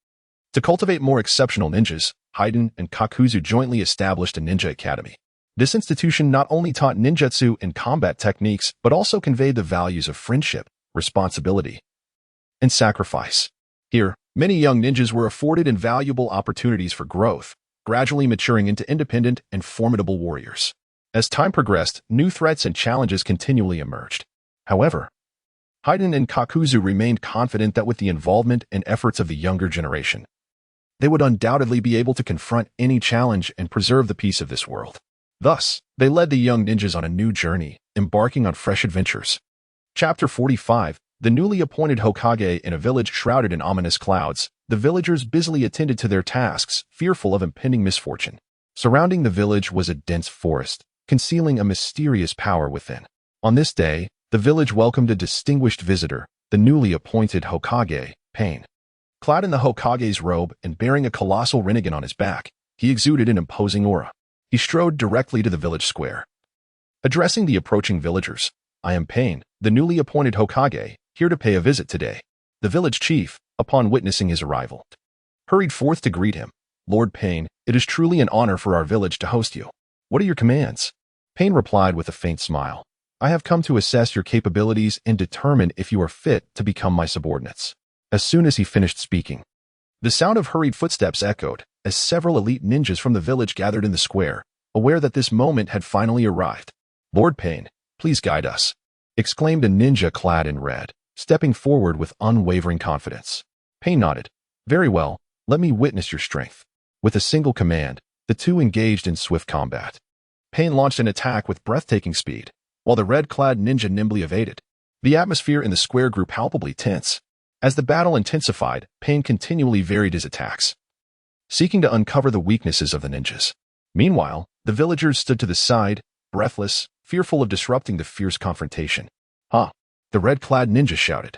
To cultivate more exceptional ninjas, Haiden and Kakuzu jointly established a ninja academy. This institution not only taught ninjutsu and combat techniques, but also conveyed the values of friendship, responsibility, and sacrifice. Here, many young ninjas were afforded invaluable opportunities for growth, gradually maturing into independent and formidable warriors. As time progressed, new threats and challenges continually emerged. However, Haiden and Kakuzu remained confident that with the involvement and efforts of the younger generation, they would undoubtedly be able to confront any challenge and preserve the peace of this world. Thus, they led the young ninjas on a new journey, embarking on fresh adventures. Chapter 45, the newly appointed Hokage in a village shrouded in ominous clouds. The villagers busily attended to their tasks, fearful of impending misfortune. Surrounding the village was a dense forest, concealing a mysterious power within. On this day, the village welcomed a distinguished visitor, the newly appointed Hokage, Pain. Clad in the Hokage's robe and bearing a colossal rinnegan on his back, he exuded an imposing aura. He strode directly to the village square. Addressing the approaching villagers, I am Pain, the newly appointed Hokage, here to pay a visit today. The village chief, upon witnessing his arrival, hurried forth to greet him. Lord Pain, it is truly an honor for our village to host you. What are your commands? Pain replied with a faint smile. I have come to assess your capabilities and determine if you are fit to become my subordinates. As soon as he finished speaking, the sound of hurried footsteps echoed as several elite ninjas from the village gathered in the square, aware that this moment had finally arrived. Lord Pain, please guide us. exclaimed a ninja clad in red, stepping forward with unwavering confidence. Pain nodded. Very well, let me witness your strength. With a single command, the two engaged in swift combat. Pain launched an attack with breathtaking speed, while the red-clad ninja nimbly evaded. The atmosphere in the square grew palpably tense. As the battle intensified, Pain continually varied his attacks, seeking to uncover the weaknesses of the ninjas. Meanwhile, the villagers stood to the side, breathless, fearful of disrupting the fierce confrontation. "Ha!" the red-clad ninja shouted,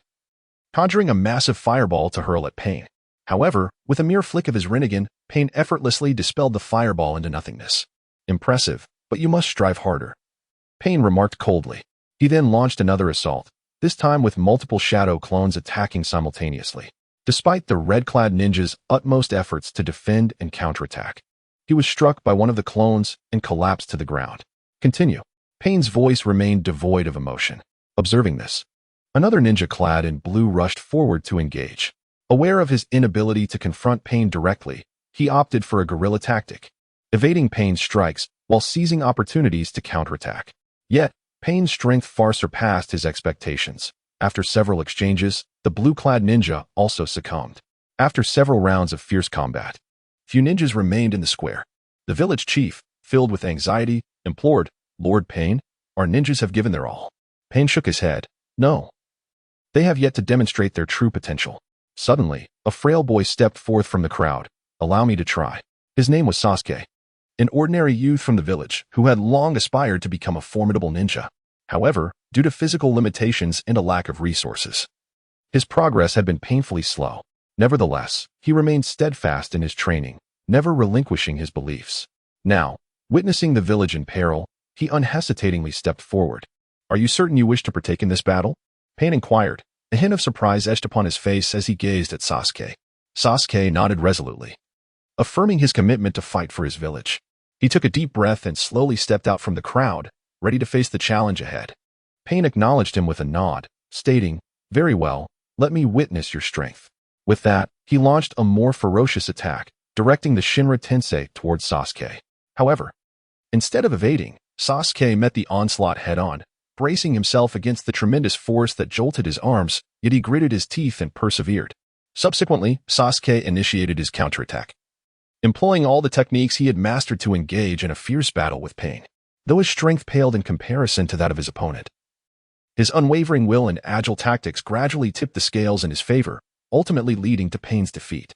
conjuring a massive fireball to hurl at Pain. However, with a mere flick of his rinnegan, Pain effortlessly dispelled the fireball into nothingness. "Impressive, but you must strive harder," Pain remarked coldly. He then launched another assault, this time with multiple shadow clones attacking simultaneously. Despite the red-clad ninja's utmost efforts to defend and counterattack, he was struck by one of the clones and collapsed to the ground. "Continue." Pain's voice remained devoid of emotion. Observing this, another ninja clad in blue rushed forward to engage. Aware of his inability to confront Pain directly, he opted for a guerrilla tactic, evading Pain's strikes while seizing opportunities to counterattack. Yet, Pain's strength far surpassed his expectations. After several exchanges, the blue-clad ninja also succumbed. After several rounds of fierce combat, few ninjas remained in the square. The village chief, filled with anxiety, implored, "Lord Pain, our ninjas have given their all." Pain shook his head. "No. They have yet to demonstrate their true potential." Suddenly, a frail boy stepped forth from the crowd. "Allow me to try." His name was Sasuke, an ordinary youth from the village who had long aspired to become a formidable ninja. However, due to physical limitations and a lack of resources, his progress had been painfully slow. Nevertheless, he remained steadfast in his training, never relinquishing his beliefs. Now, witnessing the village in peril, he unhesitatingly stepped forward. "Are you certain you wish to partake in this battle?" Pain inquired, a hint of surprise etched upon his face as he gazed at Sasuke. Sasuke nodded resolutely, affirming his commitment to fight for his village. He took a deep breath and slowly stepped out from the crowd, ready to face the challenge ahead. Pain acknowledged him with a nod, stating, "Very well, let me witness your strength." With that, he launched a more ferocious attack, directing the Shinra Tensei towards Sasuke. However, instead of evading, Sasuke met the onslaught head-on, bracing himself against the tremendous force that jolted his arms, yet he gritted his teeth and persevered. Subsequently, Sasuke initiated his counterattack, employing all the techniques he had mastered to engage in a fierce battle with Pain. Though his strength paled in comparison to that of his opponent, his unwavering will and agile tactics gradually tipped the scales in his favor, ultimately leading to Pain's defeat.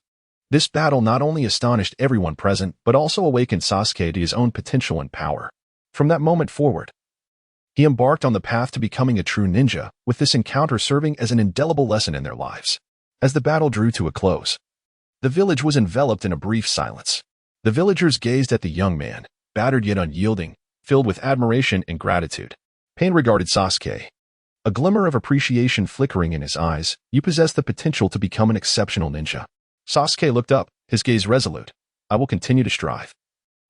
This battle not only astonished everyone present, but also awakened Sasuke to his own potential and power. From that moment forward, he embarked on the path to becoming a true ninja, with this encounter serving as an indelible lesson in their lives. As the battle drew to a close, the village was enveloped in a brief silence. The villagers gazed at the young man, battered yet unyielding, filled with admiration and gratitude. Pain regarded Sasuke, a glimmer of appreciation flickering in his eyes. "You possess the potential to become an exceptional ninja." Sasuke looked up, his gaze resolute. "I will continue to strive.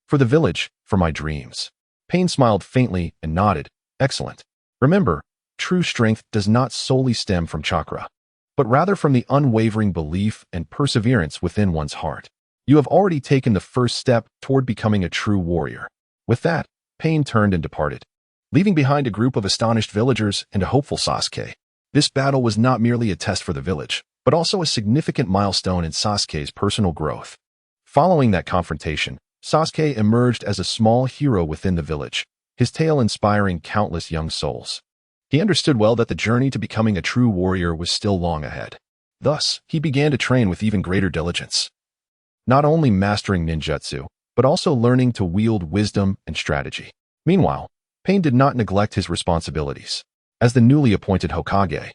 For the village, for my dreams." Pain smiled faintly and nodded. "Excellent. Remember, true strength does not solely stem from chakra, but rather from the unwavering belief and perseverance within one's heart. You have already taken the first step toward becoming a true warrior." With that, Pain turned and departed, leaving behind a group of astonished villagers and a hopeful Sasuke. This battle was not merely a test for the village, but also a significant milestone in Sasuke's personal growth. Following that confrontation, Sasuke emerged as a small hero within the village, his tale inspiring countless young souls. He understood well that the journey to becoming a true warrior was still long ahead. Thus, he began to train with even greater diligence, not only mastering ninjutsu, but also learning to wield wisdom and strategy. Meanwhile, Pain did not neglect his responsibilities. As the newly appointed Hokage,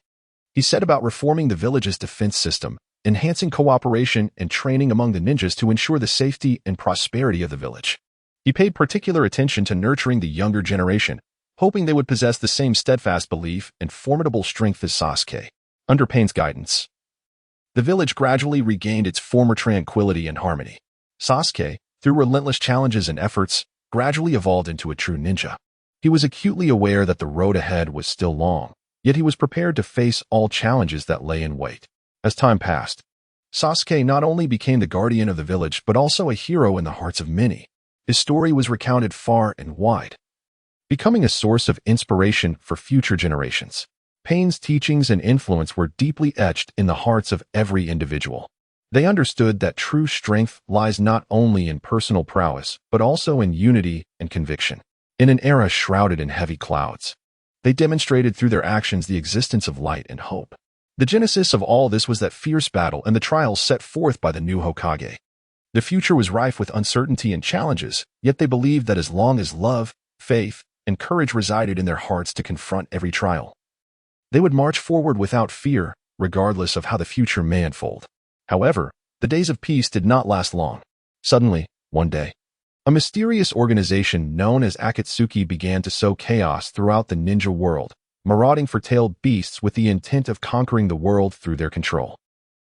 he set about reforming the village's defense system, enhancing cooperation and training among the ninjas to ensure the safety and prosperity of the village. He paid particular attention to nurturing the younger generation, hoping they would possess the same steadfast belief and formidable strength as Sasuke. Under Pain's guidance, the village gradually regained its former tranquility and harmony. Sasuke, through relentless challenges and efforts, gradually evolved into a true ninja. He was acutely aware that the road ahead was still long, yet he was prepared to face all challenges that lay in wait. As time passed, Sasuke not only became the guardian of the village, but also a hero in the hearts of many. His story was recounted far and wide, becoming a source of inspiration for future generations. Pain's teachings and influence were deeply etched in the hearts of every individual. They understood that true strength lies not only in personal prowess, but also in unity and conviction. In an era shrouded in heavy clouds, they demonstrated through their actions the existence of light and hope. The genesis of all this was that fierce battle and the trials set forth by the new Hokage. The future was rife with uncertainty and challenges, yet they believed that as long as love, faith, and courage resided in their hearts to confront every trial, they would march forward without fear, regardless of how the future may unfold. However, the days of peace did not last long. Suddenly, one day, a mysterious organization known as Akatsuki began to sow chaos throughout the ninja world, marauding for tailed beasts with the intent of conquering the world through their control.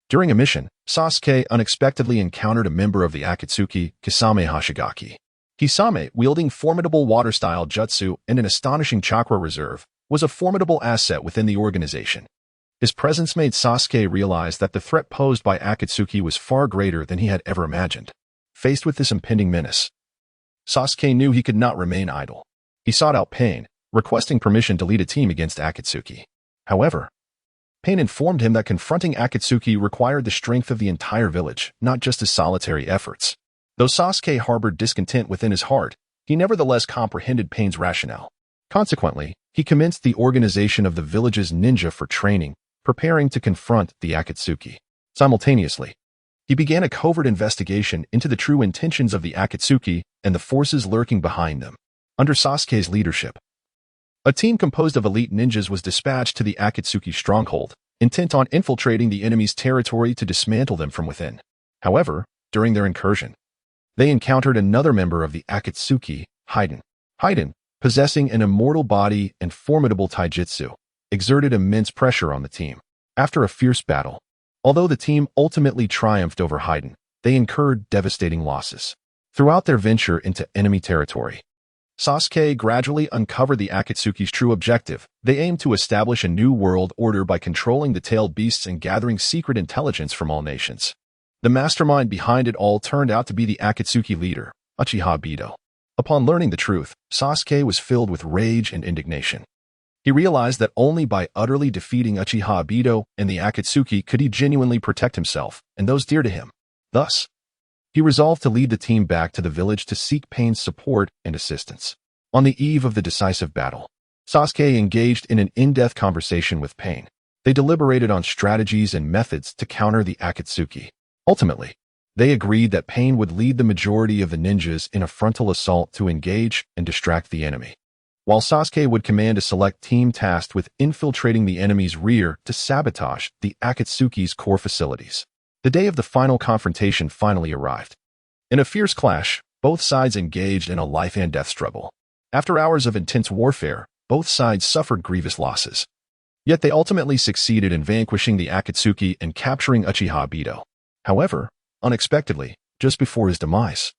During a mission, Sasuke unexpectedly encountered a member of the Akatsuki, Kisame Hashigaki. Kisame, wielding formidable water-style jutsu and an astonishing chakra reserve, was a formidable asset within the organization. His presence made Sasuke realize that the threat posed by Akatsuki was far greater than he had ever imagined. Faced with this impending menace, Sasuke knew he could not remain idle. He sought out Pain, requesting permission to lead a team against Akatsuki. However, Pain informed him that confronting Akatsuki required the strength of the entire village, not just his solitary efforts. Though Sasuke harbored discontent within his heart, he nevertheless comprehended Pain's rationale. Consequently, he commenced the organization of the village's ninja for training, preparing to confront the Akatsuki. Simultaneously, he began a covert investigation into the true intentions of the Akatsuki and the forces lurking behind them. Under Sasuke's leadership, a team composed of elite ninjas was dispatched to the Akatsuki stronghold, intent on infiltrating the enemy's territory to dismantle them from within. However, during their incursion, they encountered another member of the Akatsuki, Haiden. Haiden, possessing an immortal body and formidable taijutsu, exerted immense pressure on the team. After a fierce battle, although the team ultimately triumphed over Haiden, they incurred devastating losses. Throughout their venture into enemy territory, Sasuke gradually uncovered the Akatsuki's true objective. They aimed to establish a new world order by controlling the tailed beasts and gathering secret intelligence from all nations. The mastermind behind it all turned out to be the Akatsuki leader, Uchiha Obito. Upon learning the truth, Sasuke was filled with rage and indignation. He realized that only by utterly defeating Uchiha Obito and the Akatsuki could he genuinely protect himself and those dear to him. Thus, he resolved to lead the team back to the village to seek Pain's support and assistance. On the eve of the decisive battle, Sasuke engaged in an in-depth conversation with Pain. They deliberated on strategies and methods to counter the Akatsuki. Ultimately, they agreed that Pain would lead the majority of the ninjas in a frontal assault to engage and distract the enemy, while Sasuke would command a select team tasked with infiltrating the enemy's rear to sabotage the Akatsuki's core facilities. The day of the final confrontation finally arrived. In a fierce clash, both sides engaged in a life-and-death struggle. After hours of intense warfare, both sides suffered grievous losses. Yet they ultimately succeeded in vanquishing the Akatsuki and capturing Uchiha Obito. However, unexpectedly, just before his demise,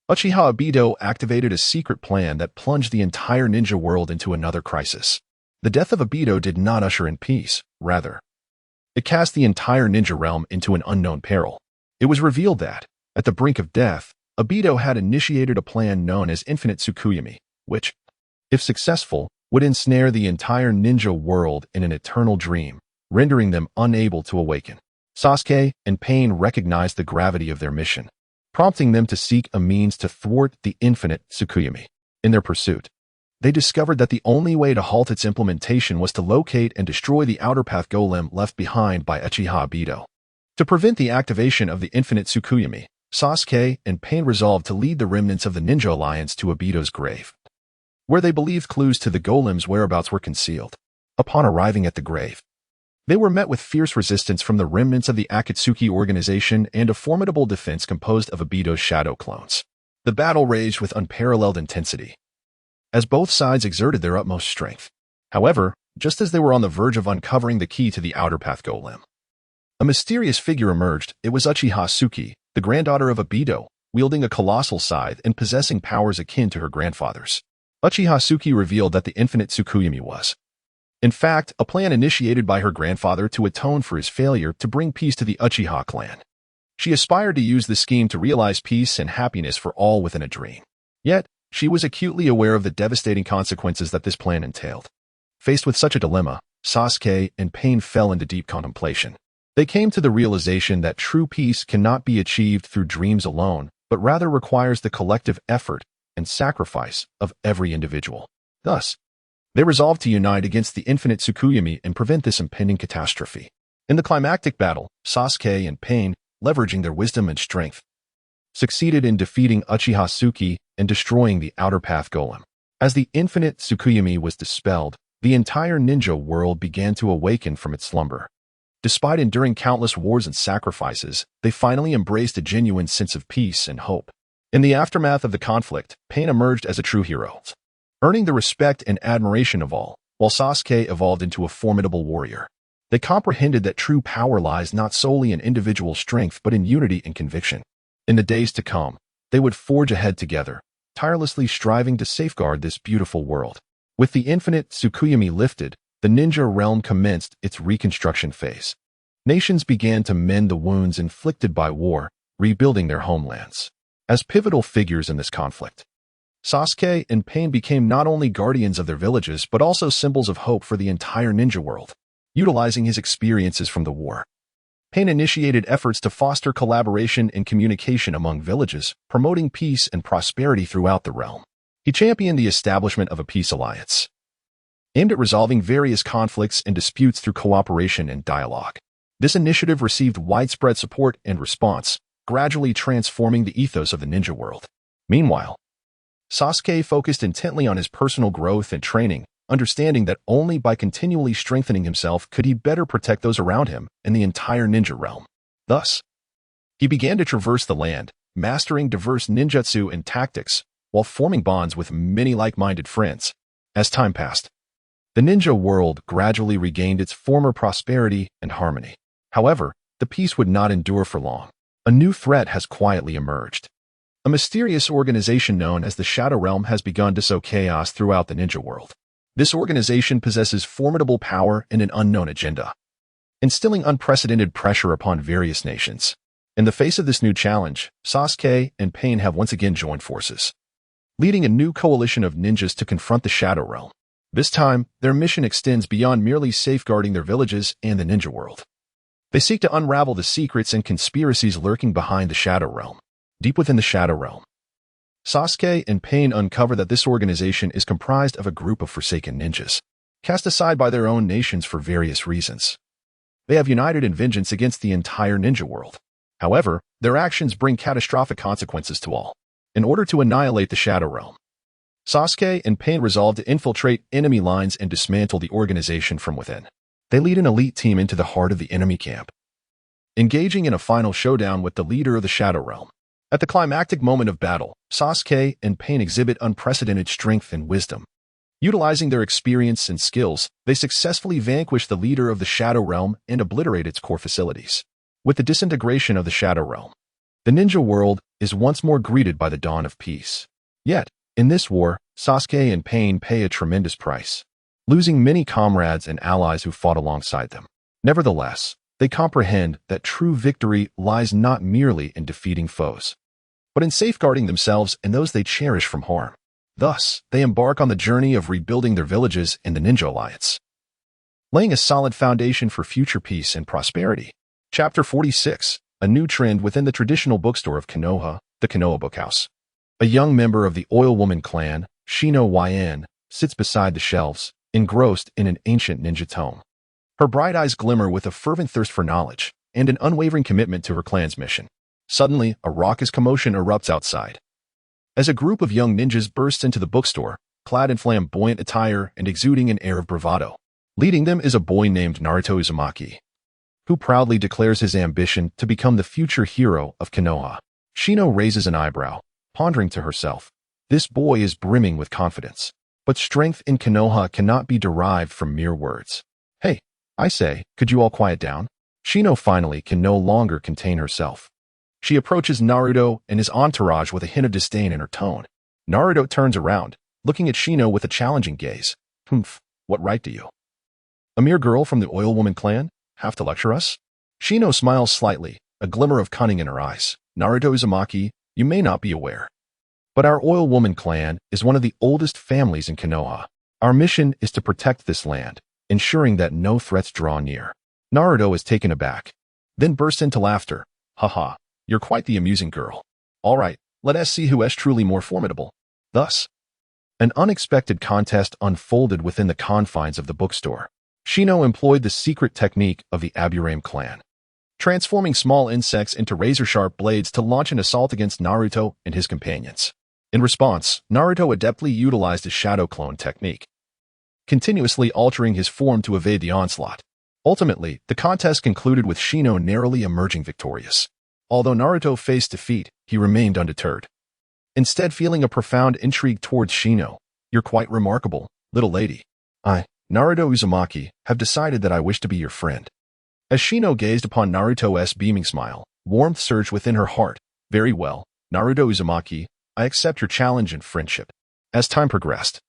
Uchiha Obito activated a secret plan that plunged the entire ninja world into another crisis. The death of Obito did not usher in peace, rather, it cast the entire ninja realm into an unknown peril. It was revealed that, at the brink of death, Obito had initiated a plan known as Infinite Tsukuyomi, which, if successful, would ensnare the entire ninja world in an eternal dream, rendering them unable to awaken. Sasuke and Pain recognized the gravity of their mission, prompting them to seek a means to thwart the Infinite Tsukuyomi. In their pursuit, they discovered that the only way to halt its implementation was to locate and destroy the Outer Path Golem left behind by Uchiha Obito. To prevent the activation of the Infinite Tsukuyomi, Sasuke and Pain resolved to lead the remnants of the Ninja Alliance to Obito's grave, where they believed clues to the Golem's whereabouts were concealed. Upon arriving at the grave, they were met with fierce resistance from the remnants of the Akatsuki organization and a formidable defense composed of Obito's shadow clones. The battle raged with unparalleled intensity, as both sides exerted their utmost strength. However, just as they were on the verge of uncovering the key to the Outer Path Golem, a mysterious figure emerged. It was Uchiha Tsuki, the granddaughter of Obito, wielding a colossal scythe and possessing powers akin to her grandfather's. Uchiha Tsuki revealed that the Infinite Tsukuyomi was, in fact, a plan initiated by her grandfather to atone for his failure to bring peace to the Uchiha clan. She aspired to use the scheme to realize peace and happiness for all within a dream. Yet, She was acutely aware of the devastating consequences that this plan entailed. Faced with such a dilemma, Sasuke and Pain fell into deep contemplation. They came to the realization that true peace cannot be achieved through dreams alone, but rather requires the collective effort and sacrifice of every individual. Thus, they resolved to unite against the infinite Tsukuyomi and prevent this impending catastrophe. In the climactic battle, Sasuke and Pain, leveraging their wisdom and strength, succeeded in defeating Uchiha Suki and destroying the Outer Path Golem. As the infinite Tsukuyomi was dispelled, the entire ninja world began to awaken from its slumber. Despite enduring countless wars and sacrifices, they finally embraced a genuine sense of peace and hope. In the aftermath of the conflict, Pain emerged as a true hero, earning the respect and admiration of all, while Sasuke evolved into a formidable warrior. They comprehended that true power lies not solely in individual strength but in unity and conviction. In the days to come, they would forge ahead together, tirelessly striving to safeguard this beautiful world. With the infinite Tsukuyomi lifted, the ninja realm commenced its reconstruction phase. Nations began to mend the wounds inflicted by war, rebuilding their homelands. As pivotal figures in this conflict, Sasuke and Pain became not only guardians of their villages but also symbols of hope for the entire ninja world. Utilizing his experiences from the war, Pain initiated efforts to foster collaboration and communication among villages, promoting peace and prosperity throughout the realm. He championed the establishment of a peace alliance, aimed at resolving various conflicts and disputes through cooperation and dialogue. This initiative received widespread support and response, gradually transforming the ethos of the ninja world. Meanwhile, Sasuke focused intently on his personal growth and training, understanding that only by continually strengthening himself could he better protect those around him and the entire ninja realm. Thus, he began to traverse the land, mastering diverse ninjutsu and tactics, while forming bonds with many like-minded friends. As time passed, the ninja world gradually regained its former prosperity and harmony. However, the peace would not endure for long. A new threat has quietly emerged. A mysterious organization known as the Shadow Realm has begun to sow chaos throughout the ninja world. This organization possesses formidable power and an unknown agenda, instilling unprecedented pressure upon various nations. In the face of this new challenge, Sasuke and Pain have once again joined forces, leading a new coalition of ninjas to confront the Shadow Realm. This time, their mission extends beyond merely safeguarding their villages and the ninja world. They seek to unravel the secrets and conspiracies lurking behind the Shadow Realm. Deep within the Shadow Realm, Sasuke and Pain uncover that this organization is comprised of a group of forsaken ninjas, cast aside by their own nations for various reasons. They have united in vengeance against the entire ninja world. However, their actions bring catastrophic consequences to all. In order to annihilate the Shadow Realm, Sasuke and Pain resolve to infiltrate enemy lines and dismantle the organization from within. They lead an elite team into the heart of the enemy camp, engaging in a final showdown with the leader of the Shadow Realm. At the climactic moment of battle, Sasuke and Pain exhibit unprecedented strength and wisdom. Utilizing their experience and skills, they successfully vanquish the leader of the Shadow Realm and obliterate its core facilities. With the disintegration of the Shadow Realm, the ninja world is once more greeted by the dawn of peace. Yet, in this war, Sasuke and Pain pay a tremendous price, losing many comrades and allies who fought alongside them. Nevertheless, they comprehend that true victory lies not merely in defeating foes, but in safeguarding themselves and those they cherish from harm. Thus, they embark on the journey of rebuilding their villages in the Ninja Alliance, laying a solid foundation for future peace and prosperity. Chapter 46, a new trend within the traditional bookstore of Konoha, the Konoha Bookhouse. A young member of the Oil Woman clan, Shino Yan, sits beside the shelves, engrossed in an ancient ninja tome. Her bright eyes glimmer with a fervent thirst for knowledge and an unwavering commitment to her clan's mission. Suddenly, a raucous commotion erupts outside, as a group of young ninjas bursts into the bookstore, clad in flamboyant attire and exuding an air of bravado. Leading them is a boy named Naruto Uzumaki, who proudly declares his ambition to become the future hero of Konoha. Shino raises an eyebrow, pondering to herself. This boy is brimming with confidence, but strength in Konoha cannot be derived from mere words. Hey, I say, could you all quiet down? Shino finally can no longer contain herself. She approaches Naruto and his entourage with a hint of disdain in her tone. Naruto turns around, looking at Shino with a challenging gaze. Humph, what right do you, a mere girl from the Oil Woman clan, have to lecture us? Shino smiles slightly, a glimmer of cunning in her eyes. Naruto Uzumaki, you may not be aware, But our Oil Woman clan is one of the oldest families in Konoha. Our mission is to protect this land, ensuring that no threats draw near. Naruto is taken aback, then bursts into laughter. Haha, you're quite the amusing girl. All right, let us see who is truly more formidable. Thus, an unexpected contest unfolded within the confines of the bookstore. Shino employed the secret technique of the Aburame clan, transforming small insects into razor-sharp blades to launch an assault against Naruto and his companions. In response, Naruto adeptly utilized his shadow clone technique, continuously altering his form to evade the onslaught. Ultimately, the contest concluded with Shino narrowly emerging victorious. Although Naruto faced defeat, he remained undeterred, instead feeling a profound intrigue towards Shino. You're quite remarkable, little lady. I, Naruto Uzumaki, have decided that I wish to be your friend. As Shino gazed upon Naruto's beaming smile, warmth surged within her heart. Very well, Naruto Uzumaki, I accept your challenge and friendship. As time progressed,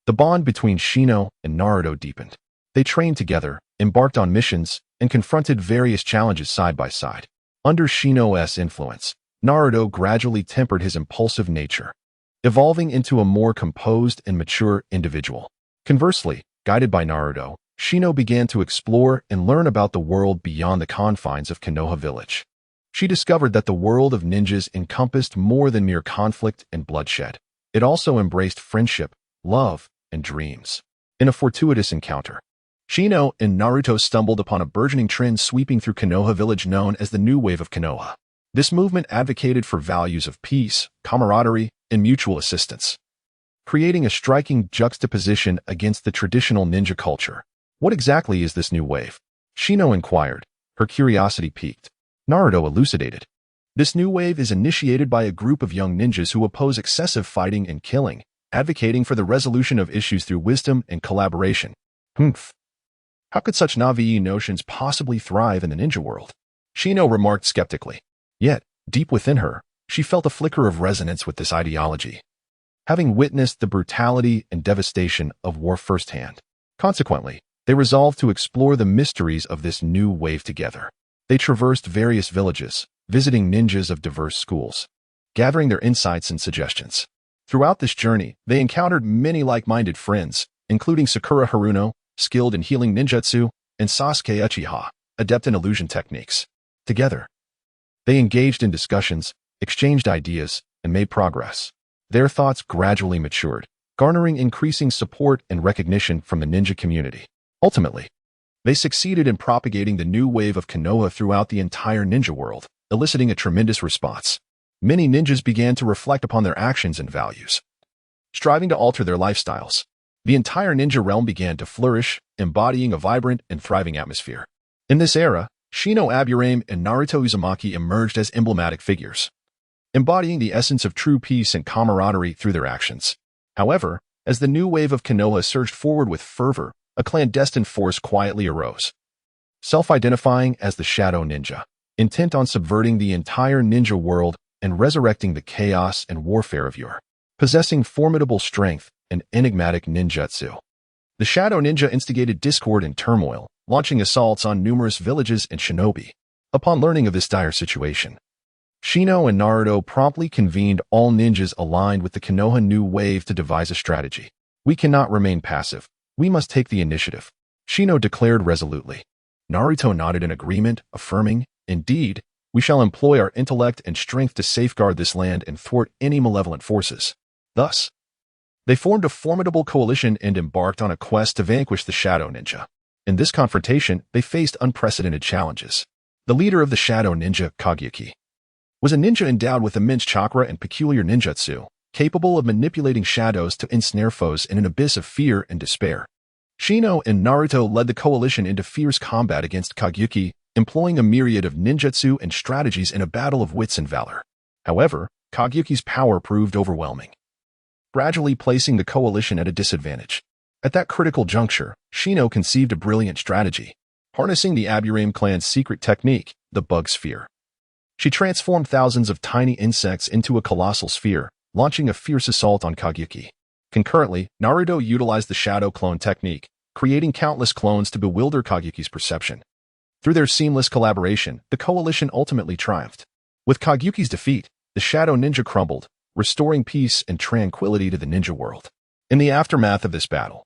the bond between Shino and Naruto deepened. They trained together, embarked on missions, and confronted various challenges side by side. Under Shino's influence, Naruto gradually tempered his impulsive nature, evolving into a more composed and mature individual. Conversely, guided by Naruto, Shino began to explore and learn about the world beyond the confines of Konoha Village. She discovered that the world of ninjas encompassed more than mere conflict and bloodshed. It also embraced friendship, love, and dreams. In a fortuitous encounter, Shino and Naruto stumbled upon a burgeoning trend sweeping through Konoha Village known as the New Wave of Konoha. This movement advocated for values of peace, camaraderie, and mutual assistance, creating a striking juxtaposition against the traditional ninja culture. What exactly is this new wave? Shino inquired, her curiosity piqued. Naruto elucidated. This new wave is initiated by a group of young ninjas who oppose excessive fighting and killing, advocating for the resolution of issues through wisdom and collaboration. How could such naive notions possibly thrive in the ninja world? Shino remarked skeptically. Yet, deep within her, she felt a flicker of resonance with this ideology, having witnessed the brutality and devastation of war firsthand. Consequently, they resolved to explore the mysteries of this new wave together. They traversed various villages, visiting ninjas of diverse schools, gathering their insights and suggestions. Throughout this journey, they encountered many like-minded friends, including Sakura Haruno, skilled in healing ninjutsu, and Sasuke Uchiha, adept in illusion techniques. Together, they engaged in discussions, exchanged ideas, and made progress. Their thoughts gradually matured, garnering increasing support and recognition from the ninja community. Ultimately, they succeeded in propagating the new wave of Konoha throughout the entire ninja world, eliciting a tremendous response. Many ninjas began to reflect upon their actions and values, striving to alter their lifestyles. The entire ninja realm began to flourish, embodying a vibrant and thriving atmosphere. In this era, Shino Aburame and Naruto Uzumaki emerged as emblematic figures, embodying the essence of true peace and camaraderie through their actions. However, as the new wave of Konoha surged forward with fervor, a clandestine force quietly arose, self-identifying as the Shadow Ninja, intent on subverting the entire ninja world and resurrecting the chaos and warfare of yore. Possessing formidable strength and enigmatic ninjutsu, the Shadow Ninja instigated discord and turmoil, launching assaults on numerous villages and shinobi. Upon learning of this dire situation, Shino and Naruto promptly convened all ninjas aligned with the Konoha new wave to devise a strategy. We cannot remain passive. We must take the initiative, Shino declared resolutely. Naruto nodded in agreement, affirming, indeed, we shall employ our intellect and strength to safeguard this land and thwart any malevolent forces. Thus, they formed a formidable coalition and embarked on a quest to vanquish the Shadow Ninja. In this confrontation, they faced unprecedented challenges. The leader of the Shadow Ninja, Kagyuki, was a ninja endowed with immense chakra and peculiar ninjutsu, capable of manipulating shadows to ensnare foes in an abyss of fear and despair. Shino and Naruto led the coalition into fierce combat against Kagyuki, employing a myriad of ninjutsu and strategies in a battle of wits and valor. However, Kagyuki's power proved overwhelming, gradually placing the coalition at a disadvantage. At that critical juncture, Shino conceived a brilliant strategy, harnessing the Aburame clan's secret technique, the bug sphere. She transformed thousands of tiny insects into a colossal sphere, launching a fierce assault on Kagyuki. Concurrently, Naruto utilized the shadow clone technique, creating countless clones to bewilder Kagyuki's perception. Through their seamless collaboration, the coalition ultimately triumphed. With Kagyuki's defeat, the Shadow Ninja crumbled, restoring peace and tranquility to the ninja world. In the aftermath of this battle,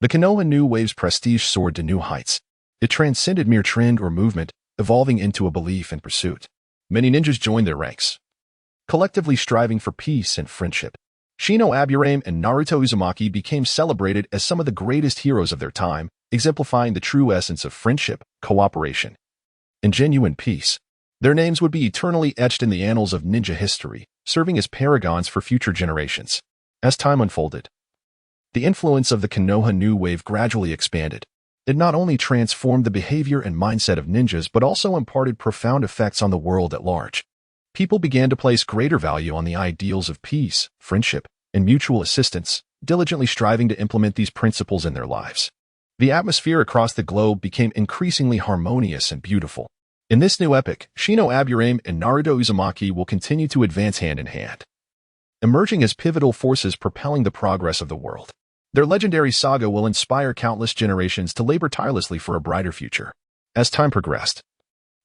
the Konoha New Wave's prestige soared to new heights. It transcended mere trend or movement, evolving into a belief and pursuit. Many ninjas joined their ranks, collectively striving for peace and friendship. Shino Aburame and Naruto Uzumaki became celebrated as some of the greatest heroes of their time, exemplifying the true essence of friendship, cooperation, and genuine peace. Their names would be eternally etched in the annals of ninja history, serving as paragons for future generations. As time unfolded, the influence of the Konoha New Wave gradually expanded. It not only transformed the behavior and mindset of ninjas but also imparted profound effects on the world at large. People began to place greater value on the ideals of peace, friendship, and mutual assistance, diligently striving to implement these principles in their lives. The atmosphere across the globe became increasingly harmonious and beautiful. In this new epic, Shino Aburame and Naruto Uzumaki will continue to advance hand in hand, emerging as pivotal forces propelling the progress of the world. Their legendary saga will inspire countless generations to labor tirelessly for a brighter future. As time progressed,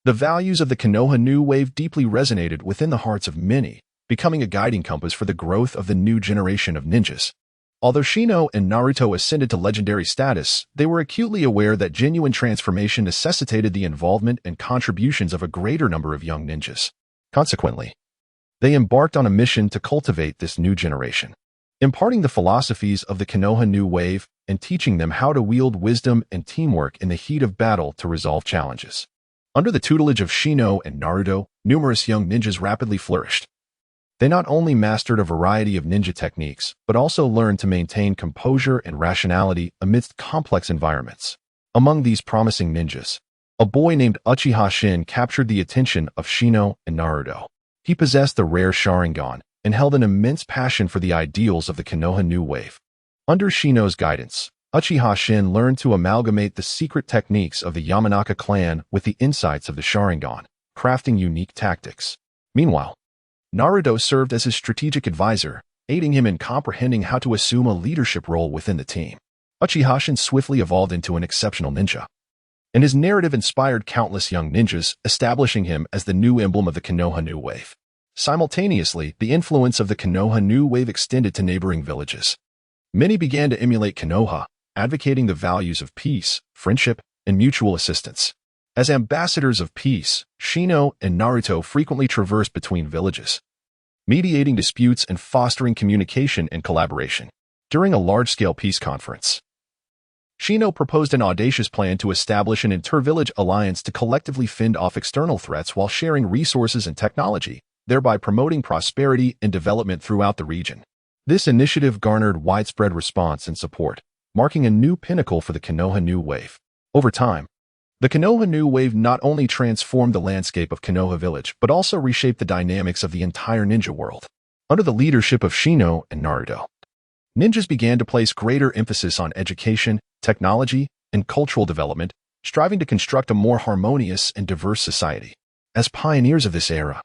the values of the Konoha New Wave deeply resonated within the hearts of many, becoming a guiding compass for the growth of the new generation of ninjas. Although Shino and Naruto ascended to legendary status, they were acutely aware that genuine transformation necessitated the involvement and contributions of a greater number of young ninjas. Consequently, they embarked on a mission to cultivate this new generation, imparting the philosophies of the Konoha New Wave and teaching them how to wield wisdom and teamwork in the heat of battle to resolve challenges. Under the tutelage of Shino and Naruto, numerous young ninjas rapidly flourished. They not only mastered a variety of ninja techniques, but also learned to maintain composure and rationality amidst complex environments. Among these promising ninjas, a boy named Uchiha Shin captured the attention of Shino and Naruto. He possessed the rare Sharingan and held an immense passion for the ideals of the Konoha New Wave. Under Shino's guidance, Uchiha Shin learned to amalgamate the secret techniques of the Yamanaka clan with the insights of the Sharingan, crafting unique tactics. Meanwhile, Naruto served as his strategic advisor, aiding him in comprehending how to assume a leadership role within the team. Uchiha Shin swiftly evolved into an exceptional ninja, and his narrative inspired countless young ninjas, establishing him as the new emblem of the Konoha New Wave. Simultaneously, the influence of the Konoha New Wave extended to neighboring villages. Many began to emulate Konoha, advocating the values of peace, friendship, and mutual assistance. As ambassadors of peace, Shino and Naruto frequently traversed between villages, mediating disputes and fostering communication and collaboration. During a large-scale peace conference, Shino proposed an audacious plan to establish an inter-village alliance to collectively fend off external threats while sharing resources and technology, thereby promoting prosperity and development throughout the region. This initiative garnered widespread response and support, marking a new pinnacle for the Konoha New Wave. Over time, the Konoha New Wave not only transformed the landscape of Konoha Village, but also reshaped the dynamics of the entire ninja world. Under the leadership of Shino and Naruto, ninjas began to place greater emphasis on education, technology, and cultural development, striving to construct a more harmonious and diverse society. As pioneers of this era,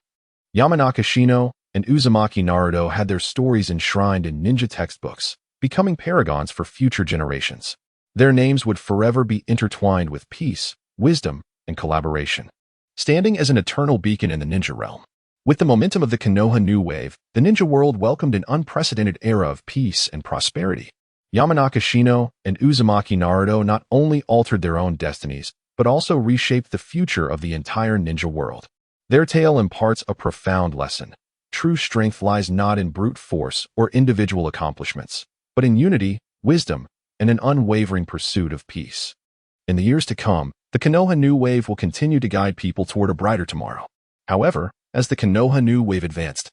Yamanaka Shino and Uzumaki Naruto had their stories enshrined in ninja textbooks, becoming paragons for future generations. Their names would forever be intertwined with peace, wisdom, and collaboration, standing as an eternal beacon in the ninja realm. With the momentum of the Konoha New Wave, the ninja world welcomed an unprecedented era of peace and prosperity. Yamanaka Shino and Uzumaki Naruto not only altered their own destinies, but also reshaped the future of the entire ninja world. Their tale imparts a profound lesson. True strength lies not in brute force or individual accomplishments, but in unity, wisdom, and an unwavering pursuit of peace. In the years to come, the Konoha New Wave will continue to guide people toward a brighter tomorrow. However, as the Konoha New Wave advanced,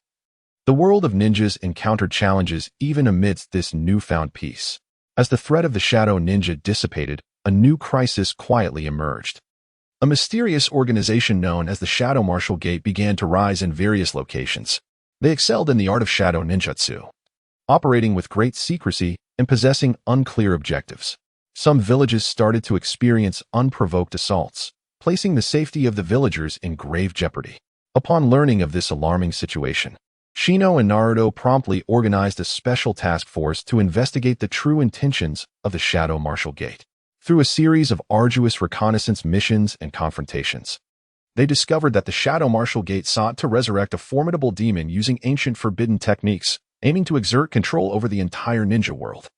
the world of ninjas encountered challenges even amidst this newfound peace. As the threat of the Shadow Ninja dissipated, a new crisis quietly emerged. A mysterious organization known as the Shadow Martial Gate began to rise in various locations. They excelled in the art of shadow ninjutsu, operating with great secrecy and possessing unclear objectives. Some villages started to experience unprovoked assaults, placing the safety of the villagers in grave jeopardy. Upon learning of this alarming situation, Shino and Naruto promptly organized a special task force to investigate the true intentions of the Shadow Martial Gate. Through a series of arduous reconnaissance missions and confrontations, they discovered that the Shadow Martial Gate sought to resurrect a formidable demon using ancient forbidden techniques, aiming to exert control over the entire ninja world.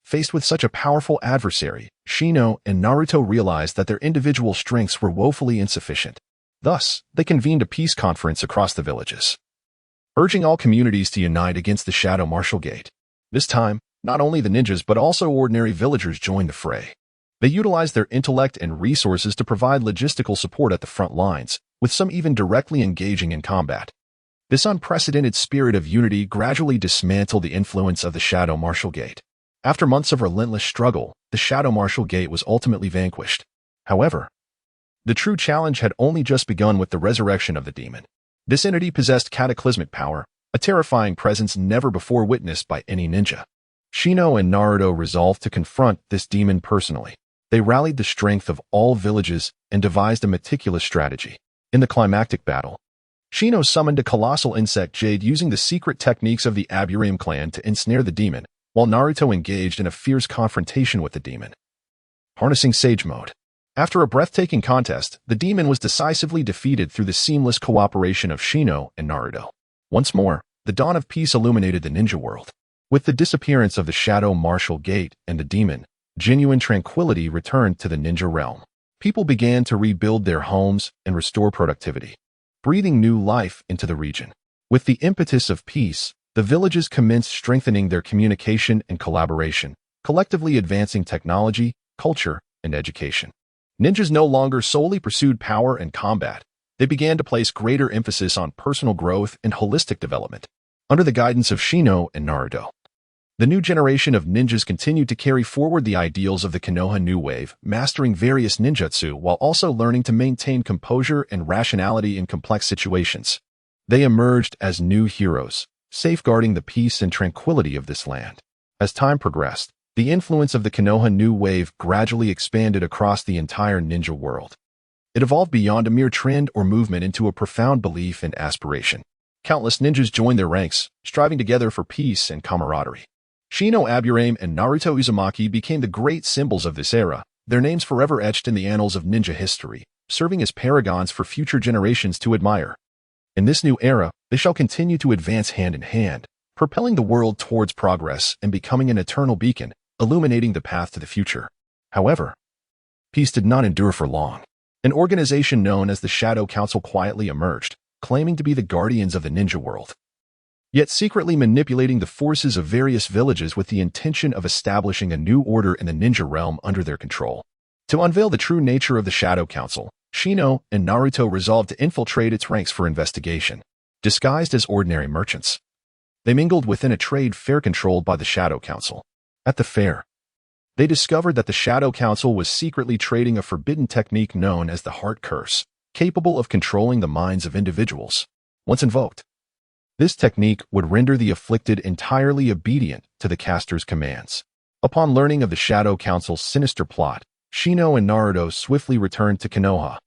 Faced with such a powerful adversary, Shino and Naruto realized that their individual strengths were woefully insufficient. Thus, they convened a peace conference across the villages, urging all communities to unite against the Shadow Martial Gate. This time, not only the ninjas but also ordinary villagers joined the fray. They utilized their intellect and resources to provide logistical support at the front lines, with some even directly engaging in combat. This unprecedented spirit of unity gradually dismantled the influence of the Shadow Martial Gate. After months of relentless struggle, the Shadow Martial Gate was ultimately vanquished. However, the true challenge had only just begun with the resurrection of the demon. This entity possessed cataclysmic power, a terrifying presence never before witnessed by any ninja. Shino and Naruto resolved to confront this demon personally. They rallied the strength of all villages and devised a meticulous strategy. In the climactic battle, Shino summoned a colossal insect jade using the secret techniques of the Aburame clan to ensnare the demon, while Naruto engaged in a fierce confrontation with the demon. Harnessing Sage Mode. After a breathtaking contest, the demon was decisively defeated through the seamless cooperation of Shino and Naruto. Once more, the dawn of peace illuminated the ninja world. With the disappearance of the Shadow Martial Gate and the demon, genuine tranquility returned to the ninja realm. People began to rebuild their homes and restore productivity, breathing new life into the region. With the impetus of peace, the villages commenced strengthening their communication and collaboration, collectively advancing technology, culture, and education. Ninjas no longer solely pursued power and combat. They began to place greater emphasis on personal growth and holistic development. Under the guidance of Shino and Naruto, the new generation of ninjas continued to carry forward the ideals of the Konoha New Wave, mastering various ninjutsu while also learning to maintain composure and rationality in complex situations. They emerged as new heroes, safeguarding the peace and tranquility of this land. As time progressed, the influence of the Konoha New Wave gradually expanded across the entire ninja world. It evolved beyond a mere trend or movement into a profound belief and aspiration. Countless ninjas joined their ranks, striving together for peace and camaraderie. Shino Aburame and Naruto Uzumaki became the great symbols of this era, their names forever etched in the annals of ninja history, serving as paragons for future generations to admire. In this new era, they shall continue to advance hand in hand, propelling the world towards progress and becoming an eternal beacon, illuminating the path to the future. However, peace did not endure for long. An organization known as the Shadow Council quietly emerged, claiming to be the guardians of the ninja world, yet secretly manipulating the forces of various villages with the intention of establishing a new order in the ninja realm under their control. To unveil the true nature of the Shadow Council, Shino and Naruto resolved to infiltrate its ranks for investigation. Disguised as ordinary merchants, they mingled within a trade fair controlled by the Shadow Council. At the fair, they discovered that the Shadow Council was secretly trading a forbidden technique known as the Heart Curse, capable of controlling the minds of individuals. Once invoked, this technique would render the afflicted entirely obedient to the caster's commands. Upon learning of the Shadow Council's sinister plot, Shino and Naruto swiftly returned to Konoha,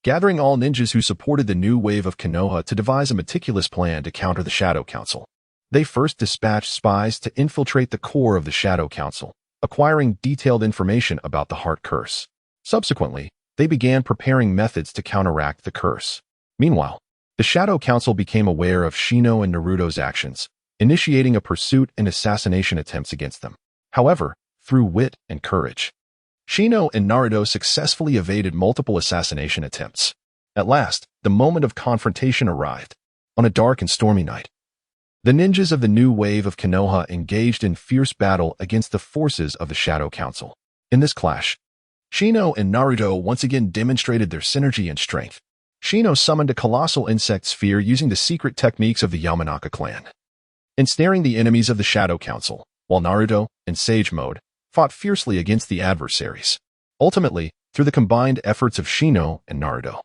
gathering all ninjas who supported the new wave of Konoha to devise a meticulous plan to counter the Shadow Council. They first dispatched spies to infiltrate the core of the Shadow Council, acquiring detailed information about the Heart Curse. Subsequently, they began preparing methods to counteract the curse. Meanwhile, the Shadow Council became aware of Shino and Naruto's actions, initiating a pursuit and assassination attempts against them. However, through wit and courage, Shino and Naruto successfully evaded multiple assassination attempts. At last, the moment of confrontation arrived. On a dark and stormy night, the ninjas of the new wave of Konoha engaged in fierce battle against the forces of the Shadow Council. In this clash, Shino and Naruto once again demonstrated their synergy and strength. Shino summoned a colossal insect sphere using the secret techniques of the Yamanaka clan, ensnaring the enemies of the Shadow Council, while Naruto, in Sage Mode, fought fiercely against the adversaries. Ultimately, through the combined efforts of Shino and Naruto,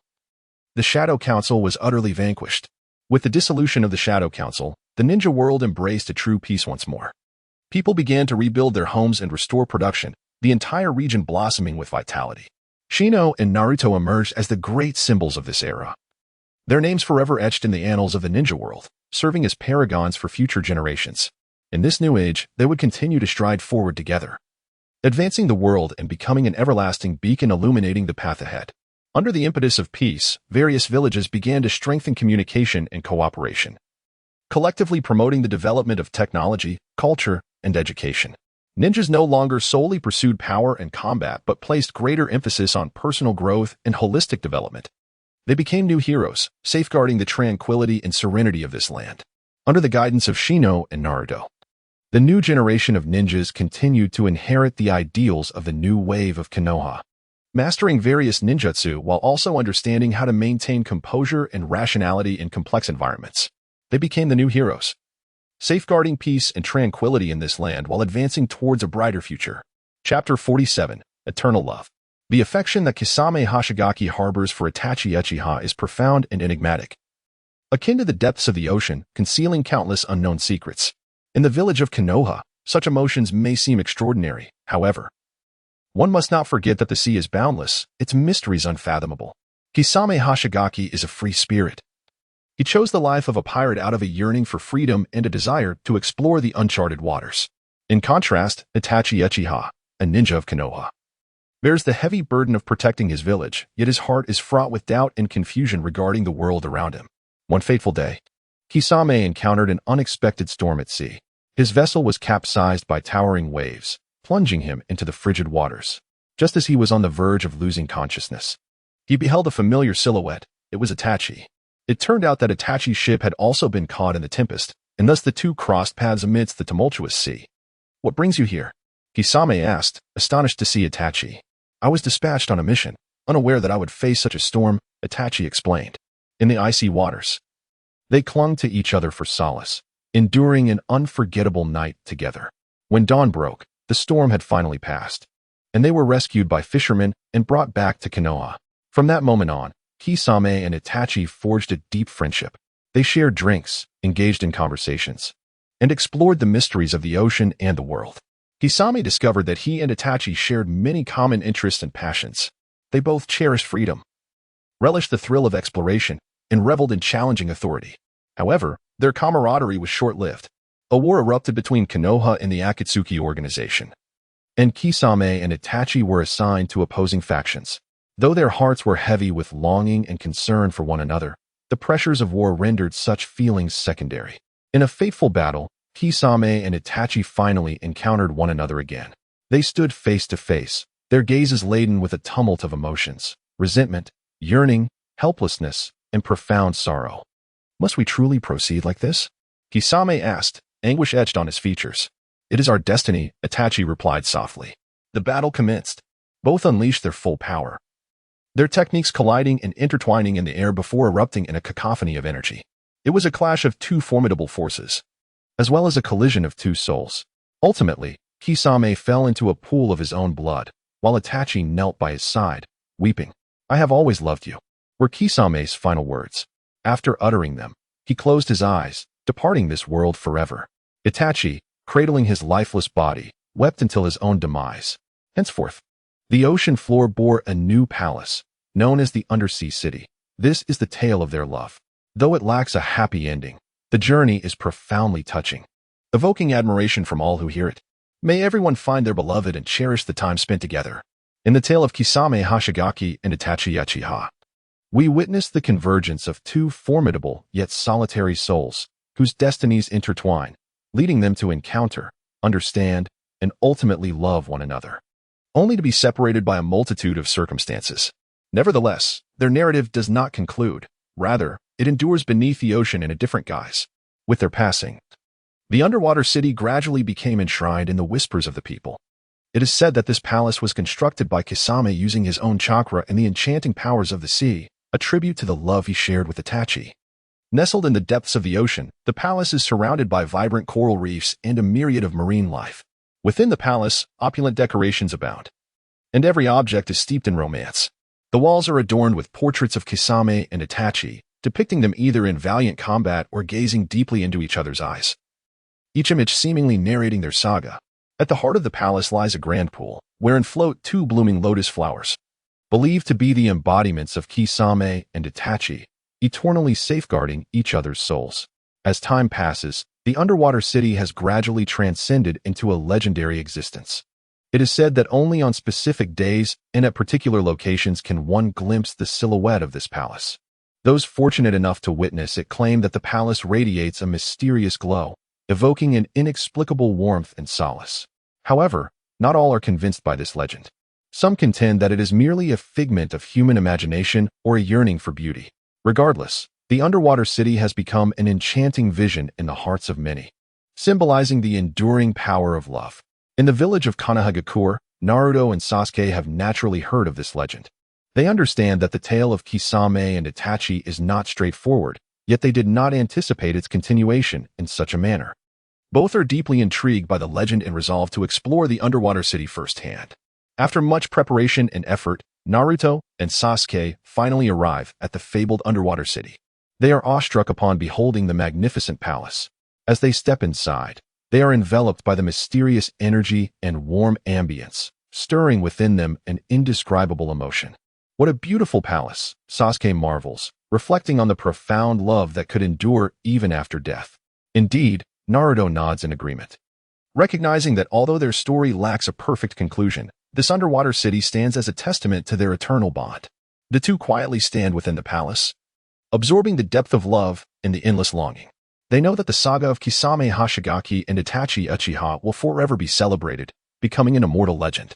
the Shadow Council was utterly vanquished. With the dissolution of the Shadow Council, the ninja world embraced a true peace once more. People began to rebuild their homes and restore production, the entire region blossoming with vitality. Shino and Naruto emerged as the great symbols of this era, their names forever etched in the annals of the ninja world, serving as paragons for future generations. In this new age, they would continue to stride forward together, advancing the world and becoming an everlasting beacon illuminating the path ahead. Under the impetus of peace, various villages began to strengthen communication and cooperation, collectively promoting the development of technology, culture, and education. Ninjas no longer solely pursued power and combat but placed greater emphasis on personal growth and holistic development. They became new heroes, safeguarding the tranquility and serenity of this land. Under the guidance of Shino and Naruto, the new generation of ninjas continued to inherit the ideals of the new wave of Konoha, mastering various ninjutsu while also understanding how to maintain composure and rationality in complex environments. They became the new heroes, safeguarding peace and tranquility in this land while advancing towards a brighter future. Chapter 47. Eternal Love. The affection that Kisame Hashigaki harbors for Itachi Uchiha is profound and enigmatic, akin to the depths of the ocean, concealing countless unknown secrets. In the village of Konoha, such emotions may seem extraordinary. However, one must not forget that the sea is boundless, its mysteries unfathomable. Kisame Hashigaki is a free spirit. He chose the life of a pirate out of a yearning for freedom and a desire to explore the uncharted waters. In contrast, Itachi Uchiha, a ninja of Konoha, bears the heavy burden of protecting his village, yet his heart is fraught with doubt and confusion regarding the world around him. One fateful day, Kisame encountered an unexpected storm at sea. His vessel was capsized by towering waves, plunging him into the frigid waters. Just as he was on the verge of losing consciousness, he beheld a familiar silhouette. It was Itachi. It turned out that Itachi's ship had also been caught in the tempest, and thus the two crossed paths amidst the tumultuous sea. "What brings you here?" Kisame asked, astonished to see Itachi. "I was dispatched on a mission, unaware that I would face such a storm," Itachi explained. In the icy waters, they clung to each other for solace, enduring an unforgettable night together. When dawn broke, the storm had finally passed, and they were rescued by fishermen and brought back to Konoha. From that moment on, Kisame and Itachi forged a deep friendship. They shared drinks, engaged in conversations, and explored the mysteries of the ocean and the world. Kisame discovered that he and Itachi shared many common interests and passions. They both cherished freedom, relished the thrill of exploration, and reveled in challenging authority. However, their camaraderie was short-lived. A war erupted between Konoha and the Akatsuki organization, and Kisame and Itachi were assigned to opposing factions. Though their hearts were heavy with longing and concern for one another, the pressures of war rendered such feelings secondary. In a fateful battle, Kisame and Itachi finally encountered one another again. They stood face to face, their gazes laden with a tumult of emotions: resentment, yearning, helplessness, and profound sorrow. "Must we truly proceed like this?" Kisame asked, anguish etched on his features. "It is our destiny," Itachi replied softly. The battle commenced. Both unleashed their full power, their techniques colliding and intertwining in the air before erupting in a cacophony of energy. It was a clash of two formidable forces, as well as a collision of two souls. Ultimately, Kisame fell into a pool of his own blood, while Itachi knelt by his side, weeping. "I have always loved you," were Kisame's final words. After uttering them, he closed his eyes, departing this world forever. Itachi, cradling his lifeless body, wept until his own demise. Henceforth, the ocean floor bore a new palace, known as the Undersea City. This is the tale of their love. Though it lacks a happy ending, the journey is profoundly touching, evoking admiration from all who hear it. May everyone find their beloved and cherish the time spent together. In the tale of Kisame Hashigaki and Itachi Uchiha, we witness the convergence of two formidable yet solitary souls whose destinies intertwine, leading them to encounter, understand, and ultimately love one another, only to be separated by a multitude of circumstances. Nevertheless, their narrative does not conclude. Rather, it endures beneath the ocean in a different guise. With their passing, the underwater city gradually became enshrined in the whispers of the people. It is said that this palace was constructed by Kisame using his own chakra and the enchanting powers of the sea, a tribute to the love he shared with Itachi. Nestled in the depths of the ocean, the palace is surrounded by vibrant coral reefs and a myriad of marine life. Within the palace, opulent decorations abound, and every object is steeped in romance. The walls are adorned with portraits of Kisame and Itachi, depicting them either in valiant combat or gazing deeply into each other's eyes, each image seemingly narrating their saga. At the heart of the palace lies a grand pool, wherein float two blooming lotus flowers, believed to be the embodiments of Kisame and Itachi, eternally safeguarding each other's souls. As time passes, the underwater city has gradually transcended into a legendary existence. It is said that only on specific days and at particular locations can one glimpse the silhouette of this palace. Those fortunate enough to witness it claim that the palace radiates a mysterious glow, evoking an inexplicable warmth and solace. However, not all are convinced by this legend. Some contend that it is merely a figment of human imagination or a yearning for beauty. Regardless, the underwater city has become an enchanting vision in the hearts of many, symbolizing the enduring power of love. In the village of Konohagakure, Naruto and Sasuke have naturally heard of this legend. They understand that the tale of Kisame and Itachi is not straightforward, yet they did not anticipate its continuation in such a manner. Both are deeply intrigued by the legend and resolve to explore the underwater city firsthand. After much preparation and effort, Naruto and Sasuke finally arrive at the fabled underwater city. They are awestruck upon beholding the magnificent palace. As they step inside, they are enveloped by the mysterious energy and warm ambience, stirring within them an indescribable emotion. What a beautiful palace, Sasuke marvels, reflecting on the profound love that could endure even after death. Indeed, Naruto nods in agreement, recognizing that although their story lacks a perfect conclusion, this underwater city stands as a testament to their eternal bond. The two quietly stand within the palace, absorbing the depth of love and the endless longing. They know that the saga of Kisame Hashigaki and Itachi Uchiha will forever be celebrated, becoming an immortal legend.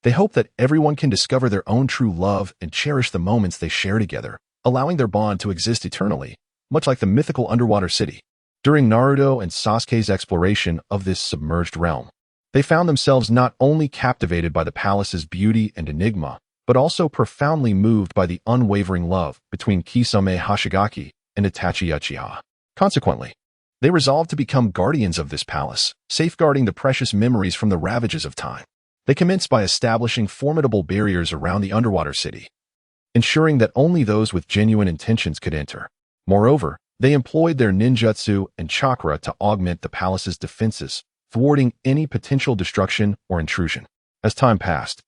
They hope that everyone can discover their own true love and cherish the moments they share together, allowing their bond to exist eternally, much like the mythical underwater city. During Naruto and Sasuke's exploration of this submerged realm, they found themselves not only captivated by the palace's beauty and enigma, but also profoundly moved by the unwavering love between Kisame Hashigaki and Itachi Uchiha. Consequently, they resolved to become guardians of this palace, safeguarding the precious memories from the ravages of time. They commenced by establishing formidable barriers around the underwater city, ensuring that only those with genuine intentions could enter. Moreover, they employed their ninjutsu and chakra to augment the palace's defenses, thwarting any potential destruction or intrusion. As time passed,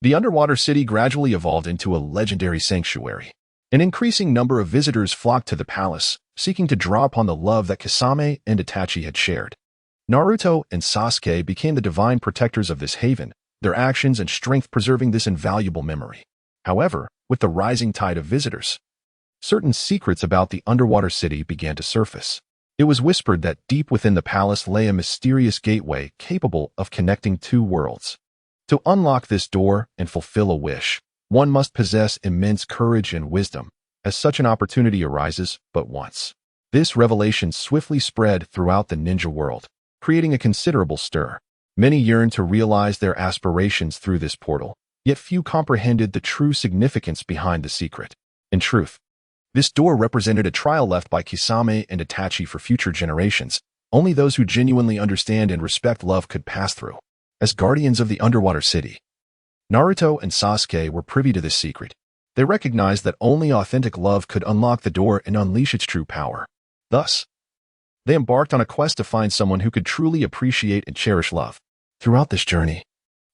the underwater city gradually evolved into a legendary sanctuary. An increasing number of visitors flocked to the palace, seeking to draw upon the love that Kisame and Itachi had shared. Naruto and Sasuke became the divine protectors of this haven, their actions and strength preserving this invaluable memory. However, with the rising tide of visitors, certain secrets about the underwater city began to surface. It was whispered that deep within the palace lay a mysterious gateway capable of connecting two worlds. To unlock this door and fulfill a wish, one must possess immense courage and wisdom, as such an opportunity arises but once. This revelation swiftly spread throughout the ninja world, creating a considerable stir. Many yearned to realize their aspirations through this portal, yet few comprehended the true significance behind the secret. In truth, this door represented a trial left by Kisame and Itachi for future generations. Only those who genuinely understand and respect love could pass through. As guardians of the underwater city, Naruto and Sasuke were privy to this secret. They recognized that only authentic love could unlock the door and unleash its true power. Thus, they embarked on a quest to find someone who could truly appreciate and cherish love. Throughout this journey,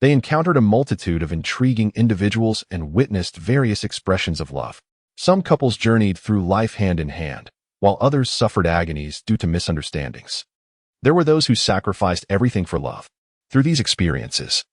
they encountered a multitude of intriguing individuals and witnessed various expressions of love. Some couples journeyed through life hand in hand, while others suffered agonies due to misunderstandings. There were those who sacrificed everything for love. Through these experiences,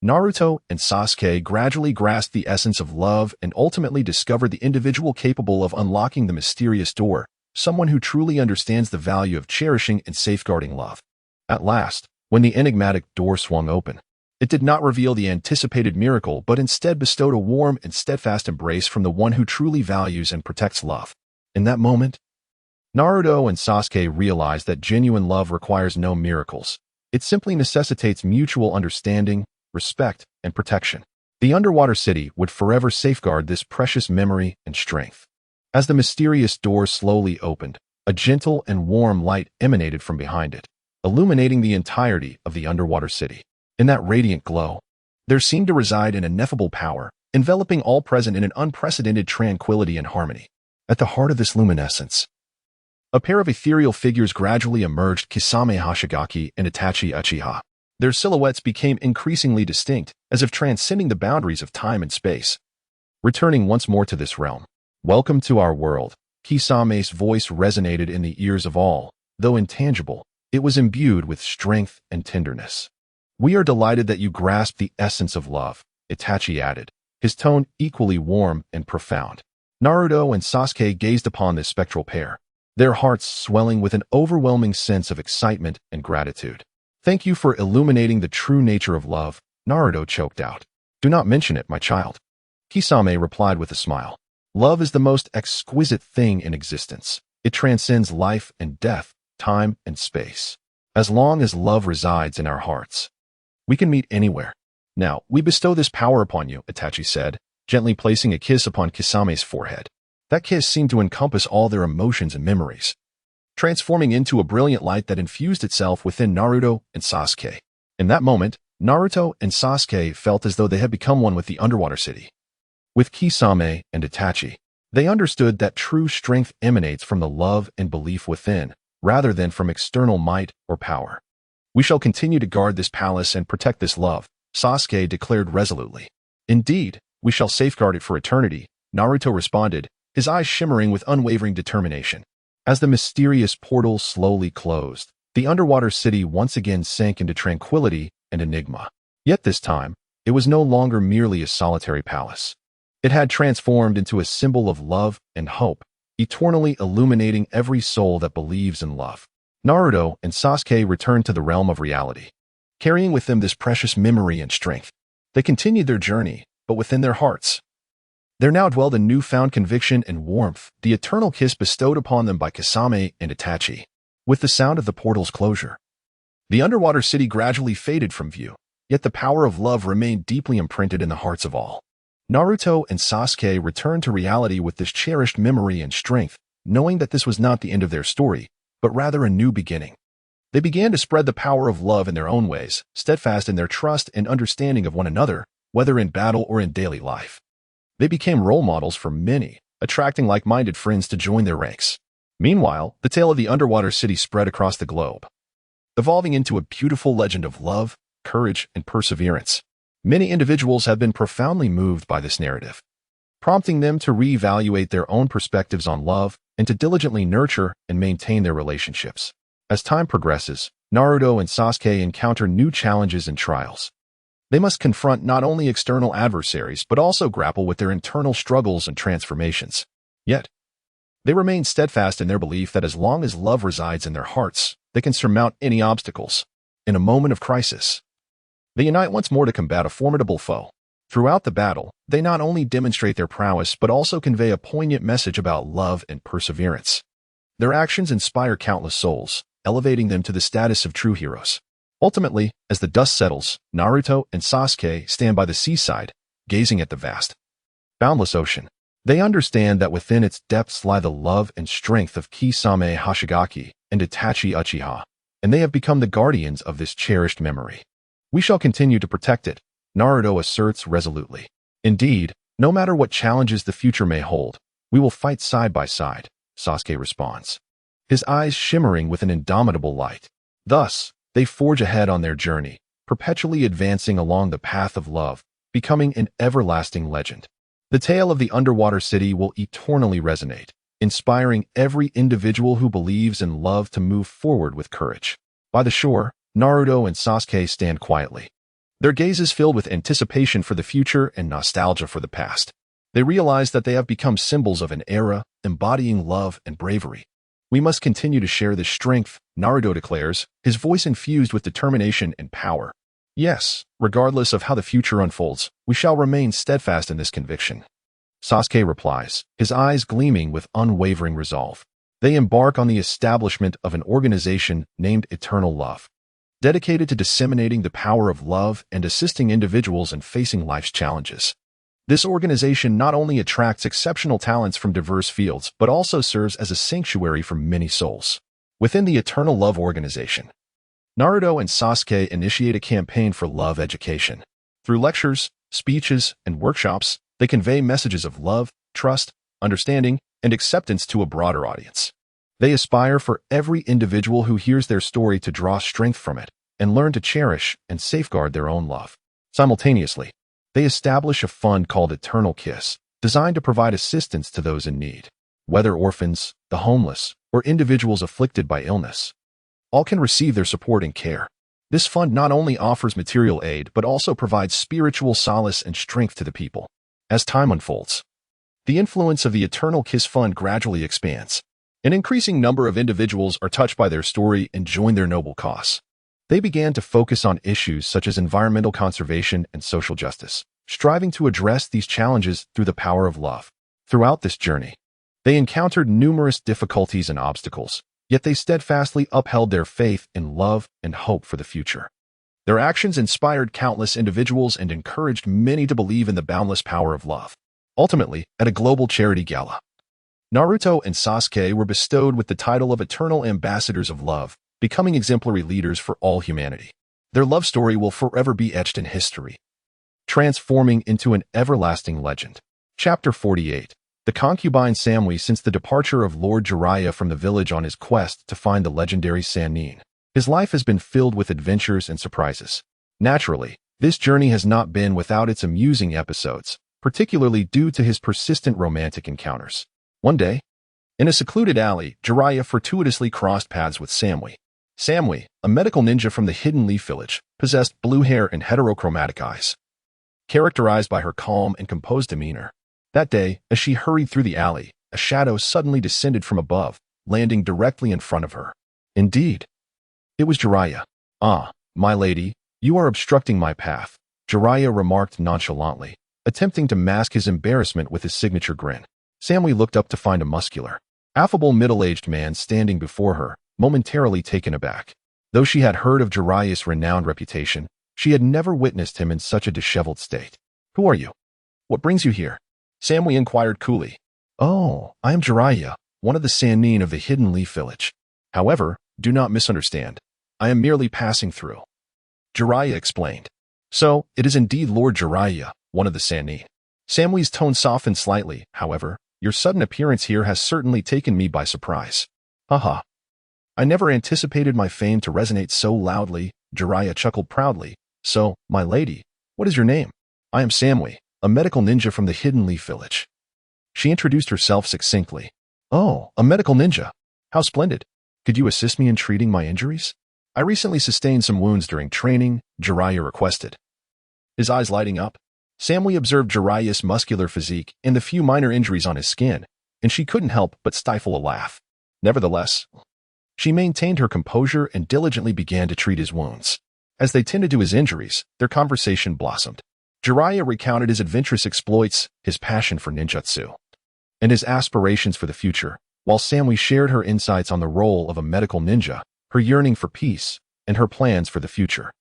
Naruto and Sasuke gradually grasped the essence of love and ultimately discovered the individual capable of unlocking the mysterious door, someone who truly understands the value of cherishing and safeguarding love. At last, when the enigmatic door swung open, it did not reveal the anticipated miracle but instead bestowed a warm and steadfast embrace from the one who truly values and protects love. In that moment, Naruto and Sasuke realized that genuine love requires no miracles. It simply necessitates mutual understanding, respect, and protection. The underwater city would forever safeguard this precious memory and strength. As the mysterious door slowly opened, a gentle and warm light emanated from behind it, illuminating the entirety of the underwater city. In that radiant glow, there seemed to reside an ineffable power, enveloping all present in an unprecedented tranquility and harmony. At the heart of this luminescence, a pair of ethereal figures gradually emerged: Kisame Hashigaki and Itachi Uchiha. Their silhouettes became increasingly distinct, as if transcending the boundaries of time and space. Returning once more to this realm, "Welcome to our world." Kisame's voice resonated in the ears of all. Though intangible, it was imbued with strength and tenderness. We are delighted that you grasp the essence of love, Itachi added, his tone equally warm and profound. Naruto and Sasuke gazed upon this spectral pair, their hearts swelling with an overwhelming sense of excitement and gratitude. Thank you for illuminating the true nature of love, Naruto choked out. Do not mention it, my child. Kisame replied with a smile. Love is the most exquisite thing in existence. It transcends life and death, time and space. As long as love resides in our hearts, we can meet anywhere. Now, we bestow this power upon you, Itachi said, gently placing a kiss upon Kisame's forehead. That kiss seemed to encompass all their emotions and memories, transforming into a brilliant light that infused itself within Naruto and Sasuke. In that moment, Naruto and Sasuke felt as though they had become one with the underwater city. With Kisame and Itachi, they understood that true strength emanates from the love and belief within, rather than from external might or power. We shall continue to guard this palace and protect this love, Sasuke declared resolutely. Indeed, we shall safeguard it for eternity, Naruto responded, his eyes shimmering with unwavering determination. As the mysterious portal slowly closed, the underwater city once again sank into tranquility and enigma. Yet this time, it was no longer merely a solitary palace. It had transformed into a symbol of love and hope, eternally illuminating every soul that believes in love. Naruto and Sasuke returned to the realm of reality, carrying with them this precious memory and strength. They continued their journey, but within their hearts, there now dwelled a newfound conviction and warmth, the eternal kiss bestowed upon them by Kisame and Itachi. With the sound of the portal's closure, the underwater city gradually faded from view, yet the power of love remained deeply imprinted in the hearts of all. Naruto and Sasuke returned to reality with this cherished memory and strength, knowing that this was not the end of their story, but rather a new beginning. They began to spread the power of love in their own ways, steadfast in their trust and understanding of one another, whether in battle or in daily life. They became role models for many, attracting like-minded friends to join their ranks. Meanwhile, the tale of the underwater city spread across the globe, evolving into a beautiful legend of love, courage, and perseverance. Many individuals have been profoundly moved by this narrative, prompting them to reevaluate their own perspectives on love and to diligently nurture and maintain their relationships. As time progresses, Naruto and Sasuke encounter new challenges and trials. They must confront not only external adversaries but also grapple with their internal struggles and transformations. Yet, they remain steadfast in their belief that as long as love resides in their hearts, they can surmount any obstacles. In a moment of crisis, they unite once more to combat a formidable foe. Throughout the battle, they not only demonstrate their prowess but also convey a poignant message about love and perseverance. Their actions inspire countless souls, elevating them to the status of true heroes. Ultimately, as the dust settles, Naruto and Sasuke stand by the seaside, gazing at the vast, boundless ocean. They understand that within its depths lie the love and strength of Kisame Hoshigaki and Itachi Uchiha, and they have become the guardians of this cherished memory. We shall continue to protect it, Naruto asserts resolutely. Indeed, no matter what challenges the future may hold, we will fight side by side, Sasuke responds, his eyes shimmering with an indomitable light. Thus, they forge ahead on their journey, perpetually advancing along the path of love, becoming an everlasting legend. The tale of the underwater city will eternally resonate, inspiring every individual who believes in love to move forward with courage. By the shore, Naruto and Sasuke stand quietly, their gazes filled with anticipation for the future and nostalgia for the past. They realize that they have become symbols of an era embodying love and bravery. We must continue to share this strength, Naruto declares, his voice infused with determination and power. Yes, regardless of how the future unfolds, we shall remain steadfast in this conviction, Sasuke replies, his eyes gleaming with unwavering resolve. They embark on the establishment of an organization named Eternal Love, dedicated to disseminating the power of love and assisting individuals in facing life's challenges. This organization not only attracts exceptional talents from diverse fields, but also serves as a sanctuary for many souls. Within the Eternal Love organization, Naruto and Sasuke initiate a campaign for love education. Through lectures, speeches, and workshops, they convey messages of love, trust, understanding, and acceptance to a broader audience. They aspire for every individual who hears their story to draw strength from it and learn to cherish and safeguard their own love. Simultaneously, they establish a fund called Eternal Kiss, designed to provide assistance to those in need. Whether orphans, the homeless, or individuals afflicted by illness, all can receive their support and care. This fund not only offers material aid but also provides spiritual solace and strength to the people. As time unfolds, the influence of the Eternal Kiss Fund gradually expands. An increasing number of individuals are touched by their story and join their noble cause. They began to focus on issues such as environmental conservation and social justice, striving to address these challenges through the power of love. Throughout this journey, they encountered numerous difficulties and obstacles, yet they steadfastly upheld their faith in love and hope for the future. Their actions inspired countless individuals and encouraged many to believe in the boundless power of love. Ultimately, at a global charity gala, Naruto and Sasuke were bestowed with the title of Eternal Ambassadors of Love, becoming exemplary leaders for all humanity. Their love story will forever be etched in history, transforming into an everlasting legend. Chapter 48. The concubine Samui. Since the departure of Lord Jiraiya from the village on his quest to find the legendary Sannin, his life has been filled with adventures and surprises. Naturally, this journey has not been without its amusing episodes, particularly due to his persistent romantic encounters. One day, in a secluded alley, Jiraiya fortuitously crossed paths with Samui. Samui, a medical ninja from the Hidden Leaf Village, possessed blue hair and heterochromatic eyes, characterized by her calm and composed demeanor. That day, as she hurried through the alley, a shadow suddenly descended from above, landing directly in front of her. Indeed, it was Jiraiya. "Ah, my lady, you are obstructing my path," Jiraiya remarked nonchalantly, attempting to mask his embarrassment with his signature grin. Samui looked up to find a muscular, affable middle-aged man standing before her, momentarily taken aback. Though she had heard of Jiraiya's renowned reputation, she had never witnessed him in such a disheveled state. "Who are you? What brings you here?" Samui inquired coolly. "Oh, I am Jiraiya, one of the Sannin of the Hidden Leaf Village. However, do not misunderstand. I am merely passing through," Jiraiya explained. "So, it is indeed Lord Jiraiya, one of the Sannin." Samui's tone softened slightly. "However, your sudden appearance here has certainly taken me by surprise." "Haha. I never anticipated my fame to resonate so loudly," Jiraiya chuckled proudly. "So, my lady, what is your name?" "I am Samui, a medical ninja from the Hidden Leaf Village." She introduced herself succinctly. "Oh, a medical ninja. How splendid. Could you assist me in treating my injuries? I recently sustained some wounds during training," Jiraiya requested. His eyes lighting up, Samui observed Jiraiya's muscular physique and the few minor injuries on his skin, and she couldn't help but stifle a laugh. Nevertheless, she maintained her composure and diligently began to treat his wounds. As they tended to his injuries, their conversation blossomed. Jiraiya recounted his adventurous exploits, his passion for ninjutsu, and his aspirations for the future, while Samui shared her insights on the role of a medical ninja, her yearning for peace, and her plans for the future.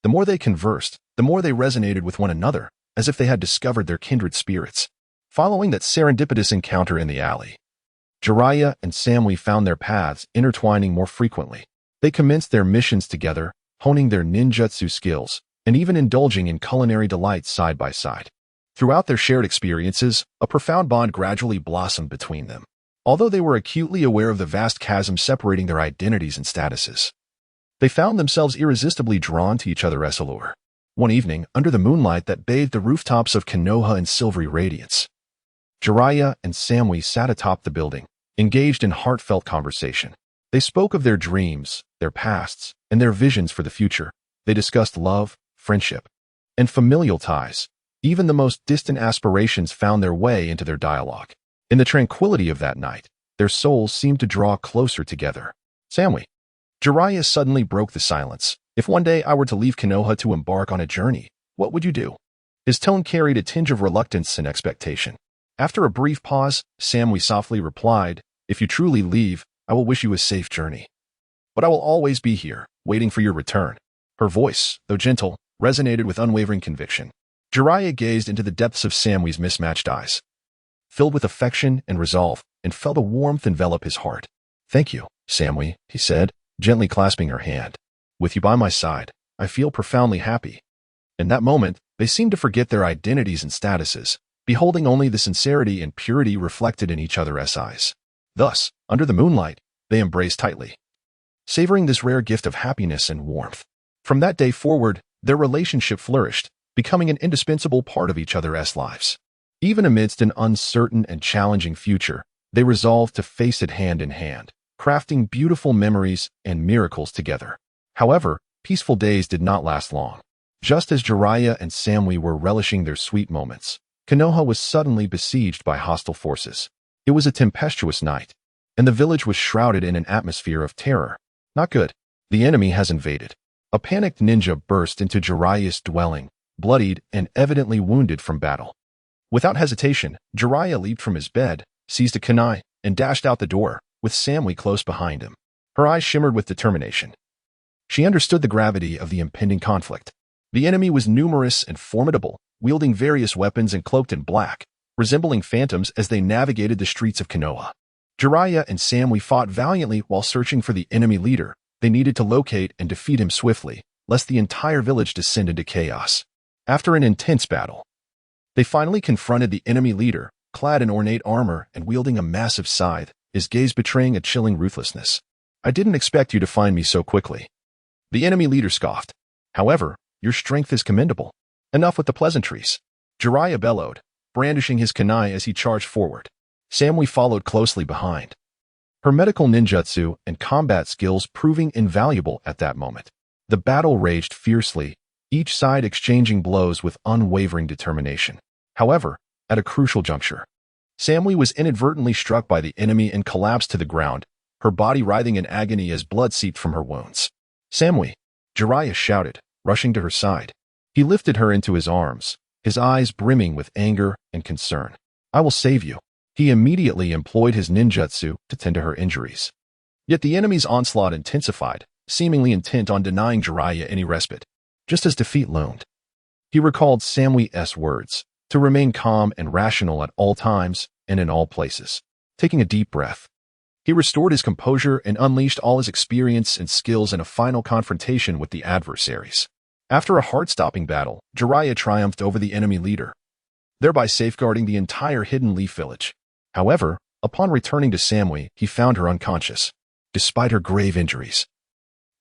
The more they conversed, the more they resonated with one another, as if they had discovered their kindred spirits. Following that serendipitous encounter in the alley, Jiraiya and Samui found their paths intertwining more frequently. They commenced their missions together, honing their ninjutsu skills, and even indulging in culinary delights side by side. Throughout their shared experiences, a profound bond gradually blossomed between them. Although they were acutely aware of the vast chasm separating their identities and statuses, they found themselves irresistibly drawn to each other's allure. One evening, under the moonlight that bathed the rooftops of Konoha in silvery radiance, Jiraiya and Samui sat atop the building, engaged in heartfelt conversation. They spoke of their dreams, their pasts, and their visions for the future. They discussed love, friendship, and familial ties. Even the most distant aspirations found their way into their dialogue. In the tranquility of that night, their souls seemed to draw closer together. "Samui," Jiraiya suddenly broke the silence. "If one day I were to leave Konoha to embark on a journey, what would you do?" His tone carried a tinge of reluctance and expectation. After a brief pause, Samui softly replied, "If you truly leave, I will wish you a safe journey. But I will always be here, waiting for your return." Her voice, though gentle, resonated with unwavering conviction. Jiraiya gazed into the depths of Samui's mismatched eyes, filled with affection and resolve, and felt a warmth envelop his heart. "Thank you, Samui," he said, gently clasping her hand. "With you by my side, I feel profoundly happy." In that moment, they seemed to forget their identities and statuses, beholding only the sincerity and purity reflected in each other's eyes. Thus, under the moonlight, they embraced tightly, savoring this rare gift of happiness and warmth. From that day forward, their relationship flourished, becoming an indispensable part of each other's lives. Even amidst an uncertain and challenging future, they resolved to face it hand in hand, crafting beautiful memories and miracles together. However, peaceful days did not last long. Just as Jiraiya and Samui were relishing their sweet moments, Konoha was suddenly besieged by hostile forces. It was a tempestuous night, and the village was shrouded in an atmosphere of terror. Not good. The enemy has invaded. A panicked ninja burst into Jiraiya's dwelling, bloodied and evidently wounded from battle. Without hesitation, Jiraiya leaped from his bed, seized a kunai, and dashed out the door, with Samui close behind him. Her eyes shimmered with determination. She understood the gravity of the impending conflict. The enemy was numerous and formidable, wielding various weapons and cloaked in black, resembling phantoms as they navigated the streets of Konoha. Jiraiya and Samui fought valiantly while searching for the enemy leader. They needed to locate and defeat him swiftly, lest the entire village descend into chaos. After an intense battle, they finally confronted the enemy leader, clad in ornate armor and wielding a massive scythe, his gaze betraying a chilling ruthlessness. "I didn't expect you to find me so quickly." The enemy leader scoffed. "However, your strength is commendable. Enough with the pleasantries." Jiraiya bellowed, brandishing his kunai as he charged forward. Samui followed closely behind, her medical ninjutsu and combat skills proving invaluable at that moment. The battle raged fiercely, each side exchanging blows with unwavering determination. However, at a crucial juncture, Samui was inadvertently struck by the enemy and collapsed to the ground, her body writhing in agony as blood seeped from her wounds. "Samui!" Jiraiya shouted, rushing to her side. He lifted her into his arms, his eyes brimming with anger and concern. "I will save you." He immediately employed his ninjutsu to tend to her injuries. Yet the enemy's onslaught intensified, seemingly intent on denying Jiraiya any respite. Just as defeat loomed, he recalled Samui's words, to remain calm and rational at all times and in all places. Taking a deep breath, he restored his composure and unleashed all his experience and skills in a final confrontation with the adversaries. After a heart-stopping battle, Jiraiya triumphed over the enemy leader, thereby safeguarding the entire Hidden Leaf village. However, upon returning to Samui, he found her unconscious, despite her grave injuries.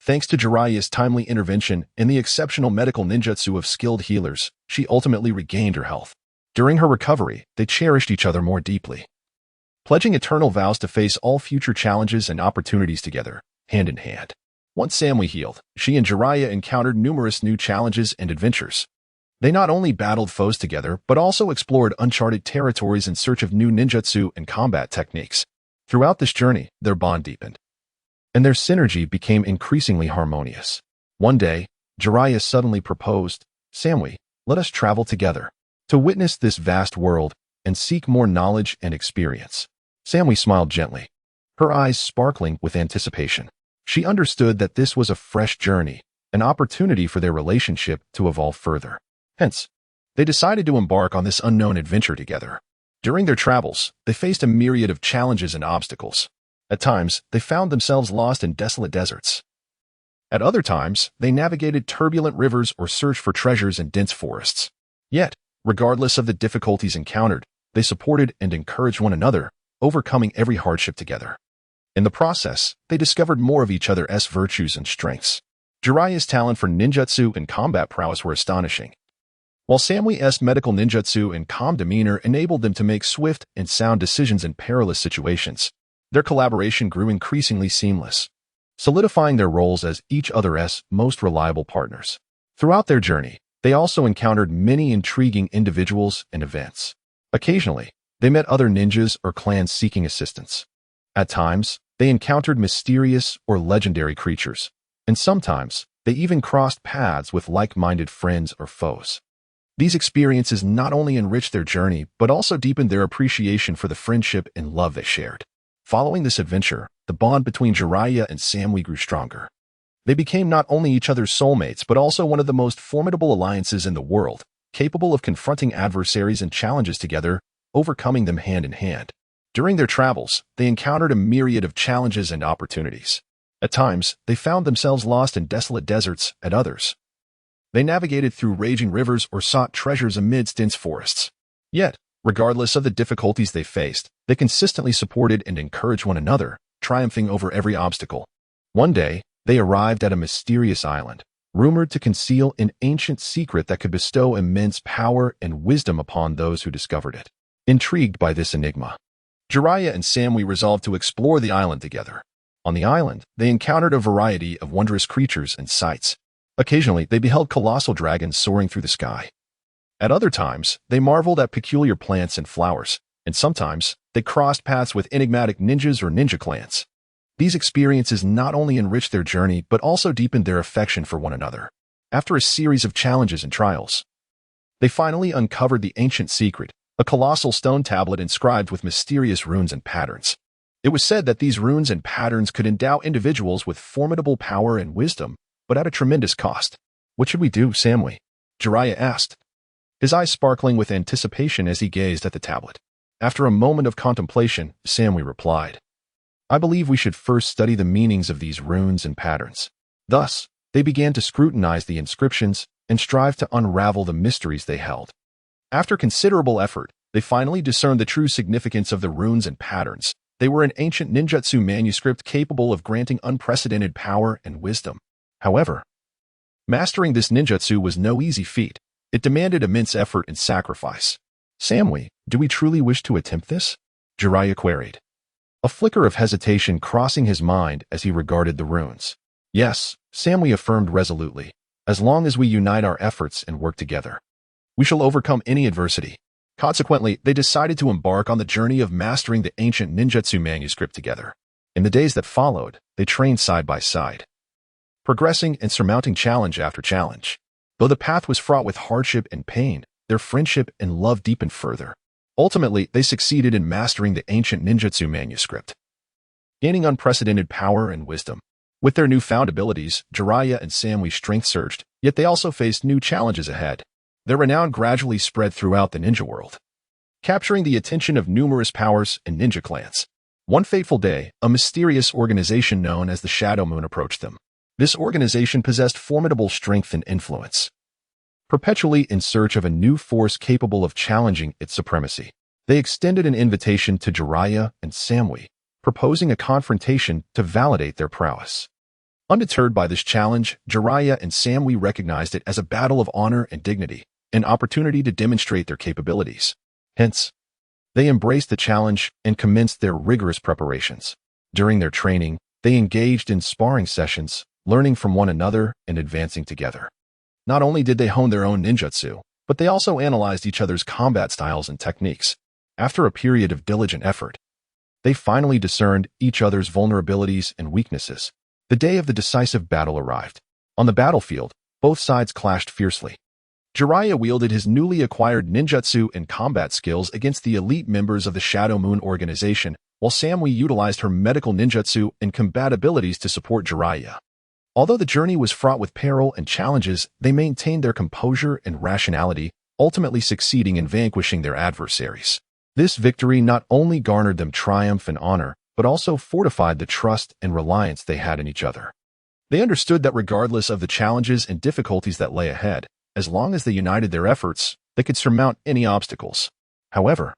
Thanks to Jiraiya's timely intervention and the exceptional medical ninjutsu of skilled healers, she ultimately regained her health. During her recovery, they cherished each other more deeply, pledging eternal vows to face all future challenges and opportunities together, hand in hand. Once Samui healed, she and Jiraiya encountered numerous new challenges and adventures. They not only battled foes together, but also explored uncharted territories in search of new ninjutsu and combat techniques. Throughout this journey, their bond deepened, and their synergy became increasingly harmonious. One day, Jiraiya suddenly proposed, "Samui, let us travel together, to witness this vast world and seek more knowledge and experience." Samui smiled gently, her eyes sparkling with anticipation. She understood that this was a fresh journey, an opportunity for their relationship to evolve further. Hence, they decided to embark on this unknown adventure together. During their travels, they faced a myriad of challenges and obstacles. At times, they found themselves lost in desolate deserts. At other times, they navigated turbulent rivers or searched for treasures in dense forests. Yet, regardless of the difficulties encountered, they supported and encouraged one another, overcoming every hardship together. In the process, they discovered more of each other's virtues and strengths. Jiraiya's talent for ninjutsu and combat prowess were astonishing, while Samui's medical ninjutsu and calm demeanor enabled them to make swift and sound decisions in perilous situations. Their collaboration grew increasingly seamless, solidifying their roles as each other's most reliable partners. Throughout their journey, they also encountered many intriguing individuals and events. Occasionally, they met other ninjas or clans seeking assistance. At times, they encountered mysterious or legendary creatures, and sometimes they even crossed paths with like-minded friends or foes. These experiences not only enriched their journey, but also deepened their appreciation for the friendship and love they shared. Following this adventure, the bond between Jiraiya and Samui grew stronger. They became not only each other's soulmates, but also one of the most formidable alliances in the world, capable of confronting adversaries and challenges together, overcoming them hand in hand. During their travels, they encountered a myriad of challenges and opportunities. At times, they found themselves lost in desolate deserts. At others, they navigated through raging rivers or sought treasures amidst dense forests. Yet, regardless of the difficulties they faced, they consistently supported and encouraged one another, triumphing over every obstacle. One day, they arrived at a mysterious island, rumored to conceal an ancient secret that could bestow immense power and wisdom upon those who discovered it. Intrigued by this enigma, Jiraiya and Samui resolved to explore the island together. On the island, they encountered a variety of wondrous creatures and sights, Occasionally, they beheld colossal dragons soaring through the sky. At other times, they marveled at peculiar plants and flowers, and sometimes they crossed paths with enigmatic ninjas or ninja clans. These experiences not only enriched their journey but also deepened their affection for one another. After a series of challenges and trials, they finally uncovered the ancient secret, a colossal stone tablet inscribed with mysterious runes and patterns. It was said that these runes and patterns could endow individuals with formidable power and wisdom, but at a tremendous cost. "What should we do, Samui?" Jiraiya asked, his eyes sparkling with anticipation as he gazed at the tablet. After a moment of contemplation, Samui replied, "I believe we should first study the meanings of these runes and patterns." Thus, they began to scrutinize the inscriptions and strive to unravel the mysteries they held. After considerable effort, they finally discerned the true significance of the runes and patterns. They were an ancient ninjutsu manuscript capable of granting unprecedented power and wisdom. However, mastering this ninjutsu was no easy feat. It demanded immense effort and sacrifice. "Samui, do we truly wish to attempt this?" Jiraiya queried, a flicker of hesitation crossing his mind as he regarded the runes. "Yes," Samui affirmed resolutely. "As long as we unite our efforts and work together, we shall overcome any adversity." Consequently, they decided to embark on the journey of mastering the ancient ninjutsu manuscript together. In the days that followed, they trained side by side, progressing and surmounting challenge after challenge. Though the path was fraught with hardship and pain, their friendship and love deepened further. Ultimately, they succeeded in mastering the ancient ninjutsu manuscript, gaining unprecedented power and wisdom. With their newfound abilities, Jiraiya and Samui's strength surged, yet they also faced new challenges ahead. Their renown gradually spread throughout the ninja world, capturing the attention of numerous powers and ninja clans. One fateful day, a mysterious organization known as the Shadow Moon approached them. This organization possessed formidable strength and influence, perpetually in search of a new force capable of challenging its supremacy. They extended an invitation to Jiraiya and Samui, proposing a confrontation to validate their prowess. Undeterred by this challenge, Jiraiya and Samui recognized it as a battle of honor and dignity, an opportunity to demonstrate their capabilities. Hence, they embraced the challenge and commenced their rigorous preparations. During their training, they engaged in sparring sessions, learning from one another and advancing together. Not only did they hone their own ninjutsu, but they also analyzed each other's combat styles and techniques. After a period of diligent effort, they finally discerned each other's vulnerabilities and weaknesses. The day of the decisive battle arrived. On the battlefield, both sides clashed fiercely. Jiraiya wielded his newly acquired ninjutsu and combat skills against the elite members of the Shadow Moon organization, while Samui utilized her medical ninjutsu and combat abilities to support Jiraiya. Although the journey was fraught with peril and challenges, they maintained their composure and rationality, ultimately succeeding in vanquishing their adversaries. This victory not only garnered them triumph and honor, but also fortified the trust and reliance they had in each other. They understood that regardless of the challenges and difficulties that lay ahead, as long as they united their efforts, they could surmount any obstacles. However,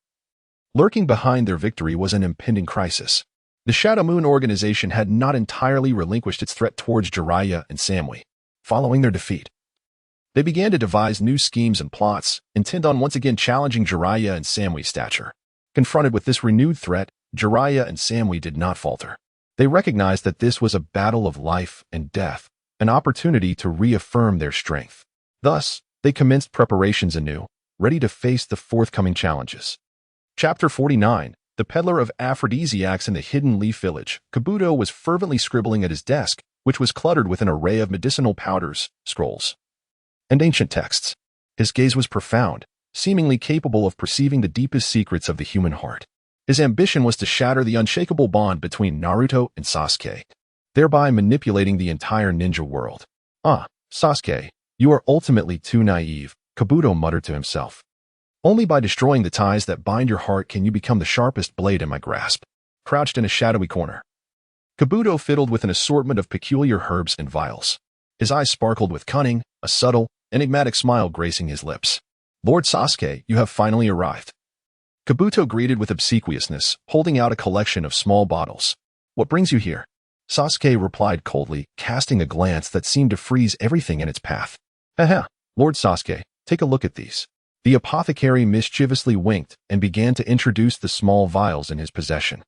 lurking behind their victory was an impending crisis. The Shadow Moon organization had not entirely relinquished its threat towards Jiraiya and Samui. Following their defeat, they began to devise new schemes and plots, intent on once again challenging Jiraiya and Samui's stature. Confronted with this renewed threat, Jiraiya and Samui did not falter. They recognized that this was a battle of life and death, an opportunity to reaffirm their strength. Thus, they commenced preparations anew, ready to face the forthcoming challenges. Chapter 49. The peddler of aphrodisiacs in the hidden leaf village. Kabuto was fervently scribbling at his desk, which was cluttered with an array of medicinal powders, scrolls, and ancient texts. His gaze was profound, seemingly capable of perceiving the deepest secrets of the human heart. His ambition was to shatter the unshakable bond between Naruto and Sasuke, thereby manipulating the entire ninja world. "Ah, Sasuke, you are ultimately too naive," Kabuto muttered to himself. "Only by destroying the ties that bind your heart can you become the sharpest blade in my grasp." Crouched in a shadowy corner, Kabuto fiddled with an assortment of peculiar herbs and vials. His eyes sparkled with cunning, a subtle, enigmatic smile gracing his lips. "Lord Sasuke, you have finally arrived." Kabuto greeted with obsequiousness, holding out a collection of small bottles. "What brings you here?" Sasuke replied coldly, casting a glance that seemed to freeze everything in its path. "Haha, Lord Sasuke, take a look at these." The apothecary mischievously winked and began to introduce the small vials in his possession.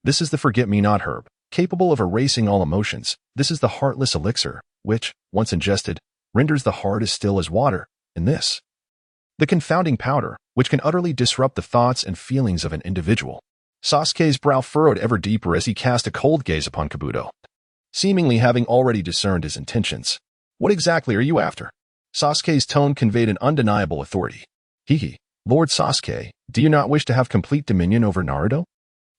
"This is the forget-me-not herb, capable of erasing all emotions. This is the heartless elixir, which, once ingested, renders the heart as still as water, and this, the confounding powder, which can utterly disrupt the thoughts and feelings of an individual. Sasuke's brow furrowed ever deeper as he cast a cold gaze upon Kabuto, seemingly having already discerned his intentions. What exactly are you after? Sasuke's tone conveyed an undeniable authority. Hehe, Lord Sasuke, do you not wish to have complete dominion over Naruto?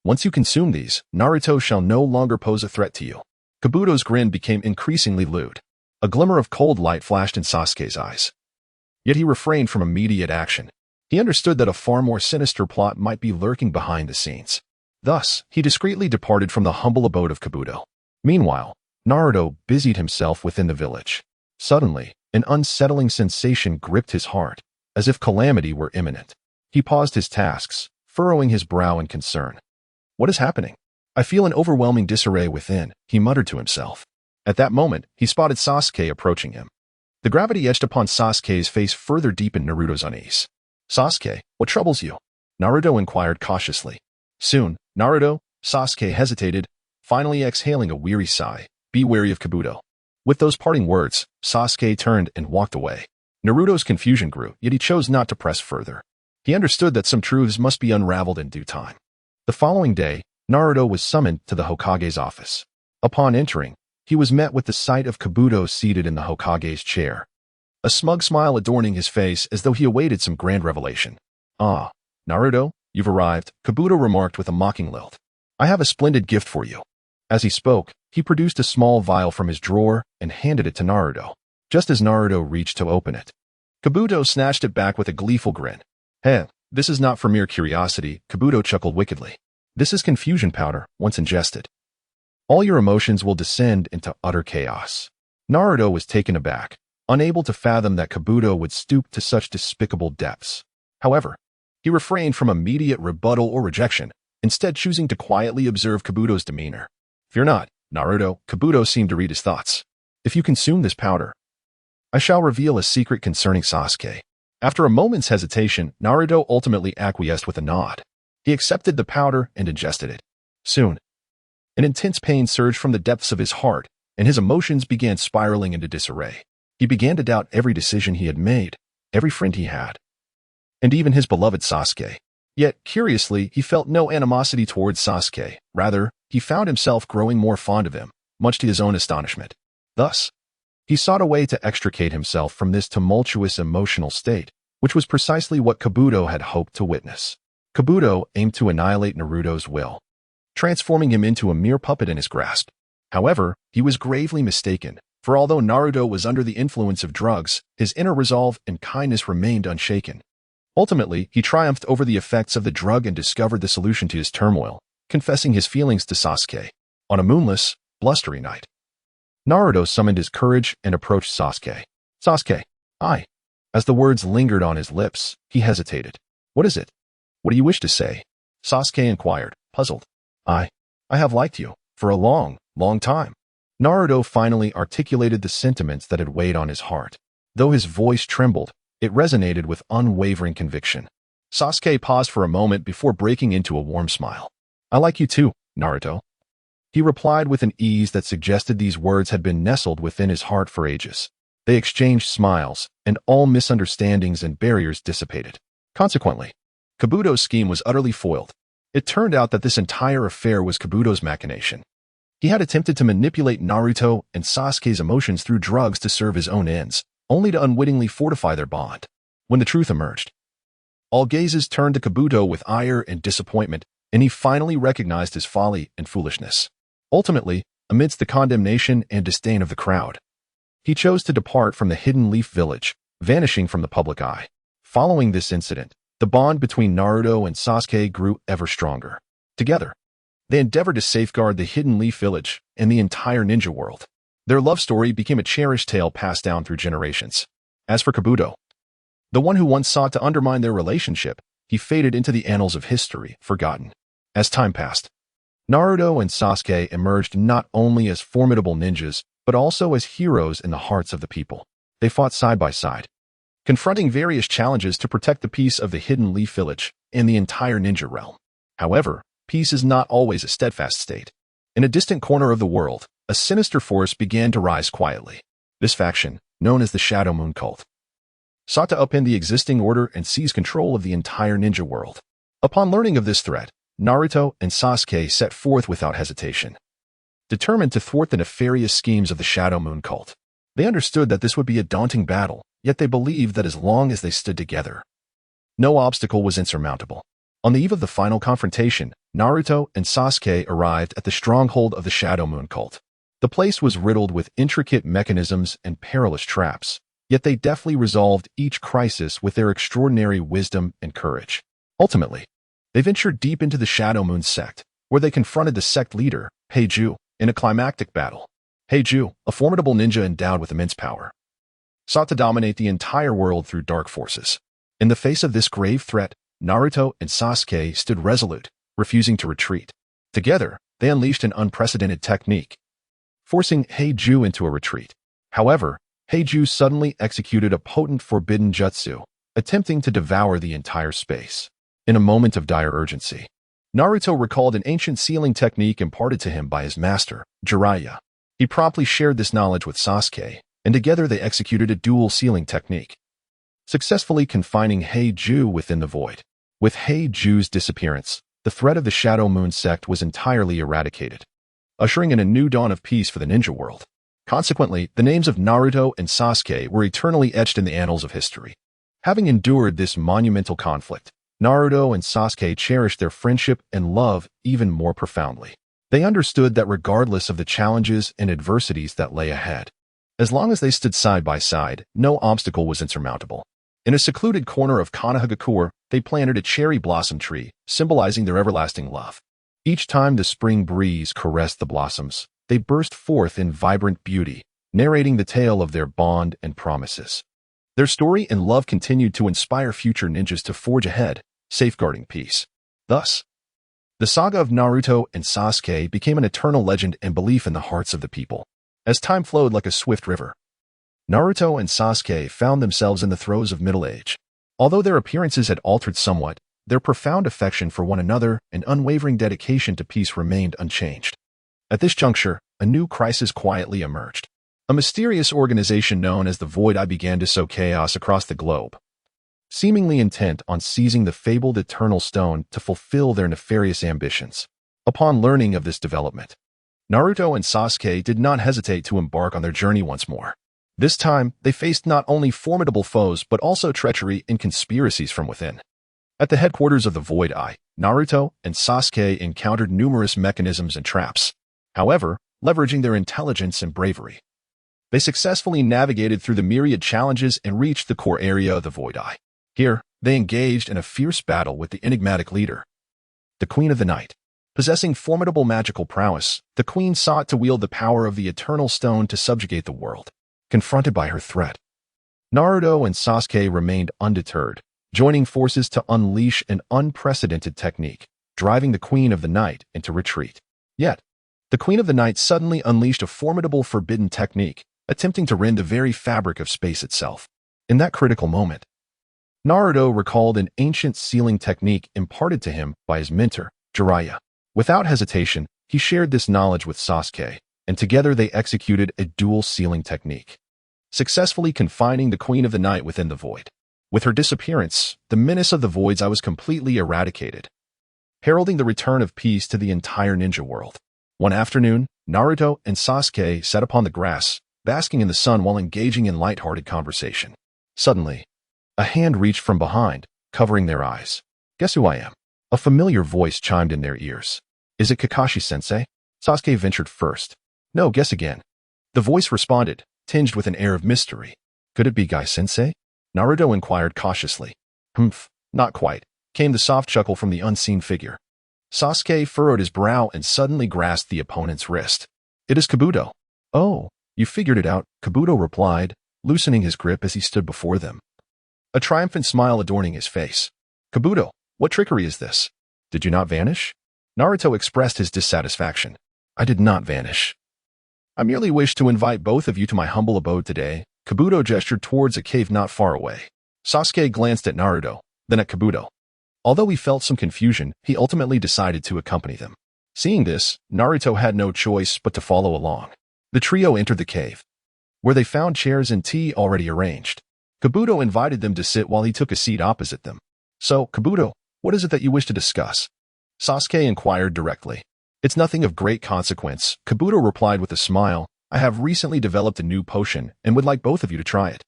Once you consume these, Naruto shall no longer pose a threat to you. Kabuto's grin became increasingly lewd. A glimmer of cold light flashed in Sasuke's eyes. Yet he refrained from immediate action. He understood that a far more sinister plot might be lurking behind the scenes. Thus, he discreetly departed from the humble abode of Kabuto. Meanwhile, Naruto busied himself within the village. Suddenly, an unsettling sensation gripped his heart, as if calamity were imminent. He paused his tasks, furrowing his brow in concern. What is happening? I feel an overwhelming disarray within, he muttered to himself. At that moment, he spotted Sasuke approaching him. The gravity etched upon Sasuke's face further deepened Naruto's unease. Sasuke, what troubles you? Naruto inquired cautiously. Soon, Sasuke hesitated, finally exhaling a weary sigh. Be wary of Kabuto. With those parting words, Sasuke turned and walked away. Naruto's confusion grew, yet he chose not to press further. He understood that some truths must be unraveled in due time. The following day, Naruto was summoned to the Hokage's office. Upon entering, he was met with the sight of Kabuto seated in the Hokage's chair, a smug smile adorning his face as though he awaited some grand revelation. Ah, Naruto, you've arrived, Kabuto remarked with a mocking lilt. I have a splendid gift for you. As he spoke, he produced a small vial from his drawer and handed it to Naruto. Just as Naruto reached to open it, Kabuto snatched it back with a gleeful grin. Hey, this is not for mere curiosity, Kabuto chuckled wickedly. This is confusion powder, once ingested. All your emotions will descend into utter chaos. Naruto was taken aback, unable to fathom that Kabuto would stoop to such despicable depths. However, he refrained from immediate rebuttal or rejection, instead choosing to quietly observe Kabuto's demeanor. Fear not, Naruto, Kabuto seemed to read his thoughts. If you consume this powder, I shall reveal a secret concerning Sasuke. After a moment's hesitation, Naruto ultimately acquiesced with a nod. He accepted the powder and ingested it. Soon, an intense pain surged from the depths of his heart, and his emotions began spiraling into disarray. He began to doubt every decision he had made, every friend he had, and even his beloved Sasuke. Yet, curiously, he felt no animosity towards Sasuke. Rather, he found himself growing more fond of him, much to his own astonishment. Thus, he sought a way to extricate himself from this tumultuous emotional state, which was precisely what Kabuto had hoped to witness. Kabuto aimed to annihilate Naruto's will, transforming him into a mere puppet in his grasp. However, he was gravely mistaken, for although Naruto was under the influence of drugs, his inner resolve and kindness remained unshaken. Ultimately, he triumphed over the effects of the drug and discovered the solution to his turmoil, confessing his feelings to Sasuke. On a moonless, blustery night, Naruto summoned his courage and approached Sasuke. Sasuke, I. As the words lingered on his lips, he hesitated. What is it? What do you wish to say? Sasuke inquired, puzzled. I have liked you, for a long, long time. Naruto finally articulated the sentiments that had weighed on his heart. Though his voice trembled, it resonated with unwavering conviction. Sasuke paused for a moment before breaking into a warm smile. I like you too, Naruto. He replied with an ease that suggested these words had been nestled within his heart for ages. They exchanged smiles, and all misunderstandings and barriers dissipated. Consequently, Kabuto's scheme was utterly foiled. It turned out that this entire affair was Kabuto's machination. He had attempted to manipulate Naruto and Sasuke's emotions through drugs to serve his own ends, only to unwittingly fortify their bond. When the truth emerged, all gazes turned to Kabuto with ire and disappointment, and he finally recognized his folly and foolishness. Ultimately, amidst the condemnation and disdain of the crowd, he chose to depart from the Hidden Leaf Village, vanishing from the public eye. Following this incident, the bond between Naruto and Sasuke grew ever stronger. Together, they endeavored to safeguard the Hidden Leaf Village and the entire ninja world. Their love story became a cherished tale passed down through generations. As for Kabuto, the one who once sought to undermine their relationship, he faded into the annals of history, forgotten. As time passed, Naruto and Sasuke emerged not only as formidable ninjas, but also as heroes in the hearts of the people. They fought side by side, confronting various challenges to protect the peace of the Hidden Leaf Village and the entire ninja realm. However, peace is not always a steadfast state. In a distant corner of the world, a sinister force began to rise quietly. This faction, known as the Shadow Moon cult, sought to upend the existing order and seize control of the entire ninja world. Upon learning of this threat, Naruto and Sasuke set forth without hesitation, determined to thwart the nefarious schemes of the Shadow Moon cult. They understood that this would be a daunting battle, yet they believed that as long as they stood together, no obstacle was insurmountable. On the eve of the final confrontation, Naruto and Sasuke arrived at the stronghold of the Shadow Moon cult. The place was riddled with intricate mechanisms and perilous traps, yet they deftly resolved each crisis with their extraordinary wisdom and courage. Ultimately, they ventured deep into the Shadow Moon sect, where they confronted the sect leader, Heiju, in a climactic battle. Heiju, a formidable ninja endowed with immense power, sought to dominate the entire world through dark forces. In the face of this grave threat, Naruto and Sasuke stood resolute, refusing to retreat. Together, they unleashed an unprecedented technique, forcing Heiju into a retreat. However, Heiju suddenly executed a potent forbidden jutsu, attempting to devour the entire space. In a moment of dire urgency, Naruto recalled an ancient sealing technique imparted to him by his master, Jiraiya. He promptly shared this knowledge with Sasuke, and together they executed a dual sealing technique, successfully confining Heiju within the void. With Heiju's disappearance, the threat of the Shadow Moon sect was entirely eradicated, ushering in a new dawn of peace for the ninja world. Consequently, the names of Naruto and Sasuke were eternally etched in the annals of history. Having endured this monumental conflict, Naruto and Sasuke cherished their friendship and love even more profoundly. They understood that regardless of the challenges and adversities that lay ahead, as long as they stood side by side, no obstacle was insurmountable. In a secluded corner of Konohagakure, they planted a cherry blossom tree, symbolizing their everlasting love. Each time the spring breeze caressed the blossoms, they burst forth in vibrant beauty, narrating the tale of their bond and promises. Their story and love continued to inspire future ninjas to forge ahead, safeguarding peace. Thus, the saga of Naruto and Sasuke became an eternal legend and belief in the hearts of the people. As time flowed like a swift river, Naruto and Sasuke found themselves in the throes of middle age. Although their appearances had altered somewhat, their profound affection for one another and unwavering dedication to peace remained unchanged. At this juncture, a new crisis quietly emerged. A mysterious organization known as the Void Eye began to sow chaos across the globe, seemingly intent on seizing the fabled Eternal Stone to fulfill their nefarious ambitions. Upon learning of this development, Naruto and Sasuke did not hesitate to embark on their journey once more. This time, they faced not only formidable foes but also treachery and conspiracies from within. At the headquarters of the Void Eye, Naruto and Sasuke encountered numerous mechanisms and traps. However, leveraging their intelligence and bravery, they successfully navigated through the myriad challenges and reached the core area of the Void Eye. Here, they engaged in a fierce battle with the enigmatic leader, the Queen of the Night. Possessing formidable magical prowess, the Queen sought to wield the power of the Eternal Stone to subjugate the world. Confronted by her threat, Naruto and Sasuke remained undeterred, joining forces to unleash an unprecedented technique, driving the Queen of the Night into retreat. Yet, the Queen of the Night suddenly unleashed a formidable forbidden technique, attempting to rend the very fabric of space itself. In that critical moment, Naruto recalled an ancient sealing technique imparted to him by his mentor, Jiraiya. Without hesitation, he shared this knowledge with Sasuke, and together they executed a dual sealing technique, successfully confining the Queen of the Night within the void. With her disappearance, the menace of the Void's Eye was completely eradicated, heralding the return of peace to the entire ninja world. One afternoon, Naruto and Sasuke sat upon the grass, basking in the sun while engaging in light-hearted conversation. Suddenly, a hand reached from behind, covering their eyes. "Guess who I am?" A familiar voice chimed in their ears. "Is it Kakashi-sensei?" Sasuke ventured first. "No, guess again." The voice responded, tinged with an air of mystery. "Could it be Guy-sensei?" Naruto inquired cautiously. "Humph, not quite," came the soft chuckle from the unseen figure. Sasuke furrowed his brow and suddenly grasped the opponent's wrist. "It is Kabuto." "Oh, you figured it out," Kabuto replied, loosening his grip as he stood before them, a triumphant smile adorning his face. "Kabuto, what trickery is this? Did you not vanish?" Naruto expressed his dissatisfaction. "I did not vanish. I merely wished to invite both of you to my humble abode today." Kabuto gestured towards a cave not far away. Sasuke glanced at Naruto, then at Kabuto. Although he felt some confusion, he ultimately decided to accompany them. Seeing this, Naruto had no choice but to follow along. The trio entered the cave, where they found chairs and tea already arranged. Kabuto invited them to sit while he took a seat opposite them. "So, Kabuto, what is it that you wish to discuss?" Sasuke inquired directly. "It's nothing of great consequence," Kabuto replied with a smile. "I have recently developed a new potion and would like both of you to try it."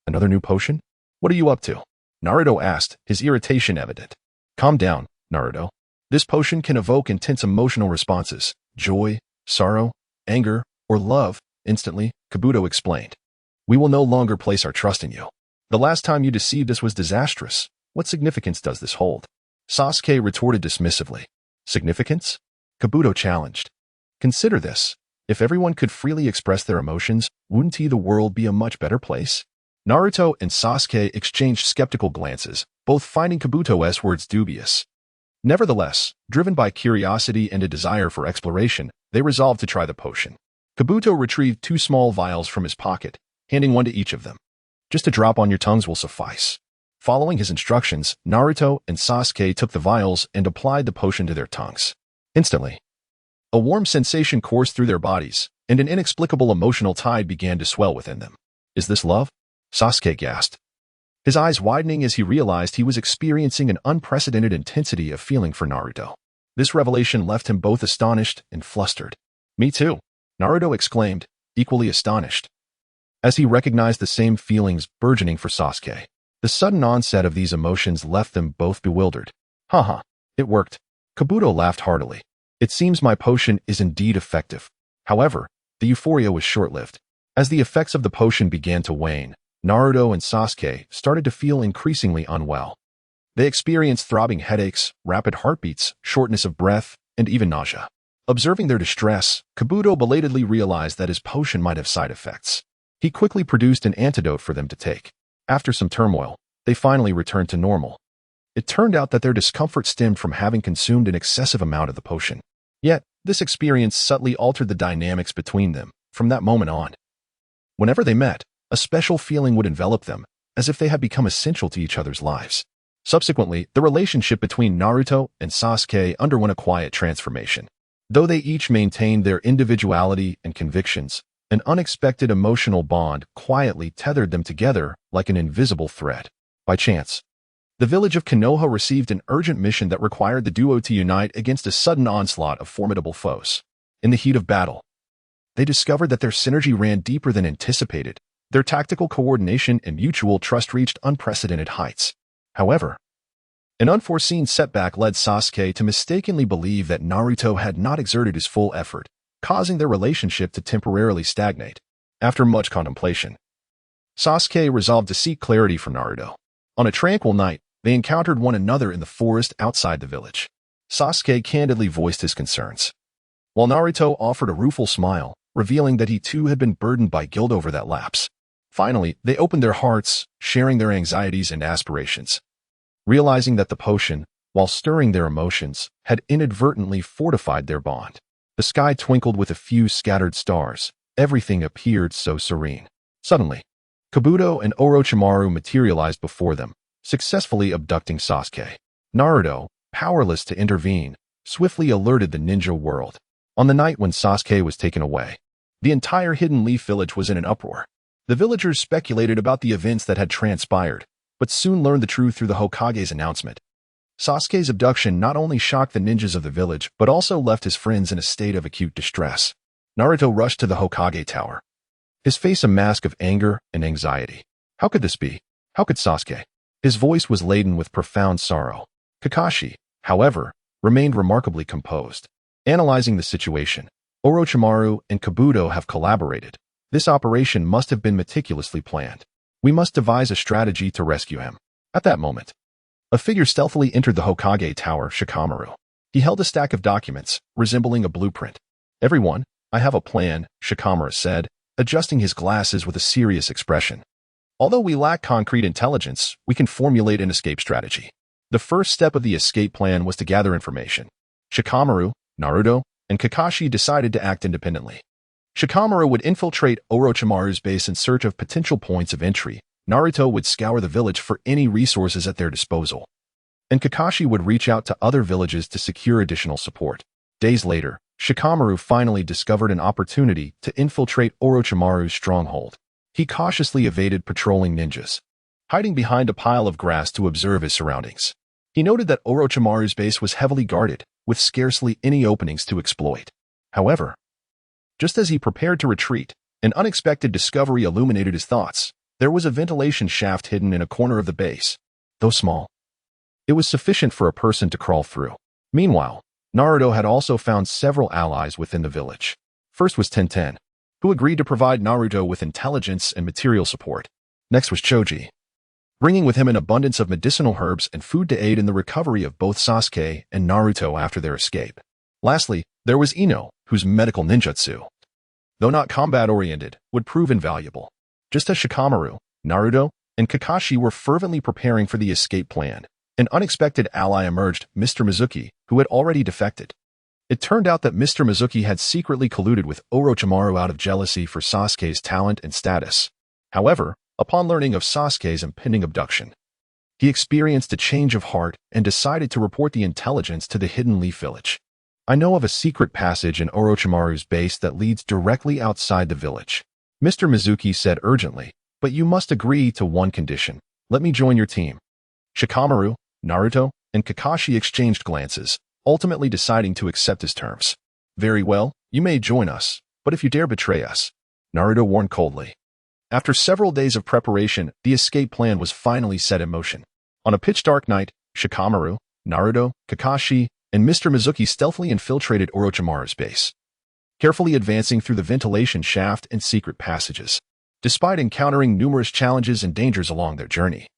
"Another new potion? What are you up to?" Naruto asked, his irritation evident. "Calm down, Naruto. This potion can evoke intense emotional responses, joy, sorrow, anger, or love, instantly," Kabuto explained. "We will no longer place our trust in you. The last time you deceived us was disastrous. What significance does this hold?" Sasuke retorted dismissively. "Significance?" Kabuto challenged. "Consider this. If everyone could freely express their emotions, wouldn't the world be a much better place?" Naruto and Sasuke exchanged skeptical glances, both finding Kabuto's words dubious. Nevertheless, driven by curiosity and a desire for exploration, they resolved to try the potion. Kabuto retrieved 2 small vials from his pocket, handing one to each of them. "Just a drop on your tongues will suffice." Following his instructions, Naruto and Sasuke took the vials and applied the potion to their tongues. Instantly, a warm sensation coursed through their bodies, and an inexplicable emotional tide began to swell within them. "Is this love?" Sasuke gasped, his eyes widening as he realized he was experiencing an unprecedented intensity of feeling for Naruto. This revelation left him both astonished and flustered. "Me too," Naruto exclaimed, equally astonished, as he recognized the same feelings burgeoning for Sasuke. The sudden onset of these emotions left them both bewildered. Haha, it worked. Kabuto laughed heartily. "It seems my potion is indeed effective." However, the euphoria was short-lived. As the effects of the potion began to wane, Naruto and Sasuke started to feel increasingly unwell. They experienced throbbing headaches, rapid heartbeats, shortness of breath, and even nausea. Observing their distress, Kabuto belatedly realized that his potion might have side effects. He quickly produced an antidote for them to take. After some turmoil, they finally returned to normal. It turned out that their discomfort stemmed from having consumed an excessive amount of the potion. Yet, this experience subtly altered the dynamics between them from that moment on. Whenever they met, a special feeling would envelop them, as if they had become essential to each other's lives. Subsequently, the relationship between Naruto and Sasuke underwent a quiet transformation. Though they each maintained their individuality and convictions, an unexpected emotional bond quietly tethered them together like an invisible thread. By chance, the village of Konoha received an urgent mission that required the duo to unite against a sudden onslaught of formidable foes. In the heat of battle, they discovered that their synergy ran deeper than anticipated. Their tactical coordination and mutual trust reached unprecedented heights. However, an unforeseen setback led Sasuke to mistakenly believe that Naruto had not exerted his full effort, causing their relationship to temporarily stagnate. After much contemplation, Sasuke resolved to seek clarity from Naruto. On a tranquil night, they encountered one another in the forest outside the village. Sasuke candidly voiced his concerns, while Naruto offered a rueful smile, revealing that he too had been burdened by guilt over that lapse. Finally, they opened their hearts, sharing their anxieties and aspirations. Realizing that the potion, while stirring their emotions, had inadvertently fortified their bond. The sky twinkled with a few scattered stars. Everything appeared so serene. Suddenly, Kabuto and Orochimaru materialized before them, successfully abducting Sasuke. Naruto, powerless to intervene, swiftly alerted the ninja world. On the night when Sasuke was taken away, the entire Hidden Leaf village was in an uproar. The villagers speculated about the events that had transpired, but soon learned the truth through the Hokage's announcement. Sasuke's abduction not only shocked the ninjas of the village, but also left his friends in a state of acute distress. Naruto rushed to the Hokage tower, his face a mask of anger and anxiety. How could this be? How could Sasuke? His voice was laden with profound sorrow. Kakashi, however, remained remarkably composed. Analyzing the situation, Orochimaru and Kabuto have collaborated. This operation must have been meticulously planned. We must devise a strategy to rescue him. At that moment, a figure stealthily entered the Hokage tower, Shikamaru. He held a stack of documents, resembling a blueprint. "Everyone, I have a plan," Shikamaru said, adjusting his glasses with a serious expression. "Although we lack concrete intelligence, we can formulate an escape strategy." The first step of the escape plan was to gather information. Shikamaru, Naruto, and Kakashi decided to act independently. Shikamaru would infiltrate Orochimaru's base in search of potential points of entry. Naruto would scour the village for any resources at their disposal, and Kakashi would reach out to other villages to secure additional support. Days later, Shikamaru finally discovered an opportunity to infiltrate Orochimaru's stronghold. He cautiously evaded patrolling ninjas, hiding behind a pile of grass to observe his surroundings. He noted that Orochimaru's base was heavily guarded, with scarcely any openings to exploit. However, just as he prepared to retreat, an unexpected discovery illuminated his thoughts. There was a ventilation shaft hidden in a corner of the base. Though small, it was sufficient for a person to crawl through. Meanwhile, Naruto had also found several allies within the village. First was Tenten, who agreed to provide Naruto with intelligence and material support. Next was Choji, bringing with him an abundance of medicinal herbs and food to aid in the recovery of both Sasuke and Naruto after their escape. Lastly, there was Ino, whose medical ninjutsu, though not combat-oriented, would prove invaluable. Just as Shikamaru, Naruto, and Kakashi were fervently preparing for the escape plan, an unexpected ally emerged, Mr. Mizuki, who had already defected. It turned out that Mr. Mizuki had secretly colluded with Orochimaru out of jealousy for Sasuke's talent and status. However, upon learning of Sasuke's impending abduction, he experienced a change of heart and decided to report the intelligence to the Hidden Leaf Village. I know of a secret passage in Orochimaru's base that leads directly outside the village, Mr. Mizuki said urgently, but you must agree to one condition. Let me join your team. Shikamaru, Naruto, and Kakashi exchanged glances, ultimately deciding to accept his terms. Very well, you may join us, but if you dare betray us, Naruto warned coldly. After several days of preparation, the escape plan was finally set in motion. On a pitch-dark night, Shikamaru, Naruto, Kakashi, and Mr. Mizuki stealthily infiltrated Orochimaru's base, carefully advancing through the ventilation shaft and secret passages. Despite encountering numerous challenges and dangers along their journey,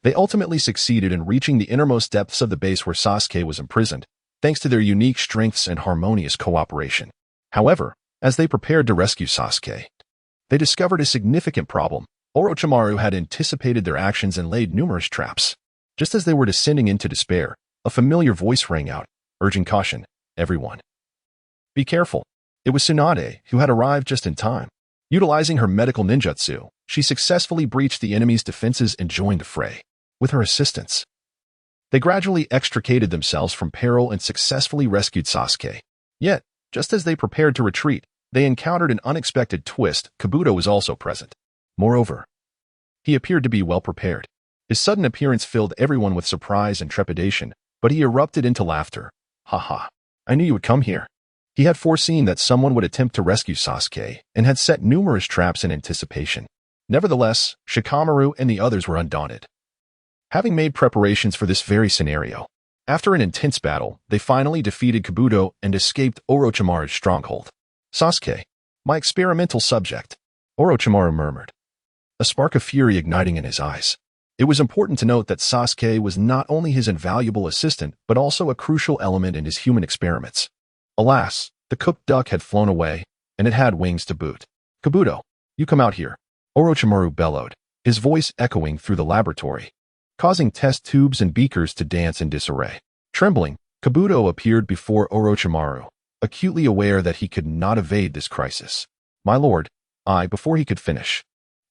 they ultimately succeeded in reaching the innermost depths of the base where Sasuke was imprisoned, thanks to their unique strengths and harmonious cooperation. However, as they prepared to rescue Sasuke, they discovered a significant problem. Orochimaru had anticipated their actions and laid numerous traps. Just as they were descending into despair, a familiar voice rang out, urging caution. Everyone, be careful. It was Tsunade, who had arrived just in time. Utilizing her medical ninjutsu, she successfully breached the enemy's defenses and joined the fray. With her assistance, they gradually extricated themselves from peril and successfully rescued Sasuke. Yet, just as they prepared to retreat, they encountered an unexpected twist. Kabuto was also present. Moreover, he appeared to be well prepared. His sudden appearance filled everyone with surprise and trepidation, but he erupted into laughter. Haha, I knew you would come here. He had foreseen that someone would attempt to rescue Sasuke and had set numerous traps in anticipation. Nevertheless, Shikamaru and the others were undaunted, having made preparations for this very scenario. After an intense battle, they finally defeated Kabuto and escaped Orochimaru's stronghold. Sasuke, my experimental subject, Orochimaru murmured, a spark of fury igniting in his eyes. It was important to note that Sasuke was not only his invaluable assistant, but also a crucial element in his human experiments. Alas, the cooked duck had flown away, and it had wings to boot. Kabuto, you come out here, Orochimaru bellowed, his voice echoing through the laboratory, causing test tubes and beakers to dance in disarray. Trembling, Kabuto appeared before Orochimaru, acutely aware that he could not evade this crisis. My lord, before he could finish,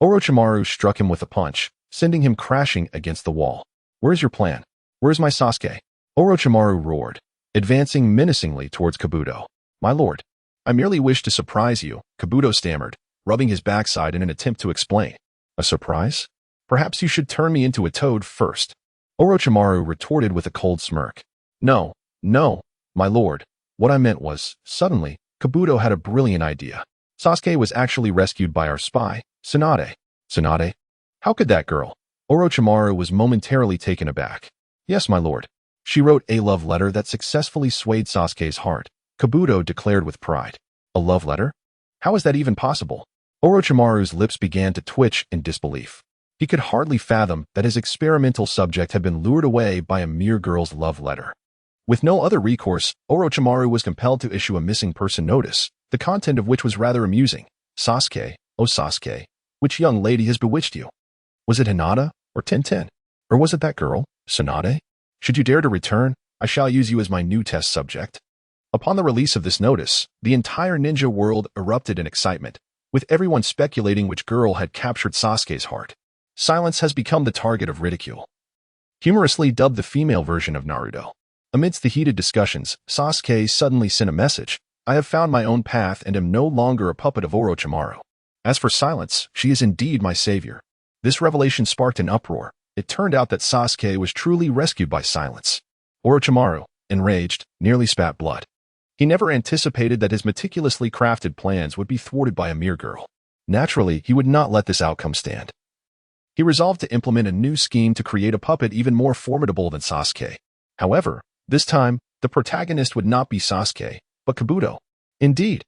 Orochimaru struck him with a punch, sending him crashing against the wall. Where's your plan? Where's my Sasuke? Orochimaru roared, advancing menacingly towards Kabuto. My lord, I merely wish to surprise you, Kabuto stammered, rubbing his backside in an attempt to explain. A surprise? Perhaps you should turn me into a toad first. Orochimaru retorted with a cold smirk. No, my lord. What I meant was, suddenly, Kabuto had a brilliant idea. Sasuke was actually rescued by our spy, Tsunade. Tsunade? How could that girl? Orochimaru was momentarily taken aback. Yes, my lord. She wrote a love letter that successfully swayed Sasuke's heart, Kabuto declared with pride. A love letter? How is that even possible? Orochimaru's lips began to twitch in disbelief. He could hardly fathom that his experimental subject had been lured away by a mere girl's love letter. With no other recourse, Orochimaru was compelled to issue a missing person notice, the content of which was rather amusing. Sasuke, oh Sasuke, which young lady has bewitched you? Was it Hinata or Tenten? Or was it that girl, Tsunade? Should you dare to return, I shall use you as my new test subject. Upon the release of this notice, the entire ninja world erupted in excitement, with everyone speculating which girl had captured Sasuke's heart. Silence has become the target of ridicule, humorously dubbed the female version of Naruto. Amidst the heated discussions, Sasuke suddenly sent a message, I have found my own path and am no longer a puppet of Orochimaru. As for Silence, she is indeed my savior." This revelation sparked an uproar. It turned out that Sasuke was truly rescued by Silence. Orochimaru, enraged, nearly spat blood. He never anticipated that his meticulously crafted plans would be thwarted by a mere girl. Naturally, he would not let this outcome stand. He resolved to implement a new scheme to create a puppet even more formidable than Sasuke. However, this time, the protagonist would not be Sasuke, but Kabuto. Indeed,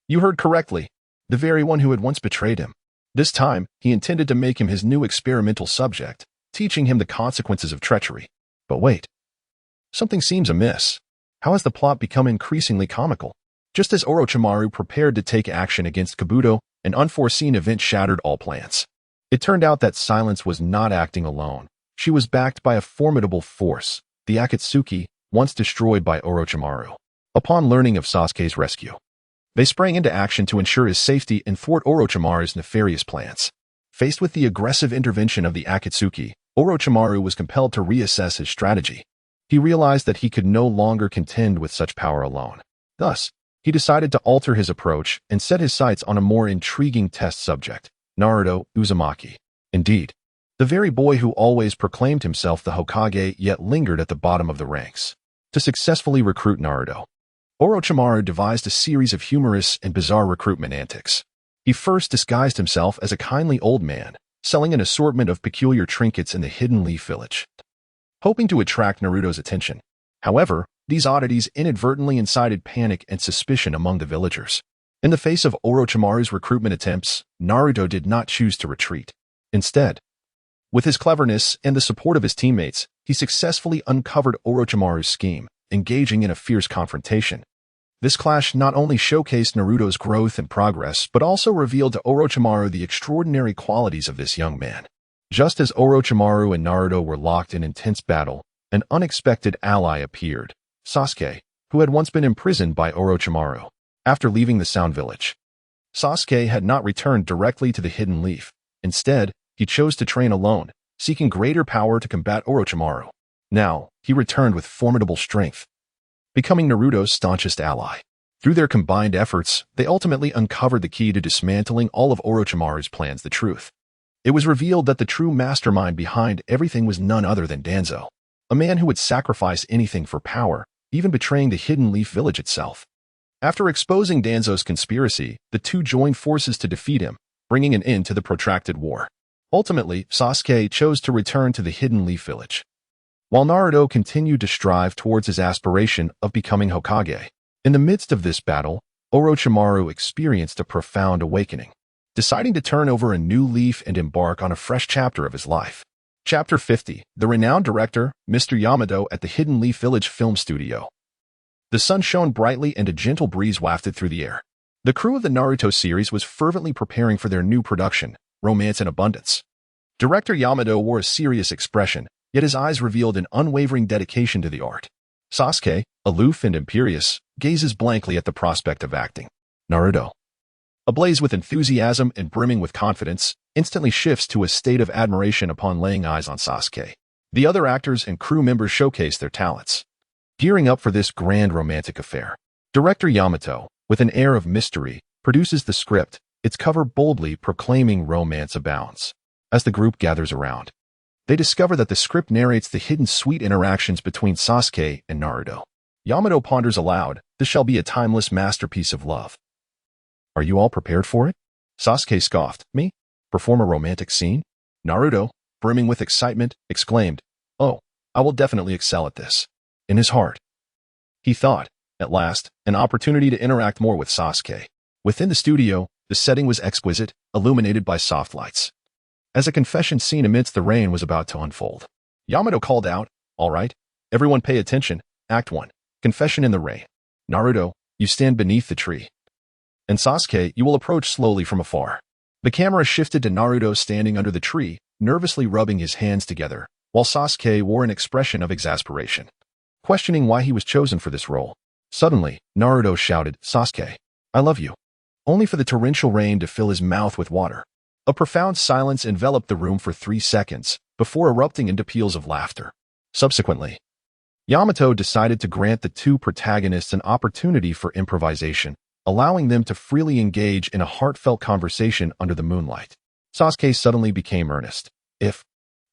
you heard correctly, the very one who had once betrayed him. This time, he intended to make him his new experimental subject, teaching him the consequences of treachery. But wait. Something seems amiss. How has the plot become increasingly comical? Just as Orochimaru prepared to take action against Kabuto, an unforeseen event shattered all plans. It turned out that Silence was not acting alone. She was backed by a formidable force, the Akatsuki, once destroyed by Orochimaru. Upon learning of Sasuke's rescue, they sprang into action to ensure his safety and thwart Orochimaru's nefarious plans. Faced with the aggressive intervention of the Akatsuki, Orochimaru was compelled to reassess his strategy. He realized that he could no longer contend with such power alone. Thus, he decided to alter his approach and set his sights on a more intriguing test subject, Naruto Uzumaki. Indeed, the very boy who always proclaimed himself the Hokage yet lingered at the bottom of the ranks. To successfully recruit Naruto, Orochimaru devised a series of humorous and bizarre recruitment antics. He first disguised himself as a kindly old man, selling an assortment of peculiar trinkets in the Hidden Leaf Village, hoping to attract Naruto's attention. However, these oddities inadvertently incited panic and suspicion among the villagers. In the face of Orochimaru's recruitment attempts, Naruto did not choose to retreat. Instead, with his cleverness and the support of his teammates, he successfully uncovered Orochimaru's scheme, engaging in a fierce confrontation. This clash not only showcased Naruto's growth and progress, but also revealed to Orochimaru the extraordinary qualities of this young man. Just as Orochimaru and Naruto were locked in intense battle, an unexpected ally appeared, Sasuke, who had once been imprisoned by Orochimaru. After leaving the Sound Village, Sasuke had not returned directly to the Hidden Leaf. Instead, he chose to train alone, seeking greater power to combat Orochimaru. Now, he returned with formidable strength, becoming Naruto's staunchest ally. Through their combined efforts, they ultimately uncovered the key to dismantling all of Orochimaru's plans, the truth. It was revealed that the true mastermind behind everything was none other than Danzo, a man who would sacrifice anything for power, even betraying the Hidden Leaf Village itself. After exposing Danzo's conspiracy, the two joined forces to defeat him, bringing an end to the protracted war. Ultimately, Sasuke chose to return to the Hidden Leaf Village, while Naruto continued to strive towards his aspiration of becoming Hokage. In the midst of this battle, Orochimaru experienced a profound awakening, deciding to turn over a new leaf and embark on a fresh chapter of his life. Chapter 50, the renowned director, Mr. Yamato at the Hidden Leaf Village Film Studio. The sun shone brightly and a gentle breeze wafted through the air. The crew of the Naruto series was fervently preparing for their new production, Romance in Abundance. Director Yamato wore a serious expression, yet his eyes revealed an unwavering dedication to the art. Sasuke, aloof and imperious, gazes blankly at the prospect of acting. Naruto, ablaze with enthusiasm and brimming with confidence, instantly shifts to a state of admiration upon laying eyes on Sasuke. The other actors and crew members showcase their talents, gearing up for this grand romantic affair. Director Yamato, with an air of mystery, produces the script, its cover boldly proclaiming romance abounds. As the group gathers around, they discover that the script narrates the hidden sweet interactions between Sasuke and Naruto. Yamato ponders aloud, "This shall be a timeless masterpiece of love." "Are you all prepared for it?" Sasuke scoffed. "Me? Perform a romantic scene?" Naruto, brimming with excitement, exclaimed, "Oh, I will definitely excel at this." In his heart, he thought, at last, an opportunity to interact more with Sasuke. Within the studio, the setting was exquisite, illuminated by soft lights. As a confession scene amidst the rain was about to unfold, Yamato called out, "All right, everyone pay attention. Act 1. Confession in the rain. Naruto, you stand beneath the tree. And Sasuke, you will approach slowly from afar." The camera shifted to Naruto standing under the tree, nervously rubbing his hands together, while Sasuke wore an expression of exasperation, questioning why he was chosen for this role. Suddenly, Naruto shouted, "Sasuke, I love you," only for the torrential rain to fill his mouth with water. A profound silence enveloped the room for 3 seconds, before erupting into peals of laughter. Subsequently, Yamato decided to grant the two protagonists an opportunity for improvisation, allowing them to freely engage in a heartfelt conversation under the moonlight. Sasuke suddenly became earnest. If,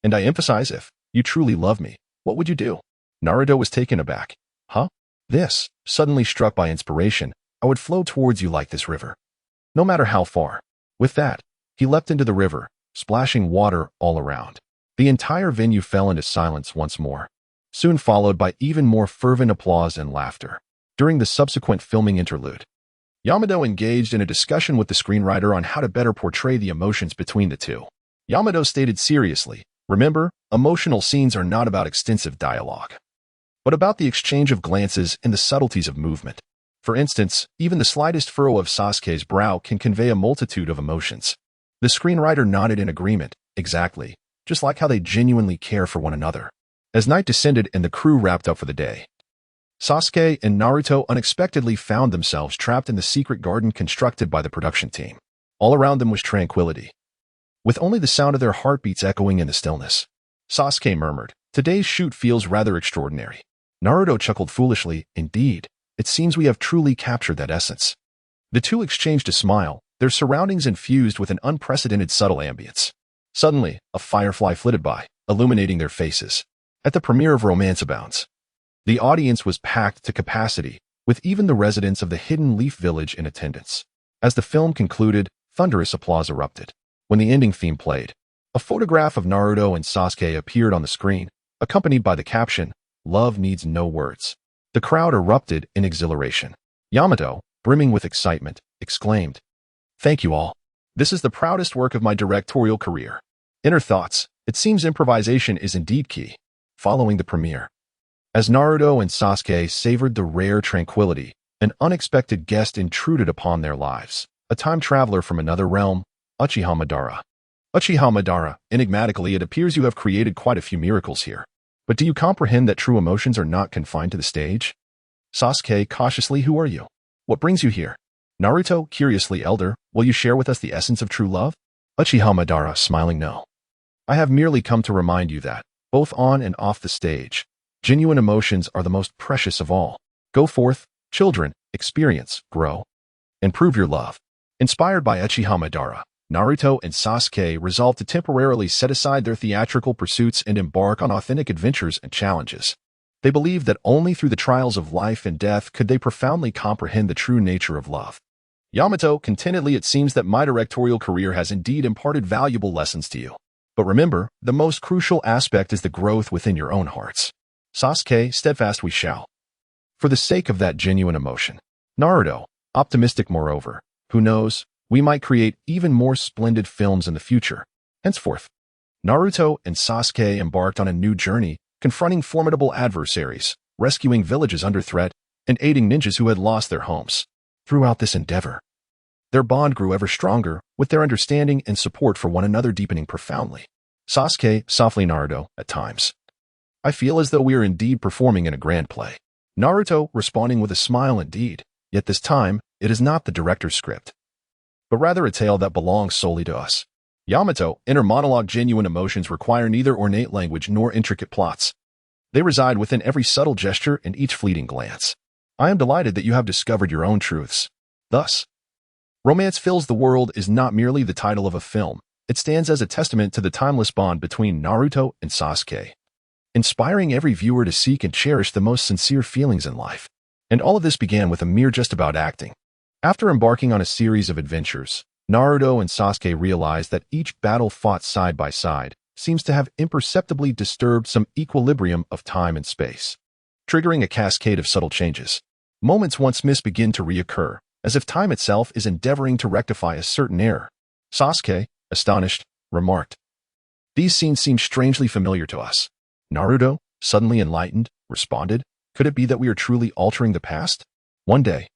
and I emphasize if, you truly love me, what would you do? Naruto was taken aback. Huh? This, suddenly struck by inspiration, I would flow towards you like this river. No matter how far. With that, he leapt into the river, splashing water all around. The entire venue fell into silence once more, soon followed by even more fervent applause and laughter. During the subsequent filming interlude, Yamato engaged in a discussion with the screenwriter on how to better portray the emotions between the two. Yamato stated seriously, remember, emotional scenes are not about extensive dialogue, but about the exchange of glances and the subtleties of movement. For instance, even the slightest furrow of Sasuke's brow can convey a multitude of emotions. The screenwriter nodded in agreement. Exactly, just like how they genuinely care for one another. As night descended and the crew wrapped up for the day, Sasuke and Naruto unexpectedly found themselves trapped in the secret garden constructed by the production team. All around them was tranquility, with only the sound of their heartbeats echoing in the stillness. Sasuke murmured, "Today's shoot feels rather extraordinary." Naruto chuckled foolishly, "Indeed, it seems we have truly captured that essence." The two exchanged a smile, their surroundings infused with an unprecedented subtle ambience. Suddenly, a firefly flitted by, illuminating their faces. At the premiere of Romance Abounds, the audience was packed to capacity, with even the residents of the Hidden Leaf Village in attendance. As the film concluded, thunderous applause erupted. When the ending theme played, a photograph of Naruto and Sasuke appeared on the screen, accompanied by the caption, "Love needs no words." The crowd erupted in exhilaration. Yamato, brimming with excitement, exclaimed, "Thank you all. This is the proudest work of my directorial career." Inner thoughts, it seems improvisation is indeed key. Following the premiere, as Naruto and Sasuke savored the rare tranquility, an unexpected guest intruded upon their lives. A time traveler from another realm, Uchiha Madara. Uchiha Madara, enigmatically, it appears you have created quite a few miracles here. But do you comprehend that true emotions are not confined to the stage? Sasuke, cautiously, who are you? What brings you here? Naruto, curiously, elder, will you share with us the essence of true love? Uchiha Madara, smiling, no. I have merely come to remind you that, both on and off the stage, genuine emotions are the most precious of all. Go forth, children, experience, grow, and prove your love. Inspired by Uchiha Madara, Naruto and Sasuke resolved to temporarily set aside their theatrical pursuits and embark on authentic adventures and challenges. They believed that only through the trials of life and death could they profoundly comprehend the true nature of love. Yamato, contentedly, it seems that my directorial career has indeed imparted valuable lessons to you. But remember, the most crucial aspect is the growth within your own hearts. Sasuke, steadfast we shall. For the sake of that genuine emotion. Naruto, optimistic moreover, who knows, we might create even more splendid films in the future. Henceforth, Naruto and Sasuke embarked on a new journey, confronting formidable adversaries, rescuing villages under threat, and aiding ninjas who had lost their homes. Throughout this endeavor, their bond grew ever stronger, with their understanding and support for one another deepening profoundly. Sasuke, softly, Naruto, at times, I feel as though we are indeed performing in a grand play. Naruto, responding with a smile, indeed, yet this time, it is not the director's script, but rather a tale that belongs solely to us. Yamato, inner monologue, genuine emotions require neither ornate language nor intricate plots. They reside within every subtle gesture and each fleeting glance. I am delighted that you have discovered your own truths. Thus, Romance Fills the World is not merely the title of a film. It stands as a testament to the timeless bond between Naruto and Sasuke, inspiring every viewer to seek and cherish the most sincere feelings in life. And all of this began with a mere just about acting. After embarking on a series of adventures, Naruto and Sasuke realized that each battle fought side by side seems to have imperceptibly disturbed some equilibrium of time and space, triggering a cascade of subtle changes. Moments once missed begin to reoccur, as if time itself is endeavoring to rectify a certain error. Sasuke, astonished, remarked, "These scenes seem strangely familiar to us." Naruto, suddenly enlightened, responded, "Could it be that we are truly altering the past?" One day,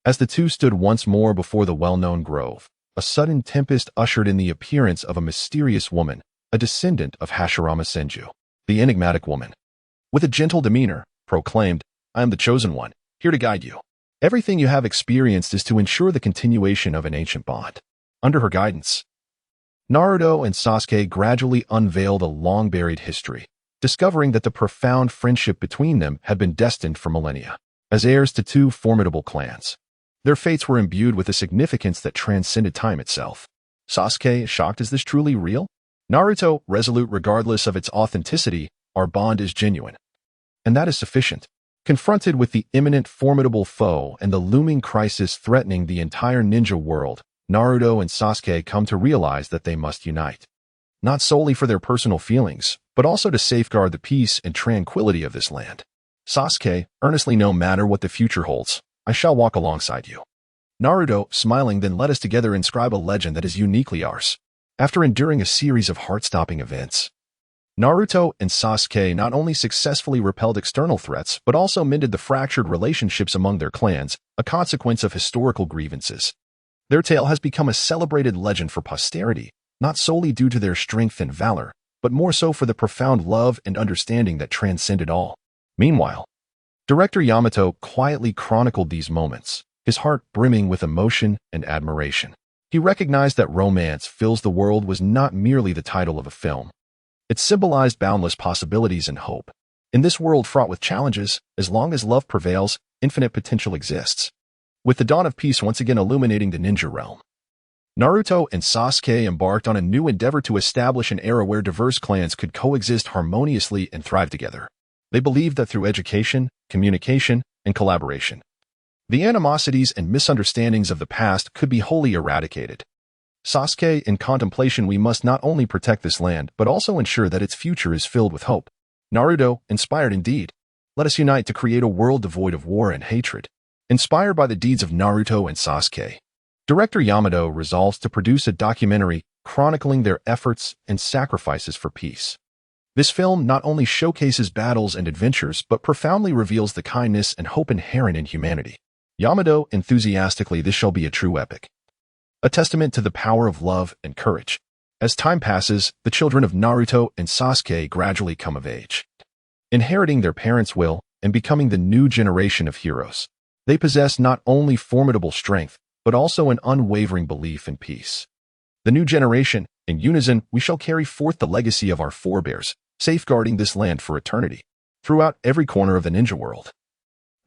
as the two stood once more before the well-known grove, a sudden tempest ushered in the appearance of a mysterious woman, a descendant of Hashirama Senju. The enigmatic woman, with a gentle demeanor, proclaimed, "I am the chosen one, here to guide you. Everything you have experienced is to ensure the continuation of an ancient bond." Under her guidance, Naruto and Sasuke gradually unveiled a long-buried history, discovering that the profound friendship between them had been destined for millennia. As heirs to two formidable clans, their fates were imbued with a significance that transcended time itself. Sasuke is shocked, is this truly real? Naruto, resolute regardless of its authenticity, our bond is genuine. And that is sufficient. Confronted with the imminent formidable foe and the looming crisis threatening the entire ninja world, Naruto and Sasuke come to realize that they must unite. Not solely for their personal feelings, but also to safeguard the peace and tranquility of this land. Sasuke, earnestly, no matter what the future holds, I shall walk alongside you. Naruto, smiling, then let us together inscribe a legend that is uniquely ours. After enduring a series of heart-stopping events, Naruto and Sasuke not only successfully repelled external threats, but also mended the fractured relationships among their clans, a consequence of historical grievances. Their tale has become a celebrated legend for posterity, not solely due to their strength and valor, but more so for the profound love and understanding that transcended all. Meanwhile, director Yamato quietly chronicled these moments, his heart brimming with emotion and admiration. He recognized that Romance Fills the World was not merely the title of a film. It symbolized boundless possibilities and hope. In this world fraught with challenges, as long as love prevails, infinite potential exists. With the dawn of peace once again illuminating the ninja realm, Naruto and Sasuke embarked on a new endeavor to establish an era where diverse clans could coexist harmoniously and thrive together. They believed that through education, communication, and collaboration, the animosities and misunderstandings of the past could be wholly eradicated. Sasuke, in contemplation, we must not only protect this land, but also ensure that its future is filled with hope. Naruto, inspired indeed. Let us unite to create a world devoid of war and hatred. Inspired by the deeds of Naruto and Sasuke, director Yamato resolves to produce a documentary chronicling their efforts and sacrifices for peace. This film not only showcases battles and adventures, but profoundly reveals the kindness and hope inherent in humanity. Yamato enthusiastically, this shall be a true epic, a testament to the power of love and courage. As time passes, the children of Naruto and Sasuke gradually come of age, inheriting their parents' will and becoming the new generation of heroes. They possess not only formidable strength, but also an unwavering belief in peace. The new generation, in unison, we shall carry forth the legacy of our forebears, safeguarding this land for eternity. Throughout every corner of the ninja world,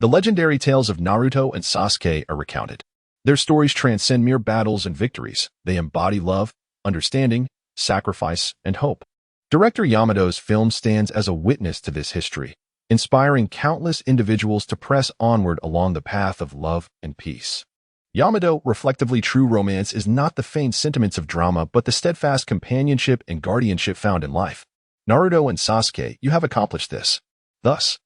the legendary tales of Naruto and Sasuke are recounted. Their stories transcend mere battles and victories. They embody love, understanding, sacrifice, and hope. Director Yamato's film stands as a witness to this history, inspiring countless individuals to press onward along the path of love and peace. Yamato, reflectively, true romance is not the feigned sentiments of drama, but the steadfast companionship and guardianship found in life. Naruto and Sasuke, you have accomplished this. Thus,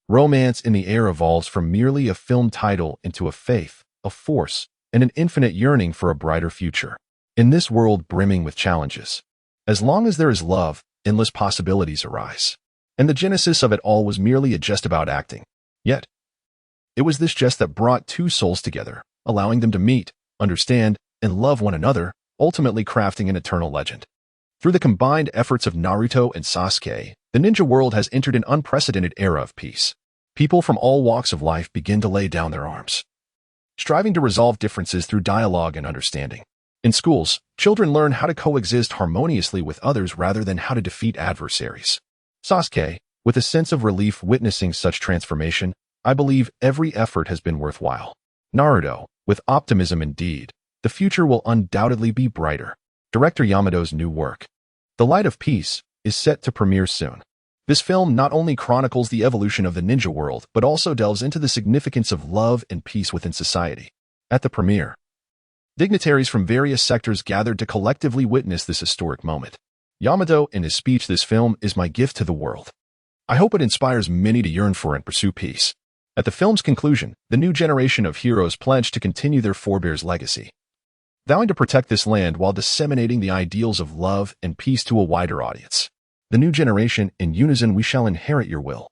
Romance in the Air evolves from merely a film title into a faith, a force, and an infinite yearning for a brighter future. In this world brimming with challenges, as long as there is love, endless possibilities arise. And the genesis of it all was merely a jest about acting. Yet, it was this jest that brought two souls together, allowing them to meet, understand, and love one another, ultimately crafting an eternal legend. Through the combined efforts of Naruto and Sasuke, the ninja world has entered an unprecedented era of peace. People from all walks of life begin to lay down their arms, striving to resolve differences through dialogue and understanding. In schools, children learn how to coexist harmoniously with others rather than how to defeat adversaries. Sasuke, with a sense of relief witnessing such transformation, I believe every effort has been worthwhile. Naruto, with optimism indeed, the future will undoubtedly be brighter. Director Yamato's new work, The Light of Peace, is set to premiere soon. This film not only chronicles the evolution of the ninja world, but also delves into the significance of love and peace within society. At the premiere, dignitaries from various sectors gathered to collectively witness this historic moment. Yamato, in his speech, "This film is my gift to the world. I hope it inspires many to yearn for and pursue peace." At the film's conclusion, the new generation of heroes pledged to continue their forebears' legacy, vowing to protect this land while disseminating the ideals of love and peace to a wider audience. The new generation, in unison, we shall inherit your will,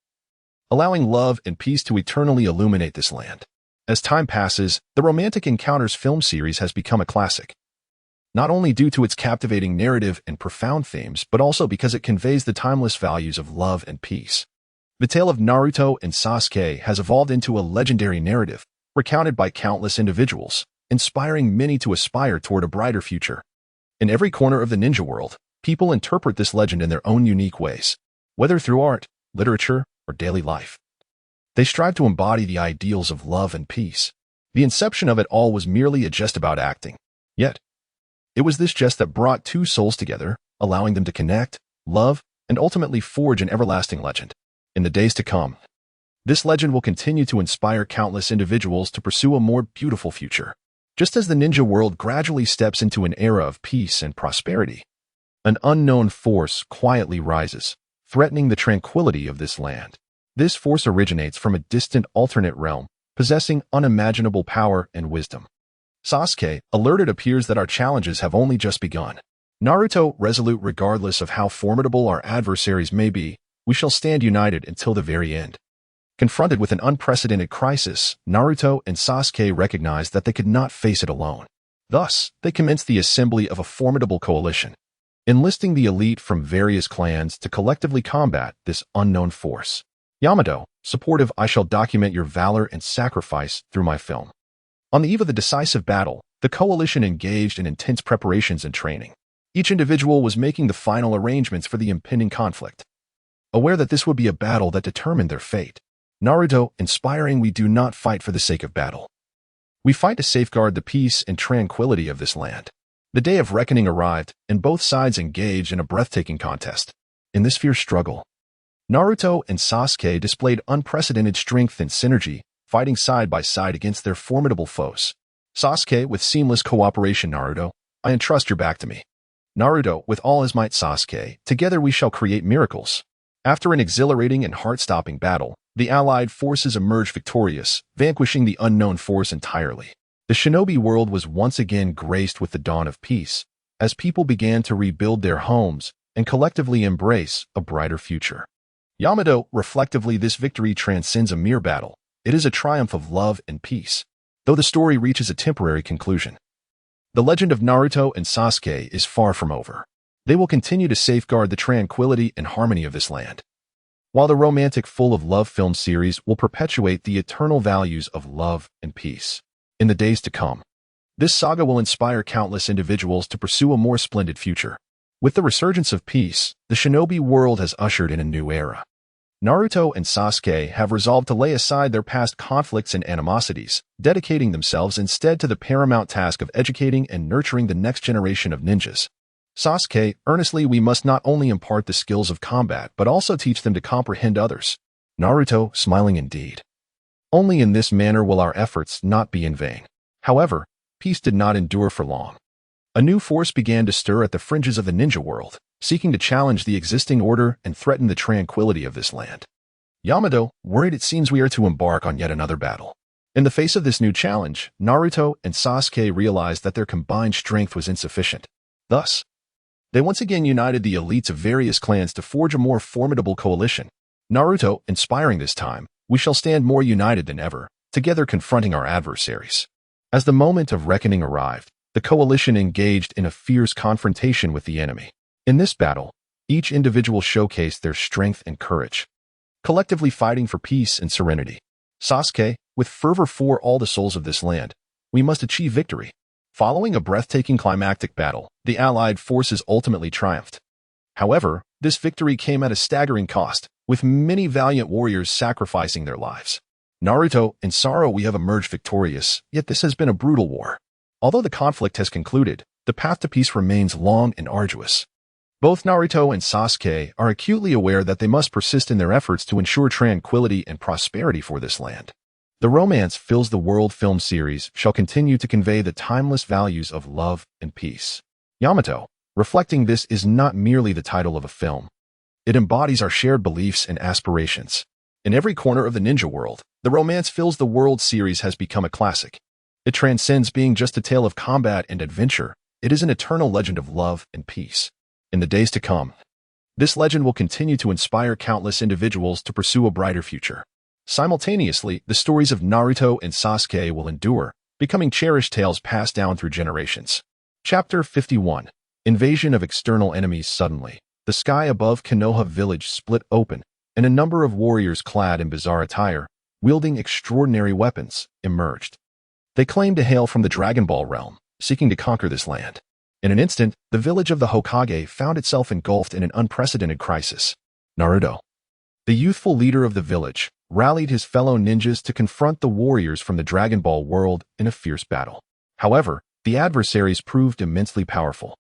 allowing love and peace to eternally illuminate this land. As time passes, the Romantic Encounters film series has become a classic, not only due to its captivating narrative and profound themes, but also because it conveys the timeless values of love and peace. The tale of Naruto and Sasuke has evolved into a legendary narrative, recounted by countless individuals, inspiring many to aspire toward a brighter future. In every corner of the ninja world, people interpret this legend in their own unique ways. whether through art, literature, or daily life. They strive to embody the ideals of love and peace. The inception of it all was merely a jest about acting. Yet, it was this jest that brought two souls together, allowing them to connect, love, and ultimately forge an everlasting legend. In the days to come, this legend will continue to inspire countless individuals to pursue a more beautiful future. Just as the ninja world gradually steps into an era of peace and prosperity, an unknown force quietly rises, threatening the tranquility of this land. This force originates from a distant alternate realm, possessing unimaginable power and wisdom. Sasuke, alerted, appears that our challenges have only just begun. Naruto, resolute regardless of how formidable our adversaries may be, we shall stand united until the very end. Confronted with an unprecedented crisis, Naruto and Sasuke recognized that they could not face it alone. Thus, they commenced the assembly of a formidable coalition, enlisting the elite from various clans to collectively combat this unknown force. Yamato, supportive, I shall document your valor and sacrifice through my film. On the eve of the decisive battle, the coalition engaged in intense preparations and training. Each individual was making the final arrangements for the impending conflict, aware that this would be a battle that determined their fate. Naruto, inspiring, we do not fight for the sake of battle. We fight to safeguard the peace and tranquility of this land. The day of reckoning arrived, and both sides engaged in a breathtaking contest. In this fierce struggle, Naruto and Sasuke displayed unprecedented strength and synergy, fighting side by side against their formidable foes. Sasuke, with seamless cooperation. Naruto, I entrust your back to me. Naruto, with all his might. Sasuke, together we shall create miracles. After an exhilarating and heart-stopping battle, the allied forces emerged victorious, vanquishing the unknown force entirely. The shinobi world was once again graced with the dawn of peace, as people began to rebuild their homes and collectively embrace a brighter future. Yamato, reflectively, this victory transcends a mere battle. It is a triumph of love and peace, though the story reaches a temporary conclusion. The legend of Naruto and Sasuke is far from over. They will continue to safeguard the tranquility and harmony of this land, while the romantic full of love film series will perpetuate the eternal values of love and peace. In the days to come, this saga will inspire countless individuals to pursue a more splendid future. With the resurgence of peace, the shinobi world has ushered in a new era. Naruto and Sasuke have resolved to lay aside their past conflicts and animosities, dedicating themselves instead to the paramount task of educating and nurturing the next generation of ninjas. Sasuke, earnestly, we must not only impart the skills of combat but also teach them to comprehend others. Naruto, smiling indeed. Only in this manner will our efforts not be in vain. However, peace did not endure for long. A new force began to stir at the fringes of the ninja world, seeking to challenge the existing order and threaten the tranquility of this land. Yamato, worried, it seems we are to embark on yet another battle. In the face of this new challenge, Naruto and Sasuke realized that their combined strength was insufficient. Thus, they once again united the elites of various clans to forge a more formidable coalition. Naruto, inspiring, this time, we shall stand more united than ever, together confronting our adversaries. As the moment of reckoning arrived, the coalition engaged in a fierce confrontation with the enemy. In this battle, each individual showcased their strength and courage, collectively fighting for peace and serenity. Sasuke, with fervor for all the souls of this land, we must achieve victory. Following a breathtaking climactic battle, the allied forces ultimately triumphed. However, this victory came at a staggering cost, with many valiant warriors sacrificing their lives. Naruto, in sorrow we have emerged victorious, yet this has been a brutal war. Although the conflict has concluded, the path to peace remains long and arduous. Both Naruto and Sasuke are acutely aware that they must persist in their efforts to ensure tranquility and prosperity for this land. The romance fills the world film series shall continue to convey the timeless values of love and peace. Yamato, reflecting, this is not merely the title of a film. It embodies our shared beliefs and aspirations. In every corner of the ninja world, the romance fills the world series has become a classic. It transcends being just a tale of combat and adventure. It is an eternal legend of love and peace. In the days to come, this legend will continue to inspire countless individuals to pursue a brighter future. Simultaneously, the stories of Naruto and Sasuke will endure, becoming cherished tales passed down through generations. Chapter 51. Invasion of external enemies. Suddenly, the sky above Konoha village split open, and a number of warriors clad in bizarre attire, wielding extraordinary weapons, emerged. They claimed to hail from the Dragon Ball realm, seeking to conquer this land. In an instant, the village of the Hokage found itself engulfed in an unprecedented crisis. Naruto, the youthful leader of the village, rallied his fellow ninjas to confront the warriors from the Dragon Ball world in a fierce battle. However, the adversaries proved immensely powerful,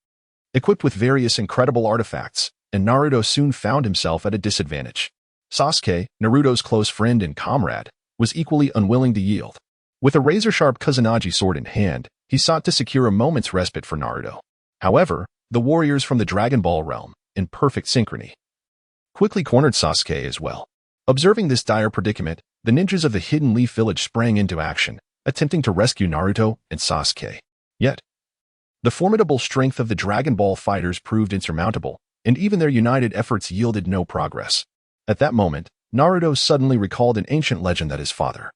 equipped with various incredible artifacts, and Naruto soon found himself at a disadvantage. Sasuke, Naruto's close friend and comrade, was equally unwilling to yield. With a razor-sharp Kusanagi sword in hand, he sought to secure a moment's respite for Naruto. However, the warriors from the Dragon Ball realm, in perfect synchrony, quickly cornered Sasuke as well. Observing this dire predicament, the ninjas of the Hidden Leaf Village sprang into action, attempting to rescue Naruto and Sasuke. Yet, the formidable strength of the Dragon Ball fighters proved insurmountable, and even their united efforts yielded no progress. At that moment, Naruto suddenly recalled an ancient legend that his father,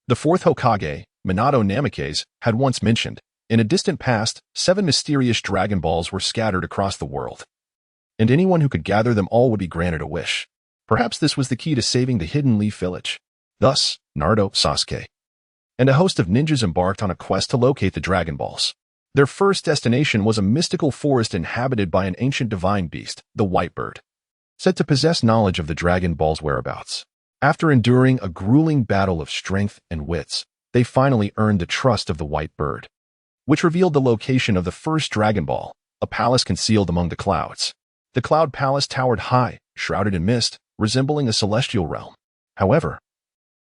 the fourth Hokage, Minato Namikaze, had once mentioned. In a distant past, 7 mysterious Dragon Balls were scattered across the world, and anyone who could gather them all would be granted a wish. Perhaps this was the key to saving the Hidden Leaf Village. Thus, Naruto, Sasuke, and a host of ninjas embarked on a quest to locate the Dragon Balls. Their first destination was a mystical forest inhabited by an ancient divine beast, the White Bird, said to possess knowledge of the Dragon Ball's whereabouts. After enduring a grueling battle of strength and wits, they finally earned the trust of the White Bird, which revealed the location of the first Dragon Ball, a palace concealed among the clouds. The Cloud Palace towered high, shrouded in mist, resembling a celestial realm. However,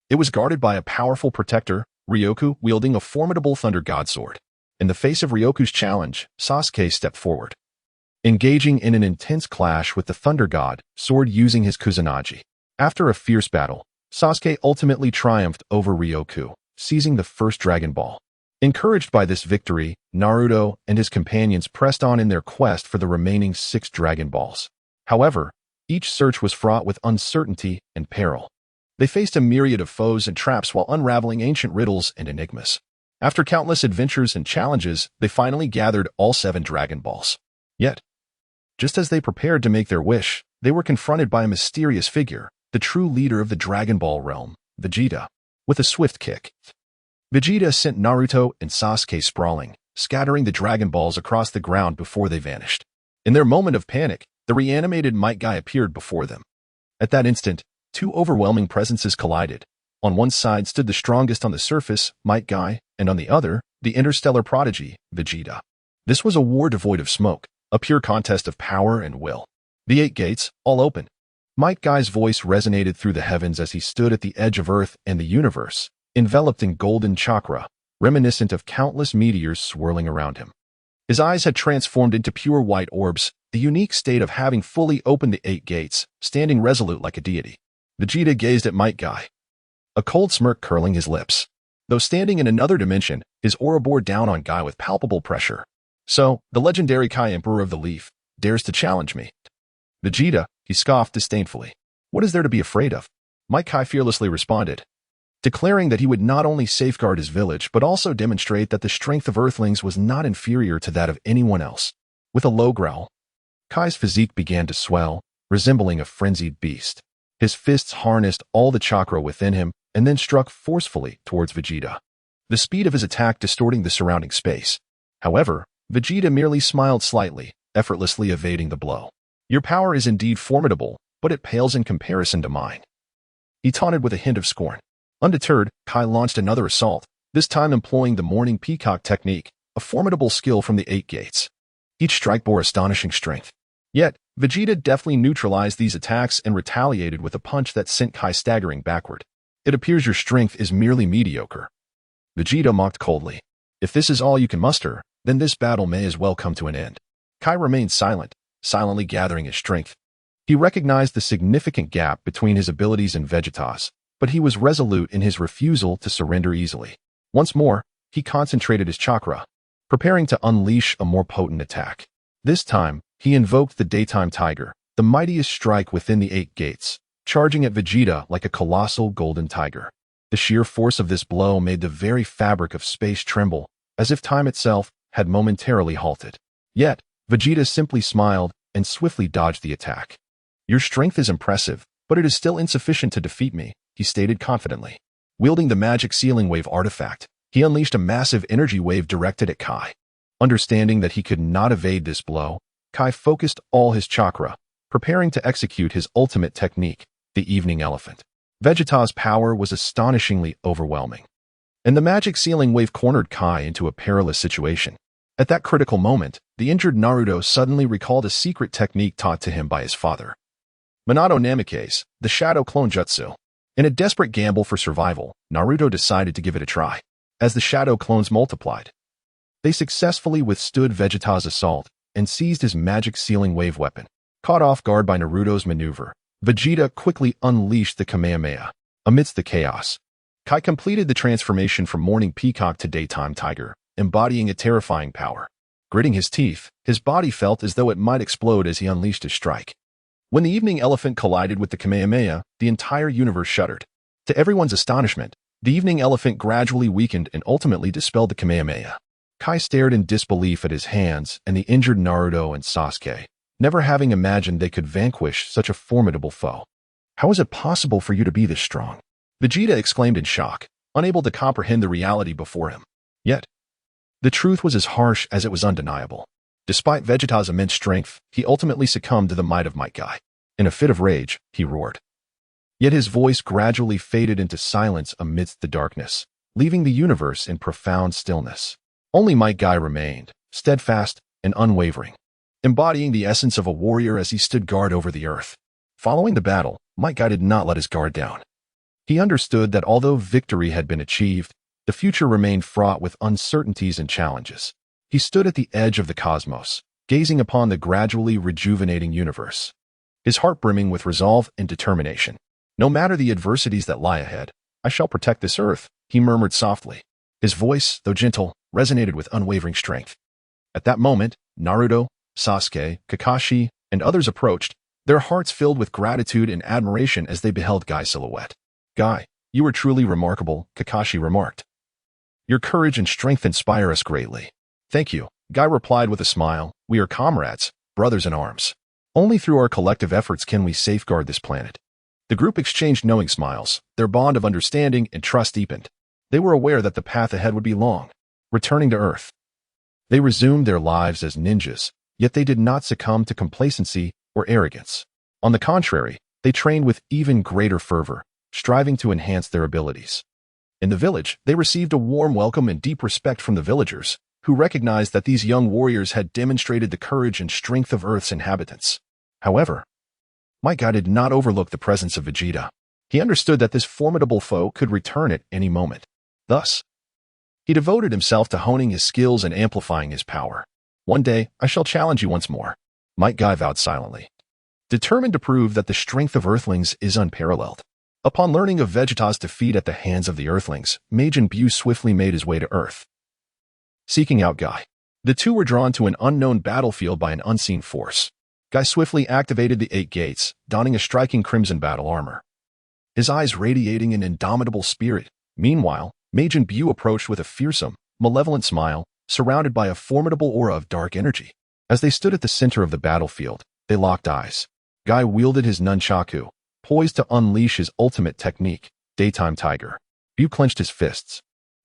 it was guarded by a powerful protector, Ryoku, wielding a formidable Thunder God sword. In the face of Ryoku's challenge, Sasuke stepped forward, engaging in an intense clash with the Thunder God, sword using his Kusanagi. After a fierce battle, Sasuke ultimately triumphed over Ryoku, seizing the first Dragon Ball. Encouraged by this victory, Naruto and his companions pressed on in their quest for the remaining 6 Dragon Balls. However, each search was fraught with uncertainty and peril. They faced a myriad of foes and traps while unraveling ancient riddles and enigmas. After countless adventures and challenges, they finally gathered all 7 Dragon Balls. Yet, just as they prepared to make their wish, they were confronted by a mysterious figure, the true leader of the Dragon Ball realm, Vegeta. With a swift kick, Vegeta sent Naruto and Sasuke sprawling, scattering the Dragon Balls across the ground before they vanished. In their moment of panic, the reanimated Might Guy appeared before them. At that instant, 2 overwhelming presences collided. On one side stood the strongest on the surface, Might Guy, and on the other, the interstellar prodigy, Vegeta. This was a war devoid of smoke, a pure contest of power and will. The 8 gates, all open. Might Guy's voice resonated through the heavens as he stood at the edge of Earth and the universe, enveloped in golden chakra, reminiscent of countless meteors swirling around him. His eyes had transformed into pure white orbs, the unique state of having fully opened the 8 gates, standing resolute like a deity. Vegeta gazed at Might Guy, a cold smirk curling his lips. Though standing in another dimension, his aura bore down on Guy with palpable pressure. So, the legendary Kai Emperor of the Leaf dares to challenge me. Vegeta, he scoffed disdainfully. What is there to be afraid of? Might Guy fearlessly responded, declaring that he would not only safeguard his village but also demonstrate that the strength of Earthlings was not inferior to that of anyone else. With a low growl, Kai's physique began to swell, resembling a frenzied beast. His fists harnessed all the chakra within him and then struck forcefully towards Vegeta, the speed of his attack distorting the surrounding space. However, Vegeta merely smiled slightly, effortlessly evading the blow. Your power is indeed formidable, but it pales in comparison to mine, he taunted with a hint of scorn. Undeterred, Kai launched another assault, this time employing the Morning Peacock technique, a formidable skill from the 8 gates. Each strike bore astonishing strength. Yet, Vegeta deftly neutralized these attacks and retaliated with a punch that sent Kai staggering backward. It appears your strength is merely mediocre. Vegeta mocked coldly. If this is all you can muster, then this battle may as well come to an end. Kai remained silent, silently gathering his strength. He recognized the significant gap between his abilities and Vegeta's, but he was resolute in his refusal to surrender easily. Once more, he concentrated his chakra, preparing to unleash a more potent attack. This time, he invoked the Daytime Tiger, the mightiest strike within the 8 gates, charging at Vegeta like a colossal golden tiger. The sheer force of this blow made the very fabric of space tremble, as if time itself had momentarily halted. Yet, Vegeta simply smiled and swiftly dodged the attack. Your strength is impressive, but it is still insufficient to defeat me, he stated confidently. Wielding the magic Sealing Wave artifact, he unleashed a massive energy wave directed at Kai. Understanding that he could not evade this blow, Kai focused all his chakra, preparing to execute his ultimate technique, the evening elephant. Vegeta's power was astonishingly overwhelming, and the magic ceiling wave cornered Kai into a perilous situation. At that critical moment, the injured Naruto suddenly recalled a secret technique taught to him by his father. Minato Namikaze, the shadow clone jutsu. In a desperate gamble for survival, Naruto decided to give it a try. As the shadow clones multiplied, they successfully withstood Vegeta's assault and seized his magic ceiling wave weapon. Caught off guard by Naruto's maneuver, Vegeta quickly unleashed the Kamehameha. Amidst the chaos, Kai completed the transformation from morning peacock to daytime tiger, embodying a terrifying power. Gritting his teeth, his body felt as though it might explode as he unleashed his strike. When the evening elephant collided with the Kamehameha, the entire universe shuddered. To everyone's astonishment, the evening elephant gradually weakened and ultimately dispelled the Kamehameha. Kai stared in disbelief at his hands and the injured Naruto and Sasuke, never having imagined they could vanquish such a formidable foe. "How is it possible for you to be this strong?" Vegeta exclaimed in shock, unable to comprehend the reality before him. Yet, the truth was as harsh as it was undeniable. Despite Vegeta's immense strength, he ultimately succumbed to the might of Might Guy. In a fit of rage, he roared. Yet his voice gradually faded into silence amidst the darkness, leaving the universe in profound stillness. Only Might Guy remained, steadfast and unwavering, embodying the essence of a warrior as he stood guard over the earth. Following the battle, Might Guy did not let his guard down. He understood that although victory had been achieved, the future remained fraught with uncertainties and challenges. He stood at the edge of the cosmos, gazing upon the gradually rejuvenating universe, his heart brimming with resolve and determination. "No matter the adversities that lie ahead, I shall protect this earth," he murmured softly. His voice, though gentle, resonated with unwavering strength. At that moment, Naruto, Sasuke, Kakashi, and others approached, their hearts filled with gratitude and admiration as they beheld Guy's silhouette. "Guy, you are truly remarkable," Kakashi remarked. "Your courage and strength inspire us greatly." "Thank you," Guy replied with a smile. "We are comrades, brothers in arms. Only through our collective efforts can we safeguard this planet." The group exchanged knowing smiles, their bond of understanding and trust deepened. They were aware that the path ahead would be long. Returning to Earth, they resumed their lives as ninjas, yet they did not succumb to complacency or arrogance. On the contrary, they trained with even greater fervor, striving to enhance their abilities. In the village, they received a warm welcome and deep respect from the villagers, who recognized that these young warriors had demonstrated the courage and strength of Earth's inhabitants. However, Might Guy did not overlook the presence of Vegeta. He understood that this formidable foe could return at any moment. Thus, he devoted himself to honing his skills and amplifying his power. "One day, I shall challenge you once more," Might Guy vowed silently, determined to prove that the strength of Earthlings is unparalleled. Upon learning of Vegeta's defeat at the hands of the Earthlings, Majin Buu swiftly made his way to Earth, seeking out Guy. The two were drawn to an unknown battlefield by an unseen force. Guy swiftly activated the 8 gates, donning a striking crimson battle armor, his eyes radiating an indomitable spirit. Meanwhile, Majin Buu approached with a fearsome, malevolent smile, surrounded by a formidable aura of dark energy. As they stood at the center of the battlefield, they locked eyes. Guy wielded his nunchaku, poised to unleash his ultimate technique, Daytime Tiger. Buu clenched his fists,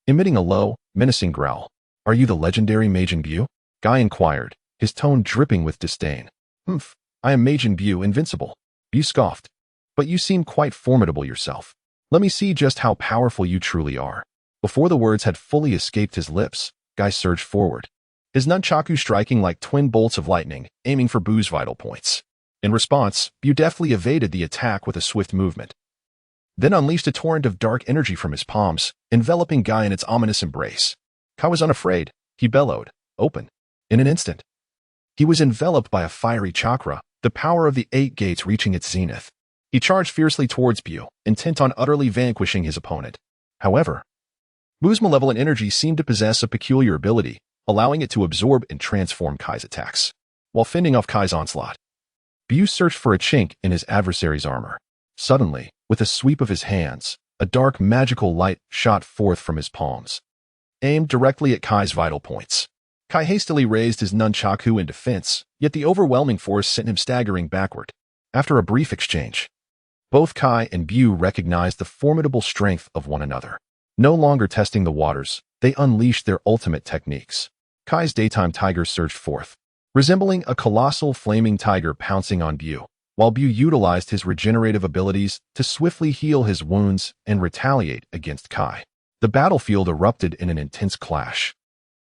emitting a low, menacing growl. "Are you the legendary Majin Buu?" Guy inquired, his tone dripping with disdain. "Humph, I am Majin Buu, invincible." Buu scoffed. "But you seem quite formidable yourself. Let me see just how powerful you truly are." Before the words had fully escaped his lips, Guy surged forward, his nunchaku striking like twin bolts of lightning, aiming for Buu's vital points. In response, Buu deftly evaded the attack with a swift movement, then unleashed a torrent of dark energy from his palms, enveloping Guy in its ominous embrace. Guy was unafraid. He bellowed, "Open." In an instant, he was enveloped by a fiery chakra, the power of the 8 gates reaching its zenith. He charged fiercely towards Buu, intent on utterly vanquishing his opponent. However, Buu's malevolent energy seemed to possess a peculiar ability, allowing it to absorb and transform Kai's attacks. While fending off Kai's onslaught, Buu searched for a chink in his adversary's armor. Suddenly, with a sweep of his hands, a dark magical light shot forth from his palms, aimed directly at Kai's vital points. Kai hastily raised his nunchaku in defense, yet the overwhelming force sent him staggering backward. After a brief exchange, both Kai and Buu recognized the formidable strength of one another. No longer testing the waters, they unleashed their ultimate techniques. Kai's Daytime Tiger surged forth, resembling a colossal flaming tiger pouncing on Buu. while Bu utilized his regenerative abilities to swiftly heal his wounds and retaliate against Kai. The battlefield erupted in an intense clash.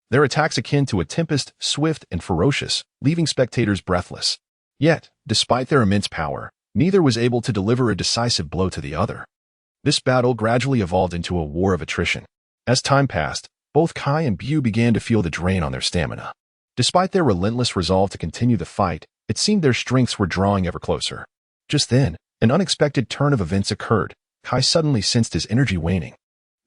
Their attacks akin to a tempest, swift and ferocious, leaving spectators breathless. Yet, despite their immense power, neither was able to deliver a decisive blow to the other. This battle gradually evolved into a war of attrition. As time passed, both Kai and Bu began to feel the drain on their stamina. Despite their relentless resolve to continue the fight, it seemed their strengths were drawing ever closer. Just then, an unexpected turn of events occurred. Kai suddenly sensed his energy waning.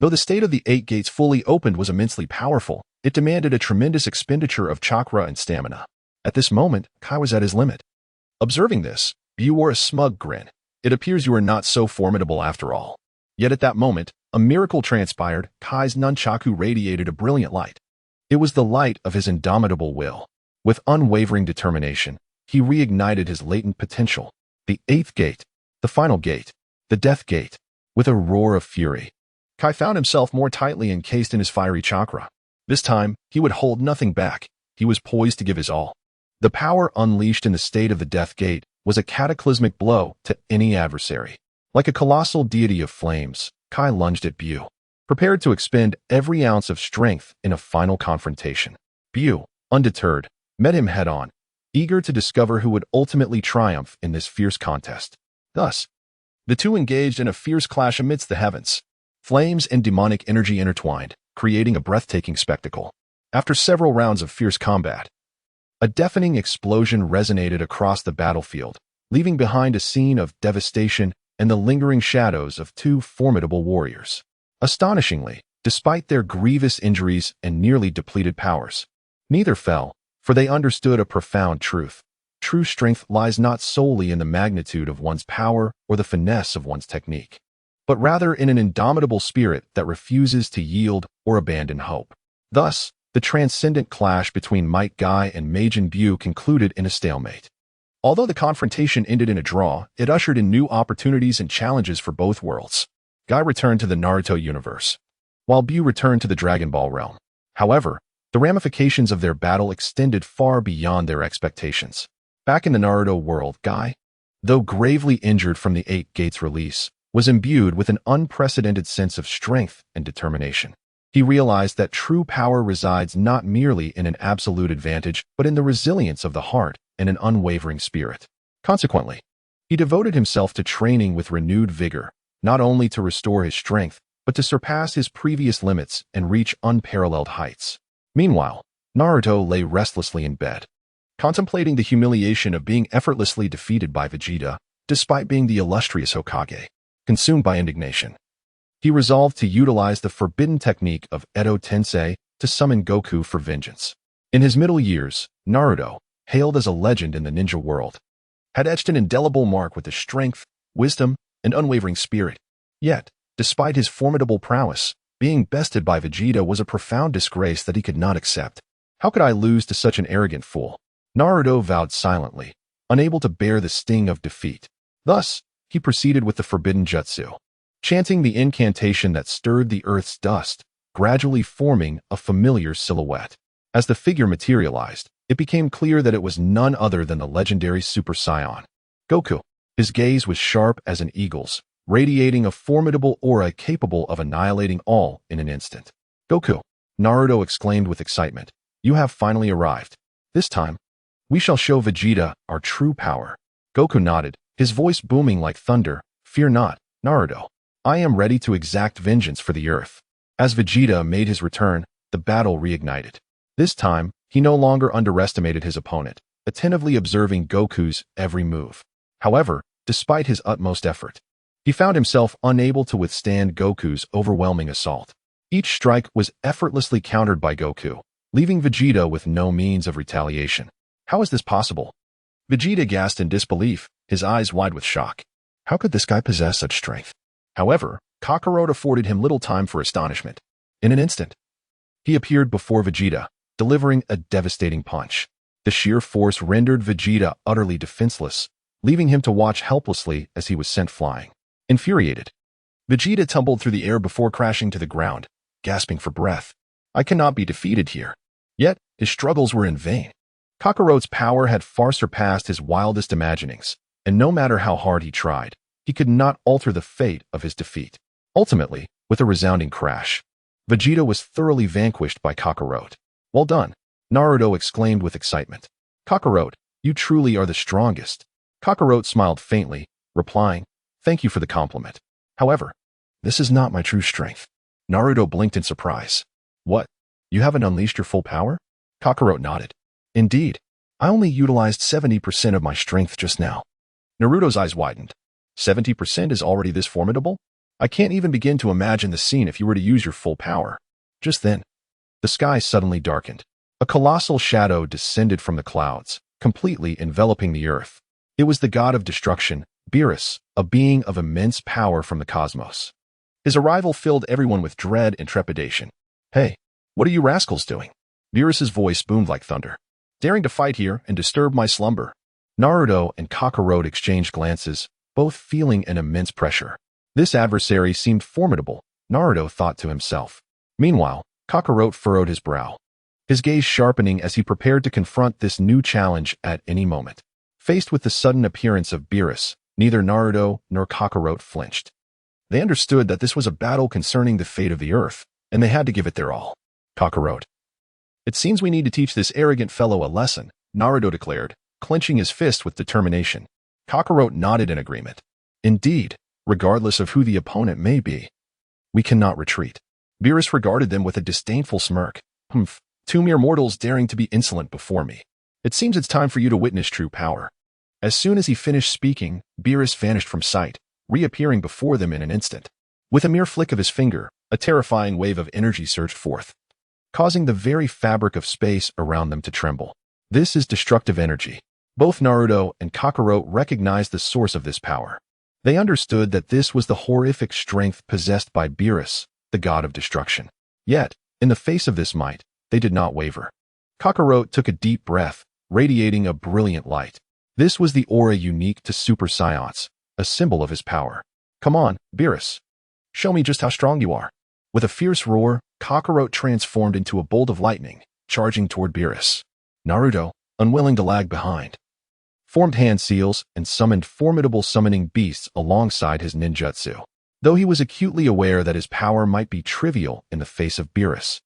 Though the state of the 8 gates fully opened was immensely powerful, it demanded a tremendous expenditure of chakra and stamina. At this moment, Kai was at his limit. Observing this, Bu wore a smug grin. It appears you are not so formidable after all. Yet at that moment, a miracle transpired. Kai's nunchaku radiated a brilliant light. It was the light of his indomitable will. With unwavering determination, he reignited his latent potential. The 8th gate, the final gate, the death gate. With a roar of fury, Kai found himself more tightly encased in his fiery chakra. This time, he would hold nothing back. He was poised to give his all. The power unleashed in the state of the death gate was a cataclysmic blow to any adversary. Like a colossal deity of flames, Kai lunged at Bu, prepared to expend every ounce of strength in a final confrontation. Bu, undeterred, met him head-on, eager to discover who would ultimately triumph in this fierce contest. Thus, the two engaged in a fierce clash amidst the heavens. Flames and demonic energy intertwined, creating a breathtaking spectacle. After several rounds of fierce combat, a deafening explosion resonated across the battlefield, leaving behind a scene of devastation and the lingering shadows of two formidable warriors. Astonishingly, despite their grievous injuries and nearly depleted powers, neither fell, for they understood a profound truth. True strength lies not solely in the magnitude of one's power or the finesse of one's technique, but rather in an indomitable spirit that refuses to yield or abandon hope. Thus, the transcendent clash between Might Guy and Majin Bu concluded in a stalemate. Although the confrontation ended in a draw, it ushered in new opportunities and challenges for both worlds. Guy returned to the Naruto universe, while Bu returned to the Dragon Ball realm. However, the ramifications of their battle extended far beyond their expectations. Back in the Naruto world, Guy, though gravely injured from the 8 Gates release, was imbued with an unprecedented sense of strength and determination. He realized that true power resides not merely in an absolute advantage, but in the resilience of the heart and an unwavering spirit. Consequently, he devoted himself to training with renewed vigor, not only to restore his strength, but to surpass his previous limits and reach unparalleled heights. Meanwhile, Naruto lay restlessly in bed, contemplating the humiliation of being effortlessly defeated by Vegeta, despite being the illustrious Hokage. Consumed by indignation, he resolved to utilize the forbidden technique of Edo Tensei to summon Goku for vengeance. In his middle years, Naruto, hailed as a legend in the ninja world, had etched an indelible mark with the strength, wisdom, and unwavering spirit. Yet, despite his formidable prowess, being bested by Vegeta was a profound disgrace that he could not accept. How could I lose to such an arrogant fool? Naruto vowed silently, unable to bear the sting of defeat. Thus, he proceeded with the forbidden jutsu, chanting the incantation that stirred the earth's dust, gradually forming a familiar silhouette. As the figure materialized, it became clear that it was none other than the legendary Super Saiyan, Goku. His gaze was sharp as an eagle's, radiating a formidable aura capable of annihilating all in an instant. Goku, Naruto exclaimed with excitement, you have finally arrived. This time, we shall show Vegeta our true power. Goku nodded, his voice booming like thunder. Fear not, Naruto. I am ready to exact vengeance for the earth. As Vegeta made his return, the battle reignited. This time, he no longer underestimated his opponent, attentively observing Goku's every move. However, despite his utmost effort, he found himself unable to withstand Goku's overwhelming assault. Each strike was effortlessly countered by Goku, leaving Vegeta with no means of retaliation. How is this possible? Vegeta gasped in disbelief, his eyes wide with shock. How could this guy possess such strength? However, Kakarot afforded him little time for astonishment. In an instant, he appeared before Vegeta, delivering a devastating punch. The sheer force rendered Vegeta utterly defenseless, leaving him to watch helplessly as he was sent flying. Infuriated, Vegeta tumbled through the air before crashing to the ground, gasping for breath. I cannot be defeated here. Yet, his struggles were in vain. Kakarot's power had far surpassed his wildest imaginings. and no matter how hard he tried, he could not alter the fate of his defeat. Ultimately, with a resounding crash, Vegeta was thoroughly vanquished by Kakarot. "Well done," Naruto exclaimed with excitement. "Kakarot, you truly are the strongest." Kakarot smiled faintly, replying, "Thank you for the compliment. However, this is not my true strength." Naruto blinked in surprise. "What? You haven't unleashed your full power?" Kakarot nodded. "Indeed, I only utilized 70% of my strength just now." Naruto's eyes widened. 70% is already this formidable? I can't even begin to imagine the scene if you were to use your full power. Just then, the sky suddenly darkened. A colossal shadow descended from the clouds, completely enveloping the earth. It was the god of destruction, Beerus, a being of immense power from the cosmos. His arrival filled everyone with dread and trepidation. "Hey, what are you rascals doing?" Beerus's voice boomed like thunder. "Daring to fight here and disturb my slumber." Naruto and Kakarot exchanged glances, both feeling an immense pressure. This adversary seemed formidable, Naruto thought to himself. Meanwhile, Kakarot furrowed his brow, his gaze sharpening as he prepared to confront this new challenge at any moment. Faced with the sudden appearance of Beerus, neither Naruto nor Kakarot flinched. They understood that this was a battle concerning the fate of the earth, and they had to give it their all. "Kakarot, it seems we need to teach this arrogant fellow a lesson," Naruto declared, clenching his fist with determination. Kakarot nodded in agreement. "Indeed, regardless of who the opponent may be, we cannot retreat." Beerus regarded them with a disdainful smirk. "Humph, two mere mortals daring to be insolent before me. It seems it's time for you to witness true power." As soon as he finished speaking, Beerus vanished from sight, reappearing before them in an instant. With a mere flick of his finger, a terrifying wave of energy surged forth, causing the very fabric of space around them to tremble. This is destructive energy. Both Naruto and Kakarot recognized the source of this power. They understood that this was the horrific strength possessed by Beerus, the god of destruction. Yet, in the face of this might, they did not waver. Kakarot took a deep breath, radiating a brilliant light. This was the aura unique to Super Saiyans, a symbol of his power. "Come on, Beerus. Show me just how strong you are." With a fierce roar, Kakarot transformed into a bolt of lightning, charging toward Beerus. Naruto, unwilling to lag behind, formed hand seals and summoned formidable summoning beasts alongside his ninjutsu. Though he was acutely aware that his power might be trivial in the face of Beerus,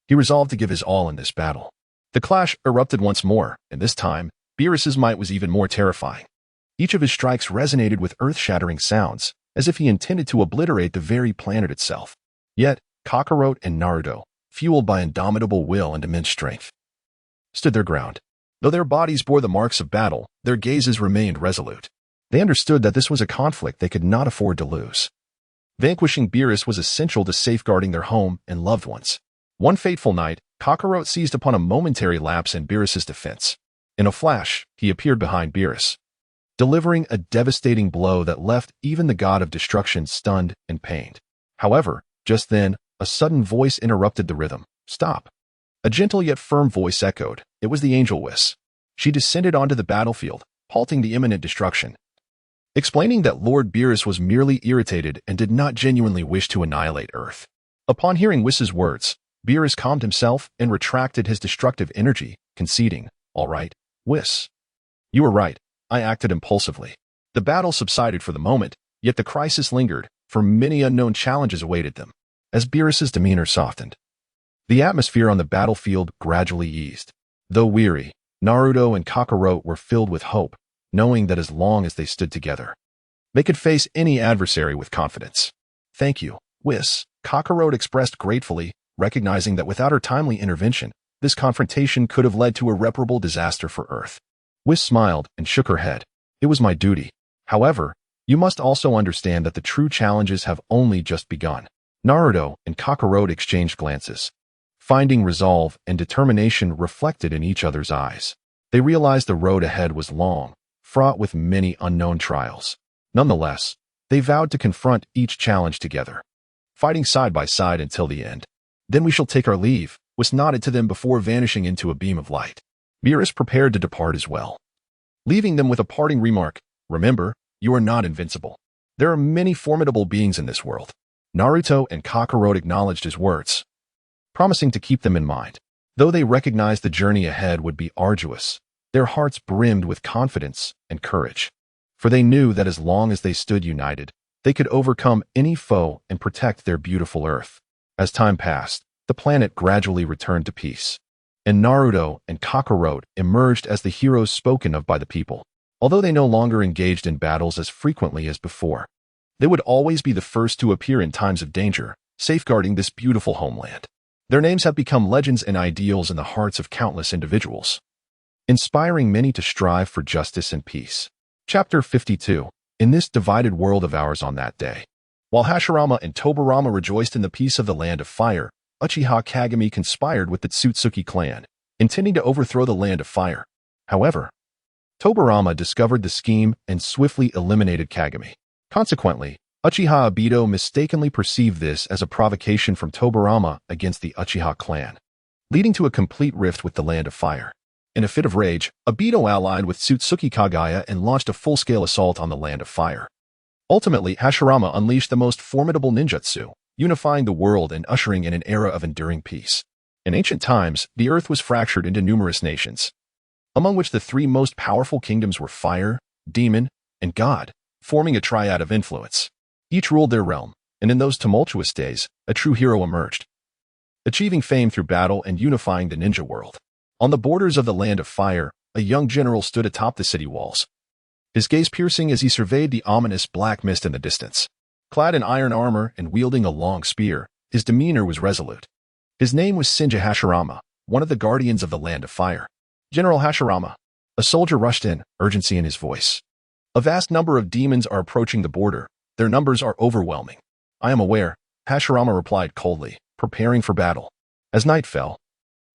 he resolved to give his all in this battle. The clash erupted once more, and this time, Beerus's might was even more terrifying. Each of his strikes resonated with earth-shattering sounds, as if he intended to obliterate the very planet itself. Yet, Kakarot and Naruto, fueled by indomitable will and immense strength, stood their ground. Though their bodies bore the marks of battle, their gazes remained resolute. They understood that this was a conflict they could not afford to lose. Vanquishing Beerus was essential to safeguarding their home and loved ones. One fateful night, Kakarot seized upon a momentary lapse in Beerus's defense. In a flash, he appeared behind Beerus, delivering a devastating blow that left even the god of destruction stunned and pained. However, just then, a sudden voice interrupted the rhythm. "Stop." A gentle yet firm voice echoed. It was the angel Whis. She descended onto the battlefield, halting the imminent destruction, explaining that Lord Beerus was merely irritated and did not genuinely wish to annihilate Earth. Upon hearing Whis's words, Beerus calmed himself and retracted his destructive energy, conceding, "All right, Whis. You were right. I acted impulsively." The battle subsided for the moment, yet the crisis lingered, for many unknown challenges awaited them. As Beerus's demeanor softened, the atmosphere on the battlefield gradually eased. Though weary, Naruto and Kakarot were filled with hope, knowing that as long as they stood together, they could face any adversary with confidence. "Thank you, Whis," Kakarot expressed gratefully, recognizing that without her timely intervention, this confrontation could have led to irreparable disaster for Earth. Whis smiled and shook her head. "It was my duty. However, you must also understand that the true challenges have only just begun." Naruto and Kakarot exchanged glances, finding resolve and determination reflected in each other's eyes. They realized the road ahead was long, fraught with many unknown trials. Nonetheless, they vowed to confront each challenge together, fighting side by side until the end. "Then we shall take our leave," Whis nodded to them before vanishing into a beam of light. Beerus prepared to depart as well, leaving them with a parting remark. "Remember, you are not invincible. There are many formidable beings in this world." Naruto and Kakarot acknowledged his words, promising to keep them in mind. Though they recognized the journey ahead would be arduous, their hearts brimmed with confidence and courage. for they knew that as long as they stood united, they could overcome any foe and protect their beautiful Earth. As time passed, the planet gradually returned to peace, and Naruto and Kakarot emerged as the heroes spoken of by the people. Although they no longer engaged in battles as frequently as before, they would always be the first to appear in times of danger, safeguarding this beautiful homeland. Their names have become legends and ideals in the hearts of countless individuals, inspiring many to strive for justice and peace. Chapter 52. In this divided world of ours on that day. While Hashirama and Tobirama rejoiced in the peace of the land of fire, Uchiha Kagami conspired with the Tsutsuki clan, intending to overthrow the land of fire. However, Tobirama discovered the scheme and swiftly eliminated Kagami. Consequently, Uchiha Obito mistakenly perceived this as a provocation from Tobirama against the Uchiha clan, leading to a complete rift with the land of fire. In a fit of rage, Obito allied with Tsutsuki Kagaya and launched a full-scale assault on the land of fire. Ultimately, Hashirama unleashed the most formidable ninjutsu, unifying the world and ushering in an era of enduring peace. In ancient times, the earth was fractured into numerous nations, among which the three most powerful kingdoms were fire, demon, and god, forming a triad of influence. Each ruled their realm, and in those tumultuous days, a true hero emerged, achieving fame through battle and unifying the ninja world. On the borders of the land of fire, a young general stood atop the city walls, his gaze piercing as he surveyed the ominous black mist in the distance. Clad in iron armor and wielding a long spear, his demeanor was resolute. His name was Shinja Hashirama, one of the guardians of the land of fire. General Hashirama. A soldier rushed in, urgency in his voice. A vast number of demons are approaching the border. Their numbers are overwhelming. I am aware, Hashirama replied coldly, preparing for battle. As night fell,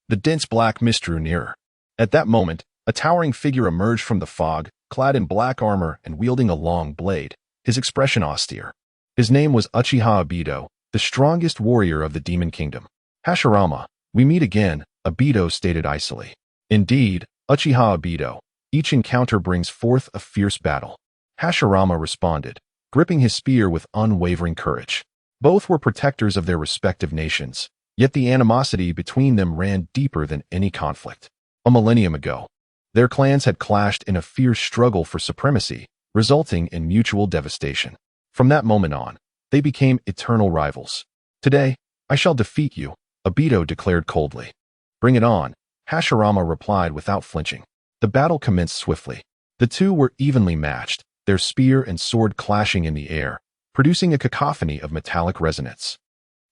the dense black mist drew nearer. At that moment, a towering figure emerged from the fog, clad in black armor and wielding a long blade, his expression austere. His name was Uchiha Obito, the strongest warrior of the Demon Kingdom. Hashirama, we meet again, Obito stated icily. Indeed, Uchiha Obito, each encounter brings forth a fierce battle. Hashirama responded, gripping his spear with unwavering courage. Both were protectors of their respective nations, yet the animosity between them ran deeper than any conflict. A millennium ago, their clans had clashed in a fierce struggle for supremacy, resulting in mutual devastation. From that moment on, they became eternal rivals. Today, I shall defeat you, Obito declared coldly. Bring it on, Hashirama replied without flinching. The battle commenced swiftly. The two were evenly matched, their spear and sword clashing in the air, producing a cacophony of metallic resonance.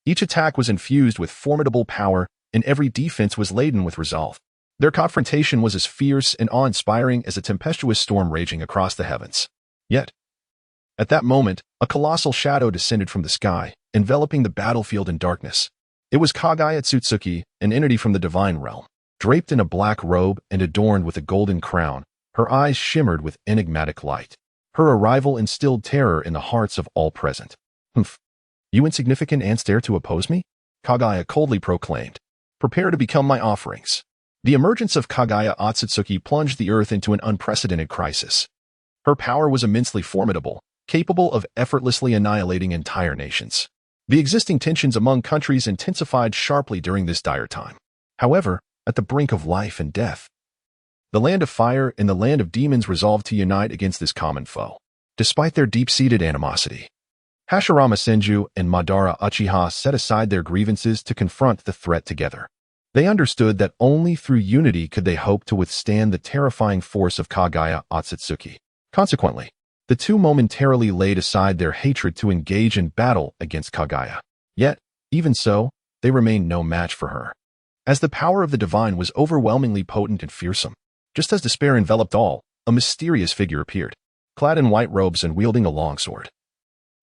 Each attack was infused with formidable power, and every defense was laden with resolve. Their confrontation was as fierce and awe-inspiring as a tempestuous storm raging across the heavens. Yet, at that moment, a colossal shadow descended from the sky, enveloping the battlefield in darkness. It was Kagaya Tsutsuki, an entity from the divine realm. Draped in a black robe and adorned with a golden crown, her eyes shimmered with enigmatic light. Her arrival instilled terror in the hearts of all present. Humph! You insignificant ants dare to oppose me? Kagaya coldly proclaimed. Prepare to become my offerings. The emergence of Kagaya Otsutsuki plunged the earth into an unprecedented crisis. Her power was immensely formidable, capable of effortlessly annihilating entire nations. The existing tensions among countries intensified sharply during this dire time. However, at the brink of life and death, the land of fire and the land of demons resolved to unite against this common foe. Despite their deep-seated animosity, Hashirama Senju and Madara Uchiha set aside their grievances to confront the threat together. They understood that only through unity could they hope to withstand the terrifying force of Kagaya Otsutsuki. Consequently, the two momentarily laid aside their hatred to engage in battle against Kagaya. Yet, even so, they remained no match for her, as the power of the divine was overwhelmingly potent and fearsome. Just as despair enveloped all, a mysterious figure appeared, clad in white robes and wielding a long sword.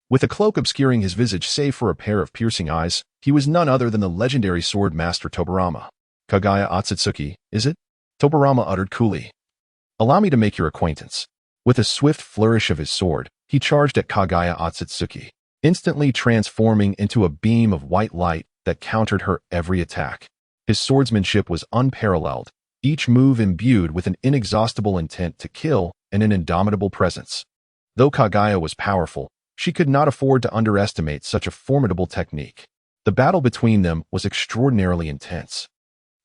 With a cloak obscuring his visage save for a pair of piercing eyes, he was none other than the legendary sword master Tobirama. Kagaya Otsutsuki, is it? Tobirama uttered coolly. Allow me to make your acquaintance. With a swift flourish of his sword, he charged at Kagaya Otsutsuki, instantly transforming into a beam of white light that countered her every attack. His swordsmanship was unparalleled, each move imbued with an inexhaustible intent to kill and an indomitable presence. Though Kagaya was powerful, she could not afford to underestimate such a formidable technique. The battle between them was extraordinarily intense,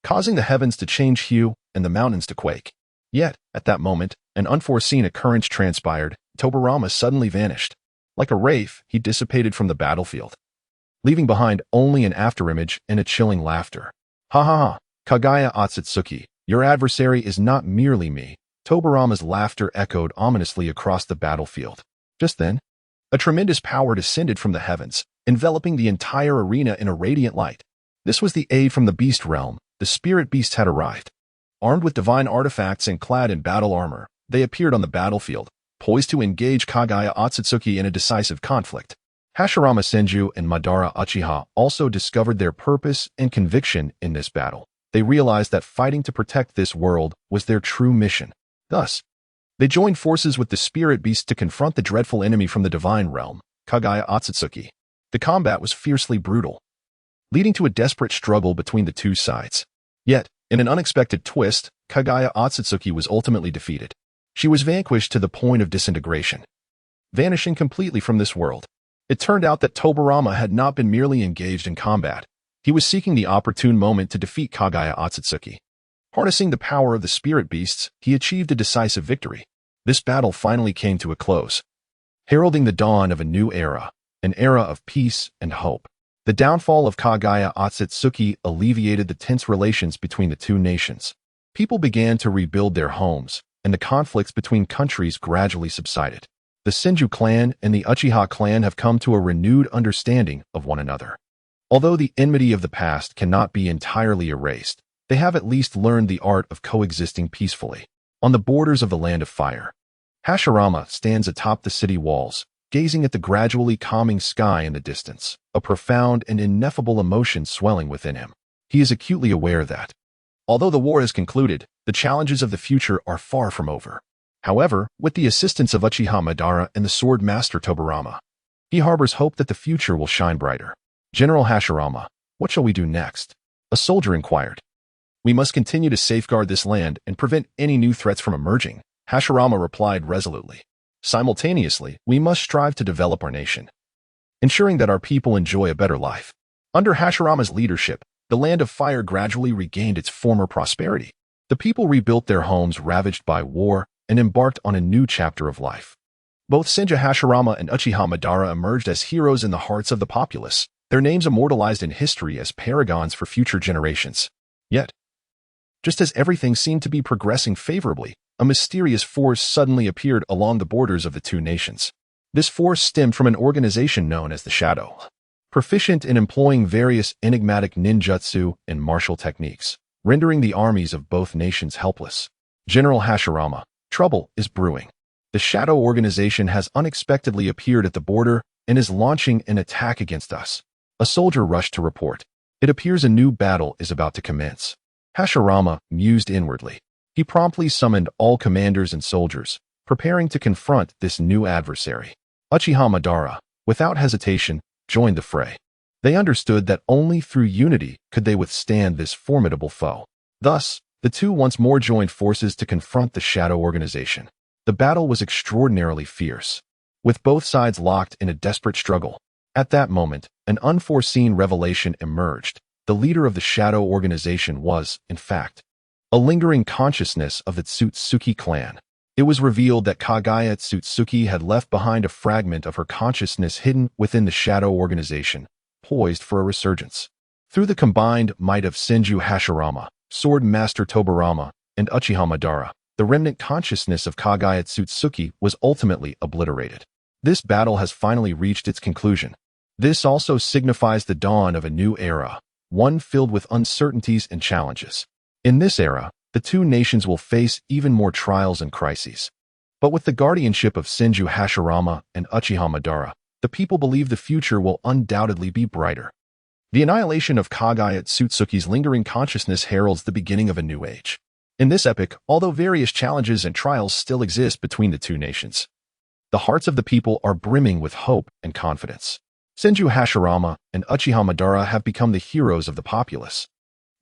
causing the heavens to change hue and the mountains to quake. Yet, at that moment, an unforeseen occurrence transpired, Tobirama suddenly vanished. Like a wraith, he dissipated from the battlefield, leaving behind only an afterimage and a chilling laughter. Ha ha ha, Kagaya Otsutsuki, your adversary is not merely me. Tobirama's laughter echoed ominously across the battlefield. Just then, a tremendous power descended from the heavens, enveloping the entire arena in a radiant light. This was the aid from the beast realm. The spirit beasts had arrived. Armed with divine artifacts and clad in battle armor, they appeared on the battlefield, poised to engage Kagaya Otsutsuki in a decisive conflict. Hashirama Senju and Madara Uchiha also discovered their purpose and conviction in this battle. They realized that fighting to protect this world was their true mission. Thus, they joined forces with the spirit beasts to confront the dreadful enemy from the divine realm, Kagaya Otsutsuki. The combat was fiercely brutal, leading to a desperate struggle between the two sides. Yet, in an unexpected twist, Kagaya Otsutsuki was ultimately defeated. She was vanquished to the point of disintegration, vanishing completely from this world. It turned out that Tobirama had not been merely engaged in combat. He was seeking the opportune moment to defeat Kagaya Otsutsuki. Harnessing the power of the spirit beasts, he achieved a decisive victory. This battle finally came to a close, heralding the dawn of a new era, an era of peace and hope. The downfall of Kagaya Otsutsuki alleviated the tense relations between the two nations. People began to rebuild their homes, and the conflicts between countries gradually subsided. The Senju clan and the Uchiha clan have come to a renewed understanding of one another. Although the enmity of the past cannot be entirely erased, they have at least learned the art of coexisting peacefully. On the borders of the Land of Fire, Hashirama stands atop the city walls, gazing at the gradually calming sky in the distance, a profound and ineffable emotion swelling within him. He is acutely aware that, although the war has concluded, the challenges of the future are far from over. However, with the assistance of Uchiha Madara and the Sword Master Tobirama, he harbors hope that the future will shine brighter. General Hashirama, what shall we do next? A soldier inquired. We must continue to safeguard this land and prevent any new threats from emerging, Hashirama replied resolutely. Simultaneously, we must strive to develop our nation, ensuring that our people enjoy a better life. Under Hashirama's leadership, the Land of Fire gradually regained its former prosperity. The people rebuilt their homes ravaged by war and embarked on a new chapter of life. Both Senju Hashirama and Uchiha Madara emerged as heroes in the hearts of the populace, their names immortalized in history as paragons for future generations. Yet, just as everything seemed to be progressing favorably, a mysterious force suddenly appeared along the borders of the two nations. This force stemmed from an organization known as the Shadow, proficient in employing various enigmatic ninjutsu and martial techniques, rendering the armies of both nations helpless. General Hashirama, trouble is brewing. The Shadow organization has unexpectedly appeared at the border and is launching an attack against us. A soldier rushed to report. It appears a new battle is about to commence. Hashirama mused inwardly. He promptly summoned all commanders and soldiers, preparing to confront this new adversary. Uchiha Madara, without hesitation, joined the fray. They understood that only through unity could they withstand this formidable foe. Thus, the two once more joined forces to confront the Shadow organization. The battle was extraordinarily fierce, with both sides locked in a desperate struggle. At that moment, an unforeseen revelation emerged. The leader of the Shadow organization was, in fact, a lingering consciousness of the Tsutsuki clan. It was revealed that Kagaya Tsutsuki had left behind a fragment of her consciousness hidden within the Shadow organization, poised for a resurgence. Through the combined might of Senju Hashirama, Sword Master Tobirama, and Uchiha Madara, the remnant consciousness of Kagaya Tsutsuki was ultimately obliterated. This battle has finally reached its conclusion. This also signifies the dawn of a new era, one filled with uncertainties and challenges. In this era, the two nations will face even more trials and crises. But with the guardianship of Senju Hashirama and Uchiha Madara, the people believe the future will undoubtedly be brighter. The annihilation of Kagaya Tsutsuki's lingering consciousness heralds the beginning of a new age. In this epic, although various challenges and trials still exist between the two nations, the hearts of the people are brimming with hope and confidence. Senju Hashirama and Uchiha Madara have become the heroes of the populace,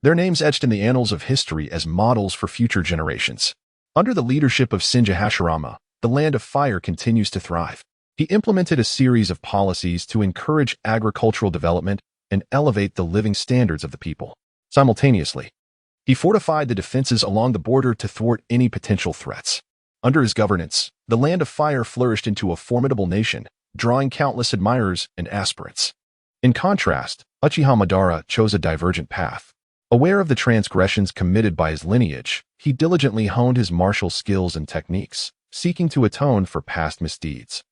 their names etched in the annals of history as models for future generations. Under the leadership of Senju Hashirama, the Land of Fire continues to thrive. He implemented a series of policies to encourage agricultural development and elevate the living standards of the people. Simultaneously, he fortified the defenses along the border to thwart any potential threats. Under his governance, the Land of Fire flourished into a formidable nation, drawing countless admirers and aspirants. In contrast, Uchiha Madara chose a divergent path. Aware of the transgressions committed by his lineage, he diligently honed his martial skills and techniques, seeking to atone for past misdeeds.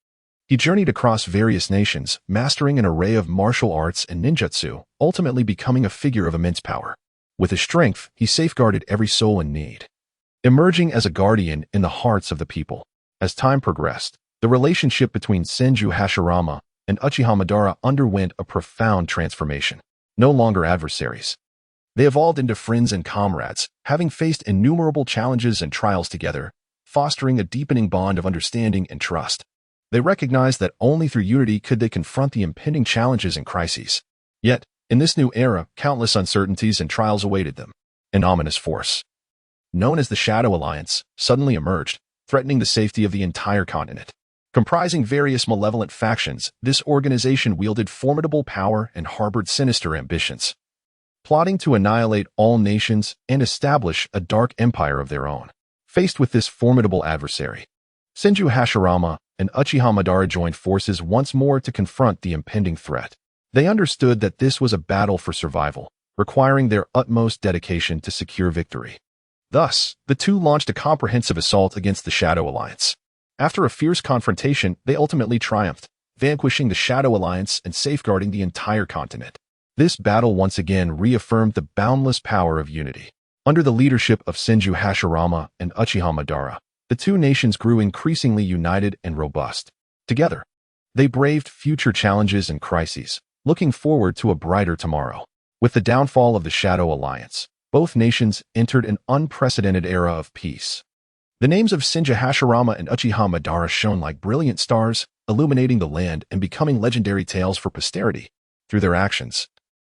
He journeyed across various nations, mastering an array of martial arts and ninjutsu, ultimately becoming a figure of immense power. With his strength, he safeguarded every soul in need, emerging as a guardian in the hearts of the people. As time progressed, the relationship between Senju Hashirama and Uchiha Madara underwent a profound transformation. No longer adversaries, they evolved into friends and comrades, having faced innumerable challenges and trials together, fostering a deepening bond of understanding and trust. They recognized that only through unity could they confront the impending challenges and crises. Yet, in this new era, countless uncertainties and trials awaited them. An ominous force, known as the Shadow Alliance, suddenly emerged, threatening the safety of the entire continent. Comprising various malevolent factions, this organization wielded formidable power and harbored sinister ambitions, plotting to annihilate all nations and establish a dark empire of their own. Faced with this formidable adversary, Senju Hashirama and Uchiha Madara joined forces once more to confront the impending threat. They understood that this was a battle for survival, requiring their utmost dedication to secure victory. Thus, the two launched a comprehensive assault against the Shadow Alliance. After a fierce confrontation, they ultimately triumphed, vanquishing the Shadow Alliance and safeguarding the entire continent. This battle once again reaffirmed the boundless power of unity. Under the leadership of Senju Hashirama and Uchiha Madara, the two nations grew increasingly united and robust. Together, they braved future challenges and crises, looking forward to a brighter tomorrow. With the downfall of the Shadow Alliance, both nations entered an unprecedented era of peace. The names of Senju Hashirama and Uchiha Madara shone like brilliant stars, illuminating the land and becoming legendary tales for posterity. Through their actions,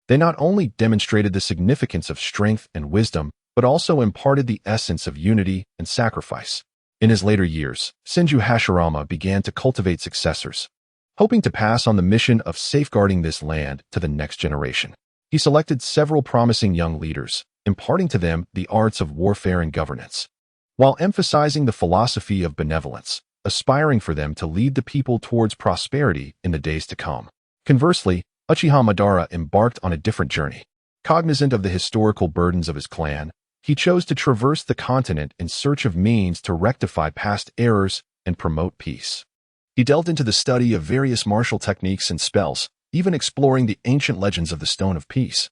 they not only demonstrated the significance of strength and wisdom, but also imparted the essence of unity and sacrifice. In his later years, Senju Hashirama began to cultivate successors, hoping to pass on the mission of safeguarding this land to the next generation. He selected several promising young leaders, imparting to them the arts of warfare and governance, while emphasizing the philosophy of benevolence, aspiring for them to lead the people towards prosperity in the days to come. Conversely, Uchiha Madara embarked on a different journey. Cognizant of the historical burdens of his clan, he chose to traverse the continent in search of means to rectify past errors and promote peace. He delved into the study of various martial techniques and spells, even exploring the ancient legends of the Stone of Peace,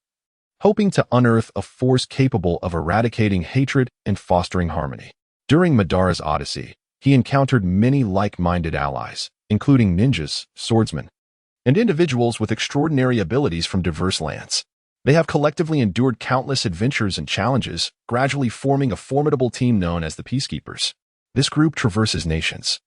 hoping to unearth a force capable of eradicating hatred and fostering harmony. During Madara's odyssey, he encountered many like-minded allies, including ninjas, swordsmen, and individuals with extraordinary abilities from diverse lands. They have collectively endured countless adventures and challenges, gradually forming a formidable team known as the Peacekeepers. This group traverses nations,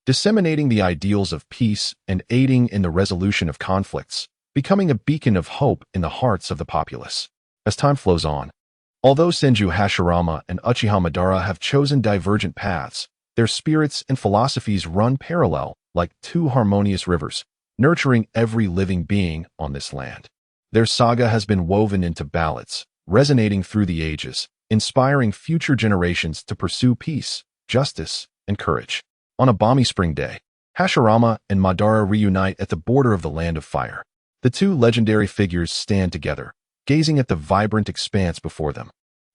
disseminating the ideals of peace and aiding in the resolution of conflicts, becoming a beacon of hope in the hearts of the populace. As time flows on, although Senju Hashirama and Uchiha Madara have chosen divergent paths, their spirits and philosophies run parallel like two harmonious rivers, nurturing every living being on this land. Their saga has been woven into ballads, resonating through the ages, inspiring future generations to pursue peace, justice, and courage. On a balmy spring day, Hashirama and Madara reunite at the border of the Land of Fire. The two legendary figures stand together, gazing at the vibrant expanse before them,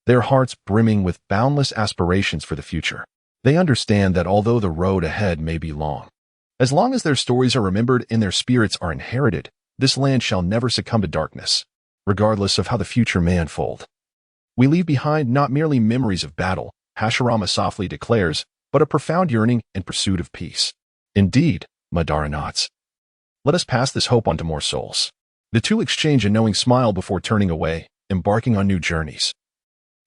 their hearts brimming with boundless aspirations for the future. They understand that although the road ahead may be long, as long as their stories are remembered and their spirits are inherited, this land shall never succumb to darkness, regardless of how the future may unfold. We leave behind not merely memories of battle, Hashirama softly declares, but a profound yearning and pursuit of peace. Indeed, Madara nods. Let us pass this hope on to more souls. The two exchange a knowing smile before turning away, embarking on new journeys.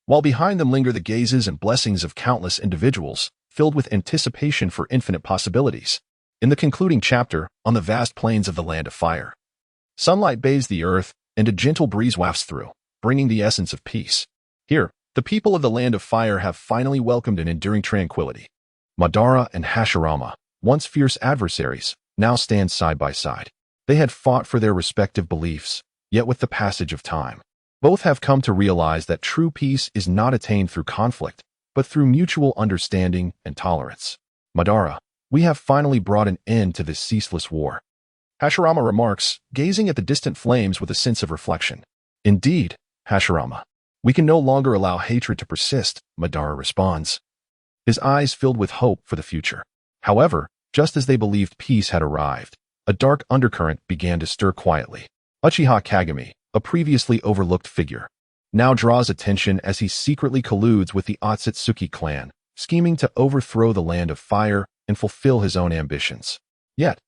While behind them linger the gazes and blessings of countless individuals, filled with anticipation for infinite possibilities. In the concluding chapter, on the vast plains of the Land of Fire, sunlight bathes the earth, and a gentle breeze wafts through, bringing the essence of peace. Here, the people of the Land of Fire have finally welcomed an enduring tranquility. Madara and Hashirama, once fierce adversaries, now stand side by side. They had fought for their respective beliefs, yet with the passage of time, both have come to realize that true peace is not attained through conflict, but through mutual understanding and tolerance. Madara, we have finally brought an end to this ceaseless war. Hashirama remarks, gazing at the distant flames with a sense of reflection. Indeed, Hashirama. We can no longer allow hatred to persist, Madara responds, his eyes filled with hope for the future. However, just as they believed peace had arrived, a dark undercurrent began to stir quietly. Uchiha Kagami, a previously overlooked figure, now draws attention as he secretly colludes with the Otsutsuki clan, scheming to overthrow the Land of Fire and fulfill his own ambitions. Yet,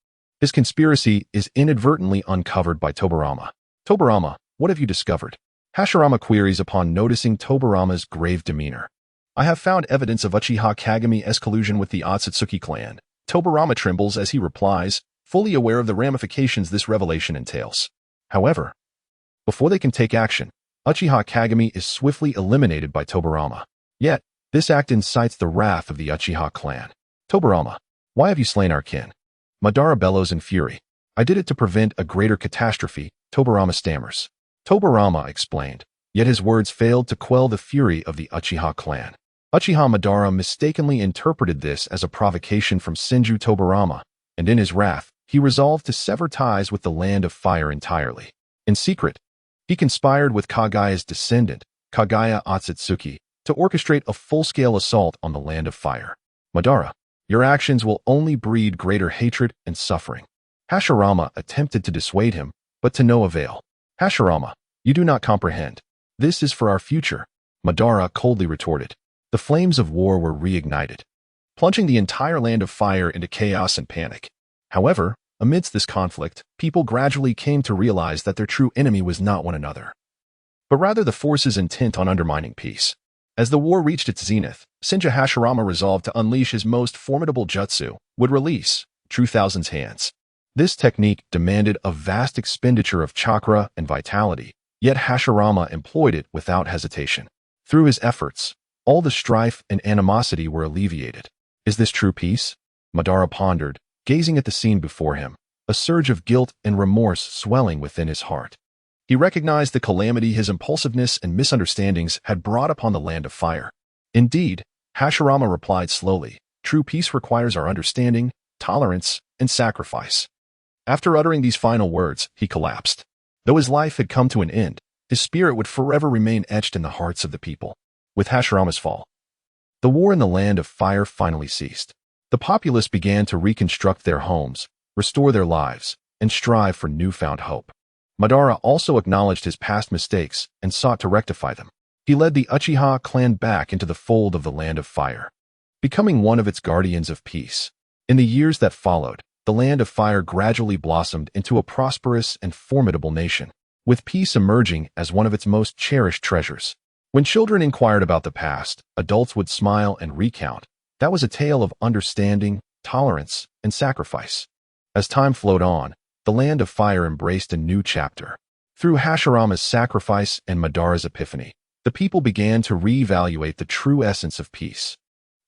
his conspiracy is inadvertently uncovered by Tobirama. Tobirama, what have you discovered? Hashirama queries upon noticing Tobirama's grave demeanor. I have found evidence of Uchiha Kagami's collusion with the Otsutsuki clan. Tobirama trembles as he replies, fully aware of the ramifications this revelation entails. However, before they can take action, Uchiha Kagami is swiftly eliminated by Tobirama. Yet, this act incites the wrath of the Uchiha clan. Tobirama, why have you slain our kin? Madara bellows in fury. I did it to prevent a greater catastrophe, Tobirama stammers. Tobirama explained, yet his words failed to quell the fury of the Uchiha clan. Uchiha Madara mistakenly interpreted this as a provocation from Senju Tobirama, and in his wrath, he resolved to sever ties with the Land of Fire entirely. In secret, he conspired with Kagaya's descendant, Kagaya Otsutsuki, to orchestrate a full-scale assault on the Land of Fire. Madara, your actions will only breed greater hatred and suffering. Hashirama attempted to dissuade him, but to no avail. Hashirama, you do not comprehend. This is for our future, Madara coldly retorted. The flames of war were reignited, plunging the entire Land of Fire into chaos and panic. However, amidst this conflict, people gradually came to realize that their true enemy was not one another, but rather the forces intent on undermining peace. As the war reached its zenith, Senju Hashirama resolved to unleash his most formidable jutsu, would release True Thousand's Hands. This technique demanded a vast expenditure of chakra and vitality, yet Hashirama employed it without hesitation. Through his efforts, all the strife and animosity were alleviated. Is this true peace? Madara pondered, gazing at the scene before him, a surge of guilt and remorse swelling within his heart. He recognized the calamity his impulsiveness and misunderstandings had brought upon the Land of Fire. Indeed, Hashirama replied slowly, true peace requires our understanding, tolerance, and sacrifice. After uttering these final words, he collapsed. Though his life had come to an end, his spirit would forever remain etched in the hearts of the people. With Hashirama's fall, the war in the Land of Fire finally ceased. The populace began to reconstruct their homes, restore their lives, and strive for newfound hope. Madara also acknowledged his past mistakes and sought to rectify them. He led the Uchiha clan back into the fold of the Land of Fire, becoming one of its guardians of peace. In the years that followed, the Land of Fire gradually blossomed into a prosperous and formidable nation, with peace emerging as one of its most cherished treasures. When children inquired about the past, adults would smile and recount. That was a tale of understanding, tolerance, and sacrifice. As time flowed on, the Land of Fire embraced a new chapter. Through Hashirama's sacrifice and Madara's epiphany, the people began to reevaluate the true essence of peace.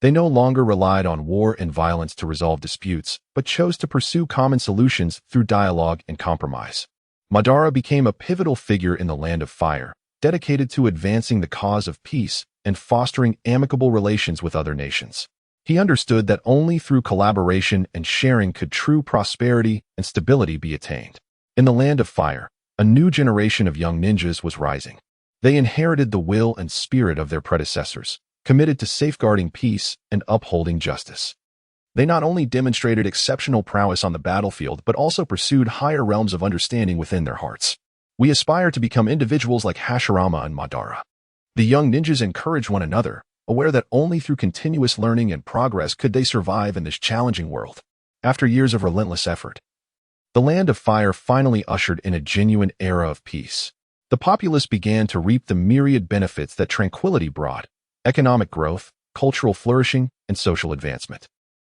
They no longer relied on war and violence to resolve disputes, but chose to pursue common solutions through dialogue and compromise. Madara became a pivotal figure in the Land of Fire, dedicated to advancing the cause of peace and fostering amicable relations with other nations. He understood that only through collaboration and sharing could true prosperity and stability be attained. In the Land of Fire, a new generation of young ninjas was rising. They inherited the will and spirit of their predecessors, committed to safeguarding peace and upholding justice. They not only demonstrated exceptional prowess on the battlefield, but also pursued higher realms of understanding within their hearts. We aspire to become individuals like Hashirama and Madara. The young ninjas encourage one another, aware that only through continuous learning and progress could they survive in this challenging world. After years of relentless effort, the Land of Fire finally ushered in a genuine era of peace. The populace began to reap the myriad benefits that tranquility brought: economic growth, cultural flourishing, and social advancement.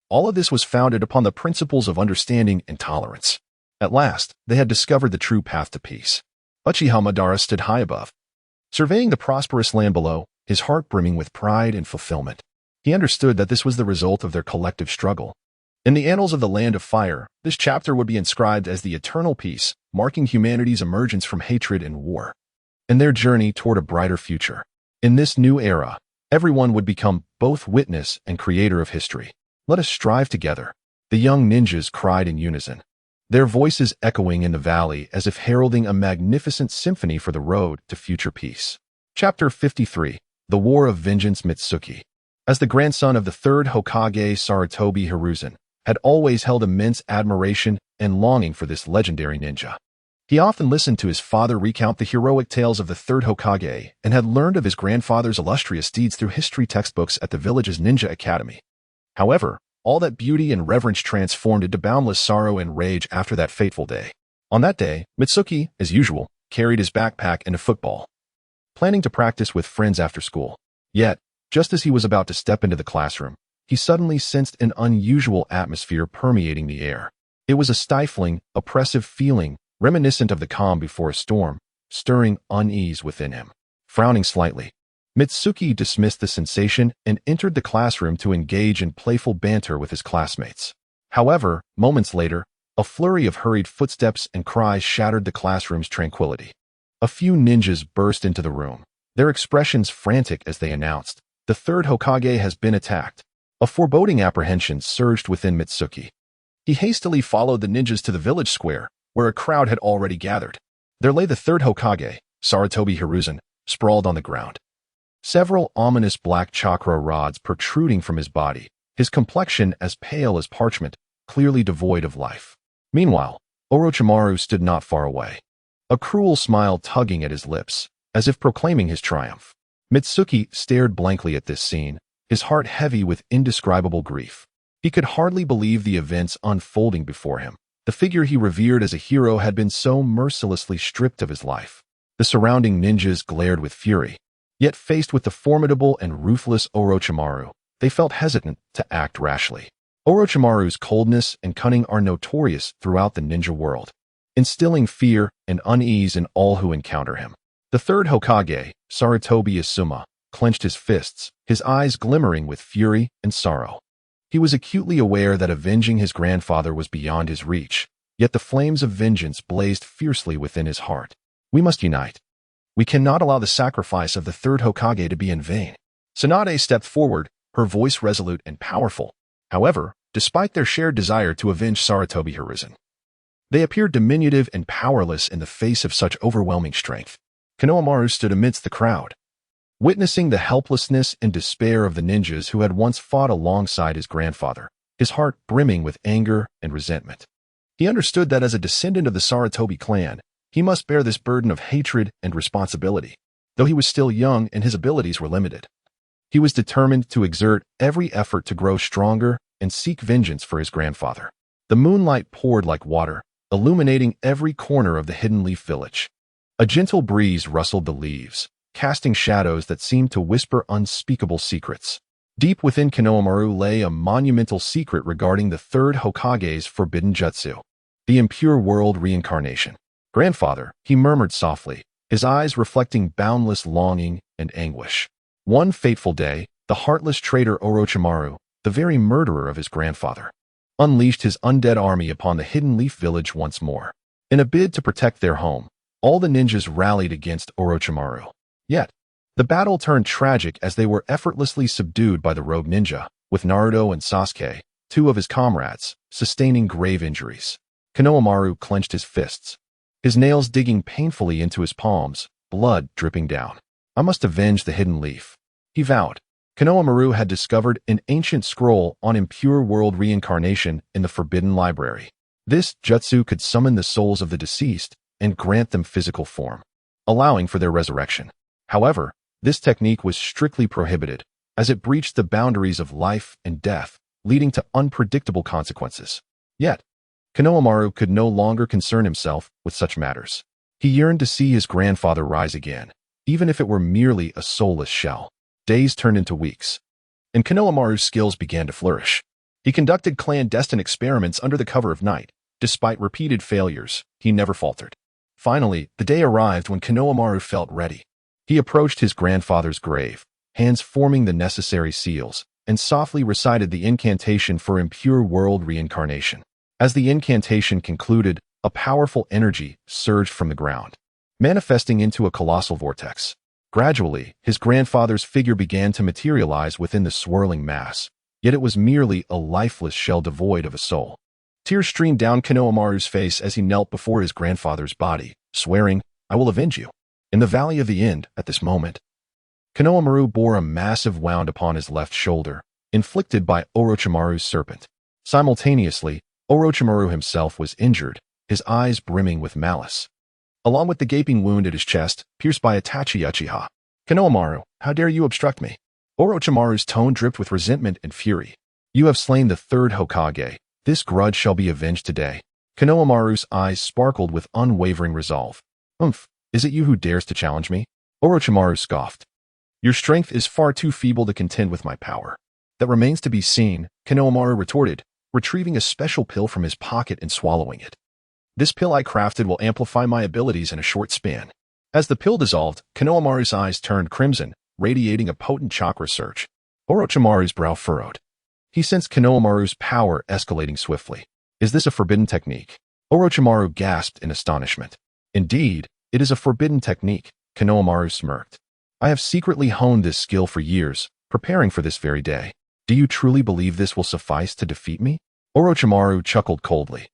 All of this was founded upon the principles of understanding and tolerance. At last, they had discovered the true path to peace. Uchiha Madara stood high above, surveying the prosperous land below, his heart brimming with pride and fulfillment. He understood that this was the result of their collective struggle. In the annals of the Land of Fire, this chapter would be inscribed as the eternal peace, marking humanity's emergence from hatred and war, and their journey toward a brighter future. In this new era, Everyone would become both witness and creator of history. Let us strive together. The young ninjas cried in unison, their voices echoing in the valley as if heralding a magnificent symphony for the road to future peace. Chapter 53. The War of Vengeance. Mitsuki, as the grandson of the third Hokage Sarutobi Hiruzen, had always held immense admiration and longing for this legendary ninja. He often listened to his father recount the heroic tales of the third Hokage and had learned of his grandfather's illustrious deeds through history textbooks at the village's ninja academy. However, all that beauty and reverence transformed into boundless sorrow and rage after that fateful day. On that day, Mitsuki, as usual, carried his backpack and a football, planning to practice with friends after school. Yet, just as he was about to step into the classroom, he suddenly sensed an unusual atmosphere permeating the air. It was a stifling, oppressive feeling, reminiscent of the calm before a storm, stirring unease within him. Frowning slightly, Mitsuki dismissed the sensation and entered the classroom to engage in playful banter with his classmates. However, moments later, a flurry of hurried footsteps and cries shattered the classroom's tranquility. A few ninjas burst into the room, their expressions frantic as they announced, "The third Hokage has been attacked." A foreboding apprehension surged within Mitsuki. He hastily followed the ninjas to the village square, where a crowd had already gathered. There lay the third Hokage, Sarutobi Hiruzen, sprawled on the ground. Several ominous black chakra rods protruding from his body, his complexion as pale as parchment, clearly devoid of life. Meanwhile, Orochimaru stood not far away, a cruel smile tugging at his lips, as if proclaiming his triumph. Mitsuki stared blankly at this scene, his heart heavy with indescribable grief. He could hardly believe the events unfolding before him. The figure he revered as a hero had been so mercilessly stripped of his life. The surrounding ninjas glared with fury. Yet faced with the formidable and ruthless Orochimaru, they felt hesitant to act rashly. Orochimaru's coldness and cunning are notorious throughout the ninja world, instilling fear and unease in all who encounter him. The third Hokage, Sarutobi Asuma, clenched his fists, his eyes glimmering with fury and sorrow. He was acutely aware that avenging his grandfather was beyond his reach, yet the flames of vengeance blazed fiercely within his heart. "We must unite. We cannot allow the sacrifice of the third Hokage to be in vain." Tsunade stepped forward, her voice resolute and powerful. However, despite their shared desire to avenge Sarutobi Hiruzen, they appeared diminutive and powerless in the face of such overwhelming strength. Konohamaru stood amidst the crowd, witnessing the helplessness and despair of the ninjas who had once fought alongside his grandfather, his heart brimming with anger and resentment. He understood that as a descendant of the Sarutobi clan, he must bear this burden of hatred and responsibility, though he was still young and his abilities were limited. He was determined to exert every effort to grow stronger and seek vengeance for his grandfather. The moonlight poured like water, illuminating every corner of the Hidden Leaf village. A gentle breeze rustled the leaves, casting shadows that seemed to whisper unspeakable secrets. Deep within Konohamaru lay a monumental secret regarding the third Hokage's forbidden jutsu, the impure world reincarnation. "Grandfather," he murmured softly, his eyes reflecting boundless longing and anguish. One fateful day, the heartless traitor Orochimaru, the very murderer of his grandfather, unleashed his undead army upon the Hidden Leaf village once more. In a bid to protect their home, all the ninjas rallied against Orochimaru. Yet, the battle turned tragic as they were effortlessly subdued by the rogue ninja, with Naruto and Sasuke, two of his comrades, sustaining grave injuries. Konohamaru clenched his fists, his nails digging painfully into his palms, blood dripping down. "I must avenge the Hidden Leaf," he vowed. Konohamaru had discovered an ancient scroll on impure world reincarnation in the Forbidden Library. This jutsu could summon the souls of the deceased and grant them physical form, allowing for their resurrection. However, this technique was strictly prohibited, as it breached the boundaries of life and death, leading to unpredictable consequences. Yet, Konohamaru could no longer concern himself with such matters. He yearned to see his grandfather rise again, even if it were merely a soulless shell. Days turned into weeks, and Konohamaru's skills began to flourish. He conducted clandestine experiments under the cover of night. Despite repeated failures, he never faltered. Finally, the day arrived when Konohamaru felt ready. He approached his grandfather's grave, hands forming the necessary seals, and softly recited the incantation for impure world reincarnation. As the incantation concluded, a powerful energy surged from the ground, manifesting into a colossal vortex. Gradually, his grandfather's figure began to materialize within the swirling mass, yet it was merely a lifeless shell devoid of a soul. Tears streamed down Konohamaru's face as he knelt before his grandfather's body, swearing, "I will avenge you." In the Valley of the End, at this moment, Konohamaru bore a massive wound upon his left shoulder, inflicted by Orochimaru's serpent. Simultaneously, Orochimaru himself was injured, his eyes brimming with malice, along with the gaping wound at his chest, pierced by a Tachi Uchiha. "Konohamaru, how dare you obstruct me?" Orochimaru's tone dripped with resentment and fury. "You have slain the third Hokage. This grudge shall be avenged today." Konohamaru's eyes sparkled with unwavering resolve. Is it you who dares to challenge me?" Orochimaru scoffed. "Your strength is far too feeble to contend with my power." "That remains to be seen," Konohamaru retorted, retrieving a special pill from his pocket and swallowing it. "This pill I crafted will amplify my abilities in a short span." As the pill dissolved, Konohamaru's eyes turned crimson, radiating a potent chakra surge. Orochimaru's brow furrowed. He sensed Konohamaru's power escalating swiftly. "Is this a forbidden technique?" Orochimaru gasped in astonishment. "Indeed, it is a forbidden technique," Konohamaru smirked. "I have secretly honed this skill for years, preparing for this very day. Do you truly believe this will suffice to defeat me?" Orochimaru chuckled coldly.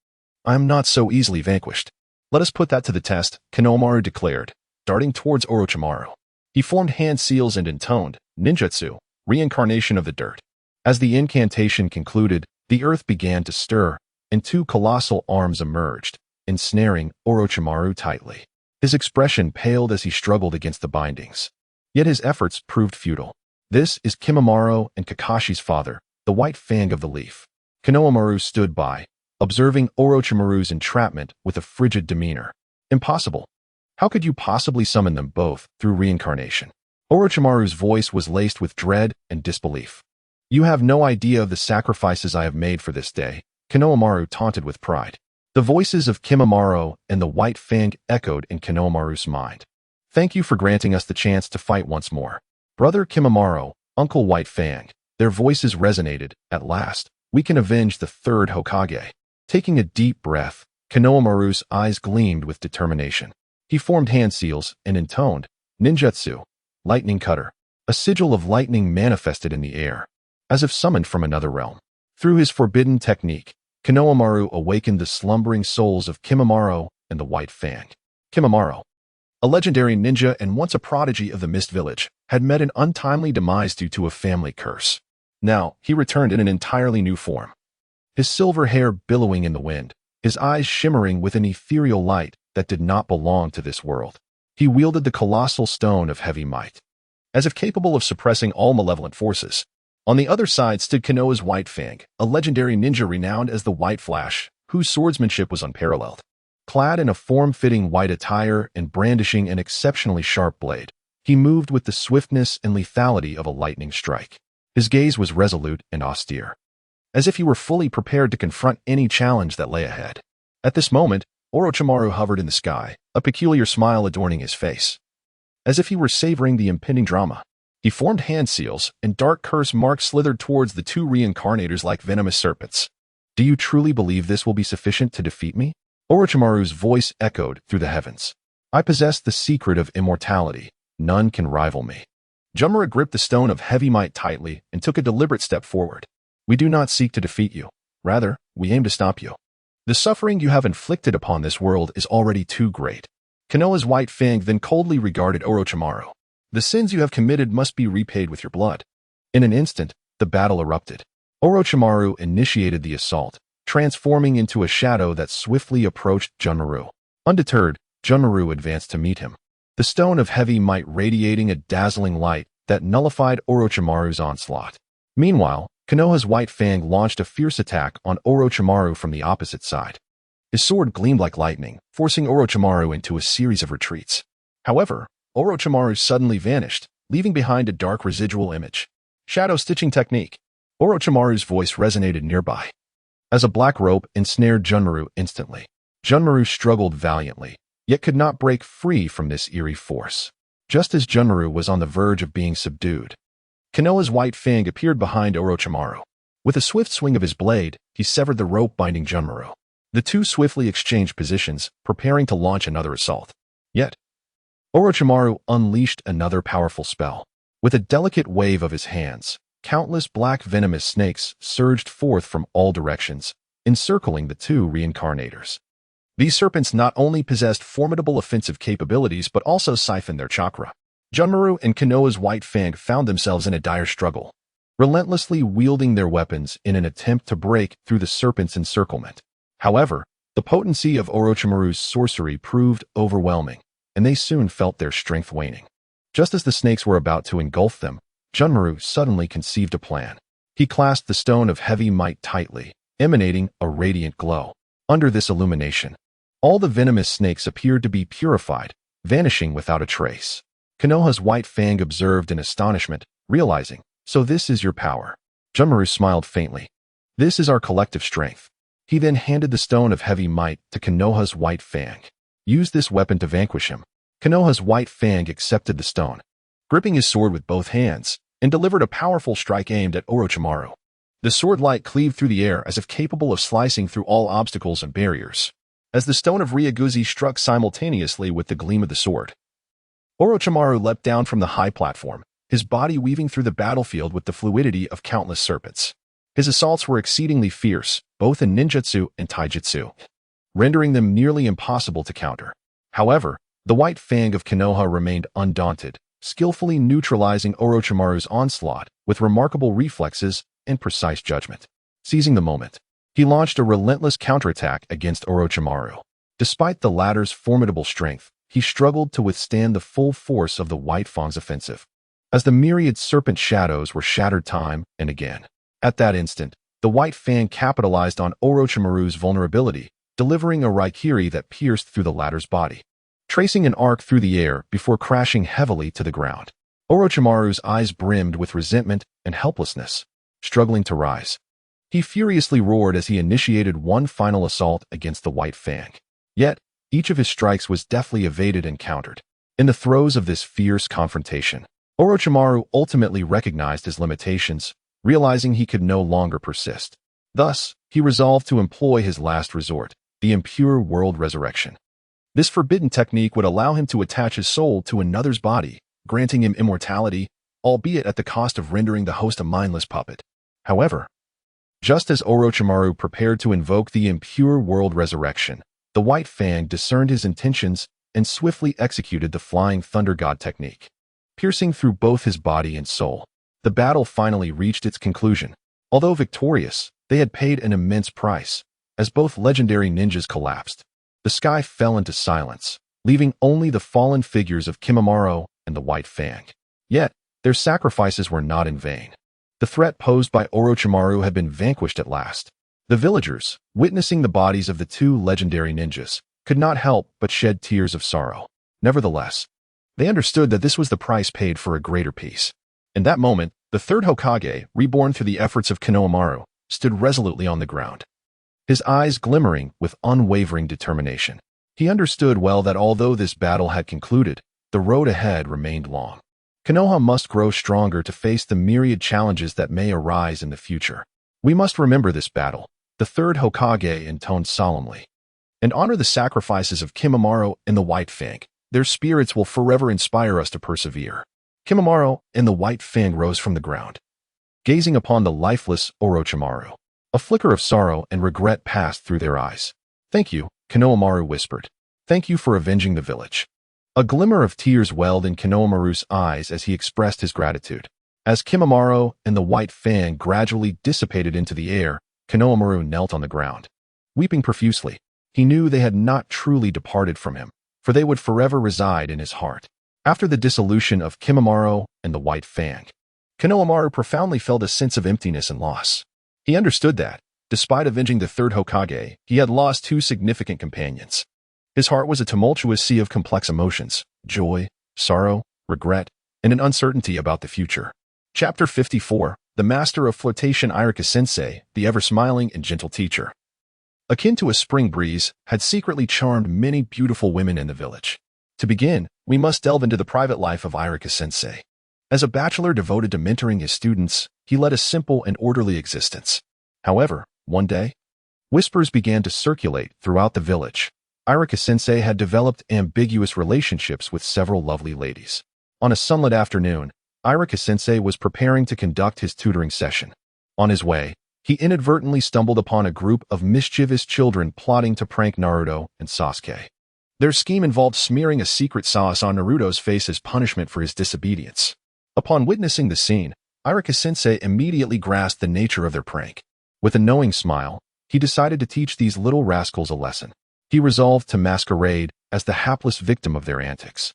"I am not so easily vanquished." "Let us put that to the test," Konohamaru declared, darting towards Orochimaru. He formed hand seals and intoned, "Ninjutsu, reincarnation of the dirt." As the incantation concluded, the earth began to stir, and two colossal arms emerged, ensnaring Orochimaru tightly. His expression paled as he struggled against the bindings. Yet his efforts proved futile. "This is Kimimaro and Kakashi's father, the White Fang of the Leaf." Konohamaru stood by, observing Orochimaru's entrapment with a frigid demeanor. "Impossible. How could you possibly summon them both through reincarnation?" Orochimaru's voice was laced with dread and disbelief. "You have no idea of the sacrifices I have made for this day," Konohamaru taunted with pride. The voices of Kimimaro and the White Fang echoed in Konohamaru's mind. "Thank you for granting us the chance to fight once more. Brother Kimimaro, Uncle White Fang." Their voices resonated. "At last, we can avenge the third Hokage." Taking a deep breath, Konohamaru's eyes gleamed with determination. He formed hand seals and intoned, "Ninjutsu, lightning cutter." A sigil of lightning manifested in the air, as if summoned from another realm. Through his forbidden technique, Konohamaru awakened the slumbering souls of Kimimaro and the White Fang. Kimimaro, a legendary ninja and once a prodigy of the Mist Village, had met an untimely demise due to a family curse. Now, he returned in an entirely new form. His silver hair billowing in the wind, his eyes shimmering with an ethereal light that did not belong to this world. He wielded the colossal stone of heavy might, as if capable of suppressing all malevolent forces. On the other side stood Konoha's White Fang, a legendary ninja renowned as the White Flash, whose swordsmanship was unparalleled. Clad in a form-fitting white attire and brandishing an exceptionally sharp blade, he moved with the swiftness and lethality of a lightning strike. His gaze was resolute and austere, as if he were fully prepared to confront any challenge that lay ahead. At this moment, Orochimaru hovered in the sky, a peculiar smile adorning his face, as if he were savoring the impending drama. He formed hand seals, and dark curse marks slithered towards the two reincarnators like venomous serpents. "Do you truly believe this will be sufficient to defeat me?" Orochimaru's voice echoed through the heavens. "I possess the secret of immortality. None can rival me." Junmura gripped the stone of heavy might tightly and took a deliberate step forward. "We do not seek to defeat you. Rather, we aim to stop you. The suffering you have inflicted upon this world is already too great." Konoha's White Fang then coldly regarded Orochimaru. "The sins you have committed must be repaid with your blood." In an instant, the battle erupted. Orochimaru initiated the assault, transforming into a shadow that swiftly approached Junmaru. Undeterred, Junmaru advanced to meet him, the stone of heavy might radiating a dazzling light that nullified Orochimaru's onslaught. Meanwhile, Konoha's White Fang launched a fierce attack on Orochimaru from the opposite side. His sword gleamed like lightning, forcing Orochimaru into a series of retreats. However, Orochimaru suddenly vanished, leaving behind a dark residual image. "Shadow stitching technique." Orochimaru's voice resonated nearby, as a black rope ensnared Junmaru instantly. Junmaru struggled valiantly, yet could not break free from this eerie force. Just as Junmaru was on the verge of being subdued, Konoha's White Fang appeared behind Orochimaru. With a swift swing of his blade, he severed the rope binding Junmaru. The two swiftly exchanged positions, preparing to launch another assault. Yet, Orochimaru unleashed another powerful spell. With a delicate wave of his hands, countless black venomous snakes surged forth from all directions, encircling the two reincarnators. These serpents not only possessed formidable offensive capabilities but also siphoned their chakra. Junmaru and Konoha's White Fang found themselves in a dire struggle, relentlessly wielding their weapons in an attempt to break through the serpent's encirclement. However, the potency of Orochimaru's sorcery proved overwhelming, and they soon felt their strength waning. Just as the snakes were about to engulf them, Junmaru suddenly conceived a plan. He clasped the stone of heavy might tightly, emanating a radiant glow. Under this illumination, all the venomous snakes appeared to be purified, vanishing without a trace. Konoha's White Fang observed in astonishment, realizing, "So this is your power." Junmaru smiled faintly. "This is our collective strength." He then handed the stone of heavy might to Konoha's White Fang. "Use this weapon to vanquish him." Konoha's White Fang accepted the stone, gripping his sword with both hands, and delivered a powerful strike aimed at Orochimaru. The sword light cleaved through the air as if capable of slicing through all obstacles and barriers. As the stone of Ryaguzi struck simultaneously with the gleam of the sword, Orochimaru leapt down from the high platform, his body weaving through the battlefield with the fluidity of countless serpents. His assaults were exceedingly fierce, both in ninjutsu and taijutsu, rendering them nearly impossible to counter. However, the White Fang of Konoha remained undaunted, skillfully neutralizing Orochimaru's onslaught with remarkable reflexes and precise judgment. Seizing the moment, he launched a relentless counterattack against Orochimaru. Despite the latter's formidable strength, he struggled to withstand the full force of the White Fang's offensive. As the myriad serpent shadows were shattered time and again. At that instant, the White Fang capitalized on Orochimaru's vulnerability, delivering a raikiri that pierced through the latter's body, tracing an arc through the air before crashing heavily to the ground. Orochimaru's eyes brimmed with resentment and helplessness, struggling to rise. He furiously roared as he initiated one final assault against the White Fang. Yet, each of his strikes was deftly evaded and countered. In the throes of this fierce confrontation, Orochimaru ultimately recognized his limitations, realizing he could no longer persist. Thus, he resolved to employ his last resort, the impure world resurrection. This forbidden technique would allow him to attach his soul to another's body, granting him immortality, albeit at the cost of rendering the host a mindless puppet. However, just as Orochimaru prepared to invoke the impure world resurrection, the White Fang discerned his intentions and swiftly executed the Flying Thunder God technique. Piercing through both his body and soul, the battle finally reached its conclusion. Although victorious, they had paid an immense price. As both legendary ninjas collapsed, the sky fell into silence, leaving only the fallen figures of Kimimaro and the White Fang. Yet, their sacrifices were not in vain. The threat posed by Orochimaru had been vanquished at last. The villagers, witnessing the bodies of the two legendary ninjas, could not help but shed tears of sorrow. Nevertheless, they understood that this was the price paid for a greater peace. In that moment, the third Hokage, reborn through the efforts of Konohamaru, stood resolutely on the ground, his eyes glimmering with unwavering determination. He understood well that although this battle had concluded, the road ahead remained long. Konoha must grow stronger to face the myriad challenges that may arise in the future. "We must remember this battle," the third Hokage intoned solemnly, "and honor the sacrifices of Kimimaro and the White Fang. Their spirits will forever inspire us to persevere." Kimimaro and the White Fang rose from the ground, gazing upon the lifeless Orochimaru. A flicker of sorrow and regret passed through their eyes. "Thank you," Konohamaru whispered. "Thank you for avenging the village." A glimmer of tears welled in Konohamaru's eyes as he expressed his gratitude. As Kimimaro and the White Fang gradually dissipated into the air, Konohamaru knelt on the ground, weeping profusely. He knew they had not truly departed from him, for they would forever reside in his heart. After the dissolution of Kimimaro and the White Fang, Konohamaru profoundly felt a sense of emptiness and loss. He understood that, despite avenging the third Hokage, he had lost two significant companions. His heart was a tumultuous sea of complex emotions: joy, sorrow, regret, and an uncertainty about the future. Chapter 54, The Master of Flirtation. Irika Sensei, the ever-smiling and gentle teacher, akin to a spring breeze, had secretly charmed many beautiful women in the village. To begin, we must delve into the private life of Irika Sensei. As a bachelor devoted to mentoring his students, he led a simple and orderly existence. However, one day, whispers began to circulate throughout the village. Irika-sensei had developed ambiguous relationships with several lovely ladies. On a sunlit afternoon, Irika-sensei was preparing to conduct his tutoring session. On his way, he inadvertently stumbled upon a group of mischievous children plotting to prank Naruto and Sasuke. Their scheme involved smearing a secret sauce on Naruto's face as punishment for his disobedience. Upon witnessing the scene, Irika-sensei immediately grasped the nature of their prank. With a knowing smile, he decided to teach these little rascals a lesson. He resolved to masquerade as the hapless victim of their antics.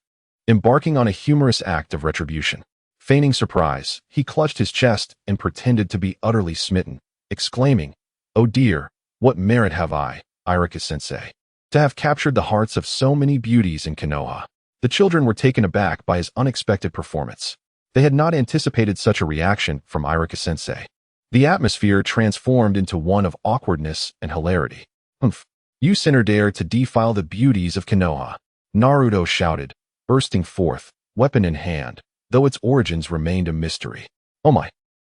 Embarking on a humorous act of retribution, feigning surprise, he clutched his chest and pretended to be utterly smitten, exclaiming, "Oh dear, what merit have I, Irika-sensei, to have captured the hearts of so many beauties in Konoha." The children were taken aback by his unexpected performance. They had not anticipated such a reaction from Irika-sensei. The atmosphere transformed into one of awkwardness and hilarity. "Humph! You sinner dare to defile the beauties of Konoha," Naruto shouted, bursting forth, weapon in hand, though its origins remained a mystery. "Oh my!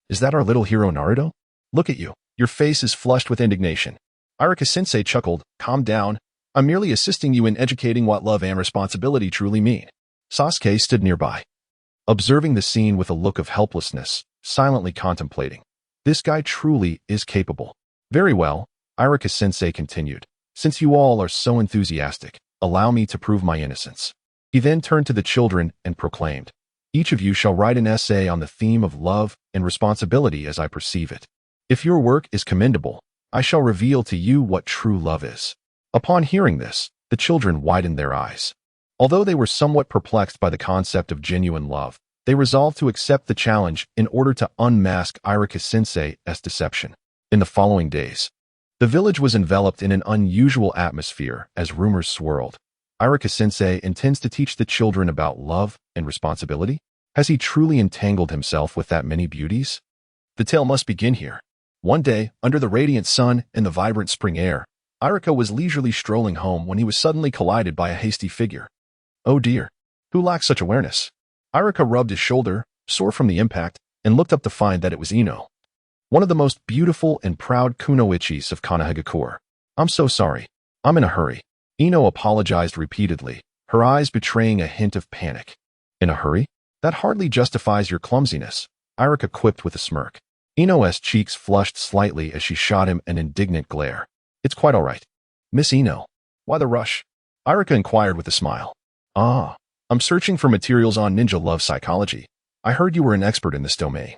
Is that our little hero Naruto? Look at you. Your face is flushed with indignation." Irika-sensei chuckled, "Calm down. I'm merely assisting you in educating what love and responsibility truly mean." Sasuke stood nearby, observing the scene with a look of helplessness, silently contemplating. This guy truly is capable. "Very well," Irika-sensei continued. "Since you all are so enthusiastic, allow me to prove my innocence." He then turned to the children and proclaimed, "Each of you shall write an essay on the theme of love and responsibility as I perceive it. If your work is commendable, I shall reveal to you what true love is." Upon hearing this, the children widened their eyes. Although they were somewhat perplexed by the concept of genuine love, they resolved to accept the challenge in order to unmask Irika-sensei as deception. In the following days, the village was enveloped in an unusual atmosphere as rumors swirled. Irika-sensei intends to teach the children about love and responsibility? Has he truly entangled himself with that many beauties? The tale must begin here. One day, under the radiant sun and the vibrant spring air, Irika was leisurely strolling home when he was suddenly collided by a hasty figure. Oh dear, who lacks such awareness? Irika rubbed his shoulder, sore from the impact, and looked up to find that it was Ino, one of the most beautiful and proud kunoichis of Konohagakure. "I'm so sorry. I'm in a hurry." Ino apologized repeatedly, her eyes betraying a hint of panic. "In a hurry? That hardly justifies your clumsiness," Irika quipped with a smirk. Ino's cheeks flushed slightly as she shot him an indignant glare. "It's quite all right. Miss Ino, why the rush?" Irika inquired with a smile. "Ah, I'm searching for materials on ninja love psychology. I heard you were an expert in this domain."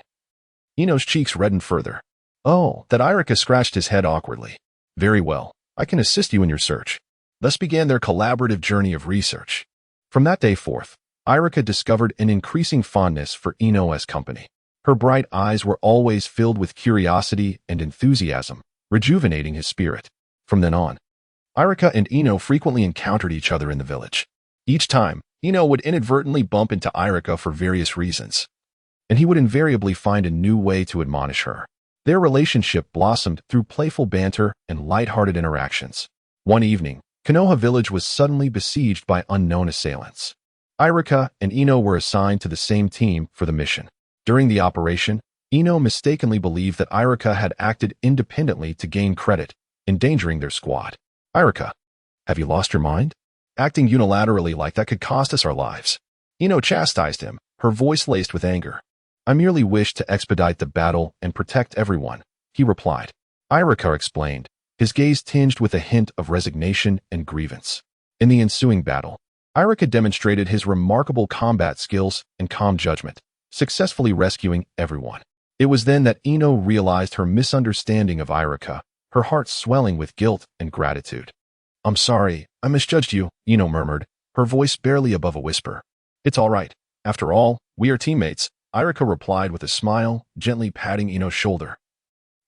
Ino's cheeks reddened further. "Oh," that Irika scratched his head awkwardly. "Very well, I can assist you in your search." Thus began their collaborative journey of research. From that day forth, Irika discovered an increasing fondness for Ino's company. Her bright eyes were always filled with curiosity and enthusiasm, rejuvenating his spirit. From then on, Irika and Ino frequently encountered each other in the village. Each time, Ino would inadvertently bump into Irika for various reasons, and he would invariably find a new way to admonish her. Their relationship blossomed through playful banter and light-hearted interactions. One evening, Konoha village was suddenly besieged by unknown assailants. Irika and Ino were assigned to the same team for the mission. During the operation, Ino mistakenly believed that Irika had acted independently to gain credit, endangering their squad. "Irika, have you lost your mind? Acting unilaterally like that could cost us our lives." Ino chastised him, her voice laced with anger. "I merely wish to expedite the battle and protect everyone," he replied. Irika explained, his gaze tinged with a hint of resignation and grievance. In the ensuing battle, Irika demonstrated his remarkable combat skills and calm judgment, successfully rescuing everyone. It was then that Ino realized her misunderstanding of Irika, her heart swelling with guilt and gratitude. "I'm sorry, I misjudged you," Ino murmured, her voice barely above a whisper. "It's all right. After all, we are teammates," Irika replied with a smile, gently patting Ino's shoulder.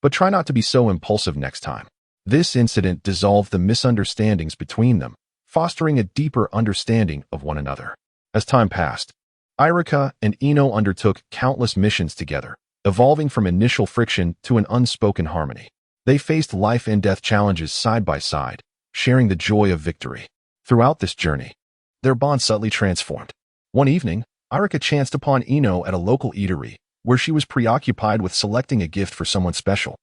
"But try not to be so impulsive next time." This incident dissolved the misunderstandings between them, fostering a deeper understanding of one another. As time passed, Irika and Ino undertook countless missions together, evolving from initial friction to an unspoken harmony. They faced life and death challenges side by side, sharing the joy of victory. Throughout this journey, their bond subtly transformed. One evening, Irika chanced upon Ino at a local eatery, where she was preoccupied with selecting a gift for someone special.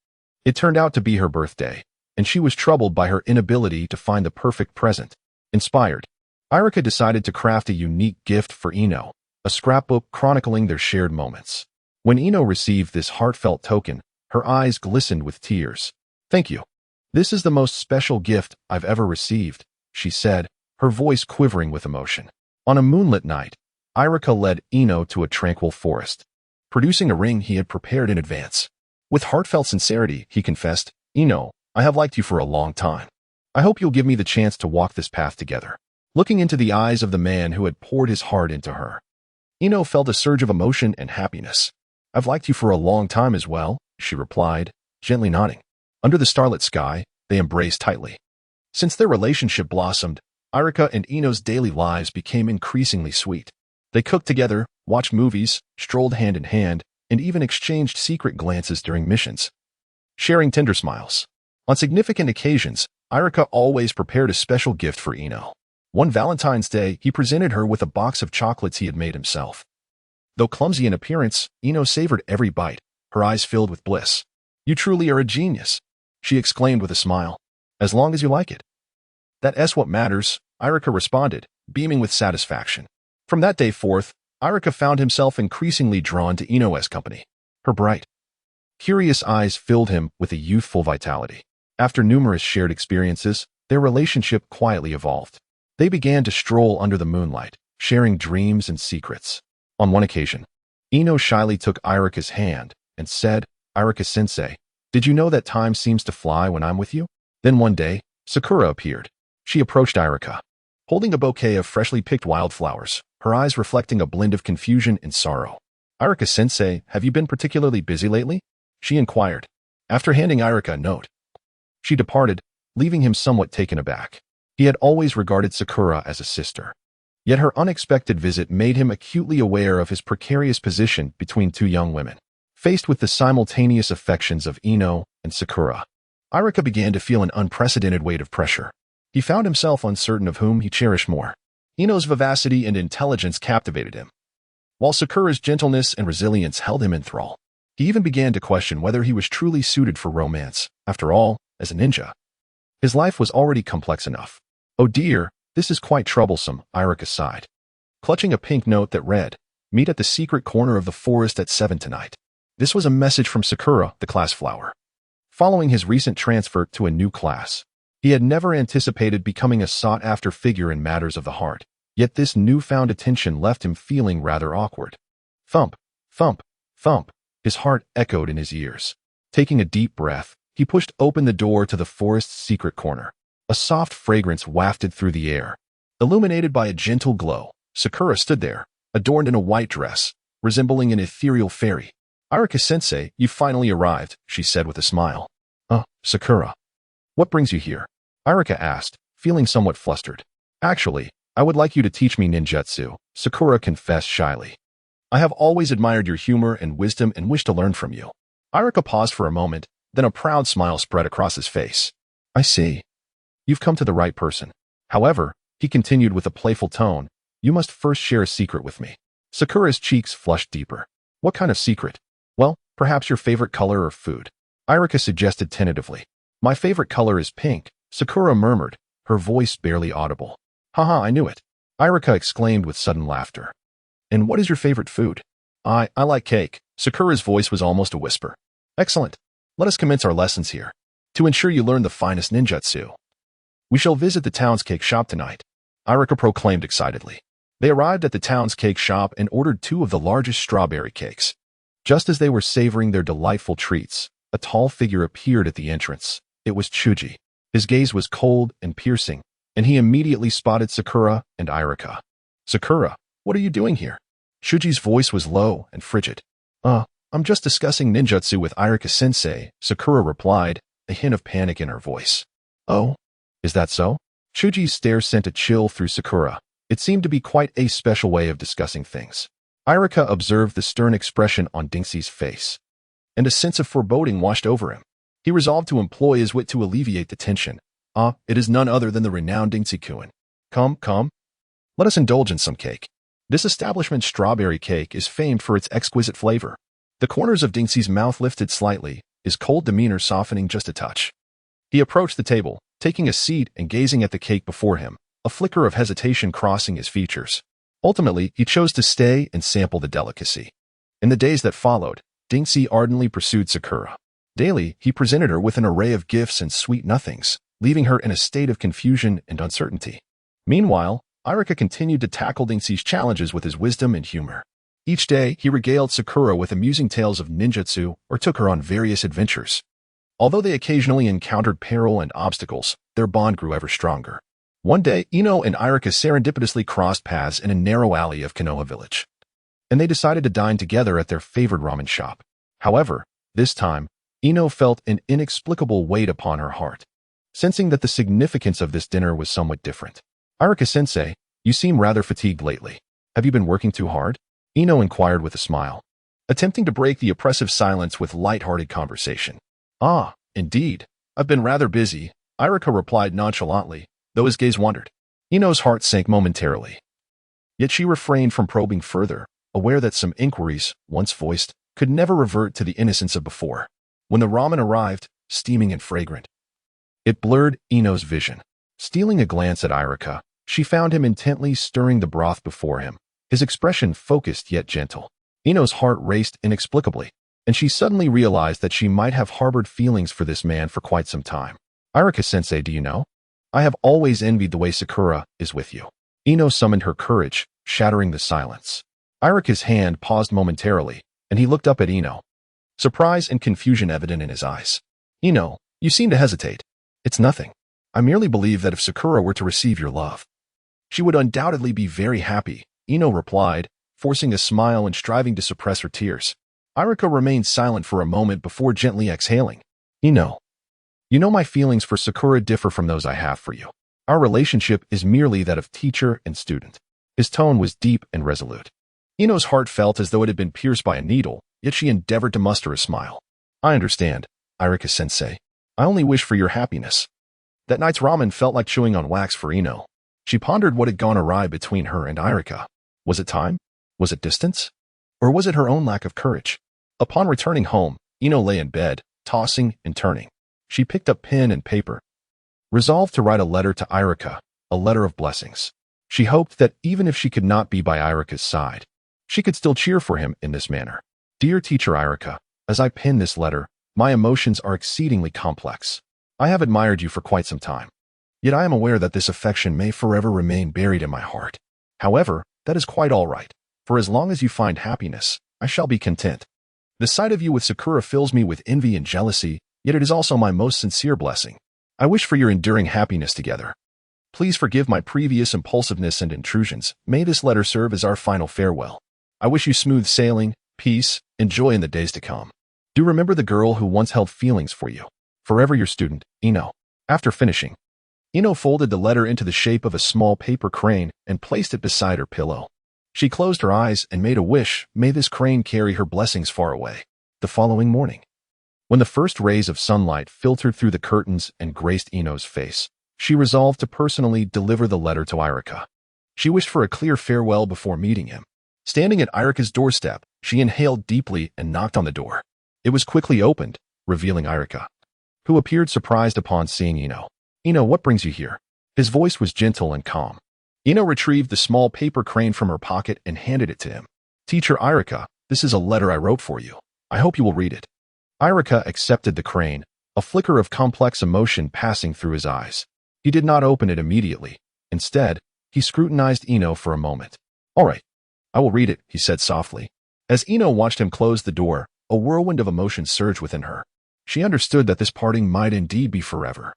It turned out to be her birthday, and she was troubled by her inability to find the perfect present. Inspired, Irika decided to craft a unique gift for Ino, a scrapbook chronicling their shared moments. When Ino received this heartfelt token, her eyes glistened with tears. "Thank you. This is the most special gift I've ever received," she said, her voice quivering with emotion. On a moonlit night, Irika led Ino to a tranquil forest, producing a ring he had prepared in advance. With heartfelt sincerity, he confessed, "Ino, I have liked you for a long time. I hope you'll give me the chance to walk this path together." Looking into the eyes of the man who had poured his heart into her, Ino felt a surge of emotion and happiness. "I've liked you for a long time as well," she replied, gently nodding. Under the starlit sky, they embraced tightly. Since their relationship blossomed, Irika and Ino's daily lives became increasingly sweet. They cooked together, watched movies, strolled hand in hand, and even exchanged secret glances during missions, sharing tender smiles. On significant occasions, Irika always prepared a special gift for Ino. One Valentine's Day, he presented her with a box of chocolates he had made himself. Though clumsy in appearance, Ino savored every bite, her eyes filled with bliss. "You truly are a genius," she exclaimed with a smile. "As long as you like it." "That's what matters," Irika responded, beaming with satisfaction. From that day forth, Irika found himself increasingly drawn to Ino's company. Her bright, curious eyes filled him with a youthful vitality. After numerous shared experiences, their relationship quietly evolved. They began to stroll under the moonlight, sharing dreams and secrets. On one occasion, Ino shyly took Irika's hand and said, "Irika-sensei, did you know that time seems to fly when I'm with you?" Then one day, Sakura appeared. She approached Irika, holding a bouquet of freshly picked wildflowers, her eyes reflecting a blend of confusion and sorrow. "Irika-sensei, have you been particularly busy lately?" she inquired. After handing Irika a note, she departed, leaving him somewhat taken aback. He had always regarded Sakura as a sister. Yet her unexpected visit made him acutely aware of his precarious position between two young women. Faced with the simultaneous affections of Ino and Sakura, Irika began to feel an unprecedented weight of pressure. He found himself uncertain of whom he cherished more. Ino's vivacity and intelligence captivated him, while Sakura's gentleness and resilience held him in thrall. He even began to question whether he was truly suited for romance. After all, as a ninja, his life was already complex enough. "Oh dear, this is quite troublesome," Irika sighed, clutching a pink note that read, "Meet at the secret corner of the forest at 7 tonight." This was a message from Sakura, the class flower. Following his recent transfer to a new class, he had never anticipated becoming a sought-after figure in matters of the heart, yet this newfound attention left him feeling rather awkward. Thump, thump, thump, his heart echoed in his ears. Taking a deep breath, he pushed open the door to the forest's secret corner. A soft fragrance wafted through the air. Illuminated by a gentle glow, Sakura stood there, adorned in a white dress, resembling an ethereal fairy. "Irika-sensei, you finally arrived," she said with a smile. Sakura. What brings you here?" Irika asked, feeling somewhat flustered. "Actually, I would like you to teach me ninjutsu," Sakura confessed shyly. "I have always admired your humor and wisdom and wish to learn from you." Irika paused for a moment, then a proud smile spread across his face. "I see. You've come to the right person. However," he continued with a playful tone, "you must first share a secret with me." Sakura's cheeks flushed deeper. "What kind of secret?" "Well, perhaps your favorite color or food," Irika suggested tentatively. "My favorite color is pink," Sakura murmured, her voice barely audible. "Haha, I knew it," Irika exclaimed with sudden laughter. "And what is your favorite food?" I like cake." Sakura's voice was almost a whisper. "Excellent. Let us commence our lessons here. To ensure you learn the finest ninjutsu, we shall visit the town's cake shop tonight," Irika proclaimed excitedly. They arrived at the town's cake shop and ordered 2 of the largest strawberry cakes. Just as they were savoring their delightful treats, a tall figure appeared at the entrance. It was Chuji. His gaze was cold and piercing, and he immediately spotted Sakura and Irika. "Sakura, what are you doing here?" Chuji's voice was low and frigid. I'm just discussing ninjutsu with Irika-sensei," Sakura replied, a hint of panic in her voice. "Oh, is that so?" Chuji's stare sent a chill through Sakura. It seemed to be quite a special way of discussing things. Irika observed the stern expression on Dinxie's face, and a sense of foreboding washed over him. He resolved to employ his wit to alleviate the tension. It is none other than the renowned Dinxie-kun. Come. Let us indulge in some cake. This establishment's strawberry cake is famed for its exquisite flavor." The corners of Dinxie's mouth lifted slightly, his cold demeanor softening just a touch. He approached the table, taking a seat and gazing at the cake before him, a flicker of hesitation crossing his features. Ultimately, he chose to stay and sample the delicacy. In the days that followed, Dinxie ardently pursued Sakura. Daily, he presented her with an array of gifts and sweet nothings, leaving her in a state of confusion and uncertainty. Meanwhile, Irika continued to tackle Dinxie's challenges with his wisdom and humor. Each day, he regaled Sakura with amusing tales of ninjutsu or took her on various adventures. Although they occasionally encountered peril and obstacles, their bond grew ever stronger. One day, Ino and Irika serendipitously crossed paths in a narrow alley of Konoha village, and they decided to dine together at their favorite ramen shop. However, this time, Ino felt an inexplicable weight upon her heart, sensing that the significance of this dinner was somewhat different. Irika-sensei, you seem rather fatigued lately. Have you been working too hard? Ino inquired with a smile, attempting to break the oppressive silence with light-hearted conversation. Ah, indeed. I've been rather busy, Irika replied nonchalantly, though his gaze wandered. Ino's heart sank momentarily. Yet she refrained from probing further, aware that some inquiries, once voiced, could never revert to the innocence of before. When the ramen arrived, steaming and fragrant, it blurred Ino's vision. Stealing a glance at Irika, she found him intently stirring the broth before him, his expression focused yet gentle. Ino's heart raced inexplicably, and she suddenly realized that she might have harbored feelings for this man for quite some time. Irika-sensei, do you know? I have always envied the way Sakura is with you. Ino summoned her courage, shattering the silence. Irika's hand paused momentarily, and he looked up at Ino, surprise and confusion evident in his eyes. Ino, you seem to hesitate. It's nothing. I merely believe that if Sakura were to receive your love, she would undoubtedly be very happy, Ino replied, forcing a smile and striving to suppress her tears. Irika remained silent for a moment before gently exhaling. Ino, you know my feelings for Sakura differ from those I have for you. Our relationship is merely that of teacher and student. His tone was deep and resolute. Ino's heart felt as though it had been pierced by a needle, yet she endeavored to muster a smile. I understand, Irika-sensei. I only wish for your happiness. That night's ramen felt like chewing on wax for Ino. She pondered what had gone awry between her and Irika. Was it time? Was it distance? Or was it her own lack of courage? Upon returning home, Ino lay in bed, tossing and turning. She picked up pen and paper, resolved to write a letter to Irika, a letter of blessings. She hoped that even if she could not be by Irika's side, she could still cheer for him in this manner. Dear teacher Irika, as I pen this letter, my emotions are exceedingly complex. I have admired you for quite some time, yet I am aware that this affection may forever remain buried in my heart. However, that is quite all right, for as long as you find happiness, I shall be content. The sight of you with Sakura fills me with envy and jealousy, yet it is also my most sincere blessing. I wish for your enduring happiness together. Please forgive my previous impulsiveness and intrusions. May this letter serve as our final farewell. I wish you smooth sailing, peace, and joy in the days to come. Do remember the girl who once held feelings for you. Forever your student, Ino. After finishing, Ino folded the letter into the shape of a small paper crane and placed it beside her pillow. She closed her eyes and made a wish, may this crane carry her blessings far away. The following morning, when the first rays of sunlight filtered through the curtains and graced Ino's face, she resolved to personally deliver the letter to Irika. She wished for a clear farewell before meeting him. Standing at Irika's doorstep, she inhaled deeply and knocked on the door. It was quickly opened, revealing Irika, who appeared surprised upon seeing Ino. Ino, what brings you here? His voice was gentle and calm. Ino retrieved the small paper crane from her pocket and handed it to him. Teacher Irika, this is a letter I wrote for you. I hope you will read it. Irika accepted the crane, a flicker of complex emotion passing through his eyes. He did not open it immediately. Instead, he scrutinized Ino for a moment. All right, I will read it, he said softly. As Ino watched him close the door, a whirlwind of emotion surged within her. She understood that this parting might indeed be forever.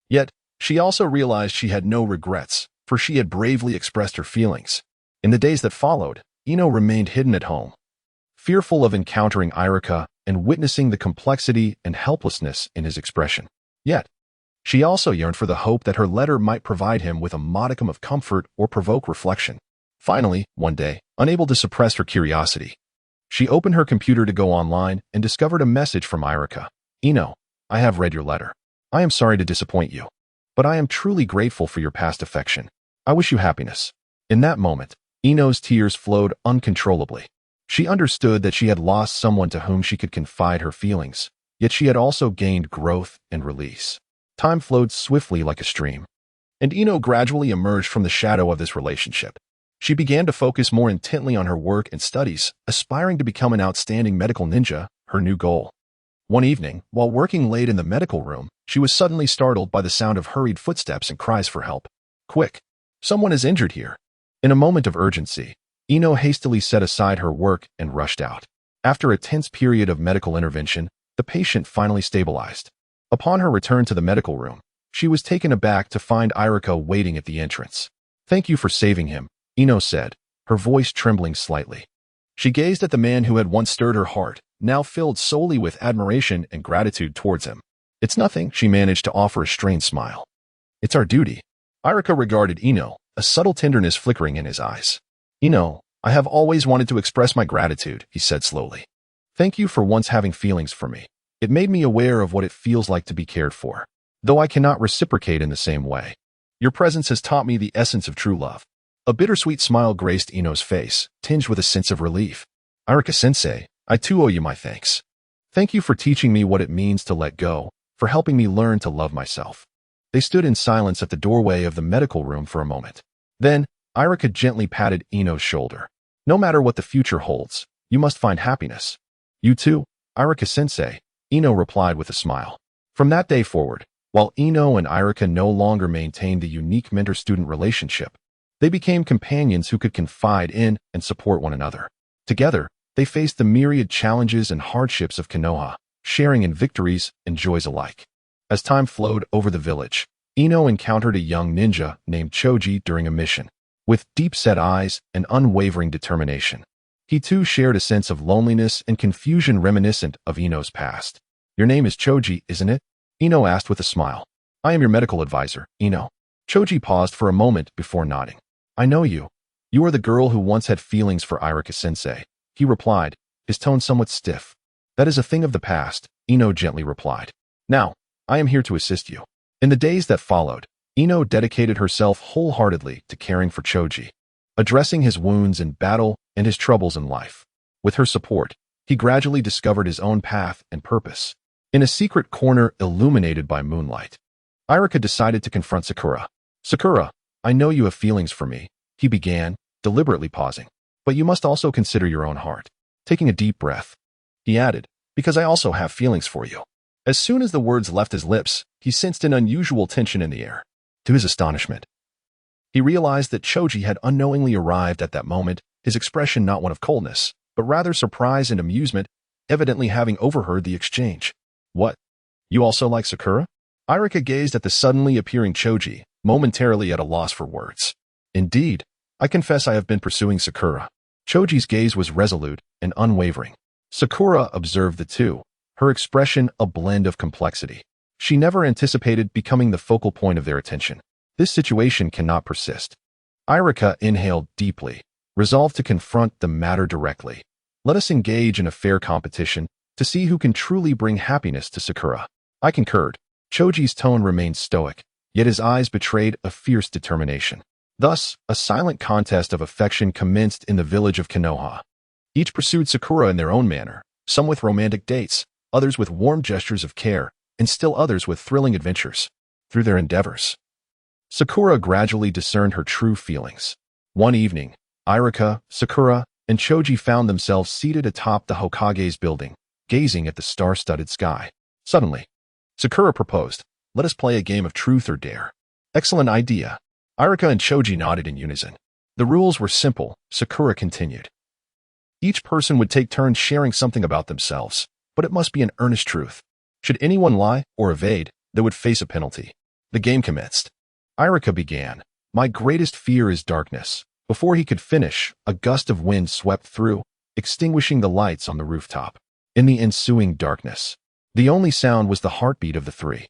Yet, she also realized she had no regrets, for she had bravely expressed her feelings. In the days that followed, Ino remained hidden at home, fearful of encountering Irika and witnessing the complexity and helplessness in his expression. Yet, she also yearned for the hope that her letter might provide him with a modicum of comfort or provoke reflection. Finally, one day, unable to suppress her curiosity, she opened her computer to go online and discovered a message from Irika. Ino, I have read your letter. I am sorry to disappoint you, but I am truly grateful for your past affection. I wish you happiness. In that moment, Ino's tears flowed uncontrollably. She understood that she had lost someone to whom she could confide her feelings, yet she had also gained growth and release. Time flowed swiftly like a stream, and Ino gradually emerged from the shadow of this relationship. She began to focus more intently on her work and studies, aspiring to become an outstanding medical ninja, her new goal. One evening, while working late in the medical room, she was suddenly startled by the sound of hurried footsteps and cries for help. "Quick! Someone is injured here." In a moment of urgency, Ino hastily set aside her work and rushed out. After a tense period of medical intervention, the patient finally stabilized. Upon her return to the medical room, she was taken aback to find Irika waiting at the entrance. "Thank you for saving him," Ino said, her voice trembling slightly. She gazed at the man who had once stirred her heart, now filled solely with admiration and gratitude towards him. "It's nothing," she managed to offer a strained smile. "It's our duty." Irika regarded Ino, a subtle tenderness flickering in his eyes. "Ino, I have always wanted to express my gratitude," he said slowly. "Thank you for once having feelings for me. It made me aware of what it feels like to be cared for, though I cannot reciprocate in the same way. Your presence has taught me the essence of true love." A bittersweet smile graced Ino's face, tinged with a sense of relief. "Irika-sensei, I too owe you my thanks. Thank you for teaching me what it means to let go, for helping me learn to love myself." They stood in silence at the doorway of the medical room for a moment. Then, Irika gently patted Ino's shoulder. "No matter what the future holds, you must find happiness." "You too, Irika-sensei," Ino replied with a smile. From that day forward, while Ino and Irika no longer maintained the unique mentor-student relationship, they became companions who could confide in and support one another. Together, they faced the myriad challenges and hardships of Konoha, sharing in victories and joys alike. As time flowed over the village, Ino encountered a young ninja named Choji during a mission. With deep-set eyes and unwavering determination, he too shared a sense of loneliness and confusion reminiscent of Ino's past. "Your name is Choji, isn't it?" Ino asked with a smile. "I am your medical advisor, Ino." Choji paused for a moment before nodding. "I know you. You are the girl who once had feelings for Irika-sensei," he replied, his tone somewhat stiff. "That is a thing of the past," Ino gently replied. "Now, I am here to assist you." In the days that followed, Ino dedicated herself wholeheartedly to caring for Choji, addressing his wounds in battle and his troubles in life. With her support, he gradually discovered his own path and purpose. In a secret corner illuminated by moonlight, Irika decided to confront Sakura. "Sakura, I know you have feelings for me," he began, deliberately pausing. "But you must also consider your own heart." Taking a deep breath, he added, "Because I also have feelings for you." As soon as the words left his lips, he sensed an unusual tension in the air. To his astonishment, he realized that Choji had unknowingly arrived at that moment, his expression not one of coldness, but rather surprise and amusement, evidently having overheard the exchange. "What? You also like Sakura?" Irika gazed at the suddenly appearing Choji, momentarily at a loss for words. "Indeed, I confess I have been pursuing Sakura." Choji's gaze was resolute and unwavering. Sakura observed the two, her expression a blend of complexity. She never anticipated becoming the focal point of their attention. This situation cannot persist. Irika inhaled deeply, resolved to confront the matter directly. "Let us engage in a fair competition to see who can truly bring happiness to Sakura." I concurred. Choji's tone remained stoic, yet his eyes betrayed a fierce determination. Thus, a silent contest of affection commenced in the village of Konoha. Each pursued Sakura in their own manner, some with romantic dates, others with warm gestures of care, and still others with thrilling adventures. Through their endeavors, Sakura gradually discerned her true feelings. One evening, Irika, Sakura, and Choji found themselves seated atop the Hokage's building, gazing at the star-studded sky. Suddenly, Sakura proposed, "Let us play a game of truth or dare." "Excellent idea." Irika and Choji nodded in unison. The rules were simple, Sakura continued. Each person would take turns sharing something about themselves, but it must be an earnest truth. Should anyone lie or evade, they would face a penalty. The game commenced. Irika began, "My greatest fear is darkness." Before he could finish, a gust of wind swept through, extinguishing the lights on the rooftop. In the ensuing darkness, the only sound was the heartbeat of the three.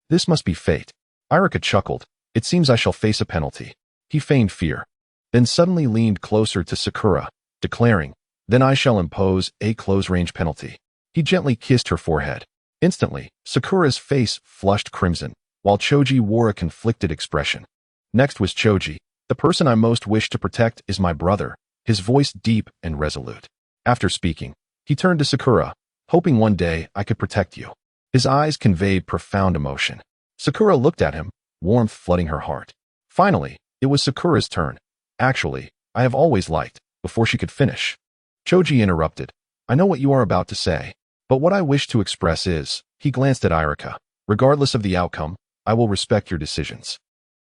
This must be fate." Irika chuckled. "It seems I shall face a penalty." He feigned fear, then suddenly leaned closer to Sakura, declaring, "Then I shall impose a close-range penalty." He gently kissed her forehead. Instantly, Sakura's face flushed crimson, while Choji wore a conflicted expression. Next was Choji. "The person I most wish to protect is my brother," his voice deep and resolute. After speaking, he turned to Sakura, "Hoping one day I could protect you." His eyes conveyed profound emotion. Sakura looked at him, warmth flooding her heart. Finally, it was Sakura's turn. Actually, I have always liked, before she could finish. Choji interrupted. I know what you are about to say, but what I wish to express is, he glanced at Irika. Regardless of the outcome, I will respect your decisions.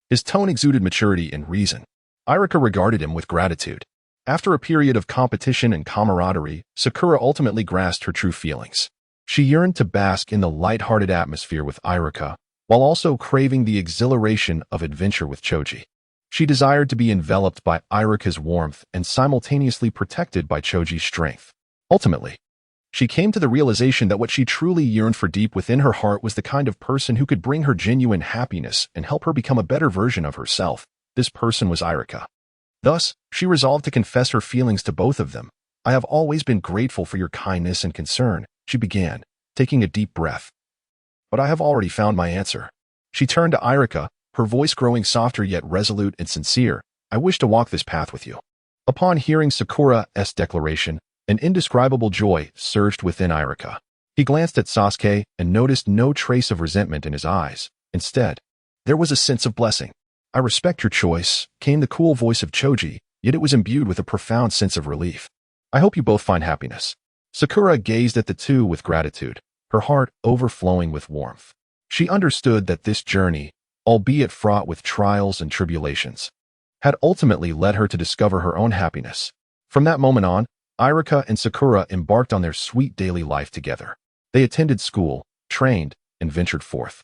His tone exuded maturity and reason. Irika regarded him with gratitude. After a period of competition and camaraderie, Sakura ultimately grasped her true feelings. She yearned to bask in the light-hearted atmosphere with Irika, while also craving the exhilaration of adventure with Choji. She desired to be enveloped by Irika's warmth and simultaneously protected by Choji's strength. Ultimately, she came to the realization that what she truly yearned for deep within her heart was the kind of person who could bring her genuine happiness and help her become a better version of herself. This person was Irika. Thus, she resolved to confess her feelings to both of them. I have always been grateful for your kindness and concern, she began, taking a deep breath. But I have already found my answer. She turned to Irika, her voice growing softer yet resolute and sincere. I wish to walk this path with you. Upon hearing Sakura's declaration, an indescribable joy surged within Irika. He glanced at Sasuke and noticed no trace of resentment in his eyes. Instead, there was a sense of blessing. I respect your choice, came the cool voice of Choji, yet it was imbued with a profound sense of relief. I hope you both find happiness. Sakura gazed at the two with gratitude, her heart overflowing with warmth. She understood that this journey, albeit fraught with trials and tribulations, had ultimately led her to discover her own happiness. From that moment on, Irika and Sakura embarked on their sweet daily life together. They attended school, trained, and ventured forth.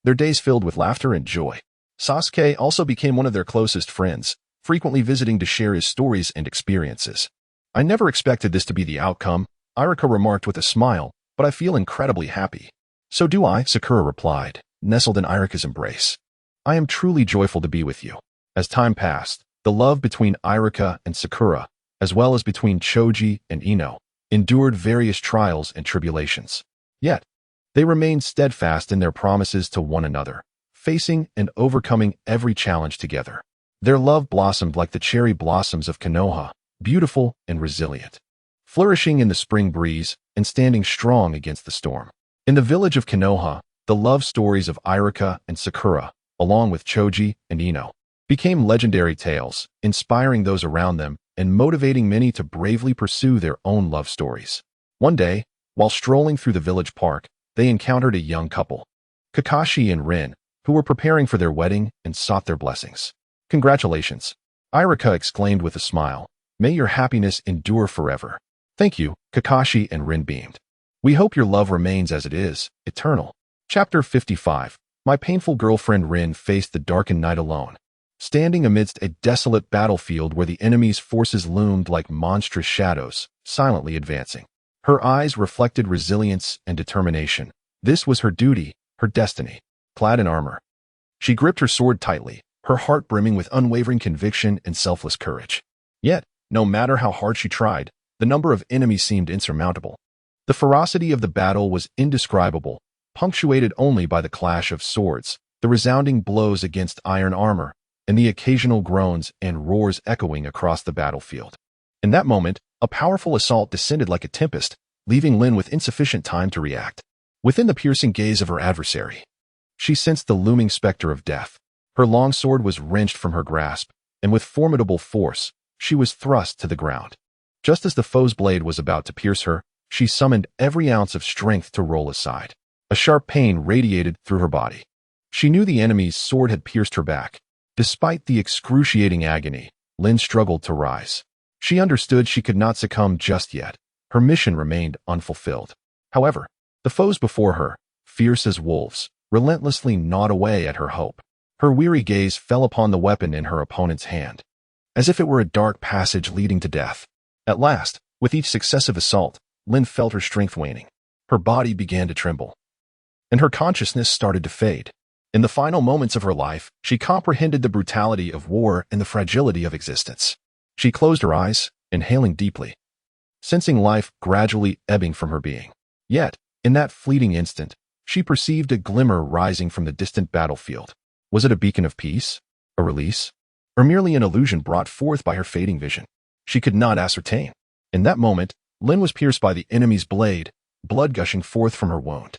Their days filled with laughter and joy. Sasuke also became one of their closest friends, frequently visiting to share his stories and experiences. I never expected this to be the outcome, Irika remarked with a smile, but I feel incredibly happy. So do I, Sakura replied, nestled in Irika's embrace. I am truly joyful to be with you. As time passed, the love between Irika and Sakura, as well as between Choji and Ino, endured various trials and tribulations. Yet, they remained steadfast in their promises to one another, facing and overcoming every challenge together. Their love blossomed like the cherry blossoms of Konoha, beautiful and resilient, flourishing in the spring breeze and standing strong against the storm. In the village of Konoha, the love stories of Irika and Sakura, along with Choji and Ino, became legendary tales, inspiring those around them and motivating many to bravely pursue their own love stories. One day, while strolling through the village park, they encountered a young couple, Kakashi and Rin, who were preparing for their wedding and sought their blessings. Congratulations, Irika exclaimed with a smile. May your happiness endure forever. Thank you, Kakashi and Rin beamed. We hope your love remains as it is, eternal. Chapter 55. My painful girlfriend Rin faced the darkened night alone, standing amidst a desolate battlefield where the enemy's forces loomed like monstrous shadows, silently advancing. Her eyes reflected resilience and determination. This was her duty, her destiny. Clad in armor, she gripped her sword tightly, her heart brimming with unwavering conviction and selfless courage. Yet, no matter how hard she tried, the number of enemies seemed insurmountable. The ferocity of the battle was indescribable, punctuated only by the clash of swords, the resounding blows against iron armor, and the occasional groans and roars echoing across the battlefield. In that moment, a powerful assault descended like a tempest, leaving Lin with insufficient time to react. Within the piercing gaze of her adversary, she sensed the looming specter of death. Her long sword was wrenched from her grasp, and with formidable force, she was thrust to the ground. Just as the foe's blade was about to pierce her, she summoned every ounce of strength to roll aside. A sharp pain radiated through her body. She knew the enemy's sword had pierced her back. Despite the excruciating agony, Lin struggled to rise. She understood she could not succumb just yet. Her mission remained unfulfilled. However, the foes before her, fierce as wolves, relentlessly gnawed away at her hope. Her weary gaze fell upon the weapon in her opponent's hand, as if it were a dark passage leading to death. At last, with each successive assault, Lin felt her strength waning. Her body began to tremble, and her consciousness started to fade. In the final moments of her life, she comprehended the brutality of war and the fragility of existence. She closed her eyes, inhaling deeply, sensing life gradually ebbing from her being. Yet, in that fleeting instant, she perceived a glimmer rising from the distant battlefield. Was it a beacon of peace, a release, or merely an illusion brought forth by her fading vision? She could not ascertain. In that moment, Lin was pierced by the enemy's blade, blood gushing forth from her wound.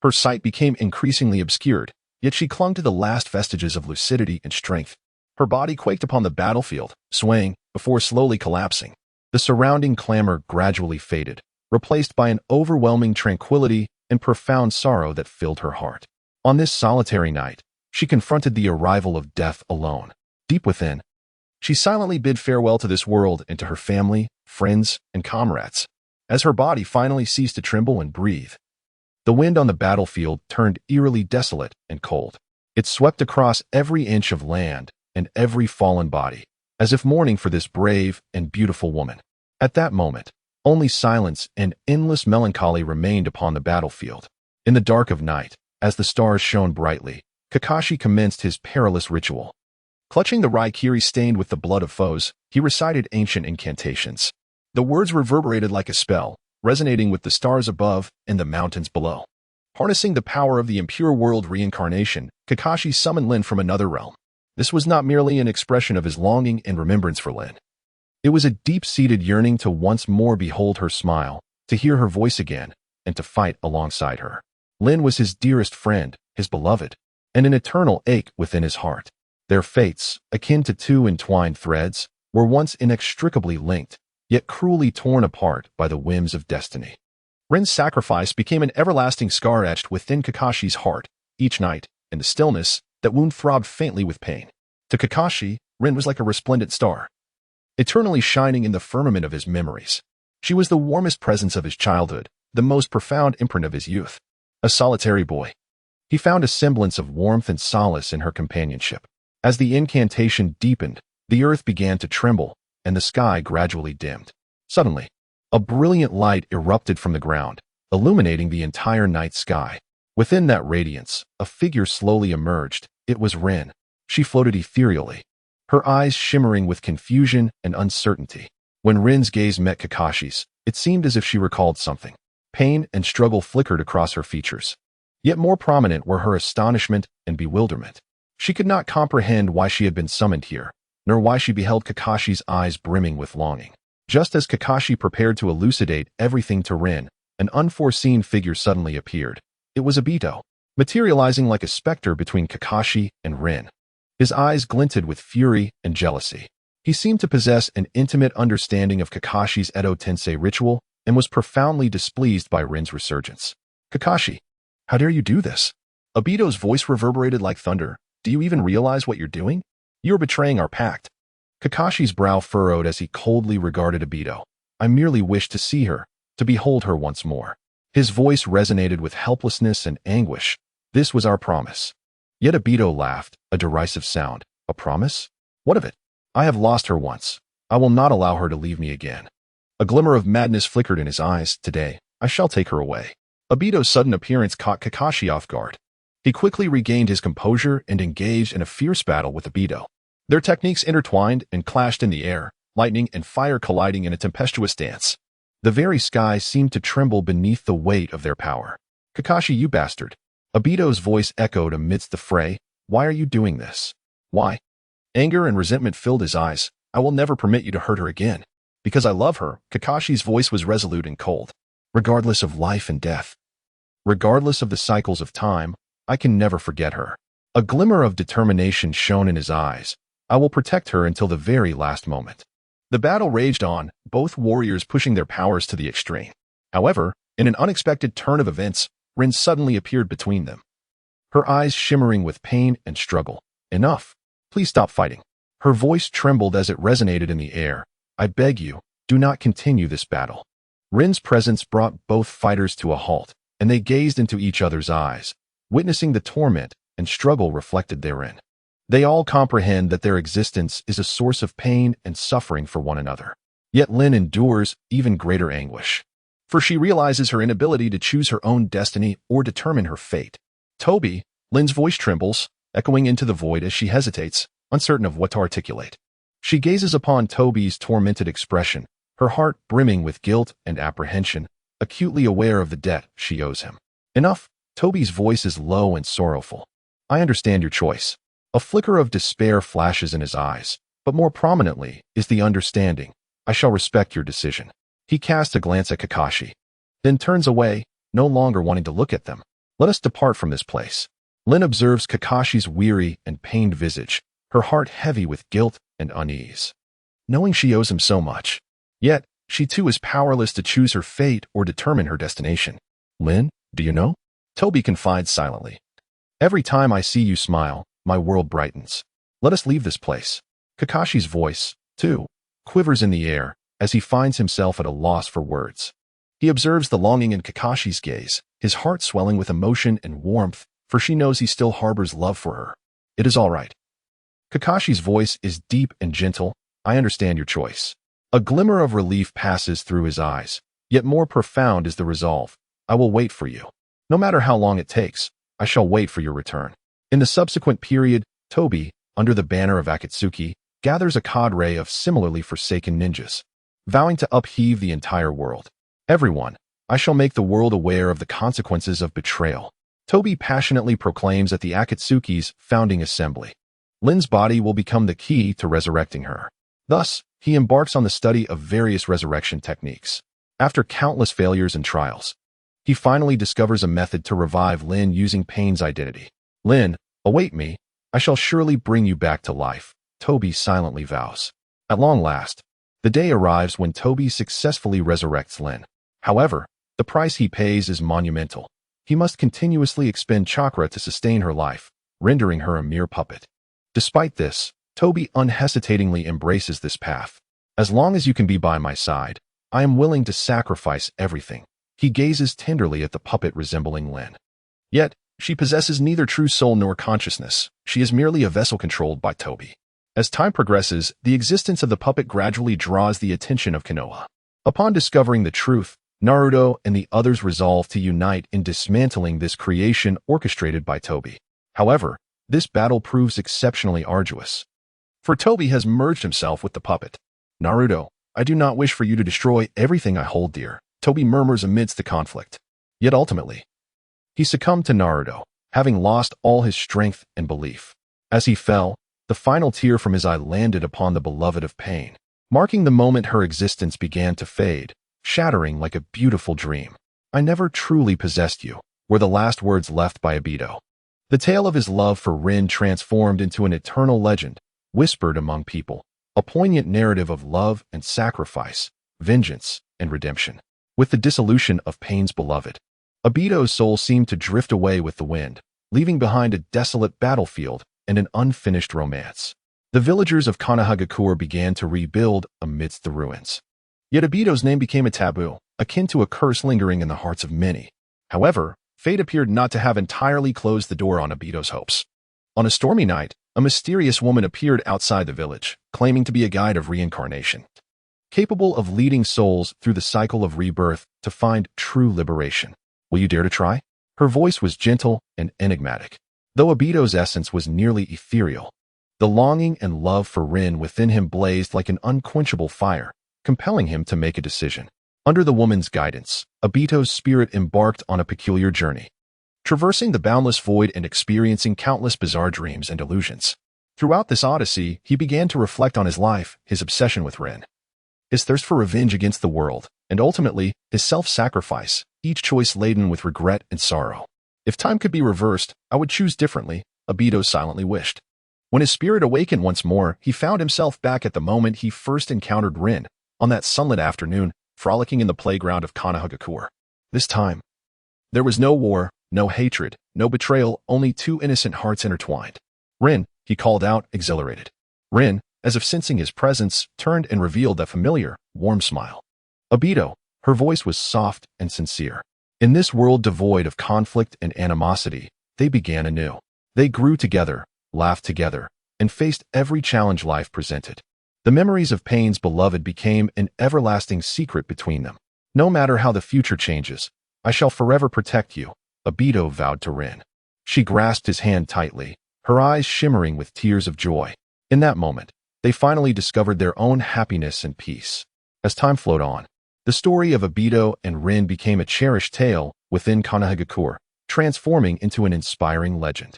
Her sight became increasingly obscured, Yet she clung to the last vestiges of lucidity and strength. Her body quaked upon the battlefield, swaying, before slowly collapsing. The surrounding clamor gradually faded, replaced by an overwhelming tranquility and profound sorrow that filled her heart. On this solitary night, she confronted the arrival of death alone. Deep within, she silently bid farewell to this world and to her family, friends, and comrades. As her body finally ceased to tremble and breathe, the wind on the battlefield turned eerily desolate and cold. It swept across every inch of land and every fallen body, as if mourning for this brave and beautiful woman. At that moment, only silence and endless melancholy remained upon the battlefield. In the dark of night, as the stars shone brightly, Kakashi commenced his perilous ritual. Clutching the Raikiri stained with the blood of foes, he recited ancient incantations. The words reverberated like a spell, resonating with the stars above and the mountains below. Harnessing the power of the impure world reincarnation, Kakashi summoned Lin from another realm. This was not merely an expression of his longing and remembrance for Lin. It was a deep-seated yearning to once more behold her smile, to hear her voice again, and to fight alongside her. Lin was his dearest friend, his beloved, and an eternal ache within his heart. Their fates, akin to two entwined threads, were once inextricably linked, yet cruelly torn apart by the whims of destiny. Rin's sacrifice became an everlasting scar etched within Kakashi's heart. Each night, in the stillness, that wound throbbed faintly with pain. To Kakashi, Rin was like a resplendent star, eternally shining in the firmament of his memories. She was the warmest presence of his childhood, the most profound imprint of his youth. A solitary boy, he found a semblance of warmth and solace in her companionship. As the incantation deepened, the earth began to tremble, and the sky gradually dimmed. Suddenly, a brilliant light erupted from the ground, illuminating the entire night sky. Within that radiance, a figure slowly emerged. It was Rin. She floated ethereally, her eyes shimmering with confusion and uncertainty. When Rin's gaze met Kakashi's, it seemed as if she recalled something. Pain and struggle flickered across her features. Yet more prominent were her astonishment and bewilderment. She could not comprehend why she had been summoned here, nor why she beheld Kakashi's eyes brimming with longing. Just as Kakashi prepared to elucidate everything to Rin, an unforeseen figure suddenly appeared. It was Obito, materializing like a specter between Kakashi and Rin. His eyes glinted with fury and jealousy. He seemed to possess an intimate understanding of Kakashi's Edo Tensei ritual and was profoundly displeased by Rin's resurgence. "Kakashi, how dare you do this?" Obito's voice reverberated like thunder. "Do you even realize what you're doing? You're betraying our pact." Kakashi's brow furrowed as he coldly regarded Obito. "I merely wished to see her, to behold her once more." His voice resonated with helplessness and anguish. "This was our promise." Yet Obito laughed, a derisive sound. "A promise? What of it? I have lost her once. I will not allow her to leave me again." A glimmer of madness flickered in his eyes. "Today, I shall take her away." Obito's sudden appearance caught Kakashi off guard. He quickly regained his composure and engaged in a fierce battle with Obito. Their techniques intertwined and clashed in the air, lightning and fire colliding in a tempestuous dance. The very sky seemed to tremble beneath the weight of their power. "Kakashi, you bastard." Obito's voice echoed amidst the fray. "Why are you doing this? Why?" Anger and resentment filled his eyes. "I will never permit you to hurt her again." "Because I love her." Kakashi's voice was resolute and cold. "Regardless of life and death, regardless of the cycles of time, I can never forget her." A glimmer of determination shone in his eyes. "I will protect her until the very last moment." The battle raged on, both warriors pushing their powers to the extreme. However, in an unexpected turn of events, Rin suddenly appeared between them, her eyes shimmering with pain and struggle. "Enough. Please stop fighting." Her voice trembled as it resonated in the air. "I beg you, do not continue this battle." Rin's presence brought both fighters to a halt, and they gazed into each other's eyes, witnessing the torment and struggle reflected therein. They all comprehend that their existence is a source of pain and suffering for one another. Yet Lin endures even greater anguish, for she realizes her inability to choose her own destiny or determine her fate. "Toby," Lin's voice trembles, echoing into the void as she hesitates, uncertain of what to articulate. She gazes upon Toby's tormented expression, her heart brimming with guilt and apprehension, acutely aware of the debt she owes him. "Enough." Toby's voice is low and sorrowful. "I understand your choice." A flicker of despair flashes in his eyes, but more prominently is the understanding. "I shall respect your decision." He casts a glance at Kakashi, then turns away, no longer wanting to look at them. "Let us depart from this place." Lin observes Kakashi's weary and pained visage, her heart heavy with guilt and unease. Knowing she owes him so much, yet she too is powerless to choose her fate or determine her destination. Lin, do you know? Toby confides silently. Every time I see you smile, my world brightens. Let us leave this place. Kakashi's voice, too, quivers in the air as he finds himself at a loss for words. He observes the longing in Kakashi's gaze, his heart swelling with emotion and warmth, for she knows he still harbors love for her. It is all right. Kakashi's voice is deep and gentle. I understand your choice. A glimmer of relief passes through his eyes, yet more profound is the resolve. I will wait for you. No matter how long it takes, I shall wait for your return. In the subsequent period, Toby, under the banner of Akatsuki, gathers a cadre of similarly forsaken ninjas, vowing to upheave the entire world. Everyone, I shall make the world aware of the consequences of betrayal. Toby passionately proclaims at the Akatsuki's founding assembly. Lin's body will become the key to resurrecting her. Thus, he embarks on the study of various resurrection techniques. After countless failures and trials, he finally discovers a method to revive Lin using Pain's identity. Lin, await me. I shall surely bring you back to life, Toby silently vows. At long last, the day arrives when Toby successfully resurrects Lin. However, the price he pays is monumental. He must continuously expend chakra to sustain her life, rendering her a mere puppet. Despite this, Toby unhesitatingly embraces this path. As long as you can be by my side, I am willing to sacrifice everything. He gazes tenderly at the puppet resembling Lin. Yet, she possesses neither true soul nor consciousness. She is merely a vessel controlled by Toby. As time progresses, the existence of the puppet gradually draws the attention of Konoha. Upon discovering the truth, Naruto and the others resolve to unite in dismantling this creation orchestrated by Toby. However, this battle proves exceptionally arduous. For Toby has merged himself with the puppet. Naruto, I do not wish for you to destroy everything I hold dear, Toby murmurs amidst the conflict. Yet ultimately, he succumbed to Naruto, having lost all his strength and belief. As he fell, the final tear from his eye landed upon the beloved of Pain, marking the moment her existence began to fade, shattering like a beautiful dream. I never truly possessed you, were the last words left by Obito. The tale of his love for Rin transformed into an eternal legend, whispered among people, a poignant narrative of love and sacrifice, vengeance and redemption. With the dissolution of Pain's beloved, Obito's soul seemed to drift away with the wind, leaving behind a desolate battlefield and an unfinished romance. The villagers of Konohagakure began to rebuild amidst the ruins. Yet Obito's name became a taboo, akin to a curse lingering in the hearts of many. However, fate appeared not to have entirely closed the door on Obito's hopes. On a stormy night, a mysterious woman appeared outside the village, claiming to be a guide of reincarnation, capable of leading souls through the cycle of rebirth to find true liberation. Will you dare to try? Her voice was gentle and enigmatic, though Obito's essence was nearly ethereal. The longing and love for Rin within him blazed like an unquenchable fire, compelling him to make a decision. Under the woman's guidance, Obito's spirit embarked on a peculiar journey, traversing the boundless void and experiencing countless bizarre dreams and illusions. Throughout this odyssey, he began to reflect on his life, his obsession with Rin, his thirst for revenge against the world, and ultimately, his self-sacrifice, each choice laden with regret and sorrow. If time could be reversed, I would choose differently, Obito silently wished. When his spirit awakened once more, he found himself back at the moment he first encountered Rin, on that sunlit afternoon, frolicking in the playground of Konohagakure. This time, there was no war, no hatred, no betrayal, only two innocent hearts intertwined. Rin, he called out, exhilarated. Rin, as if sensing his presence, turned and revealed a familiar, warm smile. Obito, her voice was soft and sincere. In this world devoid of conflict and animosity, they began anew. They grew together, laughed together, and faced every challenge life presented. The memories of Pain's beloved became an everlasting secret between them. No matter how the future changes, I shall forever protect you, Obito vowed to Rin. She grasped his hand tightly, her eyes shimmering with tears of joy. In that moment, they finally discovered their own happiness and peace. As time flowed on, the story of Obito and Rin became a cherished tale within Konohagakure, transforming into an inspiring legend.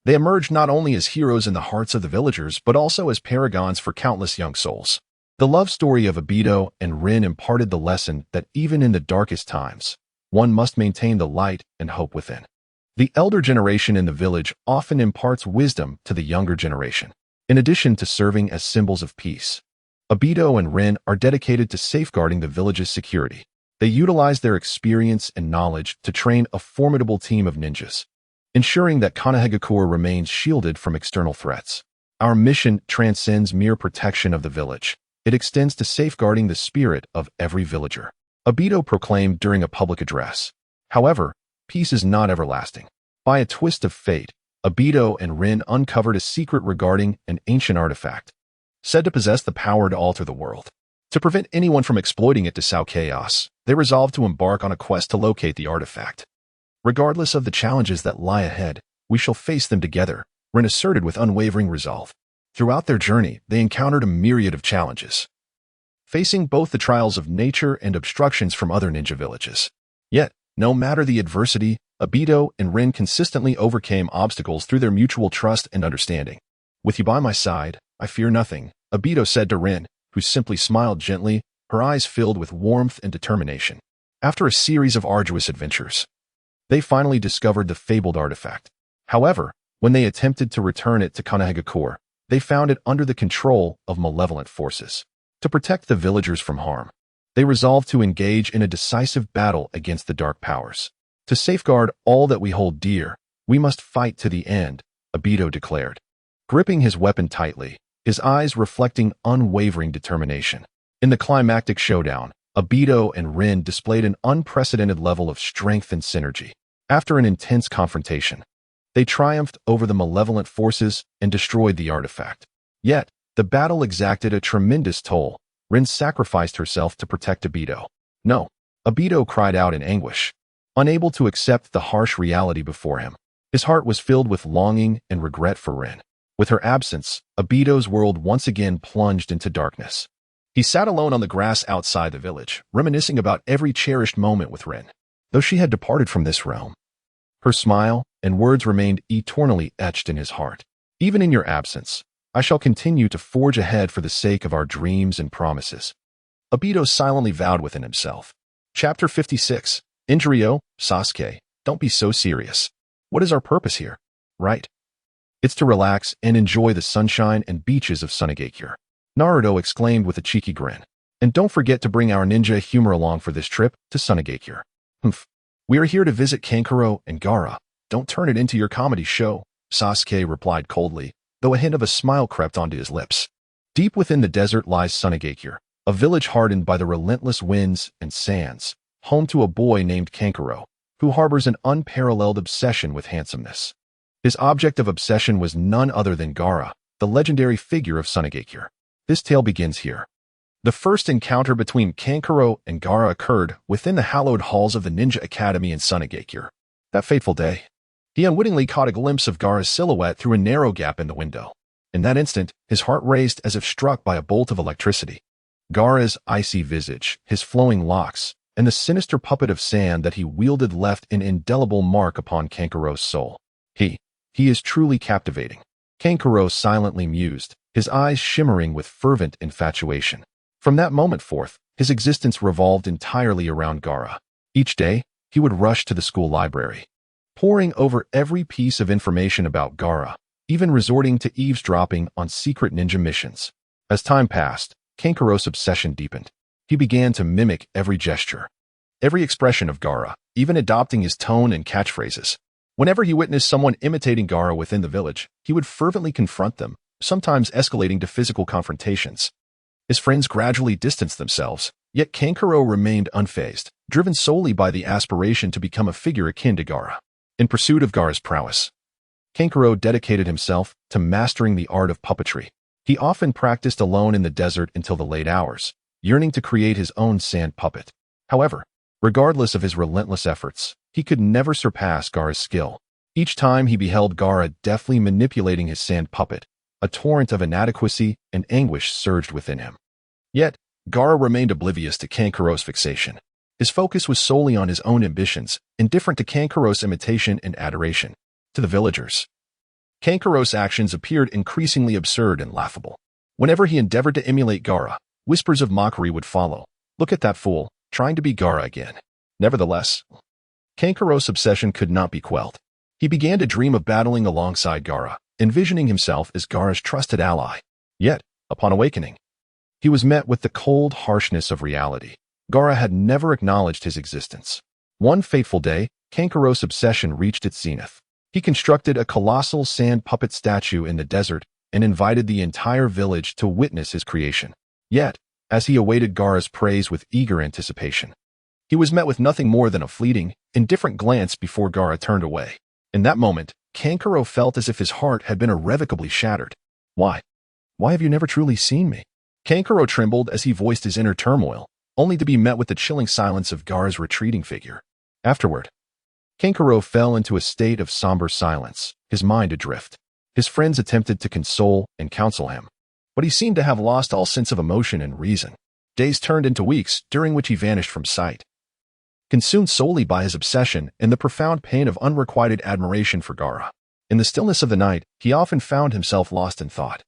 They emerged not only as heroes in the hearts of the villagers, but also as paragons for countless young souls. The love story of Obito and Rin imparted the lesson that even in the darkest times, one must maintain the light and hope within. The elder generation in the village often imparts wisdom to the younger generation. In addition to serving as symbols of peace, Obito and Rin are dedicated to safeguarding the village's security. They utilize their experience and knowledge to train a formidable team of ninjas, ensuring that Konohagakure remains shielded from external threats. Our mission transcends mere protection of the village. It extends to safeguarding the spirit of every villager, Obito proclaimed during a public address. However, peace is not everlasting. By a twist of fate, Obito and Rin uncovered a secret regarding an ancient artifact, said to possess the power to alter the world. To prevent anyone from exploiting it to sow chaos, they resolved to embark on a quest to locate the artifact. Regardless of the challenges that lie ahead, we shall face them together, Rin asserted with unwavering resolve. Throughout their journey, they encountered a myriad of challenges, facing both the trials of nature and obstructions from other ninja villages. Yet, no matter the adversity, Obito and Rin consistently overcame obstacles through their mutual trust and understanding. With you by my side, I fear nothing, Obito said to Rin, who simply smiled gently, her eyes filled with warmth and determination. After a series of arduous adventures, they finally discovered the fabled artifact. However, when they attempted to return it to Konohagakure, they found it under the control of malevolent forces. To protect the villagers from harm, they resolved to engage in a decisive battle against the dark powers. To safeguard all that we hold dear, we must fight to the end, Obito declared, gripping his weapon tightly, his eyes reflecting unwavering determination. In the climactic showdown, Obito and Rin displayed an unprecedented level of strength and synergy. After an intense confrontation, they triumphed over the malevolent forces and destroyed the artifact. Yet, the battle exacted a tremendous toll. Rin sacrificed herself to protect Obito. No, Obito cried out in anguish, unable to accept the harsh reality before him. His heart was filled with longing and regret for Rin. With her absence, Obito's world once again plunged into darkness. He sat alone on the grass outside the village, reminiscing about every cherished moment with Rin. Though she had departed from this realm, her smile and words remained eternally etched in his heart. Even in your absence, I shall continue to forge ahead for the sake of our dreams and promises, Obito silently vowed within himself. Chapter 56. Injurio, Sasuke, don't be so serious. What is our purpose here? Right? It's to relax and enjoy the sunshine and beaches of Sunagakure, Naruto exclaimed with a cheeky grin. And don't forget to bring our ninja humor along for this trip to Sunagakure. Humph. We are here to visit Kankuro and Gaara. Don't turn it into your comedy show, Sasuke replied coldly, though a hint of a smile crept onto his lips. Deep within the desert lies Sunagakure, a village hardened by the relentless winds and sands, home to a boy named Kankuro, who harbors an unparalleled obsession with handsomeness. His object of obsession was none other than Gaara, the legendary figure of Sunagakure. This tale begins here. The first encounter between Kankuro and Gaara occurred within the hallowed halls of the Ninja Academy in Sunagakure. That fateful day, he unwittingly caught a glimpse of Gaara's silhouette through a narrow gap in the window. In that instant, his heart raced as if struck by a bolt of electricity. Gaara's icy visage, his flowing locks, and the sinister puppet of sand that he wielded left an indelible mark upon Kankuro's soul. He is truly captivating, Kankuro silently mused, his eyes shimmering with fervent infatuation. From that moment forth, his existence revolved entirely around Gaara. Each day, he would rush to the school library, poring over every piece of information about Gaara, even resorting to eavesdropping on secret ninja missions. As time passed, Kankuro's obsession deepened. He began to mimic every gesture, every expression of Gaara, even adopting his tone and catchphrases. Whenever he witnessed someone imitating Gaara within the village, he would fervently confront them, sometimes escalating to physical confrontations. His friends gradually distanced themselves, yet Kankuro remained unfazed, driven solely by the aspiration to become a figure akin to Gaara. In pursuit of Gaara's prowess, Kankuro dedicated himself to mastering the art of puppetry. He often practiced alone in the desert until the late hours, yearning to create his own sand puppet. However, regardless of his relentless efforts, he could never surpass Gaara's skill. Each time he beheld Gaara deftly manipulating his sand puppet, a torrent of inadequacy and anguish surged within him. Yet, Gaara remained oblivious to Kankuro's fixation. His focus was solely on his own ambitions, indifferent to Kankuro's imitation and adoration. To the villagers, Kankuro's actions appeared increasingly absurd and laughable. Whenever he endeavored to emulate Gaara, whispers of mockery would follow. Look at that fool, trying to be Gaara again. Nevertheless, Kankuro's obsession could not be quelled. He began to dream of battling alongside Gaara, envisioning himself as Gaara's trusted ally. Yet, upon awakening, he was met with the cold harshness of reality. Gaara had never acknowledged his existence. One fateful day, Kankaro's obsession reached its zenith. He constructed a colossal sand puppet statue in the desert and invited the entire village to witness his creation. Yet, as he awaited Gaara's praise with eager anticipation, he was met with nothing more than a fleeting, indifferent glance before Gaara turned away. In that moment, Kankaro felt as if his heart had been irrevocably shattered. Why? Why have you never truly seen me? Kankaro trembled as he voiced his inner turmoil, only to be met with the chilling silence of Gaara's retreating figure. Afterward, Kankaro fell into a state of somber silence, his mind adrift. His friends attempted to console and counsel him, but he seemed to have lost all sense of emotion and reason. Days turned into weeks, during which he vanished from sight, consumed solely by his obsession and the profound pain of unrequited admiration for Gaara. In the stillness of the night, he often found himself lost in thought,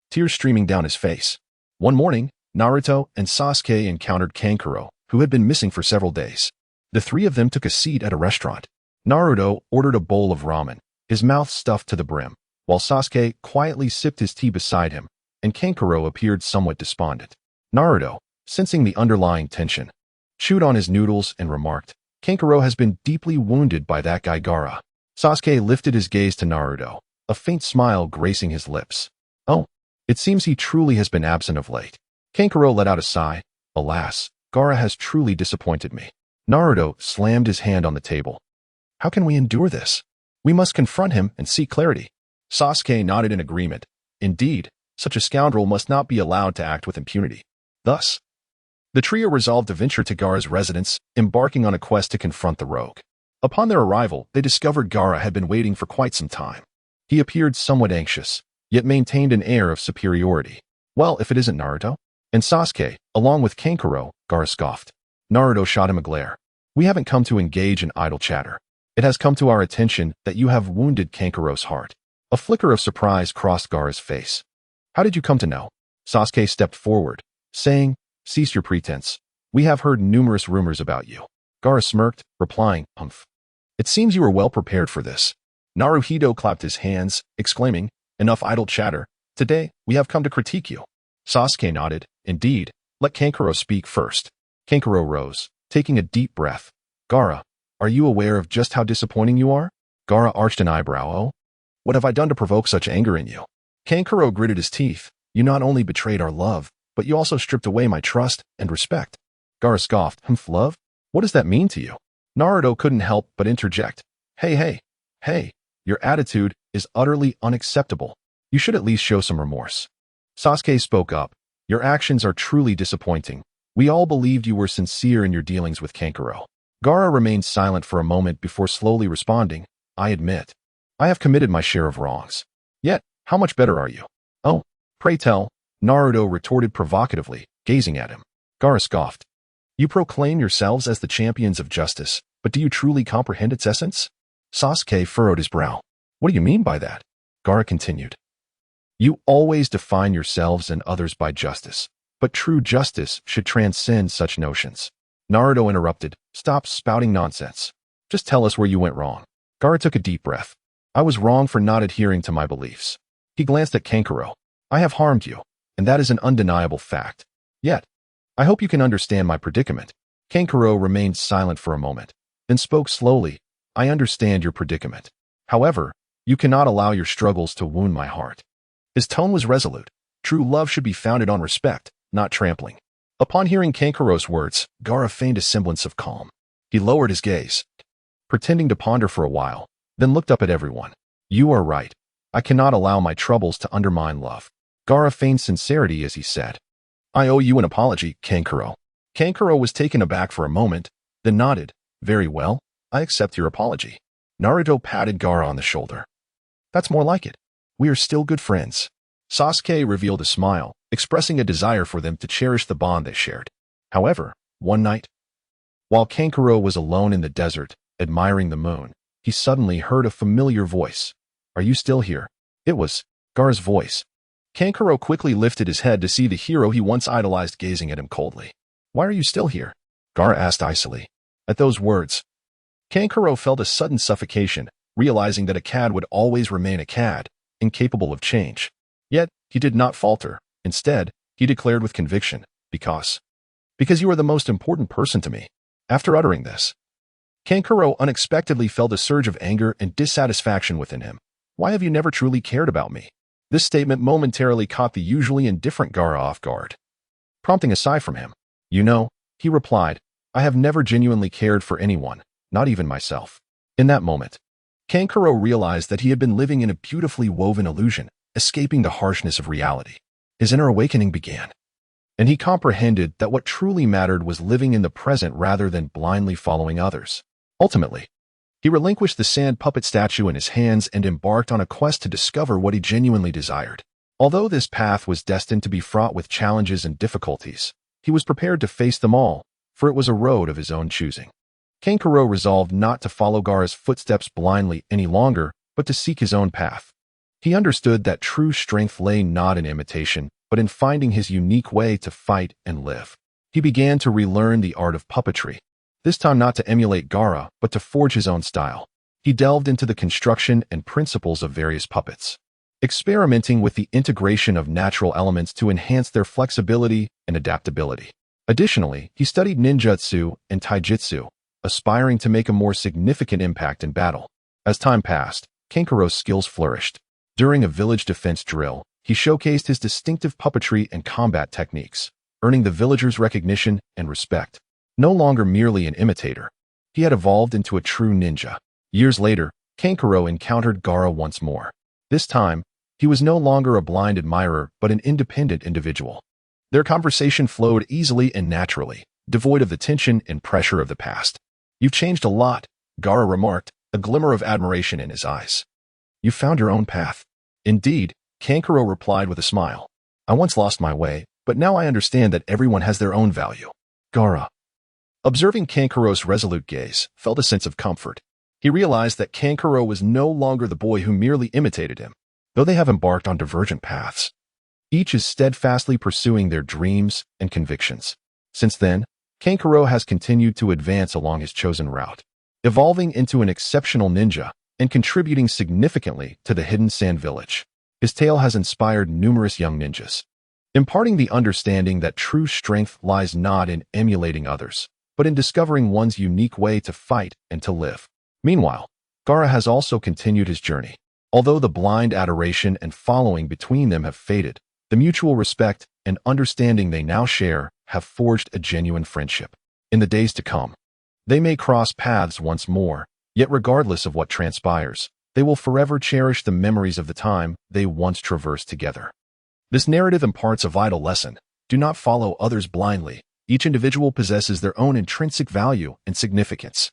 tears streaming down his face. One morning, Naruto and Sasuke encountered Kankaro, who had been missing for several days. The three of them took a seat at a restaurant. Naruto ordered a bowl of ramen, his mouth stuffed to the brim, while Sasuke quietly sipped his tea beside him, and Kankaro appeared somewhat despondent. Naruto, sensing the underlying tension, chewed on his noodles and remarked, "Kankaro has been deeply wounded by that guy Gaara." Sasuke lifted his gaze to Naruto, a faint smile gracing his lips. "Oh, it seems he truly has been absent of late." Kankaro let out a sigh. "Alas, Gaara has truly disappointed me." Naruto slammed his hand on the table. "How can we endure this? We must confront him and seek clarity." Sasuke nodded in agreement. Indeed, such a scoundrel must not be allowed to act with impunity. Thus, the trio resolved to venture to Gaara's residence, embarking on a quest to confront the rogue. Upon their arrival, they discovered Gaara had been waiting for quite some time. He appeared somewhat anxious, yet maintained an air of superiority. "Well, if it isn't Naruto?" And Sasuke, along with Kankaro, Gaara scoffed. Naruto shot him a glare. "We haven't come to engage in idle chatter. It has come to our attention that you have wounded Kankaro's heart." A flicker of surprise crossed Gaara's face. "How did you come to know?" Sasuke stepped forward, saying, "Cease your pretense. We have heard numerous rumors about you." Gaara smirked, replying, "Humph. It seems you were well prepared for this." Naruhito clapped his hands, exclaiming, "Enough idle chatter. Today, we have come to critique you." Sasuke nodded. "Indeed, let Kankaro speak first." Kankaro rose, taking a deep breath. "Gaara, are you aware of just how disappointing you are?" Gaara arched an eyebrow. "Oh? What have I done to provoke such anger in you?" Kankaro gritted his teeth. "You not only betrayed our love, but you also stripped away my trust and respect." Gaara scoffed. "Humph, love? What does that mean to you?" Naruto couldn't help but interject. Hey, your attitude is utterly unacceptable. You should at least show some remorse." Sasuke spoke up. "Your actions are truly disappointing. We all believed you were sincere in your dealings with Kankaro." Gaara remained silent for a moment before slowly responding, "I admit, I have committed my share of wrongs. Yet, how much better are you?" "Oh, pray tell," Naruto retorted provocatively, gazing at him. Gaara scoffed. "You proclaim yourselves as the champions of justice, but do you truly comprehend its essence?" Sasuke furrowed his brow. "What do you mean by that?" Gaara continued. "You always define yourselves and others by justice, but true justice should transcend such notions." Naruto interrupted. "Stop spouting nonsense. Just tell us where you went wrong." Gaara took a deep breath. "I was wrong for not adhering to my beliefs." He glanced at Kankaro. "I have harmed you, and that is an undeniable fact. Yet, I hope you can understand my predicament." Kankaro remained silent for a moment, then spoke slowly. "I understand your predicament. However, you cannot allow your struggles to wound my heart." His tone was resolute. True love should be founded on respect, not trampling. Upon hearing Kankaro's words, Gaara feigned a semblance of calm. He lowered his gaze, pretending to ponder for a while, then looked up at everyone. "You are right. I cannot allow my troubles to undermine love." Gaara feigned sincerity as he said, "I owe you an apology, Kankaro." Kankaro was taken aback for a moment, then nodded. "Very well, I accept your apology." Naruto patted Gaara on the shoulder. "That's more like it. We are still good friends." Sasuke revealed a smile, expressing a desire for them to cherish the bond they shared. However, one night, while Kankaro was alone in the desert, admiring the moon, he suddenly heard a familiar voice. "Are you still here?" It was Gaara's voice. Kankaro quickly lifted his head to see the hero he once idolized gazing at him coldly. "Why are you still here?" Gaara asked icily. At those words, Kankaro felt a sudden suffocation, realizing that a cad would always remain a cad, incapable of change. Yet, he did not falter. Instead, he declared with conviction, because you are the most important person to me. After uttering this, Kankuro unexpectedly felt a surge of anger and dissatisfaction within him. Why have you never truly cared about me? This statement momentarily caught the usually indifferent Gaara off guard, prompting a sigh from him. You know, he replied, I have never genuinely cared for anyone, not even myself. In that moment, Kankuro realized that he had been living in a beautifully woven illusion, escaping the harshness of reality. His inner awakening began, and he comprehended that what truly mattered was living in the present rather than blindly following others. Ultimately, he relinquished the sand puppet statue in his hands and embarked on a quest to discover what he genuinely desired. Although this path was destined to be fraught with challenges and difficulties, he was prepared to face them all, for it was a road of his own choosing. Kankuro resolved not to follow Gaara's footsteps blindly any longer, but to seek his own path. He understood that true strength lay not in imitation, but in finding his unique way to fight and live. He began to relearn the art of puppetry, this time not to emulate Gaara, but to forge his own style. He delved into the construction and principles of various puppets, experimenting with the integration of natural elements to enhance their flexibility and adaptability. Additionally, he studied ninjutsu and taijutsu, aspiring to make a more significant impact in battle. As time passed, Kankuro's skills flourished. During a village defense drill, he showcased his distinctive puppetry and combat techniques, earning the villagers' recognition and respect. No longer merely an imitator, he had evolved into a true ninja. Years later, Kankuro encountered Gaara once more. This time, he was no longer a blind admirer but an independent individual. Their conversation flowed easily and naturally, devoid of the tension and pressure of the past. You've changed a lot, Gaara remarked, a glimmer of admiration in his eyes. You found your own path. Indeed, Kankuro replied with a smile. I once lost my way, but now I understand that everyone has their own value. Gaara, observing Kankuro's resolute gaze, felt a sense of comfort. He realized that Kankuro was no longer the boy who merely imitated him. Though they have embarked on divergent paths, each is steadfastly pursuing their dreams and convictions. Since then, Kankuro has continued to advance along his chosen route, evolving into an exceptional ninja and contributing significantly to the hidden sand village. His tale has inspired numerous young ninjas, imparting the understanding that true strength lies not in emulating others, but in discovering one's unique way to fight and to live. Meanwhile, Gaara has also continued his journey. Although the blind adoration and following between them have faded, the mutual respect and understanding they now share have forged a genuine friendship. In the days to come, they may cross paths once more, yet regardless of what transpires, they will forever cherish the memories of the time they once traversed together. This narrative imparts a vital lesson. Do not follow others blindly. Each individual possesses their own intrinsic value and significance.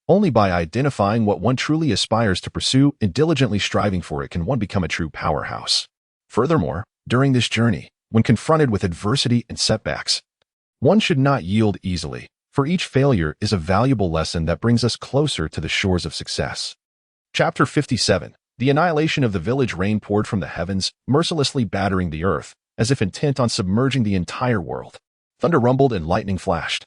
Only by identifying what one truly aspires to pursue and diligently striving for it can one become a true powerhouse. Furthermore, during this journey, when confronted with adversity and setbacks, one should not yield easily, for each failure is a valuable lesson that brings us closer to the shores of success. Chapter 57. The annihilation of the village. Rain poured from the heavens, mercilessly battering the earth, as if intent on submerging the entire world. Thunder rumbled and lightning flashed,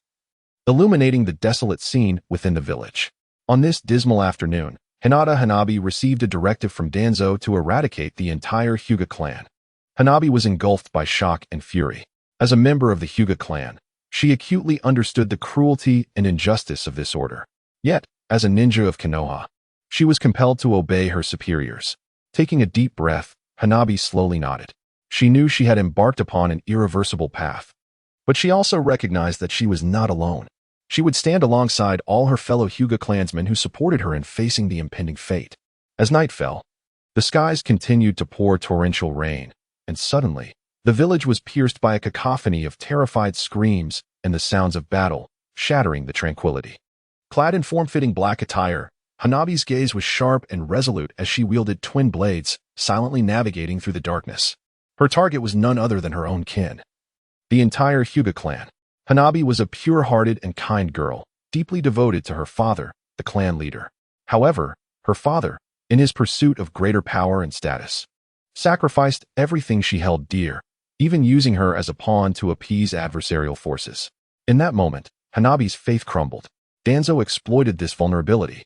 illuminating the desolate scene within the village. On this dismal afternoon, Hinata Hanabi received a directive from Danzo to eradicate the entire Hyuga clan. Hanabi was engulfed by shock and fury. As a member of the Hyuga clan, she acutely understood the cruelty and injustice of this order. Yet, as a ninja of Konoha, she was compelled to obey her superiors. Taking a deep breath, Hanabi slowly nodded. She knew she had embarked upon an irreversible path, but she also recognized that she was not alone. She would stand alongside all her fellow Hyuga clansmen who supported her in facing the impending fate. As night fell, the skies continued to pour torrential rain, and suddenly, the village was pierced by a cacophony of terrified screams and the sounds of battle, shattering the tranquility. Clad in form-fitting black attire, Hanabi's gaze was sharp and resolute as she wielded twin blades, silently navigating through the darkness. Her target was none other than her own kin, the entire Hyuga clan. Hanabi was a pure-hearted and kind girl, deeply devoted to her father, the clan leader. However, her father, in his pursuit of greater power and status, sacrificed everything she held dear, even using her as a pawn to appease adversarial forces. In that moment, Hanabi's faith crumbled. Danzo exploited this vulnerability,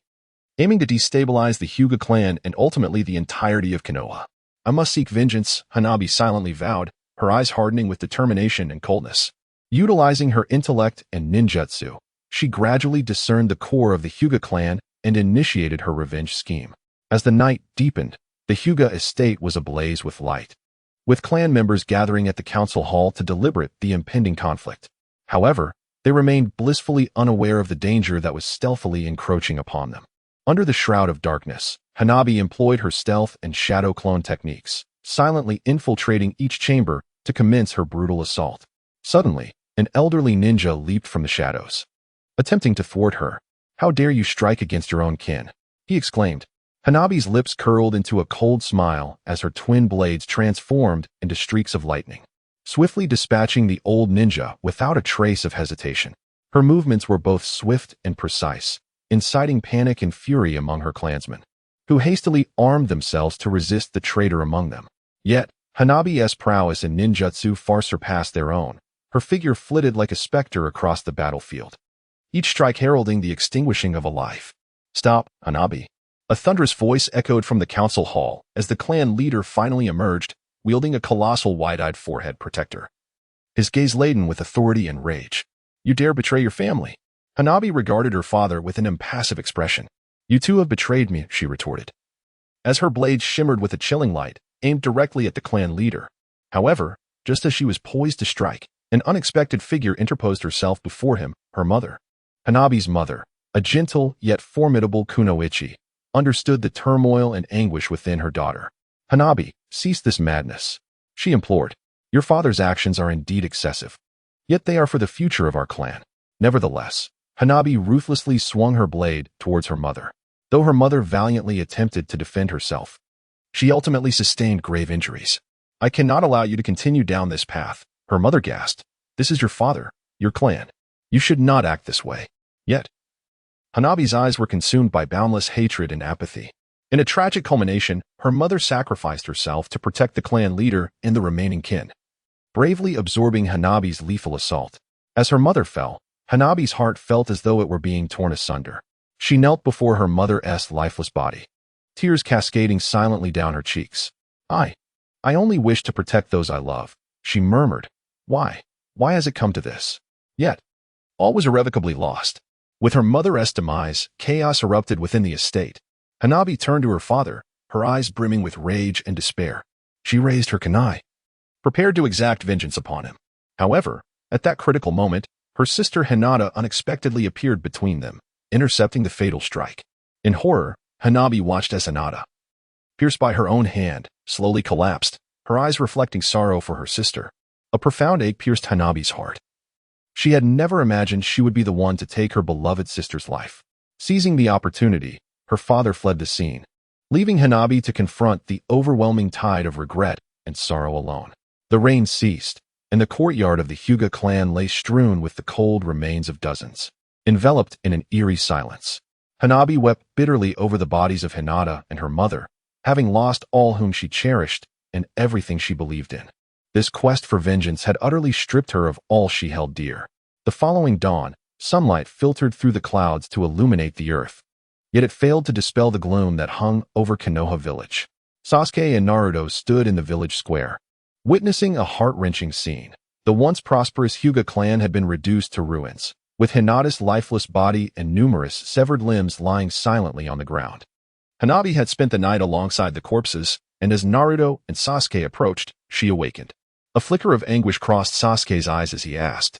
aiming to destabilize the Hyuga clan and ultimately the entirety of Konoha. I must seek vengeance, Hanabi silently vowed, her eyes hardening with determination and coldness. Utilizing her intellect and ninjutsu, she gradually discerned the core of the Hyuga clan and initiated her revenge scheme. As the night deepened, the Hyuga estate was ablaze with light, with clan members gathering at the council hall to deliberate the impending conflict. However, they remained blissfully unaware of the danger that was stealthily encroaching upon them. Under the shroud of darkness, Hanabi employed her stealth and shadow clone techniques, silently infiltrating each chamber to commence her brutal assault. Suddenly, an elderly ninja leaped from the shadows, attempting to thwart her. "How dare you strike against your own kin?" he exclaimed. Hanabi's lips curled into a cold smile as her twin blades transformed into streaks of lightning, swiftly dispatching the old ninja without a trace of hesitation. Her movements were both swift and precise, inciting panic and fury among her clansmen, who hastily armed themselves to resist the traitor among them. Yet, Hanabi's prowess in ninjutsu far surpassed their own. Her figure flitted like a specter across the battlefield, each strike heralding the extinguishing of a life. "Stop, Hanabi." A thunderous voice echoed from the council hall as the clan leader finally emerged, wielding a colossal wide-eyed forehead protector, his gaze laden with authority and rage. "You dare betray your family?" Hanabi regarded her father with an impassive expression. "You too have betrayed me," she retorted, as her blade shimmered with a chilling light, aimed directly at the clan leader. However, just as she was poised to strike, an unexpected figure interposed herself before him, her mother. Hanabi's mother, a gentle yet formidable kunoichi, understood the turmoil and anguish within her daughter. "Hanabi, cease this madness," she implored. "Your father's actions are indeed excessive, yet they are for the future of our clan." Nevertheless, Hanabi ruthlessly swung her blade towards her mother. Though her mother valiantly attempted to defend herself, she ultimately sustained grave injuries. "I cannot allow you to continue down this path," her mother gasped. "This is your father, your clan. You should not act this way." Yet, Hanabi's eyes were consumed by boundless hatred and apathy. In a tragic culmination, her mother sacrificed herself to protect the clan leader and the remaining kin, bravely absorbing Hanabi's lethal assault. As her mother fell, Hanabi's heart felt as though it were being torn asunder. She knelt before her mother's lifeless body, tears cascading silently down her cheeks. I only wish to protect those I love," she murmured. Why has it come to this?" Yet, all was irrevocably lost. With her mother's demise, chaos erupted within the estate. Hanabi turned to her father, her eyes brimming with rage and despair. She raised her kunai, prepared to exact vengeance upon him. However, at that critical moment, her sister Hinata unexpectedly appeared between them, intercepting the fatal strike. In horror, Hanabi watched as Hinata, pierced by her own hand, slowly collapsed, her eyes reflecting sorrow for her sister. A profound ache pierced Hanabi's heart. She had never imagined she would be the one to take her beloved sister's life. Seizing the opportunity, her father fled the scene, leaving Hanabi to confront the overwhelming tide of regret and sorrow alone. The rain ceased, and the courtyard of the Hyuga clan lay strewn with the cold remains of dozens, enveloped in an eerie silence. Hanabi wept bitterly over the bodies of Hinata and her mother, having lost all whom she cherished and everything she believed in. This quest for vengeance had utterly stripped her of all she held dear. The following dawn, sunlight filtered through the clouds to illuminate the earth. Yet it failed to dispel the gloom that hung over Konoha village. Sasuke and Naruto stood in the village square, witnessing a heart-wrenching scene. The once prosperous Hyuga clan had been reduced to ruins, with Hinata's lifeless body and numerous severed limbs lying silently on the ground. Hanabi had spent the night alongside the corpses, and as Naruto and Sasuke approached, she awakened. A flicker of anguish crossed Sasuke's eyes as he asked,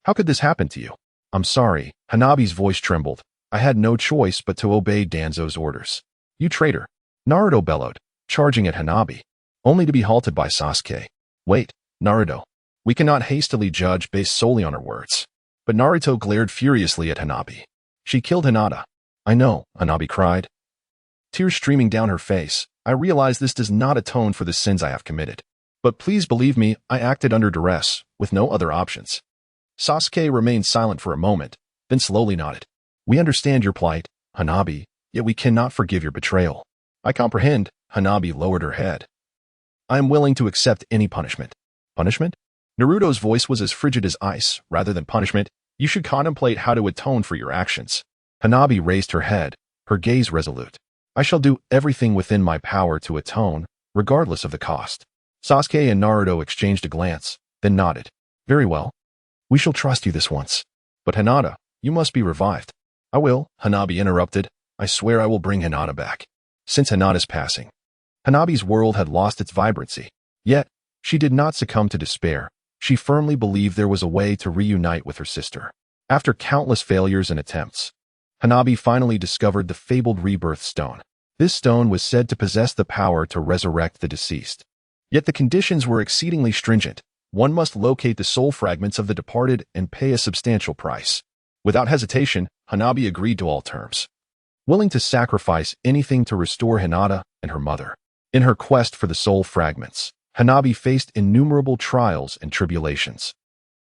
"How could this happen to you?" "I'm sorry," Hanabi's voice trembled. "I had no choice but to obey Danzo's orders." "You traitor," Naruto bellowed, charging at Hanabi, only to be halted by Sasuke. "Wait, Naruto. We cannot hastily judge based solely on her words." But Naruto glared furiously at Hanabi. "She killed Hinata." "I know," Hanabi cried, tears streaming down her face. "I realize this does not atone for the sins I have committed. But please believe me, I acted under duress, with no other options." Sasuke remained silent for a moment, then slowly nodded. "We understand your plight, Hanabi, yet we cannot forgive your betrayal." "I comprehend," Hanabi lowered her head. "I am willing to accept any punishment." "Punishment?" Naruto's voice was as frigid as ice. "Rather than punishment, you should contemplate how to atone for your actions." Hanabi raised her head, her gaze resolute. I shall do everything within my power to atone, regardless of the cost. Sasuke and Naruto exchanged a glance, then nodded. Very well. We shall trust you this once. But Hinata, you must be revived. I will, Hanabi interrupted. I swear I will bring Hinata back. Since Hinata's passing, Hanabi's world had lost its vibrancy. Yet, she did not succumb to despair. She firmly believed there was a way to reunite with her sister. After countless failures and attempts, Hanabi finally discovered the fabled rebirth stone. This stone was said to possess the power to resurrect the deceased. Yet the conditions were exceedingly stringent. One must locate the soul fragments of the departed and pay a substantial price. Without hesitation, Hanabi agreed to all terms, willing to sacrifice anything to restore Hinata and her mother. In her quest for the soul fragments, Hanabi faced innumerable trials and tribulations.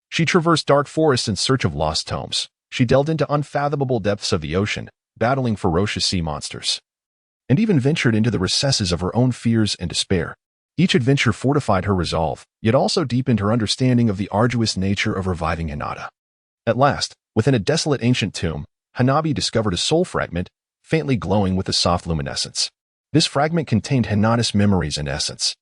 She traversed dark forests in search of lost tomes. She delved into unfathomable depths of the ocean, battling ferocious sea monsters, and even ventured into the recesses of her own fears and despair. Each adventure fortified her resolve, yet also deepened her understanding of the arduous nature of reviving Hinata. At last, within a desolate ancient tomb, Hanabi discovered a soul fragment, faintly glowing with a soft luminescence. This fragment contained Hinata's memories and essence.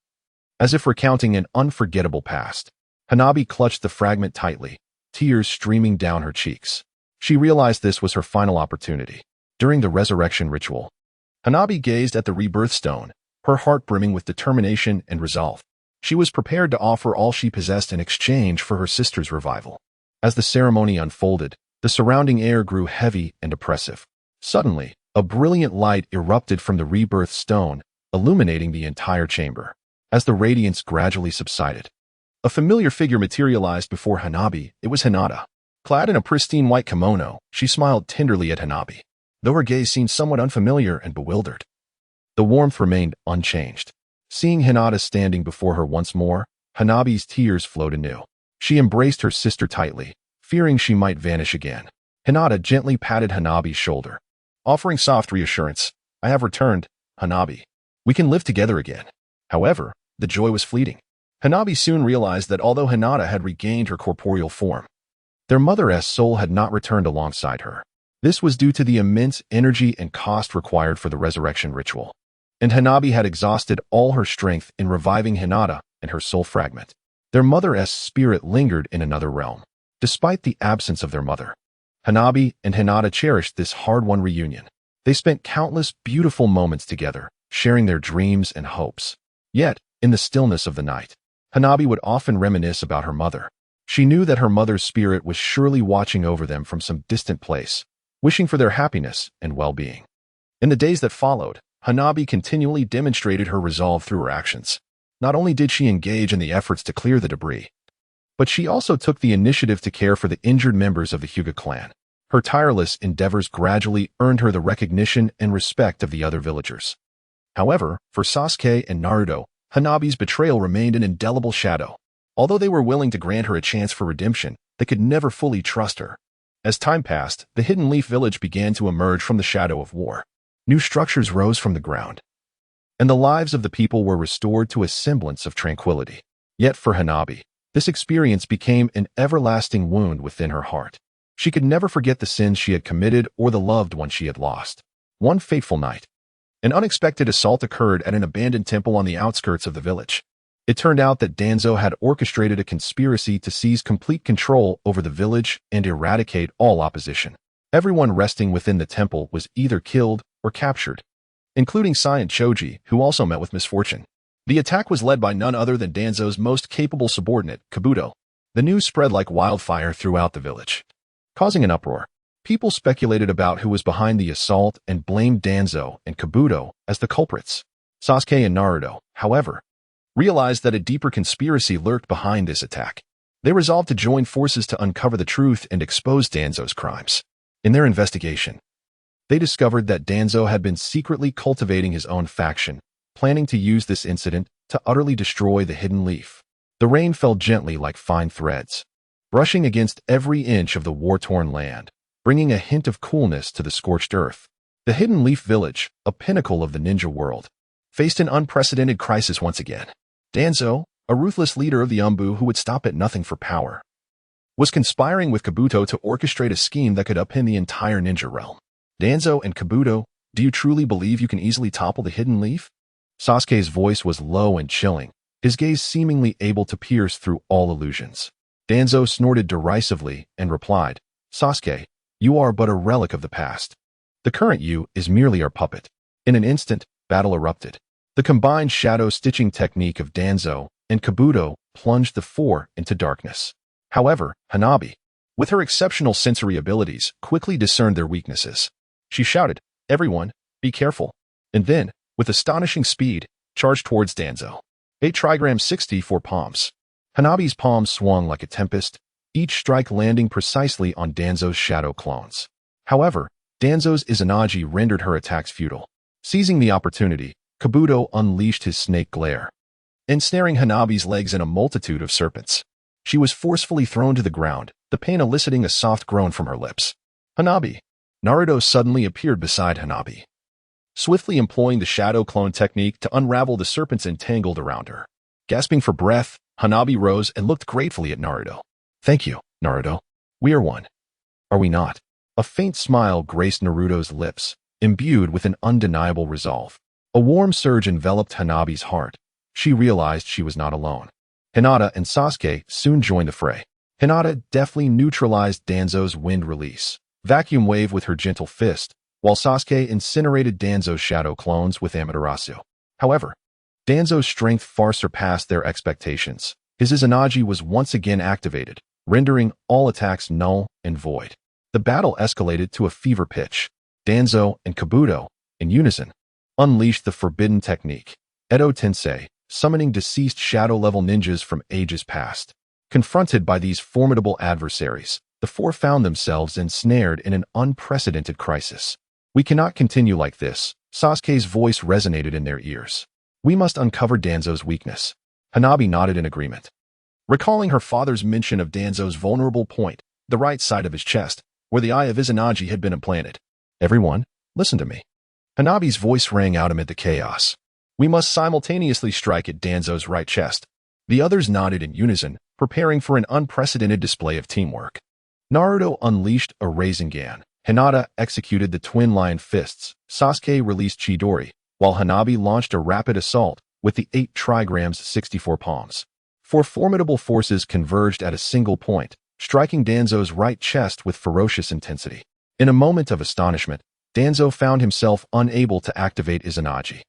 As if recounting an unforgettable past, Hanabi clutched the fragment tightly, tears streaming down her cheeks. She realized this was her final opportunity. During the resurrection ritual, Hanabi gazed at the rebirth stone, her heart brimming with determination and resolve. She was prepared to offer all she possessed in exchange for her sister's revival. As the ceremony unfolded, the surrounding air grew heavy and oppressive. Suddenly, a brilliant light erupted from the rebirth stone, illuminating the entire chamber. As the radiance gradually subsided, a familiar figure materialized before Hanabi. It was Hinata. Clad in a pristine white kimono, she smiled tenderly at Hanabi, though her gaze seemed somewhat unfamiliar and bewildered. The warmth remained unchanged. Seeing Hinata standing before her once more, Hanabi's tears flowed anew. She embraced her sister tightly, fearing she might vanish again. Hinata gently patted Hanabi's shoulder, offering soft reassurance. I have returned, Hanabi. We can live together again. However, the joy was fleeting. Hanabi soon realized that although Hinata had regained her corporeal form, their mother's soul had not returned alongside her. This was due to the immense energy and cost required for the resurrection ritual. And Hanabi had exhausted all her strength in reviving Hinata and her soul fragment. Their mother's spirit lingered in another realm. Despite the absence of their mother, Hanabi and Hinata cherished this hard-won reunion. They spent countless beautiful moments together, sharing their dreams and hopes. Yet, in the stillness of the night, Hanabi would often reminisce about her mother. She knew that her mother's spirit was surely watching over them from some distant place, wishing for their happiness and well-being. In the days that followed, Hanabi continually demonstrated her resolve through her actions. Not only did she engage in the efforts to clear the debris, but she also took the initiative to care for the injured members of the Hyuga clan. Her tireless endeavors gradually earned her the recognition and respect of the other villagers. However, for Sasuke and Naruto, Hanabi's betrayal remained an indelible shadow. Although they were willing to grant her a chance for redemption, they could never fully trust her. As time passed, the Hidden Leaf Village began to emerge from the shadow of war. New structures rose from the ground, and the lives of the people were restored to a semblance of tranquility. Yet for Hanabi, this experience became an everlasting wound within her heart. She could never forget the sins she had committed or the loved one she had lost. One fateful night, an unexpected assault occurred at an abandoned temple on the outskirts of the village. It turned out that Danzo had orchestrated a conspiracy to seize complete control over the village and eradicate all opposition. Everyone resting within the temple was either killed or captured, including Sai and Choji, who also met with misfortune. The attack was led by none other than Danzo's most capable subordinate, Kabuto. The news spread like wildfire throughout the village, causing an uproar. People speculated about who was behind the assault and blamed Danzo and Kabuto as the culprits. Sasuke and Naruto, however, realized that a deeper conspiracy lurked behind this attack. They resolved to join forces to uncover the truth and expose Danzo's crimes. In their investigation, they discovered that Danzo had been secretly cultivating his own faction, planning to use this incident to utterly destroy the Hidden Leaf. The rain fell gently like fine threads, brushing against every inch of the war-torn land, bringing a hint of coolness to the scorched earth. The Hidden Leaf Village, a pinnacle of the ninja world, faced an unprecedented crisis once again. Danzo, a ruthless leader of the Umbu who would stop at nothing for power, was conspiring with Kabuto to orchestrate a scheme that could upend the entire ninja realm. Danzo and Kabuto, Do you truly believe you can easily topple the hidden leaf? Sasuke's voice was low and chilling, his gaze seemingly able to pierce through all illusions. Danzo snorted derisively and replied, Sasuke, you are but a relic of the past. The current you is merely our puppet. In an instant, battle erupted. The combined shadow stitching technique of Danzo and Kabuto plunged the four into darkness. However, Hanabi, with her exceptional sensory abilities, quickly discerned their weaknesses. She shouted, Everyone, be careful. And then, with astonishing speed, charged towards Danzo. 8 trigrams 64 palms. Hanabi's palms swung like a tempest, each strike landing precisely on Danzo's shadow clones. However, Danzo's Izanagi rendered her attacks futile. Seizing the opportunity, Kabuto unleashed his snake glare, ensnaring Hanabi's legs in a multitude of serpents. She was forcefully thrown to the ground, the pain eliciting a soft groan from her lips. Hanabi. Naruto suddenly appeared beside Hanabi, swiftly employing the shadow clone technique to unravel the serpents entangled around her. Gasping for breath, Hanabi rose and looked gratefully at Naruto. Thank you, Naruto. We are one. Are we not? A faint smile graced Naruto's lips, imbued with an undeniable resolve. A warm surge enveloped Hanabi's heart. She realized she was not alone. Hinata and Sasuke soon joined the fray. Hinata deftly neutralized Danzo's wind release, vacuum wave with her gentle fist, while Sasuke incinerated Danzo's shadow clones with Amaterasu. However, Danzo's strength far surpassed their expectations. His Izanagi was once again activated, rendering all attacks null and void. The battle escalated to a fever pitch. Danzo and Kabuto, in unison, unleashed the forbidden technique, Edo Tensei, summoning deceased shadow-level ninjas from ages past. Confronted by these formidable adversaries, the four found themselves ensnared in an unprecedented crisis. We cannot continue like this, Sasuke's voice resonated in their ears. We must uncover Danzo's weakness. Hanabi nodded in agreement. Recalling her father's mention of Danzo's vulnerable point, the right side of his chest, where the eye of Izanagi had been implanted. Everyone, listen to me. Hanabi's voice rang out amid the chaos. We must simultaneously strike at Danzo's right chest. The others nodded in unison, preparing for an unprecedented display of teamwork. Naruto unleashed a Rasengan. Hinata executed the twin lion fists. Sasuke released Chidori, while Hanabi launched a rapid assault with the 8 trigrams 64 palms. 4 formidable forces converged at a single point, striking Danzo's right chest with ferocious intensity. In a moment of astonishment, Danzo found himself unable to activate Izanagi.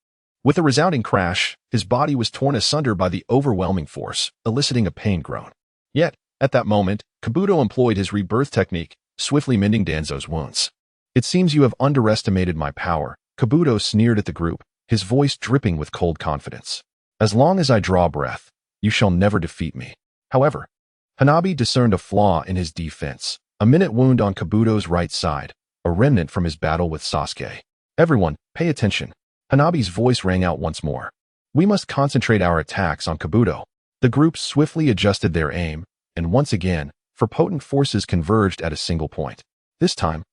With a resounding crash, his body was torn asunder by the overwhelming force, eliciting a pain groan. Yet, at that moment, Kabuto employed his rebirth technique, swiftly mending Danzo's wounds. It seems you have underestimated my power, Kabuto sneered at the group, his voice dripping with cold confidence. As long as I draw breath, you shall never defeat me. However, Hanabi discerned a flaw in his defense, a minute wound on Kabuto's right side, a remnant from his battle with Sasuke. Everyone, pay attention. Hanabi's voice rang out once more. We must concentrate our attacks on Kabuto. The group swiftly adjusted their aim, and once again, four potent forces converged at a single point. This time,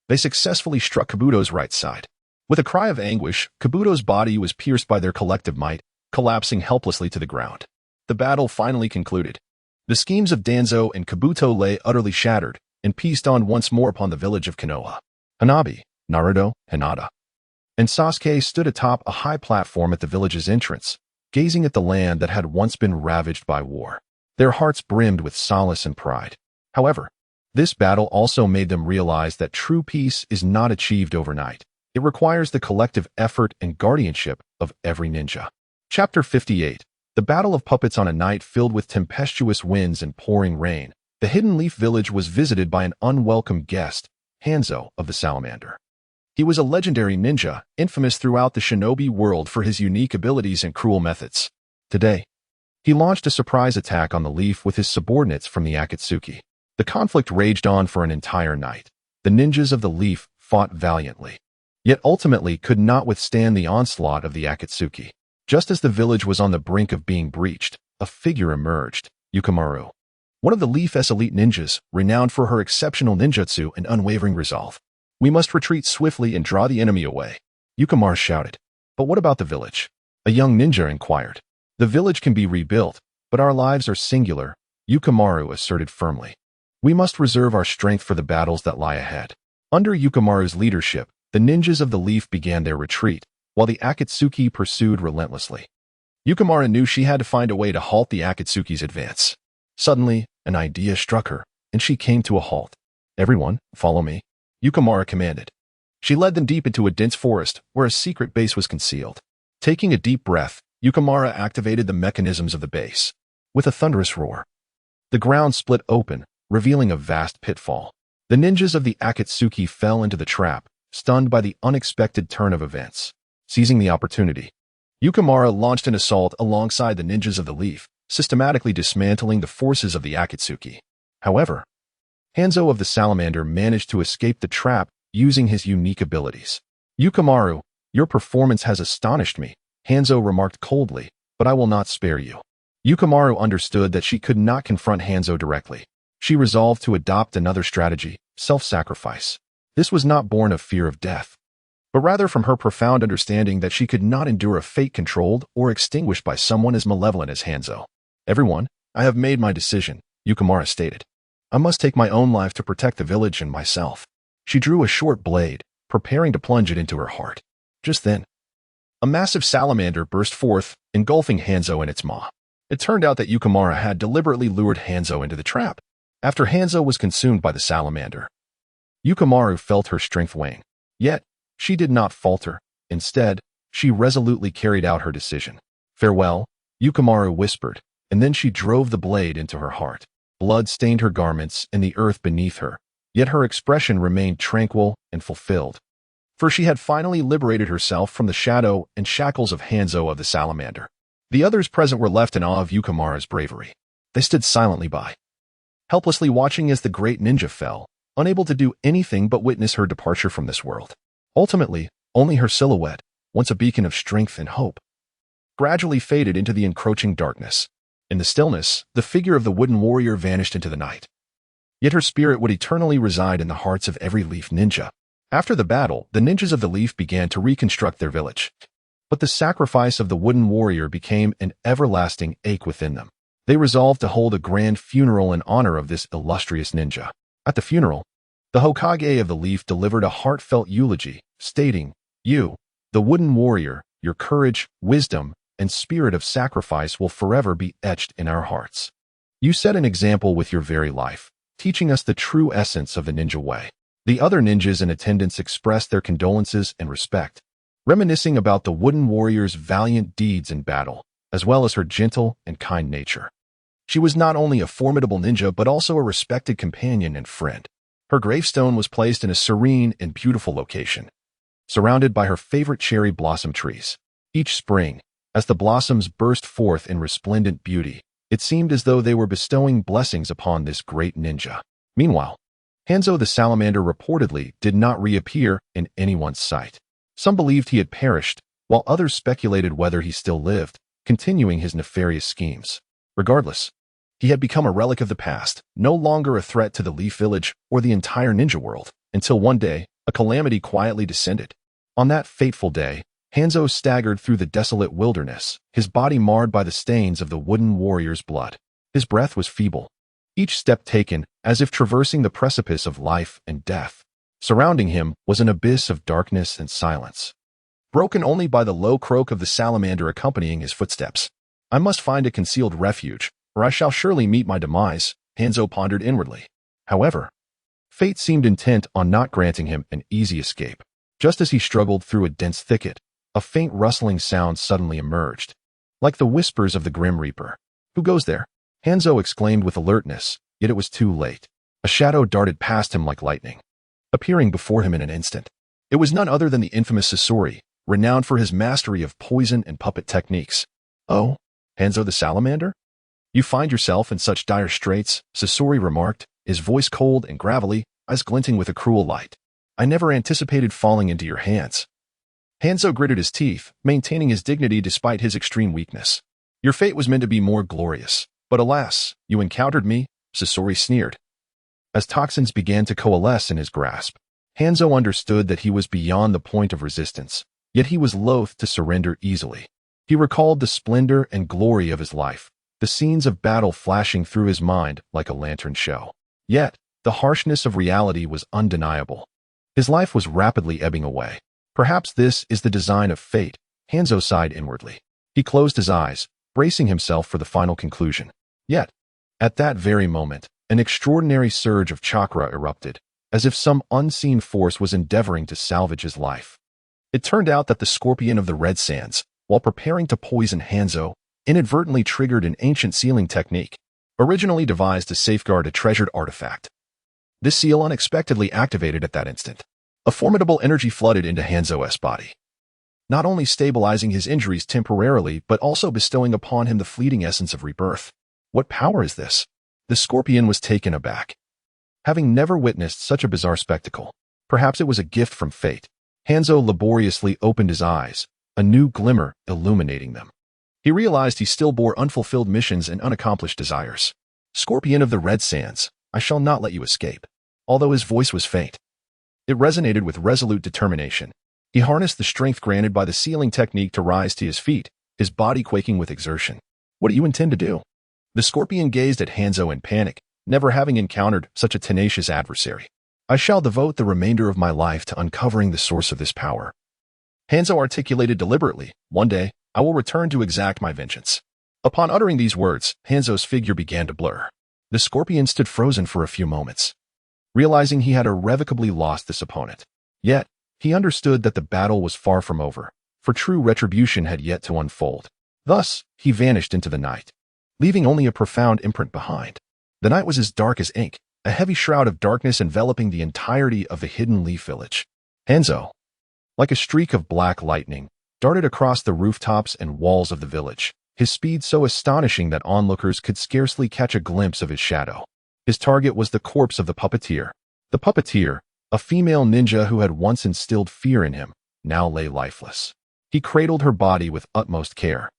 they successfully struck Kabuto's right side. With a cry of anguish, Kabuto's body was pierced by their collective might, collapsing helplessly to the ground. The battle finally concluded. The schemes of Danzo and Kabuto lay utterly shattered, and peace dawned once more upon the village of Konoha. Hanabi, Naruto, Hinata, and Sasuke stood atop a high platform at the village's entrance, gazing at the land that had once been ravaged by war. Their hearts brimmed with solace and pride. However, this battle also made them realize that true peace is not achieved overnight. It requires the collective effort and guardianship of every ninja. Chapter 58. The Battle of Puppets. On a night filled with tempestuous winds and pouring rain, the Hidden Leaf Village was visited by an unwelcome guest, Hanzo of the Salamander. He was a legendary ninja, infamous throughout the shinobi world for his unique abilities and cruel methods. Today, he launched a surprise attack on the leaf with his subordinates from the Akatsuki. The conflict raged on for an entire night. The ninjas of the leaf fought valiantly, yet ultimately could not withstand the onslaught of the Akatsuki. Just as the village was on the brink of being breached, a figure emerged, Yukimaru, one of the Leaf's elite ninjas, renowned for her exceptional ninjutsu and unwavering resolve. We must retreat swiftly and draw the enemy away, Yukimaru shouted. But what about the village? A young ninja inquired. The village can be rebuilt, but our lives are singular, Yukimaru asserted firmly. We must reserve our strength for the battles that lie ahead. Under Yukimaru's leadership, the ninjas of the leaf began their retreat, while the Akatsuki pursued relentlessly. Yukimura knew she had to find a way to halt the Akatsuki's advance. Suddenly, an idea struck her, and she came to a halt. "Everyone, follow me," Yukimura commanded. She led them deep into a dense forest where a secret base was concealed. Taking a deep breath, Yukimura activated the mechanisms of the base. With a thunderous roar, the ground split open, revealing a vast pitfall. The ninjas of the Akatsuki fell into the trap, stunned by the unexpected turn of events. Seizing the opportunity, Yukimura launched an assault alongside the ninjas of the leaf, systematically dismantling the forces of the Akatsuki. However, Hanzo of the Salamander managed to escape the trap using his unique abilities. "Yukimura, your performance has astonished me," Hanzo remarked coldly, "but I will not spare you." Yukimura understood that she could not confront Hanzo directly. She resolved to adopt another strategy, self-sacrifice. This was not born of fear of death, but rather from her profound understanding that she could not endure a fate controlled or extinguished by someone as malevolent as Hanzo. "Everyone, I have made my decision," Yukimura stated. "I must take my own life to protect the village and myself." She drew a short blade, preparing to plunge it into her heart. Just then, a massive salamander burst forth, engulfing Hanzo in its maw. It turned out that Yukimura had deliberately lured Hanzo into the trap. After Hanzo was consumed by the salamander, Yukimura felt her strength wane. Yet, she did not falter. Instead, she resolutely carried out her decision. "Farewell," Yukimura whispered, and then she drove the blade into her heart. Blood stained her garments and the earth beneath her, yet her expression remained tranquil and fulfilled. For she had finally liberated herself from the shadow and shackles of Hanzo of the Salamander. The others present were left in awe of Yukimura's bravery. They stood silently by, helplessly watching as the great ninja fell, unable to do anything but witness her departure from this world. Ultimately, only her silhouette, once a beacon of strength and hope, gradually faded into the encroaching darkness. In the stillness, the figure of the wooden warrior vanished into the night. Yet her spirit would eternally reside in the hearts of every leaf ninja. After the battle, the ninjas of the leaf began to reconstruct their village. But the sacrifice of the wooden warrior became an everlasting ache within them. They resolved to hold a grand funeral in honor of this illustrious ninja. At the funeral, the Hokage of the leaf delivered a heartfelt eulogy, stating, "You, the wooden warrior, your courage, wisdom, and spirit of sacrifice will forever be etched in our hearts. You set an example with your very life, teaching us the true essence of the ninja way." The other ninjas in attendance expressed their condolences and respect, reminiscing about the wooden warrior's valiant deeds in battle, as well as her gentle and kind nature. She was not only a formidable ninja but also a respected companion and friend. Her gravestone was placed in a serene and beautiful location, surrounded by her favorite cherry blossom trees. Each spring, as the blossoms burst forth in resplendent beauty, it seemed as though they were bestowing blessings upon this great ninja. Meanwhile, Hanzo the Salamander reportedly did not reappear in anyone's sight. Some believed he had perished, while others speculated whether he still lived, continuing his nefarious schemes. Regardless, he had become a relic of the past, no longer a threat to the Leaf Village or the entire ninja world, until one day, a calamity quietly descended. On that fateful day, Hanzo staggered through the desolate wilderness, his body marred by the stains of the wooden warrior's blood. His breath was feeble, each step taken as if traversing the precipice of life and death. Surrounding him was an abyss of darkness and silence, broken only by the low croak of the salamander accompanying his footsteps. "I must find a concealed refuge, or I shall surely meet my demise," Hanzo pondered inwardly. However, fate seemed intent on not granting him an easy escape. Just as he struggled through a dense thicket, a faint rustling sound suddenly emerged, like the whispers of the Grim Reaper. "Who goes there?" Hanzo exclaimed with alertness, yet it was too late. A shadow darted past him like lightning, appearing before him in an instant. It was none other than the infamous Sasori, renowned for his mastery of poison and puppet techniques. "Oh, Hanzo the Salamander? You find yourself in such dire straits," Sasori remarked, his voice cold and gravelly, eyes glinting with a cruel light. "I never anticipated falling into your hands." Hanzo gritted his teeth, maintaining his dignity despite his extreme weakness. "Your fate was meant to be more glorious, but alas, you encountered me," Sasori sneered. As toxins began to coalesce in his grasp, Hanzo understood that he was beyond the point of resistance, yet he was loath to surrender easily. He recalled the splendor and glory of his life, the scenes of battle flashing through his mind like a lantern show. Yet, the harshness of reality was undeniable. His life was rapidly ebbing away. Perhaps this is the design of fate, Hanzo sighed inwardly. He closed his eyes, bracing himself for the final conclusion. Yet, at that very moment, an extraordinary surge of chakra erupted, as if some unseen force was endeavoring to salvage his life. It turned out that the scorpion of the Red Sands, while preparing to poison Hanzo, inadvertently triggered an ancient sealing technique, originally devised to safeguard a treasured artifact. This seal unexpectedly activated at that instant. A formidable energy flooded into Hanzo's body, not only stabilizing his injuries temporarily but also bestowing upon him the fleeting essence of rebirth. What power is this? The scorpion was taken aback. Having never witnessed such a bizarre spectacle, perhaps it was a gift from fate. Hanzo laboriously opened his eyes, a new glimmer illuminating them. He realized he still bore unfulfilled missions and unaccomplished desires. Scorpion of the Red Sands, I shall not let you escape. Although his voice was faint, it resonated with resolute determination. He harnessed the strength granted by the sealing technique to rise to his feet, his body quaking with exertion. What do you intend to do? The scorpion gazed at Hanzo in panic, never having encountered such a tenacious adversary. I shall devote the remainder of my life to uncovering the source of this power. Hanzo articulated deliberately, one day, I will return to exact my vengeance. Upon uttering these words, Hanzo's figure began to blur. The scorpion stood frozen for a few moments, realizing he had irrevocably lost this opponent. Yet, he understood that the battle was far from over, for true retribution had yet to unfold. Thus, he vanished into the night, leaving only a profound imprint behind. The night was as dark as ink, a heavy shroud of darkness enveloping the entirety of the Hidden Leaf Village. Hanzo, like a streak of black lightning, darted across the rooftops and walls of the village, his speed so astonishing that onlookers could scarcely catch a glimpse of his shadow. His target was the corpse of the puppeteer. The puppeteer, a female ninja who had once instilled fear in him, now lay lifeless. He cradled her body with utmost care,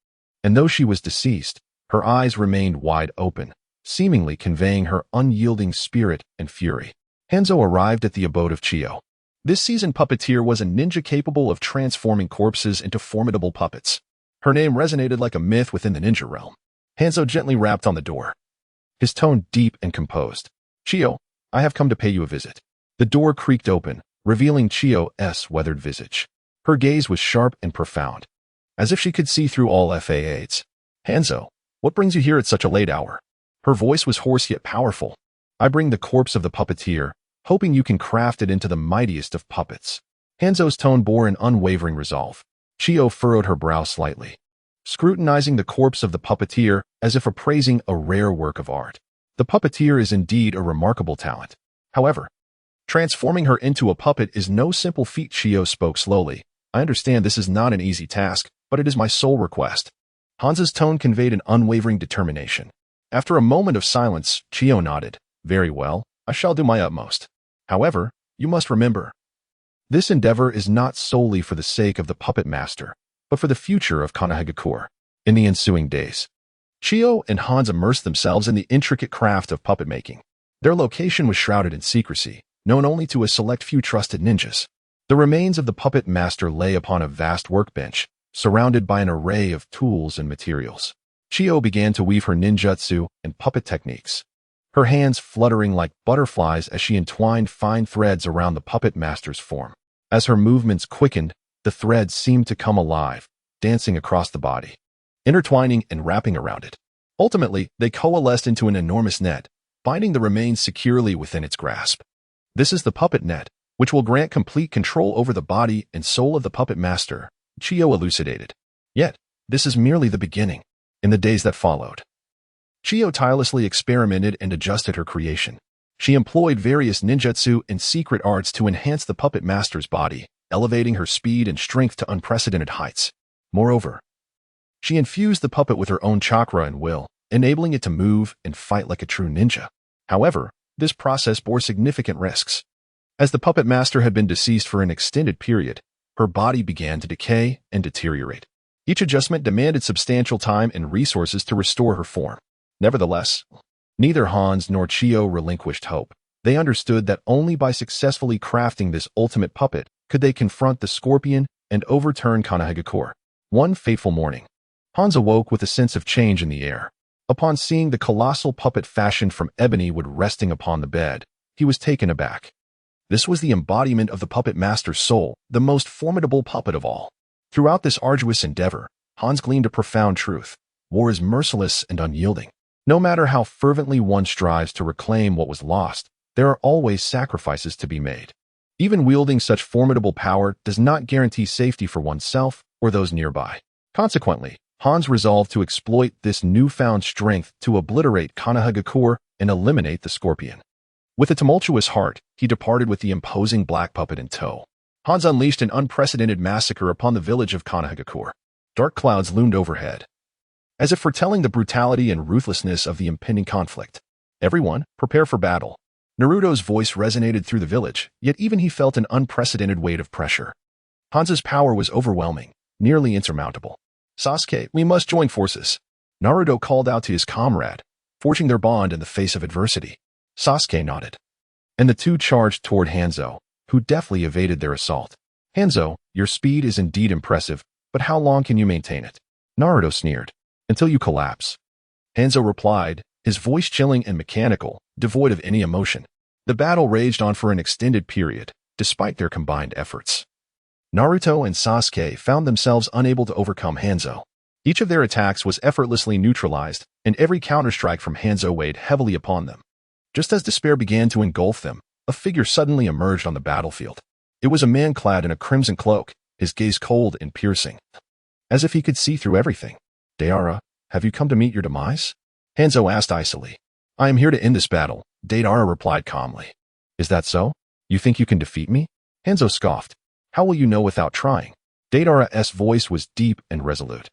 and though she was deceased, her eyes remained wide open, seemingly conveying her unyielding spirit and fury. Hanzo arrived at the abode of Chiyo. This seasoned puppeteer was a ninja capable of transforming corpses into formidable puppets. Her name resonated like a myth within the ninja realm. Hanzo gently rapped on the door, his tone deep and composed. Chiyo, I have come to pay you a visit. The door creaked open, revealing Chiyo's weathered visage. Her gaze was sharp and profound, as if she could see through all facades. Hanzo, what brings you here at such a late hour? Her voice was hoarse yet powerful. I bring the corpse of the puppeteer, hoping you can craft it into the mightiest of puppets. Hanzo's tone bore an unwavering resolve. Chiyo furrowed her brow slightly, scrutinizing the corpse of the puppeteer as if appraising a rare work of art. The puppeteer is indeed a remarkable talent. However, transforming her into a puppet is no simple feat. Chiyo spoke slowly. I understand this is not an easy task, but it is my sole request. Hanzo's tone conveyed an unwavering determination. After a moment of silence, Chiyo nodded. Very well, I shall do my utmost. However, you must remember, this endeavor is not solely for the sake of the puppet master, but for the future of Konohagakure. In the ensuing days, Chiyo and Hans immersed themselves in the intricate craft of puppet making. Their location was shrouded in secrecy, known only to a select few trusted ninjas. The remains of the puppet master lay upon a vast workbench, surrounded by an array of tools and materials. Chiyo began to weave her ninjutsu and puppet techniques, her hands fluttering like butterflies as she entwined fine threads around the puppet master's form. As her movements quickened, the threads seemed to come alive, dancing across the body, intertwining and wrapping around it. Ultimately, they coalesced into an enormous net, binding the remains securely within its grasp. This is the puppet net, which will grant complete control over the body and soul of the puppet master, Chiyo elucidated. Yet, this is merely the beginning. In the days that followed, Chiyo tirelessly experimented and adjusted her creation. She employed various ninjutsu and secret arts to enhance the puppet master's body, elevating her speed and strength to unprecedented heights. Moreover, she infused the puppet with her own chakra and will, enabling it to move and fight like a true ninja. However, this process bore significant risks. As the puppet master had been deceased for an extended period, her body began to decay and deteriorate. Each adjustment demanded substantial time and resources to restore her form. Nevertheless, neither Hans nor Chiyo relinquished hope. They understood that only by successfully crafting this ultimate puppet could they confront the scorpion and overturn Konohagakure. One fateful morning, Hans awoke with a sense of change in the air. Upon seeing the colossal puppet fashioned from ebony wood resting upon the bed, he was taken aback. This was the embodiment of the puppet master's soul, the most formidable puppet of all. Throughout this arduous endeavor, Hans gleaned a profound truth. War is merciless and unyielding. No matter how fervently one strives to reclaim what was lost, there are always sacrifices to be made. Even wielding such formidable power does not guarantee safety for oneself or those nearby. Consequently, Hans resolved to exploit this newfound strength to obliterate Konohagakure and eliminate the scorpion. With a tumultuous heart, he departed with the imposing black puppet in tow. Hans unleashed an unprecedented massacre upon the village of Konohagakure. Dark clouds loomed overhead, as if foretelling the brutality and ruthlessness of the impending conflict. Everyone, prepare for battle. Naruto's voice resonated through the village, yet even he felt an unprecedented weight of pressure. Hans's power was overwhelming, nearly insurmountable. Sasuke, we must join forces. Naruto called out to his comrade, forging their bond in the face of adversity. Sasuke nodded, and the two charged toward Hanzo, who deftly evaded their assault. Hanzo, your speed is indeed impressive, but how long can you maintain it? Naruto sneered. Until you collapse. Hanzo replied, his voice chilling and mechanical, devoid of any emotion. The battle raged on for an extended period, despite their combined efforts. Naruto and Sasuke found themselves unable to overcome Hanzo. Each of their attacks was effortlessly neutralized, and every counterstrike from Hanzo weighed heavily upon them. Just as despair began to engulf them, a figure suddenly emerged on the battlefield. It was a man clad in a crimson cloak, his gaze cold and piercing, as if he could see through everything. Deidara, have you come to meet your demise? Hanzo asked icily. I am here to end this battle, Deidara replied calmly. Is that so? You think you can defeat me? Hanzo scoffed. How will you know without trying? Deidara's voice was deep and resolute.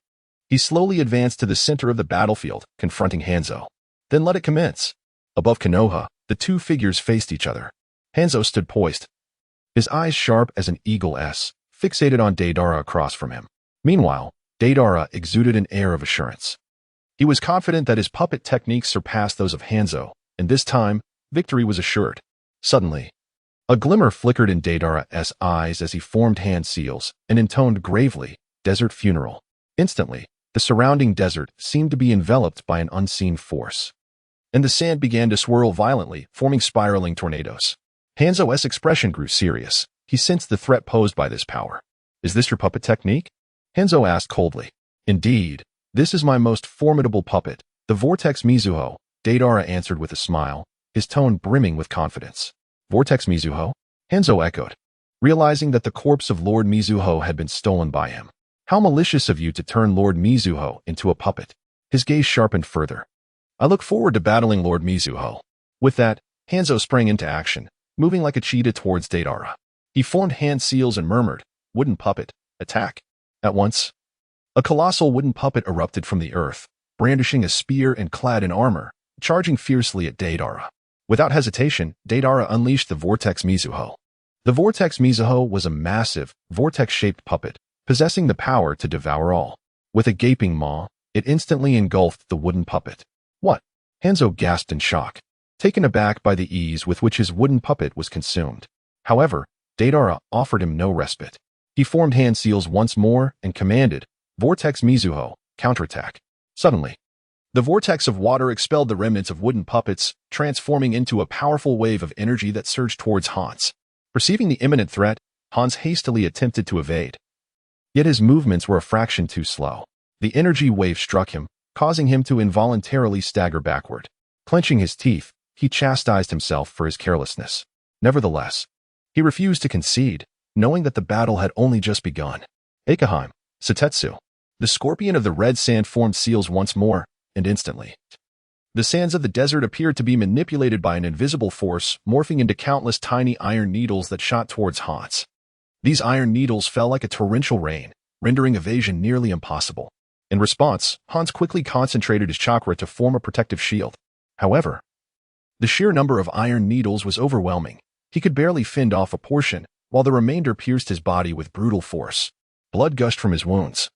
He slowly advanced to the center of the battlefield, confronting Hanzo. Then let it commence. Above Konoha, the two figures faced each other. Hanzo stood poised, his eyes sharp as an eagle's, fixated on Deidara across from him. Meanwhile, Deidara exuded an air of assurance. He was confident that his puppet techniques surpassed those of Hanzo, and this time, victory was assured. Suddenly, a glimmer flickered in Deidara's eyes as he formed hand seals and intoned gravely, Desert Funeral. Instantly, the surrounding desert seemed to be enveloped by an unseen force, and the sand began to swirl violently, forming spiraling tornadoes. Hanzo's expression grew serious. He sensed the threat posed by this power. Is this your puppet technique? Hanzo asked coldly. Indeed, this is my most formidable puppet, the Vortex Mizuho, Deidara answered with a smile, his tone brimming with confidence. Vortex Mizuho? Hanzo echoed, realizing that the corpse of Lord Mizuho had been stolen by him. How malicious of you to turn Lord Mizuho into a puppet. His gaze sharpened further. I look forward to battling Lord Mizuho. With that, Hanzo sprang into action, moving like a cheetah towards Deidara. He formed hand seals and murmured, Wooden puppet, attack. At once, a colossal wooden puppet erupted from the earth, brandishing a spear and clad in armor, charging fiercely at Deidara. Without hesitation, Deidara unleashed the Vortex Mizuho. The Vortex Mizuho was a massive, vortex-shaped puppet, possessing the power to devour all. With a gaping maw, it instantly engulfed the wooden puppet. What? Hanzo gasped in shock, taken aback by the ease with which his wooden puppet was consumed. However, Deidara offered him no respite. He formed hand seals once more and commanded, Vortex Mizuho, counterattack. Suddenly, the vortex of water expelled the remnants of wooden puppets, transforming into a powerful wave of energy that surged towards Hans. Perceiving the imminent threat, Hans hastily attempted to evade. Yet his movements were a fraction too slow. The energy wave struck him, causing him to involuntarily stagger backward. Clenching his teeth, he chastised himself for his carelessness. Nevertheless, he refused to concede, knowing that the battle had only just begun. Eikaheim, Satetsu. The scorpion of the red sand formed seals once more, and instantly, the sands of the desert appeared to be manipulated by an invisible force, morphing into countless tiny iron needles that shot towards Hans. These iron needles fell like a torrential rain, rendering evasion nearly impossible. In response, Hans quickly concentrated his chakra to form a protective shield. However, the sheer number of iron needles was overwhelming. He could barely fend off a portion, while the remainder pierced his body with brutal force. Blood gushed from his wounds,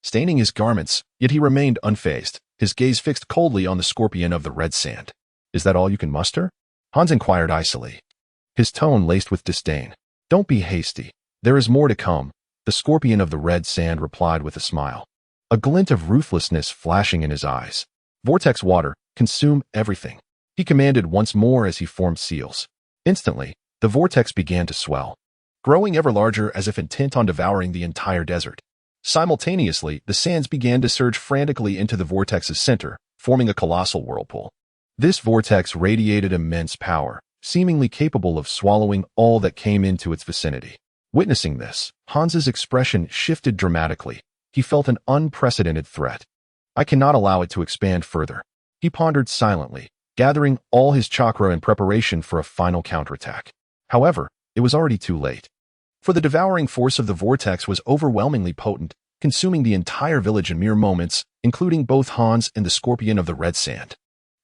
staining his garments, yet he remained unfazed, his gaze fixed coldly on the scorpion of the red sand. Is that all you can muster? Hans inquired icily, his tone laced with disdain. Don't be hasty. There is more to come, the scorpion of the red sand replied with a smile, a glint of ruthlessness flashing in his eyes. Vortex water, consume everything. He commanded once more as he formed seals. Instantly, The vortex began to swell, growing ever larger as if intent on devouring the entire desert. Simultaneously, the sands began to surge frantically into the vortex's center, forming a colossal whirlpool. This vortex radiated immense power, seemingly capable of swallowing all that came into its vicinity. Witnessing this, Hans's expression shifted dramatically. He felt an unprecedented threat. I cannot allow it to expand further. He pondered silently, gathering all his chakra in preparation for a final counterattack. However, it was already too late. For the devouring force of the vortex was overwhelmingly potent, consuming the entire village in mere moments, including both Hans and the scorpion of the red sand.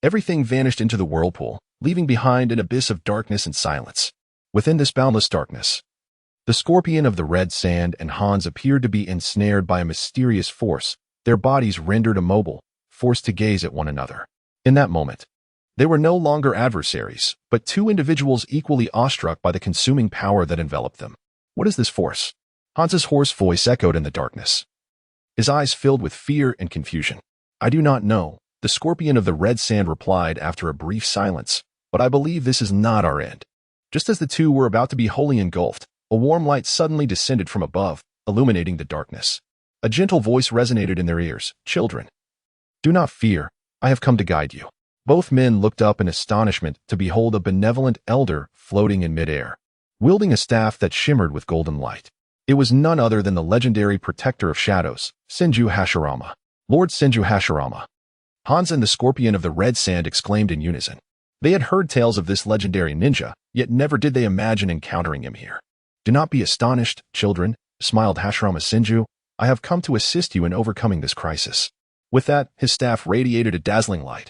Everything vanished into the whirlpool, leaving behind an abyss of darkness and silence. Within this boundless darkness, the scorpion of the red sand and Hans appeared to be ensnared by a mysterious force, their bodies rendered immobile, forced to gaze at one another. In that moment, they were no longer adversaries, but two individuals equally awestruck by the consuming power that enveloped them. What is this force? Hans's hoarse voice echoed in the darkness. His eyes filled with fear and confusion. I do not know, the scorpion of the red sand replied after a brief silence, but I believe this is not our end. Just as the two were about to be wholly engulfed, a warm light suddenly descended from above, illuminating the darkness. A gentle voice resonated in their ears. Children, do not fear, I have come to guide you. Both men looked up in astonishment to behold a benevolent elder floating in midair, wielding a staff that shimmered with golden light. It was none other than the legendary protector of shadows, Senju Hashirama. Lord Senju Hashirama. Hans and the scorpion of the red sand exclaimed in unison. They had heard tales of this legendary ninja, yet never did they imagine encountering him here. Do not be astonished, children, smiled Hashirama Senju. I have come to assist you in overcoming this crisis. With that, his staff radiated a dazzling light,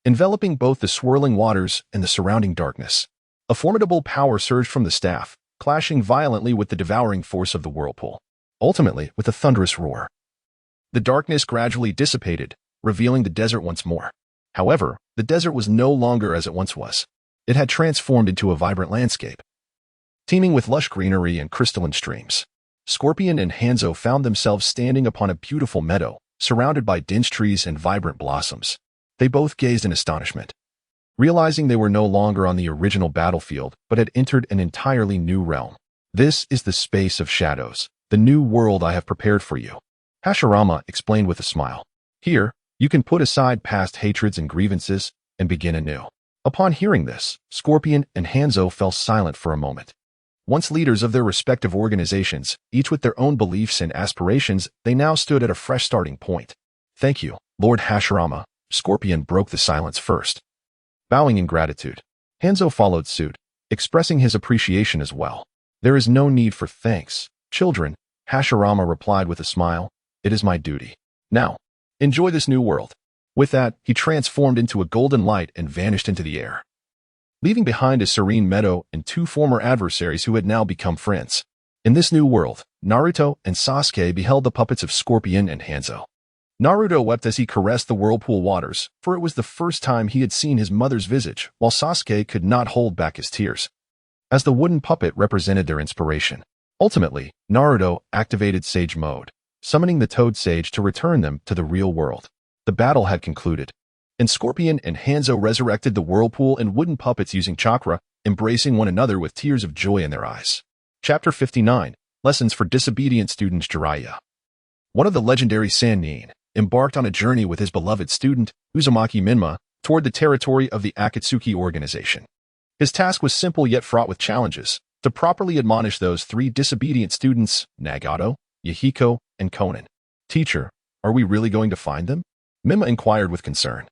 enveloping both the swirling waters and the surrounding darkness. A formidable power surged from the staff, clashing violently with the devouring force of the whirlpool. Ultimately, with a thunderous roar, the darkness gradually dissipated, revealing the desert once more. However, the desert was no longer as it once was. It had transformed into a vibrant landscape, teeming with lush greenery and crystalline streams. Scorpion and Hanzo found themselves standing upon a beautiful meadow, surrounded by dense trees and vibrant blossoms. They both gazed in astonishment, realizing they were no longer on the original battlefield, but had entered an entirely new realm. This is the space of shadows, the new world I have prepared for you, Hashirama explained with a smile. Here, you can put aside past hatreds and grievances and begin anew. Upon hearing this, Scorpion and Hanzo fell silent for a moment. Once leaders of their respective organizations, each with their own beliefs and aspirations, they now stood at a fresh starting point. Thank you, Lord Hashirama. Scorpion broke the silence first. Bowing in gratitude, Hanzo followed suit, expressing his appreciation as well. There is no need for thanks, children, Hashirama replied with a smile. It is my duty. Now, enjoy this new world. With that, he transformed into a golden light and vanished into the air, leaving behind a serene meadow and two former adversaries who had now become friends. In this new world, Naruto and Sasuke beheld the puppets of Scorpion and Hanzo. Naruto wept as he caressed the whirlpool waters, for it was the first time he had seen his mother's visage, while Sasuke could not hold back his tears, as the wooden puppet represented their inspiration. Ultimately, Naruto activated Sage Mode, summoning the Toad Sage to return them to the real world. The battle had concluded, and Scorpion and Hanzo resurrected the whirlpool and wooden puppets using chakra, embracing one another with tears of joy in their eyes. Chapter 59, Lessons for Disobedient Students. Jiraiya, one of the legendary Sannin, embarked on a journey with his beloved student, Uzumaki Minma, toward the territory of the Akatsuki organization. His task was simple yet fraught with challenges: to properly admonish those three disobedient students, Nagato, Yahiko, and Konan. Teacher, are we really going to find them? Minma inquired with concern.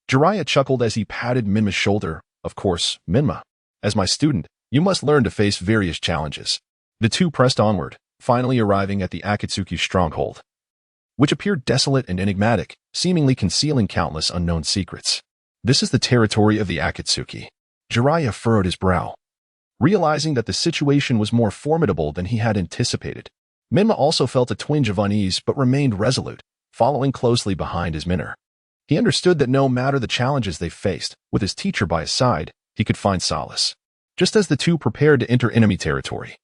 Jiraiya chuckled as he patted Minma's shoulder. Of course, Minma. As my student, you must learn to face various challenges. The two pressed onward, finally arriving at the Akatsuki stronghold, which appeared desolate and enigmatic, seemingly concealing countless unknown secrets. This is the territory of the Akatsuki. Jiraiya furrowed his brow, realizing that the situation was more formidable than he had anticipated. Minma also felt a twinge of unease but remained resolute, following closely behind his mentor. He understood that no matter the challenges they faced, with his teacher by his side, he could find solace. Just as the two prepared to enter enemy territory,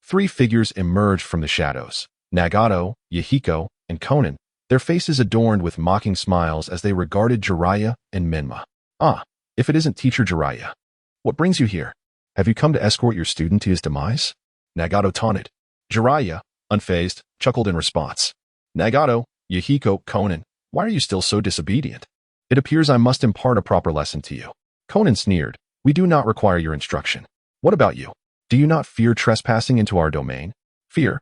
three figures emerged from the shadows: Nagato, Yahiko, and Konan, their faces adorned with mocking smiles as they regarded Jiraiya and Minma. Ah, if it isn't Teacher Jiraiya. What brings you here? Have you come to escort your student to his demise? Nagato taunted. Jiraiya, unfazed, chuckled in response. Nagato, Yahiko, Konan, why are you still so disobedient? It appears I must impart a proper lesson to you. Konan sneered. We do not require your instruction. What about you? Do you not fear trespassing into our domain? Fear?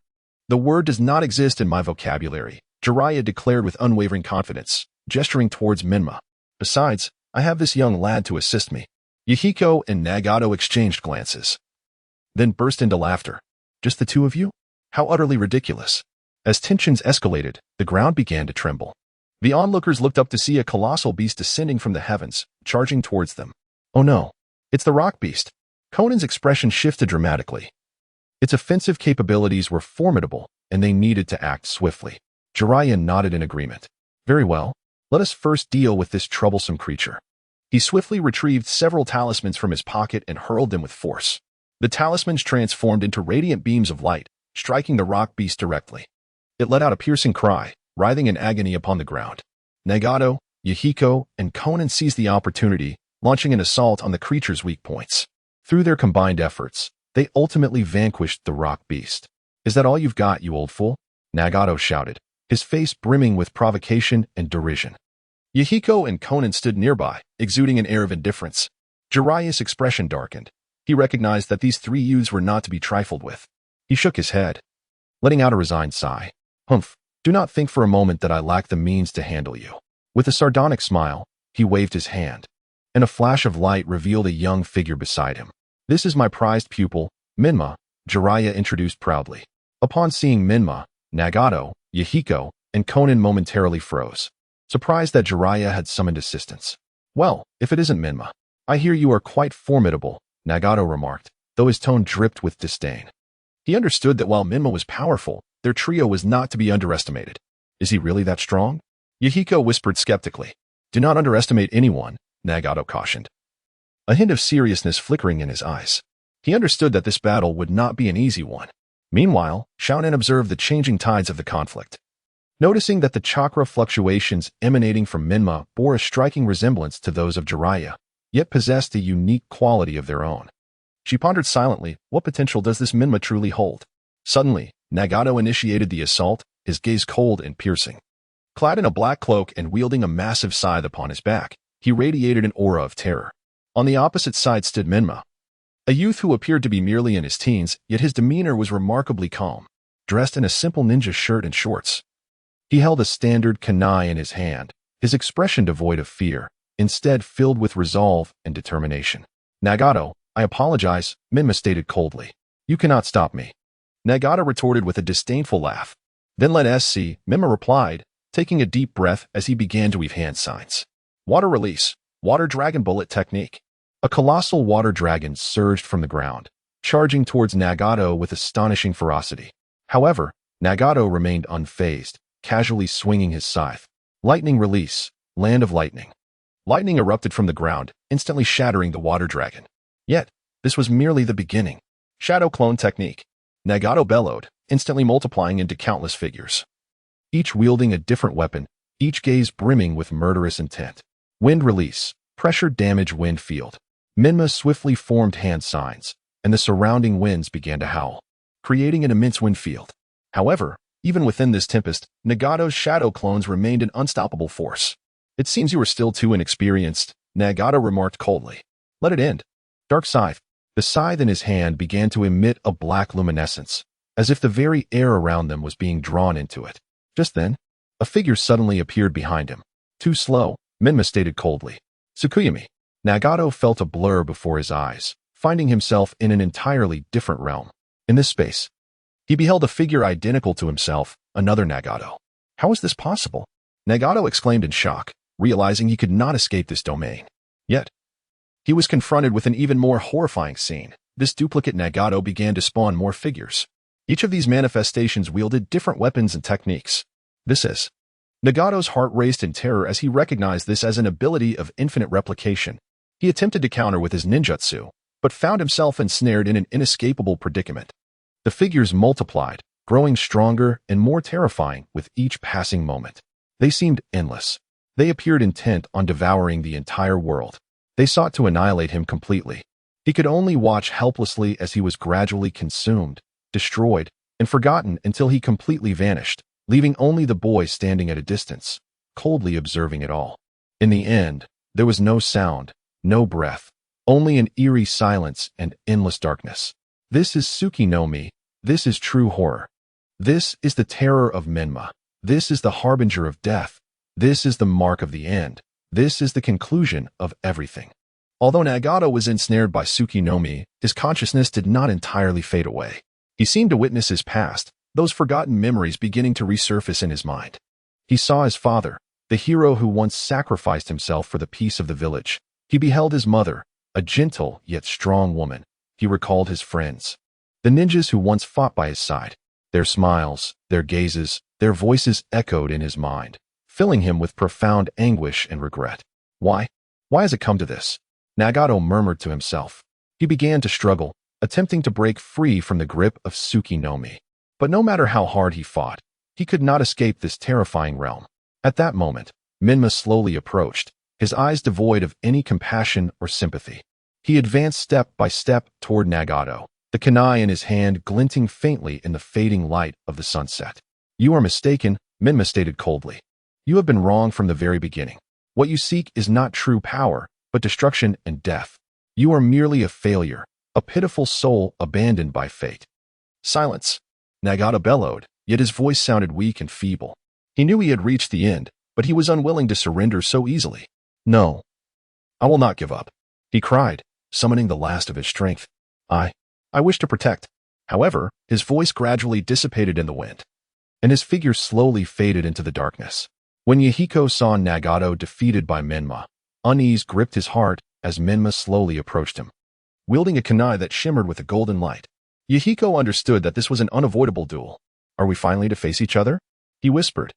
The word does not exist in my vocabulary, Jiraiya declared with unwavering confidence, gesturing towards Minma. Besides, I have this young lad to assist me. Yahiko and Nagato exchanged glances, then burst into laughter. Just the two of you? How utterly ridiculous. As tensions escalated, the ground began to tremble. The onlookers looked up to see a colossal beast descending from the heavens, charging towards them. Oh no, it's the rock beast. Conan's expression shifted dramatically. Its offensive capabilities were formidable, and they needed to act swiftly. Jiraiya nodded in agreement. Very well, let us first deal with this troublesome creature. He swiftly retrieved several talismans from his pocket and hurled them with force. The talismans transformed into radiant beams of light, striking the rock beast directly. It let out a piercing cry, writhing in agony upon the ground. Nagato, Yahiko, and Konan seized the opportunity, launching an assault on the creature's weak points. Through their combined efforts, they ultimately vanquished the rock beast. Is that all you've got, you old fool? Nagato shouted, his face brimming with provocation and derision. Yahiko and Konan stood nearby, exuding an air of indifference. Jiraiya's expression darkened. He recognized that these three youths were not to be trifled with. He shook his head, letting out a resigned sigh. Humph, do not think for a moment that I lack the means to handle you. With a sardonic smile, he waved his hand, and a flash of light revealed a young figure beside him. This is my prized pupil, Minma, Jiraiya introduced proudly. Upon seeing Minma, Nagato, Yahiko, and Konan momentarily froze, surprised that Jiraiya had summoned assistance. Well, if it isn't Minma. I hear you are quite formidable, Nagato remarked, though his tone dripped with disdain. He understood that while Minma was powerful, their trio was not to be underestimated. Is he really that strong? Yahiko whispered skeptically. Do not underestimate anyone, Nagato cautioned, a hint of seriousness flickering in his eyes. He understood that this battle would not be an easy one. Meanwhile, Xiaonan observed the changing tides of the conflict. Noticing that the chakra fluctuations emanating from Minma bore a striking resemblance to those of Jiraiya, yet possessed a unique quality of their own. She pondered silently, what potential does this Minma truly hold? Suddenly, Nagato initiated the assault, his gaze cold and piercing. Clad in a black cloak and wielding a massive scythe upon his back, he radiated an aura of terror. On the opposite side stood Minma, a youth who appeared to be merely in his teens, yet his demeanor was remarkably calm, dressed in a simple ninja shirt and shorts. He held a standard kunai in his hand, his expression devoid of fear, instead filled with resolve and determination. Nagato, I apologize, Minma stated coldly. You cannot stop me. Nagato retorted with a disdainful laugh. Then let us see, Minma replied, taking a deep breath as he began to weave hand signs. Water release, water dragon bullet technique. A colossal water dragon surged from the ground, charging towards Nagato with astonishing ferocity. However, Nagato remained unfazed, casually swinging his scythe. Lightning release, land of lightning. Lightning erupted from the ground, instantly shattering the water dragon. Yet, this was merely the beginning. Shadow clone technique. Nagato bellowed, instantly multiplying into countless figures, each wielding a different weapon, each gaze brimming with murderous intent. Wind release, pressure damage wind field. Minma swiftly formed hand signs, and the surrounding winds began to howl, creating an immense wind field. However, even within this tempest, Nagato's shadow clones remained an unstoppable force. It seems you are still too inexperienced, Nagato remarked coldly. Let it end. Dark scythe. The scythe in his hand began to emit a black luminescence, as if the very air around them was being drawn into it. Just then, a figure suddenly appeared behind him. Too slow, Minma stated coldly. Tsukuyami. Nagato felt a blur before his eyes, finding himself in an entirely different realm. In this space, he beheld a figure identical to himself, another Nagato. How is this possible? Nagato exclaimed in shock, realizing he could not escape this domain. Yet, he was confronted with an even more horrifying scene. This duplicate Nagato began to spawn more figures. Each of these manifestations wielded different weapons and techniques. Nagato's heart raced in terror as he recognized this as an ability of infinite replication. He attempted to counter with his ninjutsu, but found himself ensnared in an inescapable predicament. The figures multiplied, growing stronger and more terrifying with each passing moment. They seemed endless. They appeared intent on devouring the entire world. They sought to annihilate him completely. He could only watch helplessly as he was gradually consumed, destroyed, and forgotten until he completely vanished, leaving only the boy standing at a distance, coldly observing it all. In the end, there was no sound, no breath, only an eerie silence and endless darkness. This is Tsuki no Mi. This is true horror. This is the terror of Menma. This is the harbinger of death. This is the mark of the end. This is the conclusion of everything. Although Nagato was ensnared by Tsuki no Mi, his consciousness did not entirely fade away. He seemed to witness his past, those forgotten memories beginning to resurface in his mind. He saw his father, the hero who once sacrificed himself for the peace of the village. He beheld his mother, a gentle yet strong woman. He recalled his friends, the ninjas who once fought by his side. Their smiles, their gazes, their voices echoed in his mind, filling him with profound anguish and regret. Why? Why has it come to this? Nagato murmured to himself. He began to struggle, attempting to break free from the grip of Tsuki no Mi. But no matter how hard he fought, he could not escape this terrifying realm. At that moment, Menma slowly approached, his eyes devoid of any compassion or sympathy. He advanced step by step toward Nagato, the kunai in his hand glinting faintly in the fading light of the sunset. "You are mistaken," Menma stated coldly. "You have been wrong from the very beginning. What you seek is not true power, but destruction and death. You are merely a failure, a pitiful soul abandoned by fate." "Silence," Nagato bellowed, yet his voice sounded weak and feeble. He knew he had reached the end, but he was unwilling to surrender so easily. "No, I will not give up," he cried, summoning the last of his strength. I wish to protect." However, his voice gradually dissipated in the wind, and his figure slowly faded into the darkness. When Yahiko saw Nagato defeated by Menma, unease gripped his heart as Menma slowly approached him, wielding a kunai that shimmered with a golden light. Yahiko understood that this was an unavoidable duel. "Are we finally to face each other?" he whispered,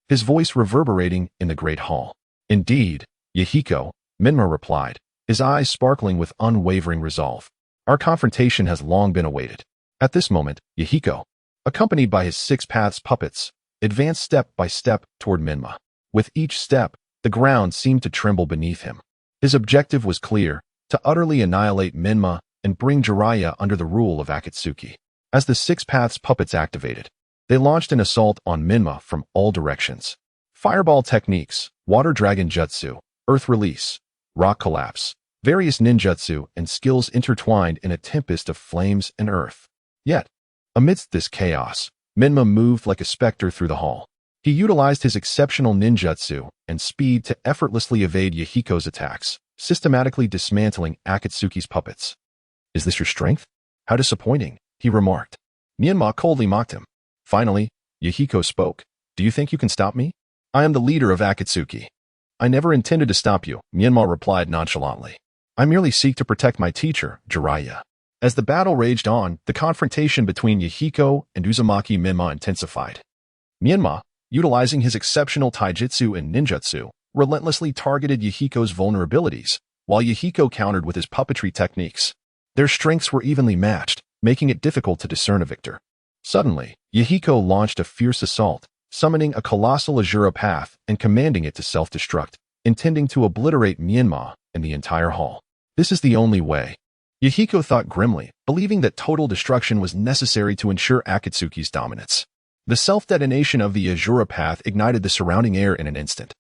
his voice reverberating in the great hall. "Indeed, Yahiko," Menma replied, his eyes sparkling with unwavering resolve. "Our confrontation has long been awaited." At this moment, Yahiko, accompanied by his 6 paths puppets, advanced step by step toward Menma. With each step, the ground seemed to tremble beneath him. His objective was clear, to utterly annihilate Menma and bring Jiraiya under the rule of Akatsuki. As the 6 paths puppets activated, they launched an assault on Menma from all directions. Fireball techniques, water dragon jutsu, earth release, rock collapse, various ninjutsu and skills intertwined in a tempest of flames and earth. Yet, amidst this chaos, Menma moved like a specter through the hall. He utilized his exceptional ninjutsu and speed to effortlessly evade Yahiko's attacks, systematically dismantling Akatsuki's puppets. "Is this your strength? How disappointing," he remarked. Menma coldly mocked him. Finally, Yahiko spoke. "Do you think you can stop me? I am the leader of Akatsuki." "I never intended to stop you," Menma replied nonchalantly. "I merely seek to protect my teacher, Jiraiya." As the battle raged on, the confrontation between Yahiko and Uzumaki Menma intensified. Menma, utilizing his exceptional taijutsu and ninjutsu, relentlessly targeted Yahiko's vulnerabilities, while Yahiko countered with his puppetry techniques. Their strengths were evenly matched, making it difficult to discern a victor. Suddenly, Yahiko launched a fierce assault, summoning a colossal Azura path and commanding it to self-destruct, intending to obliterate Menma and the entire hall. "This is the only way," Yahiko thought grimly, believing that total destruction was necessary to ensure Akatsuki's dominance. The self-detonation of the Azura path ignited the surrounding air in an instant,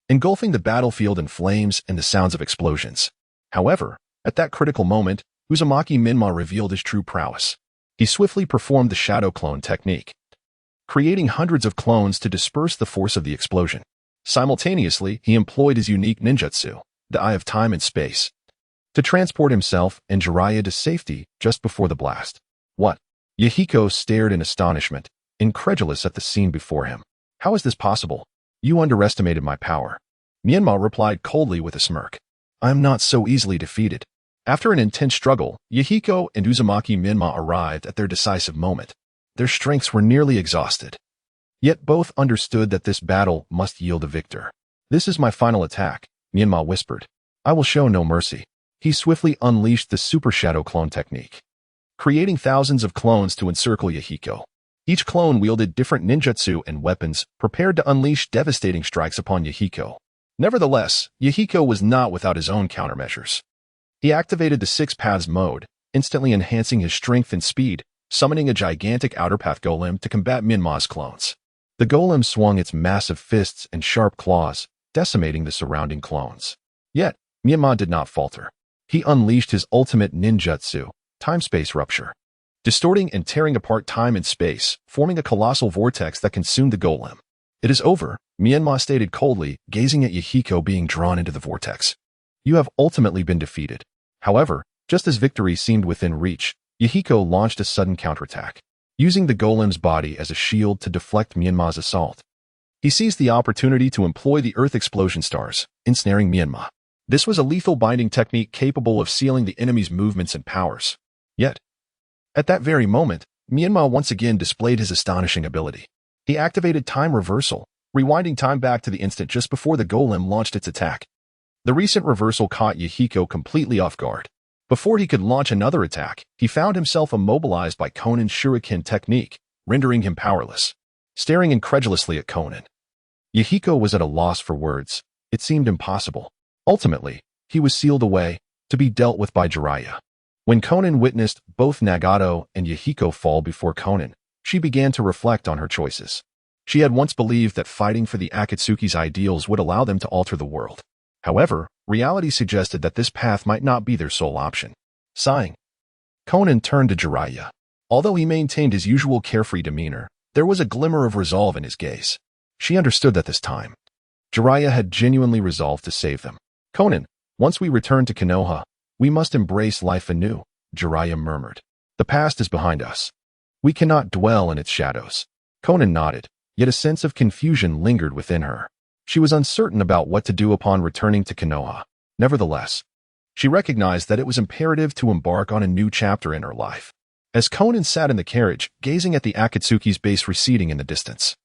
engulfing the battlefield in flames and the sounds of explosions. However, at that critical moment, Uzumaki Menma revealed his true prowess. He swiftly performed the shadow clone technique, creating hundreds of clones to disperse the force of the explosion. Simultaneously, he employed his unique ninjutsu, the Eye of Time and Space, to transport himself and Jiraiya to safety just before the blast. "What?" Yahiko stared in astonishment, incredulous at the scene before him. "How is this possible? You underestimated my power." Menma replied coldly with a smirk. "I am not so easily defeated." After an intense struggle, Yahiko and Uzumaki Menma arrived at their decisive moment. Their strengths were nearly exhausted. Yet both understood that this battle must yield a victor. "This is my final attack," Menma whispered. "I will show no mercy." He swiftly unleashed the Super Shadow Clone technique, creating thousands of clones to encircle Yahiko. Each clone wielded different ninjutsu and weapons, prepared to unleash devastating strikes upon Yahiko. Nevertheless, Yahiko was not without his own countermeasures. He activated the Six Paths mode, instantly enhancing his strength and speed, summoning a gigantic Outer Path golem to combat Myanmar's clones. The golem swung its massive fists and sharp claws, decimating the surrounding clones. Yet, Myanmar did not falter. He unleashed his ultimate ninjutsu, time-space rupture, distorting and tearing apart time and space, forming a colossal vortex that consumed the golem. "It is over," Myanmar stated coldly, gazing at Yahiko being drawn into the vortex. "You have ultimately been defeated." However, just as victory seemed within reach, Yahiko launched a sudden counterattack, using the golem's body as a shield to deflect Myanmar's assault. He seized the opportunity to employ the Earth Explosion Stars, ensnaring Myanmar. This was a lethal binding technique capable of sealing the enemy's movements and powers. Yet, at that very moment, Myanmar once again displayed his astonishing ability. He activated time reversal, rewinding time back to the instant just before the golem launched its attack. The recent reversal caught Yahiko completely off guard. Before he could launch another attack, he found himself immobilized by Conan's shuriken technique, rendering him powerless. Staring incredulously at Conan, Yahiko was at a loss for words. It seemed impossible. Ultimately, he was sealed away, to be dealt with by Jiraiya. When Conan witnessed both Nagato and Yahiko fall before Conan, she began to reflect on her choices. She had once believed that fighting for the Akatsuki's ideals would allow them to alter the world. However, reality suggested that this path might not be their sole option. Sighing, Conan turned to Jiraiya. Although he maintained his usual carefree demeanor, there was a glimmer of resolve in his gaze. She understood that this time, Jiraiya had genuinely resolved to save them. "Conan, once we return to Konoha, we must embrace life anew," Jiraiya murmured. "The past is behind us. We cannot dwell in its shadows." Conan nodded, yet a sense of confusion lingered within her. She was uncertain about what to do upon returning to Konoha. Nevertheless, she recognized that it was imperative to embark on a new chapter in her life. As Conan sat in the carriage, gazing at the Akatsuki's base receding in the distance,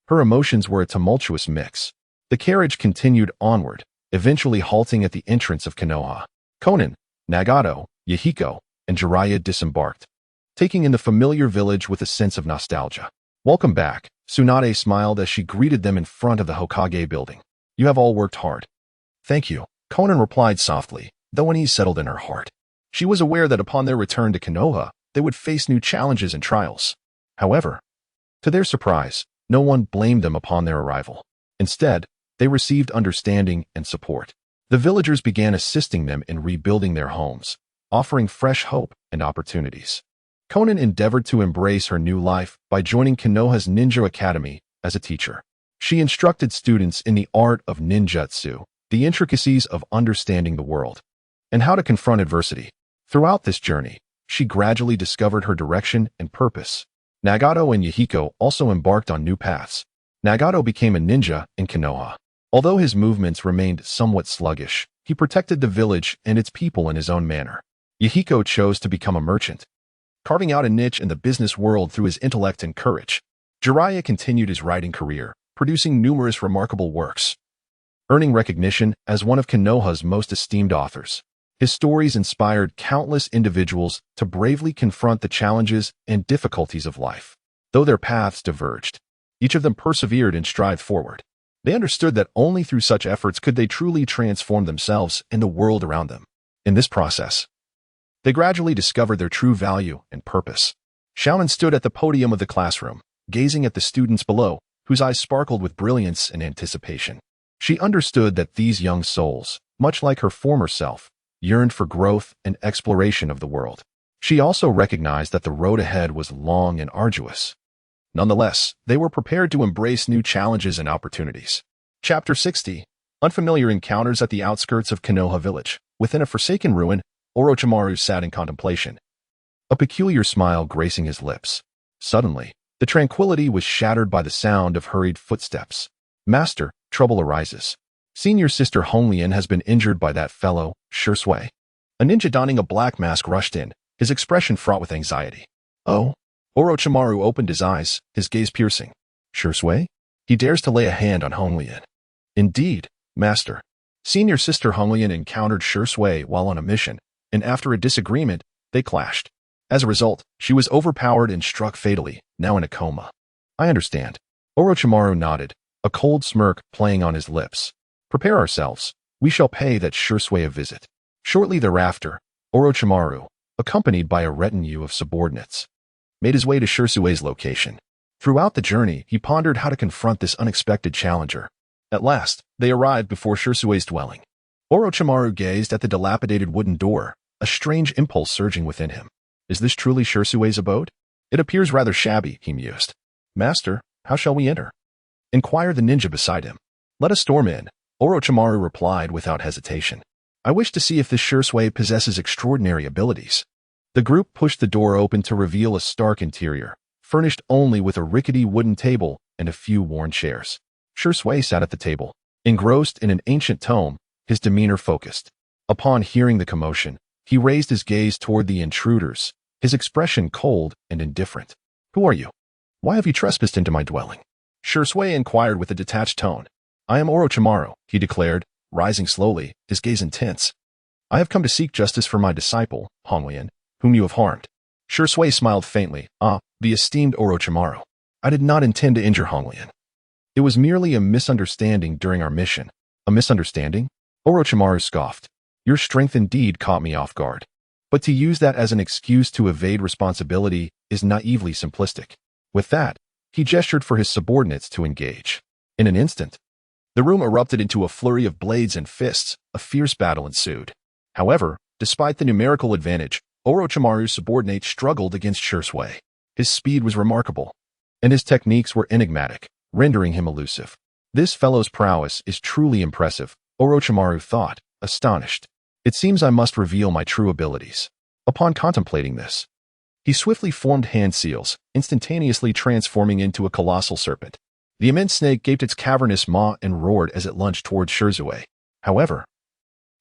her emotions were a tumultuous mix. The carriage continued onward, eventually halting at the entrance of Konoha. Conan, Nagato, Yahiko, and Jiraiya disembarked, taking in the familiar village with a sense of nostalgia. "Welcome back," Tsunade smiled as she greeted them in front of the Hokage building. "You have all worked hard." "Thank you," Conan replied softly, though unease settled in her heart. She was aware that upon their return to Konoha, they would face new challenges and trials. However, to their surprise, no one blamed them upon their arrival. Instead, they received understanding and support. The villagers began assisting them in rebuilding their homes, offering fresh hope and opportunities. Conan endeavored to embrace her new life by joining Konoha's Ninja Academy as a teacher. She instructed students in the art of ninjutsu, the intricacies of understanding the world, and how to confront adversity. Throughout this journey, she gradually discovered her direction and purpose. Nagato and Yahiko also embarked on new paths. Nagato became a ninja in Konoha. Although his movements remained somewhat sluggish, he protected the village and its people in his own manner. Yahiko chose to become a merchant, carving out a niche in the business world through his intellect and courage. Jiraiya continued his writing career, producing numerous remarkable works, earning recognition as one of Konoha's most esteemed authors. His stories inspired countless individuals to bravely confront the challenges and difficulties of life. Though their paths diverged, each of them persevered and strived forward. They understood that only through such efforts could they truly transform themselves and the world around them. In this process, they gradually discovered their true value and purpose. Xiaonan stood at the podium of the classroom, gazing at the students below, whose eyes sparkled with brilliance and anticipation. She understood that these young souls, much like her former self, yearned for growth and exploration of the world. She also recognized that the road ahead was long and arduous. Nonetheless, they were prepared to embrace new challenges and opportunities. Chapter 60. Unfamiliar encounters at the outskirts of Konoha village. Within a forsaken ruin, Orochimaru sat in contemplation, a peculiar smile gracing his lips. Suddenly, the tranquility was shattered by the sound of hurried footsteps. "Master, trouble arises. Senior sister Honglian has been injured by that fellow, Shursui." A ninja donning a black mask rushed in, his expression fraught with anxiety. "Oh?" Orochimaru opened his eyes, his gaze piercing. "Shursui? He dares to lay a hand on Honglian." "Indeed, master." Senior sister Honglian encountered Shursui while on a mission, and after a disagreement, they clashed. As a result, she was overpowered and struck fatally, now in a coma. "I understand." Orochimaru nodded, a cold smirk playing on his lips. "Prepare ourselves. We shall pay that Shursui a visit." Shortly thereafter, Orochimaru, accompanied by a retinue of subordinates, made his way to Shirsue's location. Throughout the journey, he pondered how to confront this unexpected challenger. At last, they arrived before Shirsue's dwelling. Orochimaru gazed at the dilapidated wooden door, a strange impulse surging within him. Is this truly Shirsue's abode? It appears rather shabby, he mused. Master, how shall we enter? Inquired the ninja beside him. Let us storm in, Orochimaru replied without hesitation. I wish to see if this Shirsue possesses extraordinary abilities. The group pushed the door open to reveal a stark interior, furnished only with a rickety wooden table and a few worn chairs. Shirsue sat at the table, engrossed in an ancient tome, his demeanor focused. Upon hearing the commotion, he raised his gaze toward the intruders, his expression cold and indifferent. Who are you? Why have you trespassed into my dwelling? Shirsue inquired with a detached tone. I am Orochimaru, he declared, rising slowly, his gaze intense. I have come to seek justice for my disciple, Honglian, whom you have harmed. Shirsue smiled faintly. The esteemed Orochimaru. I did not intend to injure Honglian. It was merely a misunderstanding during our mission. A misunderstanding? Orochimaru scoffed. Your strength indeed caught me off guard. But to use that as an excuse to evade responsibility is naively simplistic. With that, he gestured for his subordinates to engage. In an instant, the room erupted into a flurry of blades and fists. A fierce battle ensued. However, despite the numerical advantage, Orochimaru's subordinates struggled against Shirsue. His speed was remarkable, and his techniques were enigmatic, rendering him elusive. This fellow's prowess is truly impressive, Orochimaru thought, astonished. It seems I must reveal my true abilities. Upon contemplating this, he swiftly formed hand seals, instantaneously transforming into a colossal serpent. The immense snake gaped its cavernous maw and roared as it lunged towards Shirsue. However,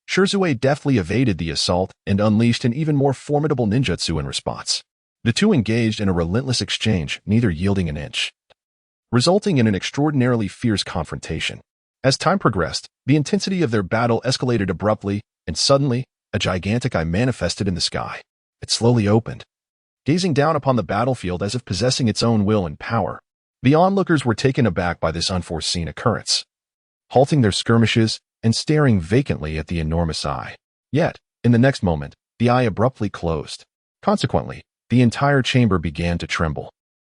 Shirsue deftly evaded the assault and unleashed an even more formidable ninjutsu in response. The two engaged in a relentless exchange, neither yielding an inch, resulting in an extraordinarily fierce confrontation. As time progressed, the intensity of their battle escalated abruptly, and suddenly, a gigantic eye manifested in the sky. It slowly opened, gazing down upon the battlefield as if possessing its own will and power. The onlookers were taken aback by this unforeseen occurrence, halting their skirmishes and staring vacantly at the enormous eye. Yet, in the next moment, the eye abruptly closed. Consequently, the entire chamber began to tremble.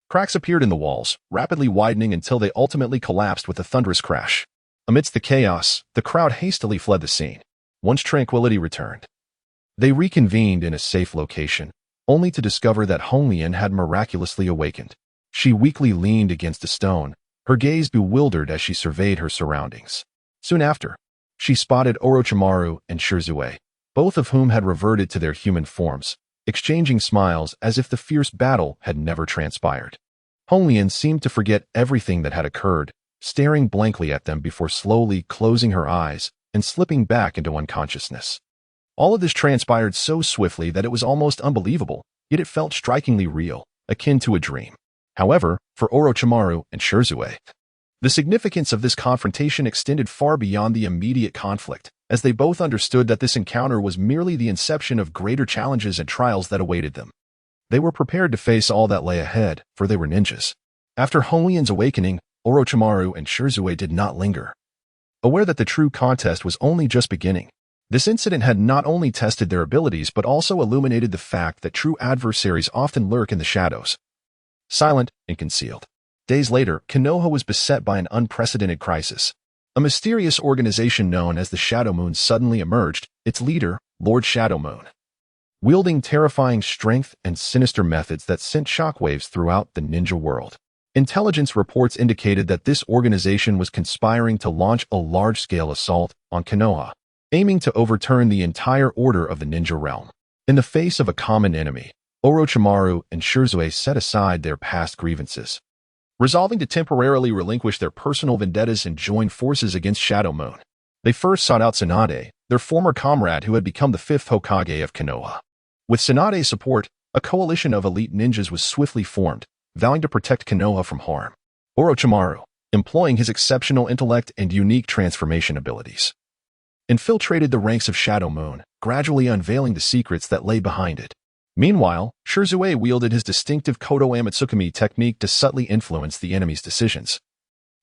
Cracks appeared in the walls, rapidly widening until they ultimately collapsed with a thunderous crash. Amidst the chaos, the crowd hastily fled the scene. Once tranquility returned, they reconvened in a safe location, only to discover that Honglian had miraculously awakened. She weakly leaned against a stone, her gaze bewildered as she surveyed her surroundings. Soon after, she spotted Orochimaru and Shirsue, both of whom had reverted to their human forms, exchanging smiles as if the fierce battle had never transpired. Honglian seemed to forget everything that had occurred, staring blankly at them before slowly closing her eyes and slipping back into unconsciousness. All of this transpired so swiftly that it was almost unbelievable, yet it felt strikingly real, akin to a dream. However, for Orochimaru and Shirsue, the significance of this confrontation extended far beyond the immediate conflict, as they both understood that this encounter was merely the inception of greater challenges and trials that awaited them. They were prepared to face all that lay ahead, for they were ninjas. After Honglian's awakening, Orochimaru and Shirsue did not linger. Aware that the true contest was only just beginning, this incident had not only tested their abilities but also illuminated the fact that true adversaries often lurk in the shadows, silent and concealed. Days later, Konoha was beset by an unprecedented crisis. A mysterious organization known as the Shadow Moon suddenly emerged, its leader, Lord Shadow Moon, wielding terrifying strength and sinister methods that sent shockwaves throughout the ninja world. Intelligence reports indicated that this organization was conspiring to launch a large-scale assault on Konoha, aiming to overturn the entire order of the ninja realm. In the face of a common enemy, Orochimaru and Shirsue set aside their past grievances, resolving to temporarily relinquish their personal vendettas and join forces against Shadow Moon. They first sought out Tsunade, their former comrade who had become the fifth Hokage of Konoha. With Tsunade's support, a coalition of elite ninjas was swiftly formed, vowing to protect Konoha from harm. Orochimaru, employing his exceptional intellect and unique transformation abilities, infiltrated the ranks of Shadow Moon, gradually unveiling the secrets that lay behind it. Meanwhile, Shirsue wielded his distinctive Kodo Amatsukami technique to subtly influence the enemy's decisions,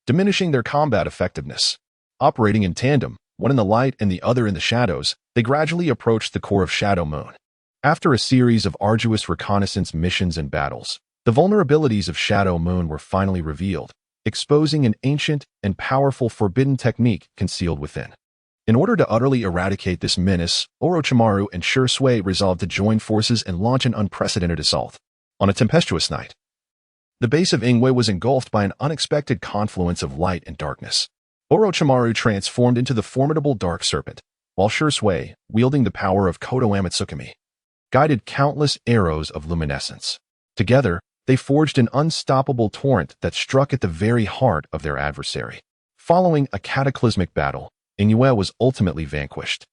diminishing their combat effectiveness. Operating in tandem, one in the light and the other in the shadows, they gradually approached the core of Shadow Moon. After a series of arduous reconnaissance missions and battles, the vulnerabilities of Shadow Moon were finally revealed, exposing an ancient and powerful forbidden technique concealed within. In order to utterly eradicate this menace, Orochimaru and Shisui resolved to join forces and launch an unprecedented assault. On a tempestuous night, the base of Ingwe was engulfed by an unexpected confluence of light and darkness. Orochimaru transformed into the formidable Dark Serpent, while Shisui, wielding the power of Kodo Amatsukami, guided countless arrows of luminescence. Together, they forged an unstoppable torrent that struck at the very heart of their adversary. Following a cataclysmic battle, Ingwe was ultimately vanquished,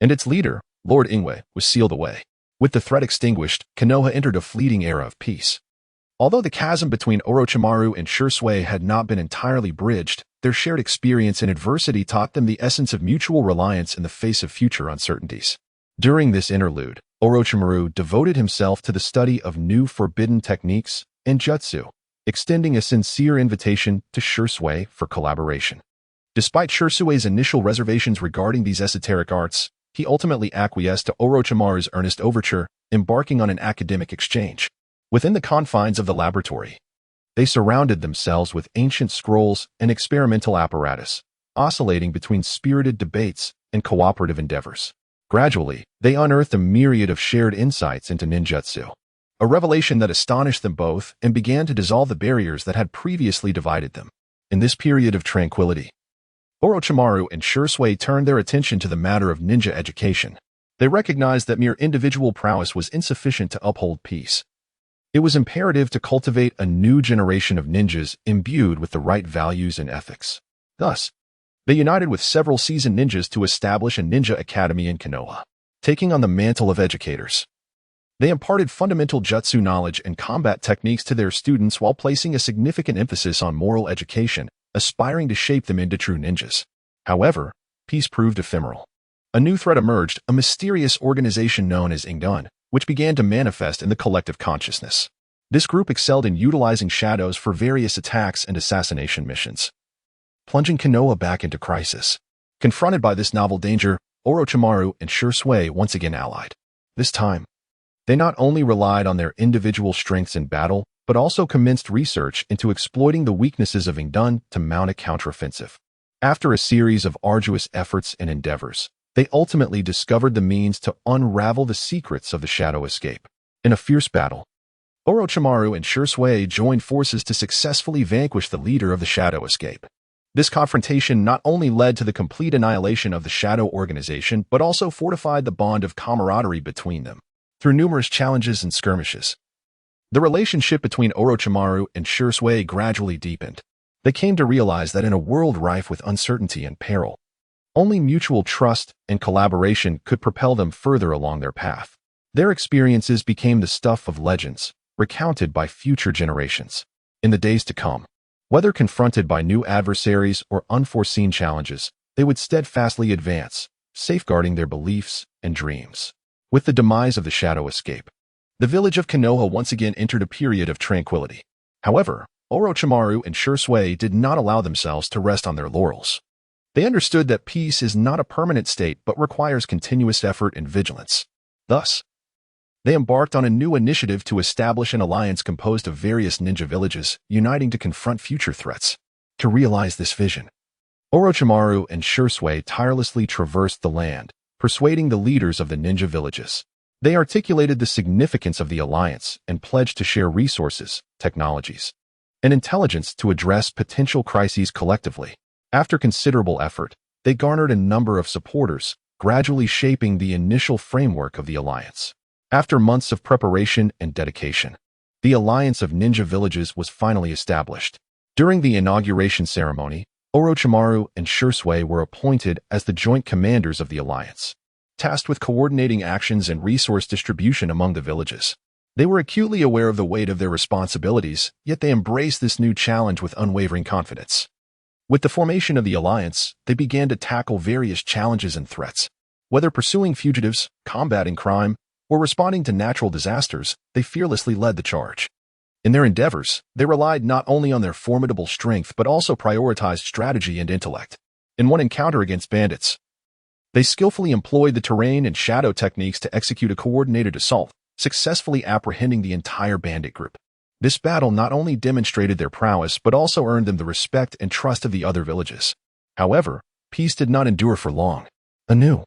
and its leader, Lord Ingwe, was sealed away. With the threat extinguished, Konoha entered a fleeting era of peace. Although the chasm between Orochimaru and Shisui had not been entirely bridged, their shared experience in adversity taught them the essence of mutual reliance in the face of future uncertainties. During this interlude, Orochimaru devoted himself to the study of new forbidden techniques and jutsu, extending a sincere invitation to Shisui for collaboration. Despite Shisui's initial reservations regarding these esoteric arts, he ultimately acquiesced to Orochimaru's earnest overture, embarking on an academic exchange. Within the confines of the laboratory, they surrounded themselves with ancient scrolls and experimental apparatus, oscillating between spirited debates and cooperative endeavors. Gradually, they unearthed a myriad of shared insights into ninjutsu, a revelation that astonished them both and began to dissolve the barriers that had previously divided them. In this period of tranquility, Orochimaru and Shisui turned their attention to the matter of ninja education. They recognized that mere individual prowess was insufficient to uphold peace. It was imperative to cultivate a new generation of ninjas imbued with the right values and ethics. Thus, they united with several seasoned ninjas to establish a ninja academy in Konoha. Taking on the mantle of educators, they imparted fundamental jutsu knowledge and combat techniques to their students while placing a significant emphasis on moral education, aspiring to shape them into true ninjas. However, peace proved ephemeral. A new threat emerged, a mysterious organization known as Ingdun, which began to manifest in the collective consciousness. This group excelled in utilizing shadows for various attacks and assassination missions, plunging Konoha back into crisis. Confronted by this novel danger, Orochimaru and Shisui once again allied. This time, they not only relied on their individual strengths in battle, but also commenced research into exploiting the weaknesses of Ingdun to mount a counteroffensive. After a series of arduous efforts and endeavors, they ultimately discovered the means to unravel the secrets of the Shadow Escape. In a fierce battle, Orochimaru and Shisui joined forces to successfully vanquish the leader of the Shadow Escape. This confrontation not only led to the complete annihilation of the Shadow Organization, but also fortified the bond of camaraderie between them. Through numerous challenges and skirmishes, the relationship between Orochimaru and Shisui gradually deepened. They came to realize that in a world rife with uncertainty and peril, only mutual trust and collaboration could propel them further along their path. Their experiences became the stuff of legends, recounted by future generations. In the days to come, whether confronted by new adversaries or unforeseen challenges, they would steadfastly advance, safeguarding their beliefs and dreams. With the demise of the Shadow Escape, the village of Konoha once again entered a period of tranquility. However, Orochimaru and Shisui did not allow themselves to rest on their laurels. They understood that peace is not a permanent state but requires continuous effort and vigilance. Thus, they embarked on a new initiative to establish an alliance composed of various ninja villages, uniting to confront future threats. To realize this vision, Orochimaru and Shisui tirelessly traversed the land, persuading the leaders of the ninja villages. They articulated the significance of the alliance and pledged to share resources, technologies, and intelligence to address potential crises collectively. After considerable effort, they garnered a number of supporters, gradually shaping the initial framework of the alliance. After months of preparation and dedication, the Alliance of Ninja Villages was finally established. During the inauguration ceremony, Orochimaru and Shisui were appointed as the joint commanders of the alliance, tasked with coordinating actions and resource distribution among the villages. They were acutely aware of the weight of their responsibilities, yet they embraced this new challenge with unwavering confidence. With the formation of the alliance, they began to tackle various challenges and threats. Whether pursuing fugitives, combating crime, or responding to natural disasters, they fearlessly led the charge. In their endeavors, they relied not only on their formidable strength but also prioritized strategy and intellect. In one encounter against bandits, They skillfully employed the terrain and shadow techniques to execute a coordinated assault, successfully apprehending the entire bandit group. This battle not only demonstrated their prowess but also earned them the respect and trust of the other villages. However, peace did not endure for long. A new,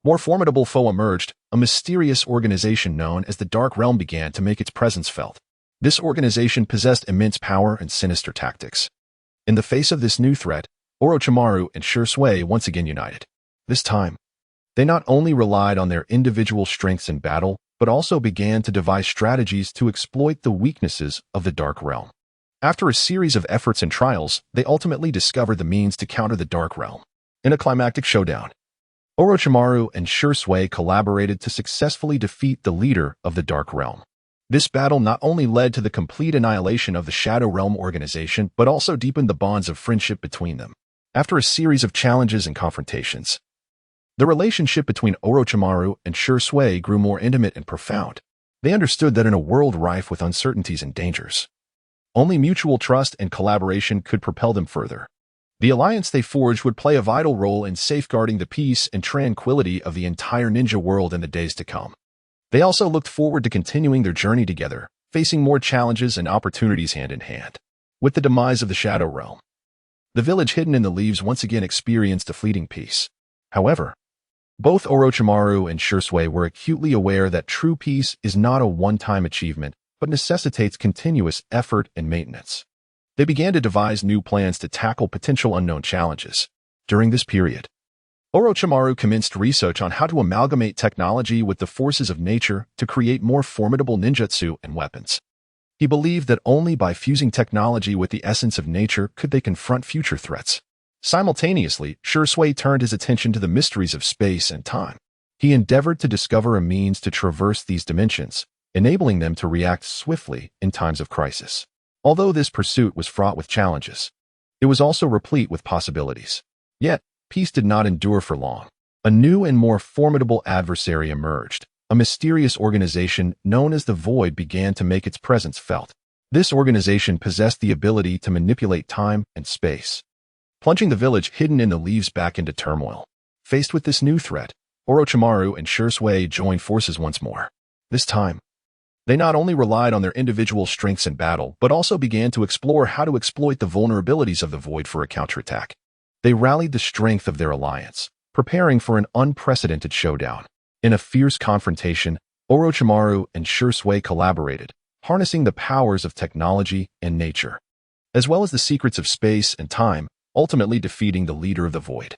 more formidable foe emerged. A mysterious organization known as the Dark Realm began to make its presence felt. This organization possessed immense power and sinister tactics. In the face of this new threat, Orochimaru and Sasuke once again united. This time, they not only relied on their individual strengths in battle, but also began to devise strategies to exploit the weaknesses of the Dark Realm. After a series of efforts and trials, they ultimately discovered the means to counter the Dark Realm. In a climactic showdown, Orochimaru and Sasuke collaborated to successfully defeat the leader of the Dark Realm. This battle not only led to the complete annihilation of the Shadow Realm organization, but also deepened the bonds of friendship between them. After a series of challenges and confrontations, the relationship between Orochimaru and Sasuke grew more intimate and profound. They understood that in a world rife with uncertainties and dangers, only mutual trust and collaboration could propel them further. The alliance they forged would play a vital role in safeguarding the peace and tranquility of the entire ninja world in the days to come. They also looked forward to continuing their journey together, facing more challenges and opportunities hand in hand. With the demise of the Shadow Realm, the village hidden in the leaves once again experienced a fleeting peace. However, both Orochimaru and Sasuke were acutely aware that true peace is not a one-time achievement, but necessitates continuous effort and maintenance. They began to devise new plans to tackle potential unknown challenges. During this period, Orochimaru commenced research on how to amalgamate technology with the forces of nature to create more formidable ninjutsu and weapons. He believed that only by fusing technology with the essence of nature could they confront future threats. Simultaneously, Sasuke turned his attention to the mysteries of space and time. He endeavored to discover a means to traverse these dimensions, enabling them to react swiftly in times of crisis. Although this pursuit was fraught with challenges, it was also replete with possibilities. Yet, peace did not endure for long. A new and more formidable adversary emerged. A mysterious organization known as the Void began to make its presence felt. This organization possessed the ability to manipulate time and space, plunging the village hidden in the leaves back into turmoil. Faced with this new threat, Orochimaru and Sasuke joined forces once more. This time, they not only relied on their individual strengths in battle, but also began to explore how to exploit the vulnerabilities of the Void for a counterattack. They rallied the strength of their alliance, preparing for an unprecedented showdown. In a fierce confrontation, Orochimaru and Sasuke collaborated, harnessing the powers of technology and nature, as well as the secrets of space and time, ultimately defeating the leader of the Void.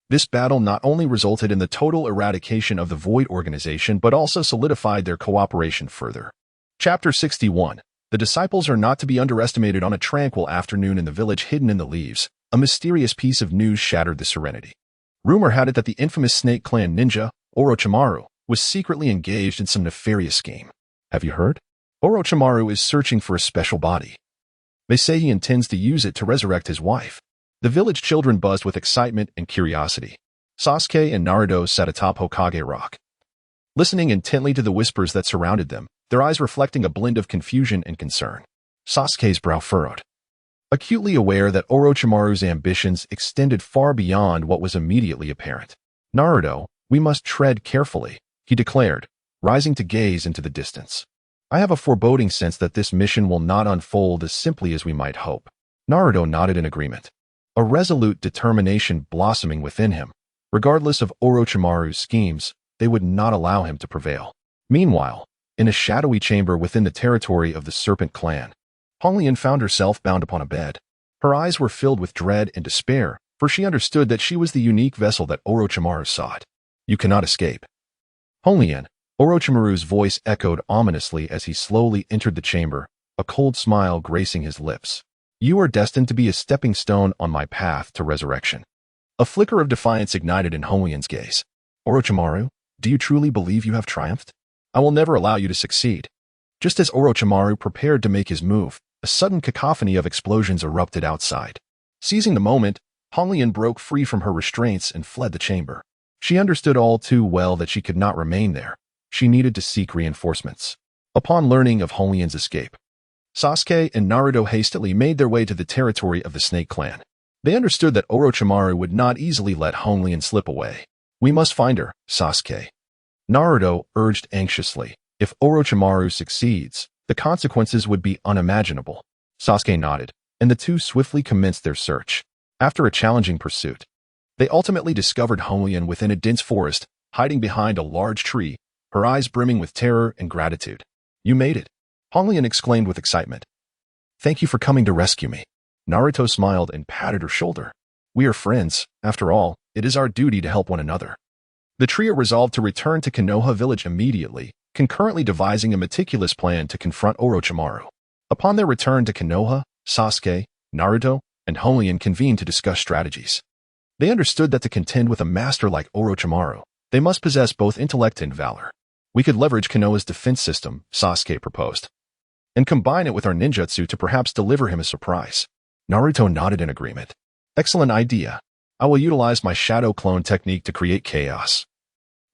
This battle not only resulted in the total eradication of the Void organization, but also solidified their cooperation further. Chapter 61. The disciples are not to be underestimated. On a tranquil afternoon in the village hidden in the leaves, a mysterious piece of news shattered the serenity. Rumor had it that the infamous Snake Clan ninja, Orochimaru, was secretly engaged in some nefarious scheme. Have you heard? Orochimaru is searching for a special body. They say he intends to use it to resurrect his wife. The village children buzzed with excitement and curiosity. Sasuke and Naruto sat atop Hokage Rock, listening intently to the whispers that surrounded them, their eyes reflecting a blend of confusion and concern. Sasuke's brow furrowed, acutely aware that Orochimaru's ambitions extended far beyond what was immediately apparent. Naruto, we must tread carefully, he declared, rising to gaze into the distance. I have a foreboding sense that this mission will not unfold as simply as we might hope. Naruto nodded in agreement, a resolute determination blossoming within him. Regardless of Orochimaru's schemes, they would not allow him to prevail. Meanwhile, in a shadowy chamber within the territory of the Serpent Clan, Honglian found herself bound upon a bed. Her eyes were filled with dread and despair, for she understood that she was the unique vessel that Orochimaru sought. You cannot escape. Honglian, Orochimaru's voice echoed ominously as he slowly entered the chamber, a cold smile gracing his lips. You are destined to be a stepping stone on my path to resurrection. A flicker of defiance ignited in Honglian's gaze. Orochimaru, do you truly believe you have triumphed? I will never allow you to succeed. Just as Orochimaru prepared to make his move, a sudden cacophony of explosions erupted outside. Seizing the moment, Honglian broke free from her restraints and fled the chamber. She understood all too well that she could not remain there. She needed to seek reinforcements. Upon learning of Honglian's escape, Sasuke and Naruto hastily made their way to the territory of the Snake Clan. They understood that Orochimaru would not easily let Honglian slip away. We must find her, Sasuke. Naruto urged anxiously. If Orochimaru succeeds, the consequences would be unimaginable. Sasuke nodded, and the two swiftly commenced their search. After a challenging pursuit, they ultimately discovered Honglian within a dense forest, hiding behind a large tree, her eyes brimming with terror and gratitude. You made it, Honglian exclaimed with excitement. Thank you for coming to rescue me. Naruto smiled and patted her shoulder. We are friends. After all, it is our duty to help one another. The trio resolved to return to Konoha village immediately, concurrently devising a meticulous plan to confront Orochimaru. Upon their return to Konoha, Sasuke, Naruto, and Honglian convened to discuss strategies. They understood that to contend with a master like Orochimaru, they must possess both intellect and valor. We could leverage Konoha's defense system, Sasuke proposed, and combine it with our ninjutsu to perhaps deliver him a surprise. Naruto nodded in agreement. Excellent idea. I will utilize my shadow clone technique to create chaos,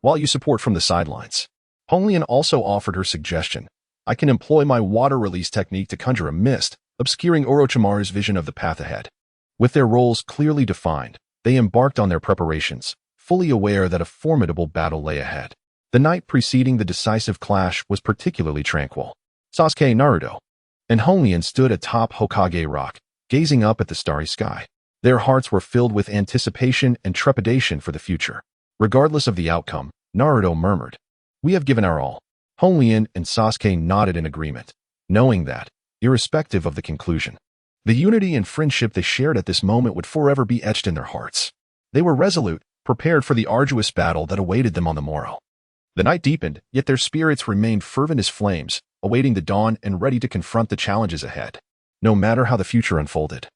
while you support from the sidelines. Honglian also offered her suggestion. I can employ my water release technique to conjure a mist, obscuring Orochimaru's vision of the path ahead. With their roles clearly defined, they embarked on their preparations, fully aware that a formidable battle lay ahead. The night preceding the decisive clash was particularly tranquil. Sasuke, Naruto, and Honglian stood atop Hokage Rock, gazing up at the starry sky. Their hearts were filled with anticipation and trepidation for the future. Regardless of the outcome, Naruto murmured, "We have given our all." Honglian and Sasuke nodded in agreement, knowing that, irrespective of the conclusion, the unity and friendship they shared at this moment would forever be etched in their hearts. They were resolute, prepared for the arduous battle that awaited them on the morrow. The night deepened, yet their spirits remained fervent as flames, awaiting the dawn and ready to confront the challenges ahead, no matter how the future unfolded.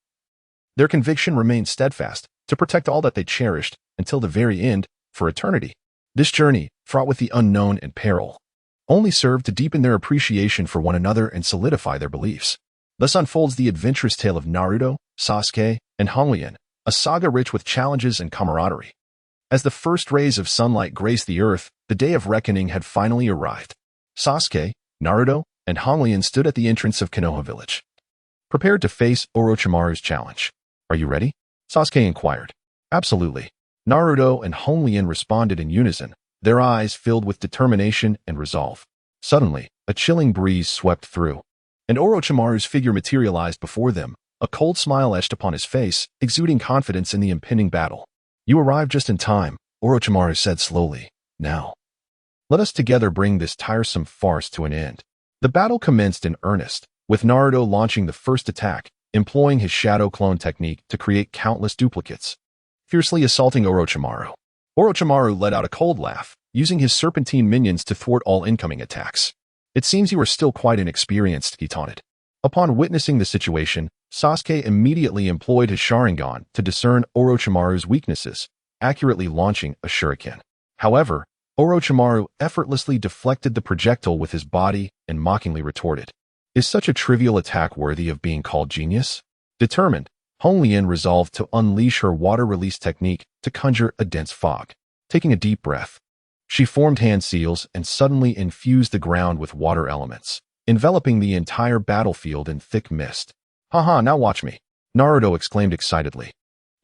Their conviction remained steadfast, to protect all that they cherished, until the very end, for eternity. This journey, fraught with the unknown and peril, only served to deepen their appreciation for one another and solidify their beliefs. Thus unfolds the adventurous tale of Naruto, Sasuke, and Honglian, a saga rich with challenges and camaraderie. As the first rays of sunlight graced the earth, the day of reckoning had finally arrived. Sasuke, Naruto, and Honglian stood at the entrance of Konoha village, prepared to face Orochimaru's challenge. Are you ready? Sasuke inquired. Absolutely. Naruto and Honglian responded in unison, their eyes filled with determination and resolve. Suddenly, a chilling breeze swept through, and Orochimaru's figure materialized before them, a cold smile etched upon his face, exuding confidence in the impending battle. You arrived just in time, Orochimaru said slowly. Now, let us together bring this tiresome farce to an end. The battle commenced in earnest, with Naruto launching the first attack, employing his shadow clone technique to create countless duplicates, fiercely assaulting Orochimaru. Orochimaru let out a cold laugh, using his serpentine minions to thwart all incoming attacks. It seems you are still quite inexperienced, he taunted. Upon witnessing the situation, Sasuke immediately employed his Sharingan to discern Orochimaru's weaknesses, accurately launching a shuriken. However, Orochimaru effortlessly deflected the projectile with his body and mockingly retorted, "Is such a trivial attack worthy of being called genius?" Determined, Honglian resolved to unleash her water release technique to conjure a dense fog. Taking a deep breath, she formed hand seals and suddenly infused the ground with water elements, enveloping the entire battlefield in thick mist. Haha, now watch me, Naruto exclaimed excitedly.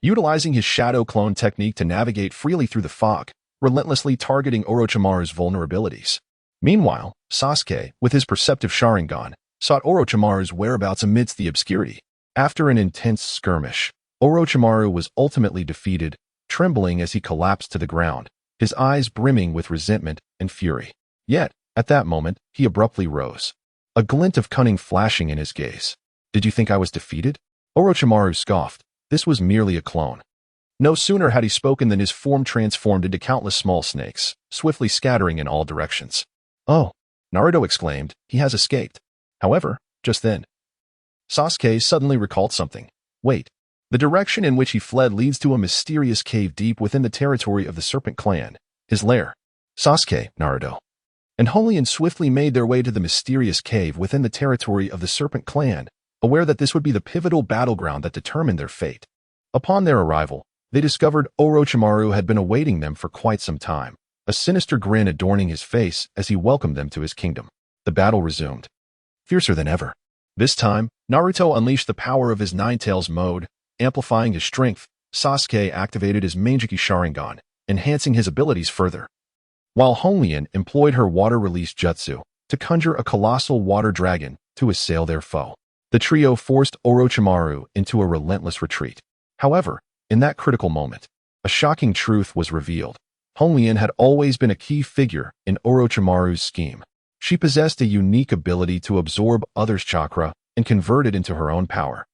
Utilizing his shadow clone technique to navigate freely through the fog, relentlessly targeting Orochimaru's vulnerabilities. Meanwhile, Sasuke, with his perceptive Sharingan, sought Orochimaru's whereabouts amidst the obscurity. After an intense skirmish, Orochimaru was ultimately defeated, trembling as he collapsed to the ground, his eyes brimming with resentment and fury. Yet, at that moment, he abruptly rose, a glint of cunning flashing in his gaze. Did you think I was defeated? Orochimaru scoffed. This was merely a clone. No sooner had he spoken than his form transformed into countless small snakes, swiftly scattering in all directions. Oh, Naruto exclaimed, he has escaped. However, just then, Sasuke suddenly recalled something. Wait, the direction in which he fled leads to a mysterious cave deep within the territory of the Serpent Clan, his lair. Sasuke, Naruto, and Honglian swiftly made their way to the mysterious cave within the territory of the Serpent Clan, aware that this would be the pivotal battleground that determined their fate. Upon their arrival, they discovered Orochimaru had been awaiting them for quite some time, a sinister grin adorning his face as he welcomed them to his kingdom. The battle resumed, fiercer than ever. This time, Naruto unleashed the power of his Nine Tails mode, amplifying his strength. Sasuke activated his Manjiki Sharingan, enhancing his abilities further. While Honglian employed her water-release jutsu to conjure a colossal water dragon to assail their foe. The trio forced Orochimaru into a relentless retreat. However, in that critical moment, a shocking truth was revealed. Honglian had always been a key figure in Orochimaru's scheme. She possessed a unique ability to absorb others' chakra and convert it into her own power.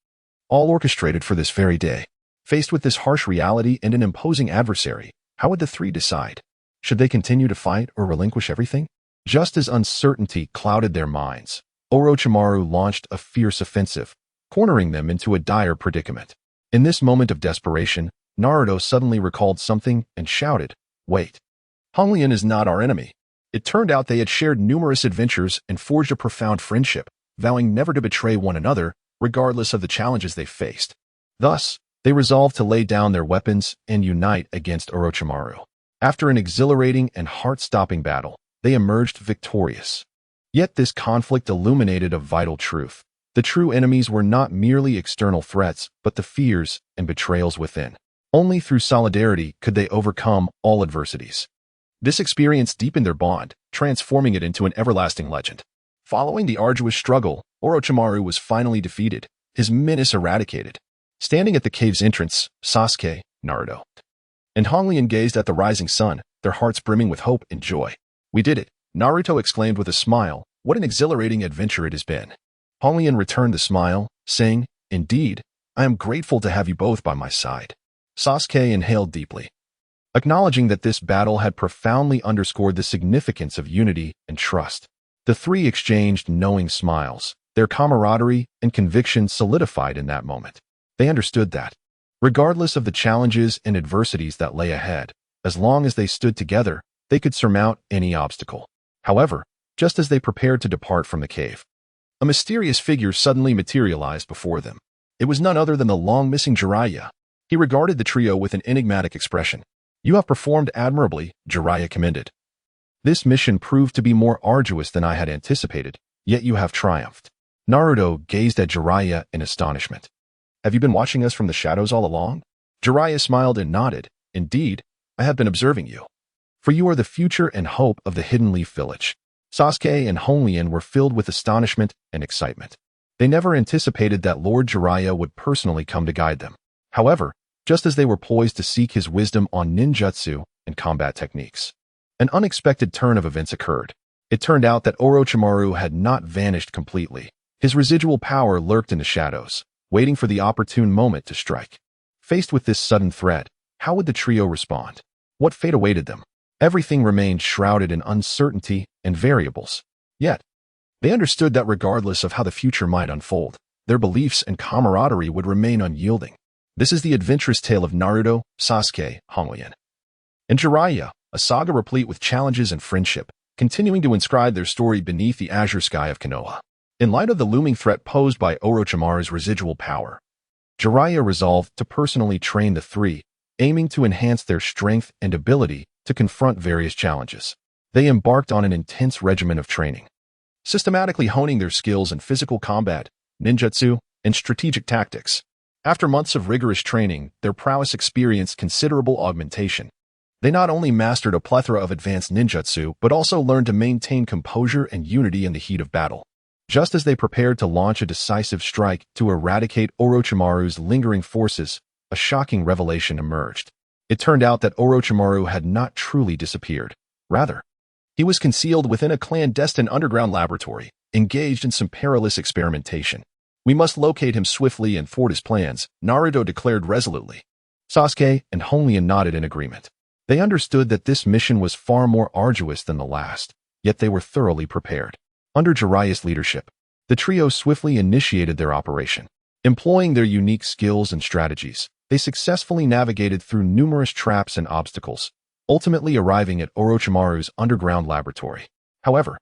All orchestrated for this very day. Faced with this harsh reality and an imposing adversary, how would the three decide? Should they continue to fight or relinquish everything? Just as uncertainty clouded their minds, Orochimaru launched a fierce offensive, cornering them into a dire predicament. In this moment of desperation, Naruto suddenly recalled something and shouted, "Wait! Honglian is not our enemy." It turned out they had shared numerous adventures and forged a profound friendship, vowing never to betray one another, regardless of the challenges they faced. Thus, they resolved to lay down their weapons and unite against Orochimaru. After an exhilarating and heart-stopping battle, they emerged victorious. Yet this conflict illuminated a vital truth. The true enemies were not merely external threats, but the fears and betrayals within. Only through solidarity could they overcome all adversities. This experience deepened their bond, transforming it into an everlasting legend. Following the arduous struggle, Orochimaru was finally defeated, his menace eradicated. Standing at the cave's entrance, Sasuke, Naruto, and Honglian gazed at the rising sun, their hearts brimming with hope and joy. "We did it," Naruto exclaimed with a smile. "What an exhilarating adventure it has been." Honglian returned the smile, saying, "Indeed, I am grateful to have you both by my side." Sasuke inhaled deeply, acknowledging that this battle had profoundly underscored the significance of unity and trust. The three exchanged knowing smiles, their camaraderie and conviction solidified in that moment. They understood that, regardless of the challenges and adversities that lay ahead, as long as they stood together, they could surmount any obstacle. However, just as they prepared to depart from the cave, a mysterious figure suddenly materialized before them. It was none other than the long-missing Jiraiya. He regarded the trio with an enigmatic expression. "You have performed admirably," Jiraiya commended. "This mission proved to be more arduous than I had anticipated, yet you have triumphed." Naruto gazed at Jiraiya in astonishment. "Have you been watching us from the shadows all along?" Jiraiya smiled and nodded. "Indeed, I have been observing you. For you are the future and hope of the Hidden Leaf Village." Sasuke and Honglian were filled with astonishment and excitement. They never anticipated that Lord Jiraiya would personally come to guide them. However, just as they were poised to seek his wisdom on ninjutsu and combat techniques, an unexpected turn of events occurred. It turned out that Orochimaru had not vanished completely. His residual power lurked in the shadows, waiting for the opportune moment to strike. Faced with this sudden threat, how would the trio respond? What fate awaited them? Everything remained shrouded in uncertainty and variables. Yet, they understood that regardless of how the future might unfold, their beliefs and camaraderie would remain unyielding. This is the adventurous tale of Naruto, Sasuke, Honglian, and Jiraiya, a saga replete with challenges and friendship, continuing to inscribe their story beneath the azure sky of Konoha. In light of the looming threat posed by Orochimaru's residual power, Jiraiya resolved to personally train the three, aiming to enhance their strength and ability to confront various challenges. They embarked on an intense regimen of training, systematically honing their skills in physical combat, ninjutsu, and strategic tactics. After months of rigorous training, their prowess experienced considerable augmentation. They not only mastered a plethora of advanced ninjutsu, but also learned to maintain composure and unity in the heat of battle. Just as they prepared to launch a decisive strike to eradicate Orochimaru's lingering forces, a shocking revelation emerged. It turned out that Orochimaru had not truly disappeared. Rather, he was concealed within a clandestine underground laboratory, engaged in some perilous experimentation. "We must locate him swiftly and thwart his plans," Naruto declared resolutely. Sasuke and Honglian nodded in agreement. They understood that this mission was far more arduous than the last, yet they were thoroughly prepared. Under Jiraiya's leadership, the trio swiftly initiated their operation. Employing their unique skills and strategies, they successfully navigated through numerous traps and obstacles, ultimately arriving at Orochimaru's underground laboratory. However,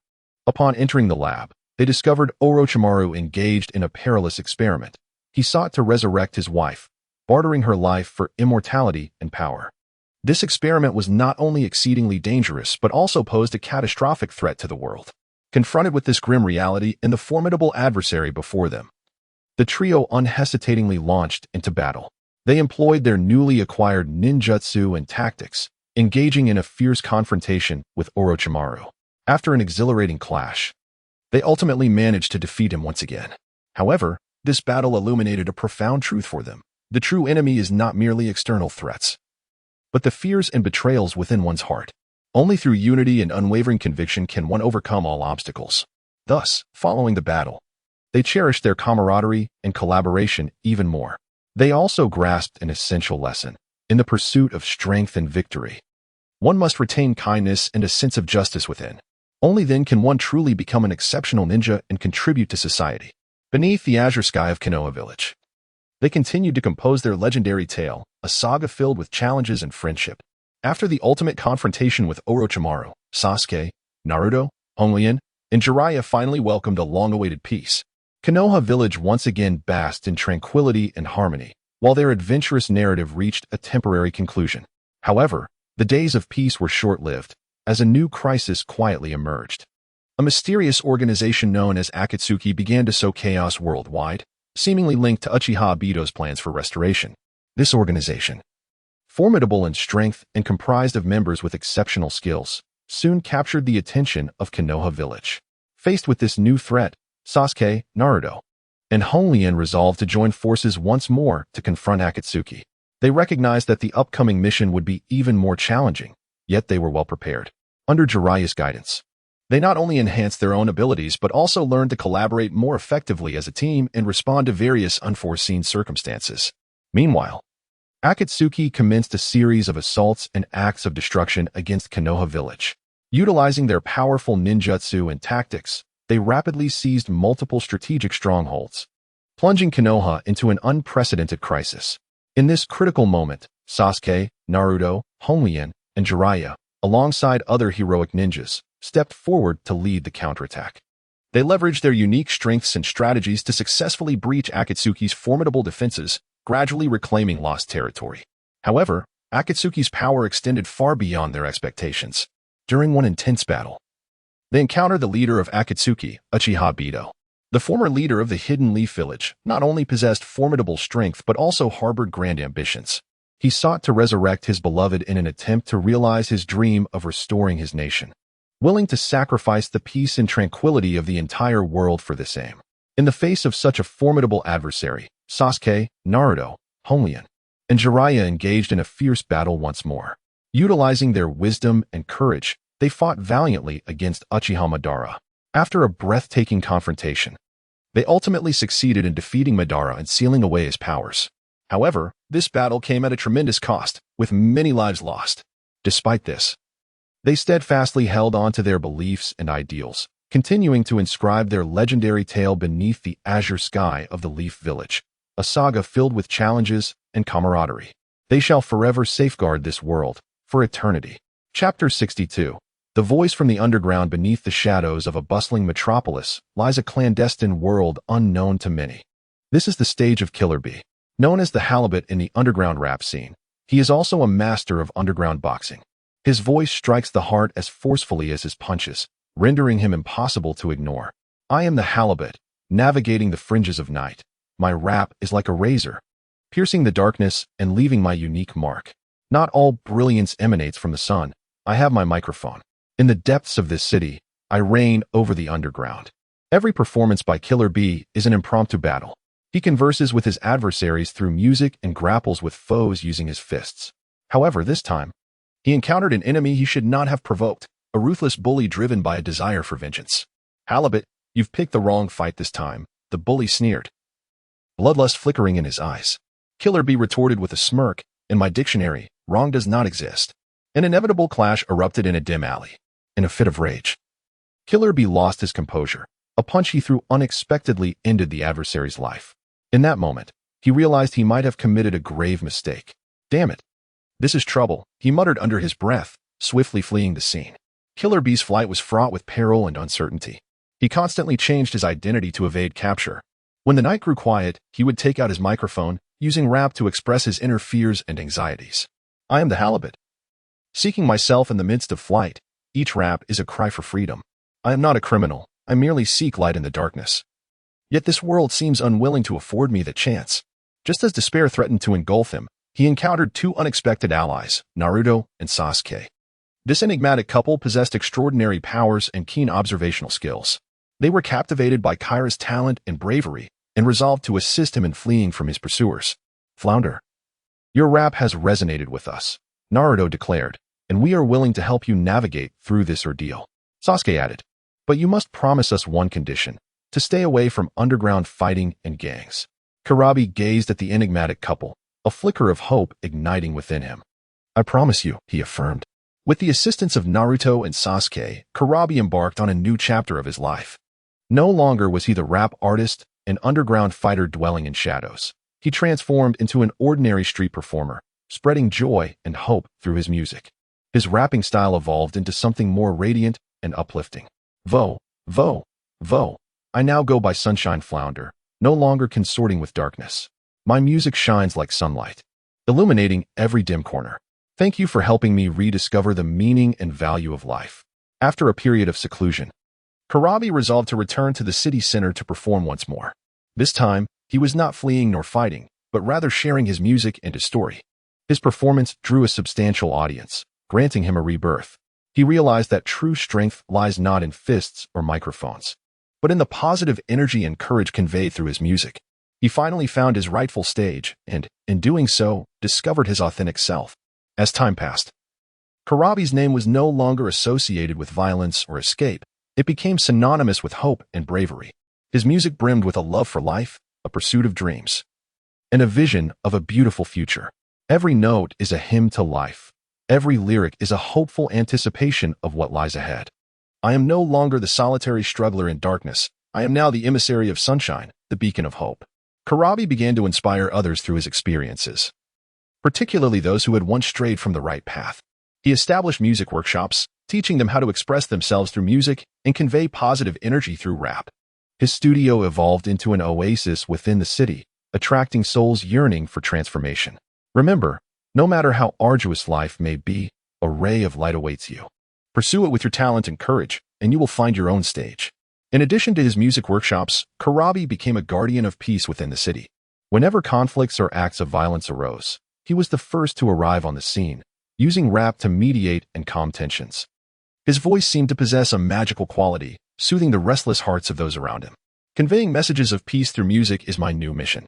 upon entering the lab, they discovered Orochimaru engaged in a perilous experiment. He sought to resurrect his wife, bartering her life for immortality and power. This experiment was not only exceedingly dangerous, but also posed a catastrophic threat to the world. Confronted with this grim reality and the formidable adversary before them, the trio unhesitatingly launched into battle. They employed their newly acquired ninjutsu and tactics, engaging in a fierce confrontation with Orochimaru. After an exhilarating clash, they ultimately managed to defeat him once again. However, this battle illuminated a profound truth for them. The true enemy is not merely external threats, but the fears and betrayals within one's heart. Only through unity and unwavering conviction can one overcome all obstacles. Thus, following the battle, they cherished their camaraderie and collaboration even more. They also grasped an essential lesson. In the pursuit of strength and victory, one must retain kindness and a sense of justice within. Only then can one truly become an exceptional ninja and contribute to society. Beneath the azure sky of Konoha Village, they continued to compose their legendary tale, a saga filled with challenges and friendship. After the ultimate confrontation with Orochimaru, Sasuke, Naruto, Honglin, and Jiraiya finally welcomed a long-awaited peace. Konoha Village once again basked in tranquility and harmony, while their adventurous narrative reached a temporary conclusion. However, the days of peace were short-lived, as a new crisis quietly emerged. A mysterious organization known as Akatsuki began to sow chaos worldwide, seemingly linked to Uchiha Obito's plans for restoration. This organization, formidable in strength and comprised of members with exceptional skills, soon captured the attention of Konoha Village. Faced with this new threat, Sasuke, Naruto, and Honglin resolved to join forces once more to confront Akatsuki. They recognized that the upcoming mission would be even more challenging, yet they were well prepared. Under Jiraiya's guidance, they not only enhanced their own abilities but also learned to collaborate more effectively as a team and respond to various unforeseen circumstances. Meanwhile, Akatsuki commenced a series of assaults and acts of destruction against Konoha Village. Utilizing their powerful ninjutsu and tactics, they rapidly seized multiple strategic strongholds, plunging Konoha into an unprecedented crisis. In this critical moment, Sasuke, Naruto, Honglin, and Jiraiya, alongside other heroic ninjas, stepped forward to lead the counterattack. They leveraged their unique strengths and strategies to successfully breach Akatsuki's formidable defenses, gradually reclaiming lost territory. However, Akatsuki's power extended far beyond their expectations. During one intense battle, they encountered the leader of Akatsuki, Uchiha Obito. The former leader of the Hidden Leaf Village not only possessed formidable strength but also harbored grand ambitions. He sought to resurrect his beloved in an attempt to realize his dream of restoring his nation, willing to sacrifice the peace and tranquility of the entire world for this aim. In the face of such a formidable adversary, Sasuke, Naruto, Honglin, and Jiraiya engaged in a fierce battle once more. Utilizing their wisdom and courage, they fought valiantly against Uchiha Madara. After a breathtaking confrontation, they ultimately succeeded in defeating Madara and sealing away his powers. However, this battle came at a tremendous cost, with many lives lost. Despite this, they steadfastly held on to their beliefs and ideals, continuing to inscribe their legendary tale beneath the azure sky of the Leaf Village, a saga filled with challenges and camaraderie. They shall forever safeguard this world, for eternity. Chapter 62. The voice from the underground. Beneath the shadows of a bustling metropolis lies a clandestine world unknown to many. This is the stage of Killer Bee. Known as the Halibut in the underground rap scene, he is also a master of underground boxing. His voice strikes the heart as forcefully as his punches, rendering him impossible to ignore. I am the Halibut, navigating the fringes of night. My rap is like a razor, piercing the darkness and leaving my unique mark. Not all brilliance emanates from the sun. I have my microphone. In the depths of this city, I reign over the underground. Every performance by Killer Bee is an impromptu battle. He converses with his adversaries through music and grapples with foes using his fists. However, this time, he encountered an enemy he should not have provoked, a ruthless bully driven by a desire for vengeance. Halibut, you've picked the wrong fight this time, the bully sneered, bloodlust flickering in his eyes. Killer Bee retorted with a smirk, in my dictionary, wrong does not exist. An inevitable clash erupted in a dim alley. In a fit of rage, Killer Bee lost his composure. A punch he threw unexpectedly ended the adversary's life. In that moment, he realized he might have committed a grave mistake. Damn it. This is trouble, he muttered under his breath, swiftly fleeing the scene. Killer Bee's flight was fraught with peril and uncertainty. He constantly changed his identity to evade capture. When the night grew quiet, he would take out his microphone, using rap to express his inner fears and anxieties. I am the Halibut, seeking myself in the midst of flight. Each rap is a cry for freedom. I am not a criminal. I merely seek light in the darkness. Yet this world seems unwilling to afford me the chance. Just as despair threatened to engulf him, he encountered two unexpected allies, Naruto and Sasuke. This enigmatic couple possessed extraordinary powers and keen observational skills. They were captivated by Kira's talent and bravery and resolved to assist him in fleeing from his pursuers. "Flounder, your rap has resonated with us," Naruto declared, "and we are willing to help you navigate through this ordeal." Sasuke added, "But you must promise us one condition, to stay away from underground fighting and gangs." Kurabi gazed at the enigmatic couple, a flicker of hope igniting within him. "I promise you," he affirmed. With the assistance of Naruto and Sasuke, Kurabi embarked on a new chapter of his life. No longer was he the rap artist, an underground fighter dwelling in shadows. He transformed into an ordinary street performer, spreading joy and hope through his music. His rapping style evolved into something more radiant and uplifting. Vo, vo, vo. I now go by Sunshine Flounder, no longer consorting with darkness. My music shines like sunlight, illuminating every dim corner. Thank you for helping me rediscover the meaning and value of life. After a period of seclusion, Kurabi resolved to return to the city center to perform once more. This time, he was not fleeing nor fighting, but rather sharing his music and his story. His performance drew a substantial audience, granting him a rebirth. He realized that true strength lies not in fists or microphones, but in the positive energy and courage conveyed through his music. He finally found his rightful stage and, in doing so, discovered his authentic self. As time passed, Kurabi's name was no longer associated with violence or escape. It became synonymous with hope and bravery. His music brimmed with a love for life, a pursuit of dreams, and a vision of a beautiful future. Every note is a hymn to life. Every lyric is a hopeful anticipation of what lies ahead. I am no longer the solitary struggler in darkness. I am now the emissary of sunshine, the beacon of hope. Kurabi began to inspire others through his experiences, particularly those who had once strayed from the right path. He established music workshops, teaching them how to express themselves through music and convey positive energy through rap. His studio evolved into an oasis within the city, attracting souls yearning for transformation. Remember, no matter how arduous life may be, a ray of light awaits you. Pursue it with your talent and courage, and you will find your own stage. In addition to his music workshops, Kurabi became a guardian of peace within the city. Whenever conflicts or acts of violence arose, he was the first to arrive on the scene, using rap to mediate and calm tensions. His voice seemed to possess a magical quality, soothing the restless hearts of those around him. Conveying messages of peace through music is my new mission.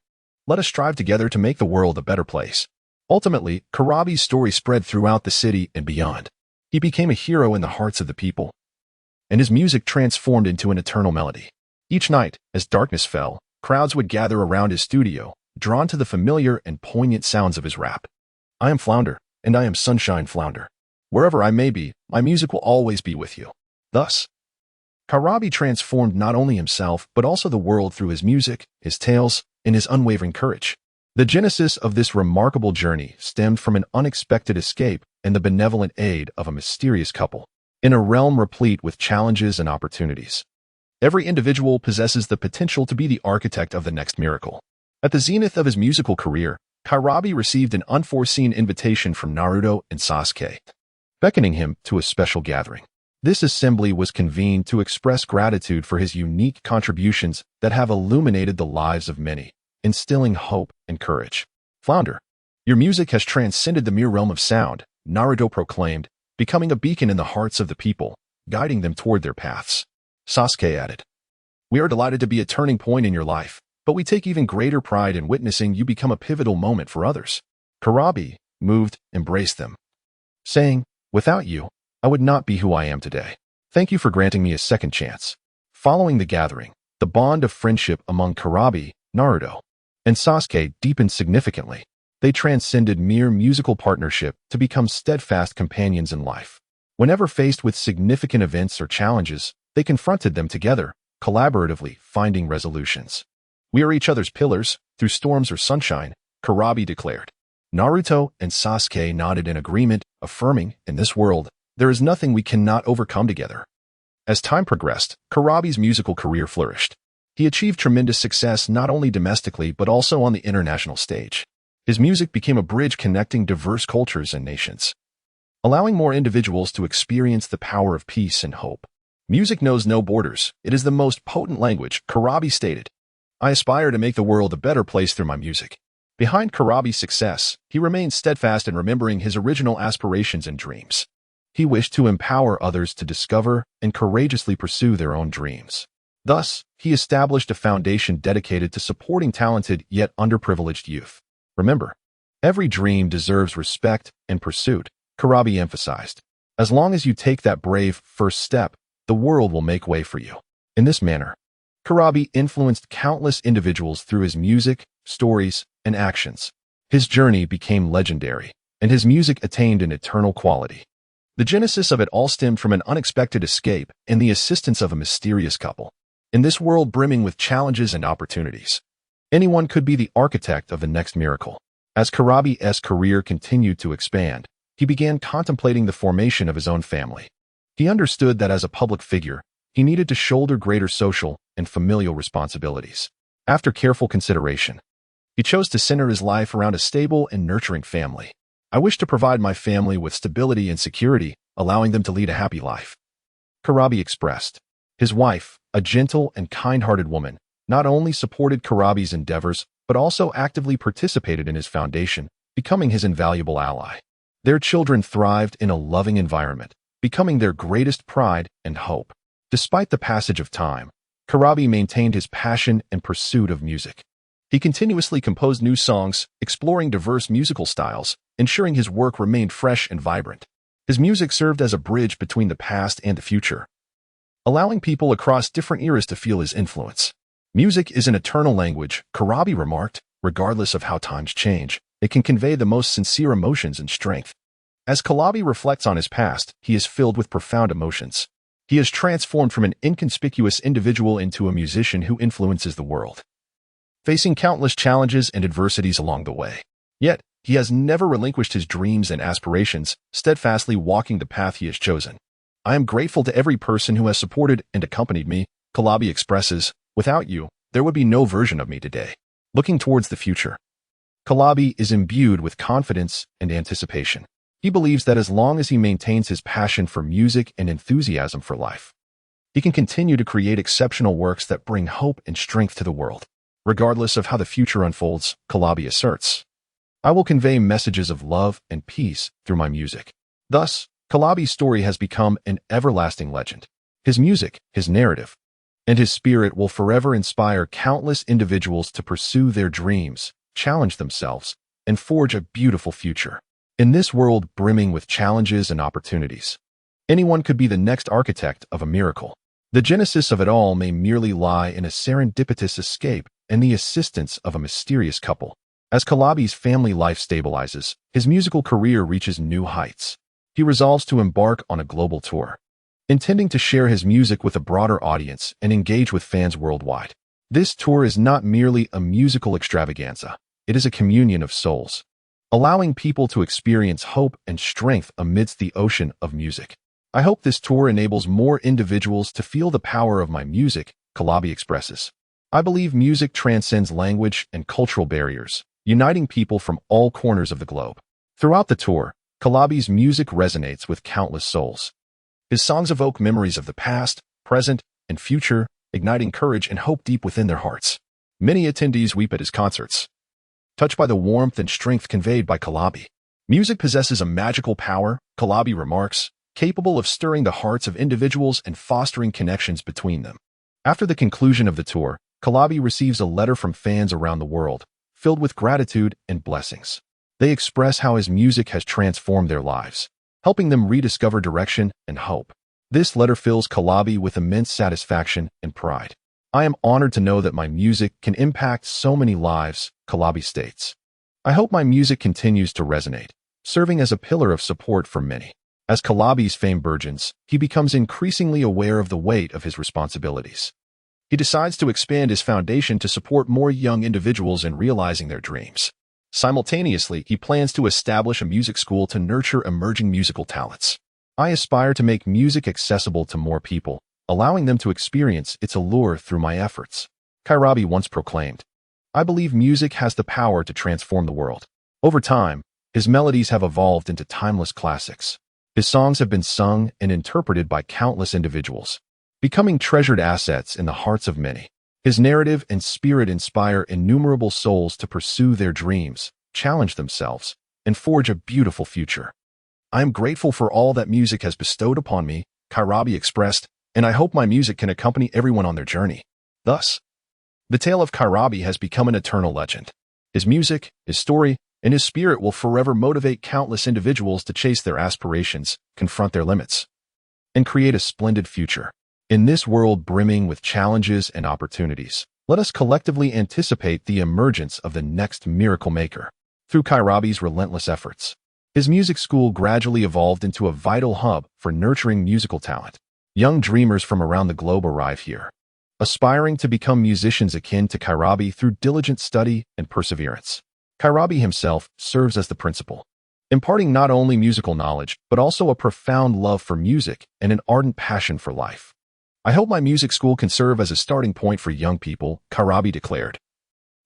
Let us strive together to make the world a better place. Ultimately, Kurabi's story spread throughout the city and beyond. He became a hero in the hearts of the people, and his music transformed into an eternal melody. Each night, as darkness fell, crowds would gather around his studio, drawn to the familiar and poignant sounds of his rap. I am Flounder, and I am Sunshine Flounder. Wherever I may be, my music will always be with you. Thus, Kurabi transformed not only himself, but also the world through his music, his tales, and his unwavering courage. The genesis of this remarkable journey stemmed from an unexpected escape and the benevolent aid of a mysterious couple. In a realm replete with challenges and opportunities, every individual possesses the potential to be the architect of the next miracle. At the zenith of his musical career, Kurabi received an unforeseen invitation from Naruto and Sasuke, beckoning him to a special gathering. This assembly was convened to express gratitude for his unique contributions that have illuminated the lives of many, instilling hope and courage. Flounder, your music has transcended the mere realm of sound, Naruto proclaimed, becoming a beacon in the hearts of the people, guiding them toward their paths. Sasuke added, we are delighted to be a turning point in your life, but we take even greater pride in witnessing you become a pivotal moment for others. Kurabi, moved, embraced them, saying, without you, I would not be who I am today. Thank you for granting me a second chance. Following the gathering, the bond of friendship among Kurabi, Naruto, and Sasuke deepened significantly. They transcended mere musical partnership to become steadfast companions in life. Whenever faced with significant events or challenges, they confronted them together, collaboratively finding resolutions. We are each other's pillars, through storms or sunshine, Kurabi declared. Naruto and Sasuke nodded in agreement, affirming, in this world, there is nothing we cannot overcome together. As time progressed, Kurabi's musical career flourished. He achieved tremendous success not only domestically but also on the international stage. His music became a bridge connecting diverse cultures and nations, allowing more individuals to experience the power of peace and hope. Music knows no borders. It is the most potent language, Kurabi stated. I aspire to make the world a better place through my music. Behind Karabi's success, he remained steadfast in remembering his original aspirations and dreams. He wished to empower others to discover and courageously pursue their own dreams. Thus, he established a foundation dedicated to supporting talented yet underprivileged youth. Remember, every dream deserves respect and pursuit, Karabi emphasized. As long as you take that brave first step, the world will make way for you. In this manner, Karabi influenced countless individuals through his music, stories, and actions. His journey became legendary, and his music attained an eternal quality. The genesis of it all stemmed from an unexpected escape and the assistance of a mysterious couple. In this world brimming with challenges and opportunities, anyone could be the architect of the next miracle. As Karabi's career continued to expand, he began contemplating the formation of his own family. He understood that as a public figure, he needed to shoulder greater social and familial responsibilities. After careful consideration, he chose to center his life around a stable and nurturing family. I wish to provide my family with stability and security, allowing them to lead a happy life, Karabi expressed. His wife, a gentle and kind-hearted woman, not only supported Karabi's endeavors, but also actively participated in his foundation, becoming his invaluable ally. Their children thrived in a loving environment, becoming their greatest pride and hope. Despite the passage of time, Karabi maintained his passion and pursuit of music. He continuously composed new songs, exploring diverse musical styles, ensuring his work remained fresh and vibrant. His music served as a bridge between the past and the future, allowing people across different eras to feel his influence. Music is an eternal language, Karabi remarked. Regardless of how times change, it can convey the most sincere emotions and strength. As Karabi reflects on his past, he is filled with profound emotions. He has transformed from an inconspicuous individual into a musician who influences the world, facing countless challenges and adversities along the way. Yet, he has never relinquished his dreams and aspirations, steadfastly walking the path he has chosen. I am grateful to every person who has supported and accompanied me, Karabi expresses. Without you, there would be no version of me today. Looking towards the future, Karabi is imbued with confidence and anticipation. He believes that as long as he maintains his passion for music and enthusiasm for life, he can continue to create exceptional works that bring hope and strength to the world. Regardless of how the future unfolds, Karabi asserts, I will convey messages of love and peace through my music. Thus, Karabi's story has become an everlasting legend. His music, his narrative, and his spirit will forever inspire countless individuals to pursue their dreams, challenge themselves, and forge a beautiful future. In this world brimming with challenges and opportunities, anyone could be the next architect of a miracle. The genesis of it all may merely lie in a serendipitous escape and the assistance of a mysterious couple. As Karabi's family life stabilizes, his musical career reaches new heights. He resolves to embark on a global tour, intending to share his music with a broader audience and engage with fans worldwide. This tour is not merely a musical extravaganza, it is a communion of souls, allowing people to experience hope and strength amidst the ocean of music. I hope this tour enables more individuals to feel the power of my music, Karabi expresses. I believe music transcends language and cultural barriers, uniting people from all corners of the globe. Throughout the tour, Karabi's music resonates with countless souls. His songs evoke memories of the past, present, and future, igniting courage and hope deep within their hearts. Many attendees weep at his concerts, touched by the warmth and strength conveyed by Karabi. Music possesses a magical power, Karabi remarks, capable of stirring the hearts of individuals and fostering connections between them. After the conclusion of the tour, Karabi receives a letter from fans around the world, filled with gratitude and blessings. They express how his music has transformed their lives, helping them rediscover direction and hope. This letter fills Karabi with immense satisfaction and pride. I am honored to know that my music can impact so many lives, Karabi states. I hope my music continues to resonate, serving as a pillar of support for many. As Karabi's fame burgeons, he becomes increasingly aware of the weight of his responsibilities. He decides to expand his foundation to support more young individuals in realizing their dreams. Simultaneously, he plans to establish a music school to nurture emerging musical talents. I aspire to make music accessible to more people, allowing them to experience its allure through my efforts, Karabi once proclaimed. I believe music has the power to transform the world. Over time, his melodies have evolved into timeless classics. His songs have been sung and interpreted by countless individuals, becoming treasured assets in the hearts of many. His narrative and spirit inspire innumerable souls to pursue their dreams, challenge themselves, and forge a beautiful future. I am grateful for all that music has bestowed upon me, Kairabi expressed, and I hope my music can accompany everyone on their journey. Thus, the tale of Kairabi has become an eternal legend. His music, his story, and his spirit will forever motivate countless individuals to chase their aspirations, confront their limits, and create a splendid future. In this world brimming with challenges and opportunities, let us collectively anticipate the emergence of the next miracle maker. Through Kairabi's relentless efforts, his music school gradually evolved into a vital hub for nurturing musical talent. Young dreamers from around the globe arrive here, aspiring to become musicians akin to Kairabi through diligent study and perseverance. Kairabi himself serves as the principal, imparting not only musical knowledge, but also a profound love for music and an ardent passion for life. I hope my music school can serve as a starting point for young people, Kairabi declared.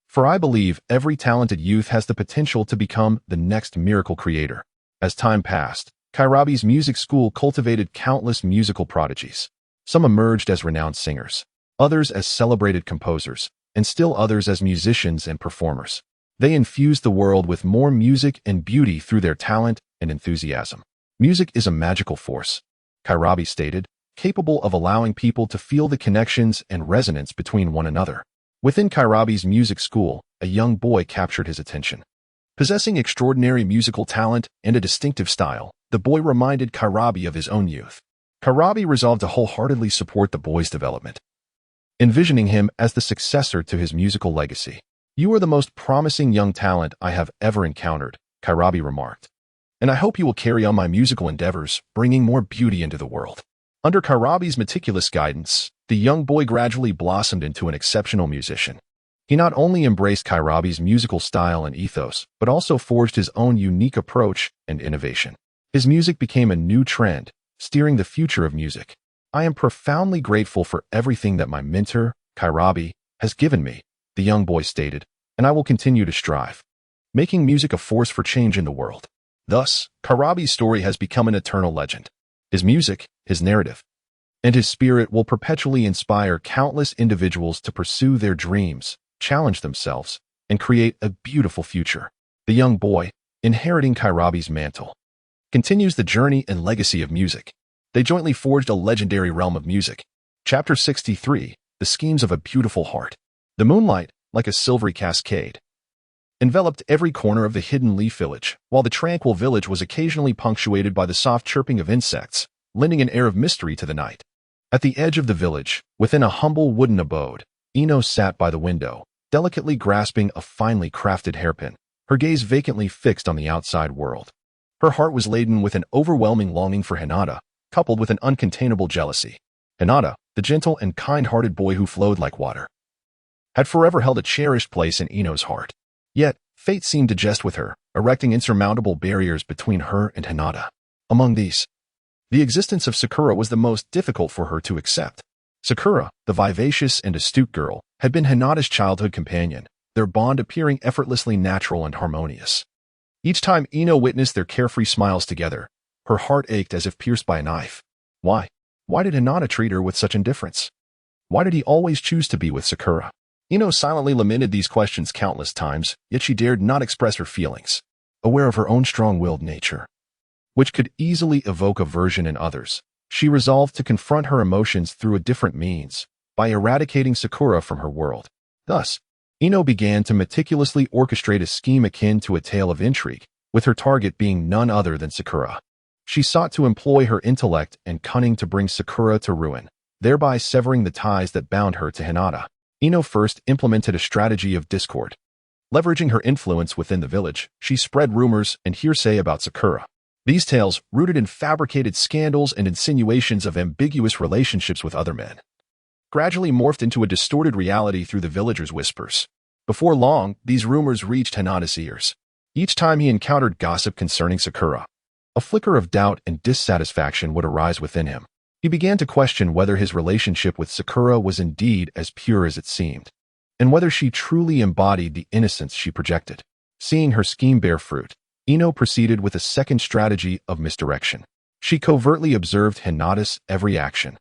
For I believe every talented youth has the potential to become the next miracle creator. As time passed, Kairabi's music school cultivated countless musical prodigies. Some emerged as renowned singers, others as celebrated composers, and still others as musicians and performers. They infused the world with more music and beauty through their talent and enthusiasm. Music is a magical force, Kairabi stated, capable of allowing people to feel the connections and resonance between one another. Within Kairabi's music school, a young boy captured his attention. Possessing extraordinary musical talent and a distinctive style, the boy reminded Kairabi of his own youth. Kairabi resolved to wholeheartedly support the boy's development, envisioning him as the successor to his musical legacy. "You are the most promising young talent I have ever encountered," Kairabi remarked, "and I hope you will carry on my musical endeavors, bringing more beauty into the world." Under Kairabi's meticulous guidance, the young boy gradually blossomed into an exceptional musician. He not only embraced Kairabi's musical style and ethos, but also forged his own unique approach and innovation. His music became a new trend, steering the future of music. "I am profoundly grateful for everything that my mentor, Kairabi, has given me," the young boy stated, "and I will continue to strive, making music a force for change in the world." Thus, Kairabi's story has become an eternal legend. His music, his narrative, and his spirit will perpetually inspire countless individuals to pursue their dreams, challenge themselves, and create a beautiful future. The young boy, inheriting Kairabi's mantle, continues the journey and legacy of music. They jointly forged a legendary realm of music. Chapter 63, The Schemes of a Beautiful Heart. The moonlight, like a silvery cascade, enveloped every corner of the hidden leaf village, while the tranquil village was occasionally punctuated by the soft chirping of insects, lending an air of mystery to the night. At the edge of the village, within a humble wooden abode, Ino sat by the window, delicately grasping a finely crafted hairpin, her gaze vacantly fixed on the outside world. Her heart was laden with an overwhelming longing for Hinata, coupled with an uncontainable jealousy. Hinata, the gentle and kind-hearted boy who flowed like water, had forever held a cherished place in Ino's heart. Yet, fate seemed to jest with her, erecting insurmountable barriers between her and Hinata. Among these, the existence of Sakura was the most difficult for her to accept. Sakura, the vivacious and astute girl, had been Hinata's childhood companion, their bond appearing effortlessly natural and harmonious. Each time Ino witnessed their carefree smiles together, her heart ached as if pierced by a knife. Why? Why did Hinata treat her with such indifference? Why did he always choose to be with Sakura? Ino silently lamented these questions countless times, yet she dared not express her feelings, aware of her own strong-willed nature, which could easily evoke aversion in others. She resolved to confront her emotions through a different means, by eradicating Sakura from her world. Thus, Ino began to meticulously orchestrate a scheme akin to a tale of intrigue, with her target being none other than Sakura. She sought to employ her intellect and cunning to bring Sakura to ruin, thereby severing the ties that bound her to Hinata. Ino first implemented a strategy of discord. Leveraging her influence within the village, she spread rumors and hearsay about Sakura. These tales, rooted in fabricated scandals and insinuations of ambiguous relationships with other men, gradually morphed into a distorted reality through the villagers' whispers. Before long, these rumors reached Hinata's ears. Each time he encountered gossip concerning Sakura, a flicker of doubt and dissatisfaction would arise within him. He began to question whether his relationship with Sakura was indeed as pure as it seemed, and whether she truly embodied the innocence she projected. Seeing her scheme bear fruit, Ino proceeded with a second strategy of misdirection. She covertly observed Hinata's every action,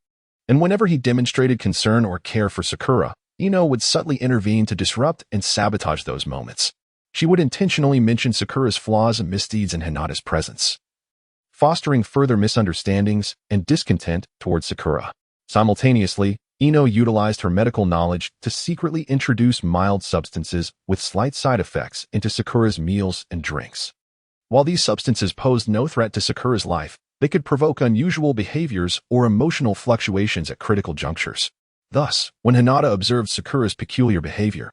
and whenever he demonstrated concern or care for Sakura, Ino would subtly intervene to disrupt and sabotage those moments. She would intentionally mention Sakura's flaws and misdeeds in Hinata's presence, fostering further misunderstandings and discontent towards Sakura. Simultaneously, Ino utilized her medical knowledge to secretly introduce mild substances with slight side effects into Sakura's meals and drinks. While these substances posed no threat to Sakura's life, they could provoke unusual behaviors or emotional fluctuations at critical junctures. Thus, when Hinata observed Sakura's peculiar behavior,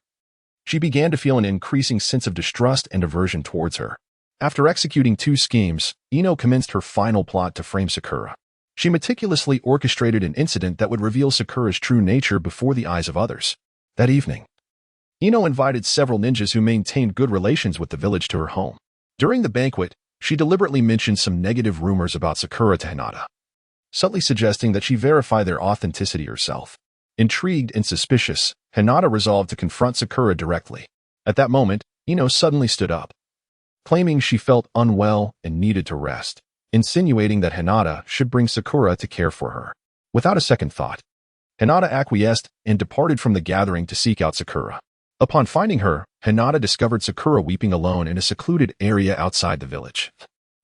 she began to feel an increasing sense of distrust and aversion towards her. After executing 2 schemes, Ino commenced her final plot to frame Sakura. She meticulously orchestrated an incident that would reveal Sakura's true nature before the eyes of others. That evening, Ino invited several ninjas who maintained good relations with the village to her home. During the banquet, she deliberately mentioned some negative rumors about Sakura to Hinata, subtly suggesting that she verify their authenticity herself. Intrigued and suspicious, Hinata resolved to confront Sakura directly. At that moment, Ino suddenly stood up, claiming she felt unwell and needed to rest, insinuating that Hinata should bring Sakura to care for her. Without a second thought, Hinata acquiesced and departed from the gathering to seek out Sakura. Upon finding her, Hinata discovered Sakura weeping alone in a secluded area outside the village,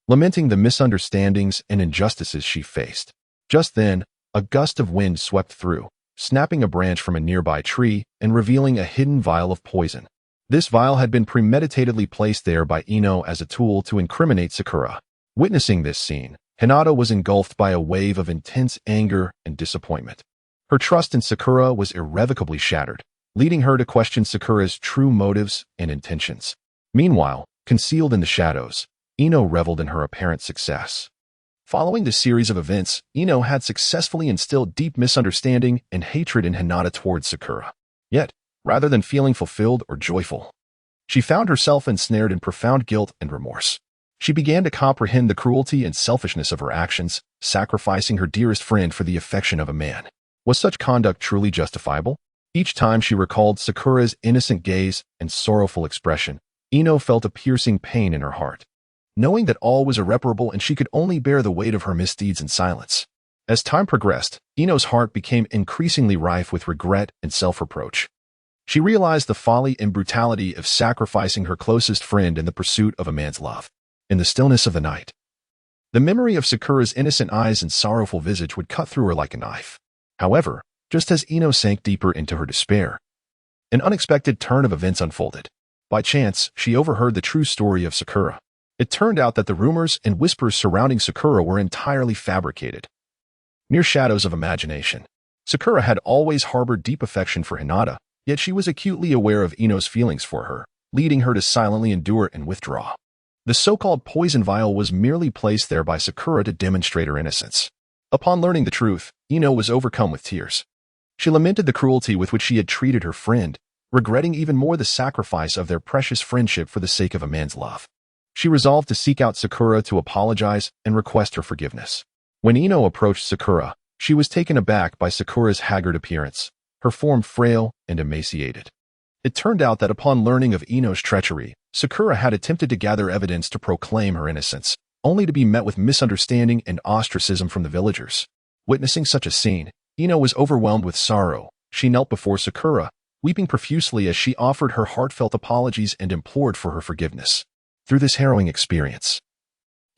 lamenting the misunderstandings and injustices she faced. Just then, a gust of wind swept through, snapping a branch from a nearby tree and revealing a hidden vial of poison. This vial had been premeditatedly placed there by Ino as a tool to incriminate Sakura. Witnessing this scene, Hinata was engulfed by a wave of intense anger and disappointment. Her trust in Sakura was irrevocably shattered, leading her to question Sakura's true motives and intentions. Meanwhile, concealed in the shadows, Ino reveled in her apparent success. Following this series of events, Ino had successfully instilled deep misunderstanding and hatred in Hinata towards Sakura. Yet, rather than feeling fulfilled or joyful, she found herself ensnared in profound guilt and remorse. She began to comprehend the cruelty and selfishness of her actions, sacrificing her dearest friend for the affection of a man. Was such conduct truly justifiable? Each time she recalled Sakura's innocent gaze and sorrowful expression, Ino felt a piercing pain in her heart, knowing that all was irreparable and she could only bear the weight of her misdeeds in silence. As time progressed, Ino's heart became increasingly rife with regret and self-reproach. She realized the folly and brutality of sacrificing her closest friend in the pursuit of a man's love. In the stillness of the night, the memory of Sakura's innocent eyes and sorrowful visage would cut through her like a knife. However, just as Ino sank deeper into her despair, an unexpected turn of events unfolded. By chance, she overheard the true story of Sakura. It turned out that the rumors and whispers surrounding Sakura were entirely fabricated, mere shadows of imagination. Sakura had always harbored deep affection for Hinata, yet she was acutely aware of Ino's feelings for her, leading her to silently endure and withdraw. The so-called poison vial was merely placed there by Sakura to demonstrate her innocence. Upon learning the truth, Ino was overcome with tears. She lamented the cruelty with which she had treated her friend, regretting even more the sacrifice of their precious friendship for the sake of a man's love. She resolved to seek out Sakura to apologize and request her forgiveness. When Ino approached Sakura, she was taken aback by Sakura's haggard appearance, her form frail and emaciated. It turned out that upon learning of Ino's treachery, Sakura had attempted to gather evidence to proclaim her innocence, only to be met with misunderstanding and ostracism from the villagers. Witnessing such a scene, Ino was overwhelmed with sorrow. She knelt before Sakura, weeping profusely as she offered her heartfelt apologies and implored for her forgiveness. Through this harrowing experience,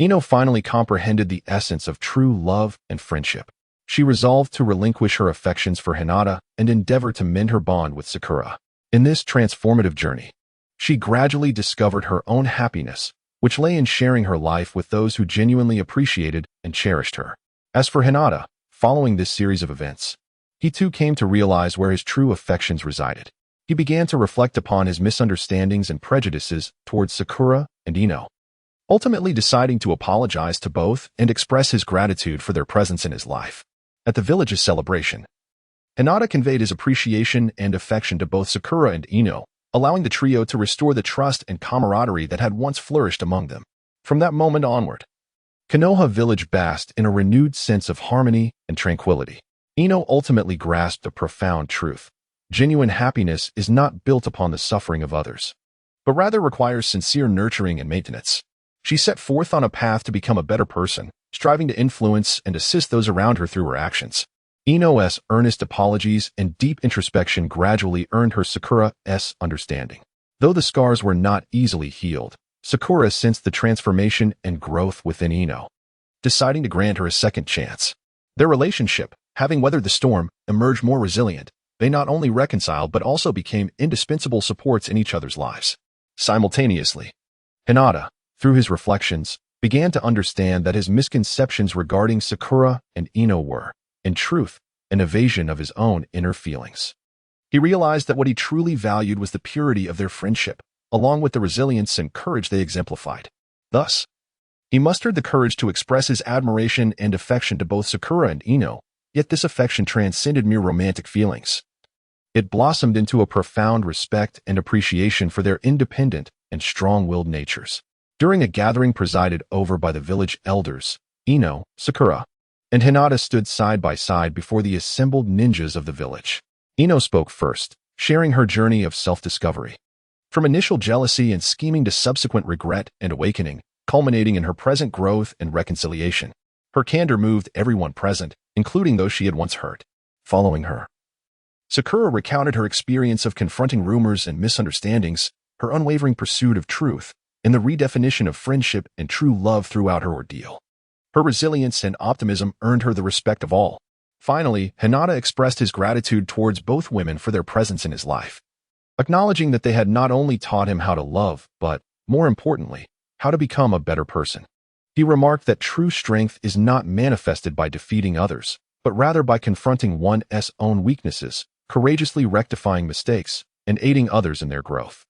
Ino finally comprehended the essence of true love and friendship. She resolved to relinquish her affections for Hinata and endeavor to mend her bond with Sakura. In this transformative journey, she gradually discovered her own happiness, which lay in sharing her life with those who genuinely appreciated and cherished her. As for Hinata, following this series of events, he too came to realize where his true affections resided. He began to reflect upon his misunderstandings and prejudices towards Sakura and Ino, ultimately deciding to apologize to both and express his gratitude for their presence in his life. At the village's celebration, Hinata conveyed his appreciation and affection to both Sakura and Ino, allowing the trio to restore the trust and camaraderie that had once flourished among them. From that moment onward, Konoha village basked in a renewed sense of harmony and tranquility. Ino ultimately grasped a profound truth. Genuine happiness is not built upon the suffering of others, but rather requires sincere nurturing and maintenance. She set forth on a path to become a better person, striving to influence and assist those around her through her actions. Ino's earnest apologies and deep introspection gradually earned her Sakura's understanding. Though the scars were not easily healed, Sakura sensed the transformation and growth within Ino, deciding to grant her a second chance. Their relationship, having weathered the storm, emerged more resilient. They not only reconciled but also became indispensable supports in each other's lives. Simultaneously, Hinata, through his reflections, began to understand that his misconceptions regarding Sakura and Ino were, in truth, an evasion of his own inner feelings. He realized that what he truly valued was the purity of their friendship, along with the resilience and courage they exemplified. Thus, he mustered the courage to express his admiration and affection to both Sakura and Ino, yet this affection transcended mere romantic feelings. It blossomed into a profound respect and appreciation for their independent and strong-willed natures. During a gathering presided over by the village elders, Ino, Sakura, and Hinata stood side by side before the assembled ninjas of the village. Ino spoke first, sharing her journey of self-discovery. From initial jealousy and scheming to subsequent regret and awakening, culminating in her present growth and reconciliation. Her candor moved everyone present, including those she had once hurt. Following her, Sakura recounted her experience of confronting rumors and misunderstandings, her unwavering pursuit of truth, and the redefinition of friendship and true love throughout her ordeal. Her resilience and optimism earned her the respect of all. Finally, Hinata expressed his gratitude towards both women for their presence in his life, acknowledging that they had not only taught him how to love, but, more importantly, how to become a better person. He remarked that true strength is not manifested by defeating others, but rather by confronting one's own weaknesses, courageously rectifying mistakes, and aiding others in their growth.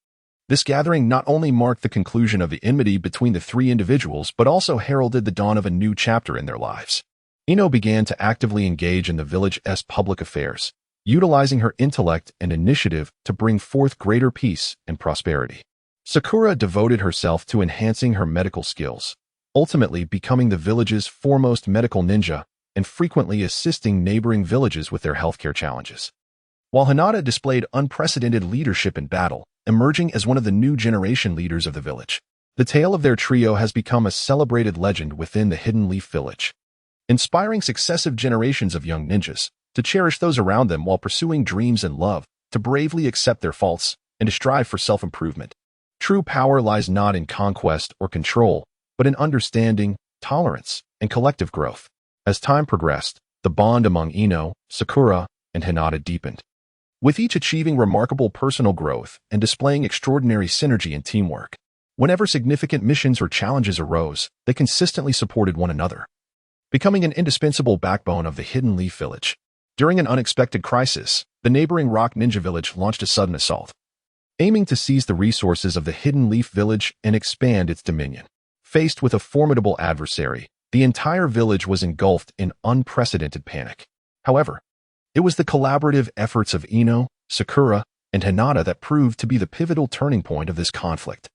This gathering not only marked the conclusion of the enmity between the three individuals, but also heralded the dawn of a new chapter in their lives. Ino began to actively engage in the village's public affairs, utilizing her intellect and initiative to bring forth greater peace and prosperity. Sakura devoted herself to enhancing her medical skills, ultimately becoming the village's foremost medical ninja and frequently assisting neighboring villages with their healthcare challenges. While Hinata displayed unprecedented leadership in battle, emerging as one of the new generation leaders of the village. The tale of their trio has become a celebrated legend within the Hidden Leaf Village, inspiring successive generations of young ninjas to cherish those around them while pursuing dreams and love, to bravely accept their faults, and to strive for self-improvement. True power lies not in conquest or control, but in understanding, tolerance, and collective growth. As time progressed, the bond among Ino, Sakura, and Hinata deepened, with each achieving remarkable personal growth and displaying extraordinary synergy and teamwork. Whenever significant missions or challenges arose, they consistently supported one another, becoming an indispensable backbone of the Hidden Leaf Village. During an unexpected crisis, the neighboring Rock Ninja Village launched a sudden assault, aiming to seize the resources of the Hidden Leaf Village and expand its dominion. Faced with a formidable adversary, the entire village was engulfed in unprecedented panic. However, it was the collaborative efforts of Ino, Sakura, and Hinata that proved to be the pivotal turning point of this conflict.